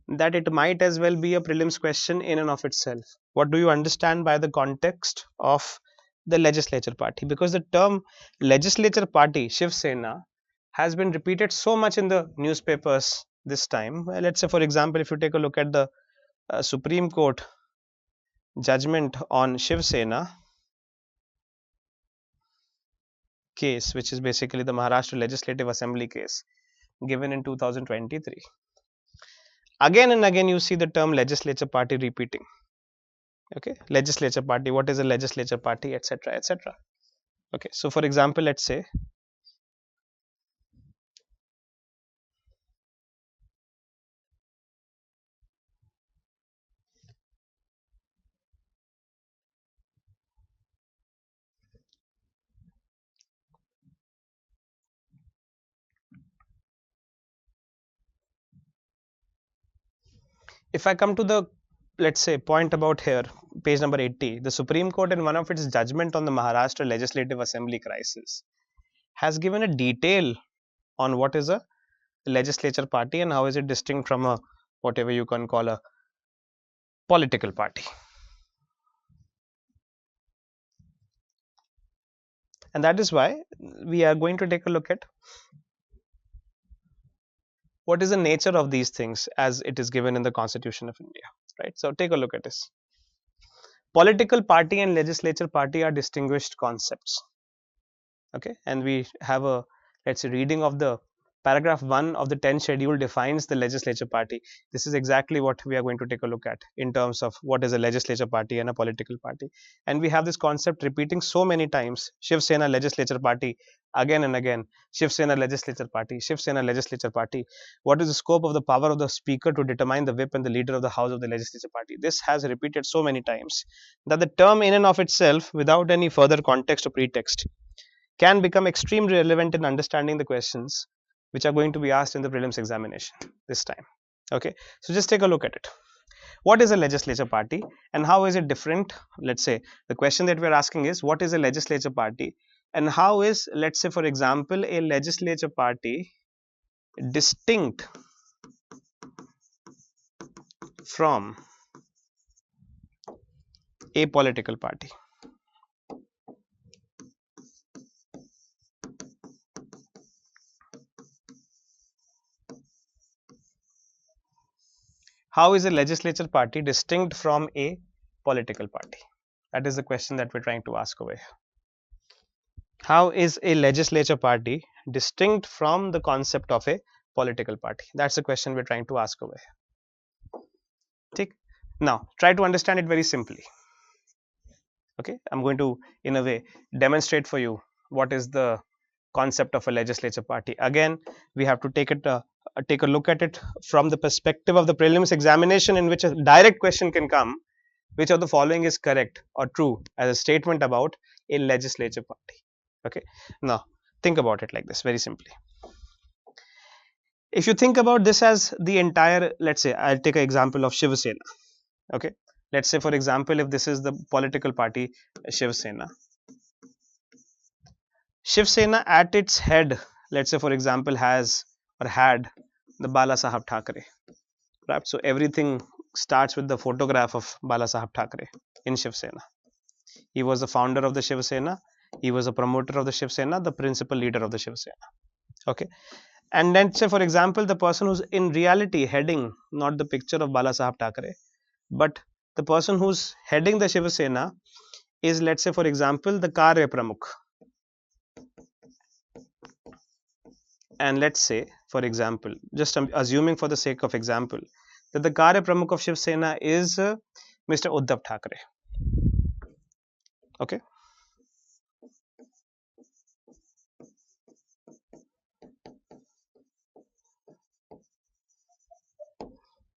that it might as well be a prelims question in and of itself. What do you understand by the context of the legislature party? Because the term legislature party, Shiv Sena, has been repeated so much in the newspapers this time. Well, let's say, for example, if you take a look at the Supreme Court judgment on Shiv Sena, case, which is basically the Maharashtra Legislative Assembly case given in 2023. Again and again, you see the term legislature party repeating. Okay, legislature party, what is a legislature party, etc., etc. Okay, so for example, let's say if I come to the, let's say, point about here, page number 80, the Supreme Court in one of its judgment on the Maharashtra Legislative Assembly crisis has given a detail on what is a legislature party and how is it distinct from a whatever you can call a political party. And that is why we are going to take a look at what is the nature of these things as it is given in the Constitution of India, right? So take a look at this. Political party and legislature party are distinguished concepts. Okay, and we have a, let's say, reading of the paragraph 1 of the 10th schedule defines the legislature party. This is exactly what we are going to take a look at in terms of what is a legislature party and a political party. And we have this concept repeating so many times: Shiv Sena legislature party, again and again, Shiv Sena legislature party, Shiv Sena legislature party. What is the scope of the power of the speaker to determine the whip and the leader of the house of the legislature party? This has repeated so many times that the term in and of itself, without any further context or pretext, can become extremely relevant in understanding the questions which are going to be asked in the prelims examination this time. Okay, so just take a look at it. What is a legislature party and how is it different? Let's say the question that we are asking is, what is a legislature party and how is, let's say, for example, a legislature party distinct from a political party? How is a legislature party distinct from a political party? That is the question that we're trying to ask over here. How is a legislature party distinct from the concept of a political party? That's the question we're trying to ask over here. Okay. Now, try to understand it very simply. Okay, I'm going to, in a way, demonstrate for you what is the concept of a legislature party. Again, we have to take a look at it from the perspective of the prelims examination, in which a direct question can come: which of the following is correct or true as a statement about a legislature party? Okay, now think about it like this very simply. If you think about this as the entire, let's say, I'll take an example of Shiv Sena. Okay, let's say, for example, if this is the political party Shiv Sena. Shiv Sena at its head, let's say, for example, has or had the Bala Sahab Thackeray, right? So everything starts with the photograph of Bala Sahab Thackeray in Shiv Sena. He was the founder of the Shiv Sena. He was a promoter of the Shiv Sena, the principal leader of the Shiv Sena. Okay, and then say, for example, the person who's in reality heading not the picture of Bala Sahab Thackeray, but the person who's heading the Shiv Sena is, let's say, for example, the Karya Pramukh. And let's say, for example, just assuming for the sake of example, that the Karya Pramukh of Shiv Sena is Mr. Uddhav Thackeray. Okay.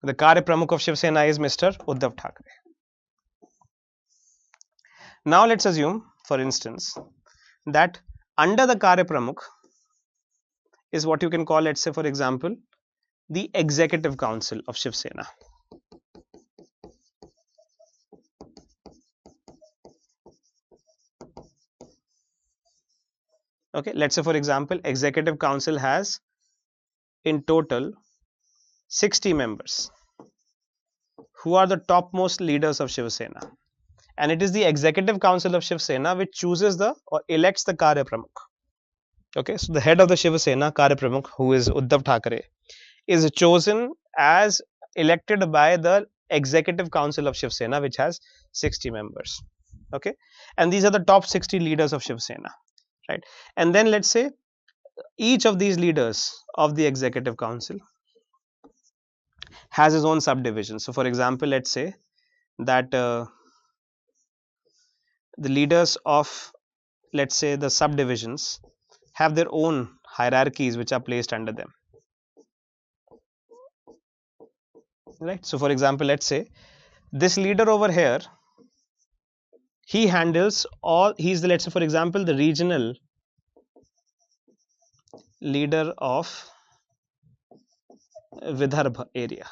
The Karya Pramukh of Shiv Sena is Mr. Uddhav Thackeray. Now let's assume, for instance, that under the Karya Pramukh is what you can call, let's say, for example, the Executive Council of Shiv Sena. Okay, let's say, for example, Executive Council has in total 60 members who are the topmost leaders of Shiv Sena, and it is the Executive Council of Shiv Sena which chooses the or elects the Karya Pramukh. Okay, so the head of the Shiv Sena, Karya Pramukh, who is Uddhav Thackeray, is chosen as elected by the Executive Council of Shiv Sena, which has 60 members. Okay, and these are the top 60 leaders of Shiv Sena. right? And then let's say each of these leaders of the executive council has his own subdivision. So, for example, let's say that the leaders of, let's say, the subdivisions have their own hierarchies which are placed under them, right? So, for example, let's say this leader over here, he handles all, he's the, let's say, for example, the regional leader of Vidarbha area.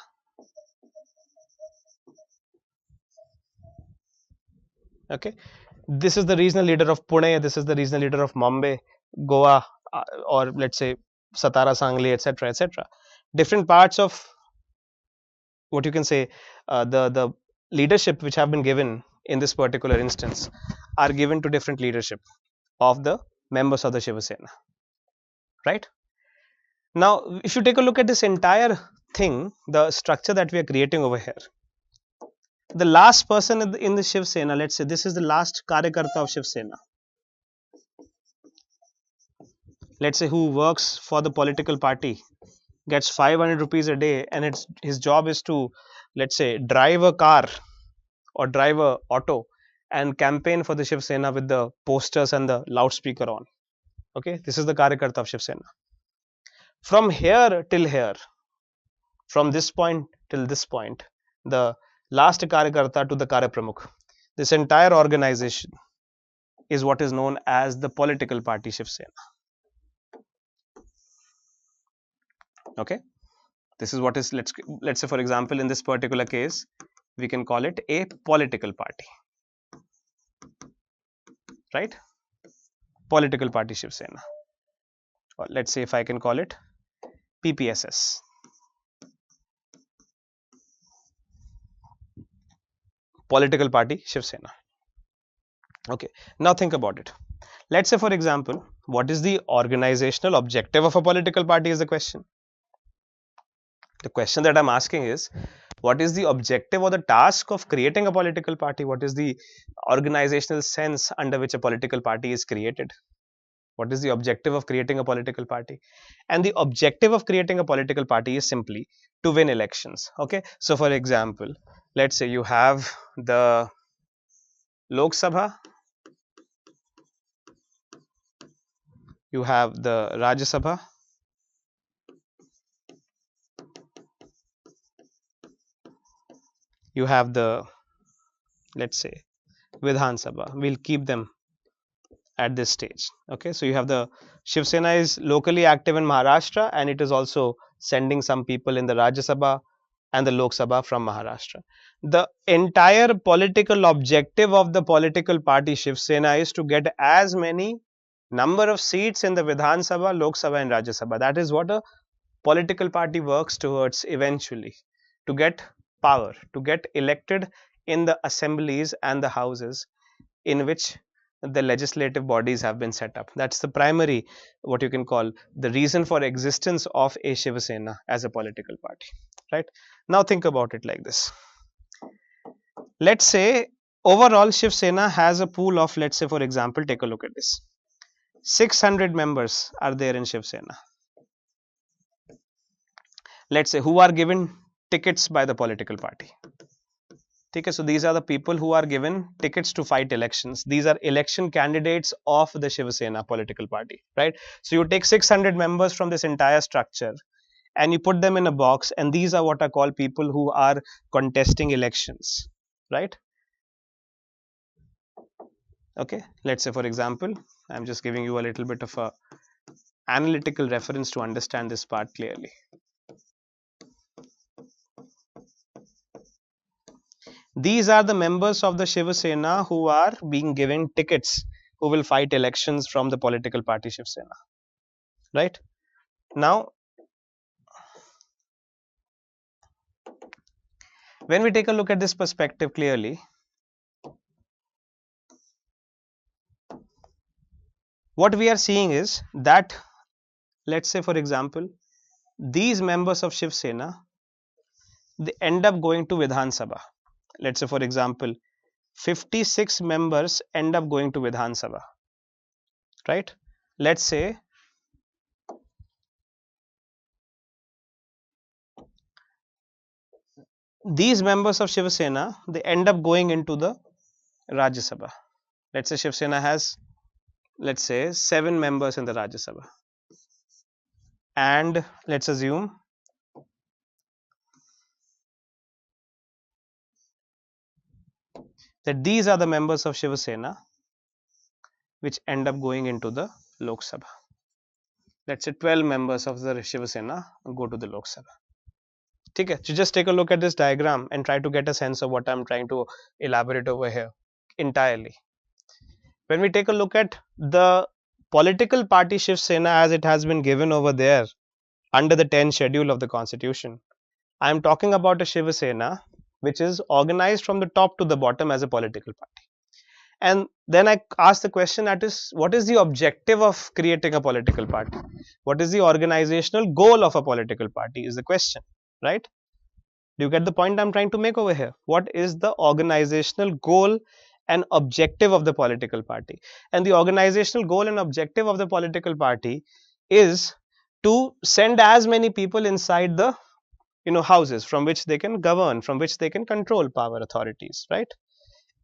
Okay, this is the regional leader of Pune, this is the regional leader of Mumbai, Goa, or let's say Satara, Sangli, etc., etc. Different parts of, what you can say, the leadership which have been given in this particular instance are given to different leadership of the members of the Shiva Sena, right? Now, if you take a look at this entire thing, the structure that we are creating over here, the last person in the Shiv Sena, let's say this is the last Karyakarta of Shiv Sena, let's say, who works for the political party, gets 500 rupees a day, and his job is to, let's say, drive a car or drive a auto and campaign for the Shiv Sena with the posters and the loudspeaker on. Okay, this is the Karyakarta of Shiv Sena. From here till here, from this point till this point, the last Karyakarta to the Karyapramukh, this entire organization is what is known as the political party Shiv Sena. Okay, this is what is, let's say, for example, in this particular case, we can call it a political party, right? Political party Shiv Sena, or let's say if I can call it PPSS. Political party Shiv Sena. Okay, now think about it. Let's say, for example, what is the organizational objective of a political party is the question. The question that I'm asking is, what is the objective or the task of creating a political party? What is the organizational sense under which a political party is created? What is the objective of creating a political party? And the objective of creating a political party is simply to win elections. Okay, so for example, let's say you have the Lok Sabha, you have the Rajya Sabha, you have the, let's say, Vidhan Sabha. We'll keep them at this stage. Okay, so you have the Shiv Sena is locally active in Maharashtra, and it is also sending some people in the Rajya Sabha and the Lok Sabha from Maharashtra. The entire political objective of the political party Shiv Sena is to get as many number of seats in the Vidhan Sabha, Lok Sabha, and Rajya Sabha. That is what a political party works towards eventually, to get power, to get elected in the assemblies and the houses in which the legislative bodies have been set up. That's the primary, what you can call, the reason for existence of a Shiva Sena as a political party, right? Now think about it like this. Let's say overall Shiv Sena has a pool of, let's say, for example, take a look at this. 600 members are there in Shiv Sena. Let's say, who are given tickets by the political party. Okay, so these are the people who are given tickets to fight elections. These are election candidates of the Shiva Sena political party, right? So you take 600 members from this entire structure and you put them in a box, and these are what are called people who are contesting elections, right? Okay, let's say, for example, I'm just giving you a little bit of a analytical reference to understand this part clearly. These are the members of the Shiva Sena who are being given tickets, who will fight elections from the political party Shiva Sena, right? Now, when we take a look at this perspective clearly, what we are seeing is that, let's say, for example, these members of Shiv Sena, they end up going to Vidhan Sabha. Let's say, for example, 56 members end up going to Vidhan Sabha, right? let's say these members of Shiv Sena, they end up going into the Rajya Sabha. Let's say Shiv Sena has, let's say, 7 members in the Rajya Sabha, and let's assume that these are the members of Shiv Sena which end up going into the Lok Sabha. Let's say 12 members of the Shiv Sena go to the Lok Sabha. Okay, so just take a look at this diagram and try to get a sense of what I'm trying to elaborate over here entirely. When we take a look at the political party Shiv Sena as it has been given over there under the 10th schedule of the constitution, I am talking about a Shiv Sena which is organized from the top to the bottom as a political party. And then I ask the question, that is, what is the objective of creating a political party? What is the organizational goal of a political party is the question, right? Do you get the point I'm trying to make over here? What is the organizational goal and objective of the political party? And the organizational goal and objective of the political party is to send as many people inside the houses from which they can govern, from which they can control power authorities, right?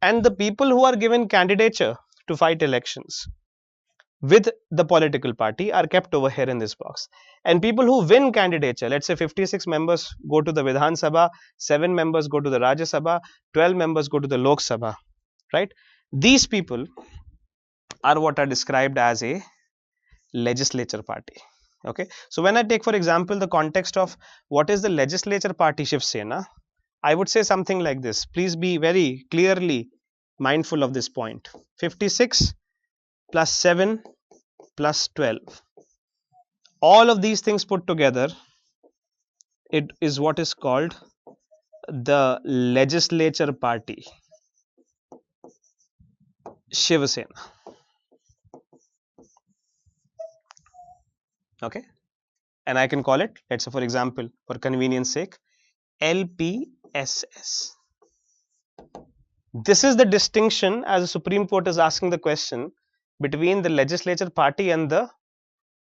And the people who are given candidature to fight elections with the political party are kept over here in this box. And people who win candidature, let's say 56 members go to the Vidhan Sabha, 7 members go to the Rajya Sabha, 12 members go to the Lok Sabha, right? These people are what are described as a legislature party. Okay, so when I take for example the context of what is the legislature party Shiv Sena, I would say something like this. Please be very clearly mindful of this point. 56 plus 7 plus 12. All of these things put together, it is what is called the legislature party Shiv Sena. Okay, and I can call it, let's say for example, for convenience sake, LPSS. This is the distinction, as the Supreme Court is asking the question, between the legislature party and the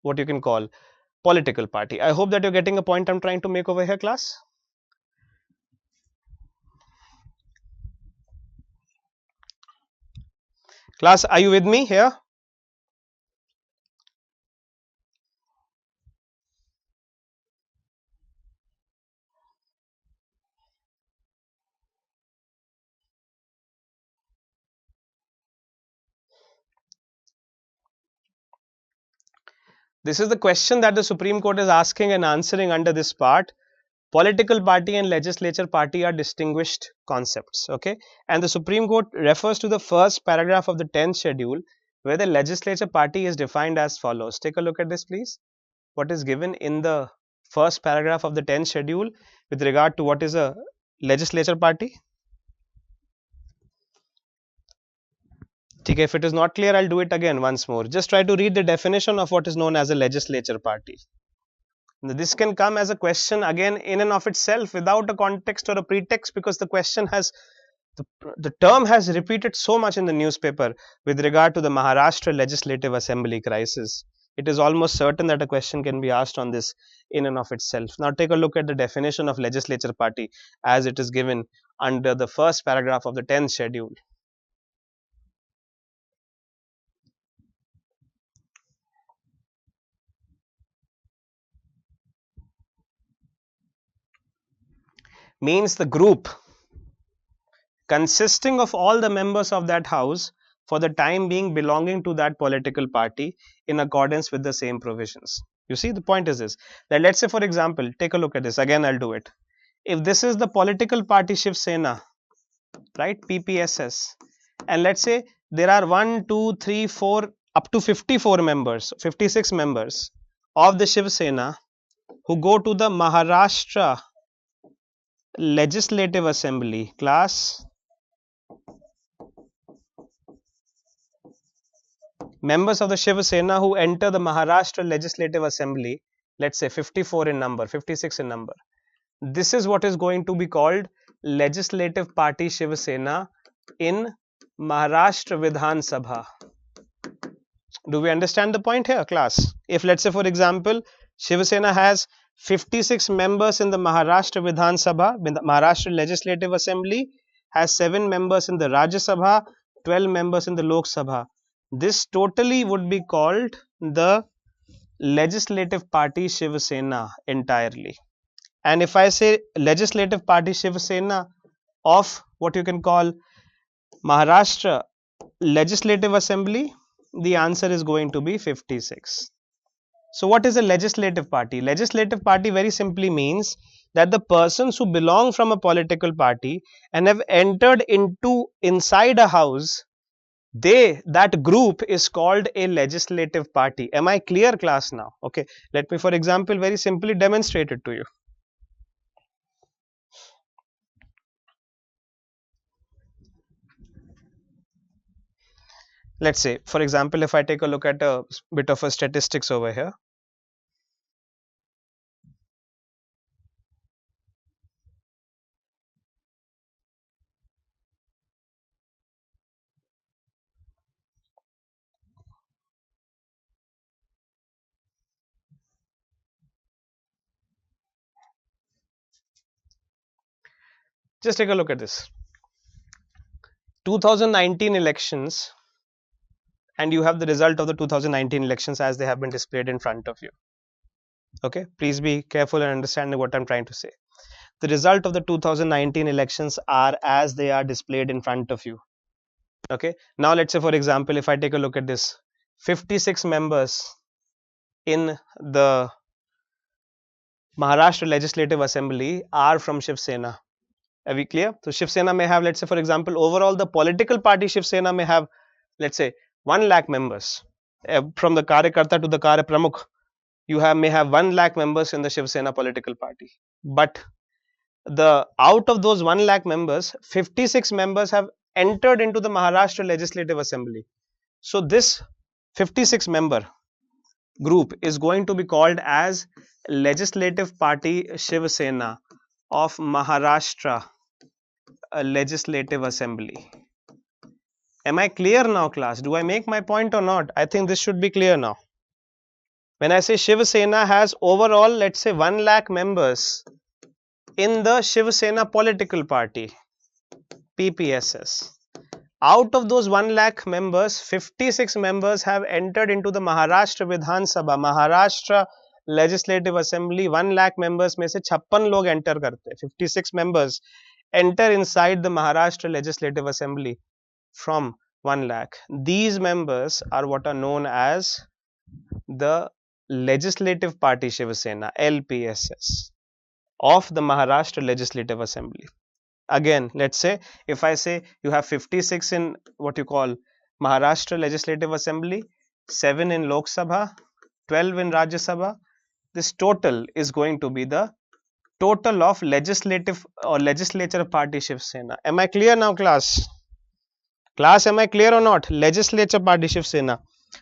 what you can call political party. I hope that you're getting a point I'm trying to make over here, class. Class, are you with me here? This is the question that the Supreme Court is asking and answering under this part. Political party and legislature party are distinguished concepts. Okay, and the Supreme Court refers to the first paragraph of the 10th schedule where the legislature party is defined as follows. Take a look at this, please. What is given in the first paragraph of the 10th schedule with regard to what is a legislature party? Okay, if it is not clear, I'll do it again once more. Just try to read the definition of what is known as a legislature party. This can come as a question again in and of itself without a context or a pretext, because the question has, the term has repeated so much in the newspaper with regard to the Maharashtra Legislative Assembly crisis. It is almost certain that a question can be asked on this in and of itself. Now take a look at the definition of legislature party as it is given under the first paragraph of the 10th schedule. Means the group consisting of all the members of that house for the time being belonging to that political party in accordance with the same provisions. You see, the point is this, that let's say for example, take a look at this again, I'll do it. If this is the political party Shiv Sena, right, PPSS, and let's say there are 1 2 3 4 up to 54 members, 56 members of the Shiv Sena who go to the Maharashtra Legislative Assembly. Class, members of the Shiv Sena who enter the Maharashtra Legislative Assembly, let's say 54 in number, 56 in number. This is what is going to be called Legislative Party Shiv Sena in Maharashtra Vidhan Sabha. Do we understand the point here, class? If let's say, for example, Shiv Sena has 56 members in the Maharashtra Vidhan Sabha, the Maharashtra Legislative Assembly, has 7 members in the Rajya Sabha, 12 members in the Lok Sabha. This totally would be called the Legislative Party Shiv Sena entirely. And if I say Legislative Party Shiv Sena of what you can call Maharashtra Legislative Assembly, the answer is going to be 56. So what is a legislative party? Legislative party very simply means that the persons who belong from a political party and have entered into inside a house, that group is called a legislative party. Am I clear, class, now? Okay, let me for example very simply demonstrate it to you. Let's say, for example, if I take a look at a bit of a statistics over here. Just take a look at this. 2019 elections, and you have the result of the 2019 elections as they have been displayed in front of you. Okay, please be careful and understand what I'm trying to say. The result of the 2019 elections are as they are displayed in front of you. Okay, now let's say, for example, if I take a look at this, 56 members in the Maharashtra Legislative Assembly are from Shiv Sena. Are we clear? So Shiv Sena may have, let's say, for example, overall the political party Shiv Sena may have, let's say, 1 lakh members. From the Karyakarta to the Karya Pramukh, you may have 1 lakh members in the Shiv Sena political party. But out of those 1 lakh members, 56 members have entered into the Maharashtra Legislative Assembly. So this 56 member group is going to be called as Legislative Party Shiv Sena of Maharashtra Legislative Assembly. Am I clear now, class? Do I make my point or not? I think this should be clear now. When I say Shiv Sena has overall, let's say, 1 lakh members in the Shiv Sena political party, PPSS. Out of those 1 lakh members, 56 members have entered into the Maharashtra Vidhan Sabha, Maharashtra Legislative Assembly. 1 lakh members में से 56 लोग enter करते हैं. 56 members enter inside the Maharashtra Legislative Assembly from 1 lakh. These members are what are known as the Legislative Party Shiv Sena, LPSS, of the Maharashtra Legislative Assembly. Again, let's say, if I say you have 56 in what you call Maharashtra Legislative Assembly, 7 in Lok Sabha, 12 in Rajya Sabha, this total is going to be the total of legislative or legislature party Shiv Sena. Am I clear now, class? Class, am I clear or not? Legislature party Shiv Sena.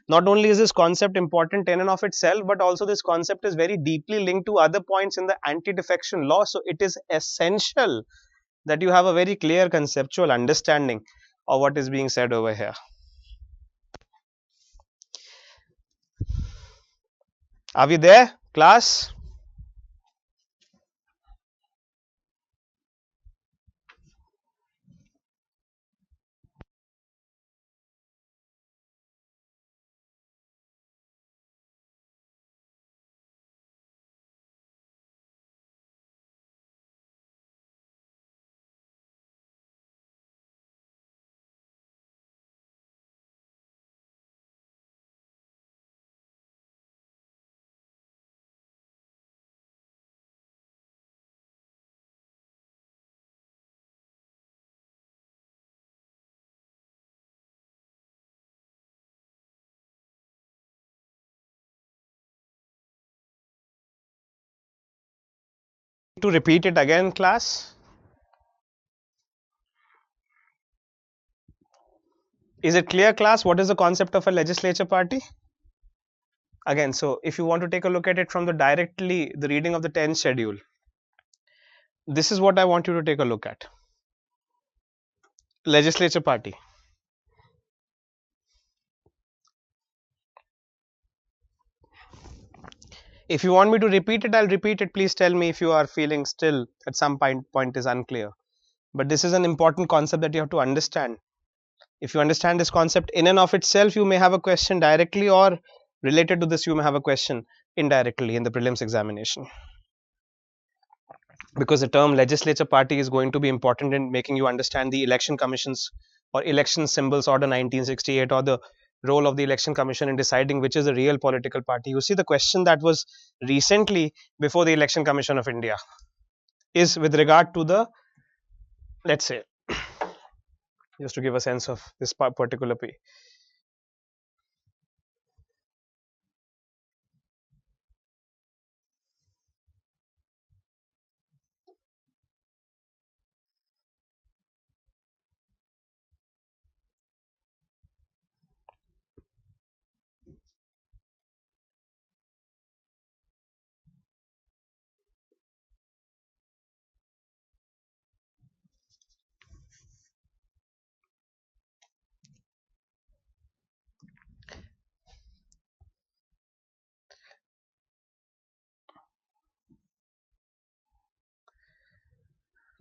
Not only is this concept important in and of itself, but also this concept is very deeply linked to other points in the anti-defection law. So it is essential that you have a very clear conceptual understanding of what is being said over here. Are we there, class? To repeat it again, class? Is it clear, class? What is the concept of a legislature party? Again, so if you want to take a look at it from the reading of the 10th schedule, this is what I want you to take a look at. Legislature party. If you want me to repeat it, I'll repeat it. Please tell me if you are feeling still at some point is unclear. But this is an important concept that you have to understand. If you understand this concept in and of itself, you may have a question directly, or related to this, you may have a question indirectly in the prelims examination. Because the term legislature party is going to be important in making you understand the election commissions or election symbols order 1968, or the role of the election commission in deciding which is the real political party. You see, the question that was recently before the election commission of India is with regard to the, let's say, just to give a sense of this particular P.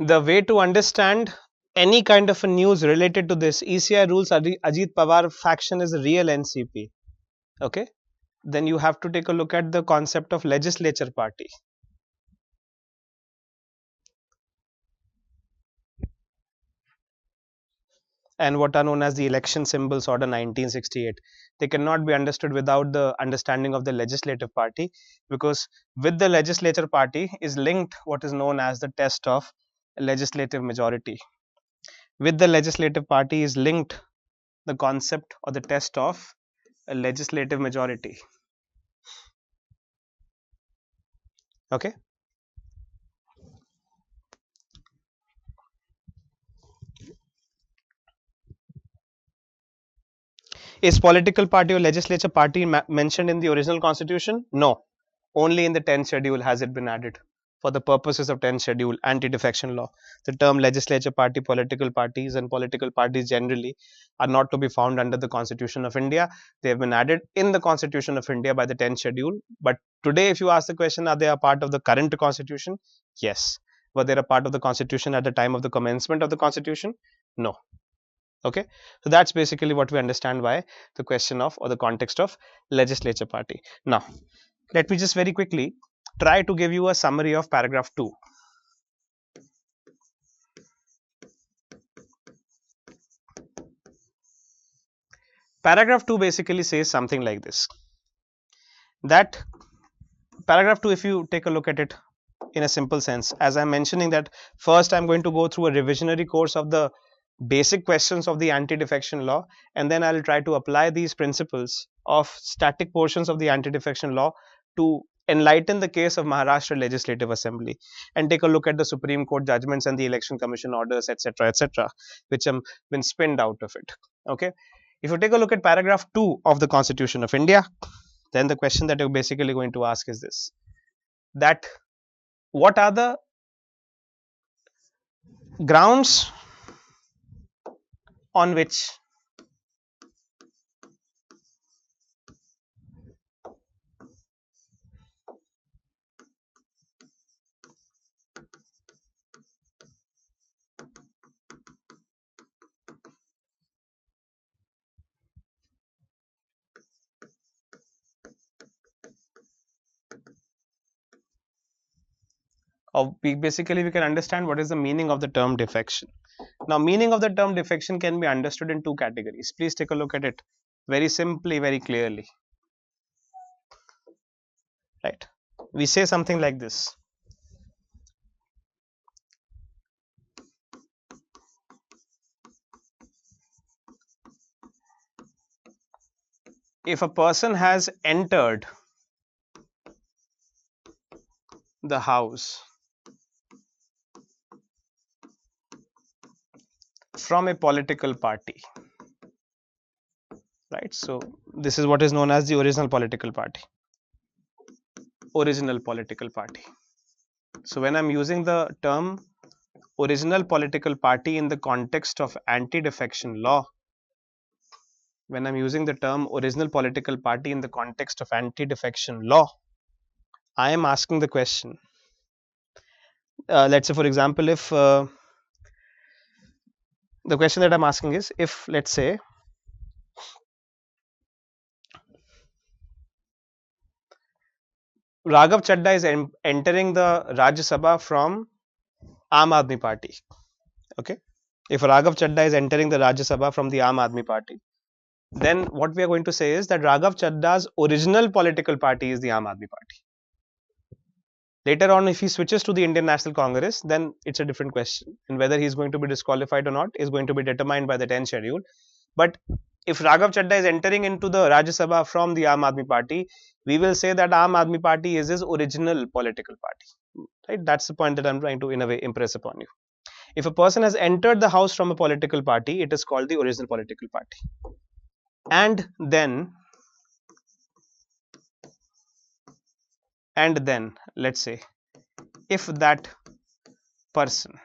The way to understand any kind of a news related to this ECI rules, Ajit Pawar faction is a real NCP. Okay, then you have to take a look at the concept of legislature party. And what are known as the election symbols order 1968. They cannot be understood without the understanding of the legislative party, because with the legislature party is linked what is known as the test of legislative majority. With the legislative party is linked the concept or the test of a legislative majority. Okay. Is political party or legislature party mentioned in the original constitution? No. Only in the 10th schedule has it been added for the purposes of 10th schedule anti-defection law. The term legislature party, political parties, and political parties generally are not to be found under the Constitution of India. They have been added in the Constitution of India by the 10th schedule. But today, if you ask the question, are they a part of the current constitution? Yes. Were they a part of the constitution at the time of the commencement of the constitution? No. Okay, so that's basically what we understand by the question of or the context of legislature party. Now let me just very quickly try to give you a summary of paragraph 2. Paragraph 2 basically says something like this, that paragraph 2, if you take a look at it in a simple sense, as I'm mentioning that first I'm going to go through a revisionary course of the basic questions of the anti-defection law, and then I'll try to apply these principles of static portions of the anti-defection law to enlighten the case of Maharashtra Legislative Assembly and take a look at the Supreme Court judgments and the election commission orders, etc., which have been spinned out of it. Okay, if you take a look at paragraph 2 of the Constitution of India, then the question that you're basically going to ask is this, that what are the grounds on which basically we can understand what is the meaning of the term defection. Now, meaning of the term defection can be understood in two categories. Please take a look at it very simply, very clearly. Right? We say something like this. If a person has entered the house from a political party, right? So, this is what is known as the original political party. Original political party. So, when I'm using the term original political party in the context of anti-defection law, when I'm using the term original political party in the context of anti-defection law, I am asking the question. Let's say, for example, if the question that I'm asking is, if let's say Raghav Chadda is entering the Rajya Sabha from Aam Aadmi Party. Okay. If Raghav Chadda is entering the Rajya Sabha from the Aam Aadmi Party, then what we are going to say is that Raghav Chadda's original political party is the Aam Aadmi Party. Later on, if he switches to the Indian National Congress, then it's a different question. And whether he's going to be disqualified or not is going to be determined by the 10th schedule. But if Raghav Chadda is entering into the Rajya Sabha from the Aam Aadmi Party, we will say that Aam Aadmi Party is his original political party. Right? That's the point that I'm trying to, in a way, impress upon you. If a person has entered the house from a political party, it is called the original political party. And then let's say, if that person,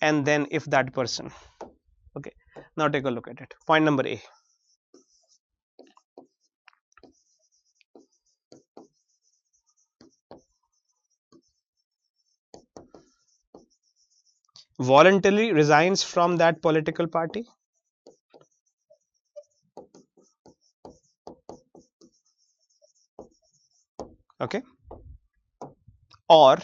and then if that person. Okay, now take a look at it. Point number A. Voluntarily resigns from that political party. Okay, or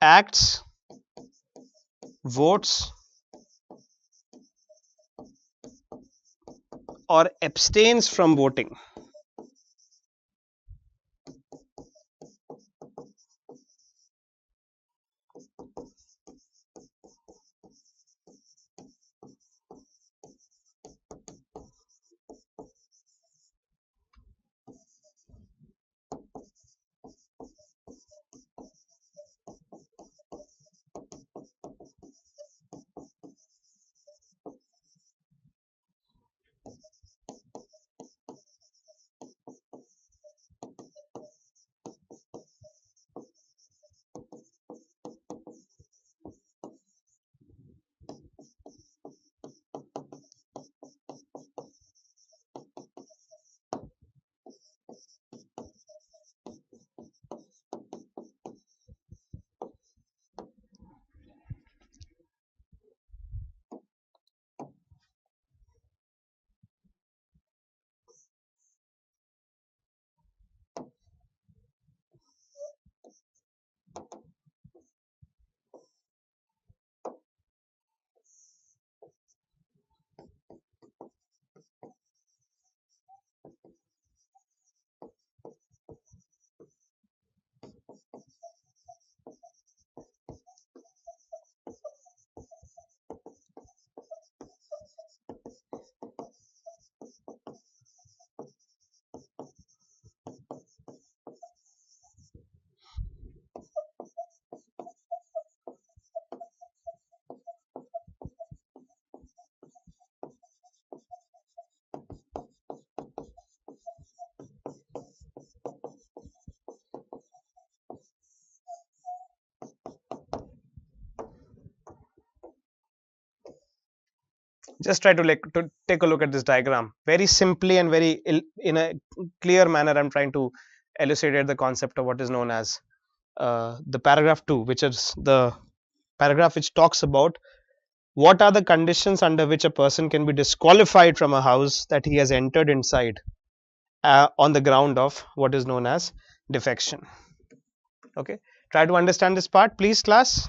acts, votes, or abstains from voting. Just try to take a look at this diagram very simply and very in a clear manner. I'm trying to elucidate the concept of what is known as the paragraph 2, which is the paragraph which talks about what are the conditions under which a person can be disqualified from a house that he has entered inside on the ground of what is known as defection. Okay, try to understand this part, please, class.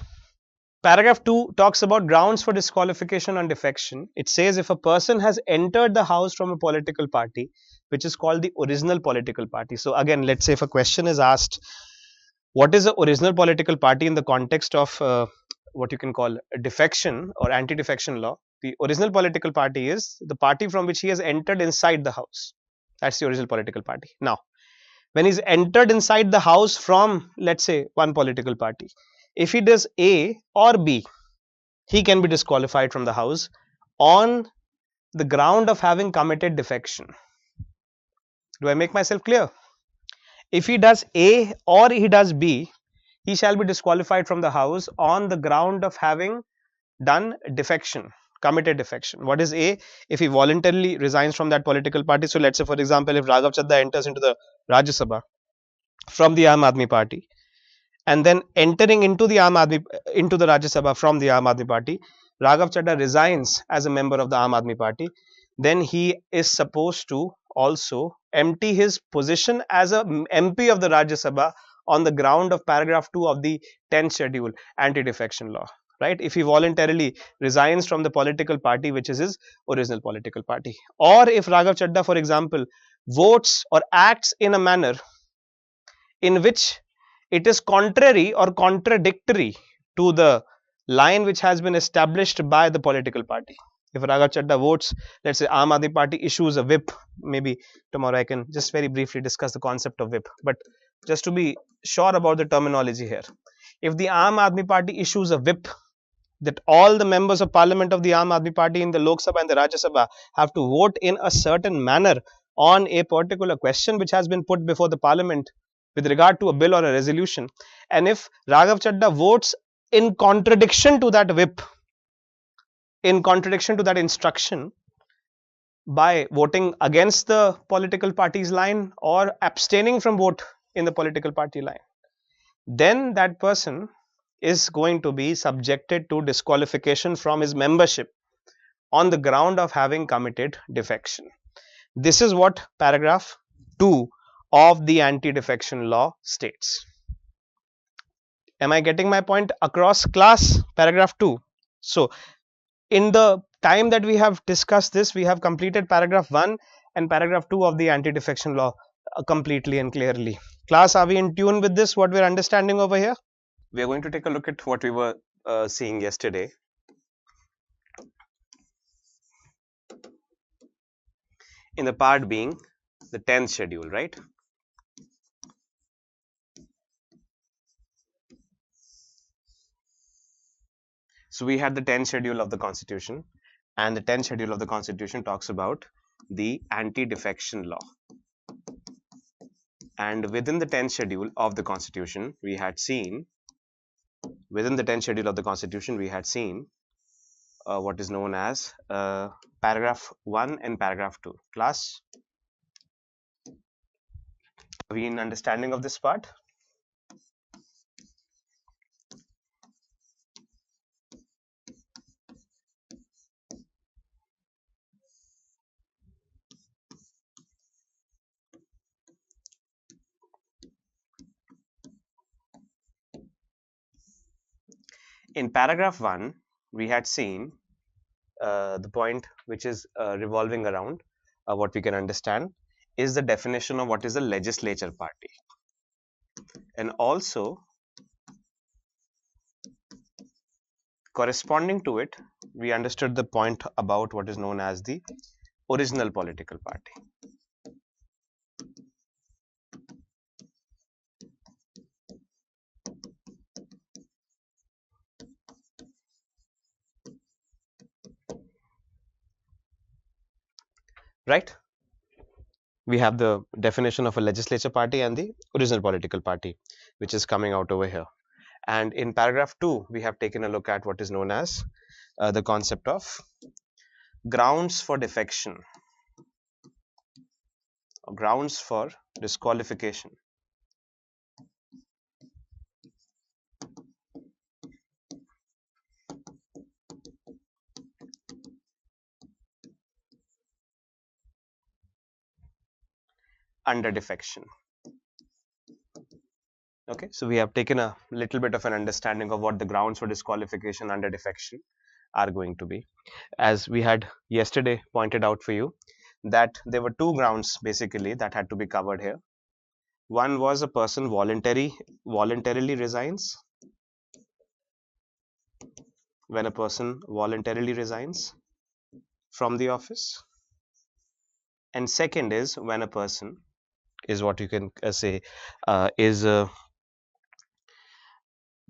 Paragraph 2 talks about grounds for disqualification on defection. It says if a person has entered the house from a political party, which is called the original political party. So again, let's say if a question is asked, what is the original political party in the context of what you can call defection or anti-defection law? The original political party is the party from which he has entered inside the house. That's the original political party. Now, when he's entered inside the house from, let's say, one political party, if he does A or B, he can be disqualified from the house on the ground of having committed defection. Do I make myself clear? If he does A or he does B, he shall be disqualified from the house on the ground of having done defection. committed defection. What is A? If he voluntarily resigns from that political party. So let's say, for example, if Raghav Chadda enters into the Rajya Sabha from the Aam Aadmi Party, and then entering into the Rajya Sabha from the Aam Aadmi Party, Raghav Chadda resigns as a member of the Aam Aadmi Party, then he is supposed to also empty his position as a MP of the Rajya Sabha on the ground of paragraph 2 of the 10th schedule anti-defection law. Right? If he voluntarily resigns from the political party which is his original political party, or if Raghav Chadda, for example, votes or acts in a manner in which it is contrary or contradictory to the line which has been established by the political party. If Raghav Chadda votes, let's say Aam Aadmi Party issues a whip, maybe tomorrow I can just very briefly discuss the concept of whip, but just to be sure about the terminology here, if the Aam Aadmi Party issues a whip that all the members of parliament of the Aam Aadmi Party in the Lok Sabha and the Rajya Sabha have to vote in a certain manner on a particular question which has been put before the parliament with regard to a bill or a resolution, and if Raghav Chadda votes in contradiction to that whip, in contradiction to that instruction, by voting against the political party's line or abstaining from vote in the political party line, then that person is going to be subjected to disqualification from his membership on the ground of having committed defection. This is what paragraph 2 of the anti-defection law states. Am I getting my point across, class? Paragraph 2. So in the time that we have discussed this, we have completed paragraph 1 and paragraph 2 of the anti-defection law completely and clearly. Class, are we in tune with this, what we're understanding over here? We are going to take a look at what we were seeing yesterday. In the part being the 10th schedule, right? So we had the 10th schedule of the constitution, and the 10th schedule of the constitution talks about the anti-defection law. And within the 10th schedule of the constitution, we had seen, what is known as paragraph 1 and paragraph 2. Class, are we in understanding of this part? In paragraph 1, we had seen the point which is revolving around what we can understand is the definition of what is a legislature party, and also corresponding to it, we understood the point about what is known as the original political party. Right? We have the definition of a legislature party and the original political party, which is coming out over here. And in paragraph 2, we have taken a look at what is known as the concept of grounds for defection, or grounds for disqualification. Under defection. Okay, so we have taken a little bit of an understanding of what the grounds for disqualification under defection are going to be. As we had yesterday pointed out for you, that there were two grounds basically that had to be covered here. One was a person voluntarily resigns, when a person voluntarily resigns from the office, and second is when a person is what you can say is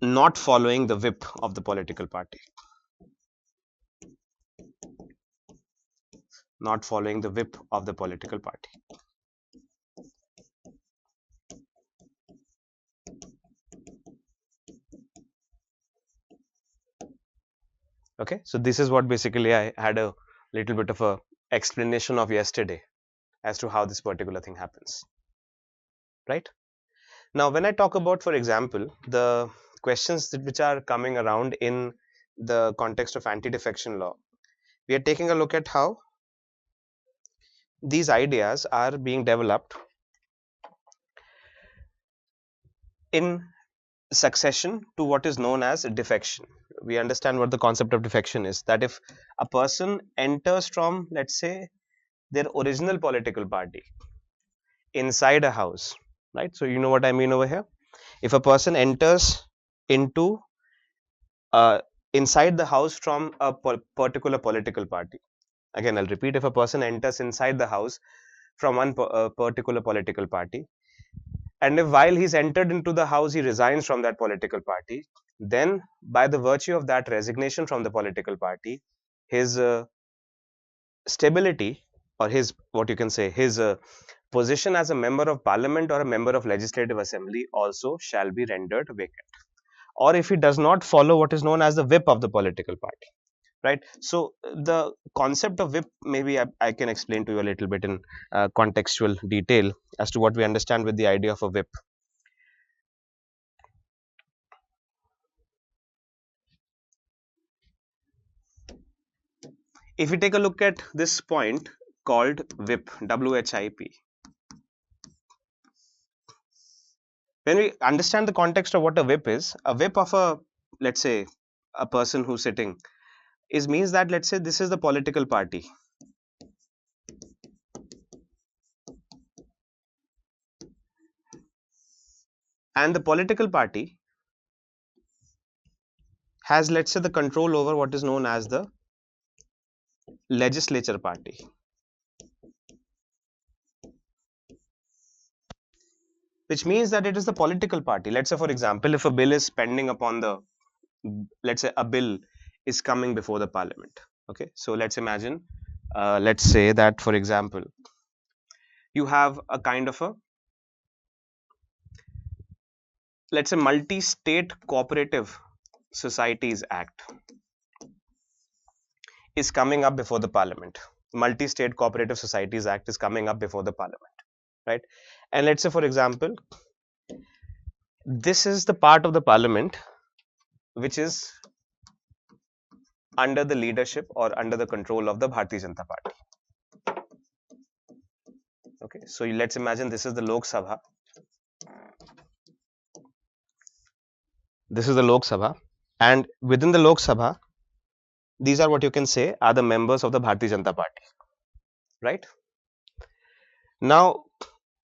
not following the whip of the political party. Not following the whip of the political party. Okay, so this is what basically I had a little bit of a explanation of yesterday as to how this particular thing happens, right? Now, when I talk about, for example, the questions which are coming around in the context of anti-defection law, we are taking a look at how these ideas are being developed in succession to what is known as defection. We understand what the concept of defection is, that if a person enters from, let's say, their original political party inside a house, right? So, you know what I mean over here? If a person enters into inside the house from a particular political party, again, I'll repeat, if a person enters inside the house from one particular political party, and if while he's entered into the house he resigns from that political party, then by the virtue of that resignation from the political party, his stability, or his, what you can say, his position as a member of parliament or a member of legislative assembly also shall be rendered vacant, or if he does not follow what is known as the whip of the political party, right? So the concept of whip, maybe I can explain to you a little bit in contextual detail as to what we understand with the idea of a whip. If we take a look at this point called whip, WHIP, when we understand the context of what a whip is, a whip of a, let's say, a person who's sitting, is means that, let's say, this is the political party, and the political party has, let's say, the control over what is known as the legislature party, which means that it is the political party. Let's say, for example, if a bill is pending upon the, let's say, a bill is coming before the parliament. Okay, so let's imagine, let's say that, for example, you have a kind of a, let's say, multi-state cooperative societies act is coming up before the parliament. Multi-state cooperative societies act is coming up before the parliament, right? And let's say, for example, this is the part of the parliament which is under the leadership or under the control of the Bharatiya Janata Party. Okay, so let's imagine this is the Lok Sabha. This is the Lok Sabha, and within the Lok Sabha, these are what you can say are the members of the Bharatiya Janata Party, right? Now,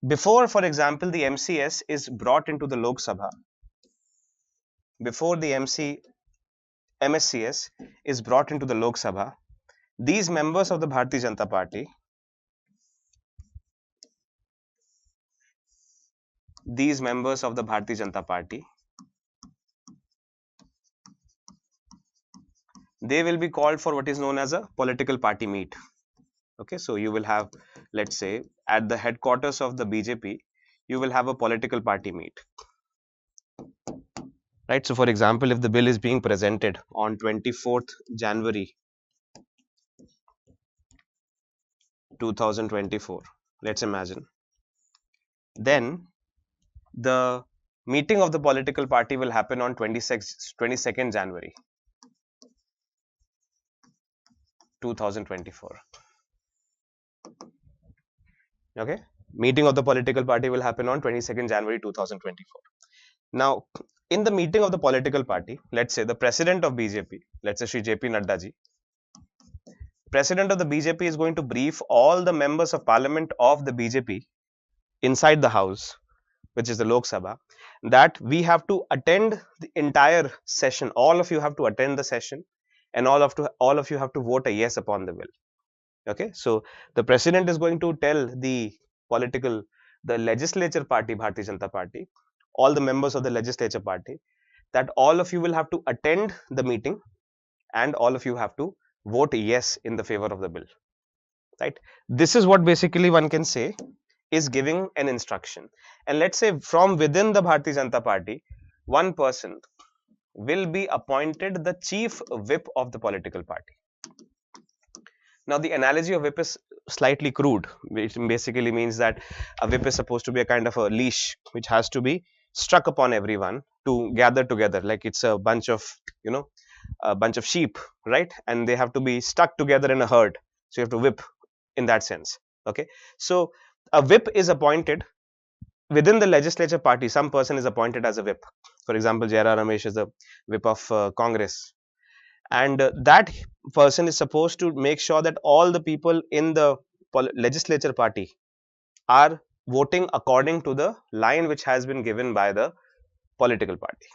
before, for example, the MCS is brought into the Lok Sabha, before the MSCS is brought into the Lok Sabha, these members of the Bharatiya Janata Party, these members of the Bharatiya Janata Party, they will be called for what is known as a political party meet. Okay, so you will have, let's say, at the headquarters of the BJP, you will have a political party meet, right? So, for example, if the bill is being presented on 24th January 2024, let's imagine, then the meeting of the political party will happen on 22nd January 2024. Okay, meeting of the political party will happen on 22nd January 2024. Now, in the meeting of the political party, let's say the president of BJP, let's say Shri JP Nadda ji, president of the BJP is going to brief all the members of parliament of the BJP inside the house, which is the Lok Sabha, that we have to attend the entire session. All of you have to attend the session, and all of you have to vote a yes upon the bill. Okay, so the president is going to tell the legislature party, Bharatiya Janata Party, all the members of the legislature party, that all of you will have to attend the meeting and all of you have to vote yes in the favor of the bill, right? This is what basically one can say is giving an instruction. And let's say from within the Bharatiya Janata Party, one person will be appointed the chief whip of the political party. Now, the analogy of whip is slightly crude, which basically means that a whip is supposed to be a kind of a leash which has to be struck upon everyone to gather together, like it's a bunch of, you know, a bunch of sheep, right? And they have to be stuck together in a herd. So you have to whip in that sense. Okay. So a whip is appointed within the legislature party. Some person is appointed as a whip. For example, Jayara Ramesh is the whip of Congress, and that person is supposed to make sure that all the people in the legislature party are voting according to the line which has been given by the political party.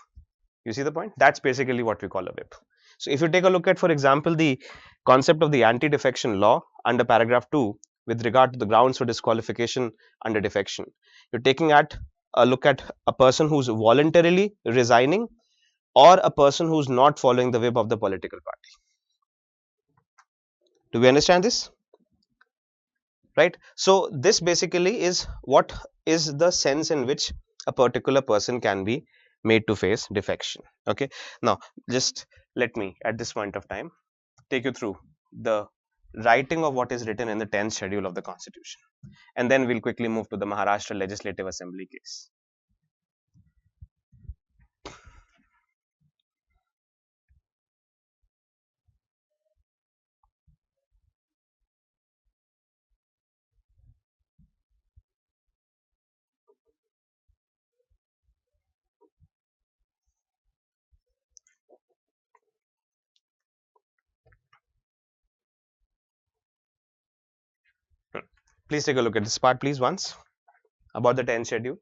You see the point? That's basically what we call a whip. So if you take a look at, for example, the concept of the anti-defection law under paragraph 2 with regard to the grounds for disqualification under defection, you're taking at a look at a person who's voluntarily resigning or a person who's not following the whip of the political party. Do we understand this? Right? So this basically is what is the sense in which a particular person can be made to face defection. Okay. Now, just let me at this point of time take you through the writing of what is written in the 10th schedule of the Constitution, and then we'll quickly move to the Maharashtra Legislative Assembly case. Please take a look at this part, please, once about the 10th schedule.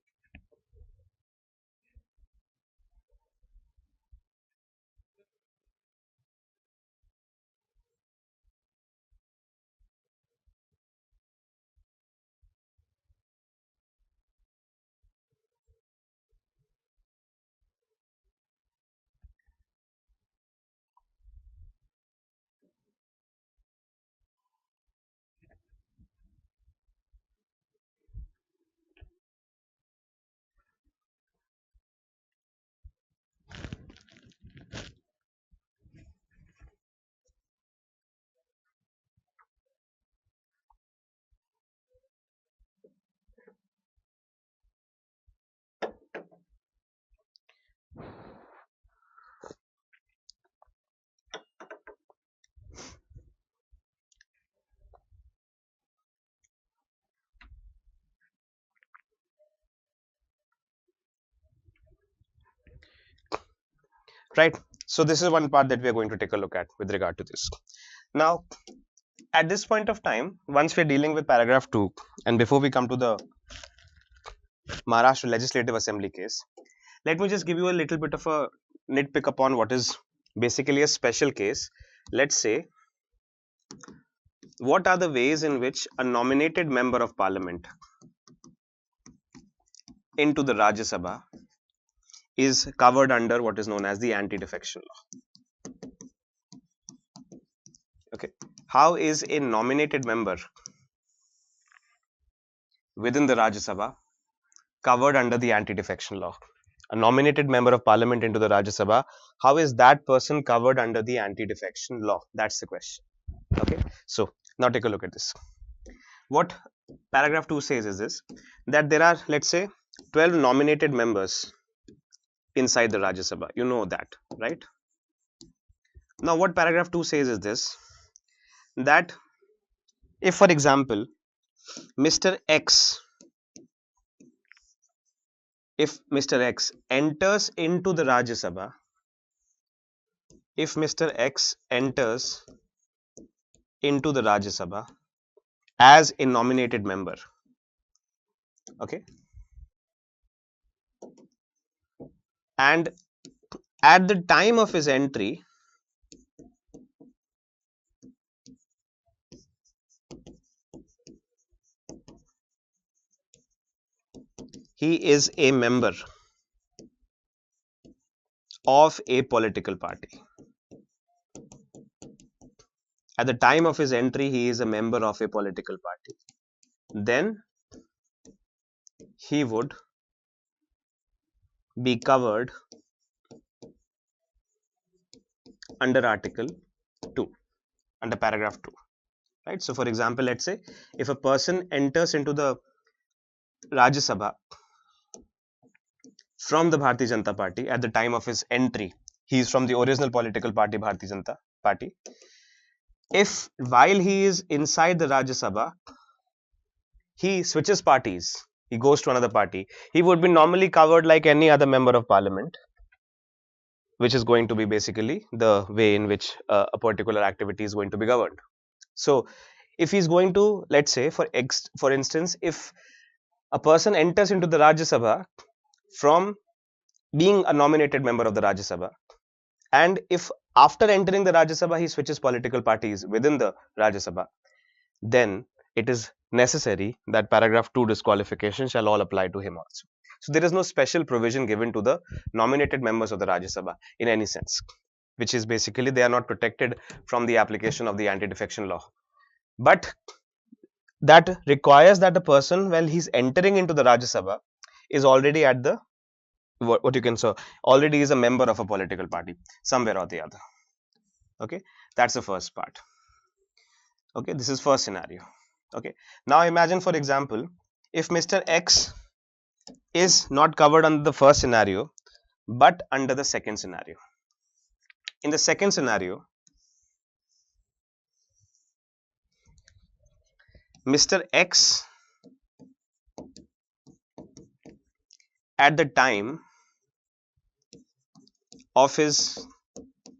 Right. So this is one part that we are going to take a look at with regard to this. Now, at this point of time, once we're dealing with paragraph 2, and before we come to the Maharashtra Legislative Assembly case, let me just give you a little bit of a nitpick upon what is basically a special case. Let's say, what are the ways in which a nominated member of parliament into the Rajya Sabha is covered under what is known as the anti-defection law? Okay. How is a nominated member within the Rajya Sabha covered under the anti-defection law? A nominated member of parliament into the Rajya Sabha, how is that person covered under the anti-defection law? That's the question. Okay. So now take a look at this. What paragraph 2 says is this, that there are, let's say, 12 nominated members inside the Rajya Sabha. You know that, right? Now, what paragraph 2 says is this, that if, for example, Mr. X, if Mr. X enters into the Rajya Sabha, if Mr. X enters into the Rajya Sabha as a nominated member, okay, and at the time of his entry, he is a member of a political party. At the time of his entry, he is a member of a political party. Then he would be covered under Article 2, under paragraph 2, right? So for example, let's say if a person enters into the Rajya Sabha from the Bharatiya Janata Party at the time of his entry, he is from the original political party Bharatiya Janata Party. If while he is inside the Rajya Sabha, he switches parties, he goes to another party, he would be normally covered like any other member of parliament, which is going to be basically the way in which a particular activity is going to be governed. So if he's going to, let's say for instance, if a person enters into the Rajya Sabha from being a nominated member of the Rajya Sabha, and if after entering the Rajya Sabha he switches political parties within the Rajya Sabha, then it is necessary that paragraph 2 disqualification shall all apply to him also. So there is no special provision given to the nominated members of the Rajya Sabha in any sense, which is basically they are not protected from the application of the anti-defection law. But that requires that a person, while he's entering into the Rajya Sabha, is already at the what you can say already is a member of a political party somewhere or the other. Okay, that's the first part. Okay, this is first scenario. Okay, now imagine, for example, if Mr. X is not covered under the first scenario but under the second scenario. In the second scenario, Mr. X at the time of his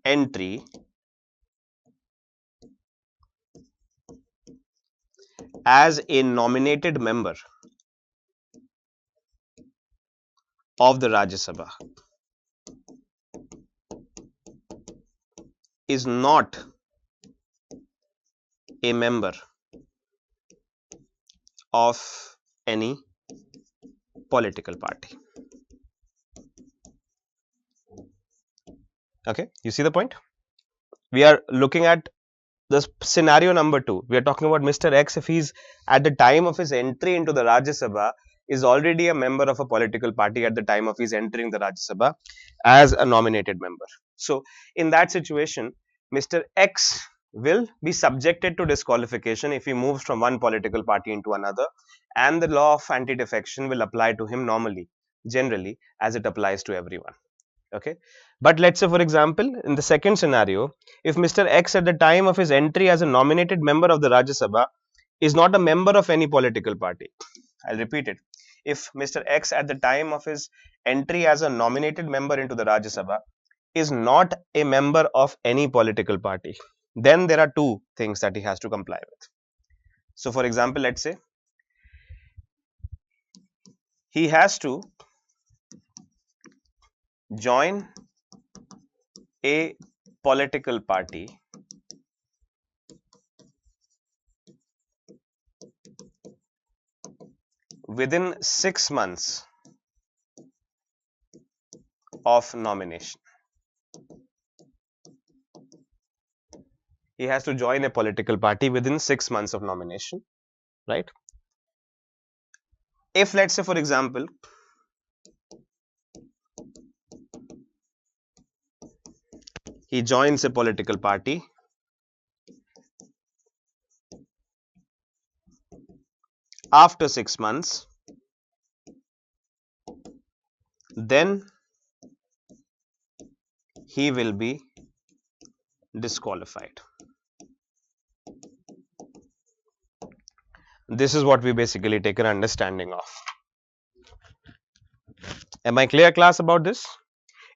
entry as a nominated member of the Rajya Sabha is not a member of any political party. Okay, you see the point? We are looking at the scenario number 2. We are talking about Mr. X if he's at the time of his entry into the Rajya Sabha is already a member of a political party at the time of his entering the Rajya Sabha as a nominated member. So in that situation, Mr. X will be subjected to disqualification if he moves from one political party into another, and the law of anti-defection will apply to him normally, generally, as it applies to everyone. Okay, but let's say, for example, in the second scenario, if Mr. X at the time of his entry as a nominated member of the Rajya Sabha is not a member of any political party, I'll repeat it. If Mr. X at the time of his entry as a nominated member into the Rajya Sabha is not a member of any political party, then there are two things that he has to comply with. So for example, let's say he has to join a political party within 6 months of nomination. He has to join a political party within 6 months of nomination, right? If, let's say, for example, he joins a political party after 6 months, then he will be disqualified. This is what we basically take an understanding of. Am I clear, class, about this?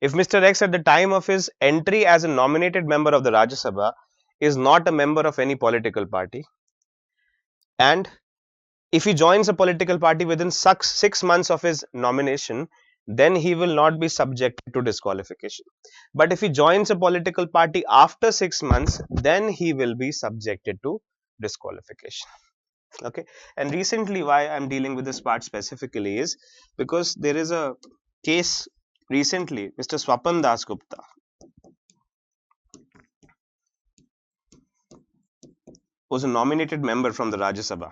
If Mr. X at the time of his entry as a nominated member of the Rajya Sabha is not a member of any political party, and if he joins a political party within 6 months of his nomination, then he will not be subjected to disqualification. But if he joins a political party after 6 months, then he will be subjected to disqualification. Okay, and recently why I'm dealing with this part specifically is because there is a case recently. Mr. Swapan Das Gupta was a nominated member from the Rajya Sabha,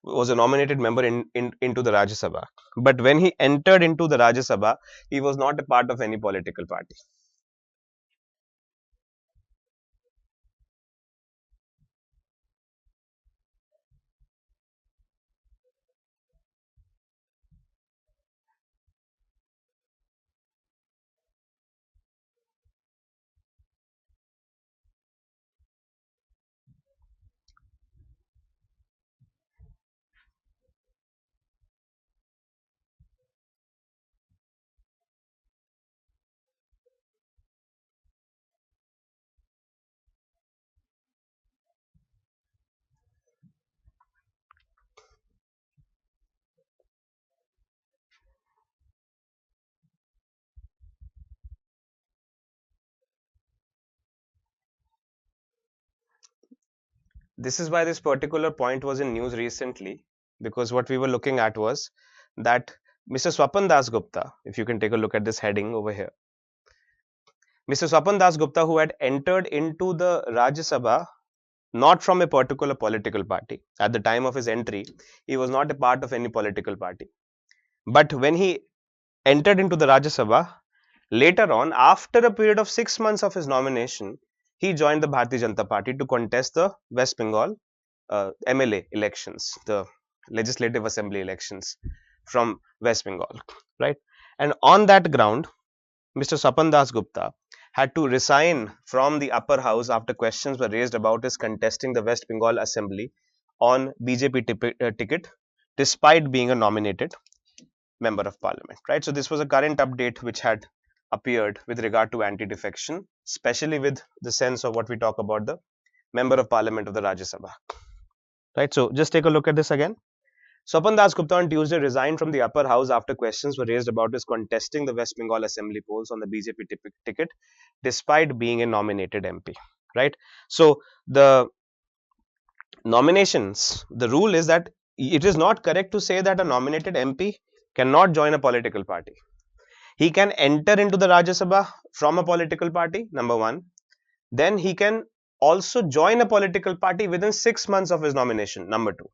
was a nominated member into the Rajya Sabha, but when he entered into the Rajya Sabha, he was not a part of any political party. This is why this particular point was in news recently, because what we were looking at was that Mr. Swapan Das Gupta, if you can take a look at this heading over here, Mr. Swapan Das Gupta, who had entered into the Rajya Sabha not from a particular political party. At the time of his entry, he was not a part of any political party. But when he entered into the Rajya Sabha, later on, after a period of 6 months of his nomination, he joined the Bharatiya Janata Party to contest the West Bengal MLA elections, the Legislative Assembly elections from West Bengal, right? And on that ground, Mr. Swapan Das Gupta had to resign from the upper house after questions were raised about his contesting the West Bengal Assembly on BJP ticket, despite being a nominated member of parliament, right? So this was a current update which had appeared with regard to anti-defection, especially with the sense of what we talk about the member of parliament of the Rajya Sabha, right? So just take a look at this again. Swapan Das Gupta on Tuesday resigned from the upper house after questions were raised about his contesting the West Bengal Assembly polls on the BJP ticket, despite being a nominated MP, right? So the nominations, the rule is that it is not correct to say that a nominated MP cannot join a political party. He can enter into the Rajya Sabha from a political party, number one. Then he can also join a political party within 6 months of his nomination, number two.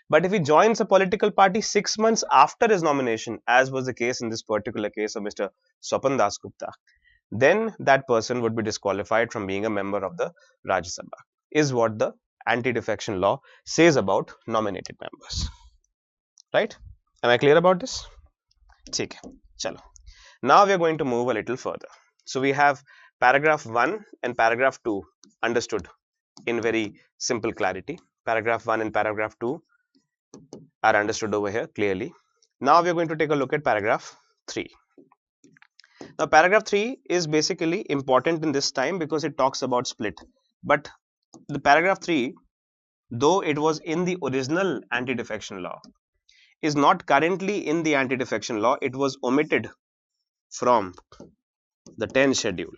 But if he joins a political party 6 months after his nomination, as was the case in this particular case of Mr. Swapan Das Gupta, then that person would be disqualified from being a member of the Rajya Sabha, is what the anti-defection law says about nominated members. Right? Am I clear about this? Okay. Chalo. Now we are going to move a little further. So we have paragraph 1 and paragraph 2 understood in very simple clarity. Paragraph 1 and paragraph 2 are understood over here clearly. Now we are going to take a look at paragraph 3. Now paragraph 3 is basically important in this time because it talks about split. But the paragraph 3, though it was in the original anti-defection law, is not currently in the anti-defection law. It was omitted from the 10th schedule.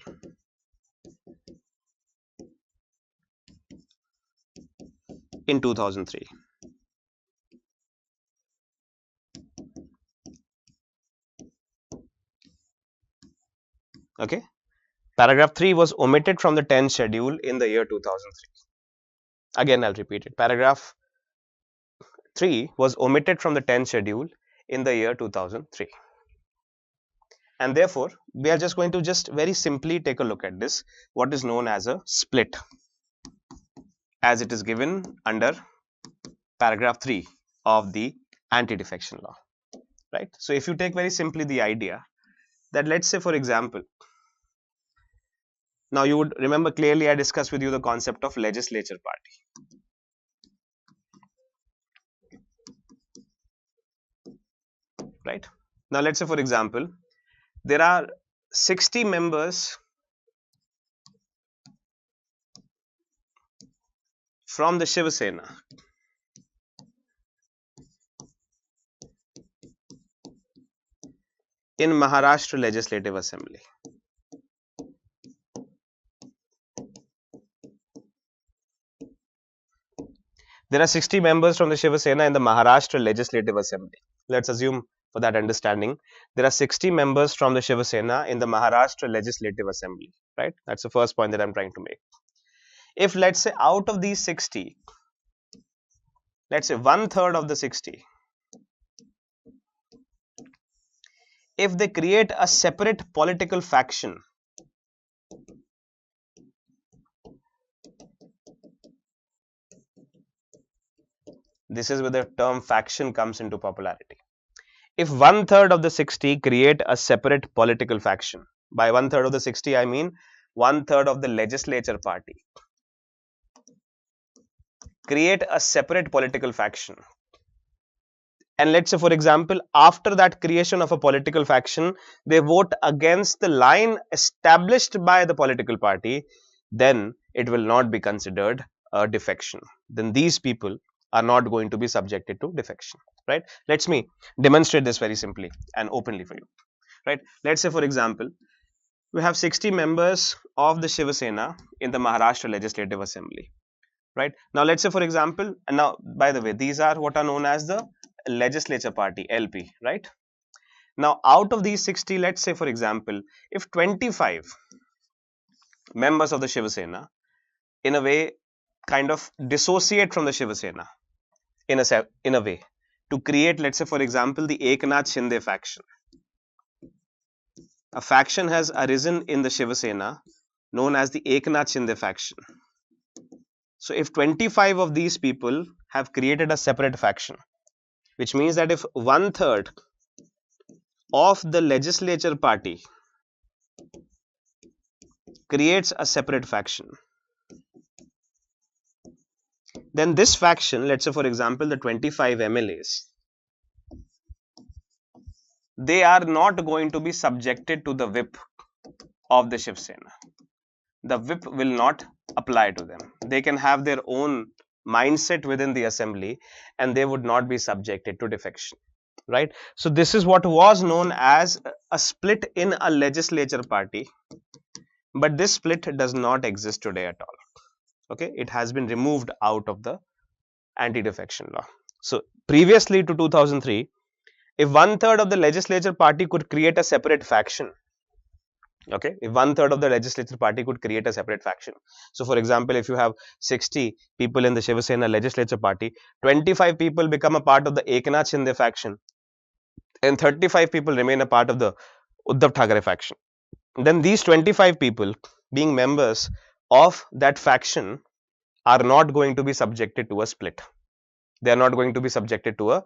In 2003. Okay. Paragraph 3 was omitted from the 10th schedule in the year 2003. Again, I'll repeat it. Paragraph 3 was omitted from the 10th schedule in the year 2003. And therefore, we are just going to just very simply take a look at this, what is known as a split, as it is given under paragraph 3 of the anti-defection law, right? So if you take very simply the idea that, let's say for example, now you would remember clearly I discussed with you the concept of legislature party. Right? Now let's say for example, there are 60 members from the Shiva Sena in Maharashtra Legislative Assembly. There are 60 members from the Shiva Sena in the Maharashtra Legislative Assembly. Let's assume for that understanding, there are 60 members from the Shiva Sena in the Maharashtra Legislative Assembly, right? That's the first point that I'm trying to make. If let's say out of these 60, let's say 1/3 of the 60, if they create a separate political faction, this is where the term faction comes into popularity. If 1/3 of the 60 create a separate political faction, by 1/3 of the 60 I mean 1/3 of the legislature party create a separate political faction, and let's say for example after that creation of a political faction they vote against the line established by the political party, then it will not be considered a defection. Then these people are not going to be subjected to defection, right? Let me demonstrate this very simply and openly for you, right? Let's say for example we have 60 members of the Shiva Sena in the Maharashtra Legislative Assembly. right? Now let's say for example, and now by the way, these are what are known as the legislature party, LP, right? Now out of these 60, let's say for example, if 25 members of the Shiva Sena in a way kind of dissociate from the Shiva Sena in a way to create, let's say for example, the Eknath Shinde faction. A faction has arisen in the Shiva Sena known as the Eknath Shinde faction. So if 25 of these people have created a separate faction, which means that if 1/3 of the legislature party creates a separate faction, then this faction, let's say for example the 25 MLAs, they are not going to be subjected to the whip of the Shiv Sena. The whip will not apply to them. They can have their own mindset within the assembly and they would not be subjected to defection, right? So this is what was known as a split in a legislature party, but this split does not exist today at all. Okay, it has been removed out of the anti-defection law. So previously to 2003, if 1/3 of the legislature party could create a separate faction, okay, if 1/3 of the legislature party could create a separate faction. So for example, if you have 60 people in the Shiva Sena legislature party, 25 people become a part of the Eknath Shinde faction and 35 people remain a part of the Uddhav Thackeray faction. Then these 25 people being members of that faction are not going to be subjected to a split. They are not going to be subjected to a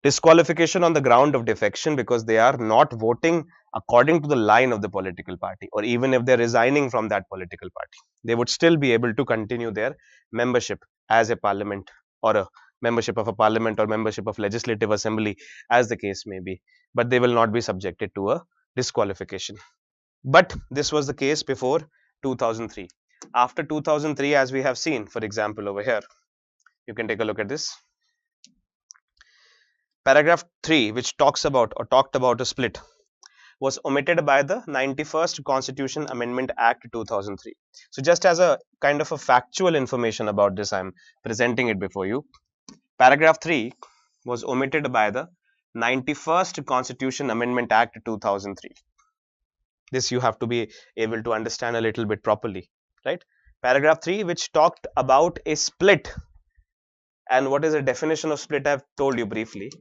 disqualification on the ground of defection, because they are not voting according to the line of the political party, or even if they're resigning from that political party, they would still be able to continue their membership as a parliament, or a membership of a parliament, or membership of legislative assembly, as the case may be, but they will not be subjected to a disqualification. But this was the case before 2003. After 2003, as we have seen, for example, over here, you can take a look at this. Paragraph 3, which talked about a split, was omitted by the 91st Constitution Amendment Act 2003. So just as a kind of a factual information about this, I am presenting it before you. Paragraph 3 was omitted by the 91st Constitution Amendment Act 2003. This you have to be able to understand a little bit properly, right? Paragraph 3, which talked about a split, and what is the definition of split, I have told you briefly,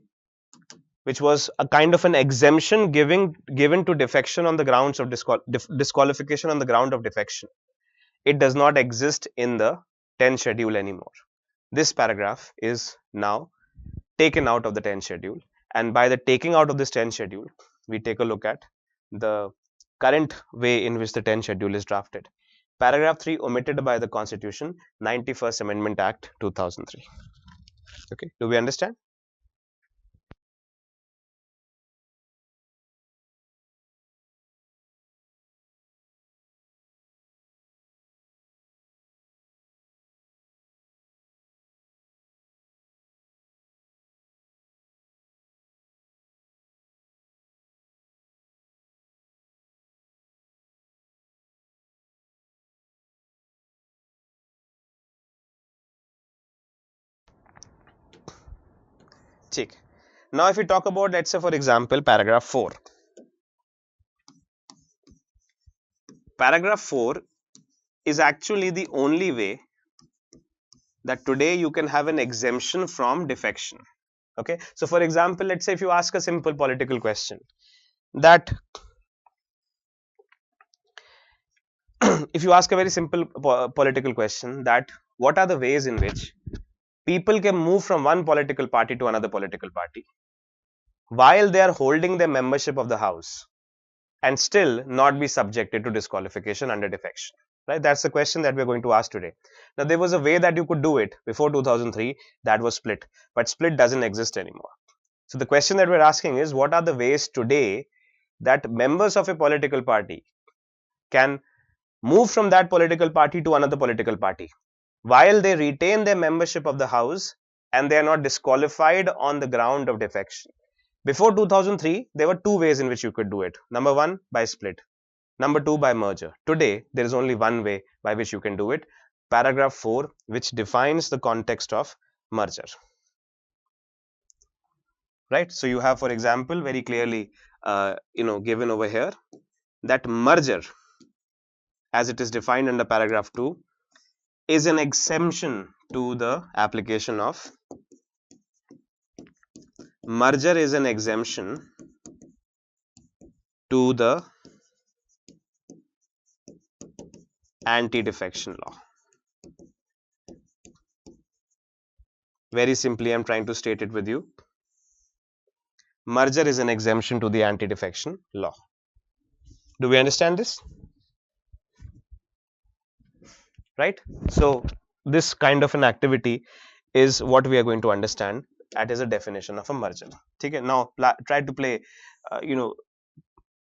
which was a kind of an exemption given to defection on the grounds of disqualification on the ground of defection. It does not exist in the 10th schedule anymore. This paragraph is now taken out of the 10th schedule, and by the taking out of this 10th schedule, we take a look at the current way in which the 10th schedule is drafted. Paragraph 3 omitted by the Constitution, 91st Amendment Act 2003. Okay, do we understand? Check. Now if we talk about, let's say for example, paragraph 4. Paragraph 4 is actually the only way that today you can have an exemption from defection. Okay, so for example, let's say if you ask a simple political question, that if you ask a very simple political question, that what are the ways in which people can move from one political party to another political party while they are holding their membership of the house and still not be subjected to disqualification under defection, right? That's the question that we're going to ask today. Now, there was a way that you could do it before 2003, that was split, but split doesn't exist anymore. So the question that we're asking is, what are the ways today that members of a political party can move from that political party to another political party while they retain their membership of the house and they are not disqualified on the ground of defection? Before 2003, there were two ways in which you could do it. Number one, by split. Number 2, by merger. Today, there is only one way by which you can do it. Paragraph 4, which defines the context of merger. Right? So you have, for example, very clearly, given over here that merger, as it is defined under paragraph 2, is an exemption to the application of merger is an exemption to the anti-defection law. Very simply, I'm trying to state it with you. Merger is an exemption to the anti-defection law. Do we understand this? Right? So this kind of an activity is what we are going to understand. That is a definition of a merger. Okay? Now try to pay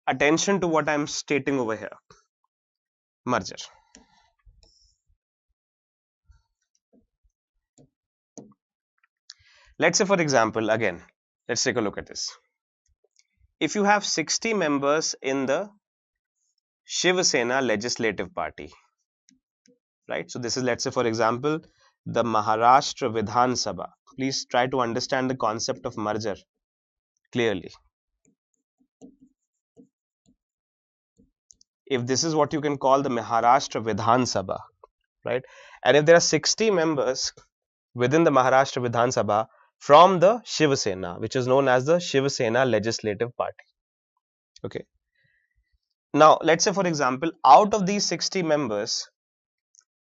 attention to what I'm stating over here. Merger. Let's say, for example, again, let's take a look at this. If you have 60 members in the Shiv Sena legislative party, right? So this is, let's say, for example, the Maharashtra Vidhan Sabha. Please try to understand the concept of merger clearly. If this is what you can call the Maharashtra Vidhan Sabha, right? And if there are 60 members within the Maharashtra Vidhan Sabha from the Shiv Sena, which is known as the Shiv Sena legislative party. Okay. Now, let's say, for example, out of these 60 members,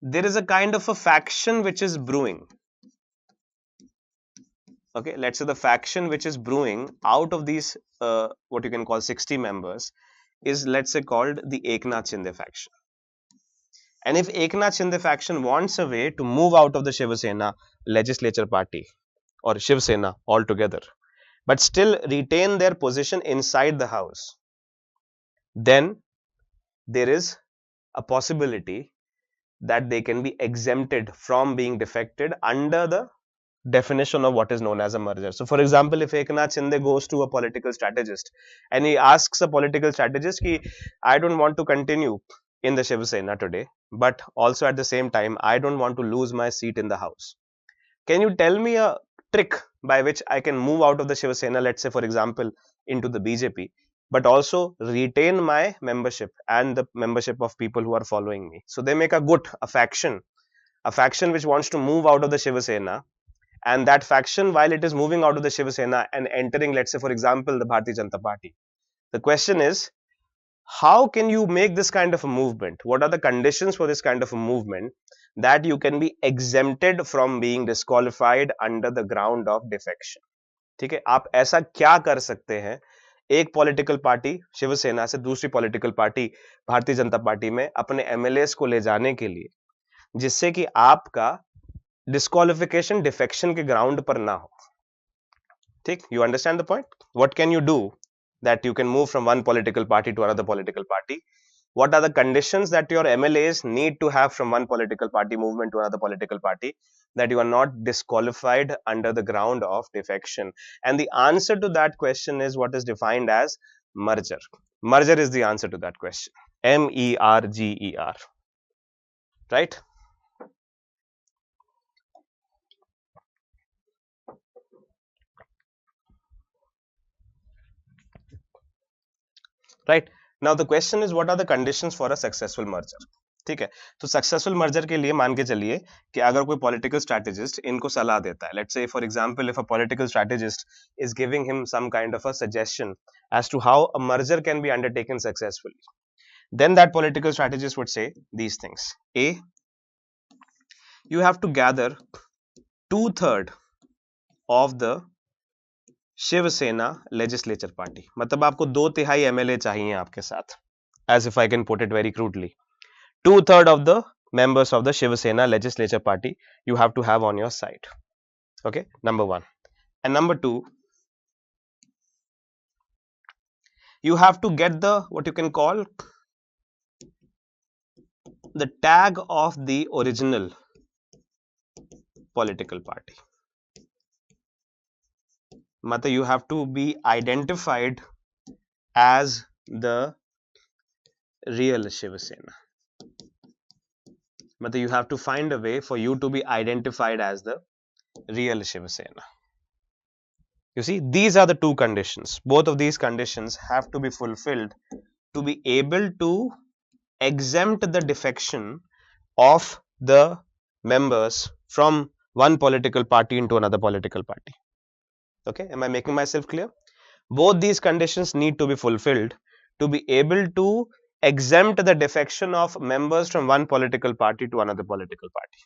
there is a kind of a faction which is brewing. Okay, let's say the faction which is brewing out of these, what you can call 60 members, is, let's say, called the Eknath Shinde faction. And if Eknath Shinde faction wants a way to move out of the Shiv Sena legislature party or Shiv Sena altogether, but still retain their position inside the house, then there is a possibility that they can be exempted from being defected under the definition of what is known as a merger. So, for example, if Eknath Shinde goes to a political strategist and he asks a political strategist, ki, I don't want to continue in the Shiv Sena today, but also at the same time, I don't want to lose my seat in the house. Can you tell me a trick by which I can move out of the Shiv Sena, let's say, for example, into the BJP, but also retain my membership and the membership of people who are following me? So they make a faction which wants to move out of the Shiv Sena, and that faction, while it is moving out of the Shiv Sena and entering, let's say, for example, the Bharatiya Janata Party, the question is, how can you make this kind of a movement? What are the conditions for this kind of a movement that you can be exempted from being disqualified under the ground of defection? ठीक है, आप ऐसा क्या कर सकते हैं एक political party Shiv Sena से दूसरी political party Bharatiya Janata party में अपने एमएलएस को ले जाने के लिए, जिससे कि आपका डिस्क्वालिफिकेशन डिफेक्शन के ग्राउंड पर ना हो? ठीक, you understand the point? What can you do that you can move from one political party to another political party? What are the conditions that your MLAs need to have from one political party movement to another political party, that you are not disqualified under the ground of defection? And the answer to that question is what is defined as merger. Merger is the answer to that question. MERGER. Right? Right. Now the question is, what are the conditions for a successful merger? ठीक है, तो successful merger के लिए मान के चलिए कि अगर कोई पॉलिटिकल स्ट्रैटेजिस्ट इनको सलाह देता है, let's say for example if a political strategist is giving him some kind of a suggestion as to how a merger can be undertaken successfully, then that political strategist would say these things. A, you have to gather 2/3 of the Shiv सेना legislature party, मतलब आपको 2/3 MLA चाहिए आपके साथ, as if I can put it very crudely. 2/3 of the members of the Shiv Sena legislature party you have to have on your side. Okay, number one. And number two, you have to get the what you can call the tag of the original political party. Matlab you have to be identified as the real Shiva Sena. But you have to find a way for you to be identified as the real Shiva Sena. You see, these are the two conditions. Both of these conditions have to be fulfilled to be able to exempt the defection of the members from one political party into another political party. Okay, am I making myself clear? Both these conditions need to be fulfilled to be able to exempt the defection of members from one political party to another political party.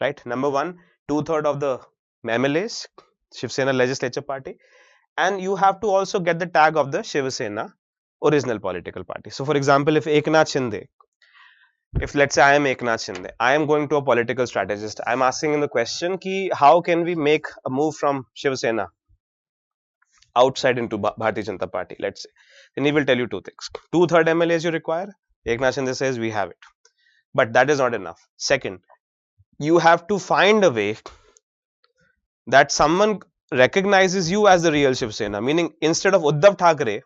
Right? Number one, 2/3 of the MLAs, Shiv Sena legislature party, and you have to also get the tag of the Shiv Sena original political party. So, for example, if Eknath Shinde, if let's say I am Eknath Shinde, I am going to a political strategist, I am asking him the question ki how can we make a move from Shiv Sena outside into Bharatiya Janata Party, let's say, then he will tell you two things. 2/3 MLAs you require. Eknath Shinde says we have it, but that is not enough. Second, you have to find a way that someone recognizes you as the real Shiv Sena, meaning instead of Uddhav Thackeray,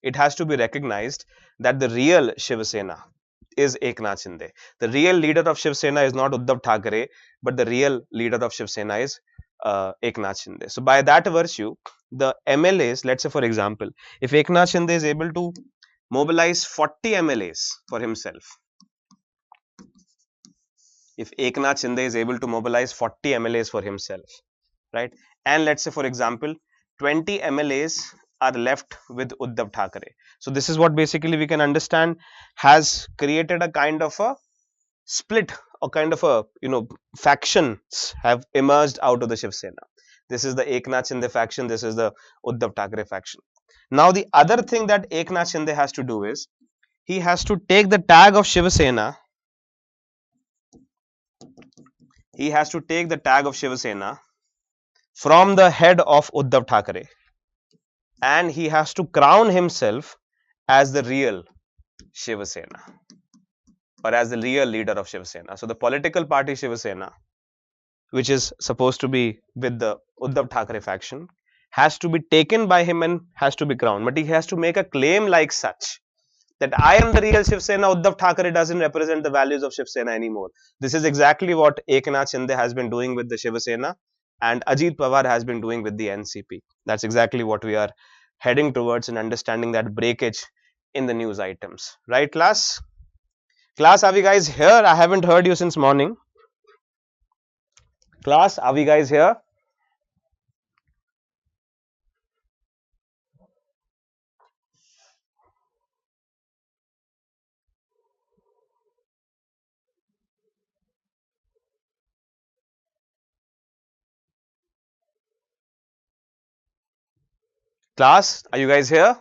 it has to be recognized that the real Shiv Sena is Eknath Shinde. The real leader of Shiv Sena is not Uddhav Thackeray, but the real leader of Shiv Sena is Eknath Shinde. So by that virtue, the MLAs, let's say for example, if Eknath Shinde is able to mobilize 40 MLAs for himself, if Eknath Shinde is able to mobilize 40 MLAs for himself, right, and let's say for example 20 MLAs are left with Uddhav Thackeray. So this is what basically we can understand has created a kind of a split or kind of a factions have emerged out of the Shiv Sena. This is the Eknath Shinde faction, this is the Uddhav Thackeray faction. Now the other thing that Eknath Shinde has to do is he has to take the tag of Shiv Sena. He has to take the tag of Shiv Sena from the head of Uddhav Thackeray, and he has to crown himself as the real Shiv Sena or as the real leader of Shiv Sena. So the political party Shiv Sena, which is supposed to be with the Uddhav Thackeray faction, has to be taken by him and has to be crowned. But he has to make a claim like such that I am the real Shiv Sena. Uddhav Thackeray doesn't represent the values of Shiv Sena anymore. This is exactly what Eknath Shinde has been doing with the Shiv Sena and Ajit Pawar has been doing with the NCP. That's exactly what we are heading towards in understanding that breakage in the news items. Right, class? Class, are we guys here? I haven't heard you since morning. Class, are we guys here? Class, are you guys here?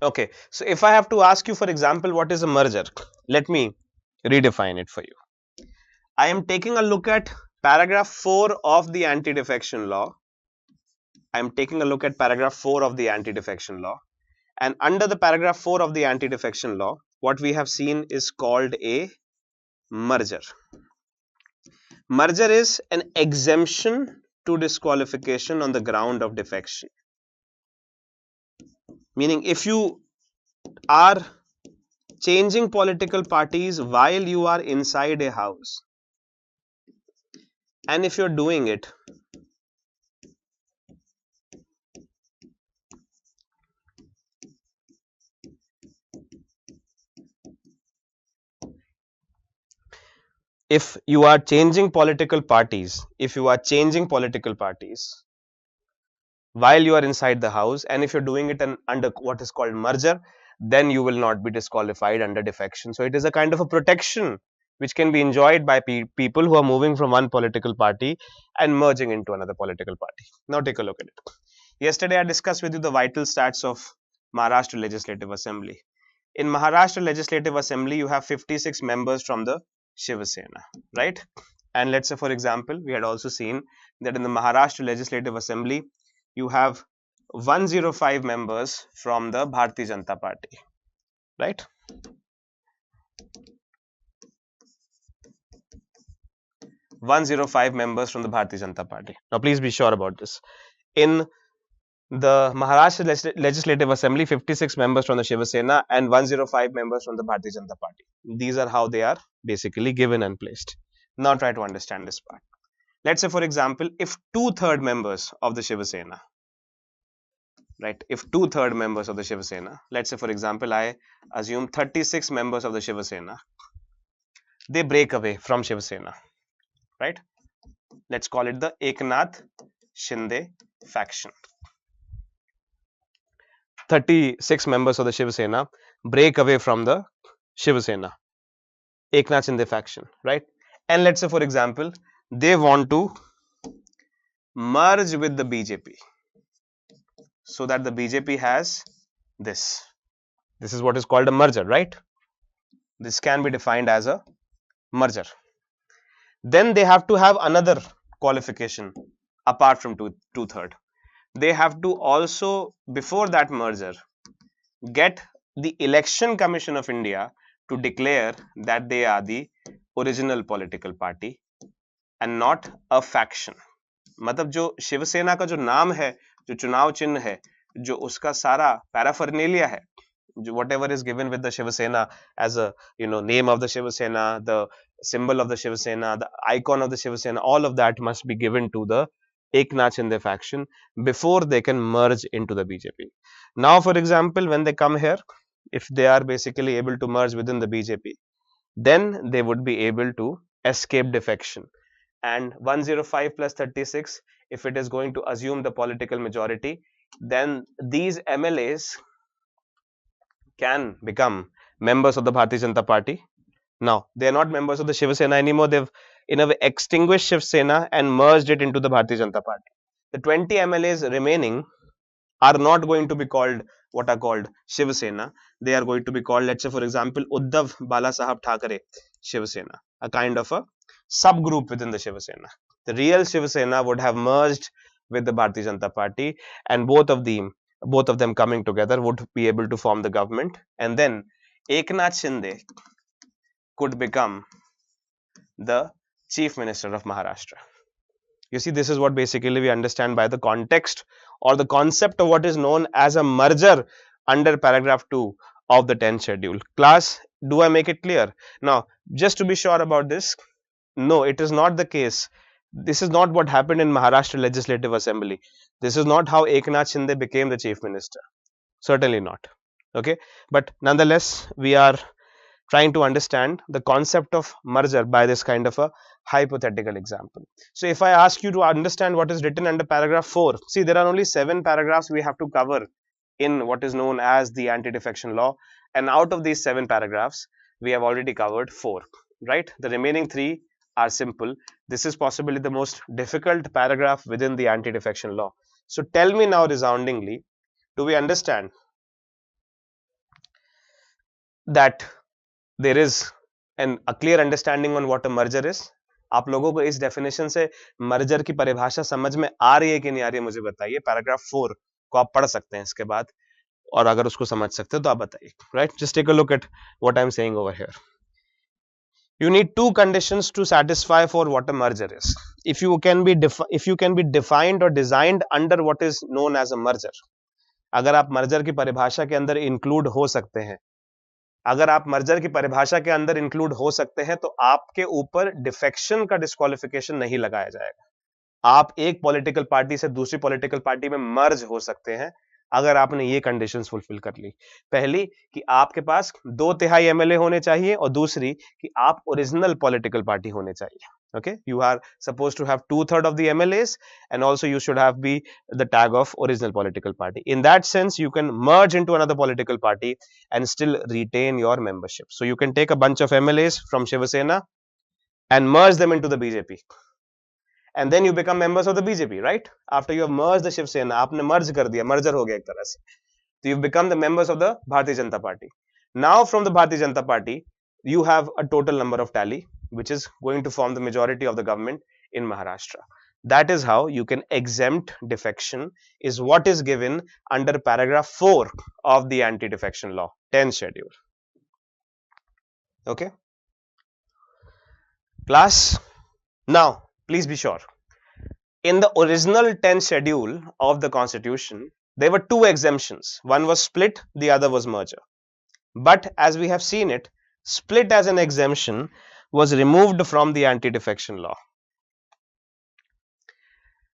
Okay, so if I have to ask you, for example, what is a merger? Let me redefine it for you. I am taking a look at paragraph 4 of the anti-defection law. I am taking a look at paragraph 4 of the anti-defection law. And under the paragraph 4 of the anti-defection law, what we have seen is called a merger. Merger is an exemption to disqualification on the ground of defection. Meaning, if you are changing political parties while you are inside a house, and if you're doing it if you are changing political parties while you are inside the house, and if you're doing it under what is called merger, then you will not be disqualified under defection. So it is a kind of a protection which can be enjoyed by people who are moving from one political party and merging into another political party. Now take a look at it. Yesterday I discussed with you the vital stats of Maharashtra Legislative Assembly. In Maharashtra Legislative Assembly, you have 56 members from the Shiv Sena, right? And let's say, for example, we had also seen that in the Maharashtra Legislative Assembly, you have 105 members from the Bharatiya Janata Party, right? 105 members from the Bharatiya Janata Party. Now, please be sure about this. In the Maharashtra Legislative Assembly, 56 members from the Shiva Sena and 105 members from the Bharatiya Janata Party. These are how they are basically given and placed. Now, try to understand this part. Let's say, for example, if 2/3 members of the Shiva Sena, right? If 2/3 members of the Shiva Sena, let's say, for example, I assume 36 members of the Shiva Sena, they break away from Shiva Sena, right? Let's call it the Eknath Shinde faction. 36 members of the Shiva Sena break away from the Shiva Sena, Eknath Shinde faction, right? And let's say, for example, they want to merge with the BJP so that the BJP has this. This is what is called a merger, right? This can be defined as a merger. Then they have to have another qualification apart from 2/3. They have to also, before that merger, get the Election Commission of India to declare that they are the original political party and not a faction. मतलब जो शिवसेना का जो नाम है, जो चुनाव चिन्ह है, जो उसका सारा पैराफर्नेलिया है, जो whatever is given with the Shiva Sena as a name of the Shiva Sena, the symbol of the Shiva Sena, the icon of the Shiva Sena, all of that must be given to the Eknath Shinde faction before they can merge into the BJP. Now, for example, when they come here, if they are basically able to merge within the BJP, then they would be able to escape defection. And 105 plus 36, if it is going to assume the political majority, then these MLAs can become members of the Bharatiya Janata Party. Now, they are not members of the Shiva Sena anymore. They've in a way extinguished Shiva Sena and merged it into the Bharatiya Janata Party. The 20 MLAs remaining are not going to be called what are called Shiva Sena. They are going to be called, let's say, for example, Uddhav Bala Sahab Thackeray Shiva Sena, a kind of a subgroup within the Shiva Sena. The real Shiva Sena would have merged with the Bharatiya Janata Party, and both of them coming together would be able to form the government, and then Eknath Shinde could become the Chief Minister of Maharashtra. You see, this is what basically we understand by the context or the concept of what is known as a merger under paragraph 2 of the 10th schedule. Class, do I make it clear? Now, just to be sure about this, no, it is not the case. This is not what happened in Maharashtra Legislative Assembly. This is not how Eknath Shinde became the Chief Minister. Certainly not. Okay, but nonetheless, we are trying to understand the concept of merger by this kind of a hypothetical example. So, if I ask you to understand what is written under paragraph 4, see, there are only 7 paragraphs we have to cover in what is known as the anti-defection law, and out of these 7 paragraphs, we have already covered 4, right? The remaining 3 are simple. This is possibly the most difficult paragraph within the anti-defection law. So, tell me now resoundingly, do we understand that there is a clear understanding on what a merger is? आप लोगों को इस definition से merger की परिभाषा समझ में आ रही है कि नहीं आ रही है, मुझे बताइए. पैराग्राफ 4 को आप पढ़ सकते हैं इसके बाद, और अगर उसको समझ सकते हो तो आप बताइए. Right, just take a look at what I am saying over here. You need 2 conditions to satisfy for what a merger is. If you can be defined or designed under what is known as a merger, अगर आप merger की परिभाषा के अंदर include हो सकते हैं, अगर आप मर्जर की परिभाषा के अंदर इंक्लूड हो सकते हैं, तो आपके ऊपर डिफेक्शन का डिस्क्वालिफिकेशन नहीं लगाया जाएगा. आप एक पॉलिटिकल पार्टी से दूसरी पॉलिटिकल पार्टी में मर्ज हो सकते हैं अगर आपने ये कंडीशंस फुलफिल कर ली. पहली कि आपके पास 2/3 एमएलए होने चाहिए, और दूसरी कि आप ओरिजिनल पॉलिटिकल पार्टी होने चाहिए. Okay, you are supposed to have 2/3 of the MLAs, and also you should have be the tag of original political party. In that sense, you can merge into another political party and still retain your membership. So you can take a bunch of MLAs from Shiva Sena and merge them into the BJP, and then you become members of the BJP, right? After you have merged the Shiva Sena, आपने merge कर दिया, merger हो गया एक तरह से, so you become the members of the Bharatiya Janata Party. Now from the Bharatiya Janata Party, you have a total number of tally, which is going to form the majority of the government in Maharashtra. That is how you can exempt defection, is what is given under paragraph 4 of the anti-defection law, 10th schedule. Okay, class, Now, please be sure. In the original 10th schedule of the constitution, there were two exemptions. One was split, the other was merger. But as we have seen it, split as an exemption was removed from the anti-defection law.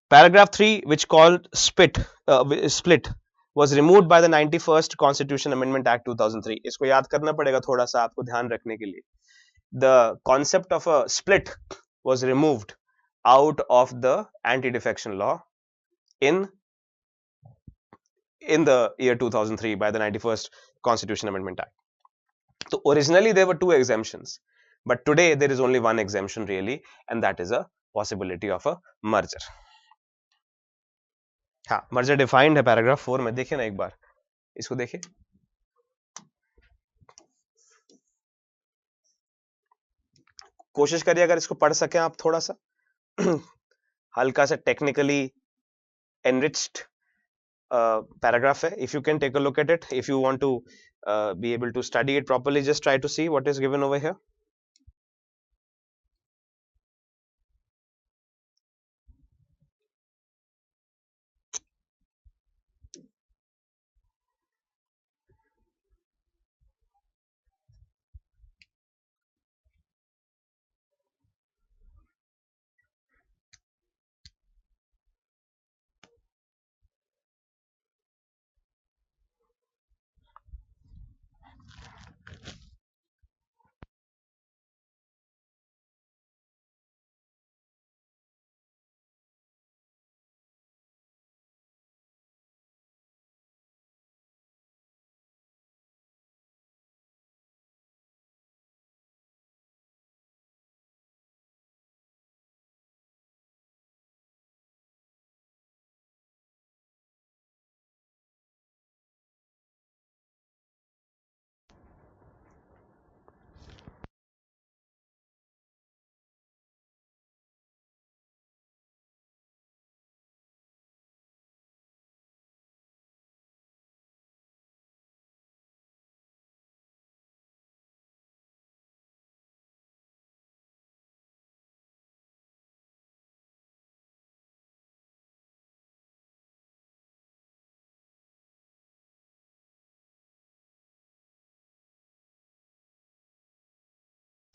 Paragraph 3, which called split, was removed by the 91st Constitution Amendment Act 2003. इसको याद करना पड़ेगा थोड़ा सा आपको ध्यान रखने के लिए. The concept of a split was removed out of the anti-defection law in the year 2003 by the 91st Constitution Amendment Act. So originally there were two exemptions, but today there is only one exemption really, and that is a possibility of a merger. हाँ, merger defined है paragraph 4 में. देखिए ना एक बार इसको देखिए. कोशिश करिए अगर इसको पढ़ सकें आप थोड़ा सा हल्का सा technically enriched paragraph hai. If you can take a look at it, if you want to be able to study it properly, just try to see what is given over here.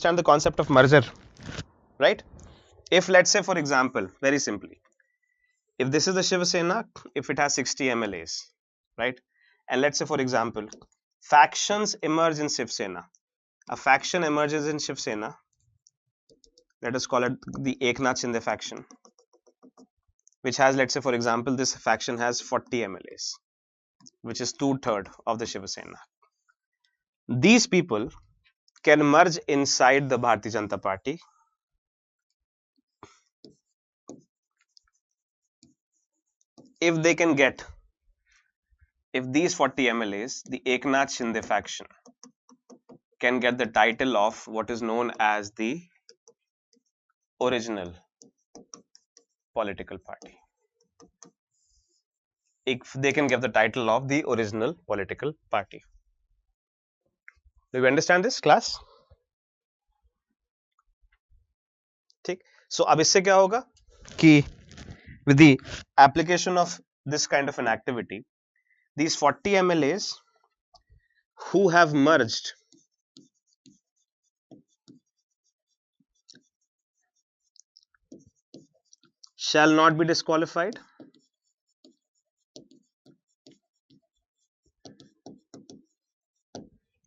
Understand the concept of merger, right? If let's say for example, very simply, if this is the Shiv Sena, if it has 60 MLAs, right? And let's say for example, factions emerge in Shiv Sena. A faction emerges in Shiv Sena. Let us call it the Eknath Shinde faction, which has, let's say for example, this faction has 40 MLAs, which is 2/3 of the Shiv Sena. These people can merge inside the Bharatiya Janata Party if they can get, if these 40 MLAs, the Eknath Shinde faction, can get the title of what is known as the original political party. If they can get the title of the original political party. Do you understand this, class? ठीक. So अब इससे क्या होगा कि with the application of this kind of an activity, these 40 MLAs who have merged shall not be disqualified.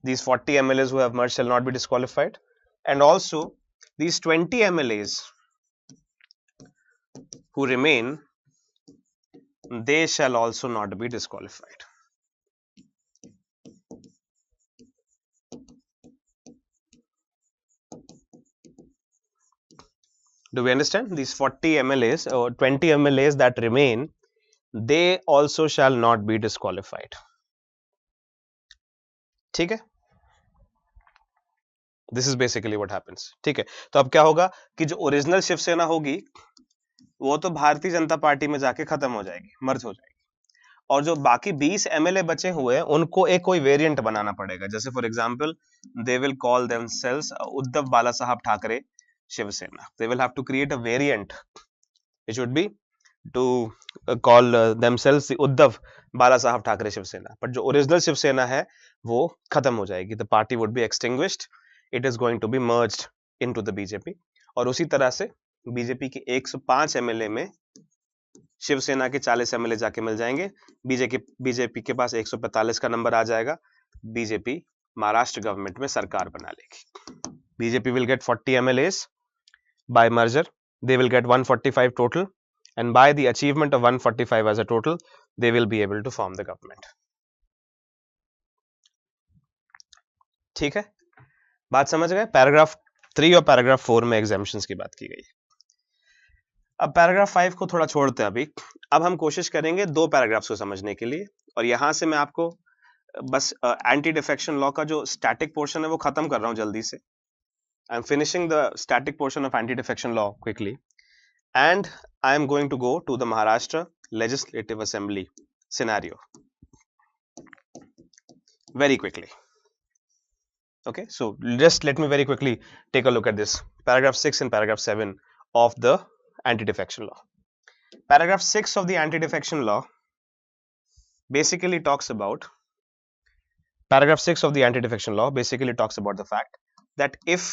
These 40 MLAs who have merged shall not be disqualified, and also these 20 MLAs who remain, they shall also not be disqualified. Do we understand? These 40 MLAs or 20 MLAs that remain, they also shall not be disqualified. ठीक है? This is basically what happens. ठीक है? तो अब क्या होगा कि जो ओरिजिनल शिवसेना होगी वो तो भारतीय जनता पार्टी में जाके खत्म हो जाएगी, मर्ज हो जाएगी, और जो बाकी 20 MLA बचे हुए हैं उनको एक कोई वेरिएंट बनाना पड़ेगा. जैसे for example they will call themselves Uddhav Balasaheb Thackeray Shiv Sena. They will have to create a variant. It should be to call themselves the Uddhav Bala Sahab Thackeray Shiv Sena. But जो original Shiv Sena है वो खत्म हो जाएगी. The party would be extinguished. It is going to be merged into the BJP. और उसी तरह से बीजेपी के 105 एमएलए में शिवसेना के 40 एमएलए जाके मिल जाएंगे. बीजेपी के पास 145 का नंबर आ जाएगा. बीजेपी महाराष्ट्र गवर्नमेंट में सरकार बना लेगी. BJP will get 40 MLAs by merger. They will get 145 total, and by the achievement of 145 as a total, they will be able to form the government. ठीक है, बात समझ गए. पैराग्राफ 3 और पैराग्राफ 4 में एग्जाम्पशंस की बात की गई. अब पैराग्राफ 5 को थोड़ा छोड़ते हैं अभी. अब हम कोशिश करेंगे दो पैराग्राफ्स को समझने के लिए, और यहां से मैं आपको बस एंटी डिफेक्शन लॉ का जो स्टैटिक पोर्शन है वो खत्म कर रहा हूं जल्दी से. I am finishing the static portion of anti-defection law quickly, and I am going to go to the Maharashtra Legislative Assembly scenario very quickly. Okay, so just let me very quickly take a look at this paragraph 6 and paragraph 7 of the anti-defection law. Paragraph 6 of the anti-defection law basically talks about the fact that if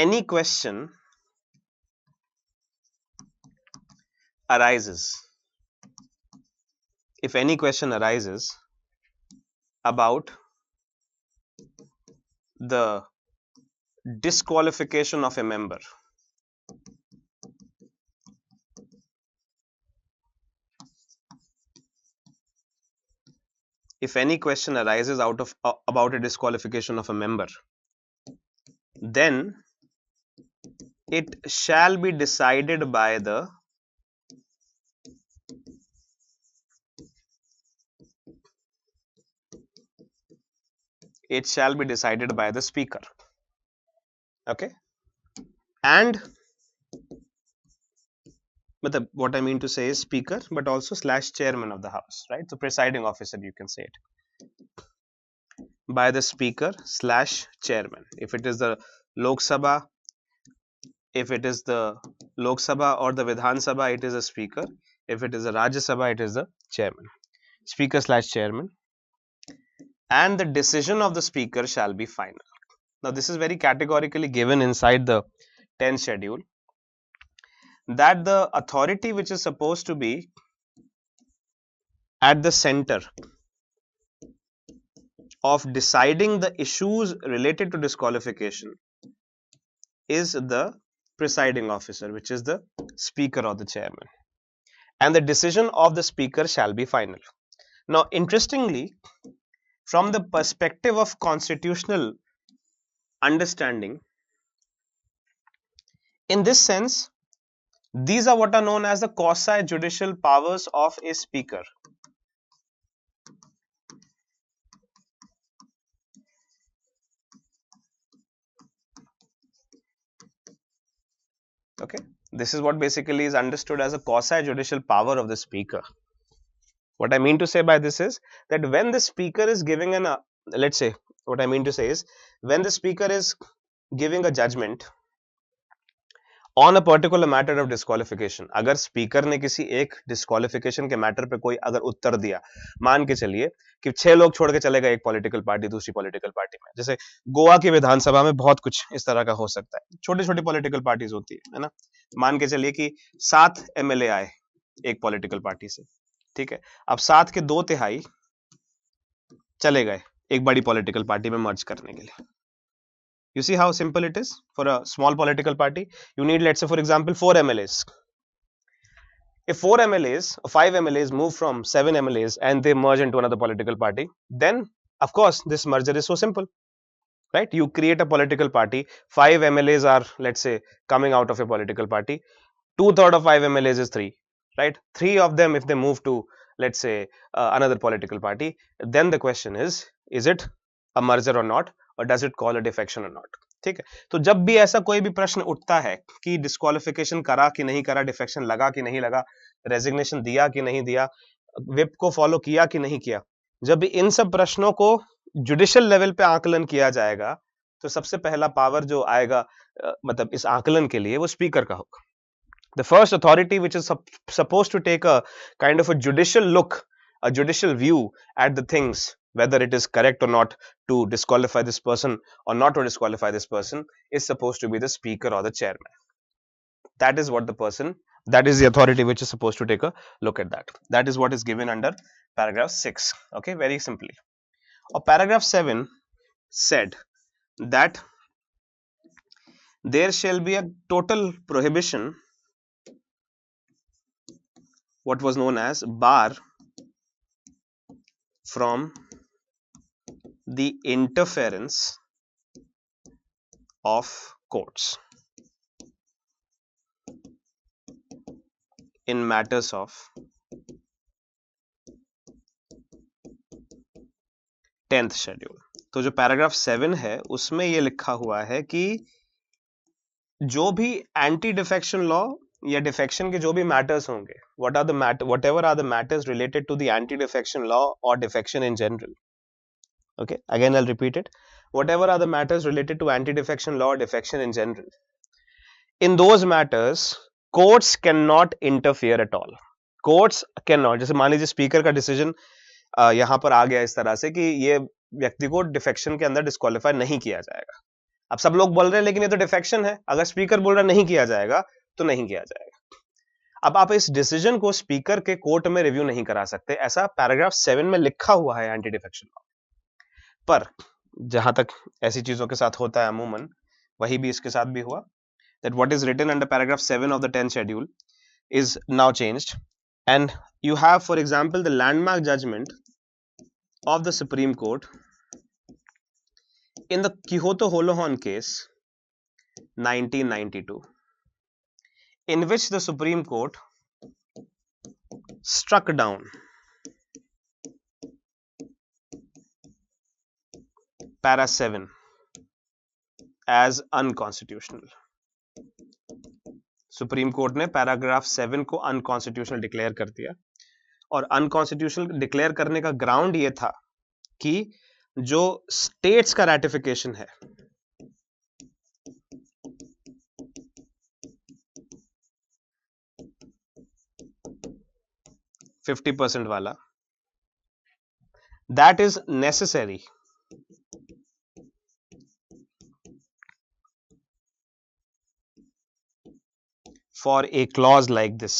any question arises about the disqualification of a member, about a disqualification of a member, then it shall be decided by the speaker. Okay, and what I mean to say is speaker, but also / chairman of the house, right? So presiding officer, you can say it, by the speaker / chairman. If it is the Lok Sabha or the Vidhan Sabha, it is a speaker. If it is a Rajya Sabha, it is the chairman. Speaker / chairman, and the decision of the speaker shall be final. Now this is very categorically given inside the 10th schedule, that the authority which is supposed to be at the center of deciding the issues related to disqualification is the presiding officer, which is the speaker or the chairman, and the decision of the speaker shall be final. Now interestingly, from the perspective of constitutional understanding, in this sense, these are what are known as the quasi-judicial powers of a speaker. Okay, this is what basically is understood as a quasi-judicial power of the speaker. What I mean to say by this is that when the speaker is giving when the speaker is giving a judgment on a particular matter of disqualification, अगर speaker ने किसी एक disqualification के matter पे कोई अगर उत्तर दिया, मान के चलिए कि 6 लोग छोड़ के चले गए एक पॉलिटिकल पार्टी दूसरी पॉलिटिकल पार्टी में, जैसे गोवा की विधानसभा में बहुत कुछ इस तरह का हो सकता है, छोटी छोटी पॉलिटिकल पार्टीज होती है ना. मान के चलिए कि 7 एमएलए आए एक पॉलिटिकल पार्टी से, ठीक है. अब 7 के 2/3 चले गए एक बड़ी पॉलिटिकल पार्टी में मर्ज करने के लिए. You see how simple it is for a small political party. You need, let's say for example, 4 MLAs. If 4 MLAs or 5 MLAs move from 7 MLAs and they merge into another political party, then of course this merger is so simple, right? You create a political party, 5 MLAs are, let's say, coming out of a political party, 2/3 of 5 MLAs is 3, right? 3 of them, if they move to, let's say, another political party, then the question is it a merger or not, or does it call a defection or not? ठीक है. तो जब भी ऐसा कोई भी प्रश्न उठता है कि डिस्क्वालिफिकेशन करा कि नहीं करा, डिफेक्शन लगा कि नहीं लगा, रेजिग्नेशन दिया कि नहीं दिया, व्हिप को फॉलो किया कि नहीं किया, जब भी इन सब प्रश्नों को जुडिशियल लेवल पे आकलन किया जाएगा, तो सबसे पहला पावर जो आएगा मतलब इस आकलन के लिए वो स्पीकर का होगा. The first authority which is supposed to take a kind of a judicial look, a judicial view at the things, whether it is correct or not to disqualify this person or not to disqualify this person, is supposed to be the speaker or the chairman. That is what the person, that is the authority which is supposed to take a look at that. That is what is given under paragraph 6. Okay, very simply. Or paragraph 7 said that there shall be a total prohibition, what was known as bar, from the interference of courts in matters of 10th schedule. तो जो paragraph 7 है उसमें ये लिखा हुआ है कि जो भी एंटी डिफेक्शन लॉ या डिफेक्शन के जो भी मैटर्स होंगे, whatever are the matters related to the anti-defection law or defection in general. Okay, again I'll repeat it. Whatever are the matters related to anti-defection law or defection in general, in those matters courts cannot interfere at all. Courts cannot. जैसे मान लीजिए speaker का decision यहाँ पर आ गया इस तरह से कि ये व्यक्ति को डिफेक्शन के अंदर डिस्क्वालीफाई नहीं किया जाएगा. अब सब लोग बोल रहे हैं लेकिन ये तो डिफेक्शन है. अगर स्पीकर बोल रहा नहीं किया जाएगा तो नहीं किया जाएगा. अब आप इस डिसीजन को स्पीकर के कोर्ट में रिव्यू नहीं करा सकते, ऐसा पैराग्राफ 7 में लिखा हुआ है एंटी डिफेक्शन लॉ. पर जहां तक ऐसी चीजों के साथ होता है अमूमन, वही भी इसके साथ भी हुआ. That what is written under paragraph 7 of the 10th schedule is now changed, and you have, for example, the landmark judgment of the Supreme Court in the Kyoto Holohan case 1992, in which the Supreme Court struck down para 7 as unconstitutional. Supreme court ने paragraph 7 को unconstitutional declare कर दिया, और unconstitutional declare करने का ground ये था कि जो स्टेट्स का रैटिफिकेशन है, %50 वाला, that is necessary for a clause like this.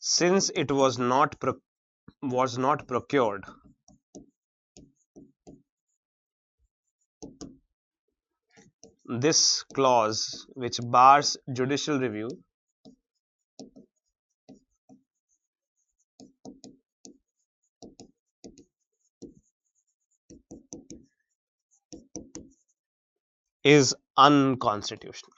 Since it was not procured this clause which bars judicial review is unconstitutional.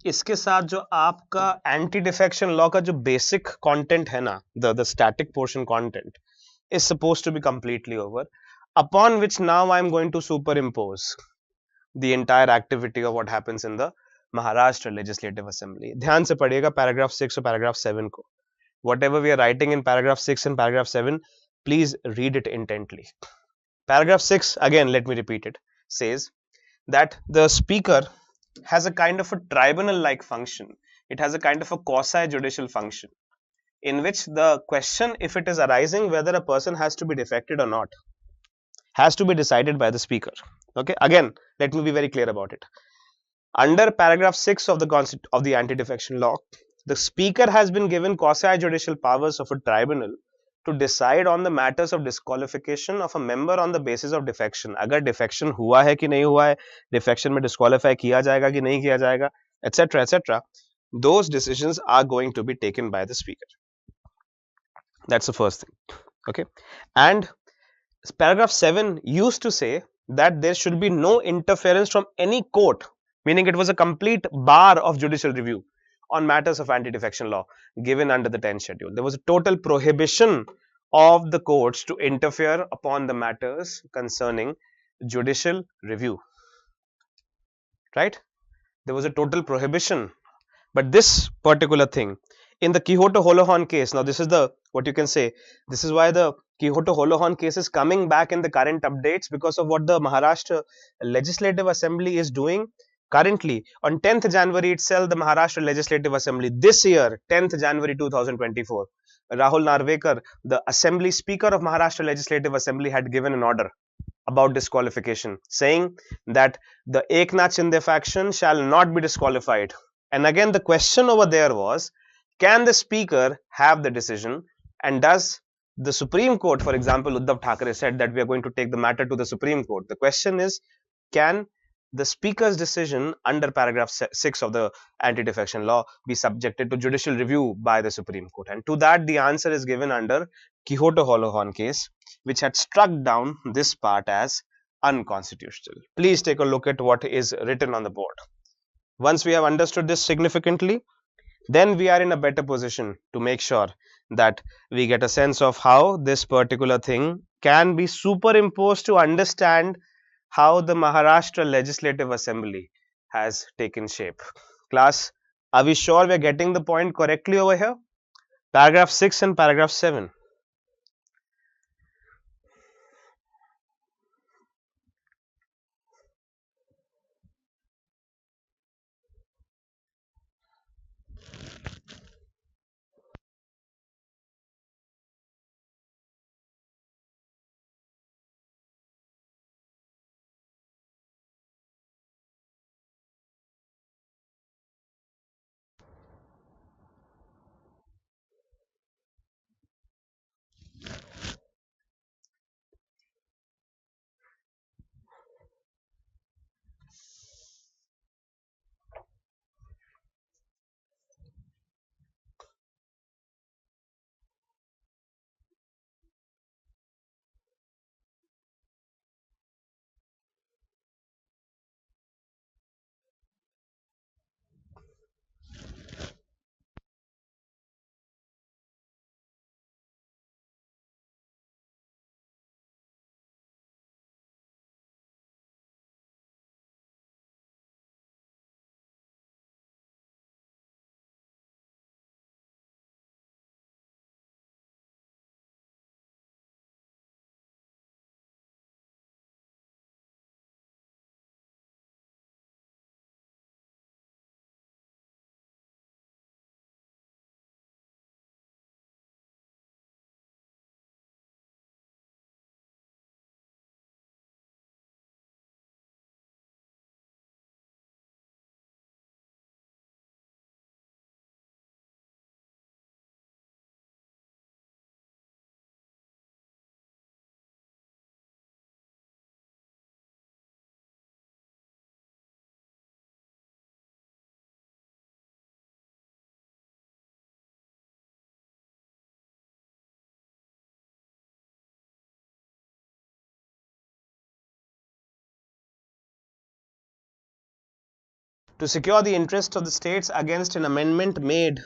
इसके साथ जो आपका एंटी डिफेक्शन लॉ का जो बेसिक कंटेंट है ना, the static portion content is supposed to be completely over, upon which now I am going to superimpose the entire activity of what happens in the Maharashtra Legislative Assembly. ध्यान से पढ़िएगा paragraph 6 और paragraph 7 को. Whatever we are writing in paragraph 6 and paragraph 7, please read it intently. Paragraph 6, again let me repeat it, says that the speaker has a kind of a tribunal like function. It has a kind of a quasi judicial function in which the question, if it is arising whether a person has to be defected or not, has to be decided by the speaker. Okay, again let me be very clear about it. Under paragraph 6 of the anti-defection law, the speaker has been given quasi judicial powers of a tribunal to decide on the matters of disqualification of a member on the basis of defection. अगर defection हुआ है कि नहीं हुआ है, defection में disqualify किया जाएगा कि नहीं किया जाएगा, etc. etc. Those decisions are going to be taken by the speaker. That's the first thing. Okay, and paragraph 7 used to say that there should be no interference from any court, meaning it was a complete bar of judicial review on matters of anti-defection law given under the 10th schedule. There was a total prohibition of the courts to interfere upon the matters concerning judicial review. Right? There was a total prohibition. But this particular thing, in the Quixote-Holohan case, now this is the, what you can say, this is why the Quixote-Holohan case is coming back in the current updates, because of what the Maharashtra Legislative Assembly is doing currently. On 10th January itself, the Maharashtra Legislative Assembly, this year, 10th January 2024, Rahul Narvekar, the Assembly Speaker of Maharashtra Legislative Assembly, had given an order about disqualification, saying that the Eknath Shinde faction shall not be disqualified. And again, the question over there was, can the speaker have the decision, and does the Supreme Court, for example, Uddhav Thackeray said that we are going to take the matter to the Supreme Court. The question is, can the speaker's decision under paragraph 6 of the anti-defection law be subjected to judicial review by the Supreme Court? And to that, the answer is given under Quixote-Holohan case, which had struck down this part as unconstitutional. Please take a look at what is written on the board. Once we have understood this significantly, then we are in a better position to make sure that we get a sense of how this particular thing can be superimposed to understand how the Maharashtra Legislative Assembly has taken shape. Class, are we sure we are getting the point correctly over here? Paragraph 6 and paragraph 7. To secure the interest of the states against an amendment made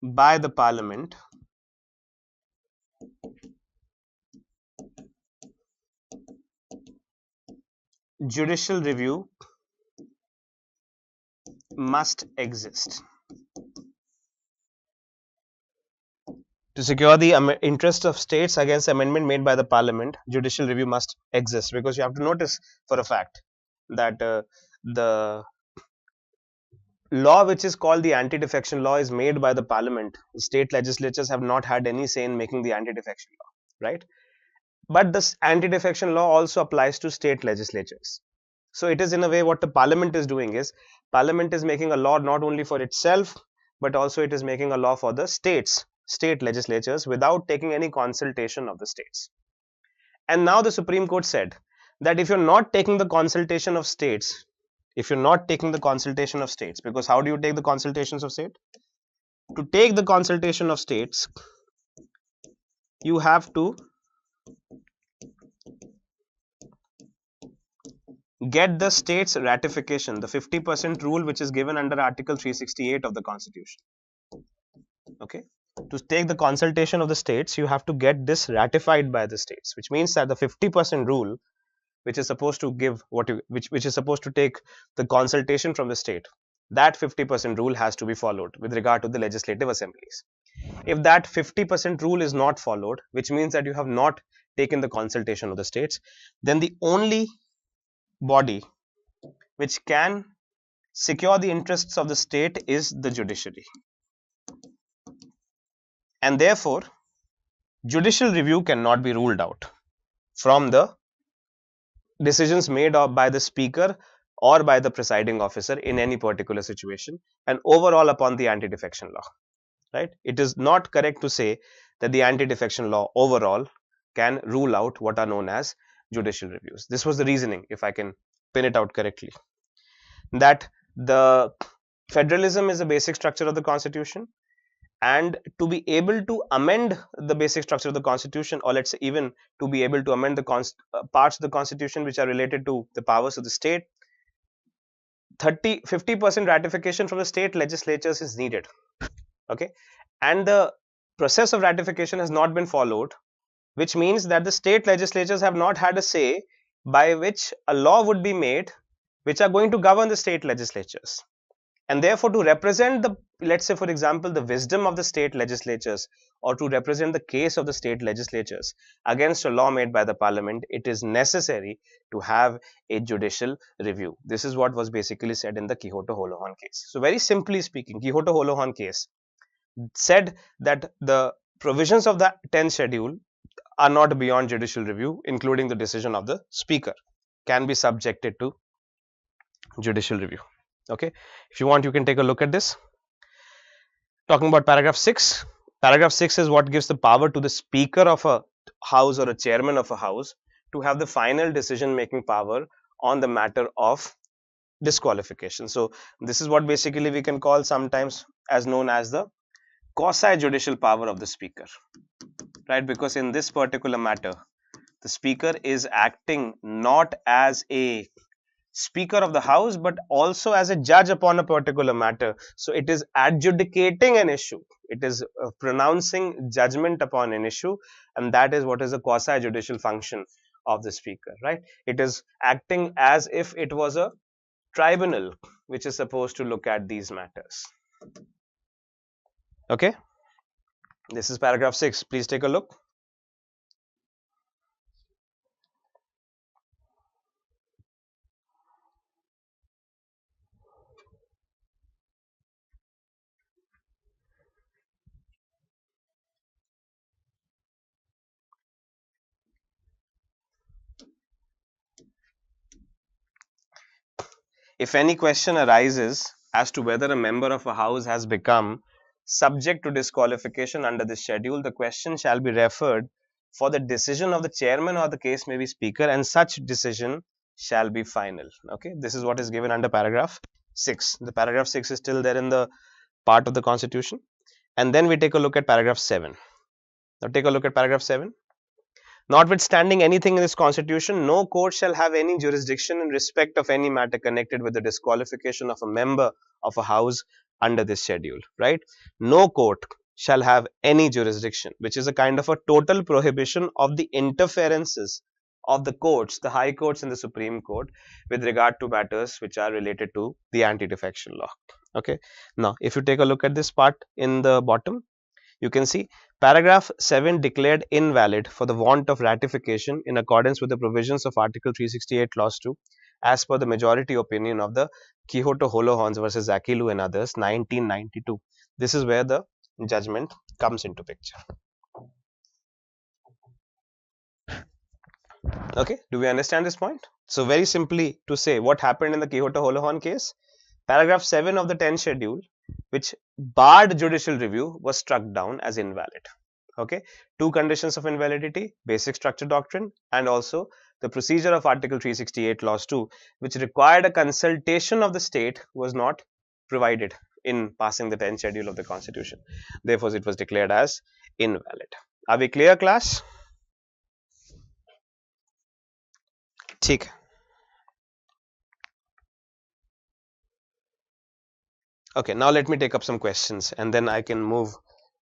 by the Parliament, judicial review must exist. To secure the interest of states against amendment made by the Parliament, judicial review must exist, because you have to notice for a fact that the law which is called the anti-defection law is made by the Parliament. State legislatures have not had any say in making the anti-defection law, right? But this anti-defection law also applies to state legislatures. So it is, in a way, what the Parliament is doing is, Parliament is making a law not only for itself, but also it is making a law for the states, state legislatures, without taking any consultation of the states. And now the Supreme Court said that if you're not taking the consultation of states, because how do you take the consultations of state? To take the consultation of states, you have to get the state's ratification, the 50% rule which is given under Article 368 of the Constitution. Okay, to take the consultation of the states, you have to get this ratified by the states, which means that the 50% rule, which is supposed to give which is supposed to take the consultation from the state, that 50% rule has to be followed with regard to the legislative assemblies. If that 50% rule is not followed, which means that you have not taken the consultation of the states, then the only body which can secure the interests of the state is the judiciary. And therefore, judicial review cannot be ruled out from the decisions made by the speaker or by the presiding officer in any particular situation, and overall upon the anti-defection law. Right? It is not correct to say that the anti-defection law overall can rule out what are known as judicial reviews. This was the reasoning, if I can pin it out correctly, that the federalism is a basic structure of the constitution, and to be able to amend the basic structure of the constitution, or let's say even to be able to amend the parts of the constitution which are related to the powers of the state, 50% ratification from the state legislatures is needed. Okay, and the process of ratification has not been followed, which means that the state legislatures have not had a say by which a law would be made which are going to govern the state legislatures. And therefore, to represent the, let's say for example, the wisdom of the state legislatures, or to represent the case of the state legislatures against a law made by the parliament, it is necessary to have a judicial review. This is what was basically said in the Quixote-Holohan case. So very simply speaking, Quixote-Holohan case said that the provisions of the 10th schedule are not beyond judicial review, including the decision of the speaker can be subjected to judicial review. Okay, if you want, you can take a look at this. Talking about paragraph 6. Paragraph 6 is what gives the power to the speaker of a house or a chairman of a house to have the final decision making power on the matter of disqualification. So this is what basically we can call sometimes as known as the quasi judicial power of the speaker, right? Because in this particular matter, the speaker is acting not as a speaker of the house but also as a judge upon a particular matter. So it is adjudicating an issue, it is pronouncing judgment upon an issue, and that is what is a quasi judicial function of the speaker, right? It is acting as if it was a tribunal which is supposed to look at these matters. Okay, this is paragraph 6. Please take a look. If any question arises as to whether a member of a house has become subject to disqualification under this schedule, the question shall be referred for the decision of the chairman or the case may be speaker, and such decision shall be final. Okay, this is what is given under paragraph 6. The paragraph 6 is still there in the part of the constitution. And then we take a look at paragraph 7. Now take a look at paragraph 7. Notwithstanding anything in this constitution, no court shall have any jurisdiction in respect of any matter connected with the disqualification of a member of a house under this schedule, right? No court shall have any jurisdiction, which is a kind of a total prohibition of the interferences of the courts, the high courts and the Supreme Court, with regard to matters which are related to the anti-defection law. Okay. Now, if you take a look at this part in the bottom, you can see paragraph 7 declared invalid for the want of ratification in accordance with the provisions of Article 368 Clause 2 as per the majority opinion of the Quixote-Holohan versus Akilu and others, 1992. This is where the judgment comes into picture. Okay, do we understand this point? So very simply to say what happened in the Quixote-Holohan case, paragraph 7 of the 10th schedule, which barred judicial review, was struck down as invalid. Okay, two conditions of invalidity: basic structure doctrine and also the procedure of Article 368 Clause 2, which required a consultation of the state, was not provided in passing the 10th schedule of the constitution. Therefore, it was declared as invalid. Are we clear, class? ठीक. Okay, now let me take up some questions and then I can move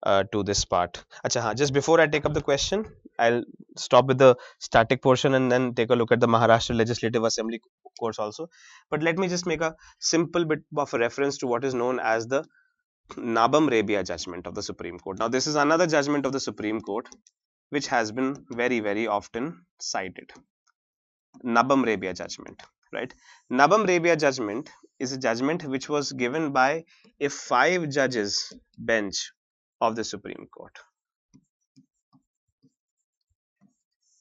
to this part. Achha, just before I take up the question, I'll stop with the static portion and then take a look at the Maharashtra Legislative Assembly courts also. But let me just make a simple bit of a reference to what is known as the Nabam Rebia judgment of the Supreme Court. Now, this is another judgment of the Supreme Court which has been very, very often cited. Nabam Rebia judgment, right? Nabam Rebia judgment is a judgment which was given by a 5 judges bench of the Supreme Court.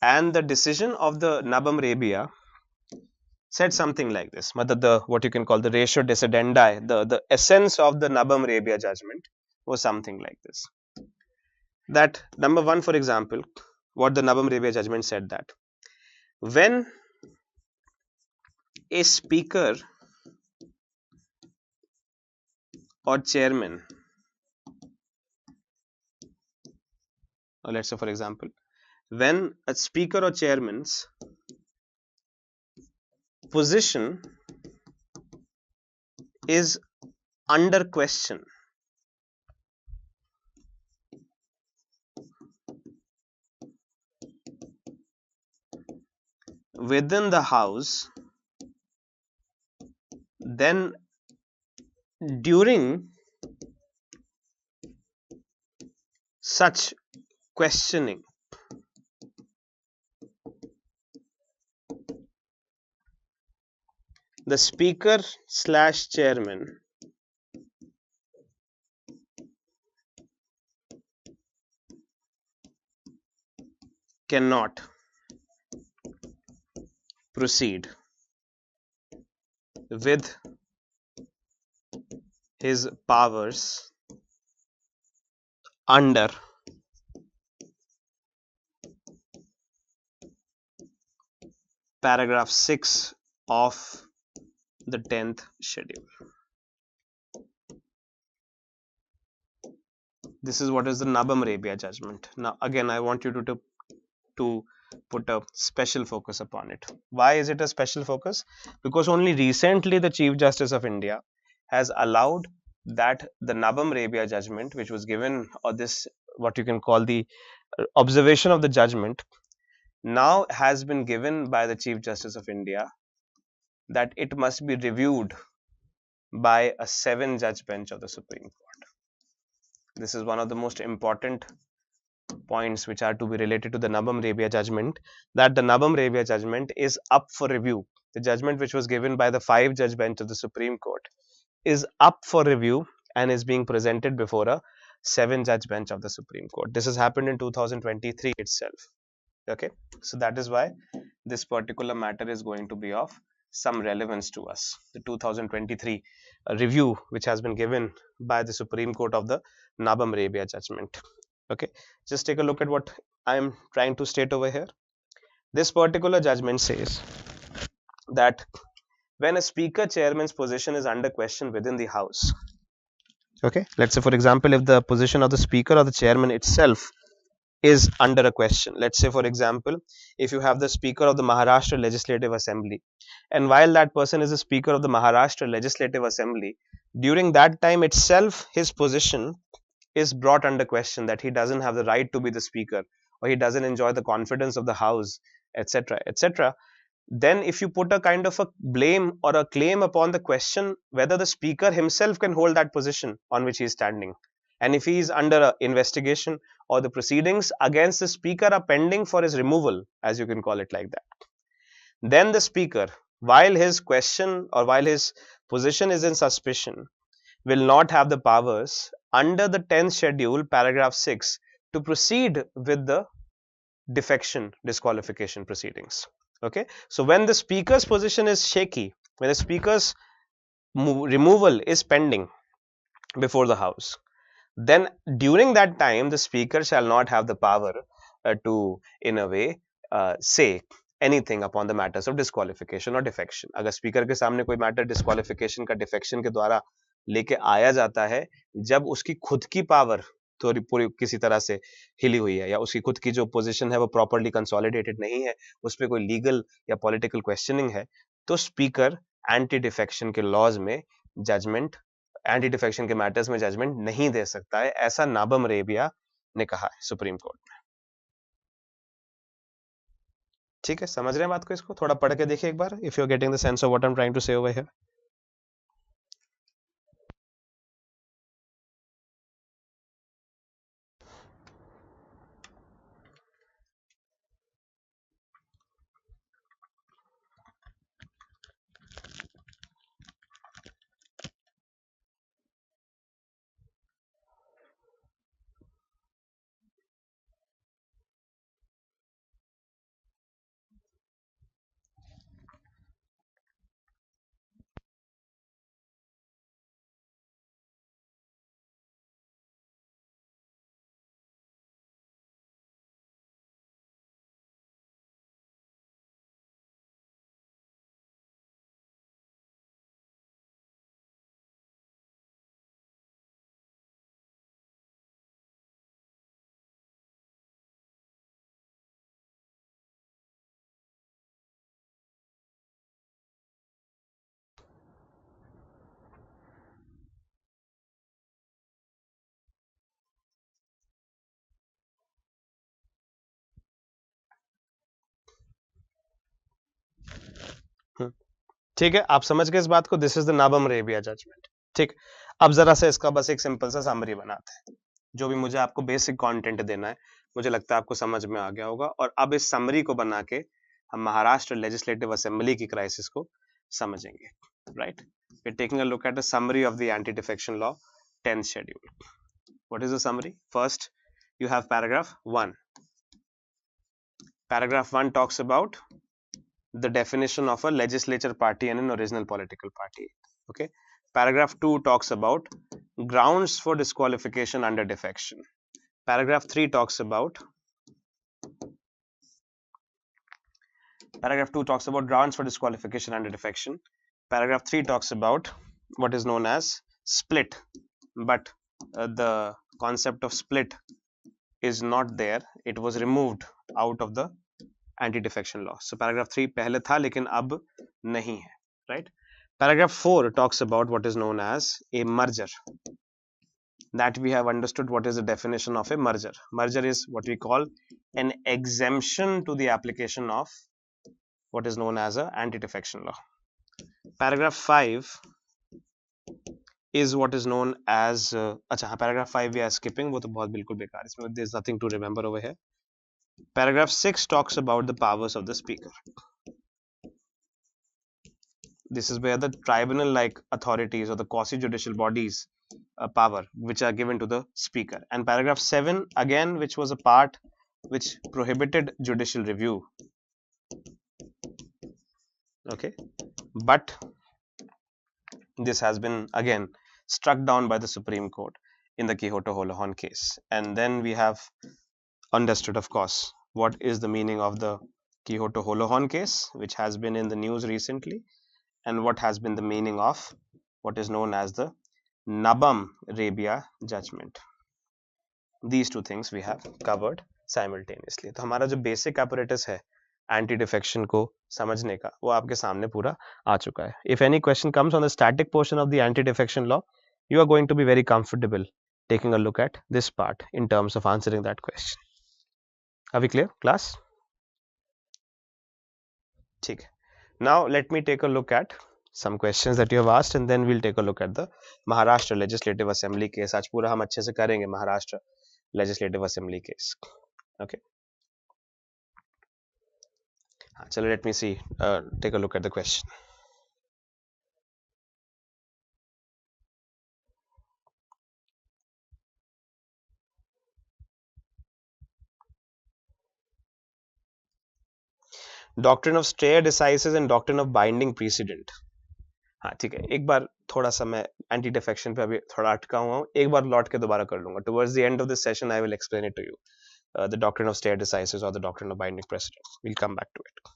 And the decision of the Nabam Rebia said something like this. The what you can call the ratio decidendi, the essence of the Nabam Rebia judgment was something like this. That number 1, for example, what the Nabam Rebia judgment said, that when a speaker or chairman, or let's say for example, when a speaker or chairman's position is under question, within the house, then during such questioning, the speaker slash chairman cannot proceed with his powers under paragraph 6 of the 10th schedule. This is what is the Nabam Rebia judgment. Now again, I want you to put a special focus upon it. Why is it a special focus? Because only recently the Chief Justice of India has allowed that the Nabam Rebia judgment, which was given, or this what you can call the observation of the judgment, now has been given by the Chief Justice of India, that it must be reviewed by a 7-judge bench of the Supreme Court. This is one of the most important points which are to be related to the Nabam Rebia judgment, that the Nabam Rebia judgment is up for review. The judgment which was given by the 5-judge bench of the Supreme Court is up for review and is being presented before a 7-judge bench of the Supreme Court. This has happened in 2023 itself. Okay, so that is why this particular matter is going to be of some relevance to us. The 2023 review which has been given by the Supreme Court of the Nabam Rebia judgment. Okay, just take a look at what I am trying to state over here. This particular judgment says that when a speaker chairman's position is under question within the house, okay, let's say for example, if the position of the speaker or the chairman itself is under a question, let's say for example, if you have the speaker of the Maharashtra Legislative Assembly, and while that person is the speaker of the Maharashtra Legislative Assembly, during that time itself his position is brought under question, that he doesn't have the right to be the speaker, or he doesn't enjoy the confidence of the house, etc., etc., then if you put a kind of a blame or a claim upon the question whether the speaker himself can hold that position on which he is standing, and if he is under a investigation or the proceedings against the speaker are pending for his removal, as you can call it like that, then the speaker, while his question or while his position is in suspicion, will not have the powers under the 10th schedule paragraph 6 to proceed with the defection disqualification proceedings. Okay, so when the speaker's position is shaky, when the speaker's removal is pending before the house, then during that time the speaker shall not have the power to in a way say anything upon the matters of disqualification or defection. अगर speaker के सामने कोई matter disqualification का defection के द्वारा लेके आया जाता है, जब उसकी खुद की पावर थोड़ी पूरी किसी तरह से हिली हुई है, या उसकी खुद की जो पोजीशन है वो प्रॉपर्ली कंसोलिडेटेड नहीं है, उस पर कोई लीगल या पॉलिटिकल क्वेश्चनिंग है, तो स्पीकर एंटी डिफेक्शन के लॉज में जजमेंट, एंटी डिफेक्शन के मैटर्स में जजमेंट नहीं दे सकता है, ऐसा नाबम रेबिया ने कहा है सुप्रीम कोर्ट में. ठीक है, समझ रहे हैं बात को? इसको थोड़ा पढ़ के देखिए एक बार, if you are getting the sense of what I am trying to say over here. ठीक है, आप समझ गए इस बात को? This is the Nabam Rebia judgment. ठीक, अब जरा से इसका बस एक सिंपल सा समरी बनाते हैं. जो भी मुझे आपको बेसिक कंटेंट देना है, मुझे लगता है आपको समझ में आ गया होगा. और अब इस समरी को बना के हम महाराष्ट्र लेजिस्लेटिव असेंबली की क्राइसिस को समझेंगे. Right, we are taking a look at the summary of the anti defection law 10th schedule. What is the summary? First, you have paragraph 1. Paragraph 1 talks about the definition of a legislature party and an original political party. Okay. Paragraph 2 talks about grounds for disqualification under defection. Paragraph 3 talks about grounds for disqualification under defection. Paragraph 3 talks about what is known as split, but the concept of split is not there. It was removed out of the anti-defection law. So paragraph 3 पहले था लेकिन अब नहीं है. Right. Paragraph 4 talks about what is known as a merger. That we have understood what is the definition of a merger. Merger is what we call an exemption to the application of what is known as a anti-defection law. Paragraph 5 is what is known as अच्छा, paragraph 5 we are skipping, वो तो बहुत बिल्कुल बेकार है, इसमें there's nothing to remember over here. Paragraph 6 talks about the powers of the speaker. This is where the tribunal like authorities or the quasi judicial bodies power which are given to the speaker. And paragraph 7 again, which was a part which prohibited judicial review. Okay, but this has been again struck down by the Supreme Court in the Quota case. And then we have understood, of course, what is the meaning of the Quota case, which has been in the news recently, and what has been the meaning of what is known as the Nabam Rebia judgment. These two things we have covered simultaneously. तो हमारा जो basic apparatus है anti defection को समझने का, वो आपके सामने पूरा आ चुका है. If any question comes on the static portion of the anti-defection law, you are going to be very comfortable taking a look at this part in terms of answering that question. Are we clear, class? ठीक है. Now let me take a look at some questions that you have asked, and then we'll take a look at the Maharashtra Legislative Assembly case. आज पूरा हम अच्छे से करेंगे Maharashtra Legislative Assembly case. Okay. चलो, let me see, take a look at the question. Doctrine of stare decisis and doctrine of binding precedent. हाँ ठीक है, एक बार थोड़ा सा मैं एंटी डिफेक्शन पे अभी थोड़ा अटका हुआ हूँ, एक बार लौट के दोबारा कर लूंगा. Towards the end of this session I will explain it to you, the doctrine of stare decisis और the doctrine of binding precedent. Will come back to it.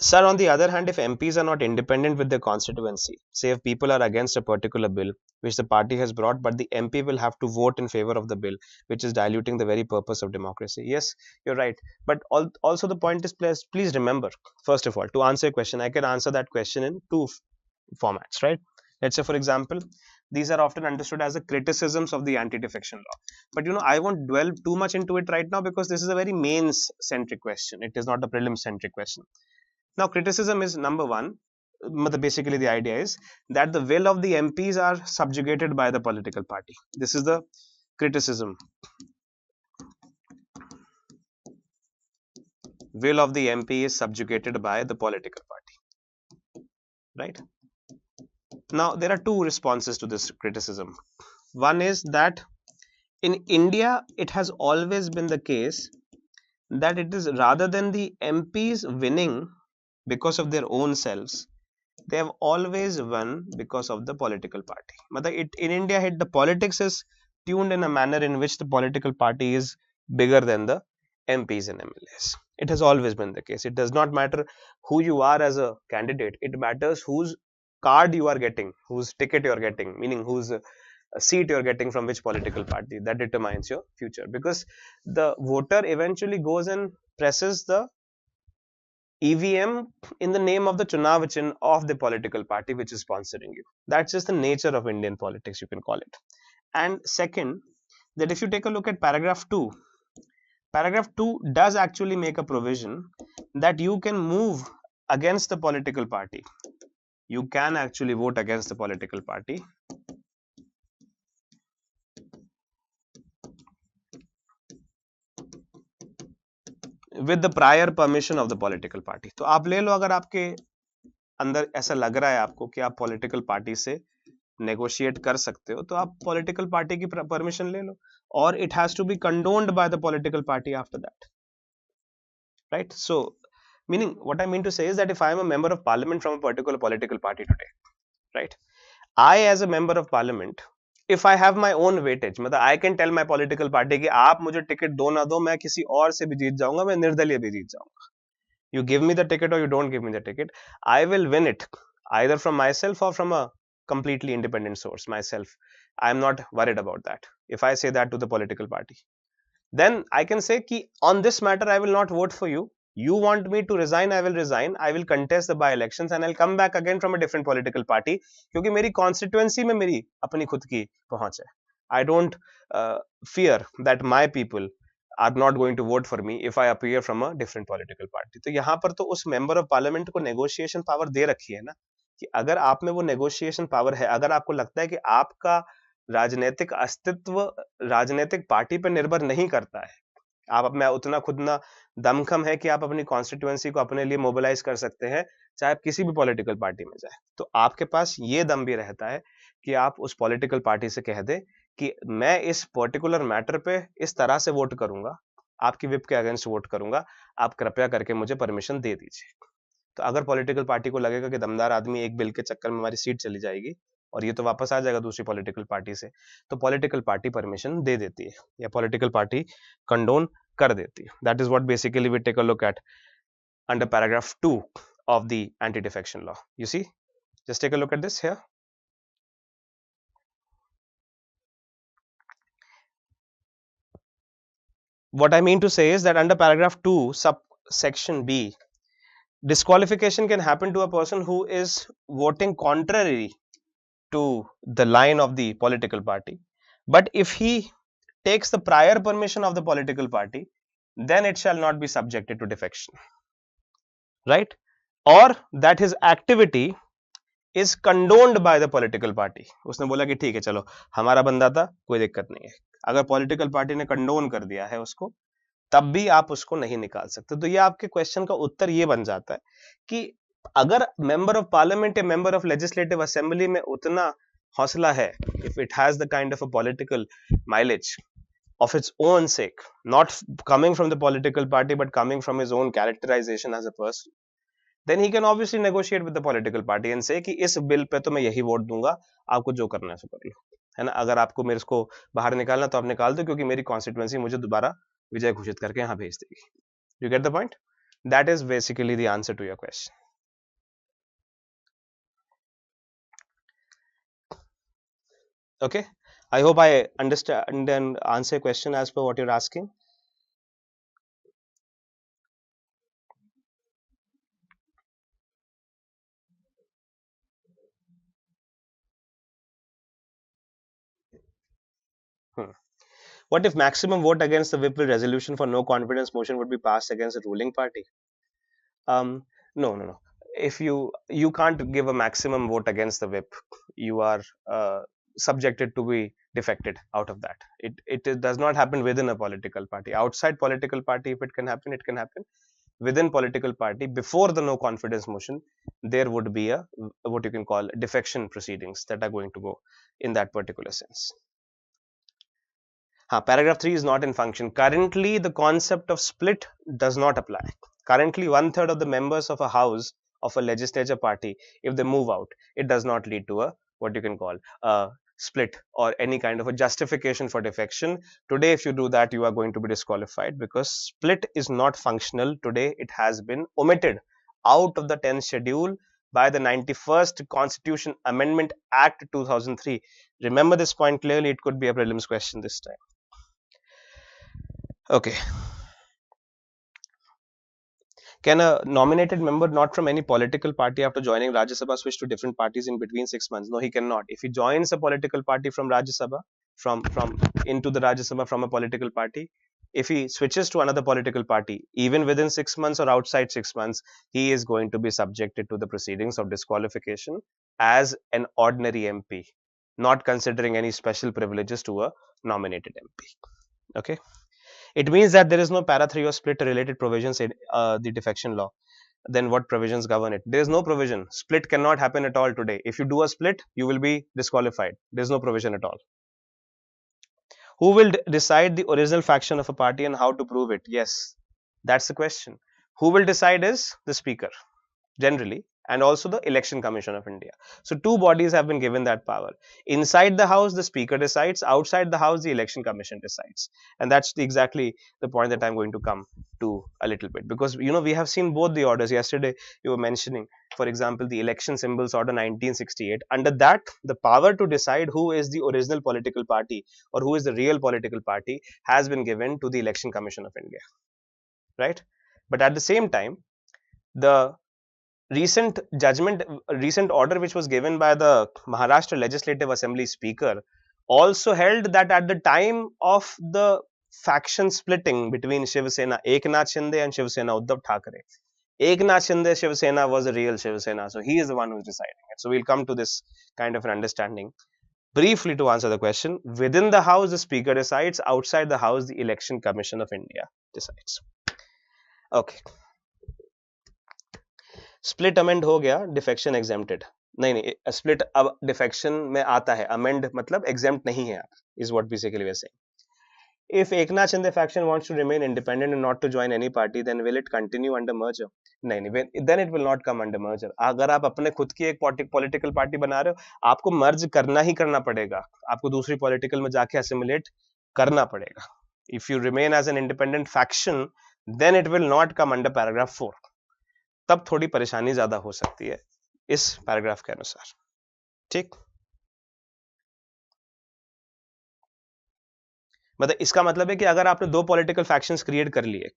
Sir, on the other hand, if MPs are not independent with their constituency, say if people are against a particular bill which the party has brought, but the MP will have to vote in favor of the bill, which is diluting the very purpose of democracy. Yes, you're right. But also the point is, please remember, first of all, to answer your question, I can answer that question in two formats, right? Let's say, for example, these are often understood as the criticisms of the anti-defection law. But I won't dwell too much into it right now because this is a very mains centric question. It is not a prelim centric question. Now, criticism is number one. Basically, the idea is that the will of the MPs are subjugated by the political party. This is the criticism. Will of the MP is subjugated by the political party. Right? Now, there are two responses to this criticism. One is that in India, it has always been the case that it is rather than the MPs winning because of their own selves, they have always won because of the political party. In India, the politics is tuned in a manner in which the political party is bigger than the MPs and MLAs. It has always been the case. It does not matter who you are as a candidate. It matters whose card you are getting, whose ticket you are getting, meaning whose seat you are getting from which political party. That determines your future, because the voter eventually goes and presses the EVM in the name of the Chunav Chin of the political party which is sponsoring you. That's just the nature of Indian politics, you can call it. And second, that if you take a look at paragraph 2 does actually make a provision that you can move against the political party. You can actually vote against the political party with the prior permission of the political party. तो आप ले लो, अगर आपके अंदर ऐसा लग रहा है आपको कि आप पॉलिटिकल पार्टी से नेगोशिएट कर सकते हो, तो आप पॉलिटिकल पार्टी की परमिशन ले लो, और it has to be condoned by the political party after that, right? So meaning what I mean to say is that if I am a member of parliament from a particular political party today, right, I as a member of parliament, if I have my own weightage, मतलब I can tell my political party कि आप मुझे ticket दो ना दो, मैं किसी और से भी जीत जाऊंगा, मैं निर्दलीय भी जीत जाऊंगा. You give me the ticket or you don't give me the ticket, I will win it either from myself or from a completely independent source myself. I am not worried about that. If I say that to the political party, then I can say ki on this matter I will not vote for you. You want me to resign, I will resign. I will contest the by elections and I'll come back again from a different political party, क्योंकि मेरी constituency में मेरी अपनी खुद की पहुंच है. I don't fear that my people are not going to vote for me if I appear from a different political party. तो यहाँ पर तो उस member of parliament को negotiation power दे रखी है ना, कि अगर आप में वो negotiation power है, अगर आपको लगता है कि आपका राजनीतिक अस्तित्व राजनीतिक पार्टी पर निर्भर नहीं करता है, आप में उतना खुद ना दमखम है कि आप अपनी कॉन्स्टिट्यूएंसी को अपने लिए मोबिलाइज कर सकते हैं, चाहे आप किसी भी पॉलिटिकल पार्टी में जाए, तो आपके पास ये दम भी रहता है कि आप उस पॉलिटिकल पार्टी से कह दे कि मैं इस पर्टिकुलर मैटर पे इस तरह से वोट करूंगा, आपकी विप के अगेंस्ट वोट करूंगा, आप कृपया करके मुझे परमिशन दे दीजिए. तो अगर पॉलिटिकल पार्टी को लगेगा कि दमदार आदमी एक बिल के चक्कर में हमारी सीट चली जाएगी और ये तो वापस आ जाएगा दूसरी पॉलिटिकल पार्टी से, तो पॉलिटिकल पार्टी परमिशन दे देती है या पॉलिटिकल पार्टी कंडोन कर देती है. That is what basically we take a look at under paragraph 2 of the anti-defection law. You see, just take a look at this here. What I mean to say is that under paragraph 2 subsection B, disqualification can happen to a person who is voting contrary to the line of the political party, but if he takes the prior permission of the political party, then it shall not be subjected to defection, right? Or that his activity is condoned by the political party. उसने बोला कि ठीक है, चलो हमारा बंदा था, कोई दिक्कत नहीं है. अगर पॉलिटिकल पार्टी ने कंडोन कर दिया है उसको, तब भी आप उसको नहीं निकाल सकते. तो ये आपके क्वेश्चन का उत्तर ये बन जाता है कि अगर मेंबर ऑफ पार्लियामेंट या मेंबर ऑफ लेजिस्लेटिव असेंबली में उतना हौसला है, if it has the kind of a political mileage of its own sake, not coming from the political party but coming from his own characterization as a person, then he can obviously negotiate with the political party and say कि इस bill pay तो मैं यही vote दूंगा, आपको जो करना है सो कर लो, है ना. अगर आपको मेरे को बाहर निकालना तो आप निकाल दो, क्योंकि मेरी कॉन्स्टिट्यूएंसी मुझे दोबारा विजय घोषित करके यहाँ भेज देगी. You get the point? That is basically the answer to your question. Okay, I hope I understand and answer your question as per what you're asking. What if maximum vote against the whip resolution for no confidence motion would be passed against the ruling party? Um, no, no, no. If you can't give a maximum vote against the whip, you are subjected to be defected out of that. It does not happen within a political party. Outside political party, if it can happen, it can happen. Within political party, before the no confidence motion, there would be a what you can call defection proceedings that are going to go in that particular sense. Paragraph 3 is not in function. Currently, the concept of split does not apply. Currently, one third of the members of a house of a legislature party, if they move out, it does not lead to a what you can call a split or any kind of a justification for defection. Today, if you do that, you are going to be disqualified because split is not functional. Today, it has been omitted out of the 10th schedule by the 91st Constitution Amendment Act 2003. Remember this point clearly. It could be a prelims question this time. Okay. Can a nominated member not from any political party after joining Rajya Sabha switch to different parties in between 6 months? No, he cannot. If he joins a political party from Rajya Sabha, from into the Rajya Sabha from a political party, if he switches to another political party, even within 6 months or outside 6 months, he is going to be subjected to the proceedings of disqualification as an ordinary MP, not considering any special privileges to a nominated MP. Okay. It means that there is no para 3 or split related provisions in the defection law. Then what provisions govern it? There is no provision. Split cannot happen at all today. If you do a split, you will be disqualified. There is no provision at all. Who will decide the original faction of a party and how to prove it? Yes, that's the question. Who will decide is the speaker, generally, and also the Election Commission of India. So two bodies have been given that power. Inside the house, the speaker decides. Outside the house, the Election Commission decides. And that's exactly the point that I'm going to come to a little bit. Because, we have seen both the orders. Yesterday, you were mentioning, for example, the Election Symbols Order 1968. Under that, the power to decide who is the original political party or who is the real political party has been given to the Election Commission of India. Right? But at the same time, the recent order which was given by the Maharashtra Legislative Assembly Speaker also held that at the time of the faction splitting between Shiv Sena Eknath Shinde and Shiv Sena Uddhav Thackeray, Eknath Shinde Shiv Sena was the real Shiv Sena, so he is the one who is deciding it. So we'll come to this kind of an understanding. Briefly to answer the question, within the house the speaker decides, outside the house the Election Commission of India decides. Okay. Split amend हो गया, defection exempted नहीं, split अब defection में आता है, amend मतलब exempt नहीं है, is what basically we are saying. If Eknath Shinde faction wants to remain independent and not to join any party, then will it continue under merger? नहीं, then it will not come under merger. अगर आप अपने खुद की एक political party बना रहे हो, आपको मर्ज करना ही करना पड़ेगा, आपको दूसरी पॉलिटिकल में जाके असिमिलेट करना पड़ेगा. If you remain as an independent faction, then it will not come under paragraph 4. तब थोड़ी परेशानी ज्यादा हो सकती है इस पैराग्राफ के अनुसार. ठीक, मतलब इसका मतलब है कि अगर आपने दो पॉलिटिकल फैक्शंस क्रिएट कर लिए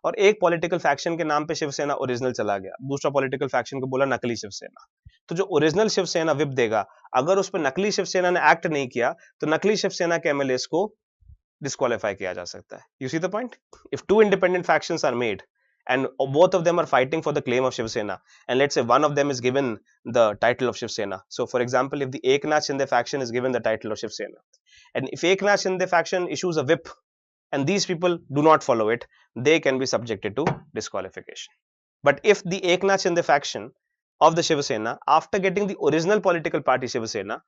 और एक पॉलिटिकल फैक्शन के नाम पे शिवसेना ओरिजिनल चला गया, दूसरा पॉलिटिकल फैक्शन को बोला नकली शिवसेना, तो जो ओरिजिनल शिवसेना विप देगा, अगर उस पर नकली शिवसेना ने एक्ट नहीं किया तो नकली शिवसेना के एमएलएस को डिस्क्वालीफाई किया जा सकता है. You see the point? If two independent factions are made and both of them are fighting for the claim of Shiv Sena, and let's say one of them is given the title of Shiv Sena. So for example, if the Eknath Shinde faction is given the title of Shiv Sena, and if Eknath Shinde faction issues a whip and these people do not follow it, they can be subjected to disqualification. But if the Eknath Shinde faction of the Shiv Sena, after getting the original political party Shiv Sena,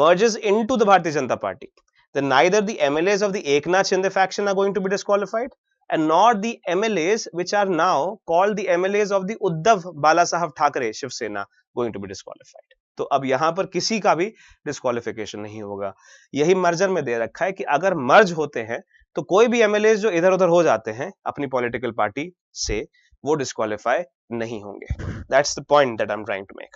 merges into the Bharatiya Janata Party, then neither the MLAs of the Eknath Shinde faction are going to be disqualified, and nor the MLAs which are now called the MLAs of the Uddhav Balasaheb Thackeray Shiv Sena going to be disqualified. तो अब यहां पर किसी का भी disqualification नहीं होगा. यही मर्जर में दे रखा है कि अगर मर्ज होते हैं तो कोई भी MLAs जो इधर उधर हो जाते हैं अपनी पॉलिटिकल पार्टी से, वो डिस्क्वालीफाई नहीं होंगे. That's the point that I am trying to make.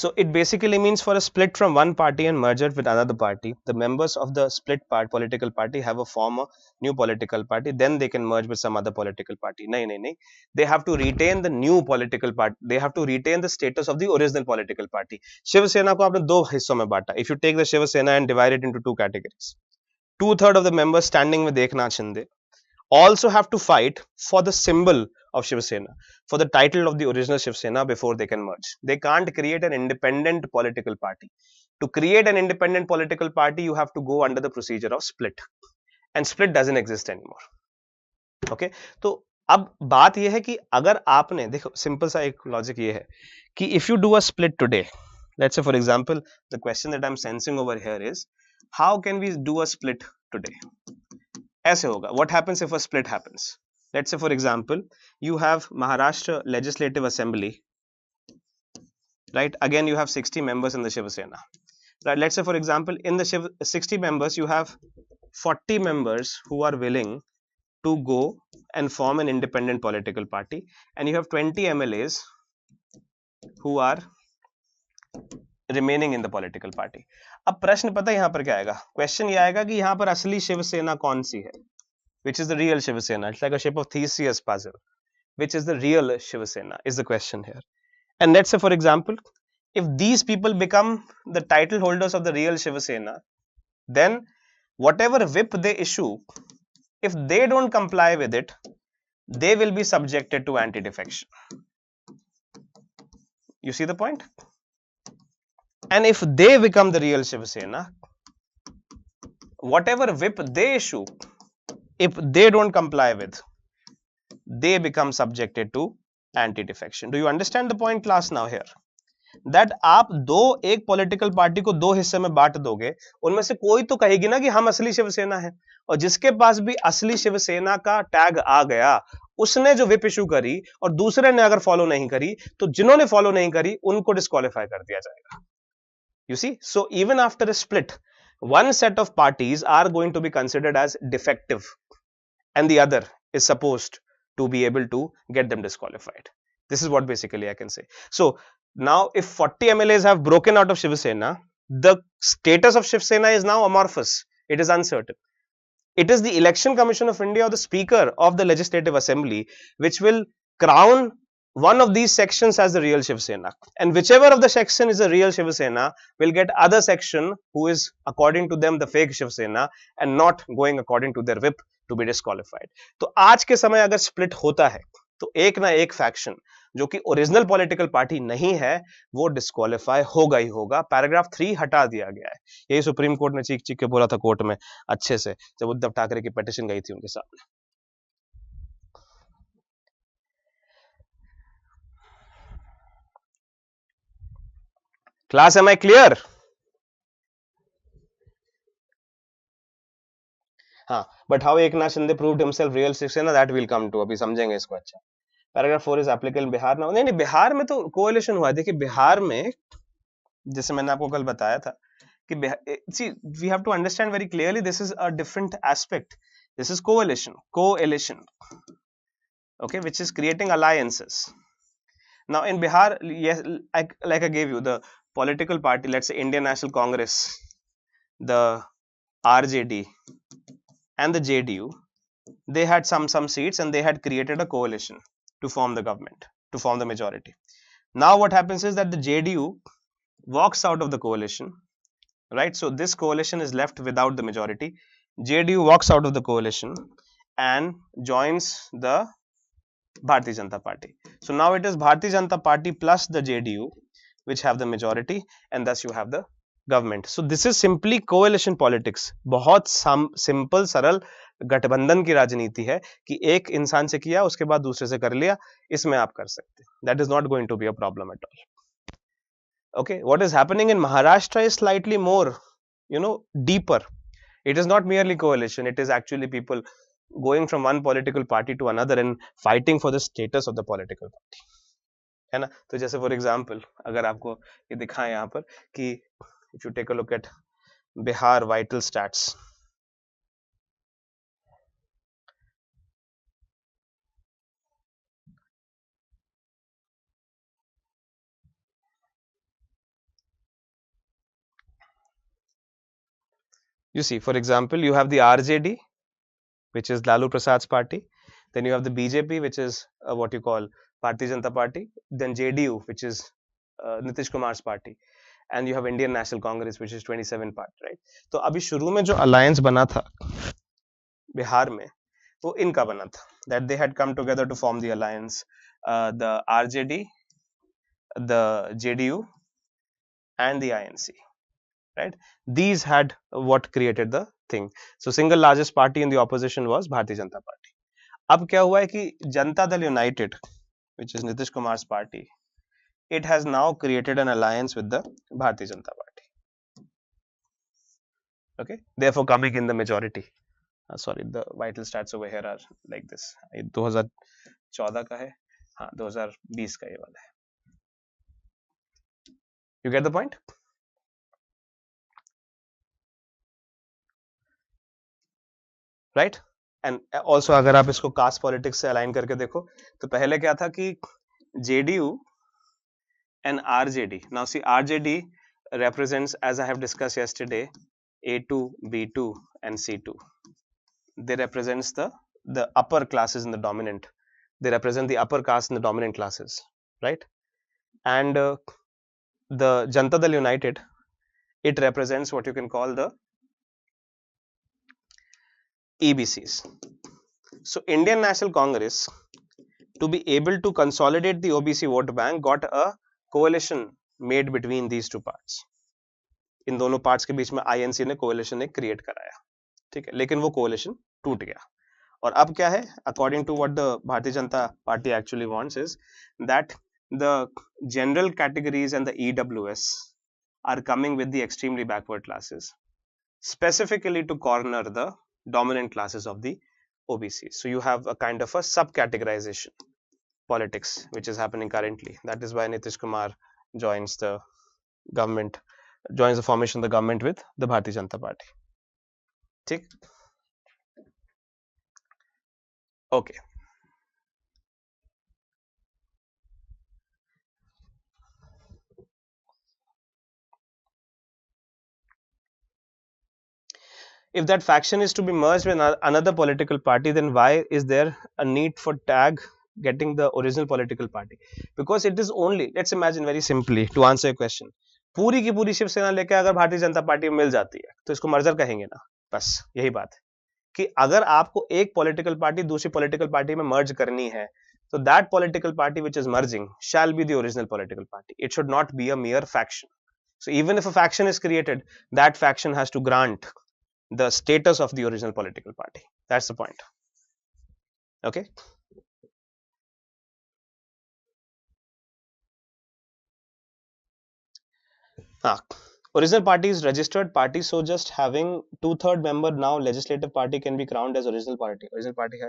So it basically means for a split from one party and merger with another party, the members of the split political party have a form a new political party, then they can merge with some other political party. No. They have to retain the new political party. They have to retain the status of the original political party. Shiv Sena को आपने दो हिस्सों में बांटा. If you take the Shiv Sena and divide it into two categories, 2/3 of the members standing with Eknath Shinde also have to fight for the symbol of Shiv Sena, for the title of the original Shiv Sena before they can merge. They can't create an independent political party. To create an independent political party, you have to go under the procedure of split, and split doesn't exist anymore. Okay, तो अब बात यह है कि अगर आपने देखो simple सा एक लॉजिक ये है कि if you do a split today, let's say for example the question that I am sensing over here is how can we do a split today. ऐसे होगा. What happens if a split happens? Let's say for example you have Maharashtra Legislative Assembly, right? Again you have 60 members in the Shiv Sena, right? Let's say for example in the 60 members you have 40 members who are willing to go and form an independent political party, and you have 20 MLAs who are remaining in the political party. अब प्रश्न पता है यहाँ पर क्या आएगा? Question ये आएगा कि यहाँ पर असली शिव सेना कौन सी है? Which is the real Shiv Sena? It's like a shape of Theseus puzzle. Which is the real Shiv Sena is the question here. And let's say for example, if these people become the title holders of the real Shiv Sena, then whatever whip they issue, if they don't comply with it, they will be subjected to anti-defection. You see the point? And if they become the real Shiv Sena, whatever whip they issue, if they don't comply with, they become subjected to anti-defection. Do you understand the point class now here? That आप एक political party को दो हिस्से में बांट दोगे, उनमें से कोई तो कहेगी ना कि हम असली शिवसेना है, और जिसके पास भी असली शिवसेना का टैग आ गया उसने जो विप इशू करी और दूसरे ने अगर फॉलो नहीं करी तो जिन्होंने फॉलो नहीं करी उनको डिस्क्वालीफाई कर दिया जाएगा. You see, so even after a split, one set of parties are going to be considered as defective and the other is supposed to be able to get them disqualified. This is what basically I can say. So now if 40 MLAs have broken out of Shiv Sena, the status of Shiv Sena is now amorphous. It is uncertain. It is the Election Commission of India or the Speaker of the Legislative Assembly which will crown one of these sections as the real Shiv Sena, and whichever of the section is the real Shiv Sena will get other section who is according to them the fake Shiv Sena and not going according to their whip to be disqualified. तो आज के समय अगर split होता है तो एक ना एक फैक्शन जो कि ओरिजिनल पॉलिटिकल पार्टी नहीं है वो डिस्क्वालीफाई होगा ही होगा. पैराग्राफ 3 हटा दिया गया है. यही सुप्रीम कोर्ट ने चीख चीख के बोला था कोर्ट में अच्छे से जब उद्धव ठाकरे की पिटीशन गई थी उनके सामने. Class, am I clear? हाँ, but how Eknath Shinde proved himself real Shiv Sena, that will come to. अभी समझेंगे इसको अच्छा. Paragraph 4 is applicable in Bihar ना. नहीं बिहार में तो कोएलिशन हुआ. देखिए बिहार में जैसे मैंने आपको कल बताया था कि see we have to understand very clearly this is a different aspect. This is coalition, okay, which is creating alliances. Now in Bihar, yes, like I gave you the political party, let's say Indian National Congress, the RJD and the JDU, they had some seats and they had created a coalition to form the government, to form the majority. Now what happens is that the JDU walks out of the coalition, right? So this coalition is left without the majority. JDU walks out of the coalition and joins the Bharatiya Janata Party. So now it is Bharatiya Janata Party plus the JDU which have the majority, and thus you have the government. So this is simply coalition politics. बहुत simple सरल गठबंधन की राजनीति है कि एक इंसान से किया उसके बाद दूसरे से कर लिया. इसमें आप कर सकते. That is not going to be a problem at all. Okay, what is happening in Maharashtra is slightly more, deeper. It is not merely coalition. It is actually people going from one political party to another and fighting for the status of the political party. है ना. तो जैसे for example अगर आपको ये दिखाएं यहाँ पर कि if you take a look at Bihar vital stats, You see, for example, you have the RJD, which is Lalu Prasad's party. Then you have the BJP, which is what you call Bharatiya Janata Party. Then JDU, which is Nitish Kumar's party. And you have Indian National Congress, which is 27 part, right? तो अभी शुरू में जो alliance बना था बिहार में, वो इनका बना था. That they had come together to form the alliance, the RJD, the JDU, and the INC. Right? These had what created the thing. So single largest party in the opposition was Bharatiya Janata Party. अब क्या हुआ है कि Janata Dal United, which is Nitish Kumar's party, it has now created an alliance with the Bharatiya Janata Party. Okay, therefore coming in the majority. Sorry, the vital stats over here are like this. 2014 का है, हाँ 2020 का ये वाला है. You get the point? Right? And also अगर आप इसको कास्ट पॉलिटिक्स से अलाइन करके देखो तो पहले क्या था कि JDU and RJD. Now see, RJD represents, as I have discussed yesterday, A2, B2 and C2. They represents the upper classes in the dominant. They represent the upper caste in the dominant classes, right? And the Janata Dal United, it represents what you can call the EBCs. So Indian National Congress, to be able to consolidate the OBC vote bank, got a coalition made between these two parts. इन दोनों parts के बीच में INC ने कोalition एक create कराया, ठीक है, लेकिन वो कोalition टूट गया. और अब क्या है, according to what the Bharatiya Janata Party actually wants is that the general categories and the EWS are coming with the extremely backward classes, specifically to corner the dominant classes of the OBC. So you have a kind of a subcategorization politics which is happening currently. That is why Nitish Kumar joins the government, joins the formation of the government with the Bharatiya Janata Party. ठीक? Okay. If that faction is to be merged with another political party, then why is there a need for tag getting the original political party? Because it is only, let's imagine very simply to answer your question, पूरी की पूरी शिवसेना लेके अगर Bharatiya Janata party में मिल जाती है तो इसको मर्जर कहेंगे ना. बस यही बात है कि अगर आपको एक पॉलिटिकल पार्टी दूसरी पॉलिटिकल पार्टी में मर्ज करनी है तो that political party which is merging shall be the original political party. It should not be a mere faction. So even if a faction is created, that faction has to grant the status of the original political party. That's the point. Okay. Original party is registered party, so just having 2/3 member now legislative party can be crowned as original party. Original party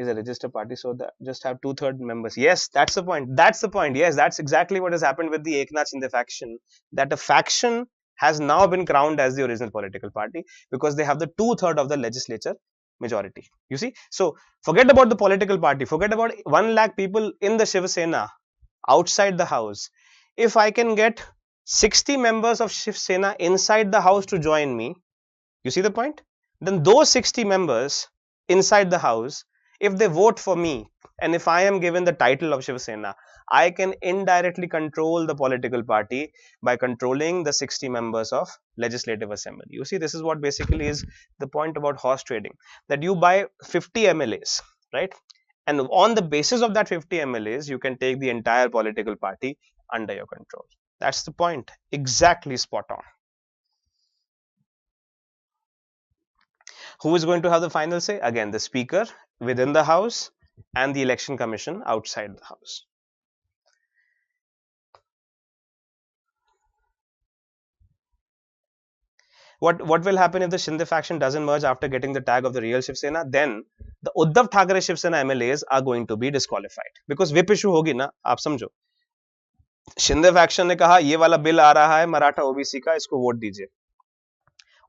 is a registered party, so that just have 2/3 members. Yes, that's the point. That's the point. Yes, that's exactly what has happened with the Eknath Shinde faction. That a faction has now been crowned as the original political party because they have the 2/3 of the legislature majority. You see, so forget about the political party. Forget about 1 lakh people in the Shiv Sena outside the house. If I can get 60 members of Shiv Sena inside the house to join me, you see the point? Then those 60 members inside the house, if they vote for me and if I am given the title of Shiv Sena, I can indirectly control the political party by controlling the 60 members of legislative assembly. You see, this is what basically is the point about horse trading, that you buy 50 MLAs, right? And on the basis of that 50 MLAs, you can take the entire political party under your control. That's the point. Exactly spot on. Who is going to have the final say? Again, the speaker within the house and the election commission outside the house. What will happen if the Shinde faction doesn't merge after getting the tag of the real Shiv Sena? Then the Uddhav Thackeray Shiv Sena MLAs are going to be disqualified because whip issue होगी ना, आप समझो. Shinde faction ने कहा ये वाला bill आ रहा है मराठा ओबीसी का, इसको वोट दीजिए.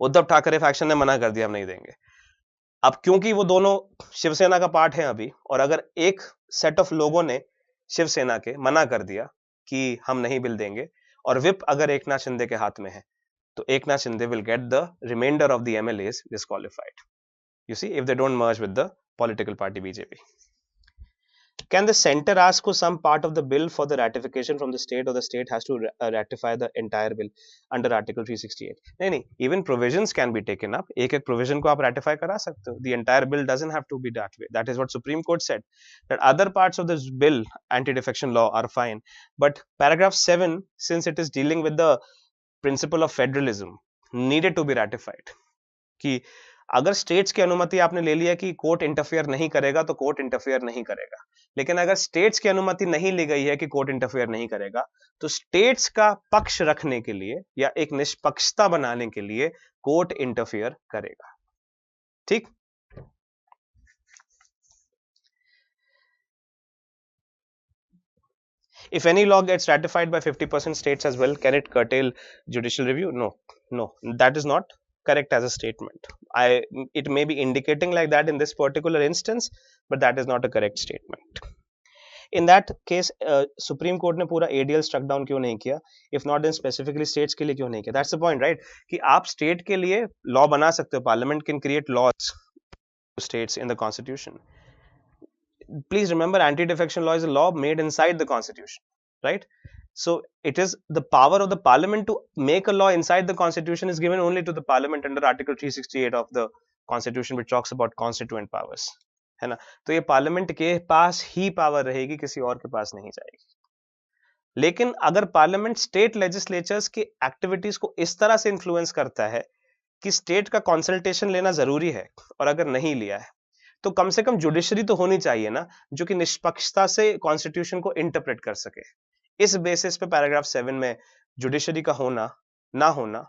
उद्धव ठाकरे फैक्शन ने मना कर दिया, हम नहीं देंगे. अब क्योंकि वो दोनों शिवसेना का पार्ट है अभी, और अगर एक सेट ऑफ लोगों ने शिवसेना के मना कर दिया कि हम नहीं बिल देंगे और विप अगर एकनाथ शिंदे के हाथ में है, तो Eknath Shinde will get the remainder of the MLAs disqualified. You see, if they don't merge with the political party BJP. Can the center ask for some part of the bill for the ratification from the state, or the state has to ratify the entire bill under Article 368? नहीं, even provisions can be taken up. एक provision को आप ratify करा सकते हो. The entire bill doesn't have to be that way. That is what Supreme Court said. That other parts of this bill, anti-defection law, are fine. But paragraph 7, since it is dealing with the principle of federalism, needed to be ratified. कि अगर states की अनुमति आपने ले लिया कि court interfere नहीं करेगा तो कोर्ट इंटरफेयर नहीं करेगा, लेकिन अगर स्टेट्स की अनुमति नहीं ली गई है कि कोर्ट इंटरफेयर नहीं करेगा, तो स्टेट्स का पक्ष रखने के लिए या एक निष्पक्षता बनाने के लिए कोर्ट इंटरफेयर करेगा. ठीक. If any law gets ratified by 50% states as well, can it curtail judicial review? No, that is not correct as a statement. It may be indicating like that in this particular instance, but that is not a correct statement. In that case, Supreme Court ने पूरा ADL struck down क्यों नहीं किया? If not, then specifically states के लिए क्यों नहीं किया? That's the point, right? कि आप state के लिए law बना सकते हो. Parliament can create laws to states in the constitution. Please remember, anti-defection law is a law made inside the constitution, right? So it is the power of the parliament to make a law inside the constitution is given only to the parliament under Article 368 of the constitution, which talks about constituent powers, है ना? तो ये parliament के पास ही power रहेगी, किसी और के पास नहीं जाएगी. लेकिन अगर पार्लियामेंट स्टेट लेजिस्लेचर्स की एक्टिविटीज को इस तरह से इन्फ्लुएंस करता है कि स्टेट का कंसल्टेशन लेना जरूरी है, और अगर नहीं लिया है तो कम से कम जुडिशरी तो होनी चाहिए ना, जो कि निष्पक्षता से कॉन्स्टिट्यूशन को इंटरप्रेट कर सके. इस बेसिस पे पैराग्राफ 7 में जुडिशरी का होना ना होना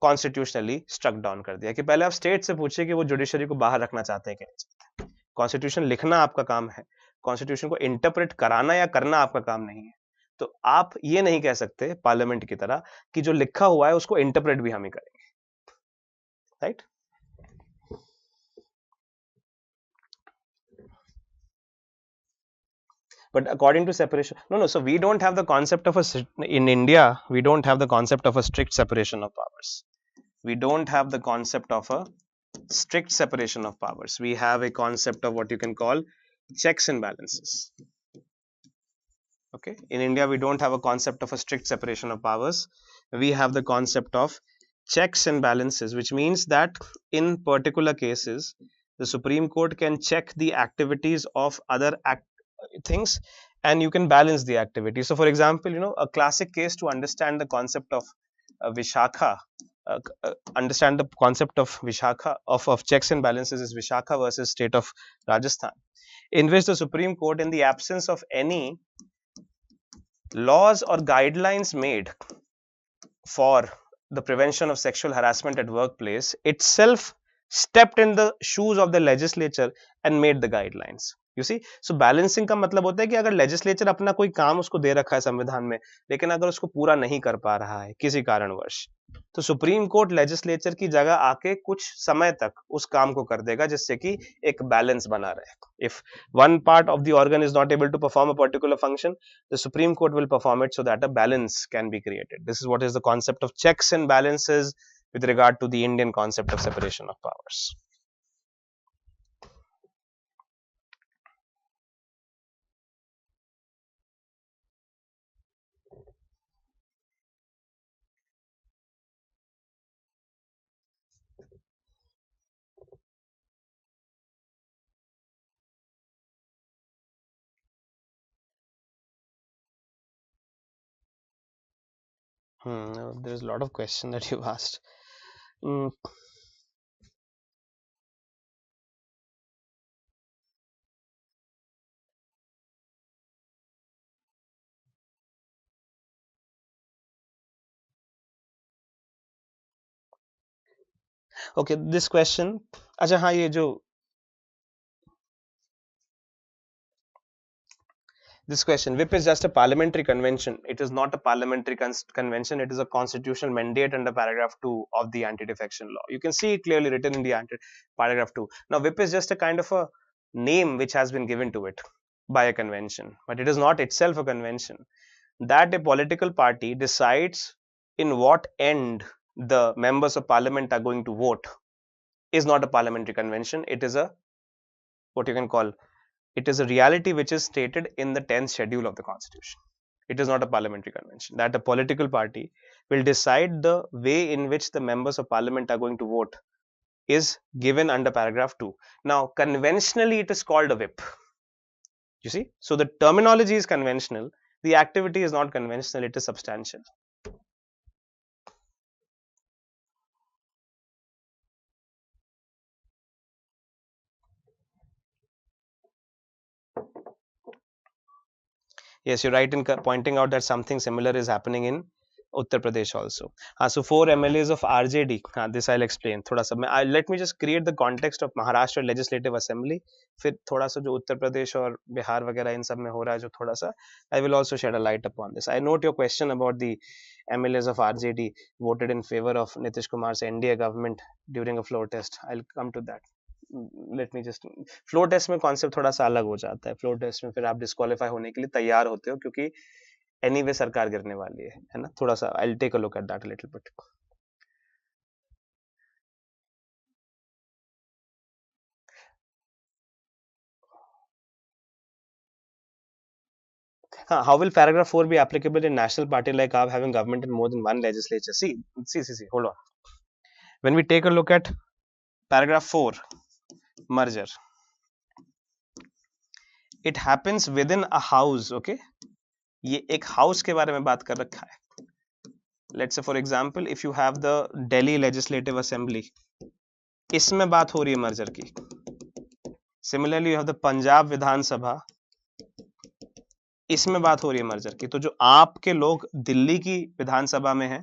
कॉन्स्टिट्यूशनली स्ट्रक डाउन कर दिया कि पहले आप स्टेट से पूछिए कि वो जुडिशरी को बाहर रखना चाहते हैं कि नहीं चाहते. कॉन्स्टिट्यूशन लिखना आपका काम है, कॉन्स्टिट्यूशन को इंटरप्रेट कराना या करना आपका काम नहीं है. तो आप ये नहीं कह सकते पार्लियामेंट की तरह कि जो लिखा हुआ है उसको इंटरप्रेट भी हम ही करेंगे, right? But according to separation, no, so we don't have the concept of in India, we don't have the concept of a strict separation of powers. We don't have the concept of a strict separation of powers. We have a concept of what you can call checks and balances. Okay, in India, we don't have a concept of a strict separation of powers. We have the concept of checks and balances, which means that in particular cases, the Supreme Court can check the activities of other things and you can balance the activity. So for example, a classic case to understand the concept of Vishakha, understand the concept of Vishakha of checks and balances is Vishakha versus state of Rajasthan, in which the Supreme Court, in the absence of any laws or guidelines made for the prevention of sexual harassment at workplace, itself stepped in the shoes of the legislature and made the guidelines. You see, so balancing का मतलब होता है कि अगर legislature अपना कोई काम उसको दे रखा है संविधान में, लेकिन अगर उसको पूरा नहीं कर पा रहा है किसी कारणवश, तो सुप्रीम कोर्ट लेजिस्लेचर की जगह आके कुछ समय तक उस काम को कर देगा जिससे कि एक बैलेंस बना रहे. If one part of the organ is not able to perform a particular function, the Supreme Court will perform it so that a balance can be created. This is what is the concept of checks and balances with regard to the Indian concept of separation of powers. There's a lot of questions that you've asked. Okay, this question, अच्छा हाँ, ये जो this question, whip is just a parliamentary convention. It is not a parliamentary convention. It is a constitutional mandate under paragraph 2 of the anti-defection law. You can see it clearly written in the paragraph 2. Now, whip is just a kind of a name which has been given to it by a convention, but it is not itself a convention. That a political party decides in what end the members of parliament are going to vote is not a parliamentary convention. It is a, what you can call, it is a reality which is stated in the 10th schedule of the constitution. It is not a parliamentary convention. That a political party will decide the way in which the members of parliament are going to vote is given under paragraph 2. Now, conventionally, it is called a whip. You see, so the terminology is conventional, the activity is not conventional, it is substantial. Yes, you're right in pointing out that something similar is happening in Uttar Pradesh also. So 4 MLAs of RJD. This I'll explain. थोड़ा सा मैं let me just create the context of Maharashtra Legislative Assembly. फिर थोड़ा सा जो उत्तर प्रदेश और बिहार वगैरह इन सब में हो रहा है जो थोड़ा सा I will also shed a light upon this. I note your question about the MLAs of RJD voted in favor of Nitish Kumar's NDA government during a floor test. I'll come to that. Let me just, flow test में concept थोड़ा सा अलग हो जाता है. Flow test में फिर आप डिस्क्वालीफाई होने के लिए तैयार होते हो क्योंकि एनीवे सरकार गिरने वाली है ना. थोड़ा सा I will take a look at that little bit. How will paragraph 4 be applicable in national party like आप having government in more than one legislature? See, hold on. When we take a look at paragraph 4, merger, it happens within a house. Okay, ये एक house के बारे में बात कर रखा है. Let's say for example, if you have the Delhi Legislative Assembly, इसमें बात हो रही है मर्जर की. Similarly you have the Punjab Vidhan Sabha, इसमें बात हो रही है मर्जर की. तो जो आपके लोग दिल्ली की विधानसभा में है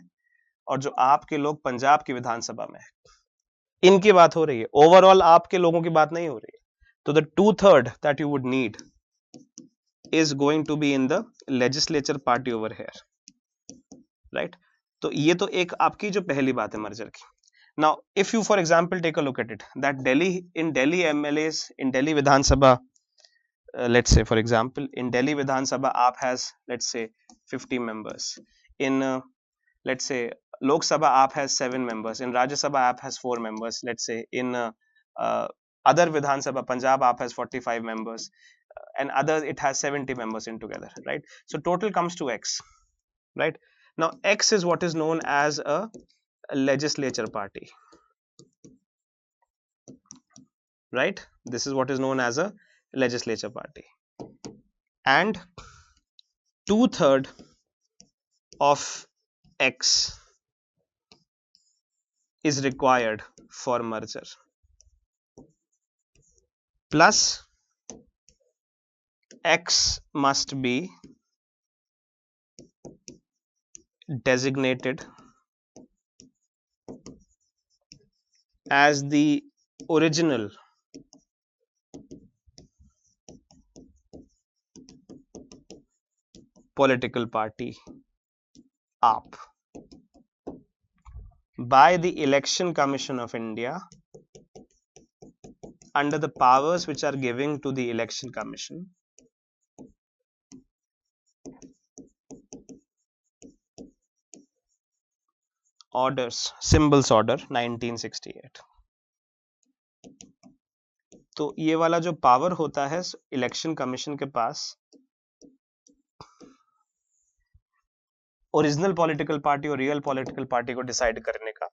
और जो आपके लोग पंजाब की विधानसभा में है, इनकी बात हो रही है. ओवरऑल आपके लोगों की बात नहीं हो रही है. तो the 2/3 that you would need is going to be in the legislature party over here, right. तो ये तो एक आपकी जो पहली बात है मर्जर की. Now, if you, for example, take a look at it, that in Delhi MLAs, in Delhi Vidhan Sabha, let's say, for example, in Delhi Vidhan Sabha, AAP has, let's say, 50 members. In, let's say, Lok Sabha, AAP has 7 members. In Rajya Sabha, AAP has 4 members. Let's say, in other Vidhan Sabha, Punjab, AAP has 45 members. And other, it has 70 members in together, right? So, total comes to X, right? Now, X is what is known as a legislature party, right? This is what is known as a legislature party, and 2/3 of X is required for merger, plus X must be designated as the original political party AAP by the Election Commission of India under the powers which are given to the Election Commission orders, symbols order 1968. तो ये वाला जो power होता है election commission के पास original political party और real political party को decide करने का,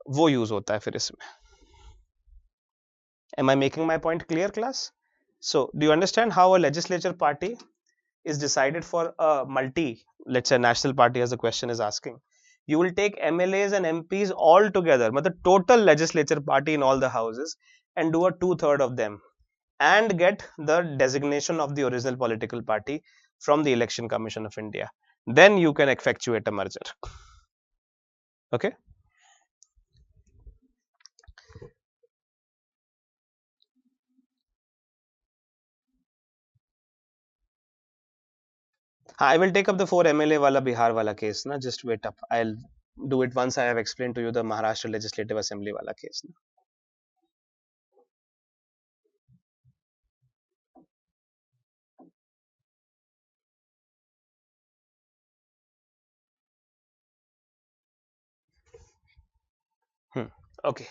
वो यूज होता है फिर इसमें. Am I making my point clear, class? So, do you understand how a legislature party is decided for a multi, let's say national party, as the question is asking? You will take MLAs and MPs all together, but the total legislature party in all the houses, and do a 2/3 of them, and get the designation of the original political party from the Election Commission of India. Then you can effectuate a merger. Okay. I will take up the 4 MLA wala Bihar wala case. Na, just wait up. I'll do it once I have explained to you the Maharashtra Legislative Assembly wala case. Na. Okay.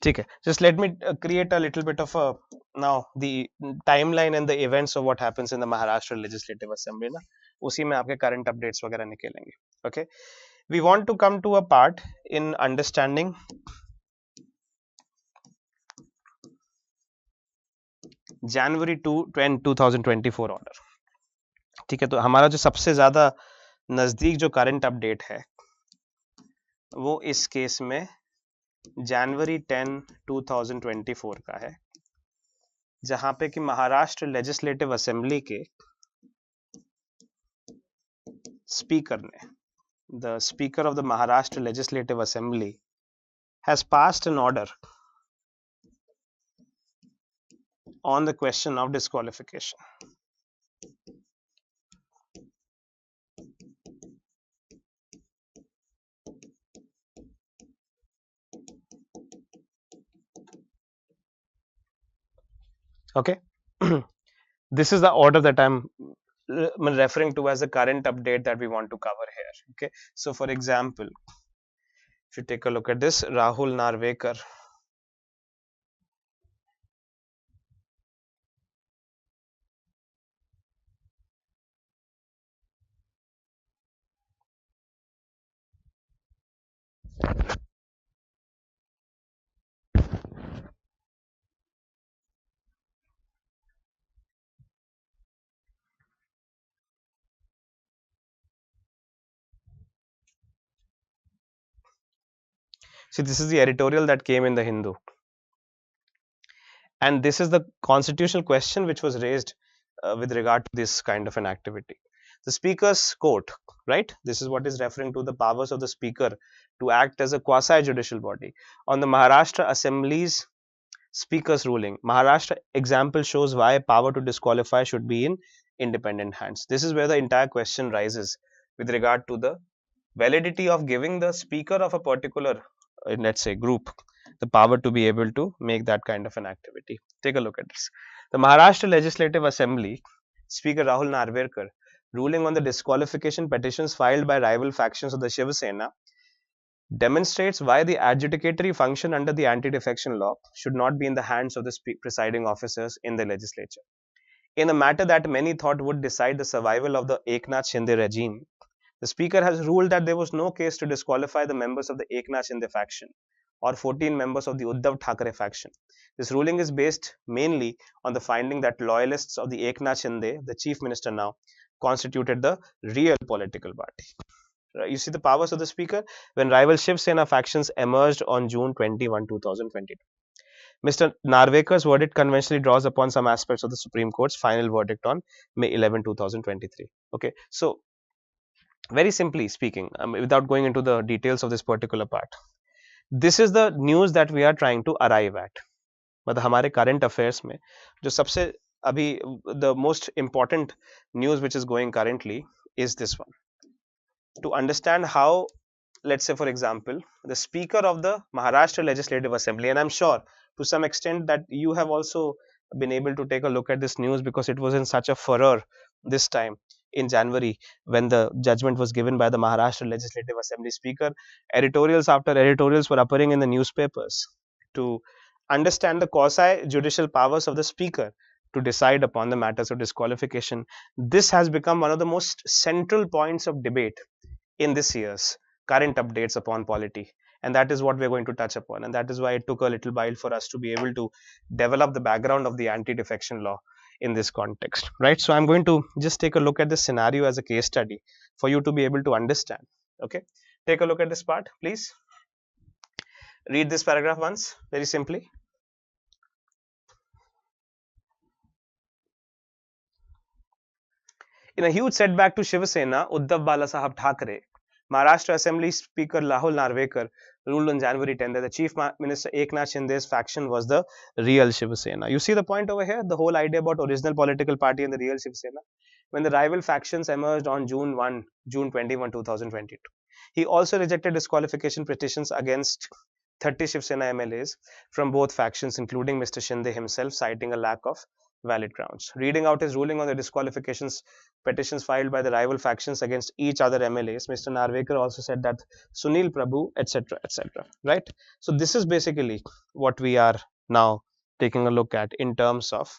Okay. Just let me create a little bit of a now the timeline and the events of what happens in the Maharashtra Legislative Assembly ना उसी में आपके current updates वगैरह निकलेंगे. Okay. We want to come to a part in understanding January 2024 order. ठीक है, तो हमारा जो सबसे ज्यादा नजदीक जो करंट अपडेट है वो इस केस में जनवरी 10 2024 का है, जहां पे कि महाराष्ट्र लेजिस्लेटिव असेंबली के स्पीकर ने, the speaker of the Maharashtra legislative assembly has passed an order on the question of disqualification. Okay. This is the order that I'm referring to as the current update that we want to cover here. Okay. So for example, if you take a look at this, Rahul Narvekar, see, this is the editorial that came in the Hindu, and this is the constitutional question which was raised with regard to this kind of an activity. The speaker's quote, right? This is what is referring to the powers of the speaker to act as a quasi judicial body. On the Maharashtra Assembly's speaker's ruling, Maharashtra example shows why power to disqualify should be in independent hands. This is where the entire question rises with regard to the validity of giving the speaker of a particular, let's say, group the power to be able to make that kind of an activity. Take a look at this. The Maharashtra Legislative Assembly, Speaker Rahul Narvekar, ruling on the disqualification petitions filed by rival factions of the Shiv Sena, demonstrates why the adjudicatory function under the anti-defection law should not be in the hands of the presiding officers in the legislature. In a matter that many thought would decide the survival of the Eknath Shinde regime, the speaker has ruled that there was no case to disqualify the members of the Eknath Shinde faction or 14 members of the Uddhav Thackeray faction. This ruling is based mainly on the finding that loyalists of the Eknath Shinde, the chief minister now, constituted the real political party. You see the powers of the speaker when rival Shiv Sena factions emerged on June 21, 2022. Mr. Narvekar's verdict conventionally draws upon some aspects of the Supreme Court's final verdict on May 11, 2023. Okay, so very simply speaking, without going into the details of this particular part, this is the news that we are trying to arrive at. मतलब हमारे current affairs में जो सबसे अभी the most important news which is going currently is this one. To understand how, let's say for example, the speaker of the Maharashtra Legislative Assembly, and I'm sure to some extent that you have also been able to take a look at this news because it was in such a furor this time in January when the judgment was given by the Maharashtra Legislative Assembly speaker. Editorials after editorials were appearing in the newspapers to understand the quasi judicial powers of the speaker to decide upon the matters of disqualification. This has become one of the most central points of debate in this year's current updates upon polity, and that is what we're going to touch upon, and that is why it took a little while for us to be able to develop the background of the anti-defection law in this context, right? So I'm going to just take a look at this scenario as a case study for you to be able to understand. Okay, take a look at this part, please. Read this paragraph once very simply. In a huge setback to Shiv Sena, Uddhav Balasaheb Thackeray, Maharashtra Assembly Speaker Rahul Narvekar ruled on January 10 that the Chief Minister Eknath Shinde's faction was the real Shiv Sena. You see the point over here? The whole idea about original political party and the real Shiv Sena. When the rival factions emerged on June 21, 2022. He also rejected disqualification petitions against 30 Shiv Sena MLAs from both factions, including Mr. Shinde himself, citing a lack of valid grounds. Reading out his ruling on the disqualifications petitions filed by the rival factions against each other MLAs, Mr. Narvekar also said that Sunil Prabhu, etc., etc. Right? So, this is basically what we are now taking a look at in terms of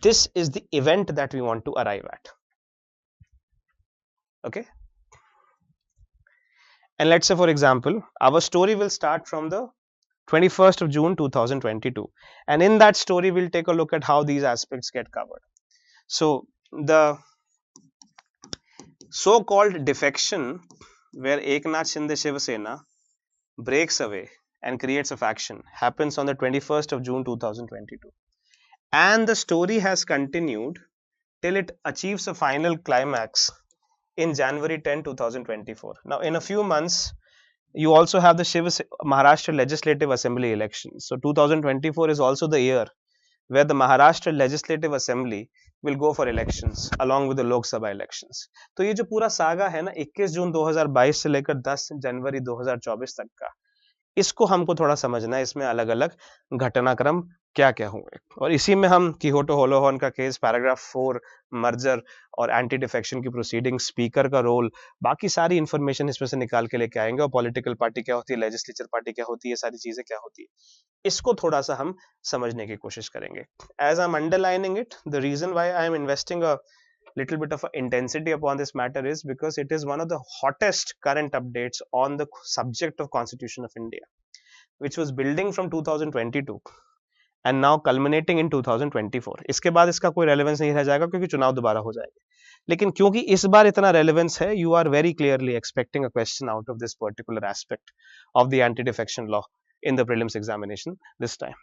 this is the event that we want to arrive at. Okay. And let's say, for example, our story will start from the 21st of June 2022. And in that story, we'll take a look at how these aspects get covered. So, the so-called defection, where Eknath Shinde Shiva Sena breaks away and creates a faction, happens on the 21st of June 2022. And the story has continued till it achieves a final climax in January 10, 2024. Now, in a few months, you also have the Maharashtra Legislative Assembly elections. So 2024 is also the year where the Maharashtra Legislative Assembly will go for elections along with the Lok Sabha elections. तो ये जो पूरा saga है ना 21 जून 2022 से लेकर 10 जनवरी 2024 तक का, इसको हमको थोड़ा समझना है, इसमें अलग अलग घटनाक्रम क्या क्या हुए और इसी में हम कीहोटो होलोहन का केस, पैराग्राफ 4 मर्जर और एंटी डिफेक्शन की प्रोसीडिंग, स्पीकर का रोल, बाकी सारी इंफॉर्मेशन इसमें से निकाल के लेके आएंगे और पॉलिटिकल पार्टी क्या होती है, लेजिस्लेचर पार्टी क्या होती है, ये सारी चीजें क्या होती है, इसको थोड़ा सा हम समझने की कोशिश करेंगे. As I am underlining it, the reason why I am investing a little bit of intensity upon this matter is because it is one of the hottest current updates on the subject of Constitution of India, which was building from 2022 and now culminating in 2024. इसके बाद इसका कोई relevance नहीं रह जाएगा क्योंकि चुनाव दोबारा हो जाएंगे, लेकिन क्योंकि इस बार इतना रेलेवेंस है, you are very clearly expecting a question out of this particular aspect of the anti defection law in the prelims examination this time.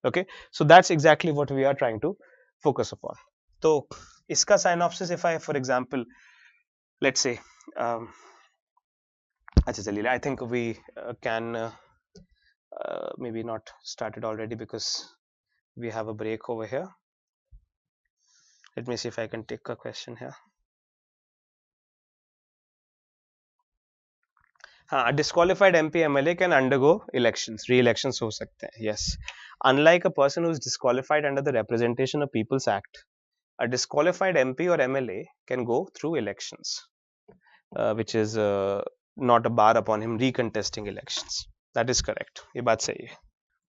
Okay, so that's exactly what we are trying to focus upon. So इसका synopsis, if I for example let's say अच्छा चलिए, I think we can maybe not started already because we have a break over here. Let me see if I can take a question here. हाँ, a disqualified MP MLA can undergo elections, re-elections हो सकते हैं. Yes, unlike a person who is disqualified under the Representation of People's Act, a disqualified MP or MLA can go through elections, which is not a bar upon him recontesting elections. That is correct. ये बात सही है.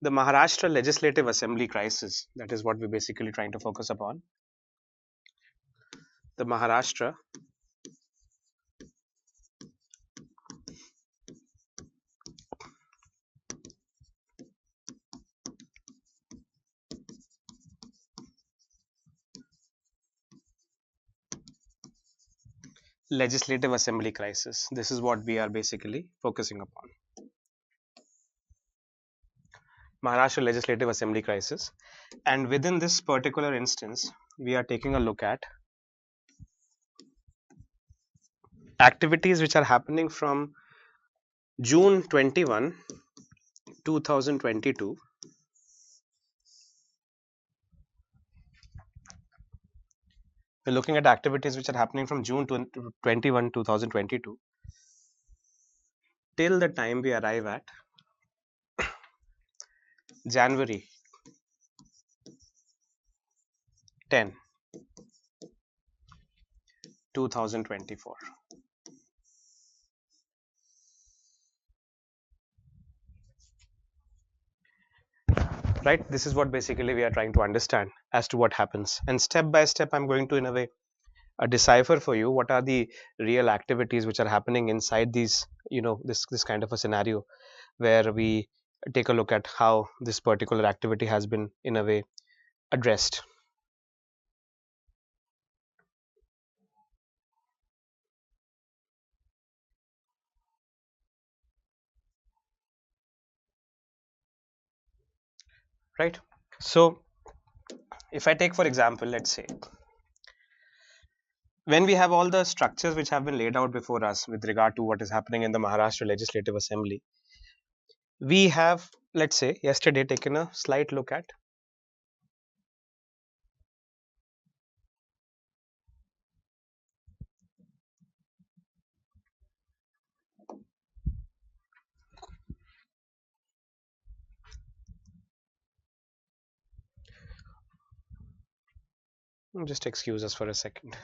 The Maharashtra Legislative Assembly crisis, that is what we're basically trying to focus upon. The Maharashtra Legislative Assembly crisis. This is what we are basically focusing upon. Maharashtra Legislative Assembly crisis. And within this particular instance, we are taking a look at activities which are happening from June 21, 2022 we're looking at activities which are happening from June 21, 2022 till the time we arrive at January 10, 2024. Right, this is what basically we are trying to understand as to what happens, and step by step I'm going to in a way decipher for you what are the real activities which are happening inside these, this kind of a scenario where we take a look at how this particular activity has been in a way addressed. Right, so if I take for example, let's say when we have all the structures which have been laid out before us with regard to what is happening in the Maharashtra Legislative Assembly, we have, let's say, yesterday taken a slight look at Just excuse us for a second.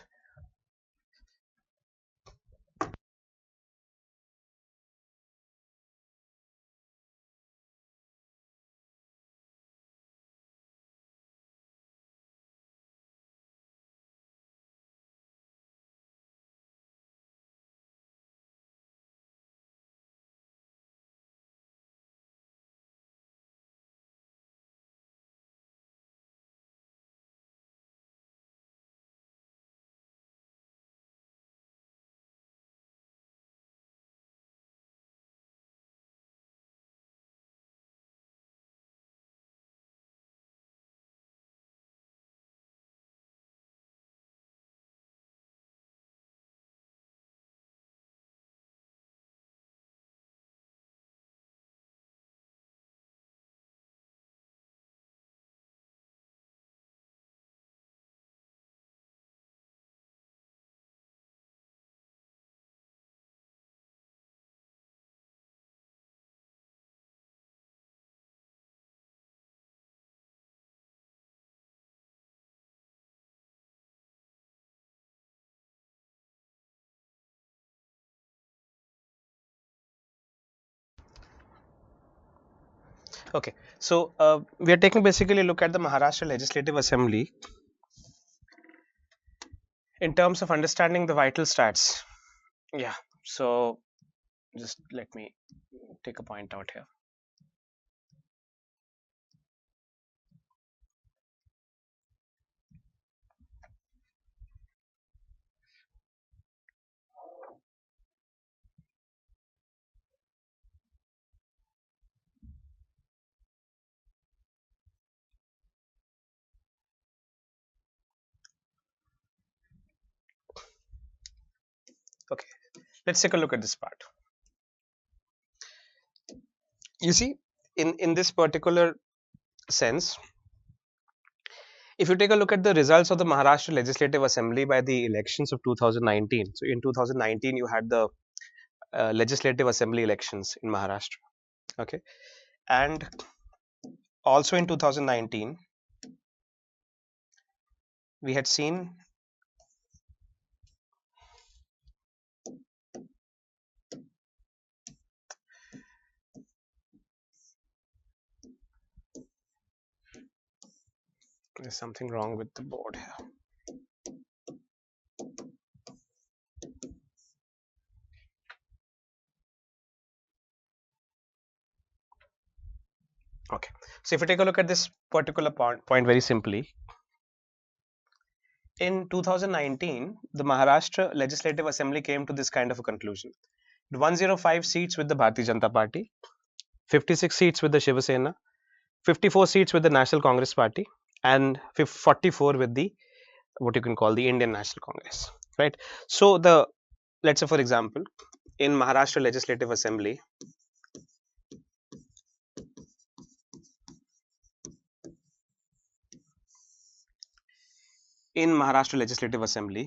Okay, so we are taking basically a look at the Maharashtra Legislative Assembly in terms of understanding the vital stats. Yeah, so just let me take a point out here. Okay, let's take a look at this part. You see, in this particular sense, if you take a look at the results of the Maharashtra Legislative Assembly by the elections of 2019, so in 2019 you had the Legislative Assembly elections in Maharashtra. Okay, and also in 2019 we had seen there's something wrong with the board here. Okay, so if you take a look at this particular point very simply, in 2019 the Maharashtra Legislative Assembly came to this kind of a conclusion: 105 seats with the Bharatiya Janata Party, 56 seats with the Shiva Sena, 54 seats with the National Congress Party, and 44 with the what you can call the Indian National Congress, right? So the, let's say for example, in Maharashtra Legislative Assembly,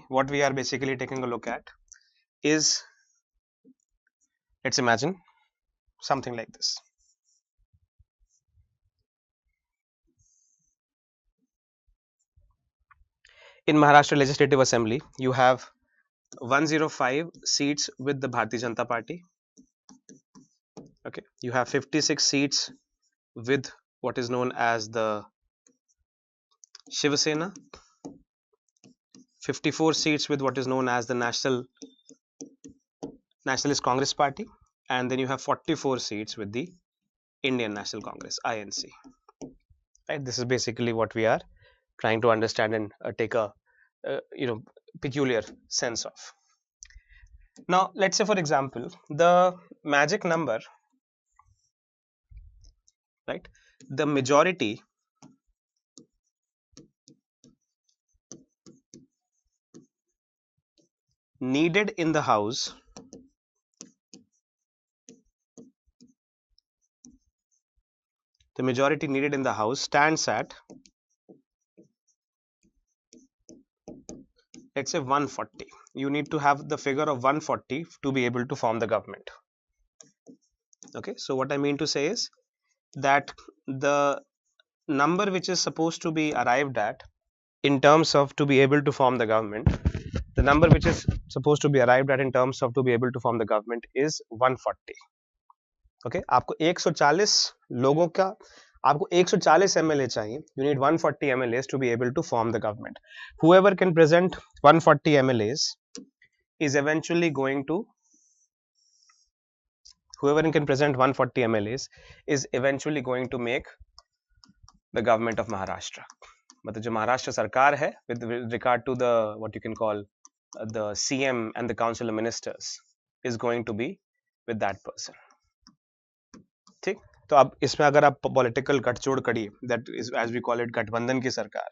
what we are basically taking a look at is, let's imagine something like this. In Maharashtra Legislative Assembly, you have 105 seats with the Bharatiya Janata Party. Okay, you have 56 seats with what is known as the Shiva Sena, 54 seats with what is known as the Nationalist Congress Party, and then you have 44 seats with the Indian National Congress, INC. Right, this is basically what we are trying to understand and take a peculiar sense of. Now let's say for example the magic number, right, the majority needed in the house stands at, let's say 140. You need to have the figure of 140 to be able to form the government. Okay, so what I mean to say is that the number which is supposed to be arrived at in terms of to be able to form the government, the number which is supposed to be arrived at in terms of to be able to form the government is 140. Okay, आपको 140 लोगों का, आपको 140 MLA चाहिए. You need 140 MLAs to be able to form the government. Whoever can present 140 MLAs is eventually going to, whoever can present 140 MLAs is eventually going to make the government of Maharashtra. मतलब जो महाराष्ट्र सरकार है with regard to the what you can call the CM and the council of ministers is going to be with that person. ठीक, तो अब इसमें अगर आप पॉलिटिकल गठजोड़ करिए, that is as we call it गठबंधन की सरकार.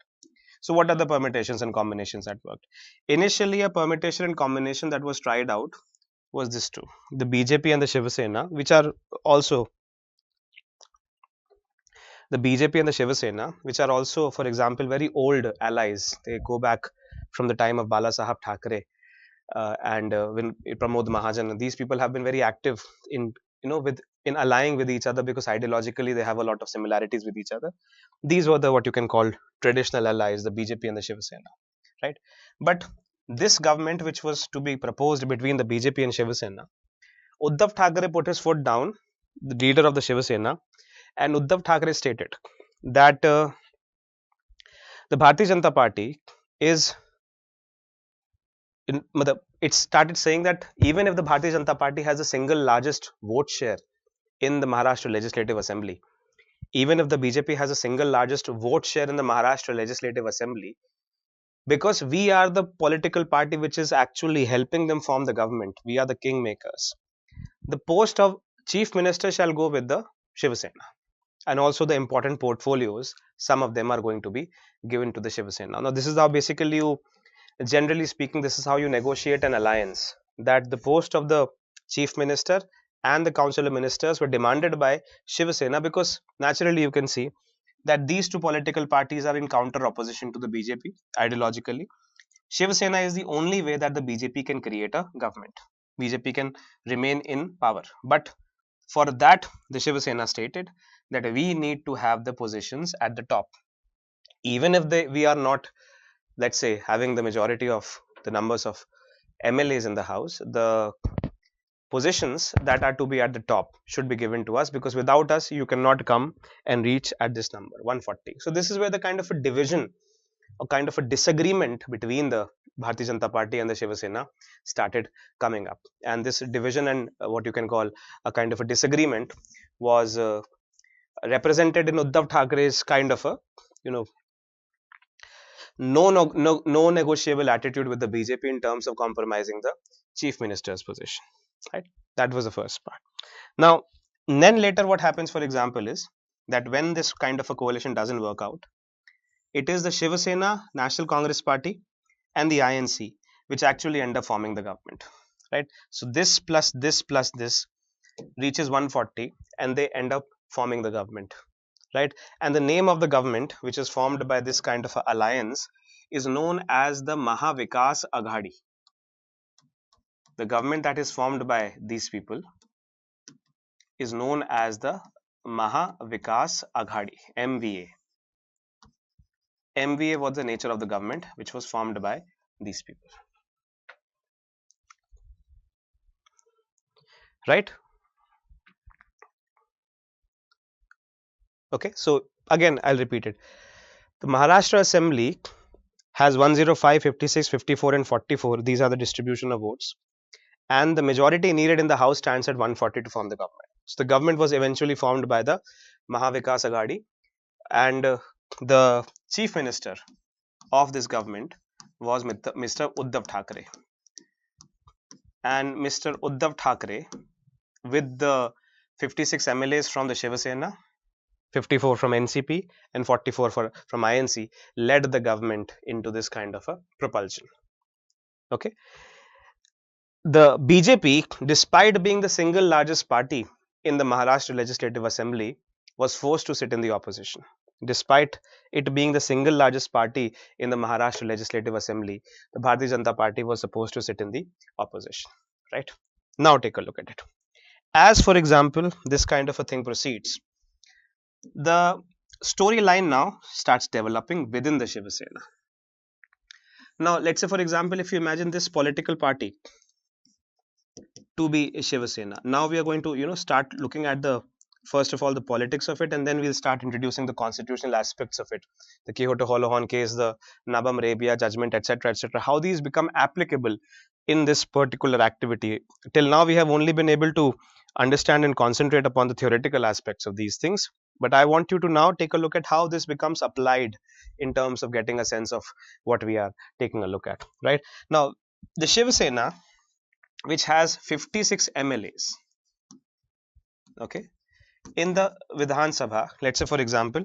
So what are the permutations and combinations that worked? Initially, a permutation and combination that was tried out was this two: the BJP and the Shiv Sena, which are also the BJP and the Shiv Sena, which are also, for example, very old allies. They go back from the time of Bala Sahab Thackeray and when Pramod Mahajan. These people have been very active in, with in allying with each other because ideologically they have a lot of similarities with each other. These were the what you can call traditional allies, the BJP and the Shiv Sena, right? But this government, which was to be proposed between the BJP and Shiv Sena, Uddhav Thackeray put his foot down, the leader of the Shiv Sena, and Uddhav Thackeray stated that the Bharatiya Janata Party is it started saying that even if the Bharatiya Janata Party has the single largest vote share in the Maharashtra Legislative Assembly, even if the BJP has a single largest vote share in the Maharashtra Legislative Assembly, because we are the political party which is actually helping them form the government, we are the kingmakers, the post of chief minister shall go with the Shiv Sena. And also the important portfolios, some of them are going to be given to the Shiv Sena. Now this is how basically you, generally speaking, this is how you negotiate an alliance, that the post of the chief minister and the council of ministers were demanded by Shiv Sena, because naturally you can see that these two political parties are in counter opposition to the BJP ideologically. Shiv Sena is the only way that the BJP can create a government. BJP can remain in power. But for that, the Shiv Sena stated that we need to have the positions at the top. Even if we are not, let's say, having the majority of the numbers of MLAs in the house, the positions that are to be at the top should be given to us, because without us you cannot come and reach at this number 140. So this is where the kind of a division or kind of a disagreement between the Bharatiya Janata Party and the Shiv Sena started coming up, and this division and what you can call a kind of a disagreement was represented in Uddhav Thackeray's kind of a no negotiable attitude with the BJP in terms of compromising the chief minister's position, right? That was the first part. Now then later what happens, for example, is that when this kind of a coalition doesn't work out, it is the Shiv Sena, National Congress Party and the INC which actually end up forming the government, right? So this plus this reaches 140 and they end up forming the government, right? And the name of the government which is formed by this kind of alliance is known as the Mahavikas Aghadi. The government that is formed by these people is known as the Mahavikas Aghadi, MVA. MVA was the nature of the government which was formed by these people, right? Okay, so again I'll repeat it. The Maharashtra Assembly has 105, 56, 54 and 44. These are the distribution of votes, and the majority needed in the house stands at 140 to form the government. So the government was eventually formed by the Mahavikas Aghadi, and the chief minister of this government was Mr. Uddhav Thackeray. And Mr. Uddhav Thackeray, with the 56 MLAs from the Shiv Sena, 54 from NCP and 44 from INC, led the government into this kind of a propulsion. Okay. The BJP, despite being the single largest party in the Maharashtra Legislative Assembly, was forced to sit in the opposition. Despite it being the single largest party in the Maharashtra Legislative Assembly, the Bharatiya Janata Party was supposed to sit in the opposition, right? Now take a look at it. As for example, this kind of a thing proceeds, the storyline now starts developing within the Shiv Sena. Now let's say for example, if you imagine this political party to be Shiva Sena. Now we are going to start looking at the first of all the politics of it, and then we'll start introducing the constitutional aspects of it, the Quota Holohan case, the Nabam Rebia judgment, etc., etc. How these become applicable in this particular activity. Till now, we have only been able to understand and concentrate upon the theoretical aspects of these things. But I want you to now take a look at how this becomes applied in terms of getting a sense of what we are taking a look at. Right now, the Shiva Sena, which has 56 MLAs, okay, in the Vidhan Sabha. Let's say for example,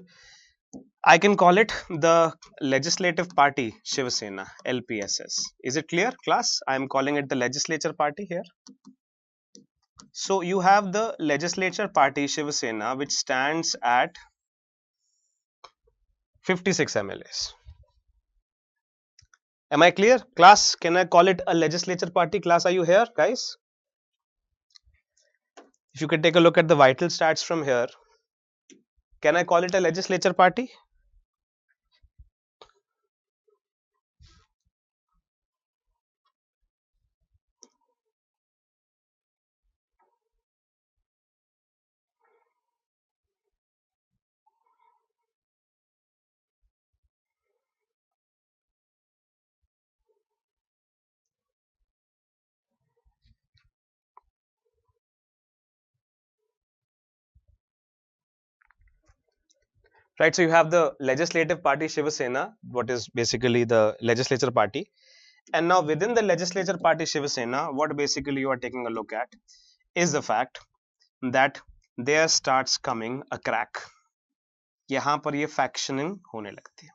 I can call it the Legislative Party Shiva Sena, LPSS. Is it clear, class? I am calling it the Legislature Party here. So you have the Legislature Party Shiva Sena, which stands at 56 MLAs. Am I clear, class? Can I call it a Legislature Party? Class, are you here, guys? If you can take a look at the vital stats from here, can I call it a Legislature Party? Right, so you have the Legislative Party Shiva Sena, what is basically the Legislature Party, and now within the Legislature Party Shiva Sena, what basically you are taking a look at is the fact that there starts coming a crack. यहाँ पर ये factioning होने लगती है.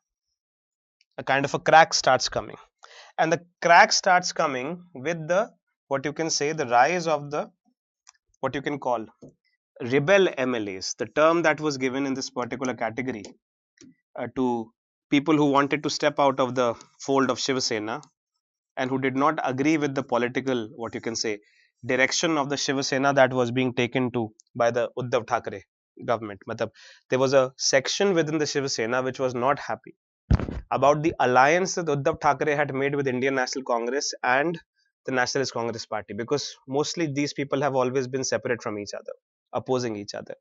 A kind of a crack starts coming, and the crack starts coming with the what you can say the rise of the what you can call rebel MLAs, the term that was given in this particular category to people who wanted to step out of the fold of Shiva Sena and who did not agree with the political, what you can say, direction of the Shiva Sena that was being taken to by the Uddhav Thackeray government. Matlab, there was a section within the Shiva Sena which was not happy about the alliance that Uddhav Thackeray had made with Indian National Congress and the Nationalist Congress Party, because mostly these people have always been separate from each other, opposing each other.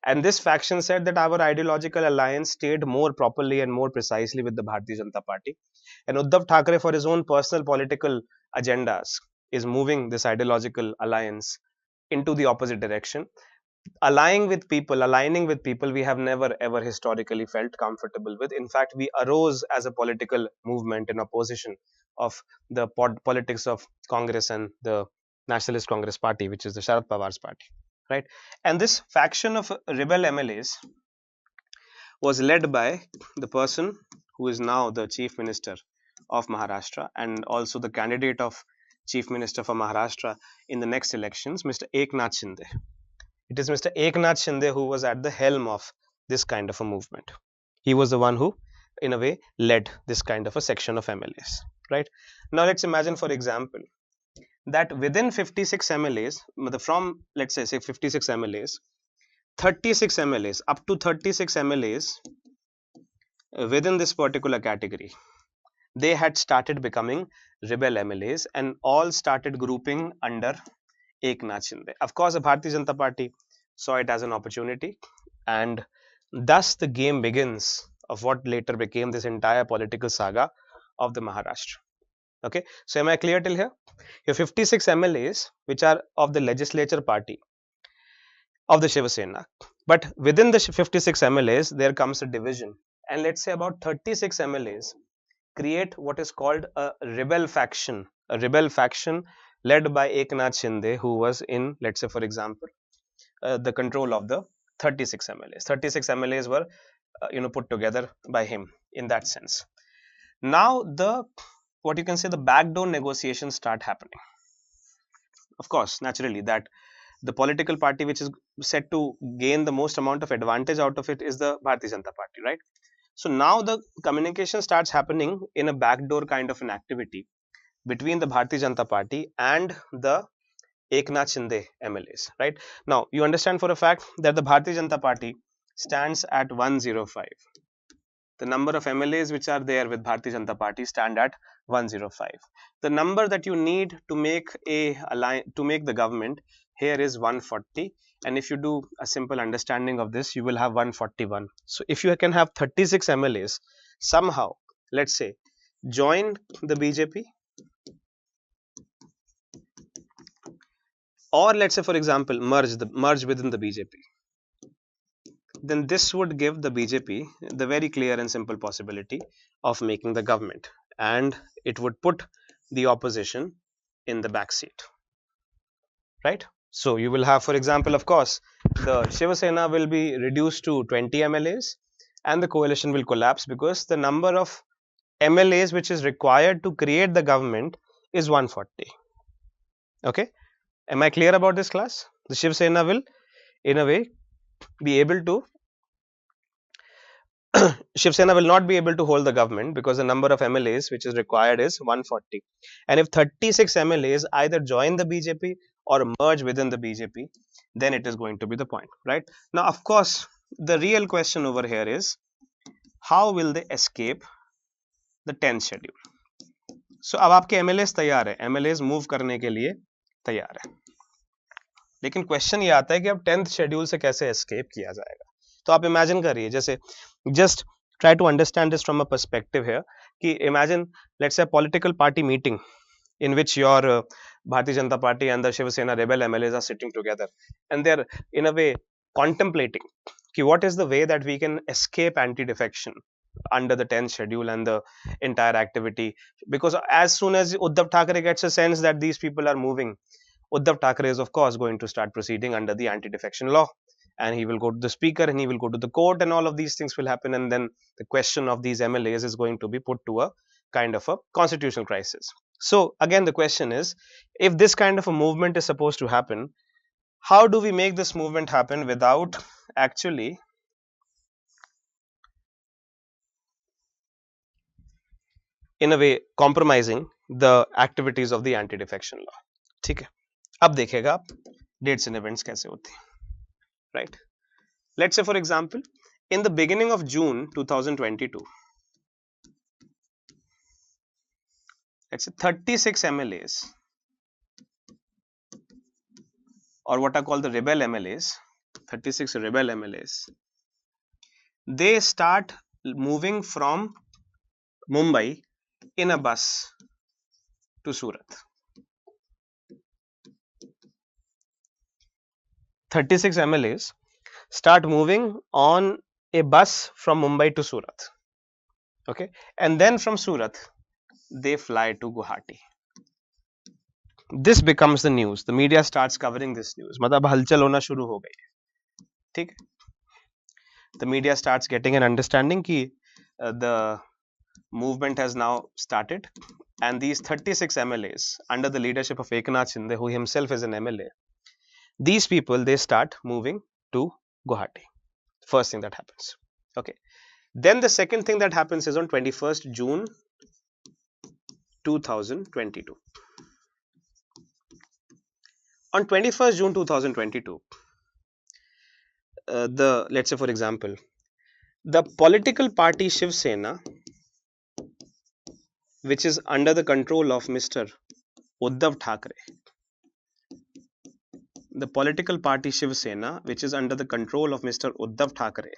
And this faction said that our ideological alliance stayed more properly and more precisely with the Bharatiya Janata Party. And Uddhav Thackeray, for his own personal political agendas, is moving this ideological alliance into the opposite direction. Aligning with people we have never ever historically felt comfortable with. In fact, we arose as a political movement in opposition of the politics of Congress and the Nationalist Congress Party, which is the Sharad Pawar's party. Right, and this faction of rebel MLAs was led by the person who is now the Chief Minister of Maharashtra and also the candidate of Chief Minister for Maharashtra in the next elections, Mr. Eknath Shinde. It is Mr. Eknath Shinde who was at the helm of this kind of a movement. He was the one who, in a way, led this kind of a section of MLAs. Right, now let's imagine, for example, that within 56 MLAs, from let's say 56 MLAs, 36 MLAs, up to 36 MLAs within this particular category, they had started becoming rebel MLAs and all started grouping under Eknath Shinde. Of course, the Bharatiya Janata Party saw it as an opportunity, and thus the game begins of what later became this entire political saga of the Maharashtra. Okay, so am I clear till here? Your 56 MLAs, which are of the Legislature Party of the Shiva Sena, but within the 56 MLAs, there comes a division, and let's say about 36 MLAs create what is called a rebel faction led by Eknath Shinde, who was in, let's say for example, the control of the 36 MLAs. 36 MLAs were put together by him in that sense. Now the what you can say the backdoor negotiations start happening. Of course, naturally, that the political party which is set to gain the most amount of advantage out of it is the Bharatiya Janata Party, right? So now the communication starts happening in a backdoor kind of an activity between the Bharatiya Janata Party and the Eknath Shinde MLAs, right? Now you understand for a fact that the Bharatiya Janata Party stands at 105. The number of MLAs which are there with Bharatiya Janata Party stand at 105. The number that you need to make the government here is 140, and if you do a simple understanding of this, you will have 141. So if you can have 36 MLAs somehow, let's say, join the BJP, or let's say for example merge within the BJP, then this would give the BJP the very clear and simple possibility of making the government, and it would put the opposition in the back seat, right? So you will have, for example, of course, the Shiva Sena will be reduced to 20 MLAs and the coalition will collapse because the number of MLAs which is required to create the government is 140. Okay, am I clear about this, class? The Shiv Sena will in a way be able to Shiv Sena will not be able to hold the government because the number of MLAs which is required is 140, and if 36 MLAs either join the BJP or merge within the BJP, then it is going to be the point, right? Now of course the real question over here is how will they escape the 10th schedule? So अब आपके MLAs तैयार है, MLAs move करने के लिए तैयार है, लेकिन क्वेश्चन ये आता है कि अब 10th शेड्यूल से कैसे एस्केप किया जाएगा? तो आप इमेजिन करिए, जैसे just try to understand this from a perspective here कि imagine let's say political party meeting in which your Bharatiya Janata Party and the Shiva Sena rebel MLAs are sitting together and they are in a way contemplating ki what is the way that we can escape anti-defection under the 10th schedule and the entire activity, because as soon as Uddhav Thackeray gets a sense that these people are moving, Uddhav Thackeray is of course going to start proceeding under the anti-defection law, and he will go to the speaker and he will go to the court, and all of these things will happen, and then the question of these MLAs is going to be put to a kind of a constitutional crisis. So again the question is, if this kind of a movement is supposed to happen, how do we make this movement happen without actually in a way compromising the activities of the anti-defection law? ठीक है, अब देखिएगा आप dates and events कैसे होते हैं, right? Let's say for example in the beginning of June 2022, let's say 36 MLAs, or what are called the rebel MLAs, 36 rebel MLAs, they start moving from Mumbai in a bus to Surat. 36 MLAs start moving on a bus from Mumbai to Surat, okay, and then from Surat they fly to Guwahati. This becomes the news, the media starts covering this news, मतलब हलचल होना शुरू हो गई, ठीक? The media starts getting an understanding कि the movement has now started, and these 36 MLAs under the leadership of Eknath Shinde, who himself is an MLA, these people they start moving to Guwahati. First thing that happens, okay. Then the second thing that happens is on 21st June 2022. On 21st June 2022, let's say for example, the political party Shiv Sena, which is under the control of Mr. Uddhav Thackeray, the political party Shiv Sena, which is under the control of Mr. Uddhav Thackeray,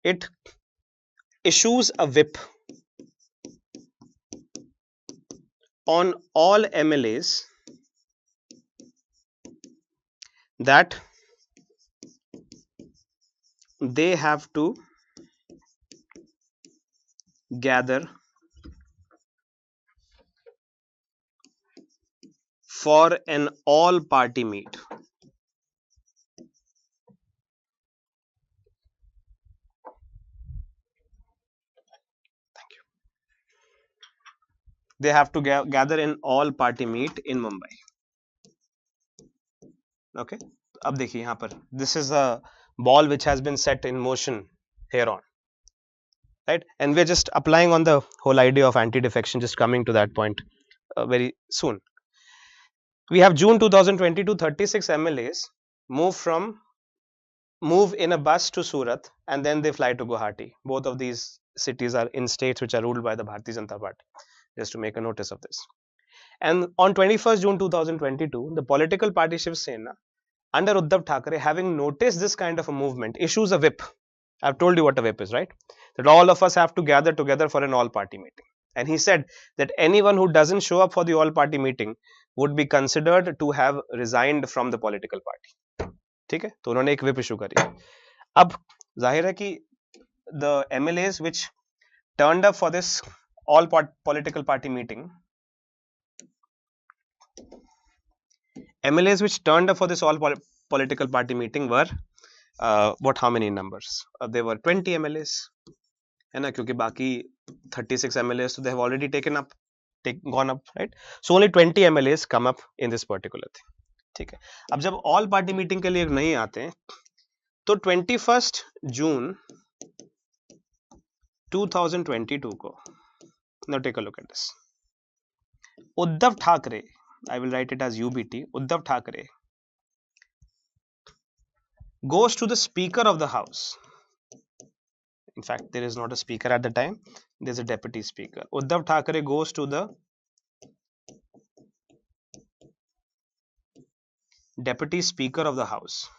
it issues a whip on all MLAs that they have to gather for an all party meet. Thank you. They have to gather an all party meet in Mumbai. Okay, अब देखिए यहाँ पर, this is a ball which has been set in motion here on, right? And we're just applying on the whole idea of anti-defection, just coming to that point very soon. We have June 2022, 36 MLAs move in a bus to Surat, and then they fly to Guwahati. Both of these cities are in states which are ruled by the Bharatiya Janata Party. Just to make a notice of this. And on 21st June 2022, the political party Shiv Sena under Uddhav Thackeray, having noticed this kind of a movement, issues a whip. I've told you what a whip is, right? That all of us have to gather together for an all-party meeting. And he said that anyone who doesn't show up for the all-party meeting would be considered to have resigned from the political party. ठीक है, तो उन्होंने एक whip issue करी. अब जाहिर है कि the MLAs which turned up for this all political party meeting, MLAs which turned up for this all political party meeting were how many numbers? There were 20 MLAs, है ना, क्योंकि बाकी 36 MLAs so they have already gone up, right? So only 20 MLAs come up in this particular thing. ठीक है, अब जब all party meeting के लिए नहीं आते हैं तो 21st June 2022 को, now take a look at this. Uddhav Thackeray, I will write it as UBT, Uddhav Thackeray goes to the Speaker of the House. In fact, there is not a speaker at the time, there is a deputy speaker. Uddhav Thackeray goes to the deputy speaker of the House.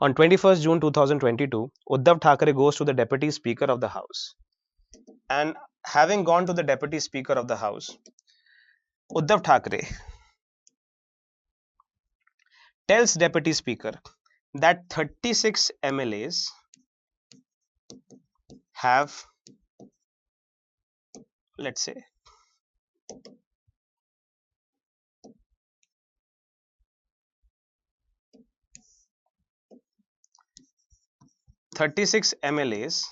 On 21st June 2022, Uddhav Thackeray goes to the deputy speaker of the House. And having gone to the deputy speaker of the House, Uddhav Thackeray tells deputy speaker that 36 MLAs have, let's say, MLAs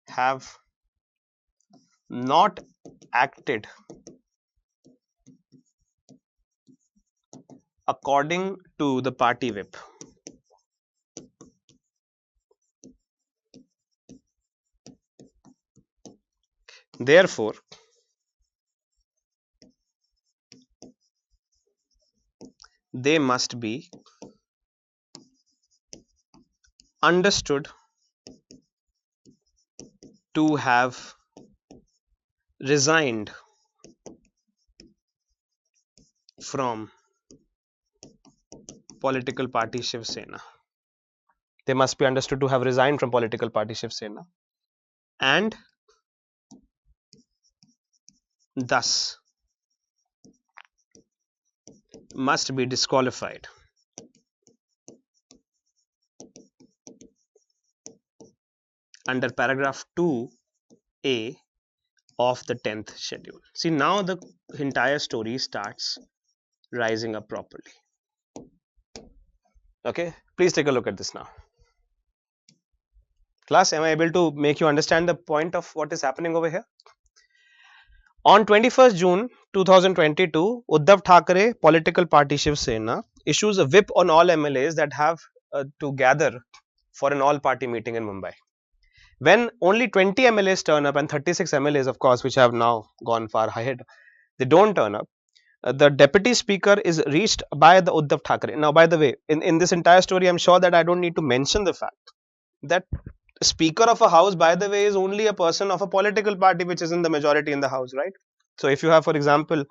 have not acted according to the party whip. Therefore, they must be understood to have resigned from political party Shiv Sena. They must be understood to have resigned from political party Shiv Sena and thus must be disqualified under paragraph 2A of the 10th schedule. See, now the entire story starts rising up properly. Okay, please take a look at this now. Class, am I able to make you understand the point of what is happening over here? On 21st June 2022, Uddhav Thackeray, political party Shiv Sena, issues a whip on all MLAs that have to gather for an all-party meeting in Mumbai. When only 20 MLAs turn up and 36 MLAs, of course, which have now gone far ahead, they don't turn up. The deputy speaker is reached by the Uddhav Thackeray. Now, by the way, in this entire story, I'm sure that I don't need to mention the fact that the speaker of a house, by the way, is only a person of a political party which is in the majority in the house, right? So, if you have, for example,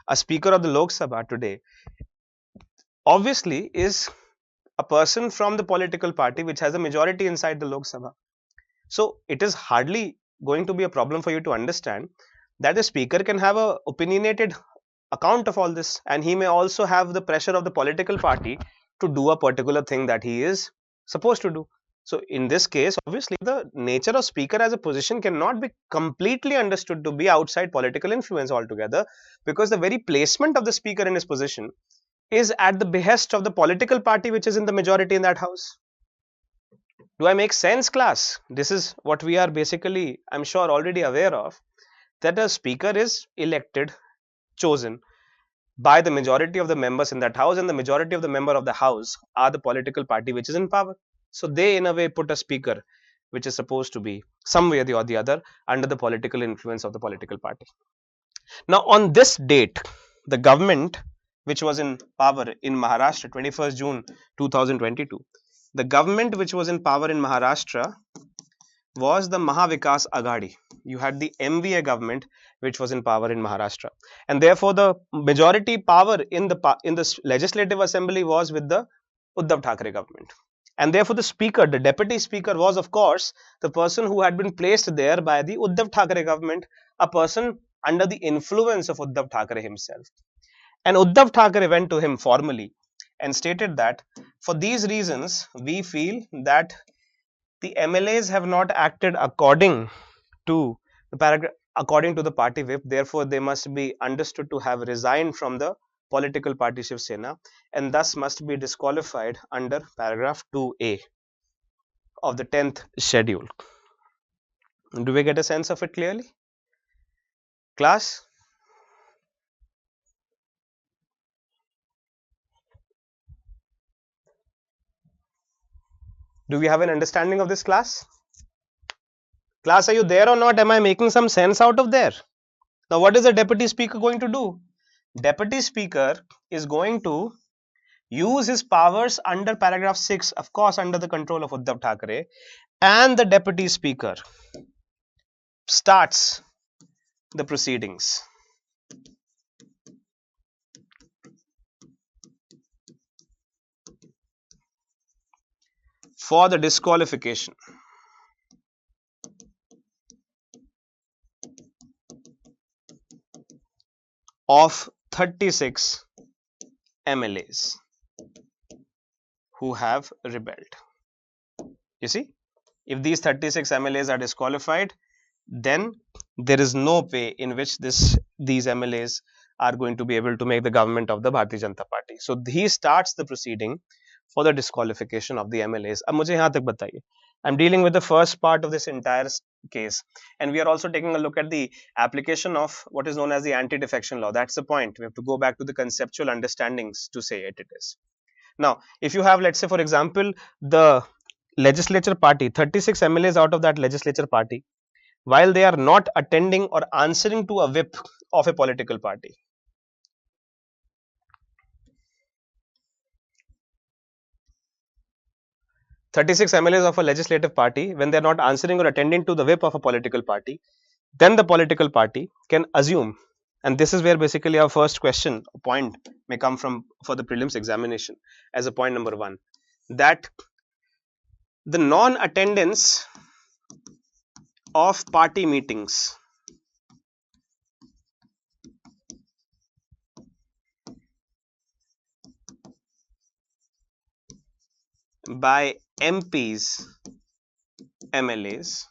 a speaker of the Lok Sabha today, obviously is a person from the political party which has a majority inside the Lok Sabha. So, it is hardly going to be a problem for you to understand that the speaker can have a opinionated account of all this, and he may also have the pressure of the political party to do a particular thing that he is supposed to do. So, in this case, obviously, the nature of speaker as a position cannot be completely understood to be outside political influence altogether, because the very placement of the speaker in his position is at the behest of the political party which is in the majority in that house. Do I make sense, class? This is what we are basically, I'm sure, already aware of, that a speaker is elected, chosen by the majority of the members in that house, and the majority of the member of the house are the political party which is in power. So, they in a way put a speaker which is supposed to be some way or the other under the political influence of the political party. Now, on this date, the government which was in power in Maharashtra, 21st June 2022, the government which was in power in Maharashtra was the Mahavikas Aghadi. You had the MVA government which was in power in Maharashtra, and therefore the majority power in the legislative assembly was with the Uddhav Thackeray government, and therefore the speaker, the deputy speaker, was of course the person who had been placed there by the Uddhav Thackeray government, a person under the influence of Uddhav Thackeray himself. And Uddhav Thackeray went to him formally and stated that for these reasons we feel that the MLAs have not acted according to the paragraph, according to the party whip. Therefore, they must be understood to have resigned from the political party Shiv Sena and thus must be disqualified under paragraph 2A of the 10th schedule. Do we get a sense of it clearly? Class? Do we have an understanding of this, class? Class, are you there or not? Am I making some sense out of there? Now, what is the deputy speaker going to do? Deputy speaker is going to use his powers under paragraph 6, of course under the control of Uddhav Thackeray, and the deputy speaker starts the proceedings. For the disqualification of 36 MLAs who have rebelled. You see, if these 36 MLAs are disqualified, then there is no way in which these MLAs are going to be able to make the government of the Bharatiya Janata Party. So he starts the proceeding for the disqualification of the MLAs. अब मुझे यहाँ तक बताइए. I'm dealing with the first part of this entire case, and we are also taking a look at the application of what is known as the anti-defection law. That's the point. We have to go back to the conceptual understandings to say it is. Now, if you have, let's say, for example, the legislature party, 36 MLAs out of that legislature party, while they are not attending or answering to a whip of a political party. "36 MLAs of a legislative party, when they are not answering or attending to the whip of a political party, then the political party can assume," and this is where basically our first question point may come from for the prelims examination as a point number 1, that the non-attendance of party meetings by MPs, MLAs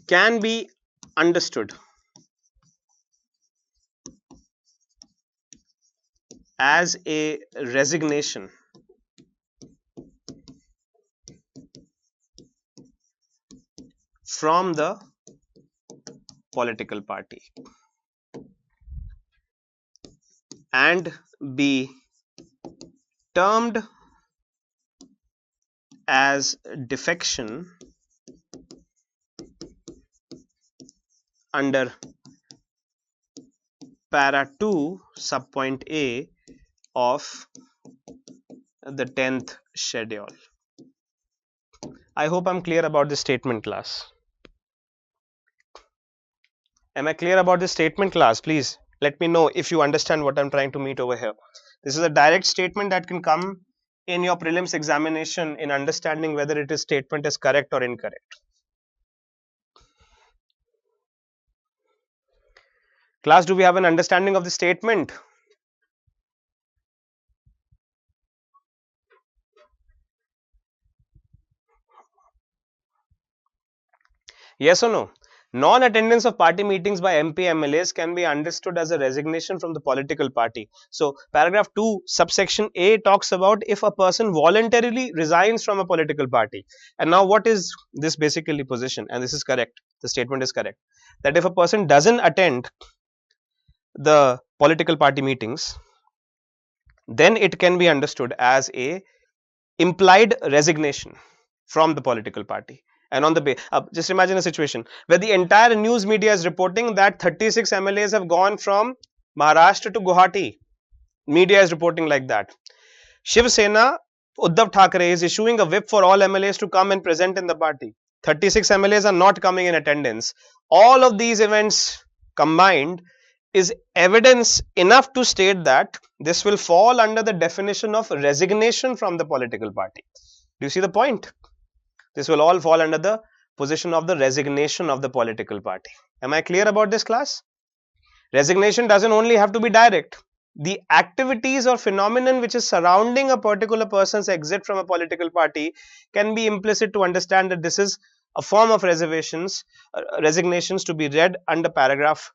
can be understood as a resignation from the political party and be termed as defection under para 2 subpoint A of the 10th schedule. I hope I'm clear about this statement, class. Am I clear about this statement, class? Please let me know if you understand what I'm trying to meet over here. This is a direct statement that can come in your prelims examination in understanding whether it is statement is correct or incorrect. Class, do we have an understanding of the statement? Yes or no? Non-attendance of party meetings by MP MLAs can be understood as a resignation from the political party. So, paragraph 2 subsection A talks about if a person voluntarily resigns from a political party. And now what is this basically position? And this is correct. The statement is correct. That if a person doesn't attend the political party meetings, then it can be understood as a implied resignation from the political party. And on the just imagine a situation where the entire news media is reporting that 36 MLAs have gone from Maharashtra to Guwahati. Media is reporting like that. Shiv Sena Uddhav Thackeray is issuing a whip for all MLAs to come and present in the party. 36 MLAs are not coming in attendance. All of these events combined is evidence enough to state that this will fall under the definition of resignation from the political party. Do you see the point? This will all fall under the position of the resignation of the political party. Am I clear about this, class? Resignation doesn't only have to be direct. The activities or phenomenon which is surrounding a particular person's exit from a political party can be implicit to understand that this is a form of resignations to be read under paragraph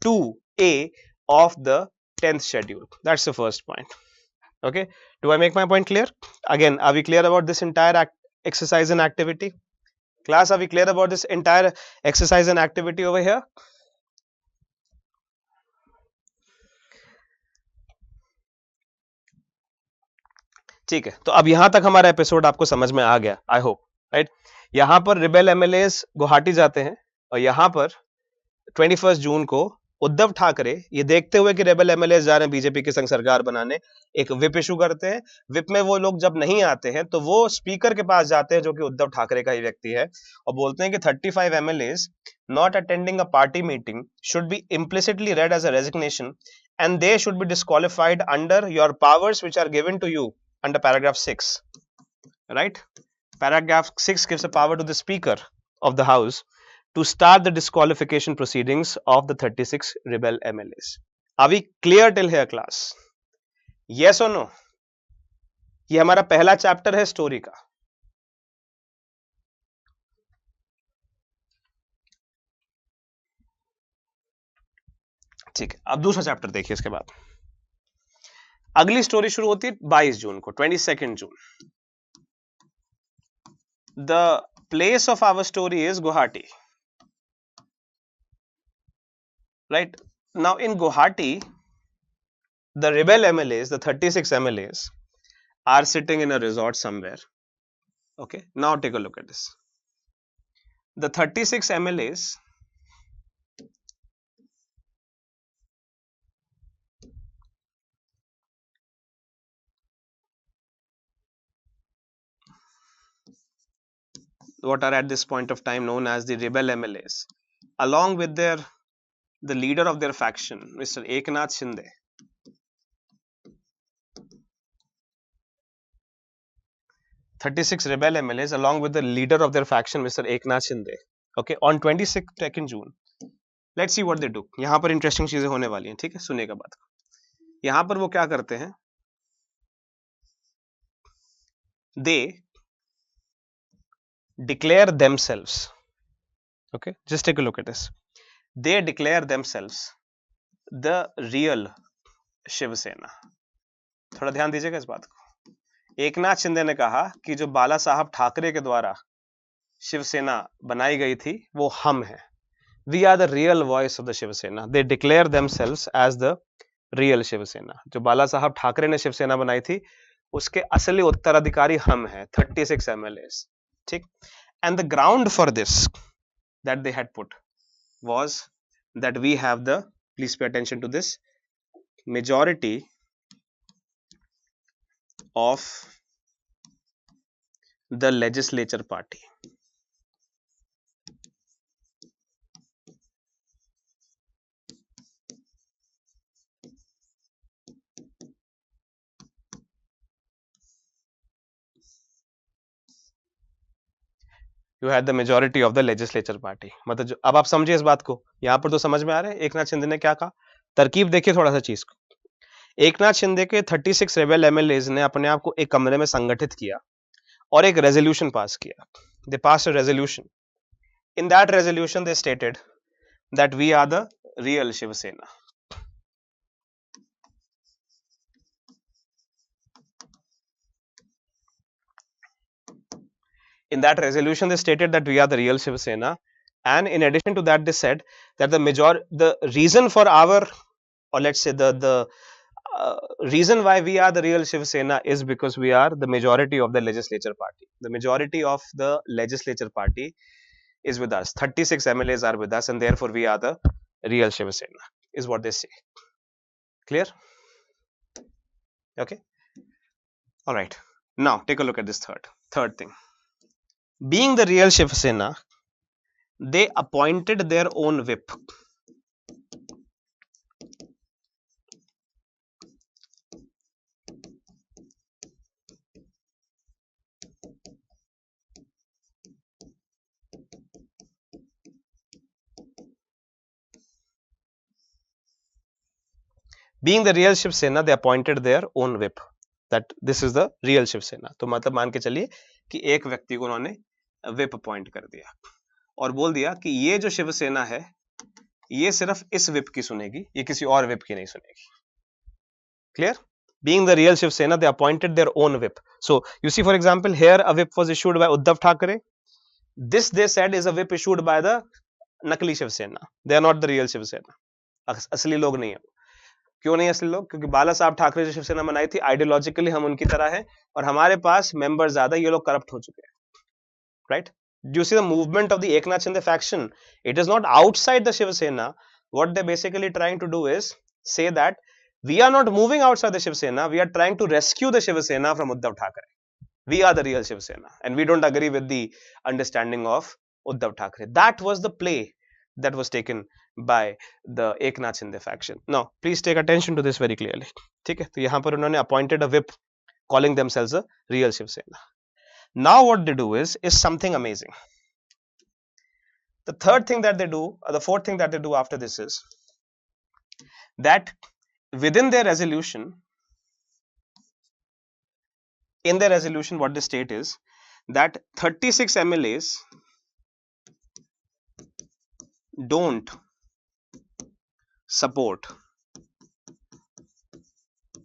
2A of the 10th schedule. That's the first point. Okay. Do I make my point clear? Again, are we clear about this entire exercise and activity? Class, are we clear about this entire exercise and activity over here? ठीक है, तो अब यहां तक हमारा episode आपको समझ में आ गया, आई होप, राइट। यहां पर रिबेल एमएलएस गुवाहाटी जाते हैं और यहां पर 21 जून को उद्धव ठाकरे ये देखते हुए कि रेबल एमएलएस जा रहे हैं बीजेपी के संग सरकार बनाने, एक विप इशू करते हैं। विप में वो लोग जब नहीं आते हैं तो वो स्पीकर के पास जाते हैं जो कि उद्धव ठाकरे का ही व्यक्ति है और बोलते हैं कि 35 MLAs not attending a party meeting should be implicitly read as a resignation and they should be disqualified under your powers which are given to you under paragraph 6, right? Paragraph 6 gives a power to the speaker of the house to start the disqualification proceedings of the 36 rebel MLAs. Are we clear till here, class? Yes or no? ये हमारा पहला chapter है story का। ठीक है, अब दूसरा chapter देखिए। इसके बाद अगली स्टोरी शुरू होती है 22 जून को, 22 June. The place of our story is Guwahati, right? Now in Guwahati the rebel MLAs, the 36 MLAs are sitting in a resort somewhere. Okay, now take a look at this. The 36 MLAs what are at this point of time known as the rebel MLAs, along with the leader of their faction, Mr. Eknath Shinde. "36 rebel MLAs along with the leader of their faction, Mr. Eknath Shinde, okay, on 22nd June. Let's see what they do. यहाँ पर interesting चीजें होने वाली हैं, ठीक है, सुनिएगा बात को। यहाँ पर वो क्या करते हैं, they declare themselves, okay, just take a look at this. They declare themselves the real Shiv Sena. थोड़ा ध्यान दीजिएगा इस बात को। एकनाथ शिंदे ने कहा कि जो बाला साहब ठाकरे के द्वारा शिवसेना बनाई गई थी वो हम हैं। We are the real voice of the Shiv Sena. They declare themselves as the real Shiv Sena. जो बाला साहब ठाकरे ने शिवसेना बनाई थी उसके असली उत्तराधिकारी हम हैं, 36 MLAs, ठीक। And the ground for this that they had put was that we have the, please pay attention to this, majority of the legislature party. You had the majority of the legislature party. मतलब जो अब आप समझिए इस बात को, यहाँ पर तो समझ में आ रहा है एकनाथ शिंदे ने क्या कहा। तरकीब देखिए थोड़ा सा चीज को। एकनाथ शिंदे के 36 रेबल एमएलएज ने अपने आप को एक कमरे में संगठित किया और एक रेजोल्यूशन पास किया। They passed a resolution. In that resolution they stated that we are the real Shivasena. In that resolution they stated that we are the real Shivasena, and in addition to that they said that the reason for our, or let's say the reason why we are the real Shivasena is because we are the majority of the legislature party. The majority of the legislature party is with us. 36 MLAs are with us, and therefore we are the real Shivasena, is what they say. Clear? Okay. All right. Now take a look at this third thing. Being the real Shiv Sena, they appointed their own whip. Being the real Shiv Sena, they appointed their own whip. That this is the real Shiv Sena. तो मतलब मान के चलिए कि एक व्यक्ति को उन्होंने whip अपॉइंट कर दिया और बोल दिया कि ये जो शिव सेना है ये सिर्फ इस whip की सुनेगी, ये किसी और whip की नहीं सुनेगी. Clear? Being the real Shiv Sena, they appointed their own whip. So you see, for example, here a whip was issued by Uddhav Thackeray. This they said is a whip issued by the नकली शिव सेना. They are not the real Shiv सेना. असली लोग नहीं है. क्यों नहीं असली लोग? क्योंकि बाला साहब ठाकरे जो शिवसेना बनाई थी, आइडियोलॉजिकली हम उनकी तरह हैं और हमारे पास मेंबर ज्यादा, ये लोग करप्ट हो चुके हैं. Right? Do you see the movement of the Eknath Shinde faction? It is not outside the Shiv Sena. What they're basically trying to do is say that we are not moving outside the Shiv Sena. We are trying to rescue the Shiv Sena from Uddhav Thackeray. We are the real Shiv Sena, and we don't agree with the understanding of Uddhav Thackeray. That was the play that was taken by the Eknath Shinde faction. Now, please take attention to this very clearly. ठीक है? तो यहाँ पर उन्होंने appointed a whip, calling themselves a real Shiv Sena. Now, what they do is something amazing. The third thing that they do, or the fourth thing that they do after this is that within their resolution, in their resolution, what they state is that 36 MLAs don't support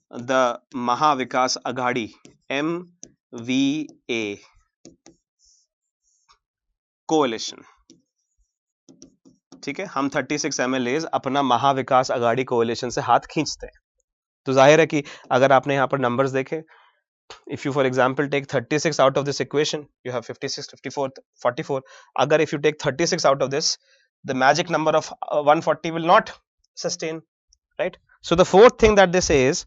the Mahavikas Aghadi MVA coalition. ठीक है, हम 36 MLAs अपना महाविकास अघाड़ी कोalition से हाथ खींचते हैं. तो जाहिर है कि अगर आपने यहाँ पर नंबर्स देखे, if you for example take 36 out of this equation, you have 56, 54, 44. Agar if you take 36 out of this, the magic number of 140 will not sustain, right? So the fourth thing that they say is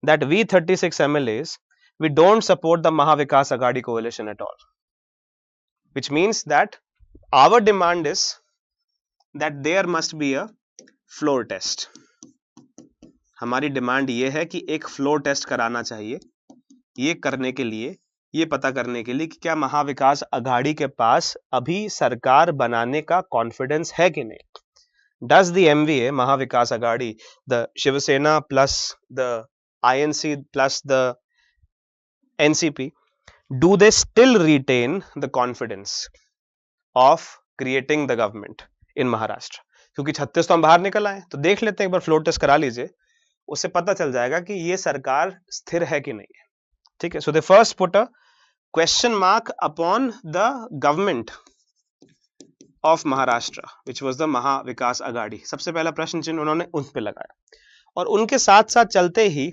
that we 36 MLAs, we don't support the Mahavikas Aghadi coalition at all, which means that our demand is that there must be a floor test. हमारी demand ये है कि एक floor test कराना चाहिए, ये करने के लिए, ये पता करने के लिए कि क्या महाविकास अघाड़ी के पास अभी सरकार बनाने का कॉन्फिडेंस है कि नहीं. Does the MVA, Mahavikas Aghadi, the Shiv Sena plus the INC plus the NCP, do they still retain the confidence of creating the government in Maharashtra? क्योंकि 36 तो हम बाहर निकल आए, तो देख लेते हैं, एक बार फ्लोर टेस्ट करा लीजिए, उससे पता चल जाएगा कि ये सरकार स्थिर है कि नहीं है. ठीक है. So they first put a question mark upon the government of Maharashtra, which was the Mahavikas Aghadi. सबसे पहला प्रश्न चिन्ह उन्होंने उन पे लगाया और उनके साथ साथ चलते ही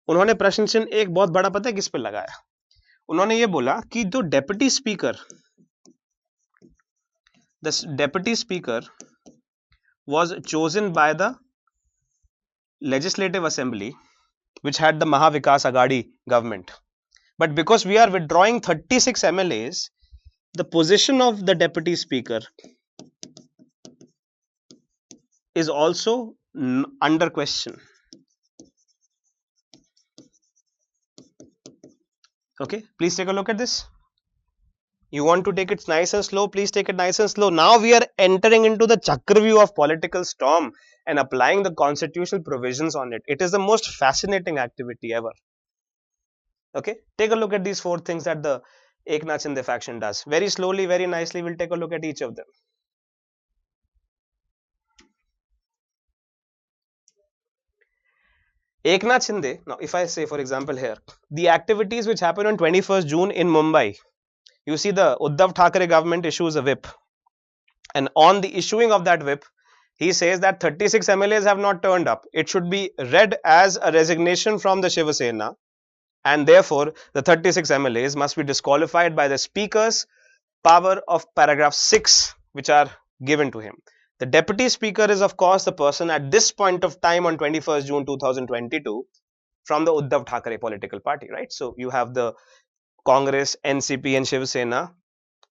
उन्होंने प्रश्न चिन्ह एक बहुत बड़ा पता है किस पे लगाया. उन्होंने ये बोला कि जो deputy speaker, the deputy speaker was chosen by the legislative assembly which had the Mahavikas Aghadi government, but because we are withdrawing 36 MLAs, the position of the deputy speaker is also under question. Okay, please take a look at this. You want to take it nice and slow, please take it nice and slow. Now we are entering into the Chakravyuh of political storm and applying the constitutional provisions on it. It is the most fascinating activity ever. Okay, take a look at these four things that the Eknath Shinde faction does. Very slowly, very nicely, we'll take a look at each of them. Eknath Shinde, now if I say for example here, the activities which happen on 21st June in Mumbai, you see the Uddhav Thackeray government issues a whip, and on the issuing of that whip, he says that 36 MLAs have not turned up. It should be read as a resignation from the Shiv Sena, and therefore the 36 MLAs must be disqualified by the speaker's power of paragraph 6 which are given to him. The deputy speaker is of course the person at this point of time on 21st June 2022 from the Uddhav Thackeray political party, right? So you have the Congress, NCP and Shiv Sena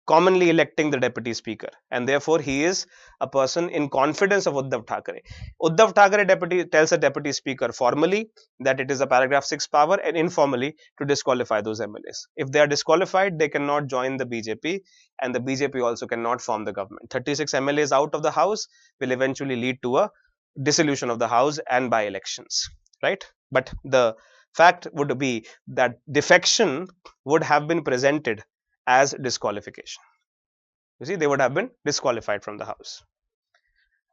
commonly electing the deputy speaker, and therefore he is a person in confidence of Uddhav Thackeray. Uddhav Thackeray deputy tells a deputy speaker formally that it is a paragraph 6 power, and informally to disqualify those MLAs. If they are disqualified, they cannot join the BJP, and the BJP also cannot form the government. 36 MLAs out of the house will eventually lead to a dissolution of the house and by elections, right? But the fact would be that defection would have been presented as disqualification. You see, they would have been disqualified from the house,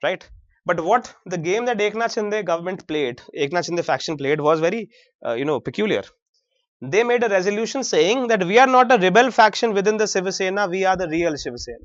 right? But what the game that Eknath Shinde government played, Eknath Shinde faction played, was very, peculiar. They made a resolution saying that we are not a rebel faction within the Shiv Sena, we are the real Shiv Sena.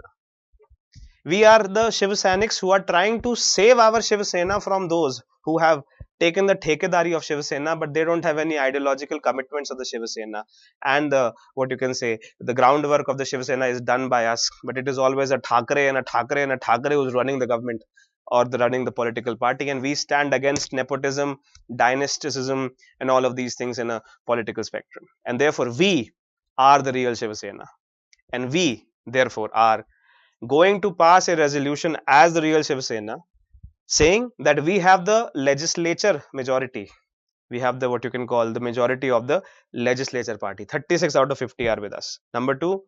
We are the Shiv Sainiks who are trying to save our Shiv Sena from those who have taken the thekedari of Shiv Sena, but they don't have any ideological commitments of the Shiv Sena. And what you can say, the groundwork of the Shiv Sena is done by us, but it is always a Thackeray and a Thackeray and a Thackeray who's running the government or running the political party, and we stand against nepotism, dynasticism, and all of these things in a political spectrum. And therefore, we are the real Shiv Sena, and we therefore are going to pass a resolution as the real Shiv Sena, saying that we have the legislature majority. We have the what you can call the majority of the legislature party. 36 out of 50 are with us. Number 2,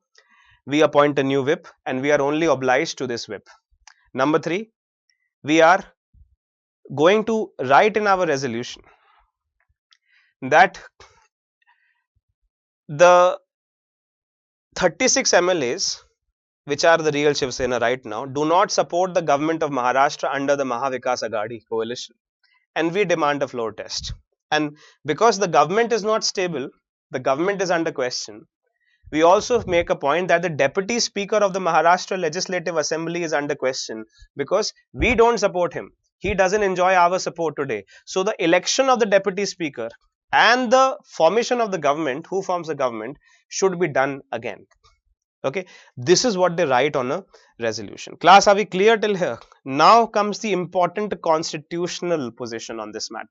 we appoint a new whip and we are only obliged to this whip. Number 3, we are going to write in our resolution that the 36 MLAs which are the real Shiv Sena right now, do not support the government of Maharashtra under the Mahavikas Aghadi coalition, and we demand a floor test. And because the government is not stable, the government is under question, we also make a point that the deputy speaker of the Maharashtra Legislative Assembly is under question because we don't support him. He doesn't enjoy our support today. So the election of the deputy speaker and the formation of the government, who forms the government, should be done again. Okay, this is what they write on a resolution. Class, are we clear till here? Now comes the important constitutional position on this matter.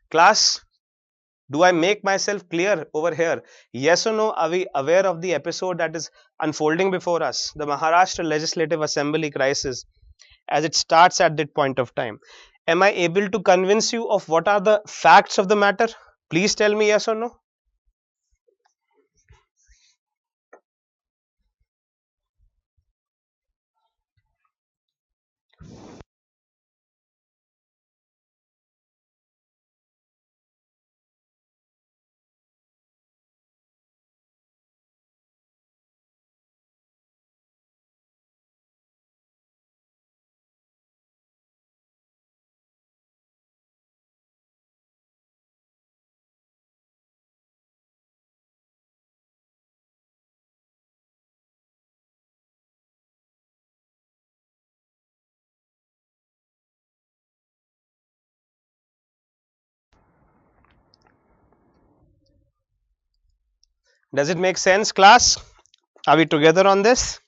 Class, do I make myself clear over here? Yes or no? Are we aware of the episode that is unfolding before us? The Maharashtra Legislative Assembly crisis as it starts at that point of time. Am I able to convince you of what are the facts of the matter? Please tell me yes or no. Does it make sense, class? Are we together on this?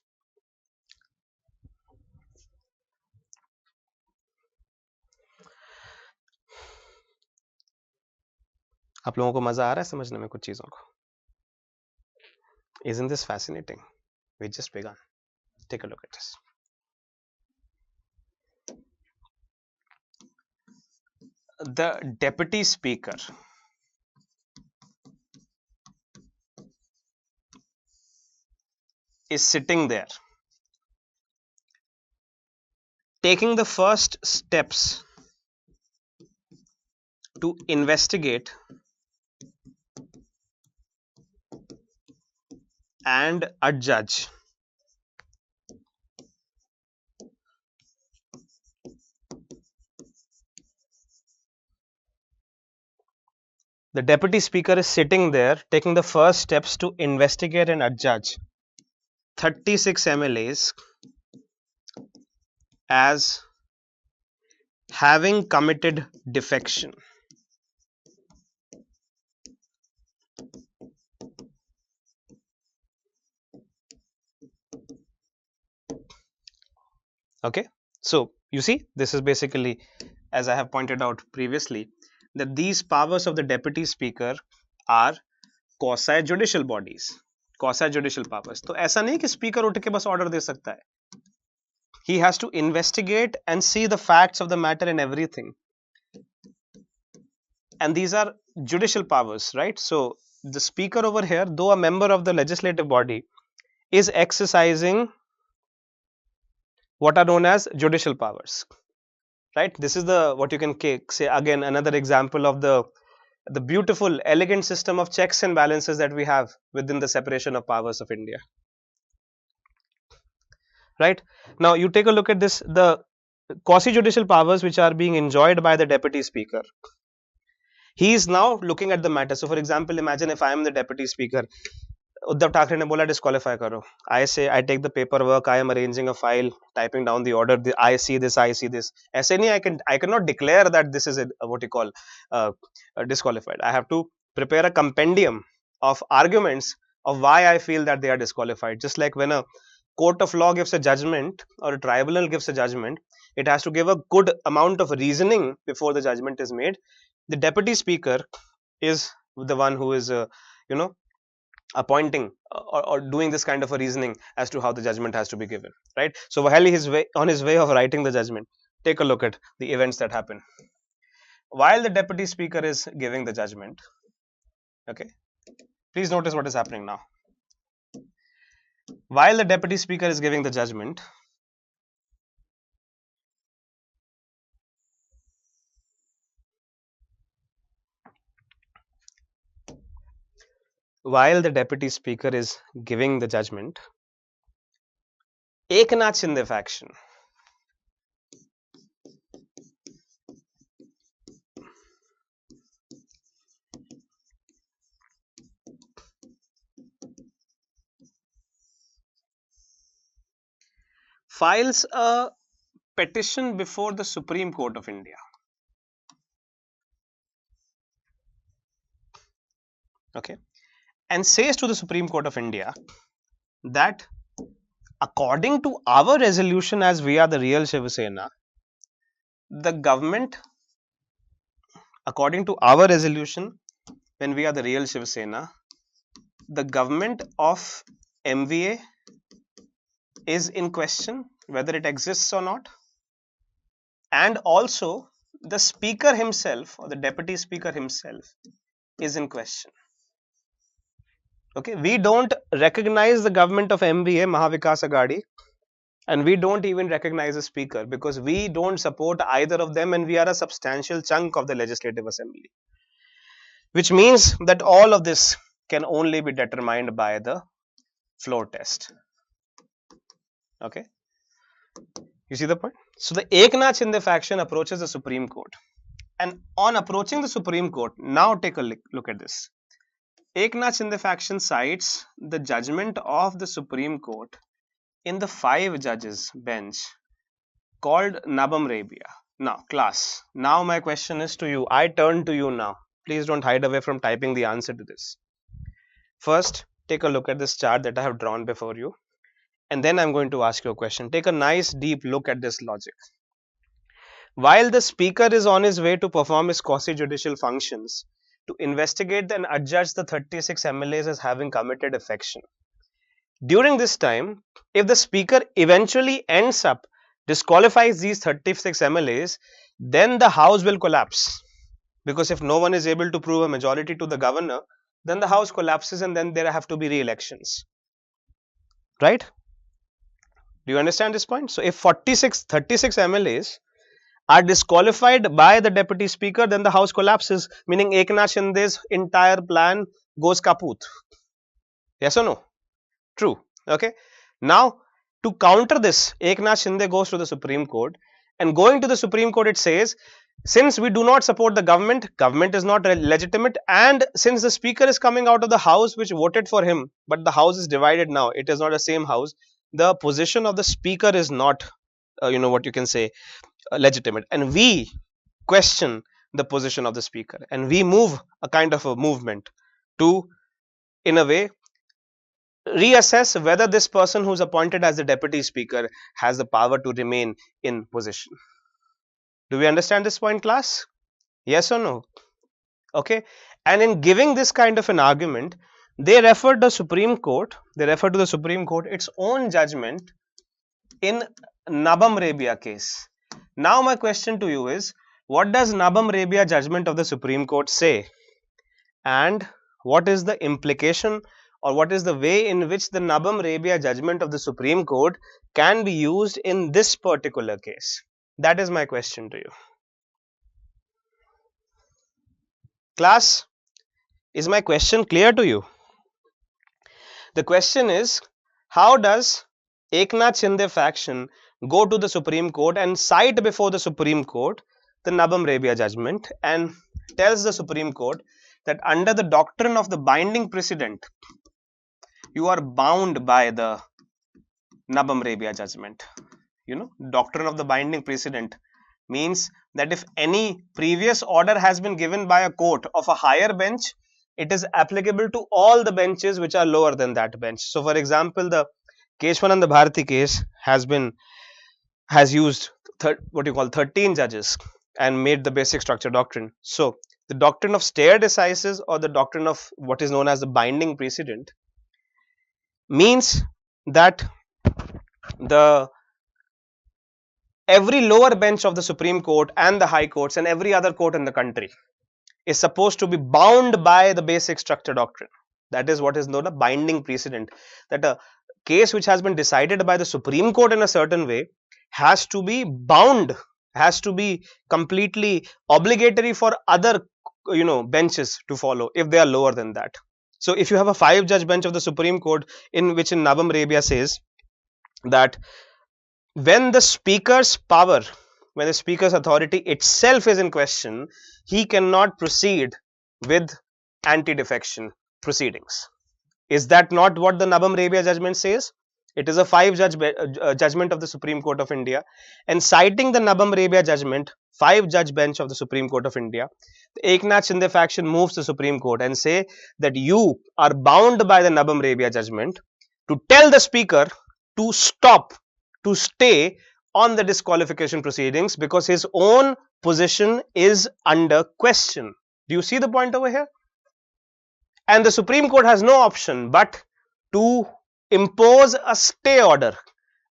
आप लोगों को मजा आ रहा है समझने में कुछ चीजों को? Isn't this fascinating? We just begun. Take a look at this. The deputy speaker is sitting there taking the first steps to investigate and adjudge the deputy speaker is sitting there taking the first steps to investigate and adjudge 36 MLAs as having committed defection. Okay, so you see, this is basically, as I have pointed out previously, that these powers of the deputy speaker are quasi judicial bodies, quasi judicial powers. तो ऐसा नहीं कि speaker उठ के बस order दे सकता है. He has to investigate and see the facts of the matter and everything. And these are judicial powers, right? So the speaker over here, though a member of the legislative body, is exercising what are known as judicial powers, right? This is the what you can say again another example of the beautiful elegant system of checks and balances that we have within the separation of powers of India, right? Now you take a look at this, the quasi judicial powers which are being enjoyed by the deputy speaker. He is now looking at the matter. So for example, imagine if I am the deputy speaker, Uddhav Thackeray ने बोला disqualify करो. I say I take the paperwork, I am arranging a file, typing down the order. I see this, I see this. ऐसे नहीं, I cannot declare that this is what you call disqualified. I have to prepare a compendium of arguments of why I feel that they are disqualified. Just like when a court of law gives a judgment or a tribunal gives a judgment, it has to give a good amount of reasoning before the judgment is made. The deputy speaker is the one who is appointing or doing this kind of a reasoning as to how the judgment has to be given, right? So while he is on his way of writing the judgment, take a look at the events that happen while the deputy speaker is giving the judgment. Okay, please notice what is happening now. While the deputy speaker is giving the judgment, Eknath Shinde faction files a petition before the Supreme Court of India. Okay, and says to the Supreme Court of India that according to our resolution, as we are the real Shiv Sena, the government, according to our resolution, when we are the real Shiv Sena, the government of MVA is in question, whether it exists or not, and also the speaker himself or the deputy speaker himself is in question. Okay, we don't recognize the government of MVA, Mahavikas Aghadi, and we don't even recognize the speaker because we don't support either of them, and we are a substantial chunk of the legislative assembly, which means that all of this can only be determined by the floor test. Okay, you see the point? So the Eknath Shinde faction approaches the Supreme Court, and on approaching the Supreme Court, now take a look at this. Eknath Shinde faction cites the judgment of the Supreme Court in the 5 judges bench called Nabam Rebia. Now class, now my question is to you, I turn to you now. Please don't hide away from typing the answer to this. First, take a look at this chart that I have drawn before you, and then I'm going to ask you a question. Take a nice deep look at this logic. While the speaker is on his way to perform his quasi-judicial functions to investigate and adjudge the 36 MLAs as having committed defection, during this time, if the speaker eventually ends up disqualifies these 36 MLAs, then the house will collapse, because if no one is able to prove a majority to the governor, then the house collapses and then there have to be re-elections, right? Do you understand this point? So if 36 MLAs are disqualified by the deputy speaker, then the house collapses, meaning Eknath Shinde's entire plan goes kaput. Yes or no? True. Okay. Now, to counter this, Eknath Shinde goes to the Supreme Court, and going to the Supreme Court, it says, since we do not support the government is not legitimate, and since the speaker is coming out of the house which voted for him, but the house is divided now, it is not the same house, the position of the speaker is not, what you can say, legitimate, and we question the position of the speaker, and we move a kind of a movement to, in a way, reassess whether this person who is appointed as the deputy speaker has the power to remain in position. Do we understand this point, class? Yes or no? Okay. And in giving this kind of an argument, they refer to the Supreme Court, its own judgment in Nabam Rebia case. Now my question to you is, what does Nabam Rebia judgment of the Supreme Court say? And what is the implication, or what is the way in which the Nabam Rebia judgment of the Supreme Court can be used in this particular case? That is my question to you. Class, is my question clear to you? The question is, how does Eknath Shinde faction go to the Supreme Court and cite before the Supreme Court the Nabam Rebia judgment and tells the Supreme Court that under the doctrine of the binding precedent, you are bound by the Nabam Rebia judgment. Doctrine of the binding precedent means that if any previous order has been given by a court of a higher bench, it is applicable to all the benches which are lower than that bench. So, for example, the Keshwananda Bharati case has used 13 judges and made the basic structure doctrine. So, the doctrine of stare decisis, or the doctrine of what is known as the binding precedent, means that every lower bench of the Supreme Court and the High Courts and every other court in the country is supposed to be bound by the basic structure doctrine. That is what is known as binding precedent. That a case which has been decided by the Supreme Court in a certain way has to be bound, has to be completely obligatory for other benches to follow if they are lower than that. So if you have a 5-judge bench of the Supreme Court in which Nabam Rebia says that when the speaker's power, when the speaker's authority itself is in question, he cannot proceed with anti-defection proceedings. Is that not what the Nabam Rebia judgment says? It is a 5-judge judgment of the Supreme Court of India, and citing the Nabam Rebia judgment, 5-judge bench of the Supreme Court of India, the Eknath Shinde faction moves to the Supreme Court and say that you are bound by the Nabam Rebia judgment to tell the speaker to stop, to stay on the disqualification proceedings because his own position is under question. Do you see the point over here? And the Supreme Court has no option but to impose a stay order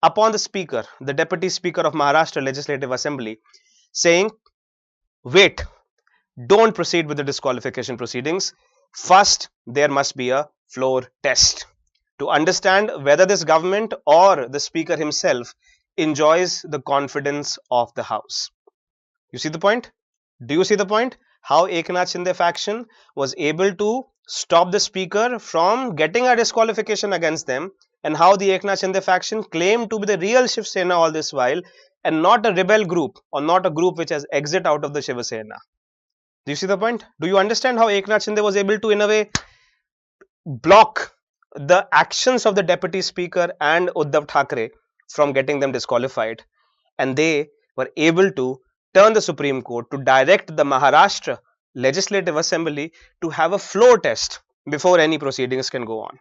upon the speaker, the Deputy Speaker of Maharashtra Legislative Assembly, saying, wait, don't proceed with the disqualification proceedings. First, there must be a floor test to understand whether this government or the speaker himself enjoys the confidence of the House. You see the point? Do you see the point? How Eknath Shinde faction was able to stop the speaker from getting a disqualification against them, and how the Eknath Shinde faction claimed to be the real Shiv Sena all this while and not a rebel group or not a group which has exit out of the Shiv Sena. Do you see the point? Do you understand how Eknath Shinde was able to, in a way, block the actions of the Deputy Speaker and Uddhav Thackeray from getting them disqualified, and they were able to turn the Supreme Court to direct the Maharashtra Legislative Assembly to have a floor test before any proceedings can go on.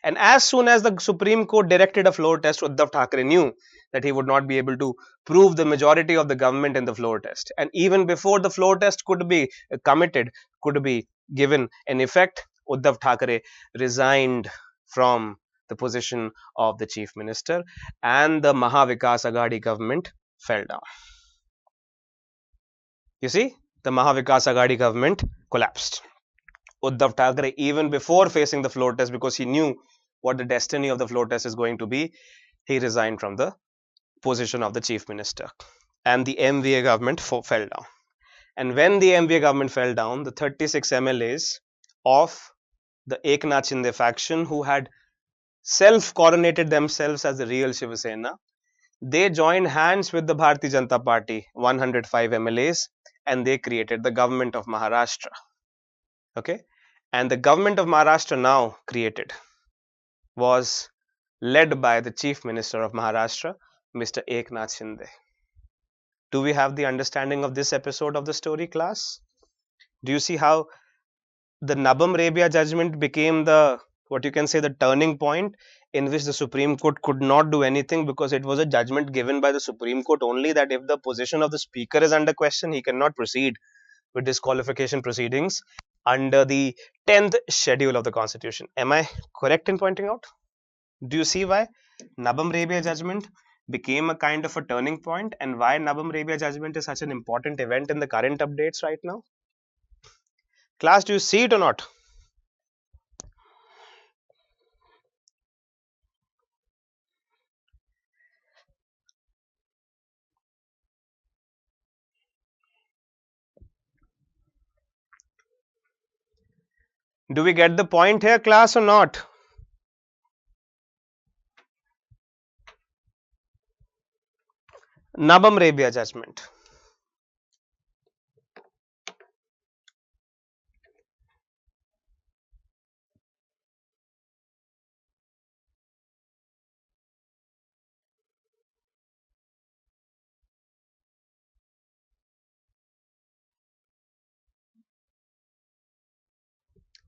And as soon as the Supreme Court directed a floor test, Uddhav Thackeray knew that he would not be able to prove the majority of the government in the floor test. And even before the floor test could be committed, could be given an effect, Uddhav Thackeray resigned from the position of the Chief Minister and the Mahavikas Aghadi government fell down. You see, the Mahavikas Aghadi government collapsed. Uddhav Thackeray, even before facing the floor test, because he knew what the destiny of the floor test is going to be, he resigned from the position of the Chief Minister, and the MVA government fell down. And when the MVA government fell down, the 36 MLAs of the Eknath Shinde faction, who had self-coronated themselves as the real Shiv Sena, they joined hands with the Bharatiya Janata Party, 105 MLAs, and they created the government of Maharashtra. Okay, and the government of Maharashtra now created was led by the Chief Minister of Maharashtra, Mr. Eknath Shinde. Do we have the understanding of this episode of the story, class? Do you see how the Nabam Rebia judgment became the, what you can say, the turning point in which the Supreme Court could not do anything, because it was a judgment given by the Supreme Court only that if the position of the speaker is under question, he cannot proceed with disqualification proceedings under the 10th schedule of the Constitution. Am I correct in pointing out? Do you see why Nabam Rebia judgment became a kind of a turning point, and why Nabam Rebia judgment is such an important event in the current updates right now? Class, do you see it or not? Do we get the point here, class, or not? Nabam Rebia judgment.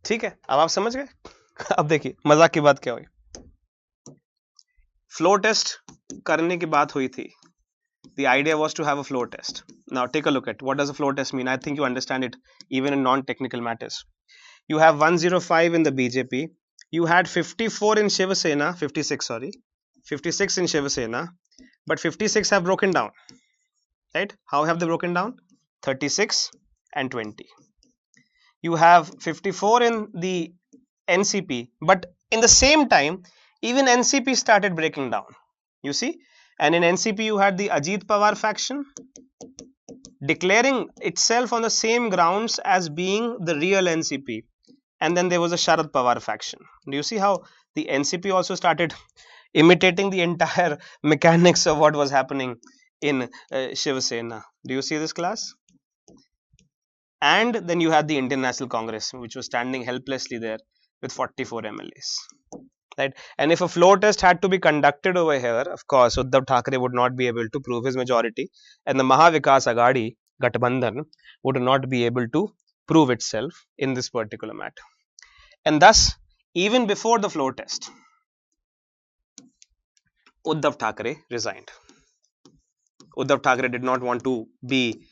ठीक है, अब आप समझ गए? अब देखिए मजाक की बात क्या हुई. फ्लोर टेस्ट करने की बात हुई थी. The idea was to have a floor test. Now take a look at what does a floor test mean. I think you understand it even in non-technical matters. You have 105 in the BJP. You had 54 in Shiva Sena, 56 sorry, 56 in Shiva Sena, but 56 have broken down. Right? How have they broken down? 36 and 20. You have 54 in the NCP, but in the same time, even NCP started breaking down. You see, and in NCP you had the Ajit Pawar faction declaring itself on the same grounds as being the real NCP, and then there was a Sharad Pawar faction. Do you see how the NCP also started imitating the entire mechanics of what was happening in Shiva Sena? Do you see this, class? And then you had the Indian National Congress, which was standing helplessly there with 44 MLAs. Right? And if a floor test had to be conducted over here, of course, Uddhav Thackeray would not be able to prove his majority, and the Mahavikas Aghadi, Gathbandhan, would not be able to prove itself in this particular matter. And thus, even before the floor test, Uddhav Thackeray resigned. Uddhav Thackeray did not want to be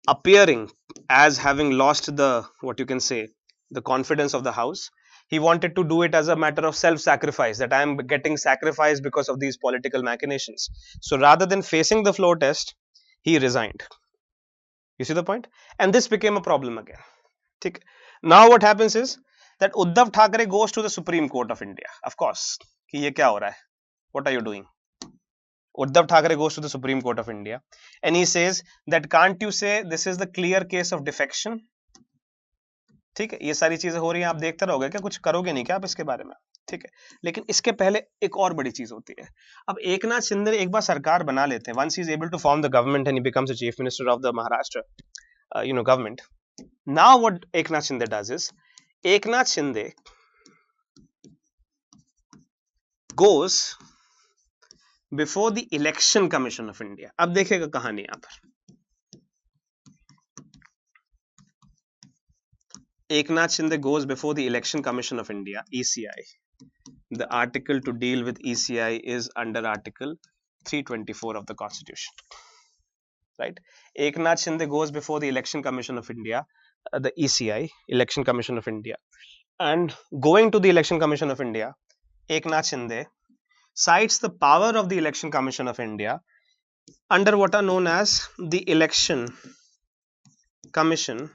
appearing as having lost the, what you can say, the confidence of the house. He wanted to do it as a matter of self-sacrifice, that I am getting sacrificed because of these political machinations. So rather than facing the floor test, he resigned. You see the point? And this became a problem again. Now what happens is that Uddhav Thackeray goes to the Supreme Court of India. Of course, कि ये क्या हो रहा है? What are you doing? Uddhav Thackeray goes to the Supreme Court of India and he says that can't you say this is the clear case of defection? ठीक है, ये सारी चीजें हो रही हैं, आप देखते रहोगे क्या, कुछ करोगे नहीं क्या आप इसके बारे में? ठीक है, लेकिन इसके पहले एक और बड़ी चीज होती है. अब एकनाथ शिंदे एक बार सरकार बना लेते हैं, once he is able to form the government and he becomes the chief minister of the Maharashtra government. Now what Eknath Shinde does is, Eknath Shinde goes before the Election Commission of India. अब देखिएगा कहानी यहाँ पर. Eknath Shinde goes before the Election Commission of India, ECI. The article to deal with ECI is under Article 324 of the Constitution. Right? Eknath Shinde goes before the Election Commission of India, the ECI, Election Commission of India. And going to the Election Commission of India, Eknath Shinde cites the power of the Election Commission of India under what are known as the Election Commission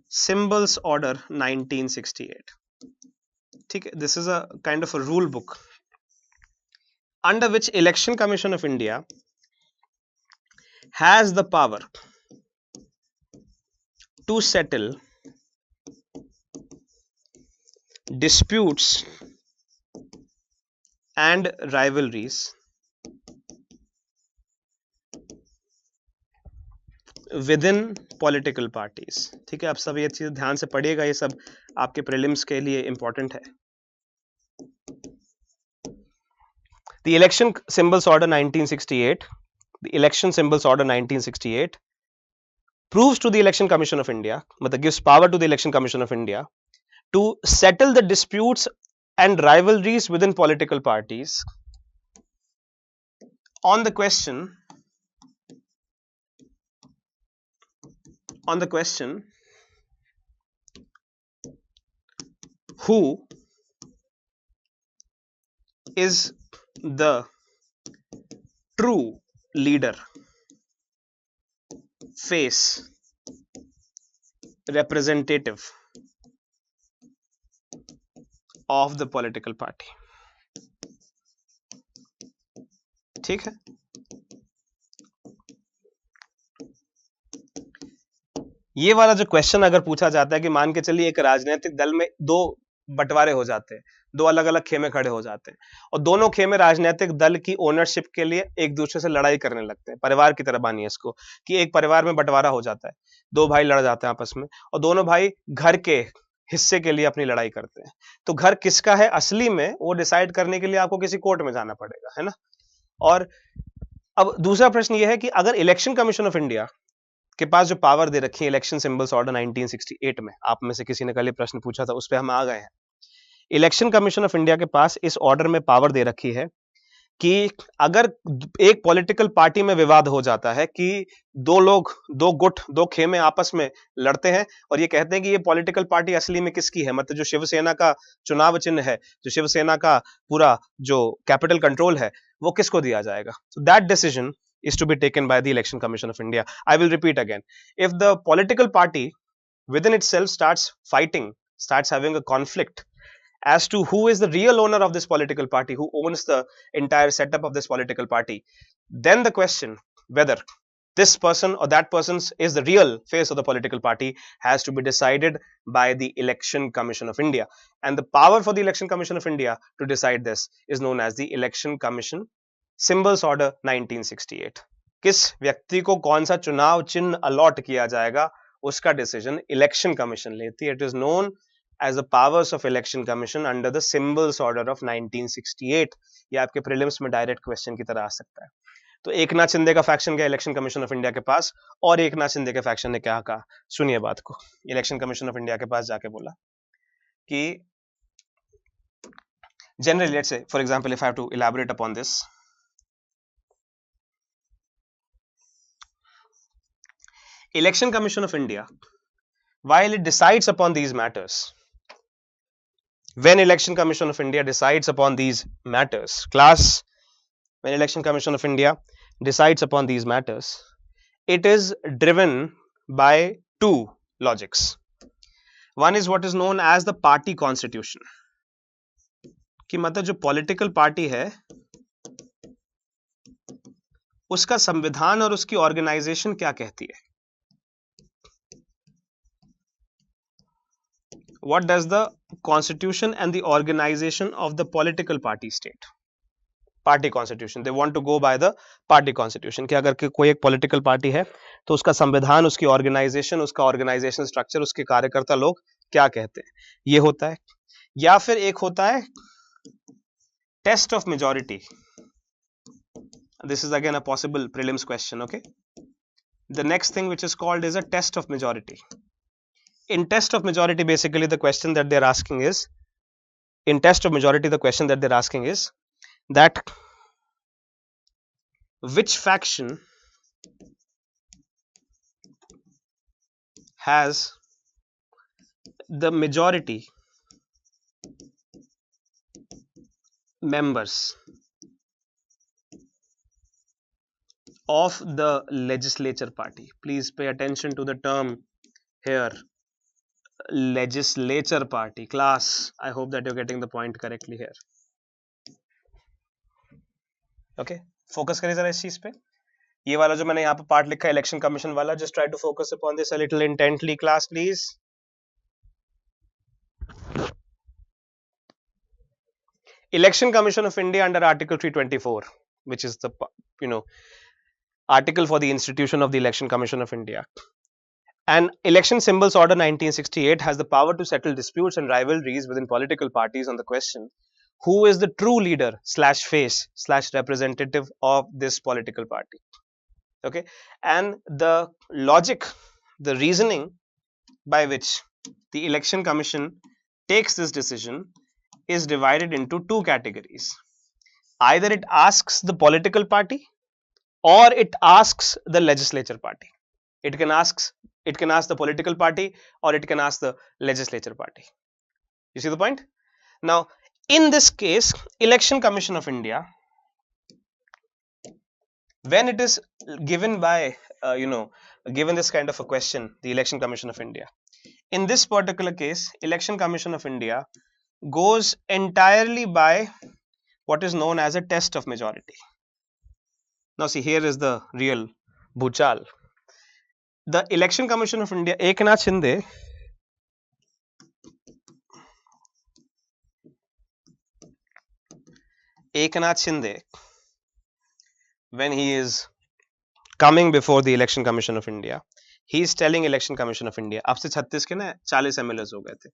Symbols Order 1968. This is a kind of a rule book under which Election Commission of India has the power to settle disputes and rivalries within political parties. ठीक है, आप सब ये चीज ध्यान से पढ़िएगा, ये सब आपके prelims के लिए important है. The Election Symbols Order 1968, the Election Symbols Order 1968 proves to the Election Commission of India, but gives power to the Election Commission of India to settle the disputes and rivalries within political parties on the question who is the true leader, face, representative of the political party. ठीक है, ये वाला जो question अगर पूछा जाता है कि मान के चलिए एक राजनीतिक दल में दो बंटवारे हो जाते हैं, दो अलग अलग खेमे खड़े हो जाते हैं और दोनों खेमे राजनीतिक दल की ओनरशिप के लिए एक दूसरे से लड़ाई करने लगते हैं। परिवार की तरह मानिए इसको कि एक परिवार में बंटवारा हो जाता है, दो भाई लड़ जाते हैं आपस में और दोनों भाई घर के हिस्से के लिए अपनी लड़ाई करते हैं। तो घर किसका है असली में वो डिसाइड करने के लिए आपको किसी कोर्ट में जाना पड़ेगा, है ना। और अब दूसरा प्रश्न ये है कि अगर इलेक्शन कमीशन ऑफ इंडिया के पास जो पावर दे रखी है इलेक्शन सिंबल्स ऑर्डर 1968 में, आप में से किसी ने कल ये प्रश्न पूछा था, उस पर हम आ गए हैं। इलेक्शन कमीशन ऑफ इंडिया के पास इस ऑर्डर में पावर दे रखी है कि अगर एक पॉलिटिकल पार्टी में विवाद हो जाता है कि दो लोग, दो गुट, दो खेमे आपस में लड़ते हैं और ये कहते हैं कि ये पॉलिटिकल पार्टी असली में किसकी है, मतलब जो शिवसेना का चुनाव चिन्ह है, जो शिवसेना का पूरा जो कैपिटल कंट्रोल है, वो किसको दिया जाएगा। So that decision is to be taken by the Election Commission of India. I will repeat again. If the political party within itself starts fighting, starts having a conflict as to who is the real owner of this political party, who owns the entire setup of this political party, then the question whether this person or that person is the real face of the political party has to be decided by the Election Commission of India. And the power for the Election Commission of India to decide this is known as the Election Commission symbols order 1968। किस व्यक्ति को कौन सा चुनाव चिन्ह allot किया जाएगा उसका डिसीजन इलेक्शन कमीशन लेती है। It is known as the powers of Election Commission under the symbols order of 1968। ये आपके प्रीलिम्स में डायरेक्ट क्वेश्चन की तरह आ सकता है। तो एक नाथ शिंदे का फैक्शन गया इलेक्शन कमीशन ऑफ इंडिया के पास और एक नाथ शिंदे के फैक्शन ने क्या कहा, सुनिए बात को। इलेक्शन कमीशन ऑफ इंडिया के पास जाके बोला कि generally let's say for example if I have to elaborate upon this, Election Commission of India, while it decides upon these matters, when Election Commission of India decides upon these matters, class, when Election Commission of India decides upon these matters, it is driven by two logics. One is what is known as the party constitution, कि मतलब जो political party है उसका संविधान और उसकी organisation क्या कहती है। What does the constitution and the organization of the political party state? Party constitution. They want to go by the party constitution. कि अगर कोई एक political party है तो उसका संविधान, उसकी organization, उसका organization structure, उसके कार्यकर्ता लोग क्या कहते हैं, ये होता है। या फिर एक होता है test of majority. This is again a possible prelims question. Okay. The next thing which is called is a test of majority. In test of majority, basically the question that they're asking is, in test of majority, the question that they're asking is that which faction has the majority members of the legislature party. Please pay attention to the term here, legislature party. Class, I hope that you're getting the point correctly here. Okay, focus करिए जरा इस चीज पे। ये वाला जो मैंने यहाँ पे पार्ट लिखा है इलेक्शन कमीशन वाला, just try to focus upon this a little intently, class, please. Election Commission of India under Article 324, which is the article for the institution of the Election Commission of India. And Election Symbols Order 1968 has the power to settle disputes and rivalries within political parties on the question who is the true leader slash face slash representative of this political party. Okay, and the logic, the reasoning by which the Election Commission takes this decision is divided into two categories. Either it asks the political party or it asks the legislature party. It can ask the political party or it can ask the legislature party. You see the point? Now, in this case, Election Commission of India, when it is given by, given this kind of a question, the Election Commission of India, in this particular case, Election Commission of India goes entirely by what is known as a test of majority. Now, see, here is the real bhuchal. The Election Commission of India, Eknath Shinde, when he is coming before the Election Commission of India, he is telling Election Commission of India, अब से 36 के ना 40 MLAs हो गए थे,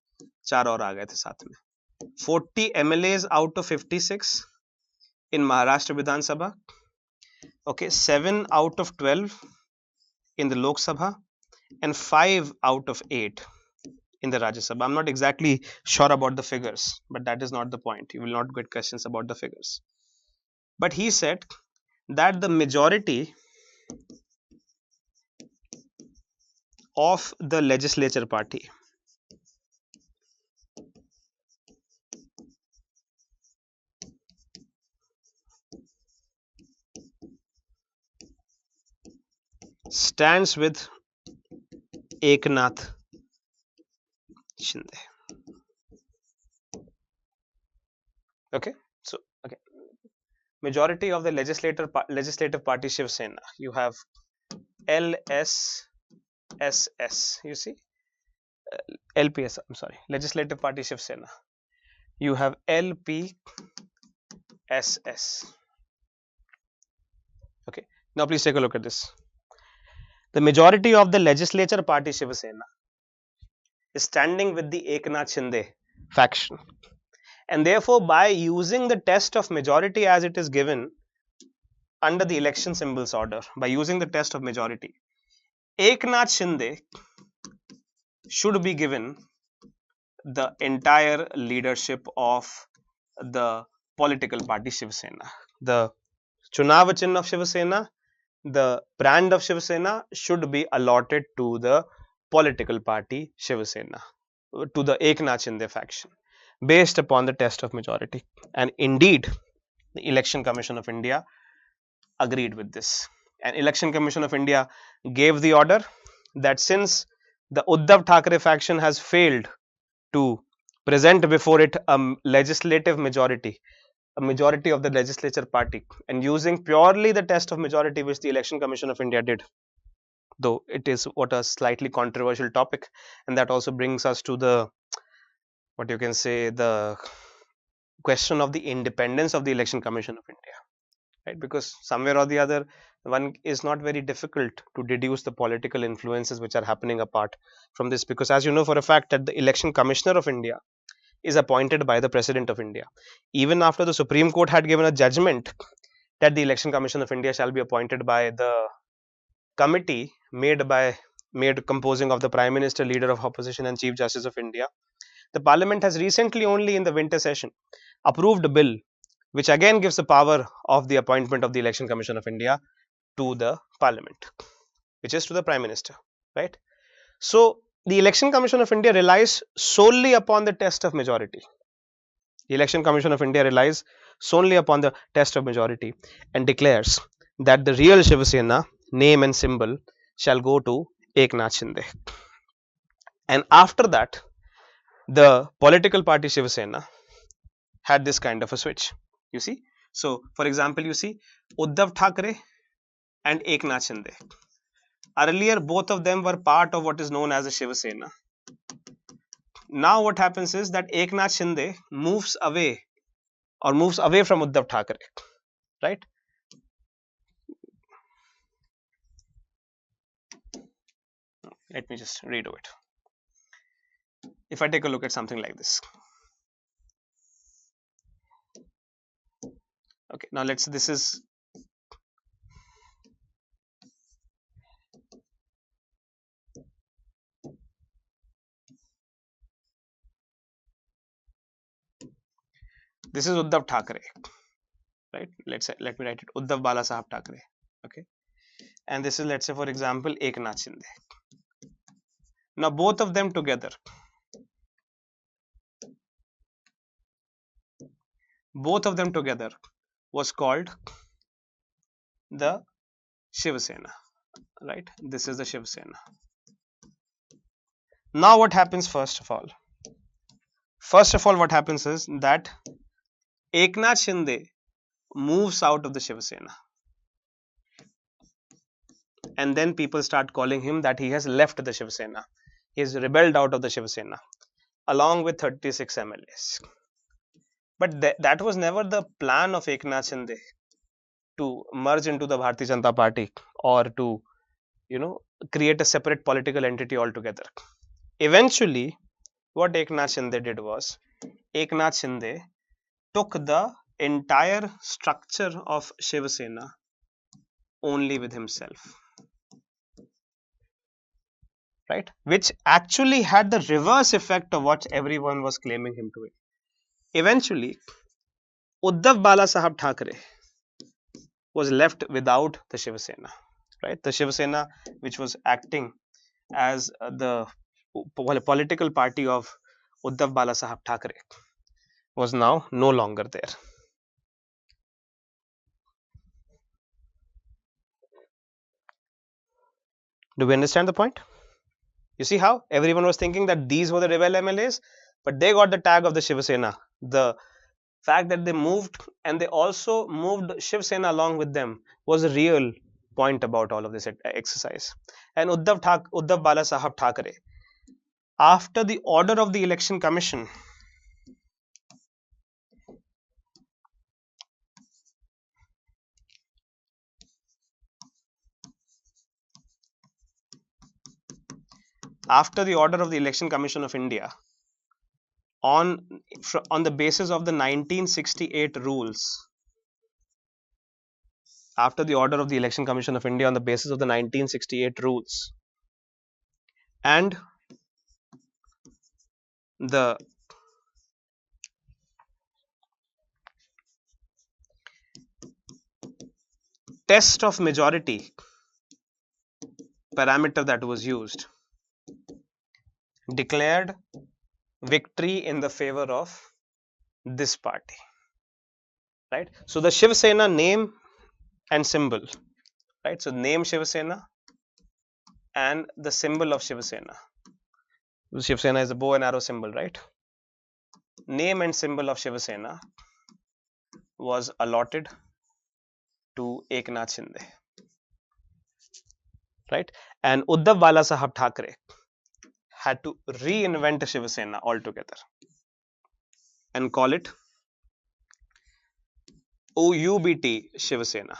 4 और आ गए थे साथ में, 40 MLAs out of 56 in Maharashtra Vidhan Sabha, okay, 7 out of 12 in the Lok Sabha, and 5 out of 8 in the Rajya Sabha. I'm not exactly sure about the figures, but that is not the point. You will not get questions about the figures. But he said that the majority of the legislature party stands with Eknath Shinde. Okay, so okay, majority of the legislative party Shiv Sena. You have LSSS. You see, LPS. I'm sorry, Legislative Party Shiv Sena. You have LPSS. Okay, now please take a look at this. The majority of the legislature party Shiv Sena is standing with the Eknath Shinde faction, and therefore by using the test of majority as it is given under the election symbols order, by using the test of majority, Eknath Shinde should be given the entire leadership of the political party Shiv Sena. The Chunav Chinna of Shiv Sena, the brand of Shiv Sena should be allotted to the political party Shiv Sena, to the Eknath Shinde faction, based upon the test of majority. And indeed, the Election Commission of India agreed with this. And Election Commission of India gave the order that since the Uddhav Thackeray faction has failed to present before it a legislative majority, a majority of the legislature party, and using purely the test of majority which the Election Commission of India did, though it is what a slightly controversial topic, and that also brings us to the, what you can say, the question of the independence of the Election Commission of India, right? Because somewhere or the other, one is not very difficult to deduce the political influences which are happening apart from this, because as you know for a fact that the Election Commissioner of India is appointed by the President of India. Even after the Supreme Court had given a judgment that the Election Commission of India shall be appointed by the committee made composing of the Prime Minister, Leader of Opposition, and Chief Justice of India, the Parliament has recently, only in the winter session, approved a bill which again gives the power of the appointment of the Election Commission of India to the Parliament, which is to the Prime Minister, right? So the Election Commission of India relies solely upon the test of majority. The Election Commission of India relies solely upon the test of majority and declares that the real Shiv Sena name and symbol shall go to Eknath Shinde. And after that, the political party Shiv Sena had this kind of a switch. You see, so for example, you see Uddhav Thackeray and Eknath Shinde. Earlier, both of them were part of what is known as a Shiv Sena. Now, what happens is that Eknath Shinde moves away from Uddhav Thackeray, right? Let me just redo it. If I take a look at something like this. Okay, now let's, this is Uddhav Thackeray, right? Let's say, let me write it Uddhav Bala Sahab Thackeray, okay? And this is, let's say for example, Eknath Shinde. Now both of them together both of them together was called the Shiv Sena, right? This is the Shiv Sena. Now what happens first of all? First of all, what happens is that Eknath Shinde moves out of the Shiv Sena, and then people start calling him that he has left the Shiv Sena. He has rebelled out of the Shiv Sena along with 36 MLAs. But that was never the plan of Eknath Shinde to merge into the Bharatiya Janata Party or to, create a separate political entity altogether. Eventually, what Eknath Shinde did was, Eknath Shinde took the entire structure of Shiv Sena only with himself, right? Which actually had the reverse effect of what everyone was claiming him to be. Eventually, Uddhav Balasaheb Thackeray was left without the Shiv Sena, right? The Shiv Sena, which was acting as the political party of Uddhav Balasaheb Thackeray, was now no longer there. Do we understand the point? You see how everyone was thinking that these were the rebel MLAs, but they got the tag of the Shiv Sena. The fact that they moved, and they also moved Shiv Sena along with them, was a real point about all of this exercise. And Uddhav Balasaheb Thackeray, after the order of the Election Commission, of India, on the basis of the 1968 rules, after the order of the Election Commission of India on the basis of the 1968 rules, and the test of majority parameter that was used, declared victory in the favor of this party, right? So the Shiv Sena name and symbol, right? So name Shiv Sena and the symbol of Shiv Sena. Shiv Sena is a bow and arrow symbol, right? Name and symbol of Shiv Sena was allotted to Eknath Shinde, right? And Uddhav Balasaheb Thackeray had to reinvent Shiv Sena altogether and call it OUBT Shiv Sena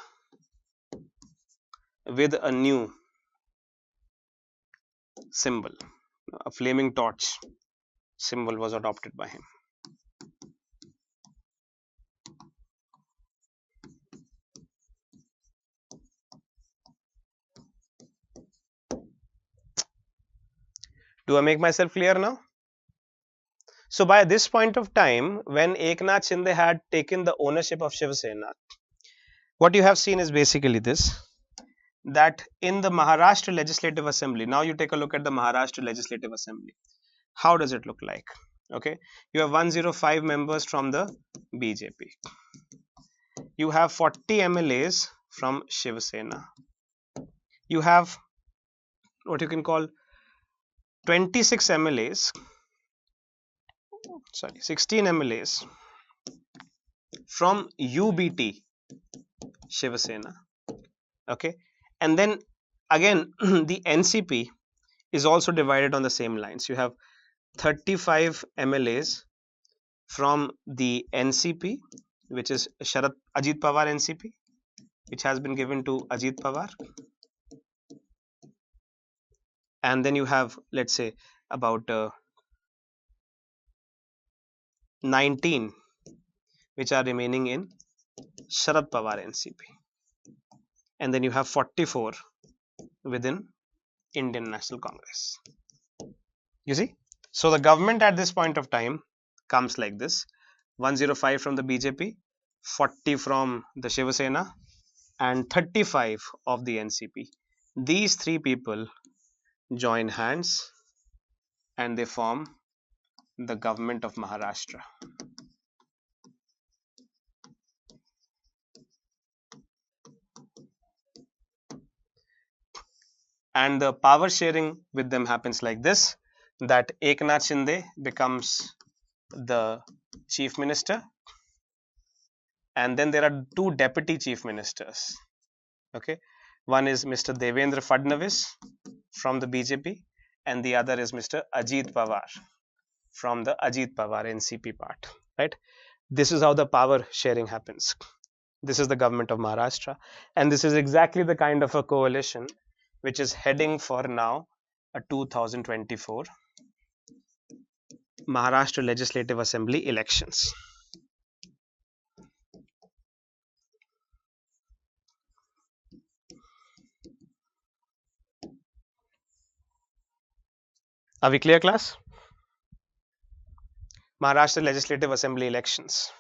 with a new symbol. A flaming torch symbol was adopted by him. Do I make myself clear now? So by this point of time, when Eknath Shinde had taken the ownership of Shiv Sena, what you have seen is basically this, that in the Maharashtra Legislative Assembly, now you take a look at the Maharashtra Legislative Assembly. How does it look like? Okay, you have 105 members from the BJP. You have 40 MLAs from Shiv Sena. You have what you can call 26 MLAs, 16 MLAs from UBT Shiv Sena. Okay, and then again the NCP is also divided on the same lines. You have 35 MLAs from the NCP, which is Ajit Pawar NCP, which has been given to Ajit Pawar. And then you have, let's say, about 19 which are remaining in Sharad Pawar NCP. And then you have 44 within Indian National Congress. You see? So the government at this point of time comes like this: 105 from the BJP, 40 from the Shiv Sena, and 35 of the NCP. These three people join hands and they form the government of Maharashtra. and the power sharing with them happens like this, that Eknath Shinde becomes the chief minister, and then there are two deputy chief ministers. Okay, one is Mr. Devendra Fadnavis from the BJP, and the other is Mr. Ajit Pawar from the Ajit Pawar NCP part, right? This is how the power sharing happens. This is the government of Maharashtra, and this is exactly the kind of a coalition which is heading for now a 2024 Maharashtra Legislative Assembly elections. Are we clear, class? Maharashtra Legislative Assembly elections.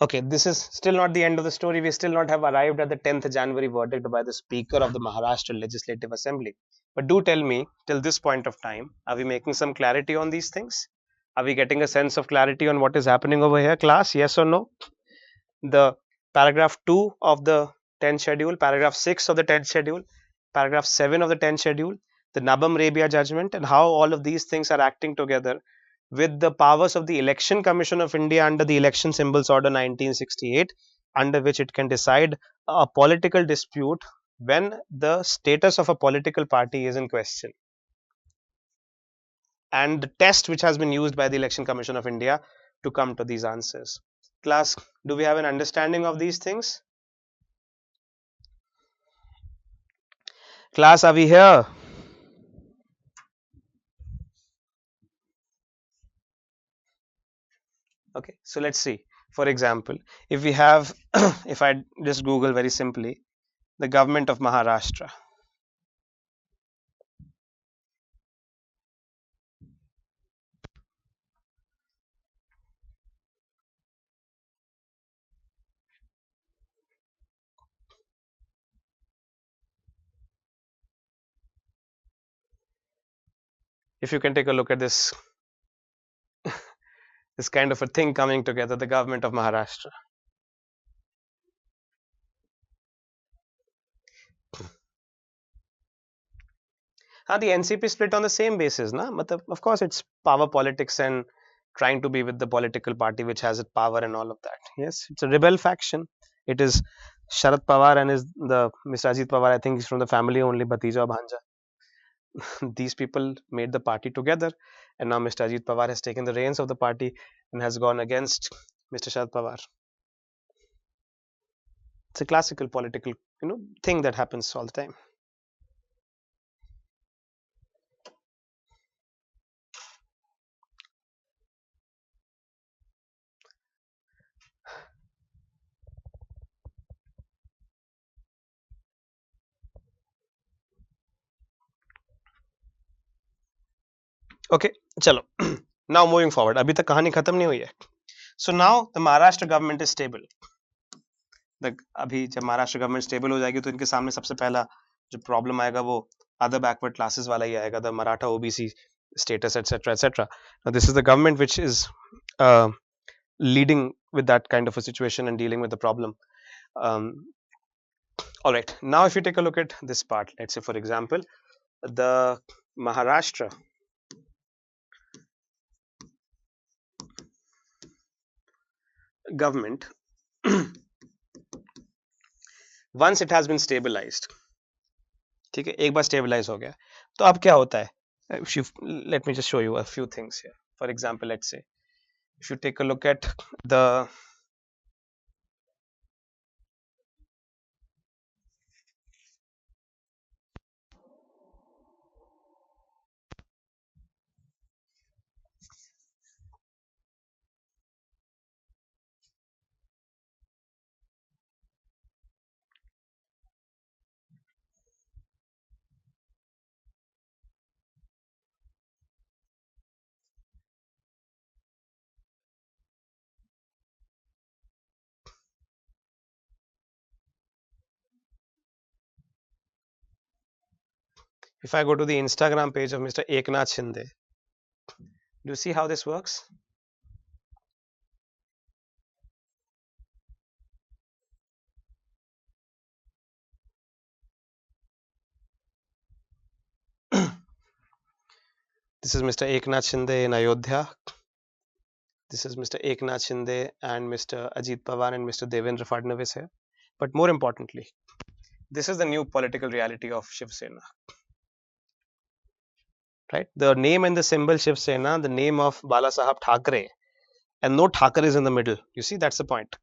Okay, this is still not the end of the story. We still not have arrived at the 10th January verdict by the Speaker of the Maharashtra Legislative Assembly. But do tell me, till this point of time, are we making some clarity on these things? Are we getting a sense of clarity on what is happening over here, class? Yes or no? The paragraph 2 of the 10th schedule, paragraph 6 of the 10th schedule, paragraph 7 of the 10th schedule, the Nabam Rebia judgment, and how all of these things are acting together with the powers of the Election Commission of India under the Election Symbols Order 1968, under which it can decide a political dispute when the status of a political party is in question. And the test which has been used by the Election Commission of India to come to these answers. Class, do we have an understanding of these things? Class, are we here? Okay, so let's see. For example, if we have, if I just Google very simply, the government of Maharashtra. If you can take a look at this, this kind of a thing coming together, the government of Maharashtra. The NCP split on the same basis, na? But of course, it's power politics and trying to be with the political party which has its power and all of that. Yes, it's a rebel faction. It is Sharad Pawar and is the Mr. Ajit Pawar. I think he's from the family only, Bhatija or Bhanja. These people made the party together, and now Mr. Ajit Pawar has taken the reins of the party and has gone against Mr. Sharad Pawar. It's a classical political, thing that happens all the time. Okay, chalo. Now moving forward. अभी तक कहानी खत्म नहीं हुई है. So now the Maharashtra government is stable. अभी जब Maharashtra government stable हो जाएगी तो इनके सामने सबसे पहला जो प्रॉब्लम आएगा वो अदर बैकवर्ड क्लासेस वाला ही आएगा, the Maratha OBC status, etc., etc. Now this is the government which is leading with that kind of a situation and dealing with the problem. All right, now if you take a look at this part, let's say for example the Maharashtra government once it has been stabilized, ठीक है, एक बार stabilize हो गया तो अब क्या होता है? Let me just show you a few things here. For example, let's say if you take a look at the if I go to the Instagram page of Mr. Eknath Shinde, do you see how this works? This is Mr. Eknath Shinde in Ayodhya. This is Mr. Eknath Shinde and Mr. Ajit Pawar and Mr. Devendra Fadnavis here. But more importantly, this is the new political reality of Shiv Sena. Right? The name and the symbol Shiv Sena, the name of Bala Sahab Thackeray, and no Thacker is in the middle. You see, that's the point.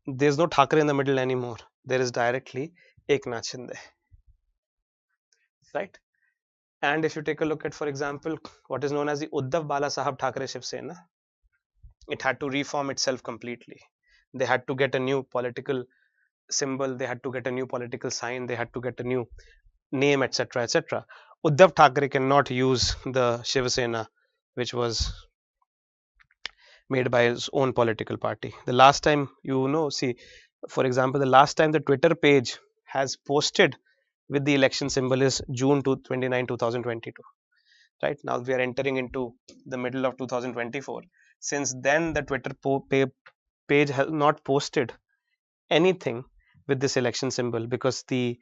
There's no Thackeray in the middle anymore. There is directly Eknath Shinde. Right? And if you take a look at, for example, what is known as the Uddhav Bala Sahab Thackeray Shiv Sena, it had to reform itself completely. They had to get a new political symbol, they had to get a new political sign, they had to get a new name, etc. etc. Uddhav Thackeray cannot use the Shiv Sena, which was made by his own political party. The last time, see, for example, the last time the Twitter page has posted with the election symbol is June 29, 2022. Right now, we are entering into the middle of 2024. Since then, the Twitter page has not posted anything with this election symbol because the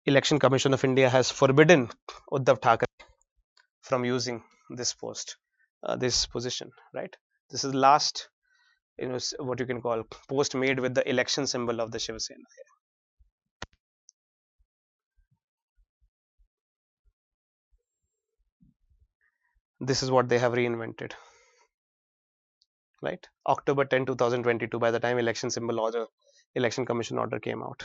Election Commission of India has forbidden Uddhav Thackeray from using this this position. Right. This is last, what you can call post made with the election symbol of the Shiv Sena. This is what they have reinvented. Right, October 10, 2022. By the time election symbol order, election commission order came out.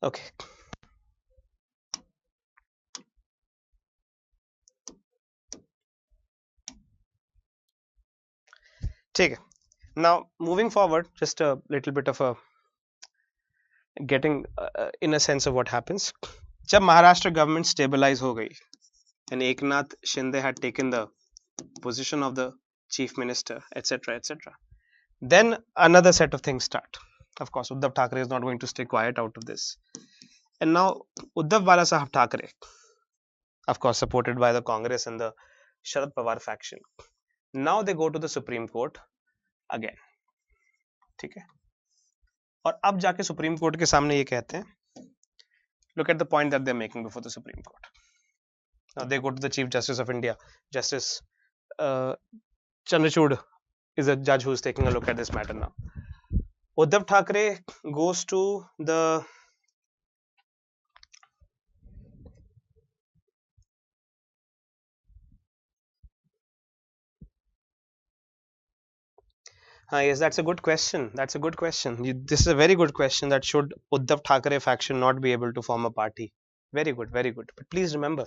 Okay. Take it. Now moving forward, just a little bit of a getting in a sense of what happens. जब Maharashtra government stabilize हो गई and Eknath Shinde had taken the position of the chief minister, etc., etc., then another set of things start. Of course, Uddhav Thackeray is not going to stay quiet out of this. And now Uddhav Bala Sahab Thackeray, of course, supported by the Congress and the Sharad Pawar faction, now they go to the Supreme Court again. ठीक है, और अब जाके supreme court के सामने ये कहते हैं, look at the point that they're making before the Supreme Court. Now they go to the Chief Justice of India. Justice Chandrachud is a judge who is taking a look at this matter now. Uddhav Thackeray goes to the yes, that's a good question. That's a good question. This is a very good question. That should Uddhav Thackeray faction not be able to form a party? Very good, very good. But please remember,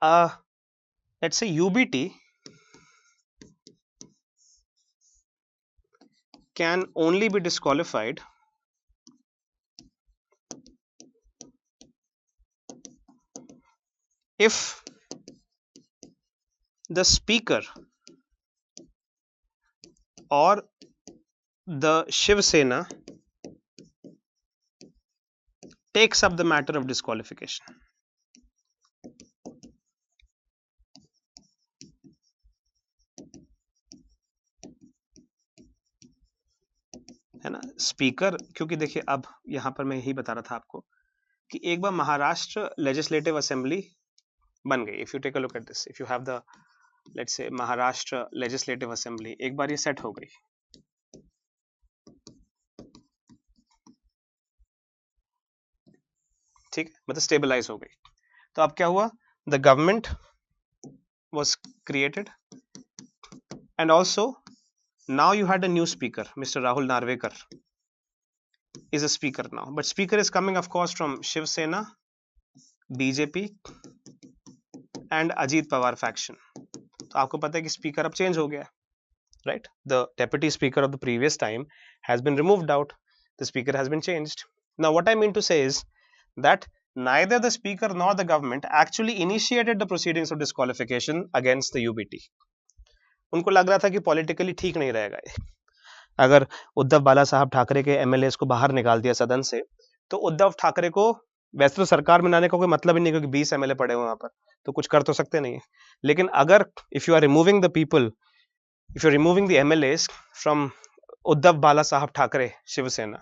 let's say UBT can only be disqualified if the speaker or the Shiv Sena takes up the matter of disqualification. है ना, speaker, क्योंकि देखिए अब यहाँ पर मैं यही बता रहा था आपको कि एक बार महाराष्ट्र लेजिस्लेटिव असेंबली बन गई. If you take a look at this, if you have the let's say Maharashtra legislative assembly, एक बार ये सेट हो गई, ठीक, मतलब स्टेबलाइज हो गई, तो अब क्या हुआ, the government was created and also now you had a new speaker, Mr. Rahul Narvekar is a speaker now, but speaker is coming of course from Shiv Sena, BJP and Ajit Pawar faction. तो आपको पता है कि speaker अब change हो गया, right? The deputy speaker of the previous time has been removed out, the speaker has been changed. Now what I mean to say is that neither the speaker nor the government actually initiated the proceedings of disqualification against the UBT. उनको लग रहा था कि politically ठीक नहीं रहेगा अगर Uddhav Balasaheb Thackeray के एमएलएस को बाहर निकाल दिया सदन से, तो उद्धव ठाकरे को वैसे तो सरकार बनाने का कोई मतलब ही नहीं, क्योंकि 20 एमएलए पड़े हुए वहां पर, तो कुछ कर तो सकते नहीं है. लेकिन अगर if you are removing the people, if you are removing the MLAs from Uddhav Balasaheb Thackeray Shiv Sena,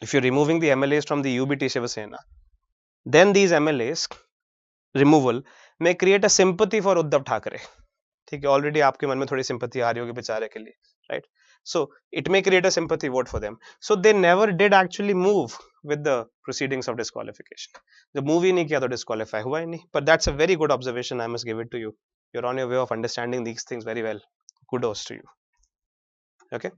if you're removing the MLAs from the UBT Shivasena, then these MLAs removal may create a sympathy for Uddhav Thackeray. ठीक है, already आपके मन में थोड़ी sympathy आ रही होगी बेचारे के लिए, right? So it may create a sympathy vote for them. So they never did actually move with the proceedings of disqualification. जब मूव ही नहीं किया तो डिस्क्वालीफाई हुआ ही नहीं. But that's a very good observation, I must give it to you. You are on your way of understanding these things very well. Kudos to you. Okay,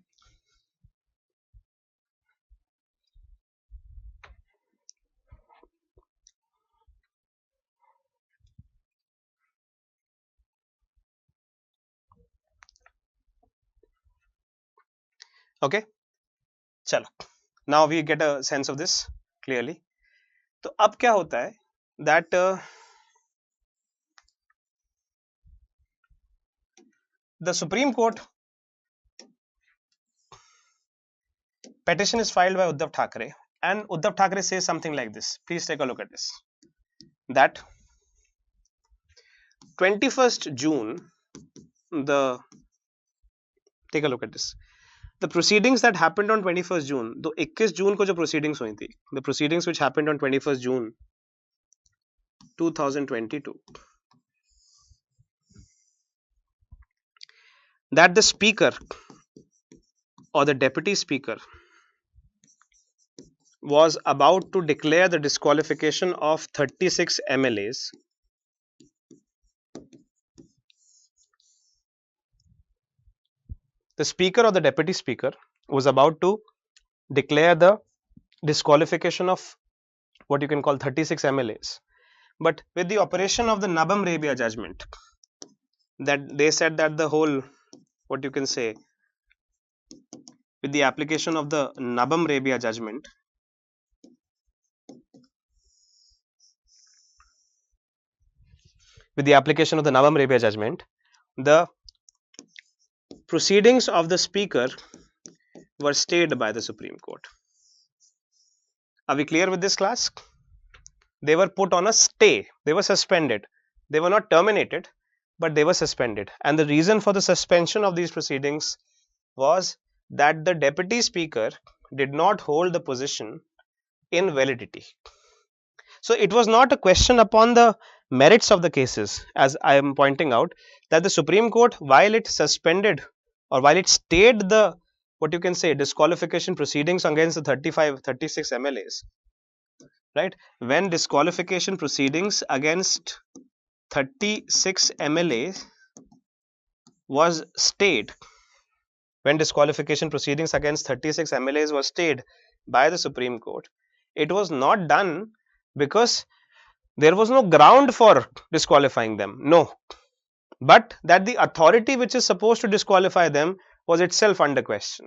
okay, चलो, now we get a sense of this clearly. तो अब क्या होता है that the supreme court petition is filed by Uddhav Thackeray, and Uddhav Thackeray says something like this. Please take a look at this. That 21st June, take a look at this. The proceedings that happened on 21st June, तो 21 जून को जो proceedings हुई थी, the proceedings which happened on 21st June 2022, that the speaker or the deputy speaker was about to declare the disqualification of 36 MLAs the speaker or the deputy speaker was about to declare the disqualification of what you can call 36 MLAs. But with the operation of the Nabam Rebia judgment, that they said that the whole, what you can say, with the application of the Nabam Rebia judgment, the proceedings of the speaker were stayed by the Supreme Court. Are we clear with this, class? They were put on a stay. They were suspended. They were not terminated, but they were suspended. And the reason for the suspension of these proceedings was that the deputy speaker did not hold the position in validity. So it was not a question upon the merits of the cases, as I am pointing out, that the Supreme Court, while it suspended or while it stayed the, what you can say, disqualification proceedings against the 36 MLAs, right? When disqualification proceedings against 36 MLAs was stayed, when disqualification proceedings against 36 MLAs was stayed by the Supreme Court, it was not done because there was no ground for disqualifying them, no, but that the authority which is supposed to disqualify them was itself under question.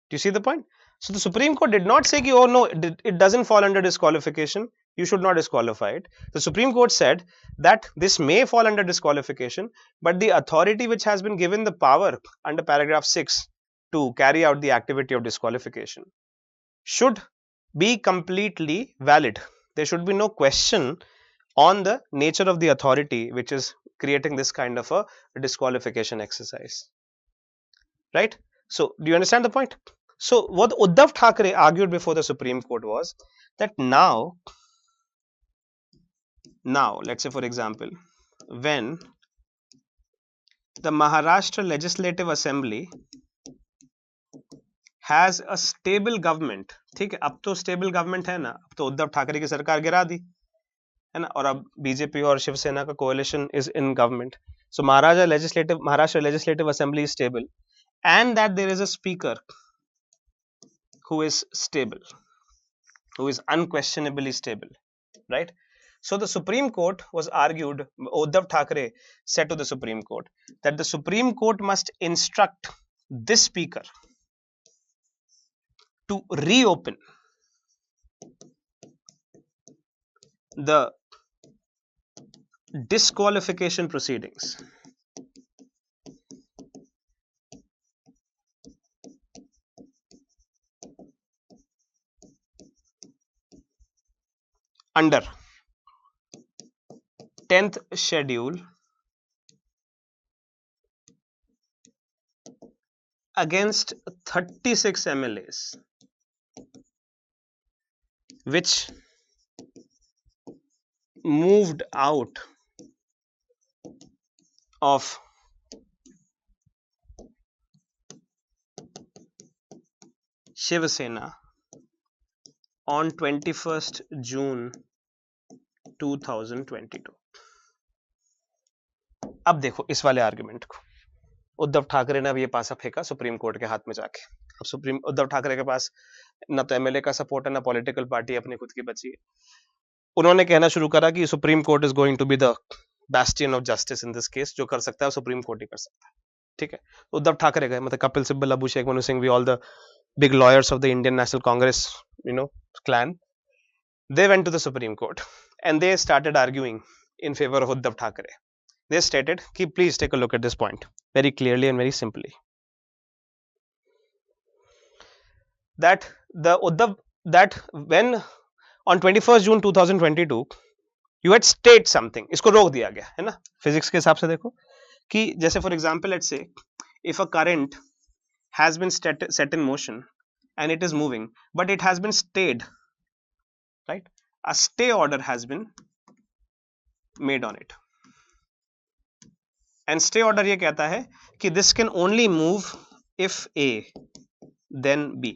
Do you see the point? So the Supreme Court did not say, oh no, it doesn't fall under disqualification, you should not disqualify it. The Supreme Court said that this may fall under disqualification, but the authority which has been given the power under paragraph 6 to carry out the activity of disqualification should be completely valid. There should be no question on the nature of the authority which is creating this kind of a disqualification exercise, right? So do you understand the point? So what Uddhav Thackeray argued before the Supreme Court was that now let's say, for example, when the Maharashtra Legislative Assembly has a stable government, ठीक है, अब तो stable government है ना, अब तो उद्धव ठाकरे की सरकार गिरा दी है ना, और अब बीजेपी और शिवसेना का coalition is in government. So Maharashtra Legislative Assembly is stable, and that there is a speaker who is stable, who is unquestionably stable, right? So the Supreme Court was argued, Uddhav Thackeray said to the Supreme Court that the Supreme Court must instruct this speaker to reopen the disqualification proceedings under 10th schedule against 36 MLAs which moved out of Shiv Sena on 21st June 2022. अब देखो इस वाले argument को, उद्धव ठाकरे ने अब ये पासा फेंका सुप्रीम कोर्ट के हाथ में जाके। अब उद्धव ठाकरे के पास ना तो एमएलए का सपोर्ट है ना पॉलिटिकल पार्टी अपनी खुद की बची है। उन्होंने कहना शुरू करा कि supreme court is going to be the bastion of justice in this case, जो कर सकता है सुप्रीम कोर्ट ही कर सकता है, ठीक है। उद्धव ठाकरे गए, मतलब Kapil Sibal, Abhishek Manu Singh, we all the big lawyers of the Indian National Congress, clan, they went to the Supreme Court and they started arguing in favor of Uddhav Thackeray. They stated कि please take a look at this point very clearly and very simply, that when on 21st June 2022 you had state something, इसको रोक दिया गया है ना physics के हिसाब से। देखो कि जैसे for example let's say if a current has been set in motion and it is moving but it has been stayed, right, a stay order has been made on it, and stay order ये कहता है कि this can only move if A then B,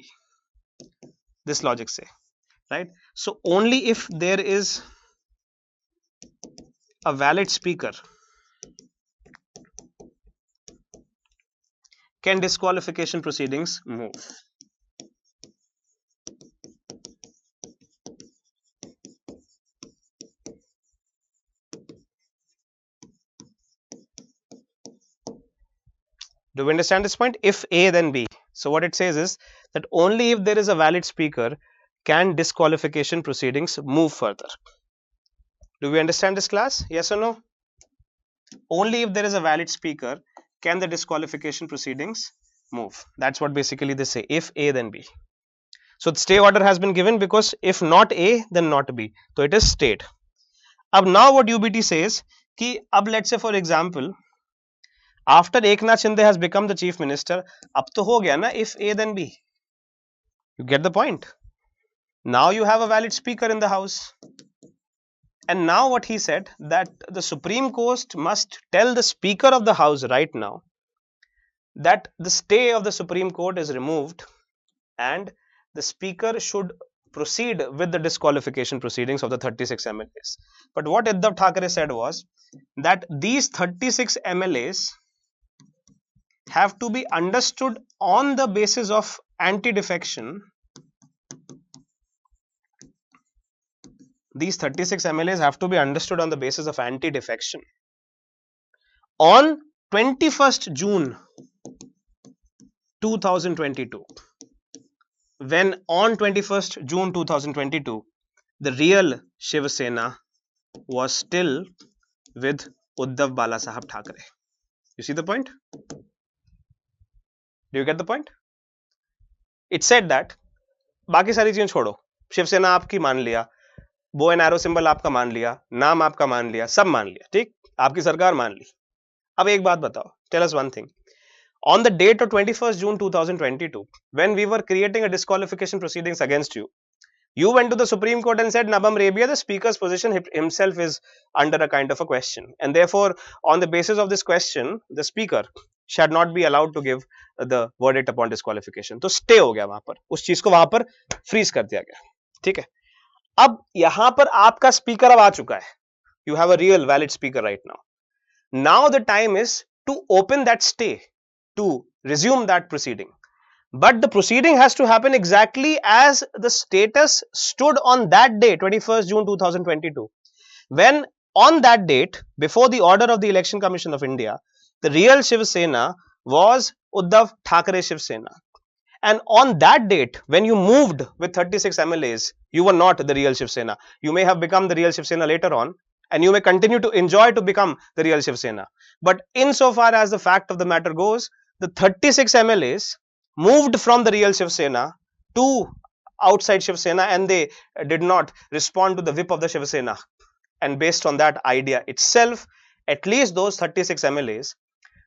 this logic say, right? So only if there is a valid speaker can disqualification proceedings move. Do we understand this point? If A then B. So what it says is that only if there is a valid speaker can disqualification proceedings move further. Do we understand this class? Yes or no? Only if there is a valid speaker can the disqualification proceedings move. That's what basically they say, if A then B. So the stay order has been given because if not A then not B, so it is stayed. Ab now what UBT says ki ab let's say for example after Eknath Shinde has become the chief minister, ab to ho gaya na if A then B. You get the point? Now you have a valid speaker in the house. And now what he said, that the Supreme Court must tell the Speaker of the House right now that the stay of the Supreme Court is removed and the Speaker should proceed with the disqualification proceedings of the 36 MLAs. But what Uddhav Thackeray said was that these 36 MLAs have to be understood on the basis of anti-defection. These 36 MLAs have to be understood on the basis of anti-defection on 21st June 2022, when on 21st June 2022 the real Shiv Sena was still with Uddhav Bala Sahab Thackeray. You see the point? Do you get the point? It said that बाकी सारी चीजें छोड़ो, शिवसेना आपकी मान लिया, bow and arrow symbol आपका मान लिया, नाम आपका मान लिया, सब मान लिया, ठीक, आपकी सरकार मान ली। अब एक बात बताओ, tell us one thing, on the date of 21st June 2022 when we were creating a disqualification proceedings against you, you went to the Supreme Court and said Nabam Rebia, the speaker's position himself is under a kind of a question, and therefore on the basis of this question the speaker should not be allowed to give the verdict upon disqualification. तो stay हो गया, वहां पर उस चीज को वहां पर freeze कर दिया गया, ठीक है। अब यहां पर आपका स्पीकर अब आ चुका है, you have a real valid speaker right now. Now the time is to open that stay, to resume that proceeding, but the proceeding has to happen exactly as the status stood on that day, 21st June 2022, when on that date, before the order of the Election Commission of India, the real Shiv Sena was Uddhav Thackeray Shiv Sena, And on that date, when you moved with 36 MLAs, you were not the real Shiv Sena. You may have become the real Shiv Sena later on, and you may continue to enjoy to become the real Shiv Sena. But insofar as the fact of the matter goes, the 36 MLAs moved from the real Shiv Sena to outside Shiv Sena, and they did not respond to the whip of the Shiv Sena. And based on that idea itself, at least those 36 MLAs,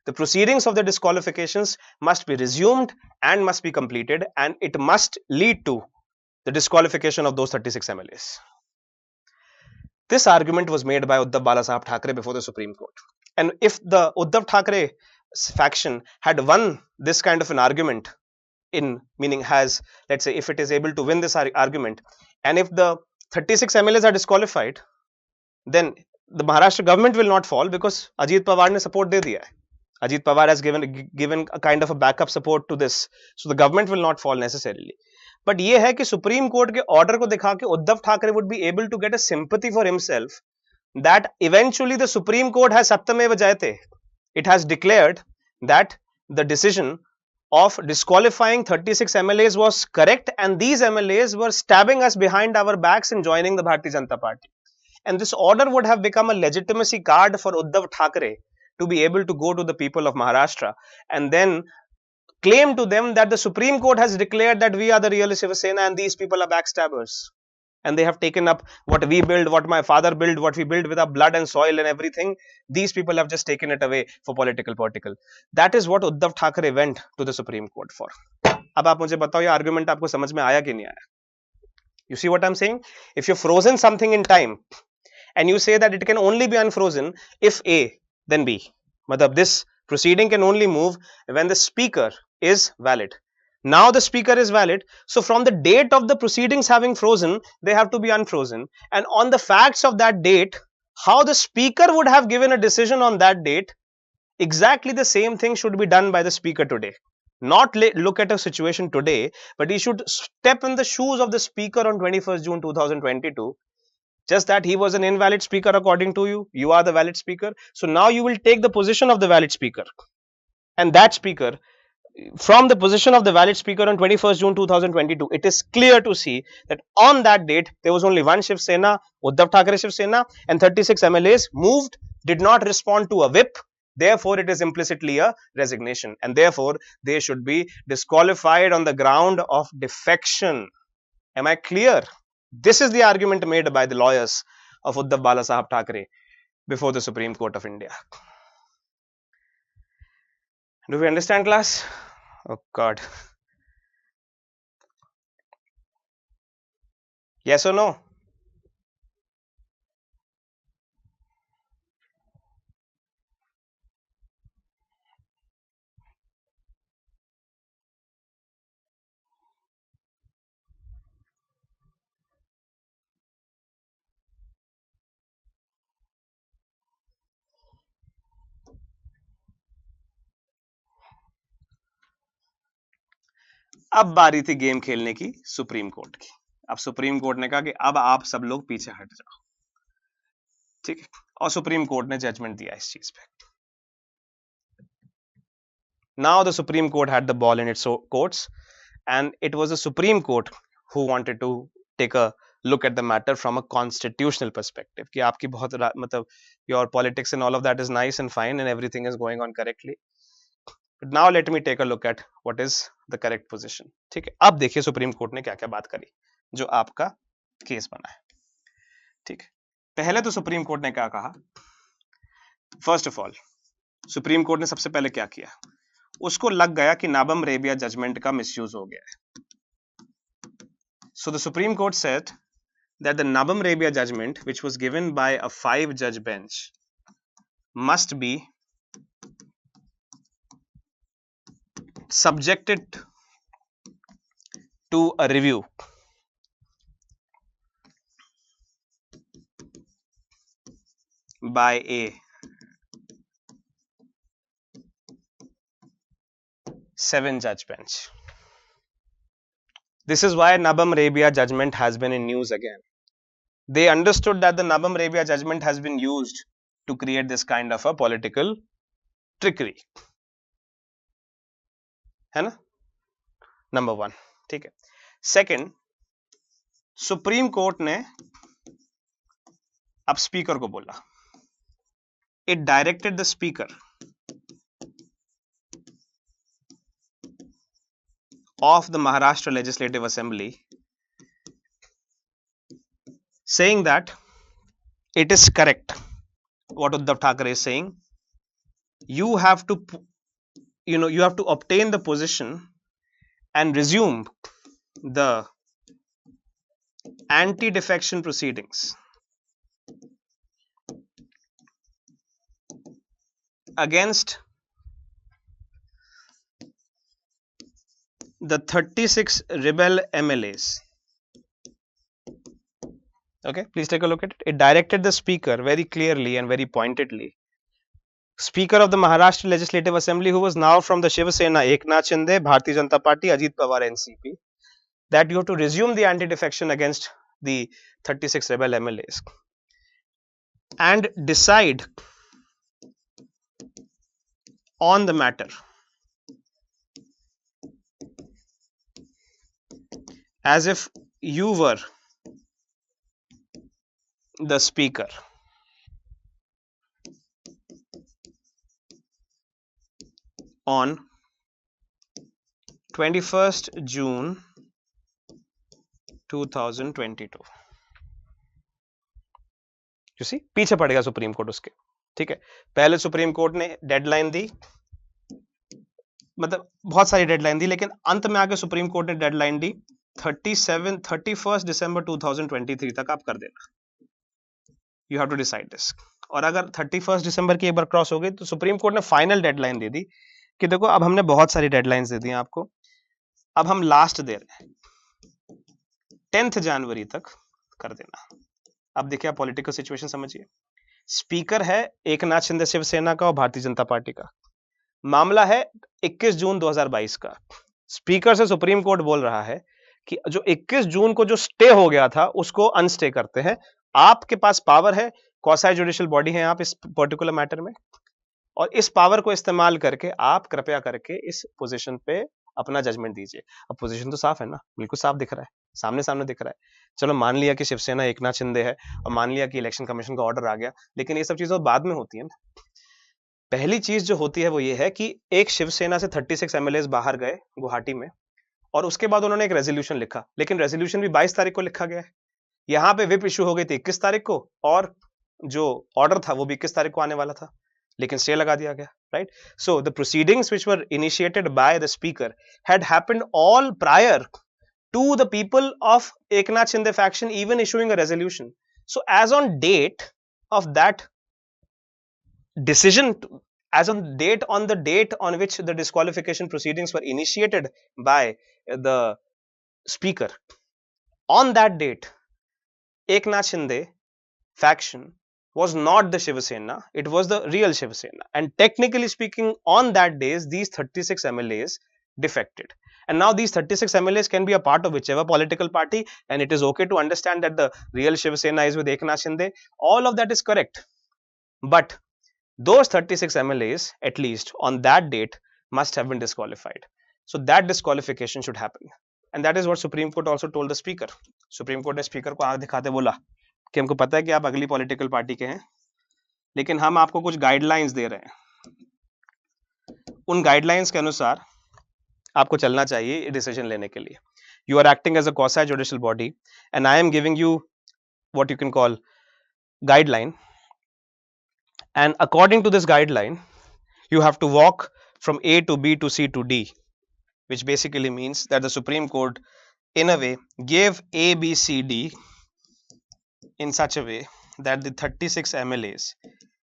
the proceedings of the disqualifications must be resumed and must be completed, and it must lead to the disqualification of those 36 MLAs. This argument was made by Uddhav Balasaheb Thackeray before the Supreme Court. And if the Uddhav Thackeray faction had won this kind of an argument, in meaning has, let's say, if it is able to win this argument, and if the 36 MLAs are disqualified, then the Maharashtra government will not fall, because Ajit Pawar ne support de diya hai. Ajit Pawar has given a kind of a backup support to this, so the government will not fall necessarily. But ये है कि Supreme Court के order को दिखा के Uddhav Thackeray would be able to get a sympathy for himself that eventually the Supreme Court has saptameva jayate. It has declared that the decision of disqualifying 36 MLAs was correct, and these MLAs were stabbing us behind our backs in joining the Bharatiya Janata Party. And this order would have become a legitimacy card for Uddhav Thackeray to be able to go to the people of Maharashtra and then claim to them that the Supreme Court has declared that we are the real Shiv Sena and these people are backstabbers. And they have taken up what we build, what my father built, what we built with our blood and soil and everything. These people have just taken it away for political. That is what Uddhav Thackeray went to the Supreme Court for. अब आप मुझे बताओ ये argument आपको समझ में आया कि नहीं आया? You see what I'm saying? If you've frozen something in time and you say that it can only be unfrozen if A, then B. Matlab this proceeding can only move when the speaker is valid. Now the speaker is valid, so from the date of the proceedings having frozen, they have to be unfrozen. And on the facts of that date, how the speaker would have given a decision on that date, exactly the same thing should be done by the speaker today. Not look at a situation today, but he should step in the shoes of the speaker on 21st June 2022. Just that he was an invalid speaker according to you, you are the valid speaker. So now you will take the position of the valid speaker. And that speaker, from the position of the valid speaker on 21st June 2022, it is clear to see that on that date, there was only one Shiv Sena, Uddhav Thackeray Shiv Sena, and 36 MLAs moved, did not respond to a whip. Therefore, it is implicitly a resignation, and therefore, they should be disqualified on the ground of defection. Am I clear? This is the argument made by the lawyers of Uddhav Balasaheb Thackeray before the Supreme Court of India. Do we understand, class? Oh God. Yes or no? अब बारी थी game खेलने की supreme court की. अब supreme court ने कहा कि अब आप सब लोग पीछे हट जाओ, ठीक है, और सुप्रीम कोर्ट ने जजमेंट दिया इस चीज पे. Now the Supreme Court had the ball in its courts, and it was the Supreme Court who wanted to take a look at the matter from a constitutional perspective. कि आपकी बहुत मतलब your politics and all of that is nice and fine and everything is going on correctly. But now let me take a look at what is the correct position. ठीक है, अब देखिए supreme court ने क्या क्या बात करी जो आपका केस बना है. ठीक है, पहले तो सुप्रीम कोर्ट ने क्या कहा. First of all supreme court ने सबसे पहले क्या किया, उसको लग गया कि नाबम रेबिया जजमेंट का मिसयूज हो गया है. So the Supreme Court said that the Nabam Rebia judgment, which was given by a 5-judge bench, must be subjected to a review by a 7-judge bench. This is why Nabam Rebia judgment has been in news again. They understood that the Nabam Rebia judgment has been used to create this kind of a political trickery. है ना? Number 1, ठीक है। Second, supreme court ने अब speaker को बोला, it directed the speaker of the Maharashtra Legislative Assembly saying that it is correct what Uddhav Thackeray is saying. You have to, you have to obtain the position and resume the anti-defection proceedings against the 36 rebel MLAs. Okay, please take a look at it. It directed the speaker very clearly and very pointedly. Speaker of the Maharashtra Legislative Assembly, who was now from the Shiva Sena, Eknath Shinde, Bharatiya Janata Party, Ajit Pawar, NCP, that you have to resume the anti-defection against the 36 rebel MLAs and decide on the matter as if you were the speaker. On 21st June 2022. You see, पीछे पड़ेगा supreme court उसके, ठीक है। पहले supreme court ने deadline दी, मतलब बहुत सारी डेडलाइन दी, लेकिन अंत में आके सुप्रीम कोर्ट ने डेडलाइन दी 31 दिसंबर 2023 तक आप कर देना। You have to decide this. और अगर 31 दिसंबर की एक बार क्रॉस हो गई तो सुप्रीम कोर्ट ने फाइनल डेडलाइन दे दी कि देखो अब हमने बहुत सारी डेडलाइंस दे दी आपको, अब हम लास्ट दे रहे हैं 10 जनवरी तक कर देना। अब देखिए आप पॉलिटिकल सिचुएशन समझिए। स्पीकर है एकनाथ शिंदे शिवसेना का और भारतीय जनता पार्टी का। मामला है 21 जून 2022 का। स्पीकर से सुप्रीम कोर्ट बोल रहा है कि जो 21 जून को जो स्टे हो गया था उसको अनस्टे करते हैं। आपके पास पावर है, क्वासी जुडिशियल बॉडी है आप इस पर्टिकुलर मैटर में, और इस पावर को इस्तेमाल करके आप कृपया करके इस पोजीशन पे अपना जजमेंट दीजिए। अब पोजीशन तो साफ है ना, बिल्कुल साफ दिख रहा है, सामने सामने दिख रहा है। चलो मान लिया कि शिवसेना एकनाथ शिंदे है और मान लिया कि इलेक्शन कमीशन का ऑर्डर आ गया, लेकिन ये सब चीजें बाद में होती है ना। पहली चीज जो होती है वो ये है कि एक शिवसेना से 36 एमएलए बाहर गए गुवाहाटी में, और उसके बाद उन्होंने एक रेजोल्यूशन लिखा, लेकिन रेजोल्यूशन भी 22 तारीख को लिखा गया है। यहाँ पे विप इशू हो गई थी 21 तारीख को, और जो ऑर्डर था वो भी 21 तारीख को आने वाला था, लेकिन स्टे लगा दिया गया, right. So the proceedings which were initiated by the speaker had happened all prior to the people of Eknath Shinde faction even issuing a resolution. So as on date of that decision, as on the date on which the disqualification proceedings were initiated by the speaker, on that date Eknath Shinde faction was not the Shiva Sena, it was the real Shiva Sena, and technically speaking on that days these 36 MLAs defected. And now these 36 MLAs can be a part of whichever political party, and it is okay to understand that the real Shiva Sena is with Eknath Shinde. All of that is correct. But those 36 MLAs, at least on that date, must have been disqualified. So that disqualification should happen. And that is what Supreme Court also told the Speaker. Supreme Court ने Speaker को आंख दिखाते बोला कि हमको पता है कि आप अगली पॉलिटिकल पार्टी के हैं, लेकिन हम आपको कुछ गाइडलाइंस दे रहे हैं। उन गाइडलाइंस के अनुसार आपको चलना चाहिए डिसीजन लेने के लिए। You are acting as a quasi judicial body and I am giving you what you can call guideline, and according to this guideline you have to walk from A to B to C to D, which basically means that the Supreme Court in a way gave A, B, C, D in such a way that the 36 MLAs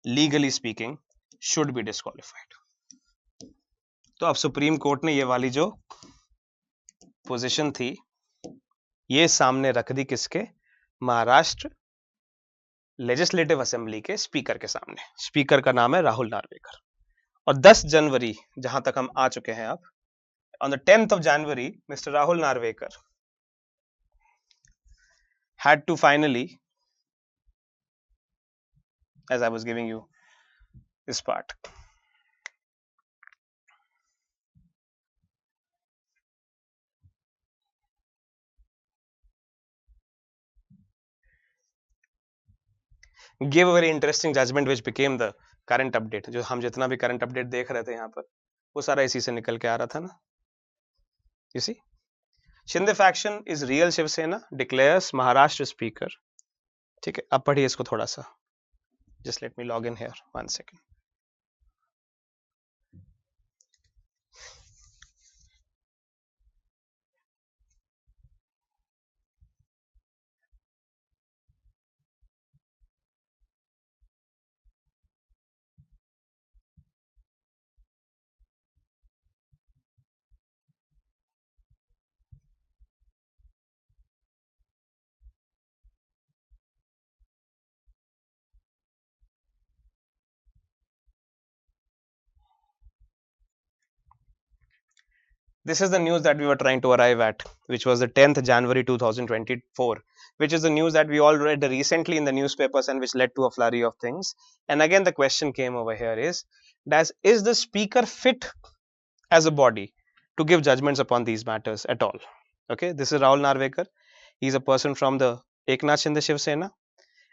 legally speaking should be disqualified. तो अब supreme court ने ये वाली जो position थी ये सामने रख दी किसके? महाराष्ट्र लेजिस्लेटिव असेंबली के स्पीकर के सामने। स्पीकर का नाम है राहुल नार्वेकर। और 10 जनवरी जहां तक हम आ चुके हैं, अब on the 10th of January Mr. Rahul Narvekar had to finally, as I was giving you this part, gave a very interesting judgment which became the current update. जो हम जितना भी current update देख रहे थे यहाँ पर वो सारा इसी से निकल के आ रहा था ना. You see, Shinde faction is real Shiv Sena, declares Maharashtra speaker. ठीक है, अब पढ़िए इसको थोड़ा सा. Just let me log in here 1 second. This is the news that we were trying to arrive at, which was the 10th January 2024, which is the news that we all read recently in the newspapers and which led to a flurry of things. And again, the question came over here is the speaker fit as a body to give judgments upon these matters at all? Okay, this is Rahul Narvekar. He is a person from the Eknath Shinde Shiv Sena,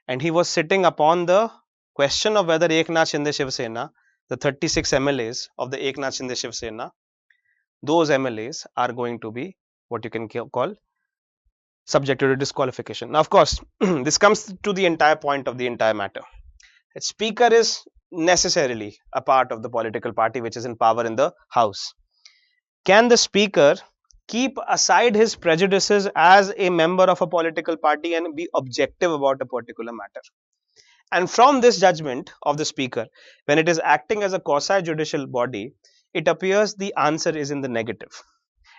and he was sitting upon the question of whether Eknath Shinde Shiv Sena, the 36 MLAs of the Eknath Shinde Shiv Sena, those MLAs are going to be what you can call subjected to disqualification. Now, of course, this comes to the entire point of the entire matter. A speaker is necessarily a part of the political party which is in power in the house. Can the speaker keep aside his prejudices as a member of a political party and be objective about a particular matter? And from this judgment of the speaker, when it is acting as a quasi-judicial body, it appears the answer is in the negative.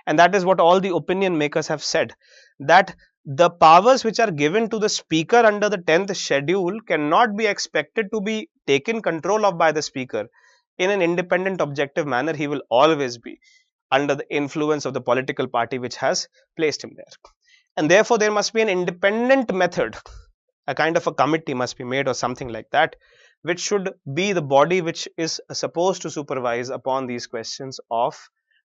And that is what all the opinion makers have said, that the powers which are given to the speaker under the 10th schedule cannot be expected to be taken control of by the speaker in an independent, objective manner. He will always be under the influence of the political party which has placed him there. And therefore, there must be an independent method, a kind of a committee must be made or something like that, which should be the body which is supposed to supervise upon these questions of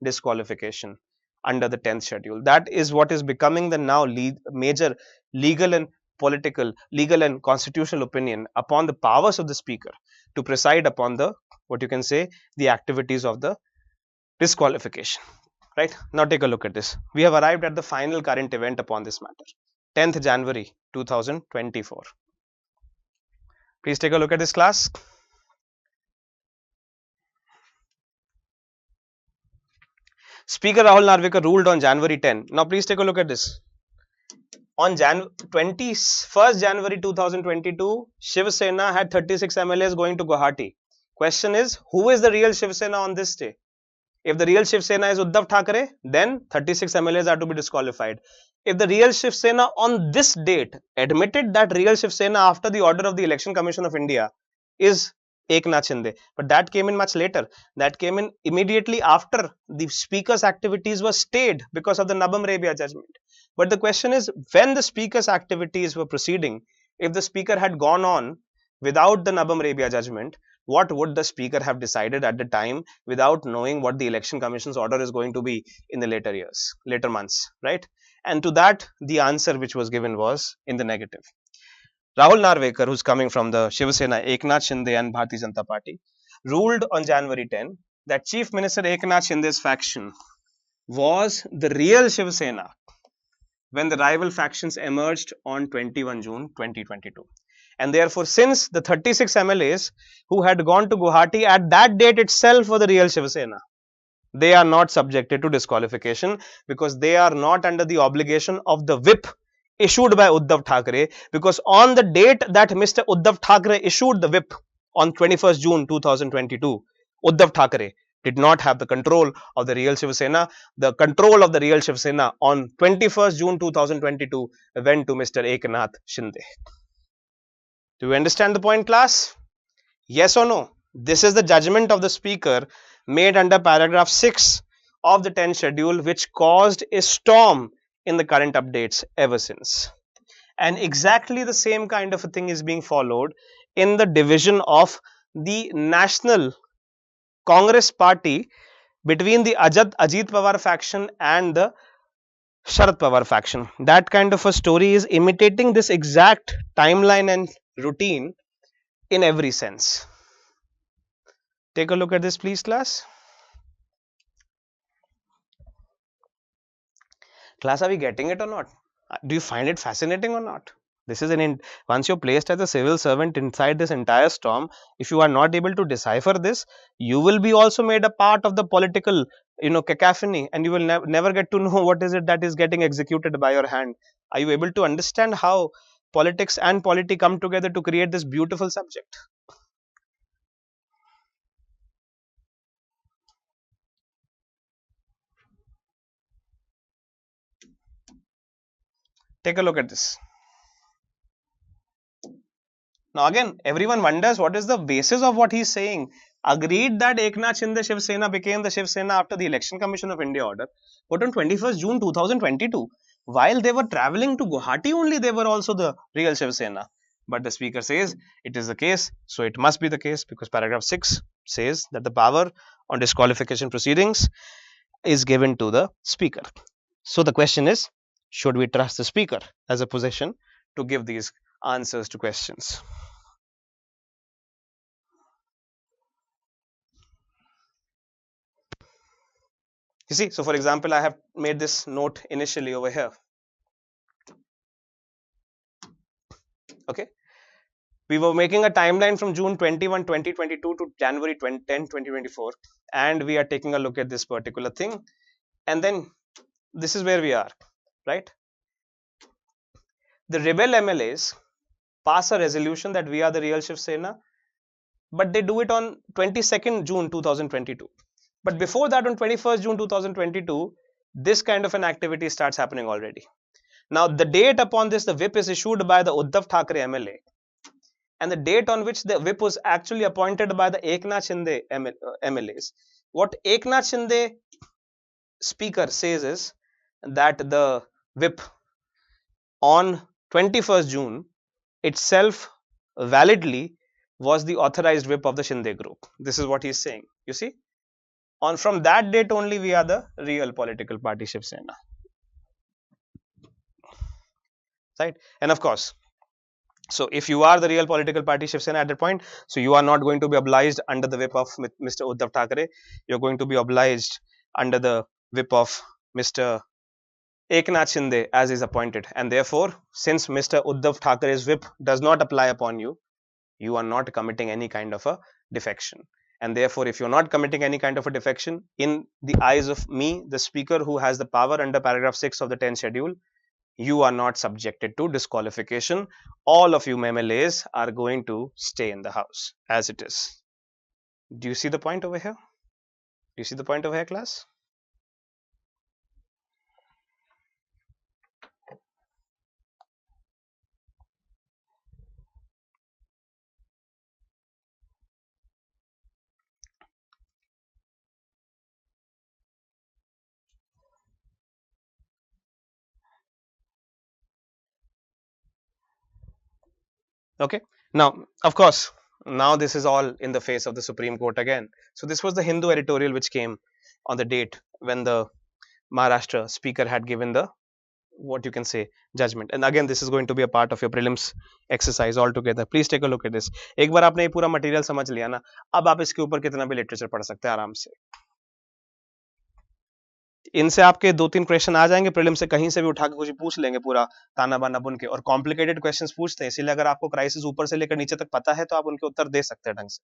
disqualification under the 10th schedule. That is what is becoming the now major legal and political, legal and constitutional opinion upon the powers of the speaker to preside upon the, what you can say, the activities of the disqualification. Right, now take a look at this. We have arrived at the final current event upon this matter, 10th January 2024. Please take a look at this, class. Speaker Rahul Narvekar ruled on January 10. Now please take a look at this. On 21st January 2022, Shiv Sena had 36 MLAs going to Guwahati. Question is, who is the real Shiv Sena on this day? If the real Shiv Sena is Uddhav Thackeray, then 36 MLAs are to be disqualified. If the real Shiv Sena on this date admitted that real Shiv Sena after the order of the Election Commission of India is Eknath Shinde, but that came in much later. That came in immediately after the speaker's activities were stayed because of the Nabam Rebia judgment. But the question is, when the speaker's activities were proceeding, if the speaker had gone on without the Nabam Rebia judgment, what would the speaker have decided at the time without knowing what the Election Commission's order is going to be in the later years, later months, right? And to that, the answer which was given was in the negative. Rahul Narvekar, who's coming from the Shiv Sena, Eknath Shinde and Bharatiya Janata Party, ruled on January 10 that Chief Minister Eknath Shinde's faction was the real Shiv Sena when the rival factions emerged on 21 June 2022. And therefore, since the 36 MLAs who had gone to Guwahati at that date itself were the real Shiv Sena, they are not subjected to disqualification because they are not under the obligation of the whip issued by Uddhav Thackeray, because on the date that Mr. Uddhav Thackeray issued the whip on 21st June 2022, Uddhav Thackeray did not have the control of the real Shiv Sena. The control of the real Shiv Sena on 21st June 2022 went to Mr. Eknath Shinde. Do you understand the point, class? Yes or no? This is the judgment of the speaker made under paragraph 6 of the 10th schedule, which caused a storm in the current updates ever since. And exactly the same kind of a thing is being followed in the division of the National Congress Party between the Ajit Pawar faction and the Sharad Pawar faction. That kind of a story is imitating this exact timeline and routine in every sense. Take a look at this, please, class. Class, are we getting it or not? Do you find it fascinating or not? This is once you're placed as a civil servant inside this entire storm, if you are not able to decipher this, you will be also made a part of the political, cacophony, and you will never get to know what is it that is getting executed by your hand. Are you able to understand how politics and polity come together to create this beautiful subject? Take a look at this. Now again, everyone wonders what is the basis of what he's saying. Agreed that Eknath Shinde Shiv Sena became the Shiv Sena after the Election Commission of India order, but on 21st June 2022, while they were travelling to Guwahati only, they were also the real Shiv Sena. But the speaker says it is the case, so it must be the case, because paragraph 6 says that the power on disqualification proceedings is given to the speaker. So the question is, should we trust the speaker as a position to give these answers to questions? You see, so for example, I have made this note initially over here. Okay, we were making a timeline from June 21, 2022 to January 10, 2024, and we are taking a look at this particular thing, and then this is where we are, right? The rebel MLAs pass a resolution that we are the real Shiv Sena, but they do it on 22nd June 2022. But before that, on 21st June 2022, this kind of an activity starts happening already. Now, the date upon this, the whip is issued by the Uddhav Thackeray MLA, and the date on which the whip was actually appointed by the Eknath Shinde MLAs. What Eknath Shinde speaker says is that the whip on 21st June itself validly was the authorized whip of the Shinde group. This is what he is saying. You see, from that date only, we are the real political party Shiv Sena, right? And of course, so if you are the real political party Shiv Sena at that point, so you are not going to be obliged under the whip of Mr. Uddhav Thackeray. You're going to be obliged under the whip of Mr. Eknath Shinde as is appointed, and therefore, since Mr. Uddhav Thackeray's whip does not apply upon you, you are not committing any kind of a defection. And therefore, if you're not committing any kind of a defection, in the eyes of me, the speaker who has the power under paragraph 6 of the 10th schedule, you are not subjected to disqualification. All of you MLAs are going to stay in the house as it is. Do you see the point over here? Do you see the point over here, class? Okay. Now, of course, now this is all in the face of the Supreme Court again. So this was the Hindu editorial which came on the date when the Maharashtra speaker had given the, what you can say, judgment. And again, this is going to be a part of your prelims exercise altogether. Please take a look at this. एक बार आपने ये पूरा material समझ लिया ना, अब आप इसके ऊपर कितना भी लिटरेचर पढ़ सकते हैं आराम से. इनसे आपके 2-3 क्वेश्चन आ जाएंगे प्रीलिम से, कहीं से भी उठा के कुछ पूछ लेंगे पूरा ताना बाना बुन के, और कॉम्प्लिकेटेड क्वेश्चंस पूछते हैं, इसीलिए अगर आपको क्राइसिस ऊपर से लेकर नीचे तक पता है तो आप उनके उत्तर दे सकते हैं ढंग से.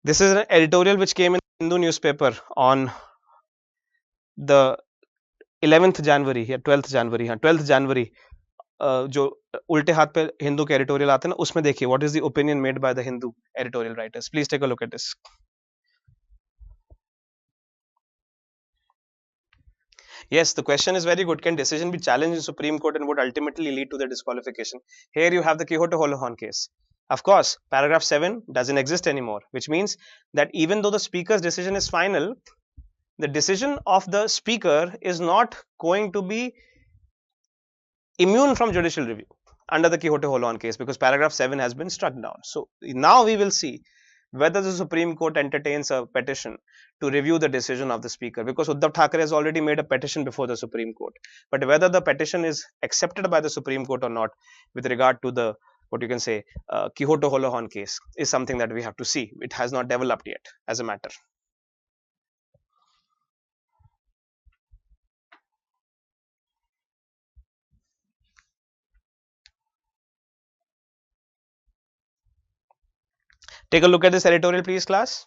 This is an editorial which came in Hindu newspaper on the 11th January या 12th January, हाँ 12th January, जो उल्टे हाथ पे हिंदू के एडिटोरियल आते हैं ना, उसमें देखिए what is the opinion made by the Hindu editorial writers. Please take a look at this. Yes, the question is very good. Can decision be challenged in Supreme Court and would ultimately lead to the disqualification? Here you have the Quota Holohan case. Of course, paragraph 7 doesn't exist anymore, which means that even though the speaker's decision is final, the decision of the speaker is not going to be immune from judicial review under the Quota Holohan case, because paragraph 7 has been struck down. So now we will see whether the Supreme Court entertains a petition to review the decision of the speaker, because Uddhav Thackeray has already made a petition before the Supreme Court. But whether the petition is accepted by the Supreme Court or not with regard to the, what you can say, Kyoto Holohan case is something that we have to see. It has not developed yet as a matter. Take a look at this editorial, please, class.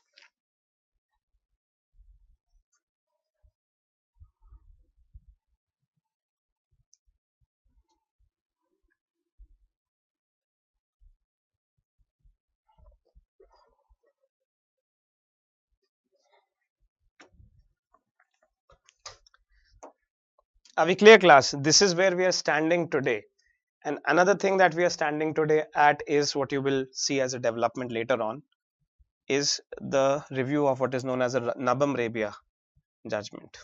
Are we clear, class? This is where we are standing today. And another thing that we are standing today at is what you will see as a development later on is the review of what is known as a Nabam Rebia judgment.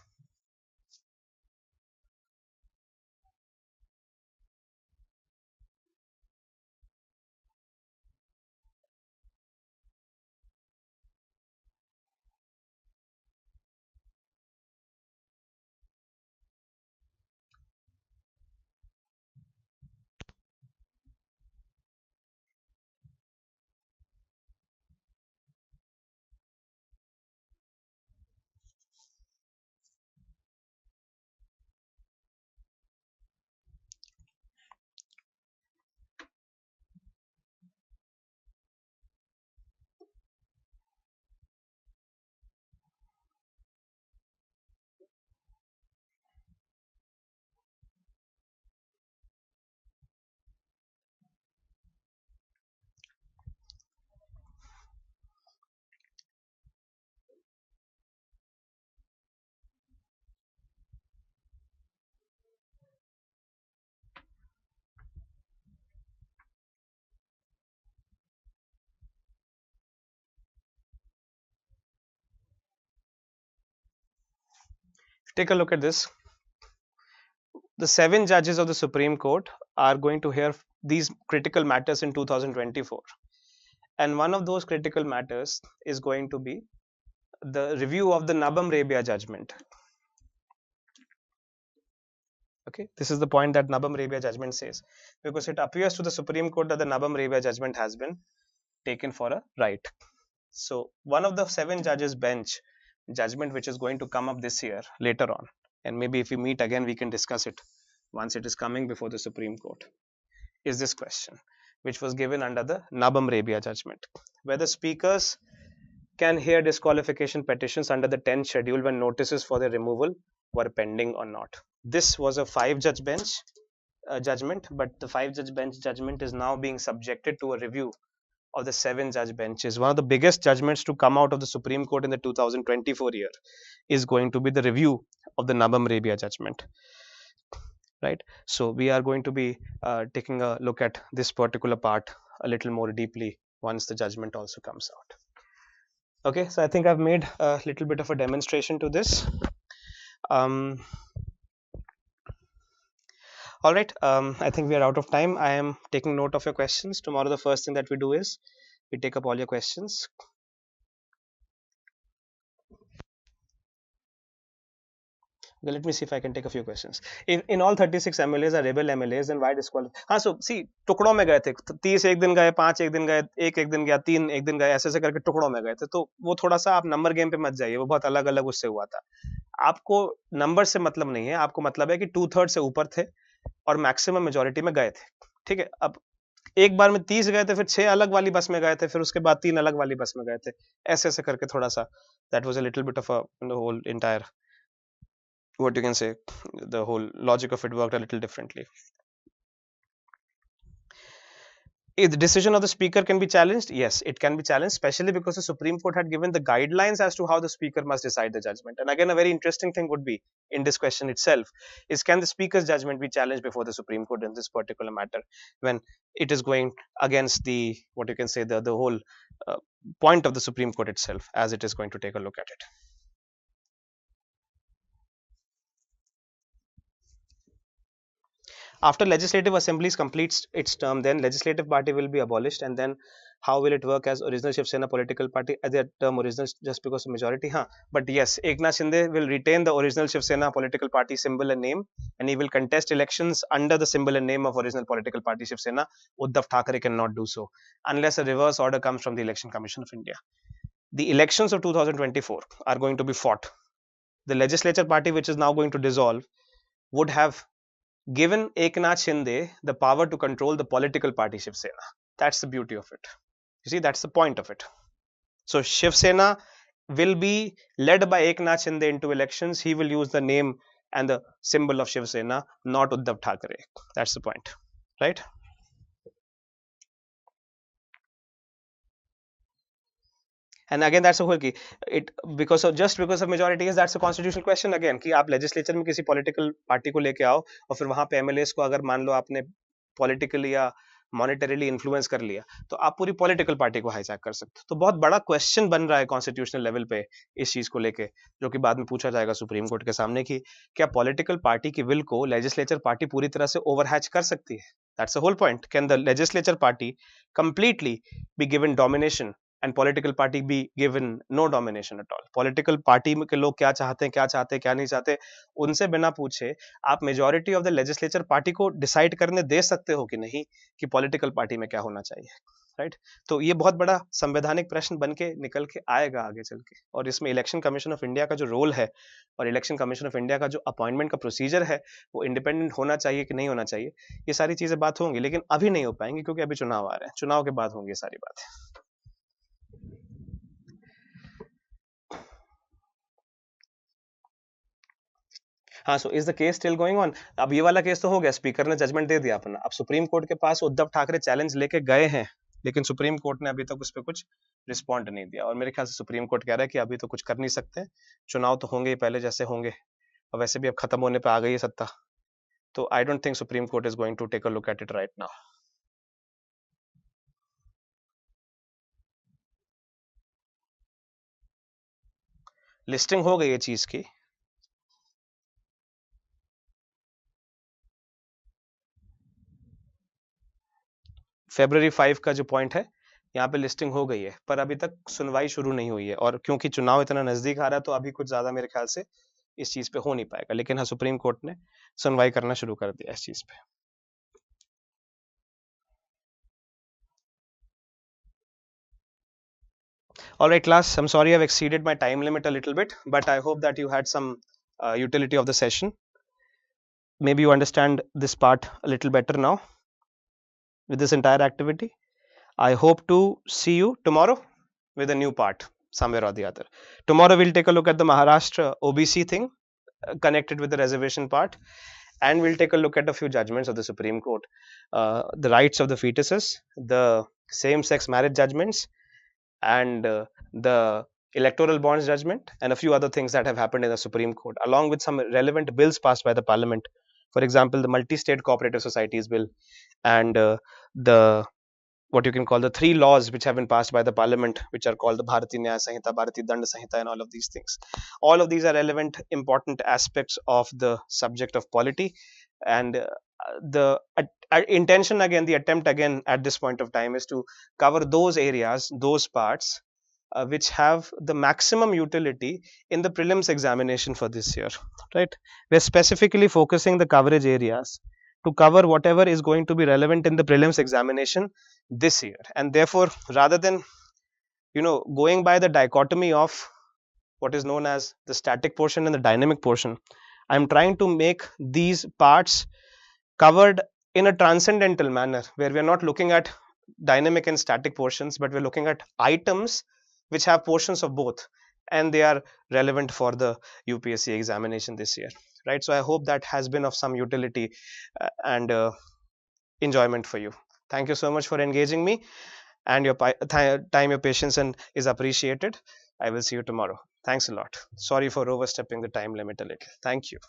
Take a look at this. The 7 judges of the Supreme Court are going to hear these critical matters in 2024. And one of those critical matters is going to be the review of the Nabam Rebia judgment. Okay, this is the point that Nabam Rebia judgment says, because it appears to the Supreme Court that the Nabam Rebia judgment has been taken for a right. So one of the 7 judges bench judgment which is going to come up this year later on, and maybe if we meet again we can discuss it once it is coming before the Supreme Court, is this question which was given under the Nabam Rebia judgment, whether speakers can hear disqualification petitions under the 10th schedule when notices for their removal were pending or not. This was a 5-judge bench judgment, but the 5-judge bench judgment is now being subjected to a review of the 7-judge bench. Is one of the biggest judgments to come out of the Supreme Court in the 2024 year is going to be the review of the Nabam Rebia judgment. Right. So we are going to be taking a look at this particular part a little more deeply once the judgment also comes out. Okay, so I think I've made a little bit of a demonstration to this. All right, I think we are out of time. I am taking note of your questions. Tomorrow, the first thing that we do is we take up all your questions. Okay, let me see if I can take a few questions. In all 36 MLAs are rebel MLAs, then why disqualify? हाँ, so see, टुकड़ों में गए थे, 30 एक दिन गए, 5 एक दिन गए, एक दिन गया, 3 एक दिन गए, ऐसे ऐसे करके टुकड़ों में गए थे. तो वो थोड़ा सा आप नंबर गेम पे मत जाइए, वो बहुत अलग अलग उससे हुआ था. आपको नंबर से मतलब नहीं है, आपको मतलब है कि 2/3 से ऊपर थे और मैक्सिमम मेजोरिटी में गए थे. ठीक है, अब एक बार में 30 गए थे, फिर 6 अलग वाली बस में गए थे, फिर उसके बाद 3 अलग वाली बस में गए थे, ऐसे ऐसे करके थोड़ा सा that was a little bit of a whole entire, what you can say, the whole logic of it worked a little differently. If the decision of the speaker can be challenged, yes, it can be challenged, especially because the Supreme Court had given the guidelines as to how the speaker must decide the judgment. And again, a very interesting thing would be in this question itself is, can the speaker's judgment be challenged before the Supreme Court in this particular matter when it is going against the, what you can say, the whole point of the Supreme Court itself, as it is going to take a look at it. After legislative assemblies completes its term, then legislative party will be abolished, and then How will it work as original Shiv Sena political party? The term original just because of majority, huh? But yes, Eknath Shinde will retain the original Shiv Sena political party symbol and name, and he will contest elections under the symbol and name of original political party Shiv Sena. Uddhav Thackeray cannot do so unless a reverse order comes from the Election Commission of India. The elections of 2024 are going to be fought. The legislature party, which is now going to dissolve, would have given Eknath Shinde the power to control the political party Shiv Sena. That's the beauty of it. You see, that's the point of it. So Shiv Sena will be led by Eknath Shinde into elections. He will use the name and the symbol of Shiv Sena, not Uddhav Thackeray. That's the point, right? And again, that's the whole key. It because of majority is that's a constitutional question again कि आप legislature में किसी political party को लेके आओ और फिर वहाँ पे MLAs को अगर मान लो आपने politically या मॉनिटरीली इन्फ्लुएंस कर लिया तो आप पूरी पॉलिटिकल पार्टी को हाईजैक कर सकते हो. तो बहुत बड़ा क्वेश्चन बन रहा है कॉन्स्टिट्यूशनल लेवल पे इस चीज को लेके, जो कि बाद में पूछा जाएगा सुप्रीम कोर्ट के सामने कि क्या पॉलिटिकल पार्टी की विल को लेजिस्लेचर पार्टी पूरी तरह से ओवरहैच कर सकती है. That's the whole point. Can the legislature party completely be given domination and political party be given no domination at all. Political party के लोग क्या चाहते हैं क्या नहीं चाहते, उनसे बिना पूछे आप majority of the legislature party को डिसाइड करने दे सकते हो कि नहीं कि पॉलिटिकल पार्टी में क्या होना चाहिए, राइट? तो ये बहुत बड़ा संवैधानिक प्रश्न बन के निकल के आएगा आगे चल के. और इसमें इलेक्शन कमीशन ऑफ इंडिया का जो रोल है और इलेक्शन कमीशन ऑफ इंडिया का जो अपॉइंटमेंट का प्रोसीजर है वो इंडिपेंडेंट होना चाहिए कि नहीं होना चाहिए, ये सारी चीजें बात होंगी, लेकिन अभी नहीं हो पाएंगी क्योंकि अभी चुनाव आ रहे हैं. चुनाव के बाद होंगी ये सारी बातें. हाँ, so is the case still going on. अब ये वाला केस तो हो गया, स्पीकर ने जजमेंट दे दिया अपना. अब सुप्रीम कोर्ट के पास उद्धव ठाकरे चैलेंज लेके गए हैं, लेकिन सुप्रीम कोर्ट ने अभी तक उस पर कुछ रिस्पॉन्ड नहीं दिया. और मेरे ख्याल से सुप्रीम कोर्ट कह रहा है कि अभी तो कुछ कर नहीं सकते, चुनाव तो होंगे ही पहले जैसे होंगे, और वैसे भी अब खत्म होने पे आ गई है सत्ता. तो I don't think supreme court is going to take a look at it right now. Listing हो गई है चीज की. February 5 का जो पॉइंट है यहाँ पे लिस्टिंग हो गई है, पर अभी तक सुनवाई शुरू नहीं हुई है. और क्योंकि चुनाव इतना नजदीक आ रहा है तो अभी कुछ ज्यादा मेरे ख्याल से इस चीज पे हो नहीं पाएगा. लेकिन हाँ, सुप्रीम कोर्ट ने सुनवाई करना शुरू कर दिया इस चीज पे. All right, class, I'm sorry I've exceeded my time limit a little bit, but I hope that you had some utility of the session. Maybe you understand this part a little better now with this entire activity. I hope to see you tomorrow with a new part somewhere or the other. Tomorrow we'll take a look at the Maharashtra OBC thing connected with the reservation part, and we'll take a look at a few judgments of the Supreme Court, the rights of the fetuses, the same-sex marriage judgments, and the electoral bonds judgment, and a few other things that have happened in the Supreme Court, along with some relevant bills passed by the Parliament. For example, the Multi-State Cooperative Societies Bill, and the what you can call the 3 laws which have been passed by the Parliament, which are called the Bharatiya Nyaya Sanhita, Bharatiya Dand Sanhita, and all of these things. All of these are relevant, important aspects of the subject of polity, and the intention again, the attempt again at this point of time is to cover those areas, those parts which have the maximum utility in the prelims examination for this year, right? We're specifically focusing the coverage areas to cover whatever is going to be relevant in the prelims examination this year. And therefore, rather than going by the dichotomy of what is known as the static portion and the dynamic portion, I'm trying to make these parts covered in a transcendental manner, where we are not looking at dynamic and static portions, but we're looking at items which have portions of both, and they are relevant for the UPSC examination this year, right? So I hope that has been of some utility and enjoyment for you. Thank you so much for engaging me, and your time, your patience, and is appreciated. I will see you tomorrow. Thanks a lot. Sorry for overstepping the time limit a little. Thank you.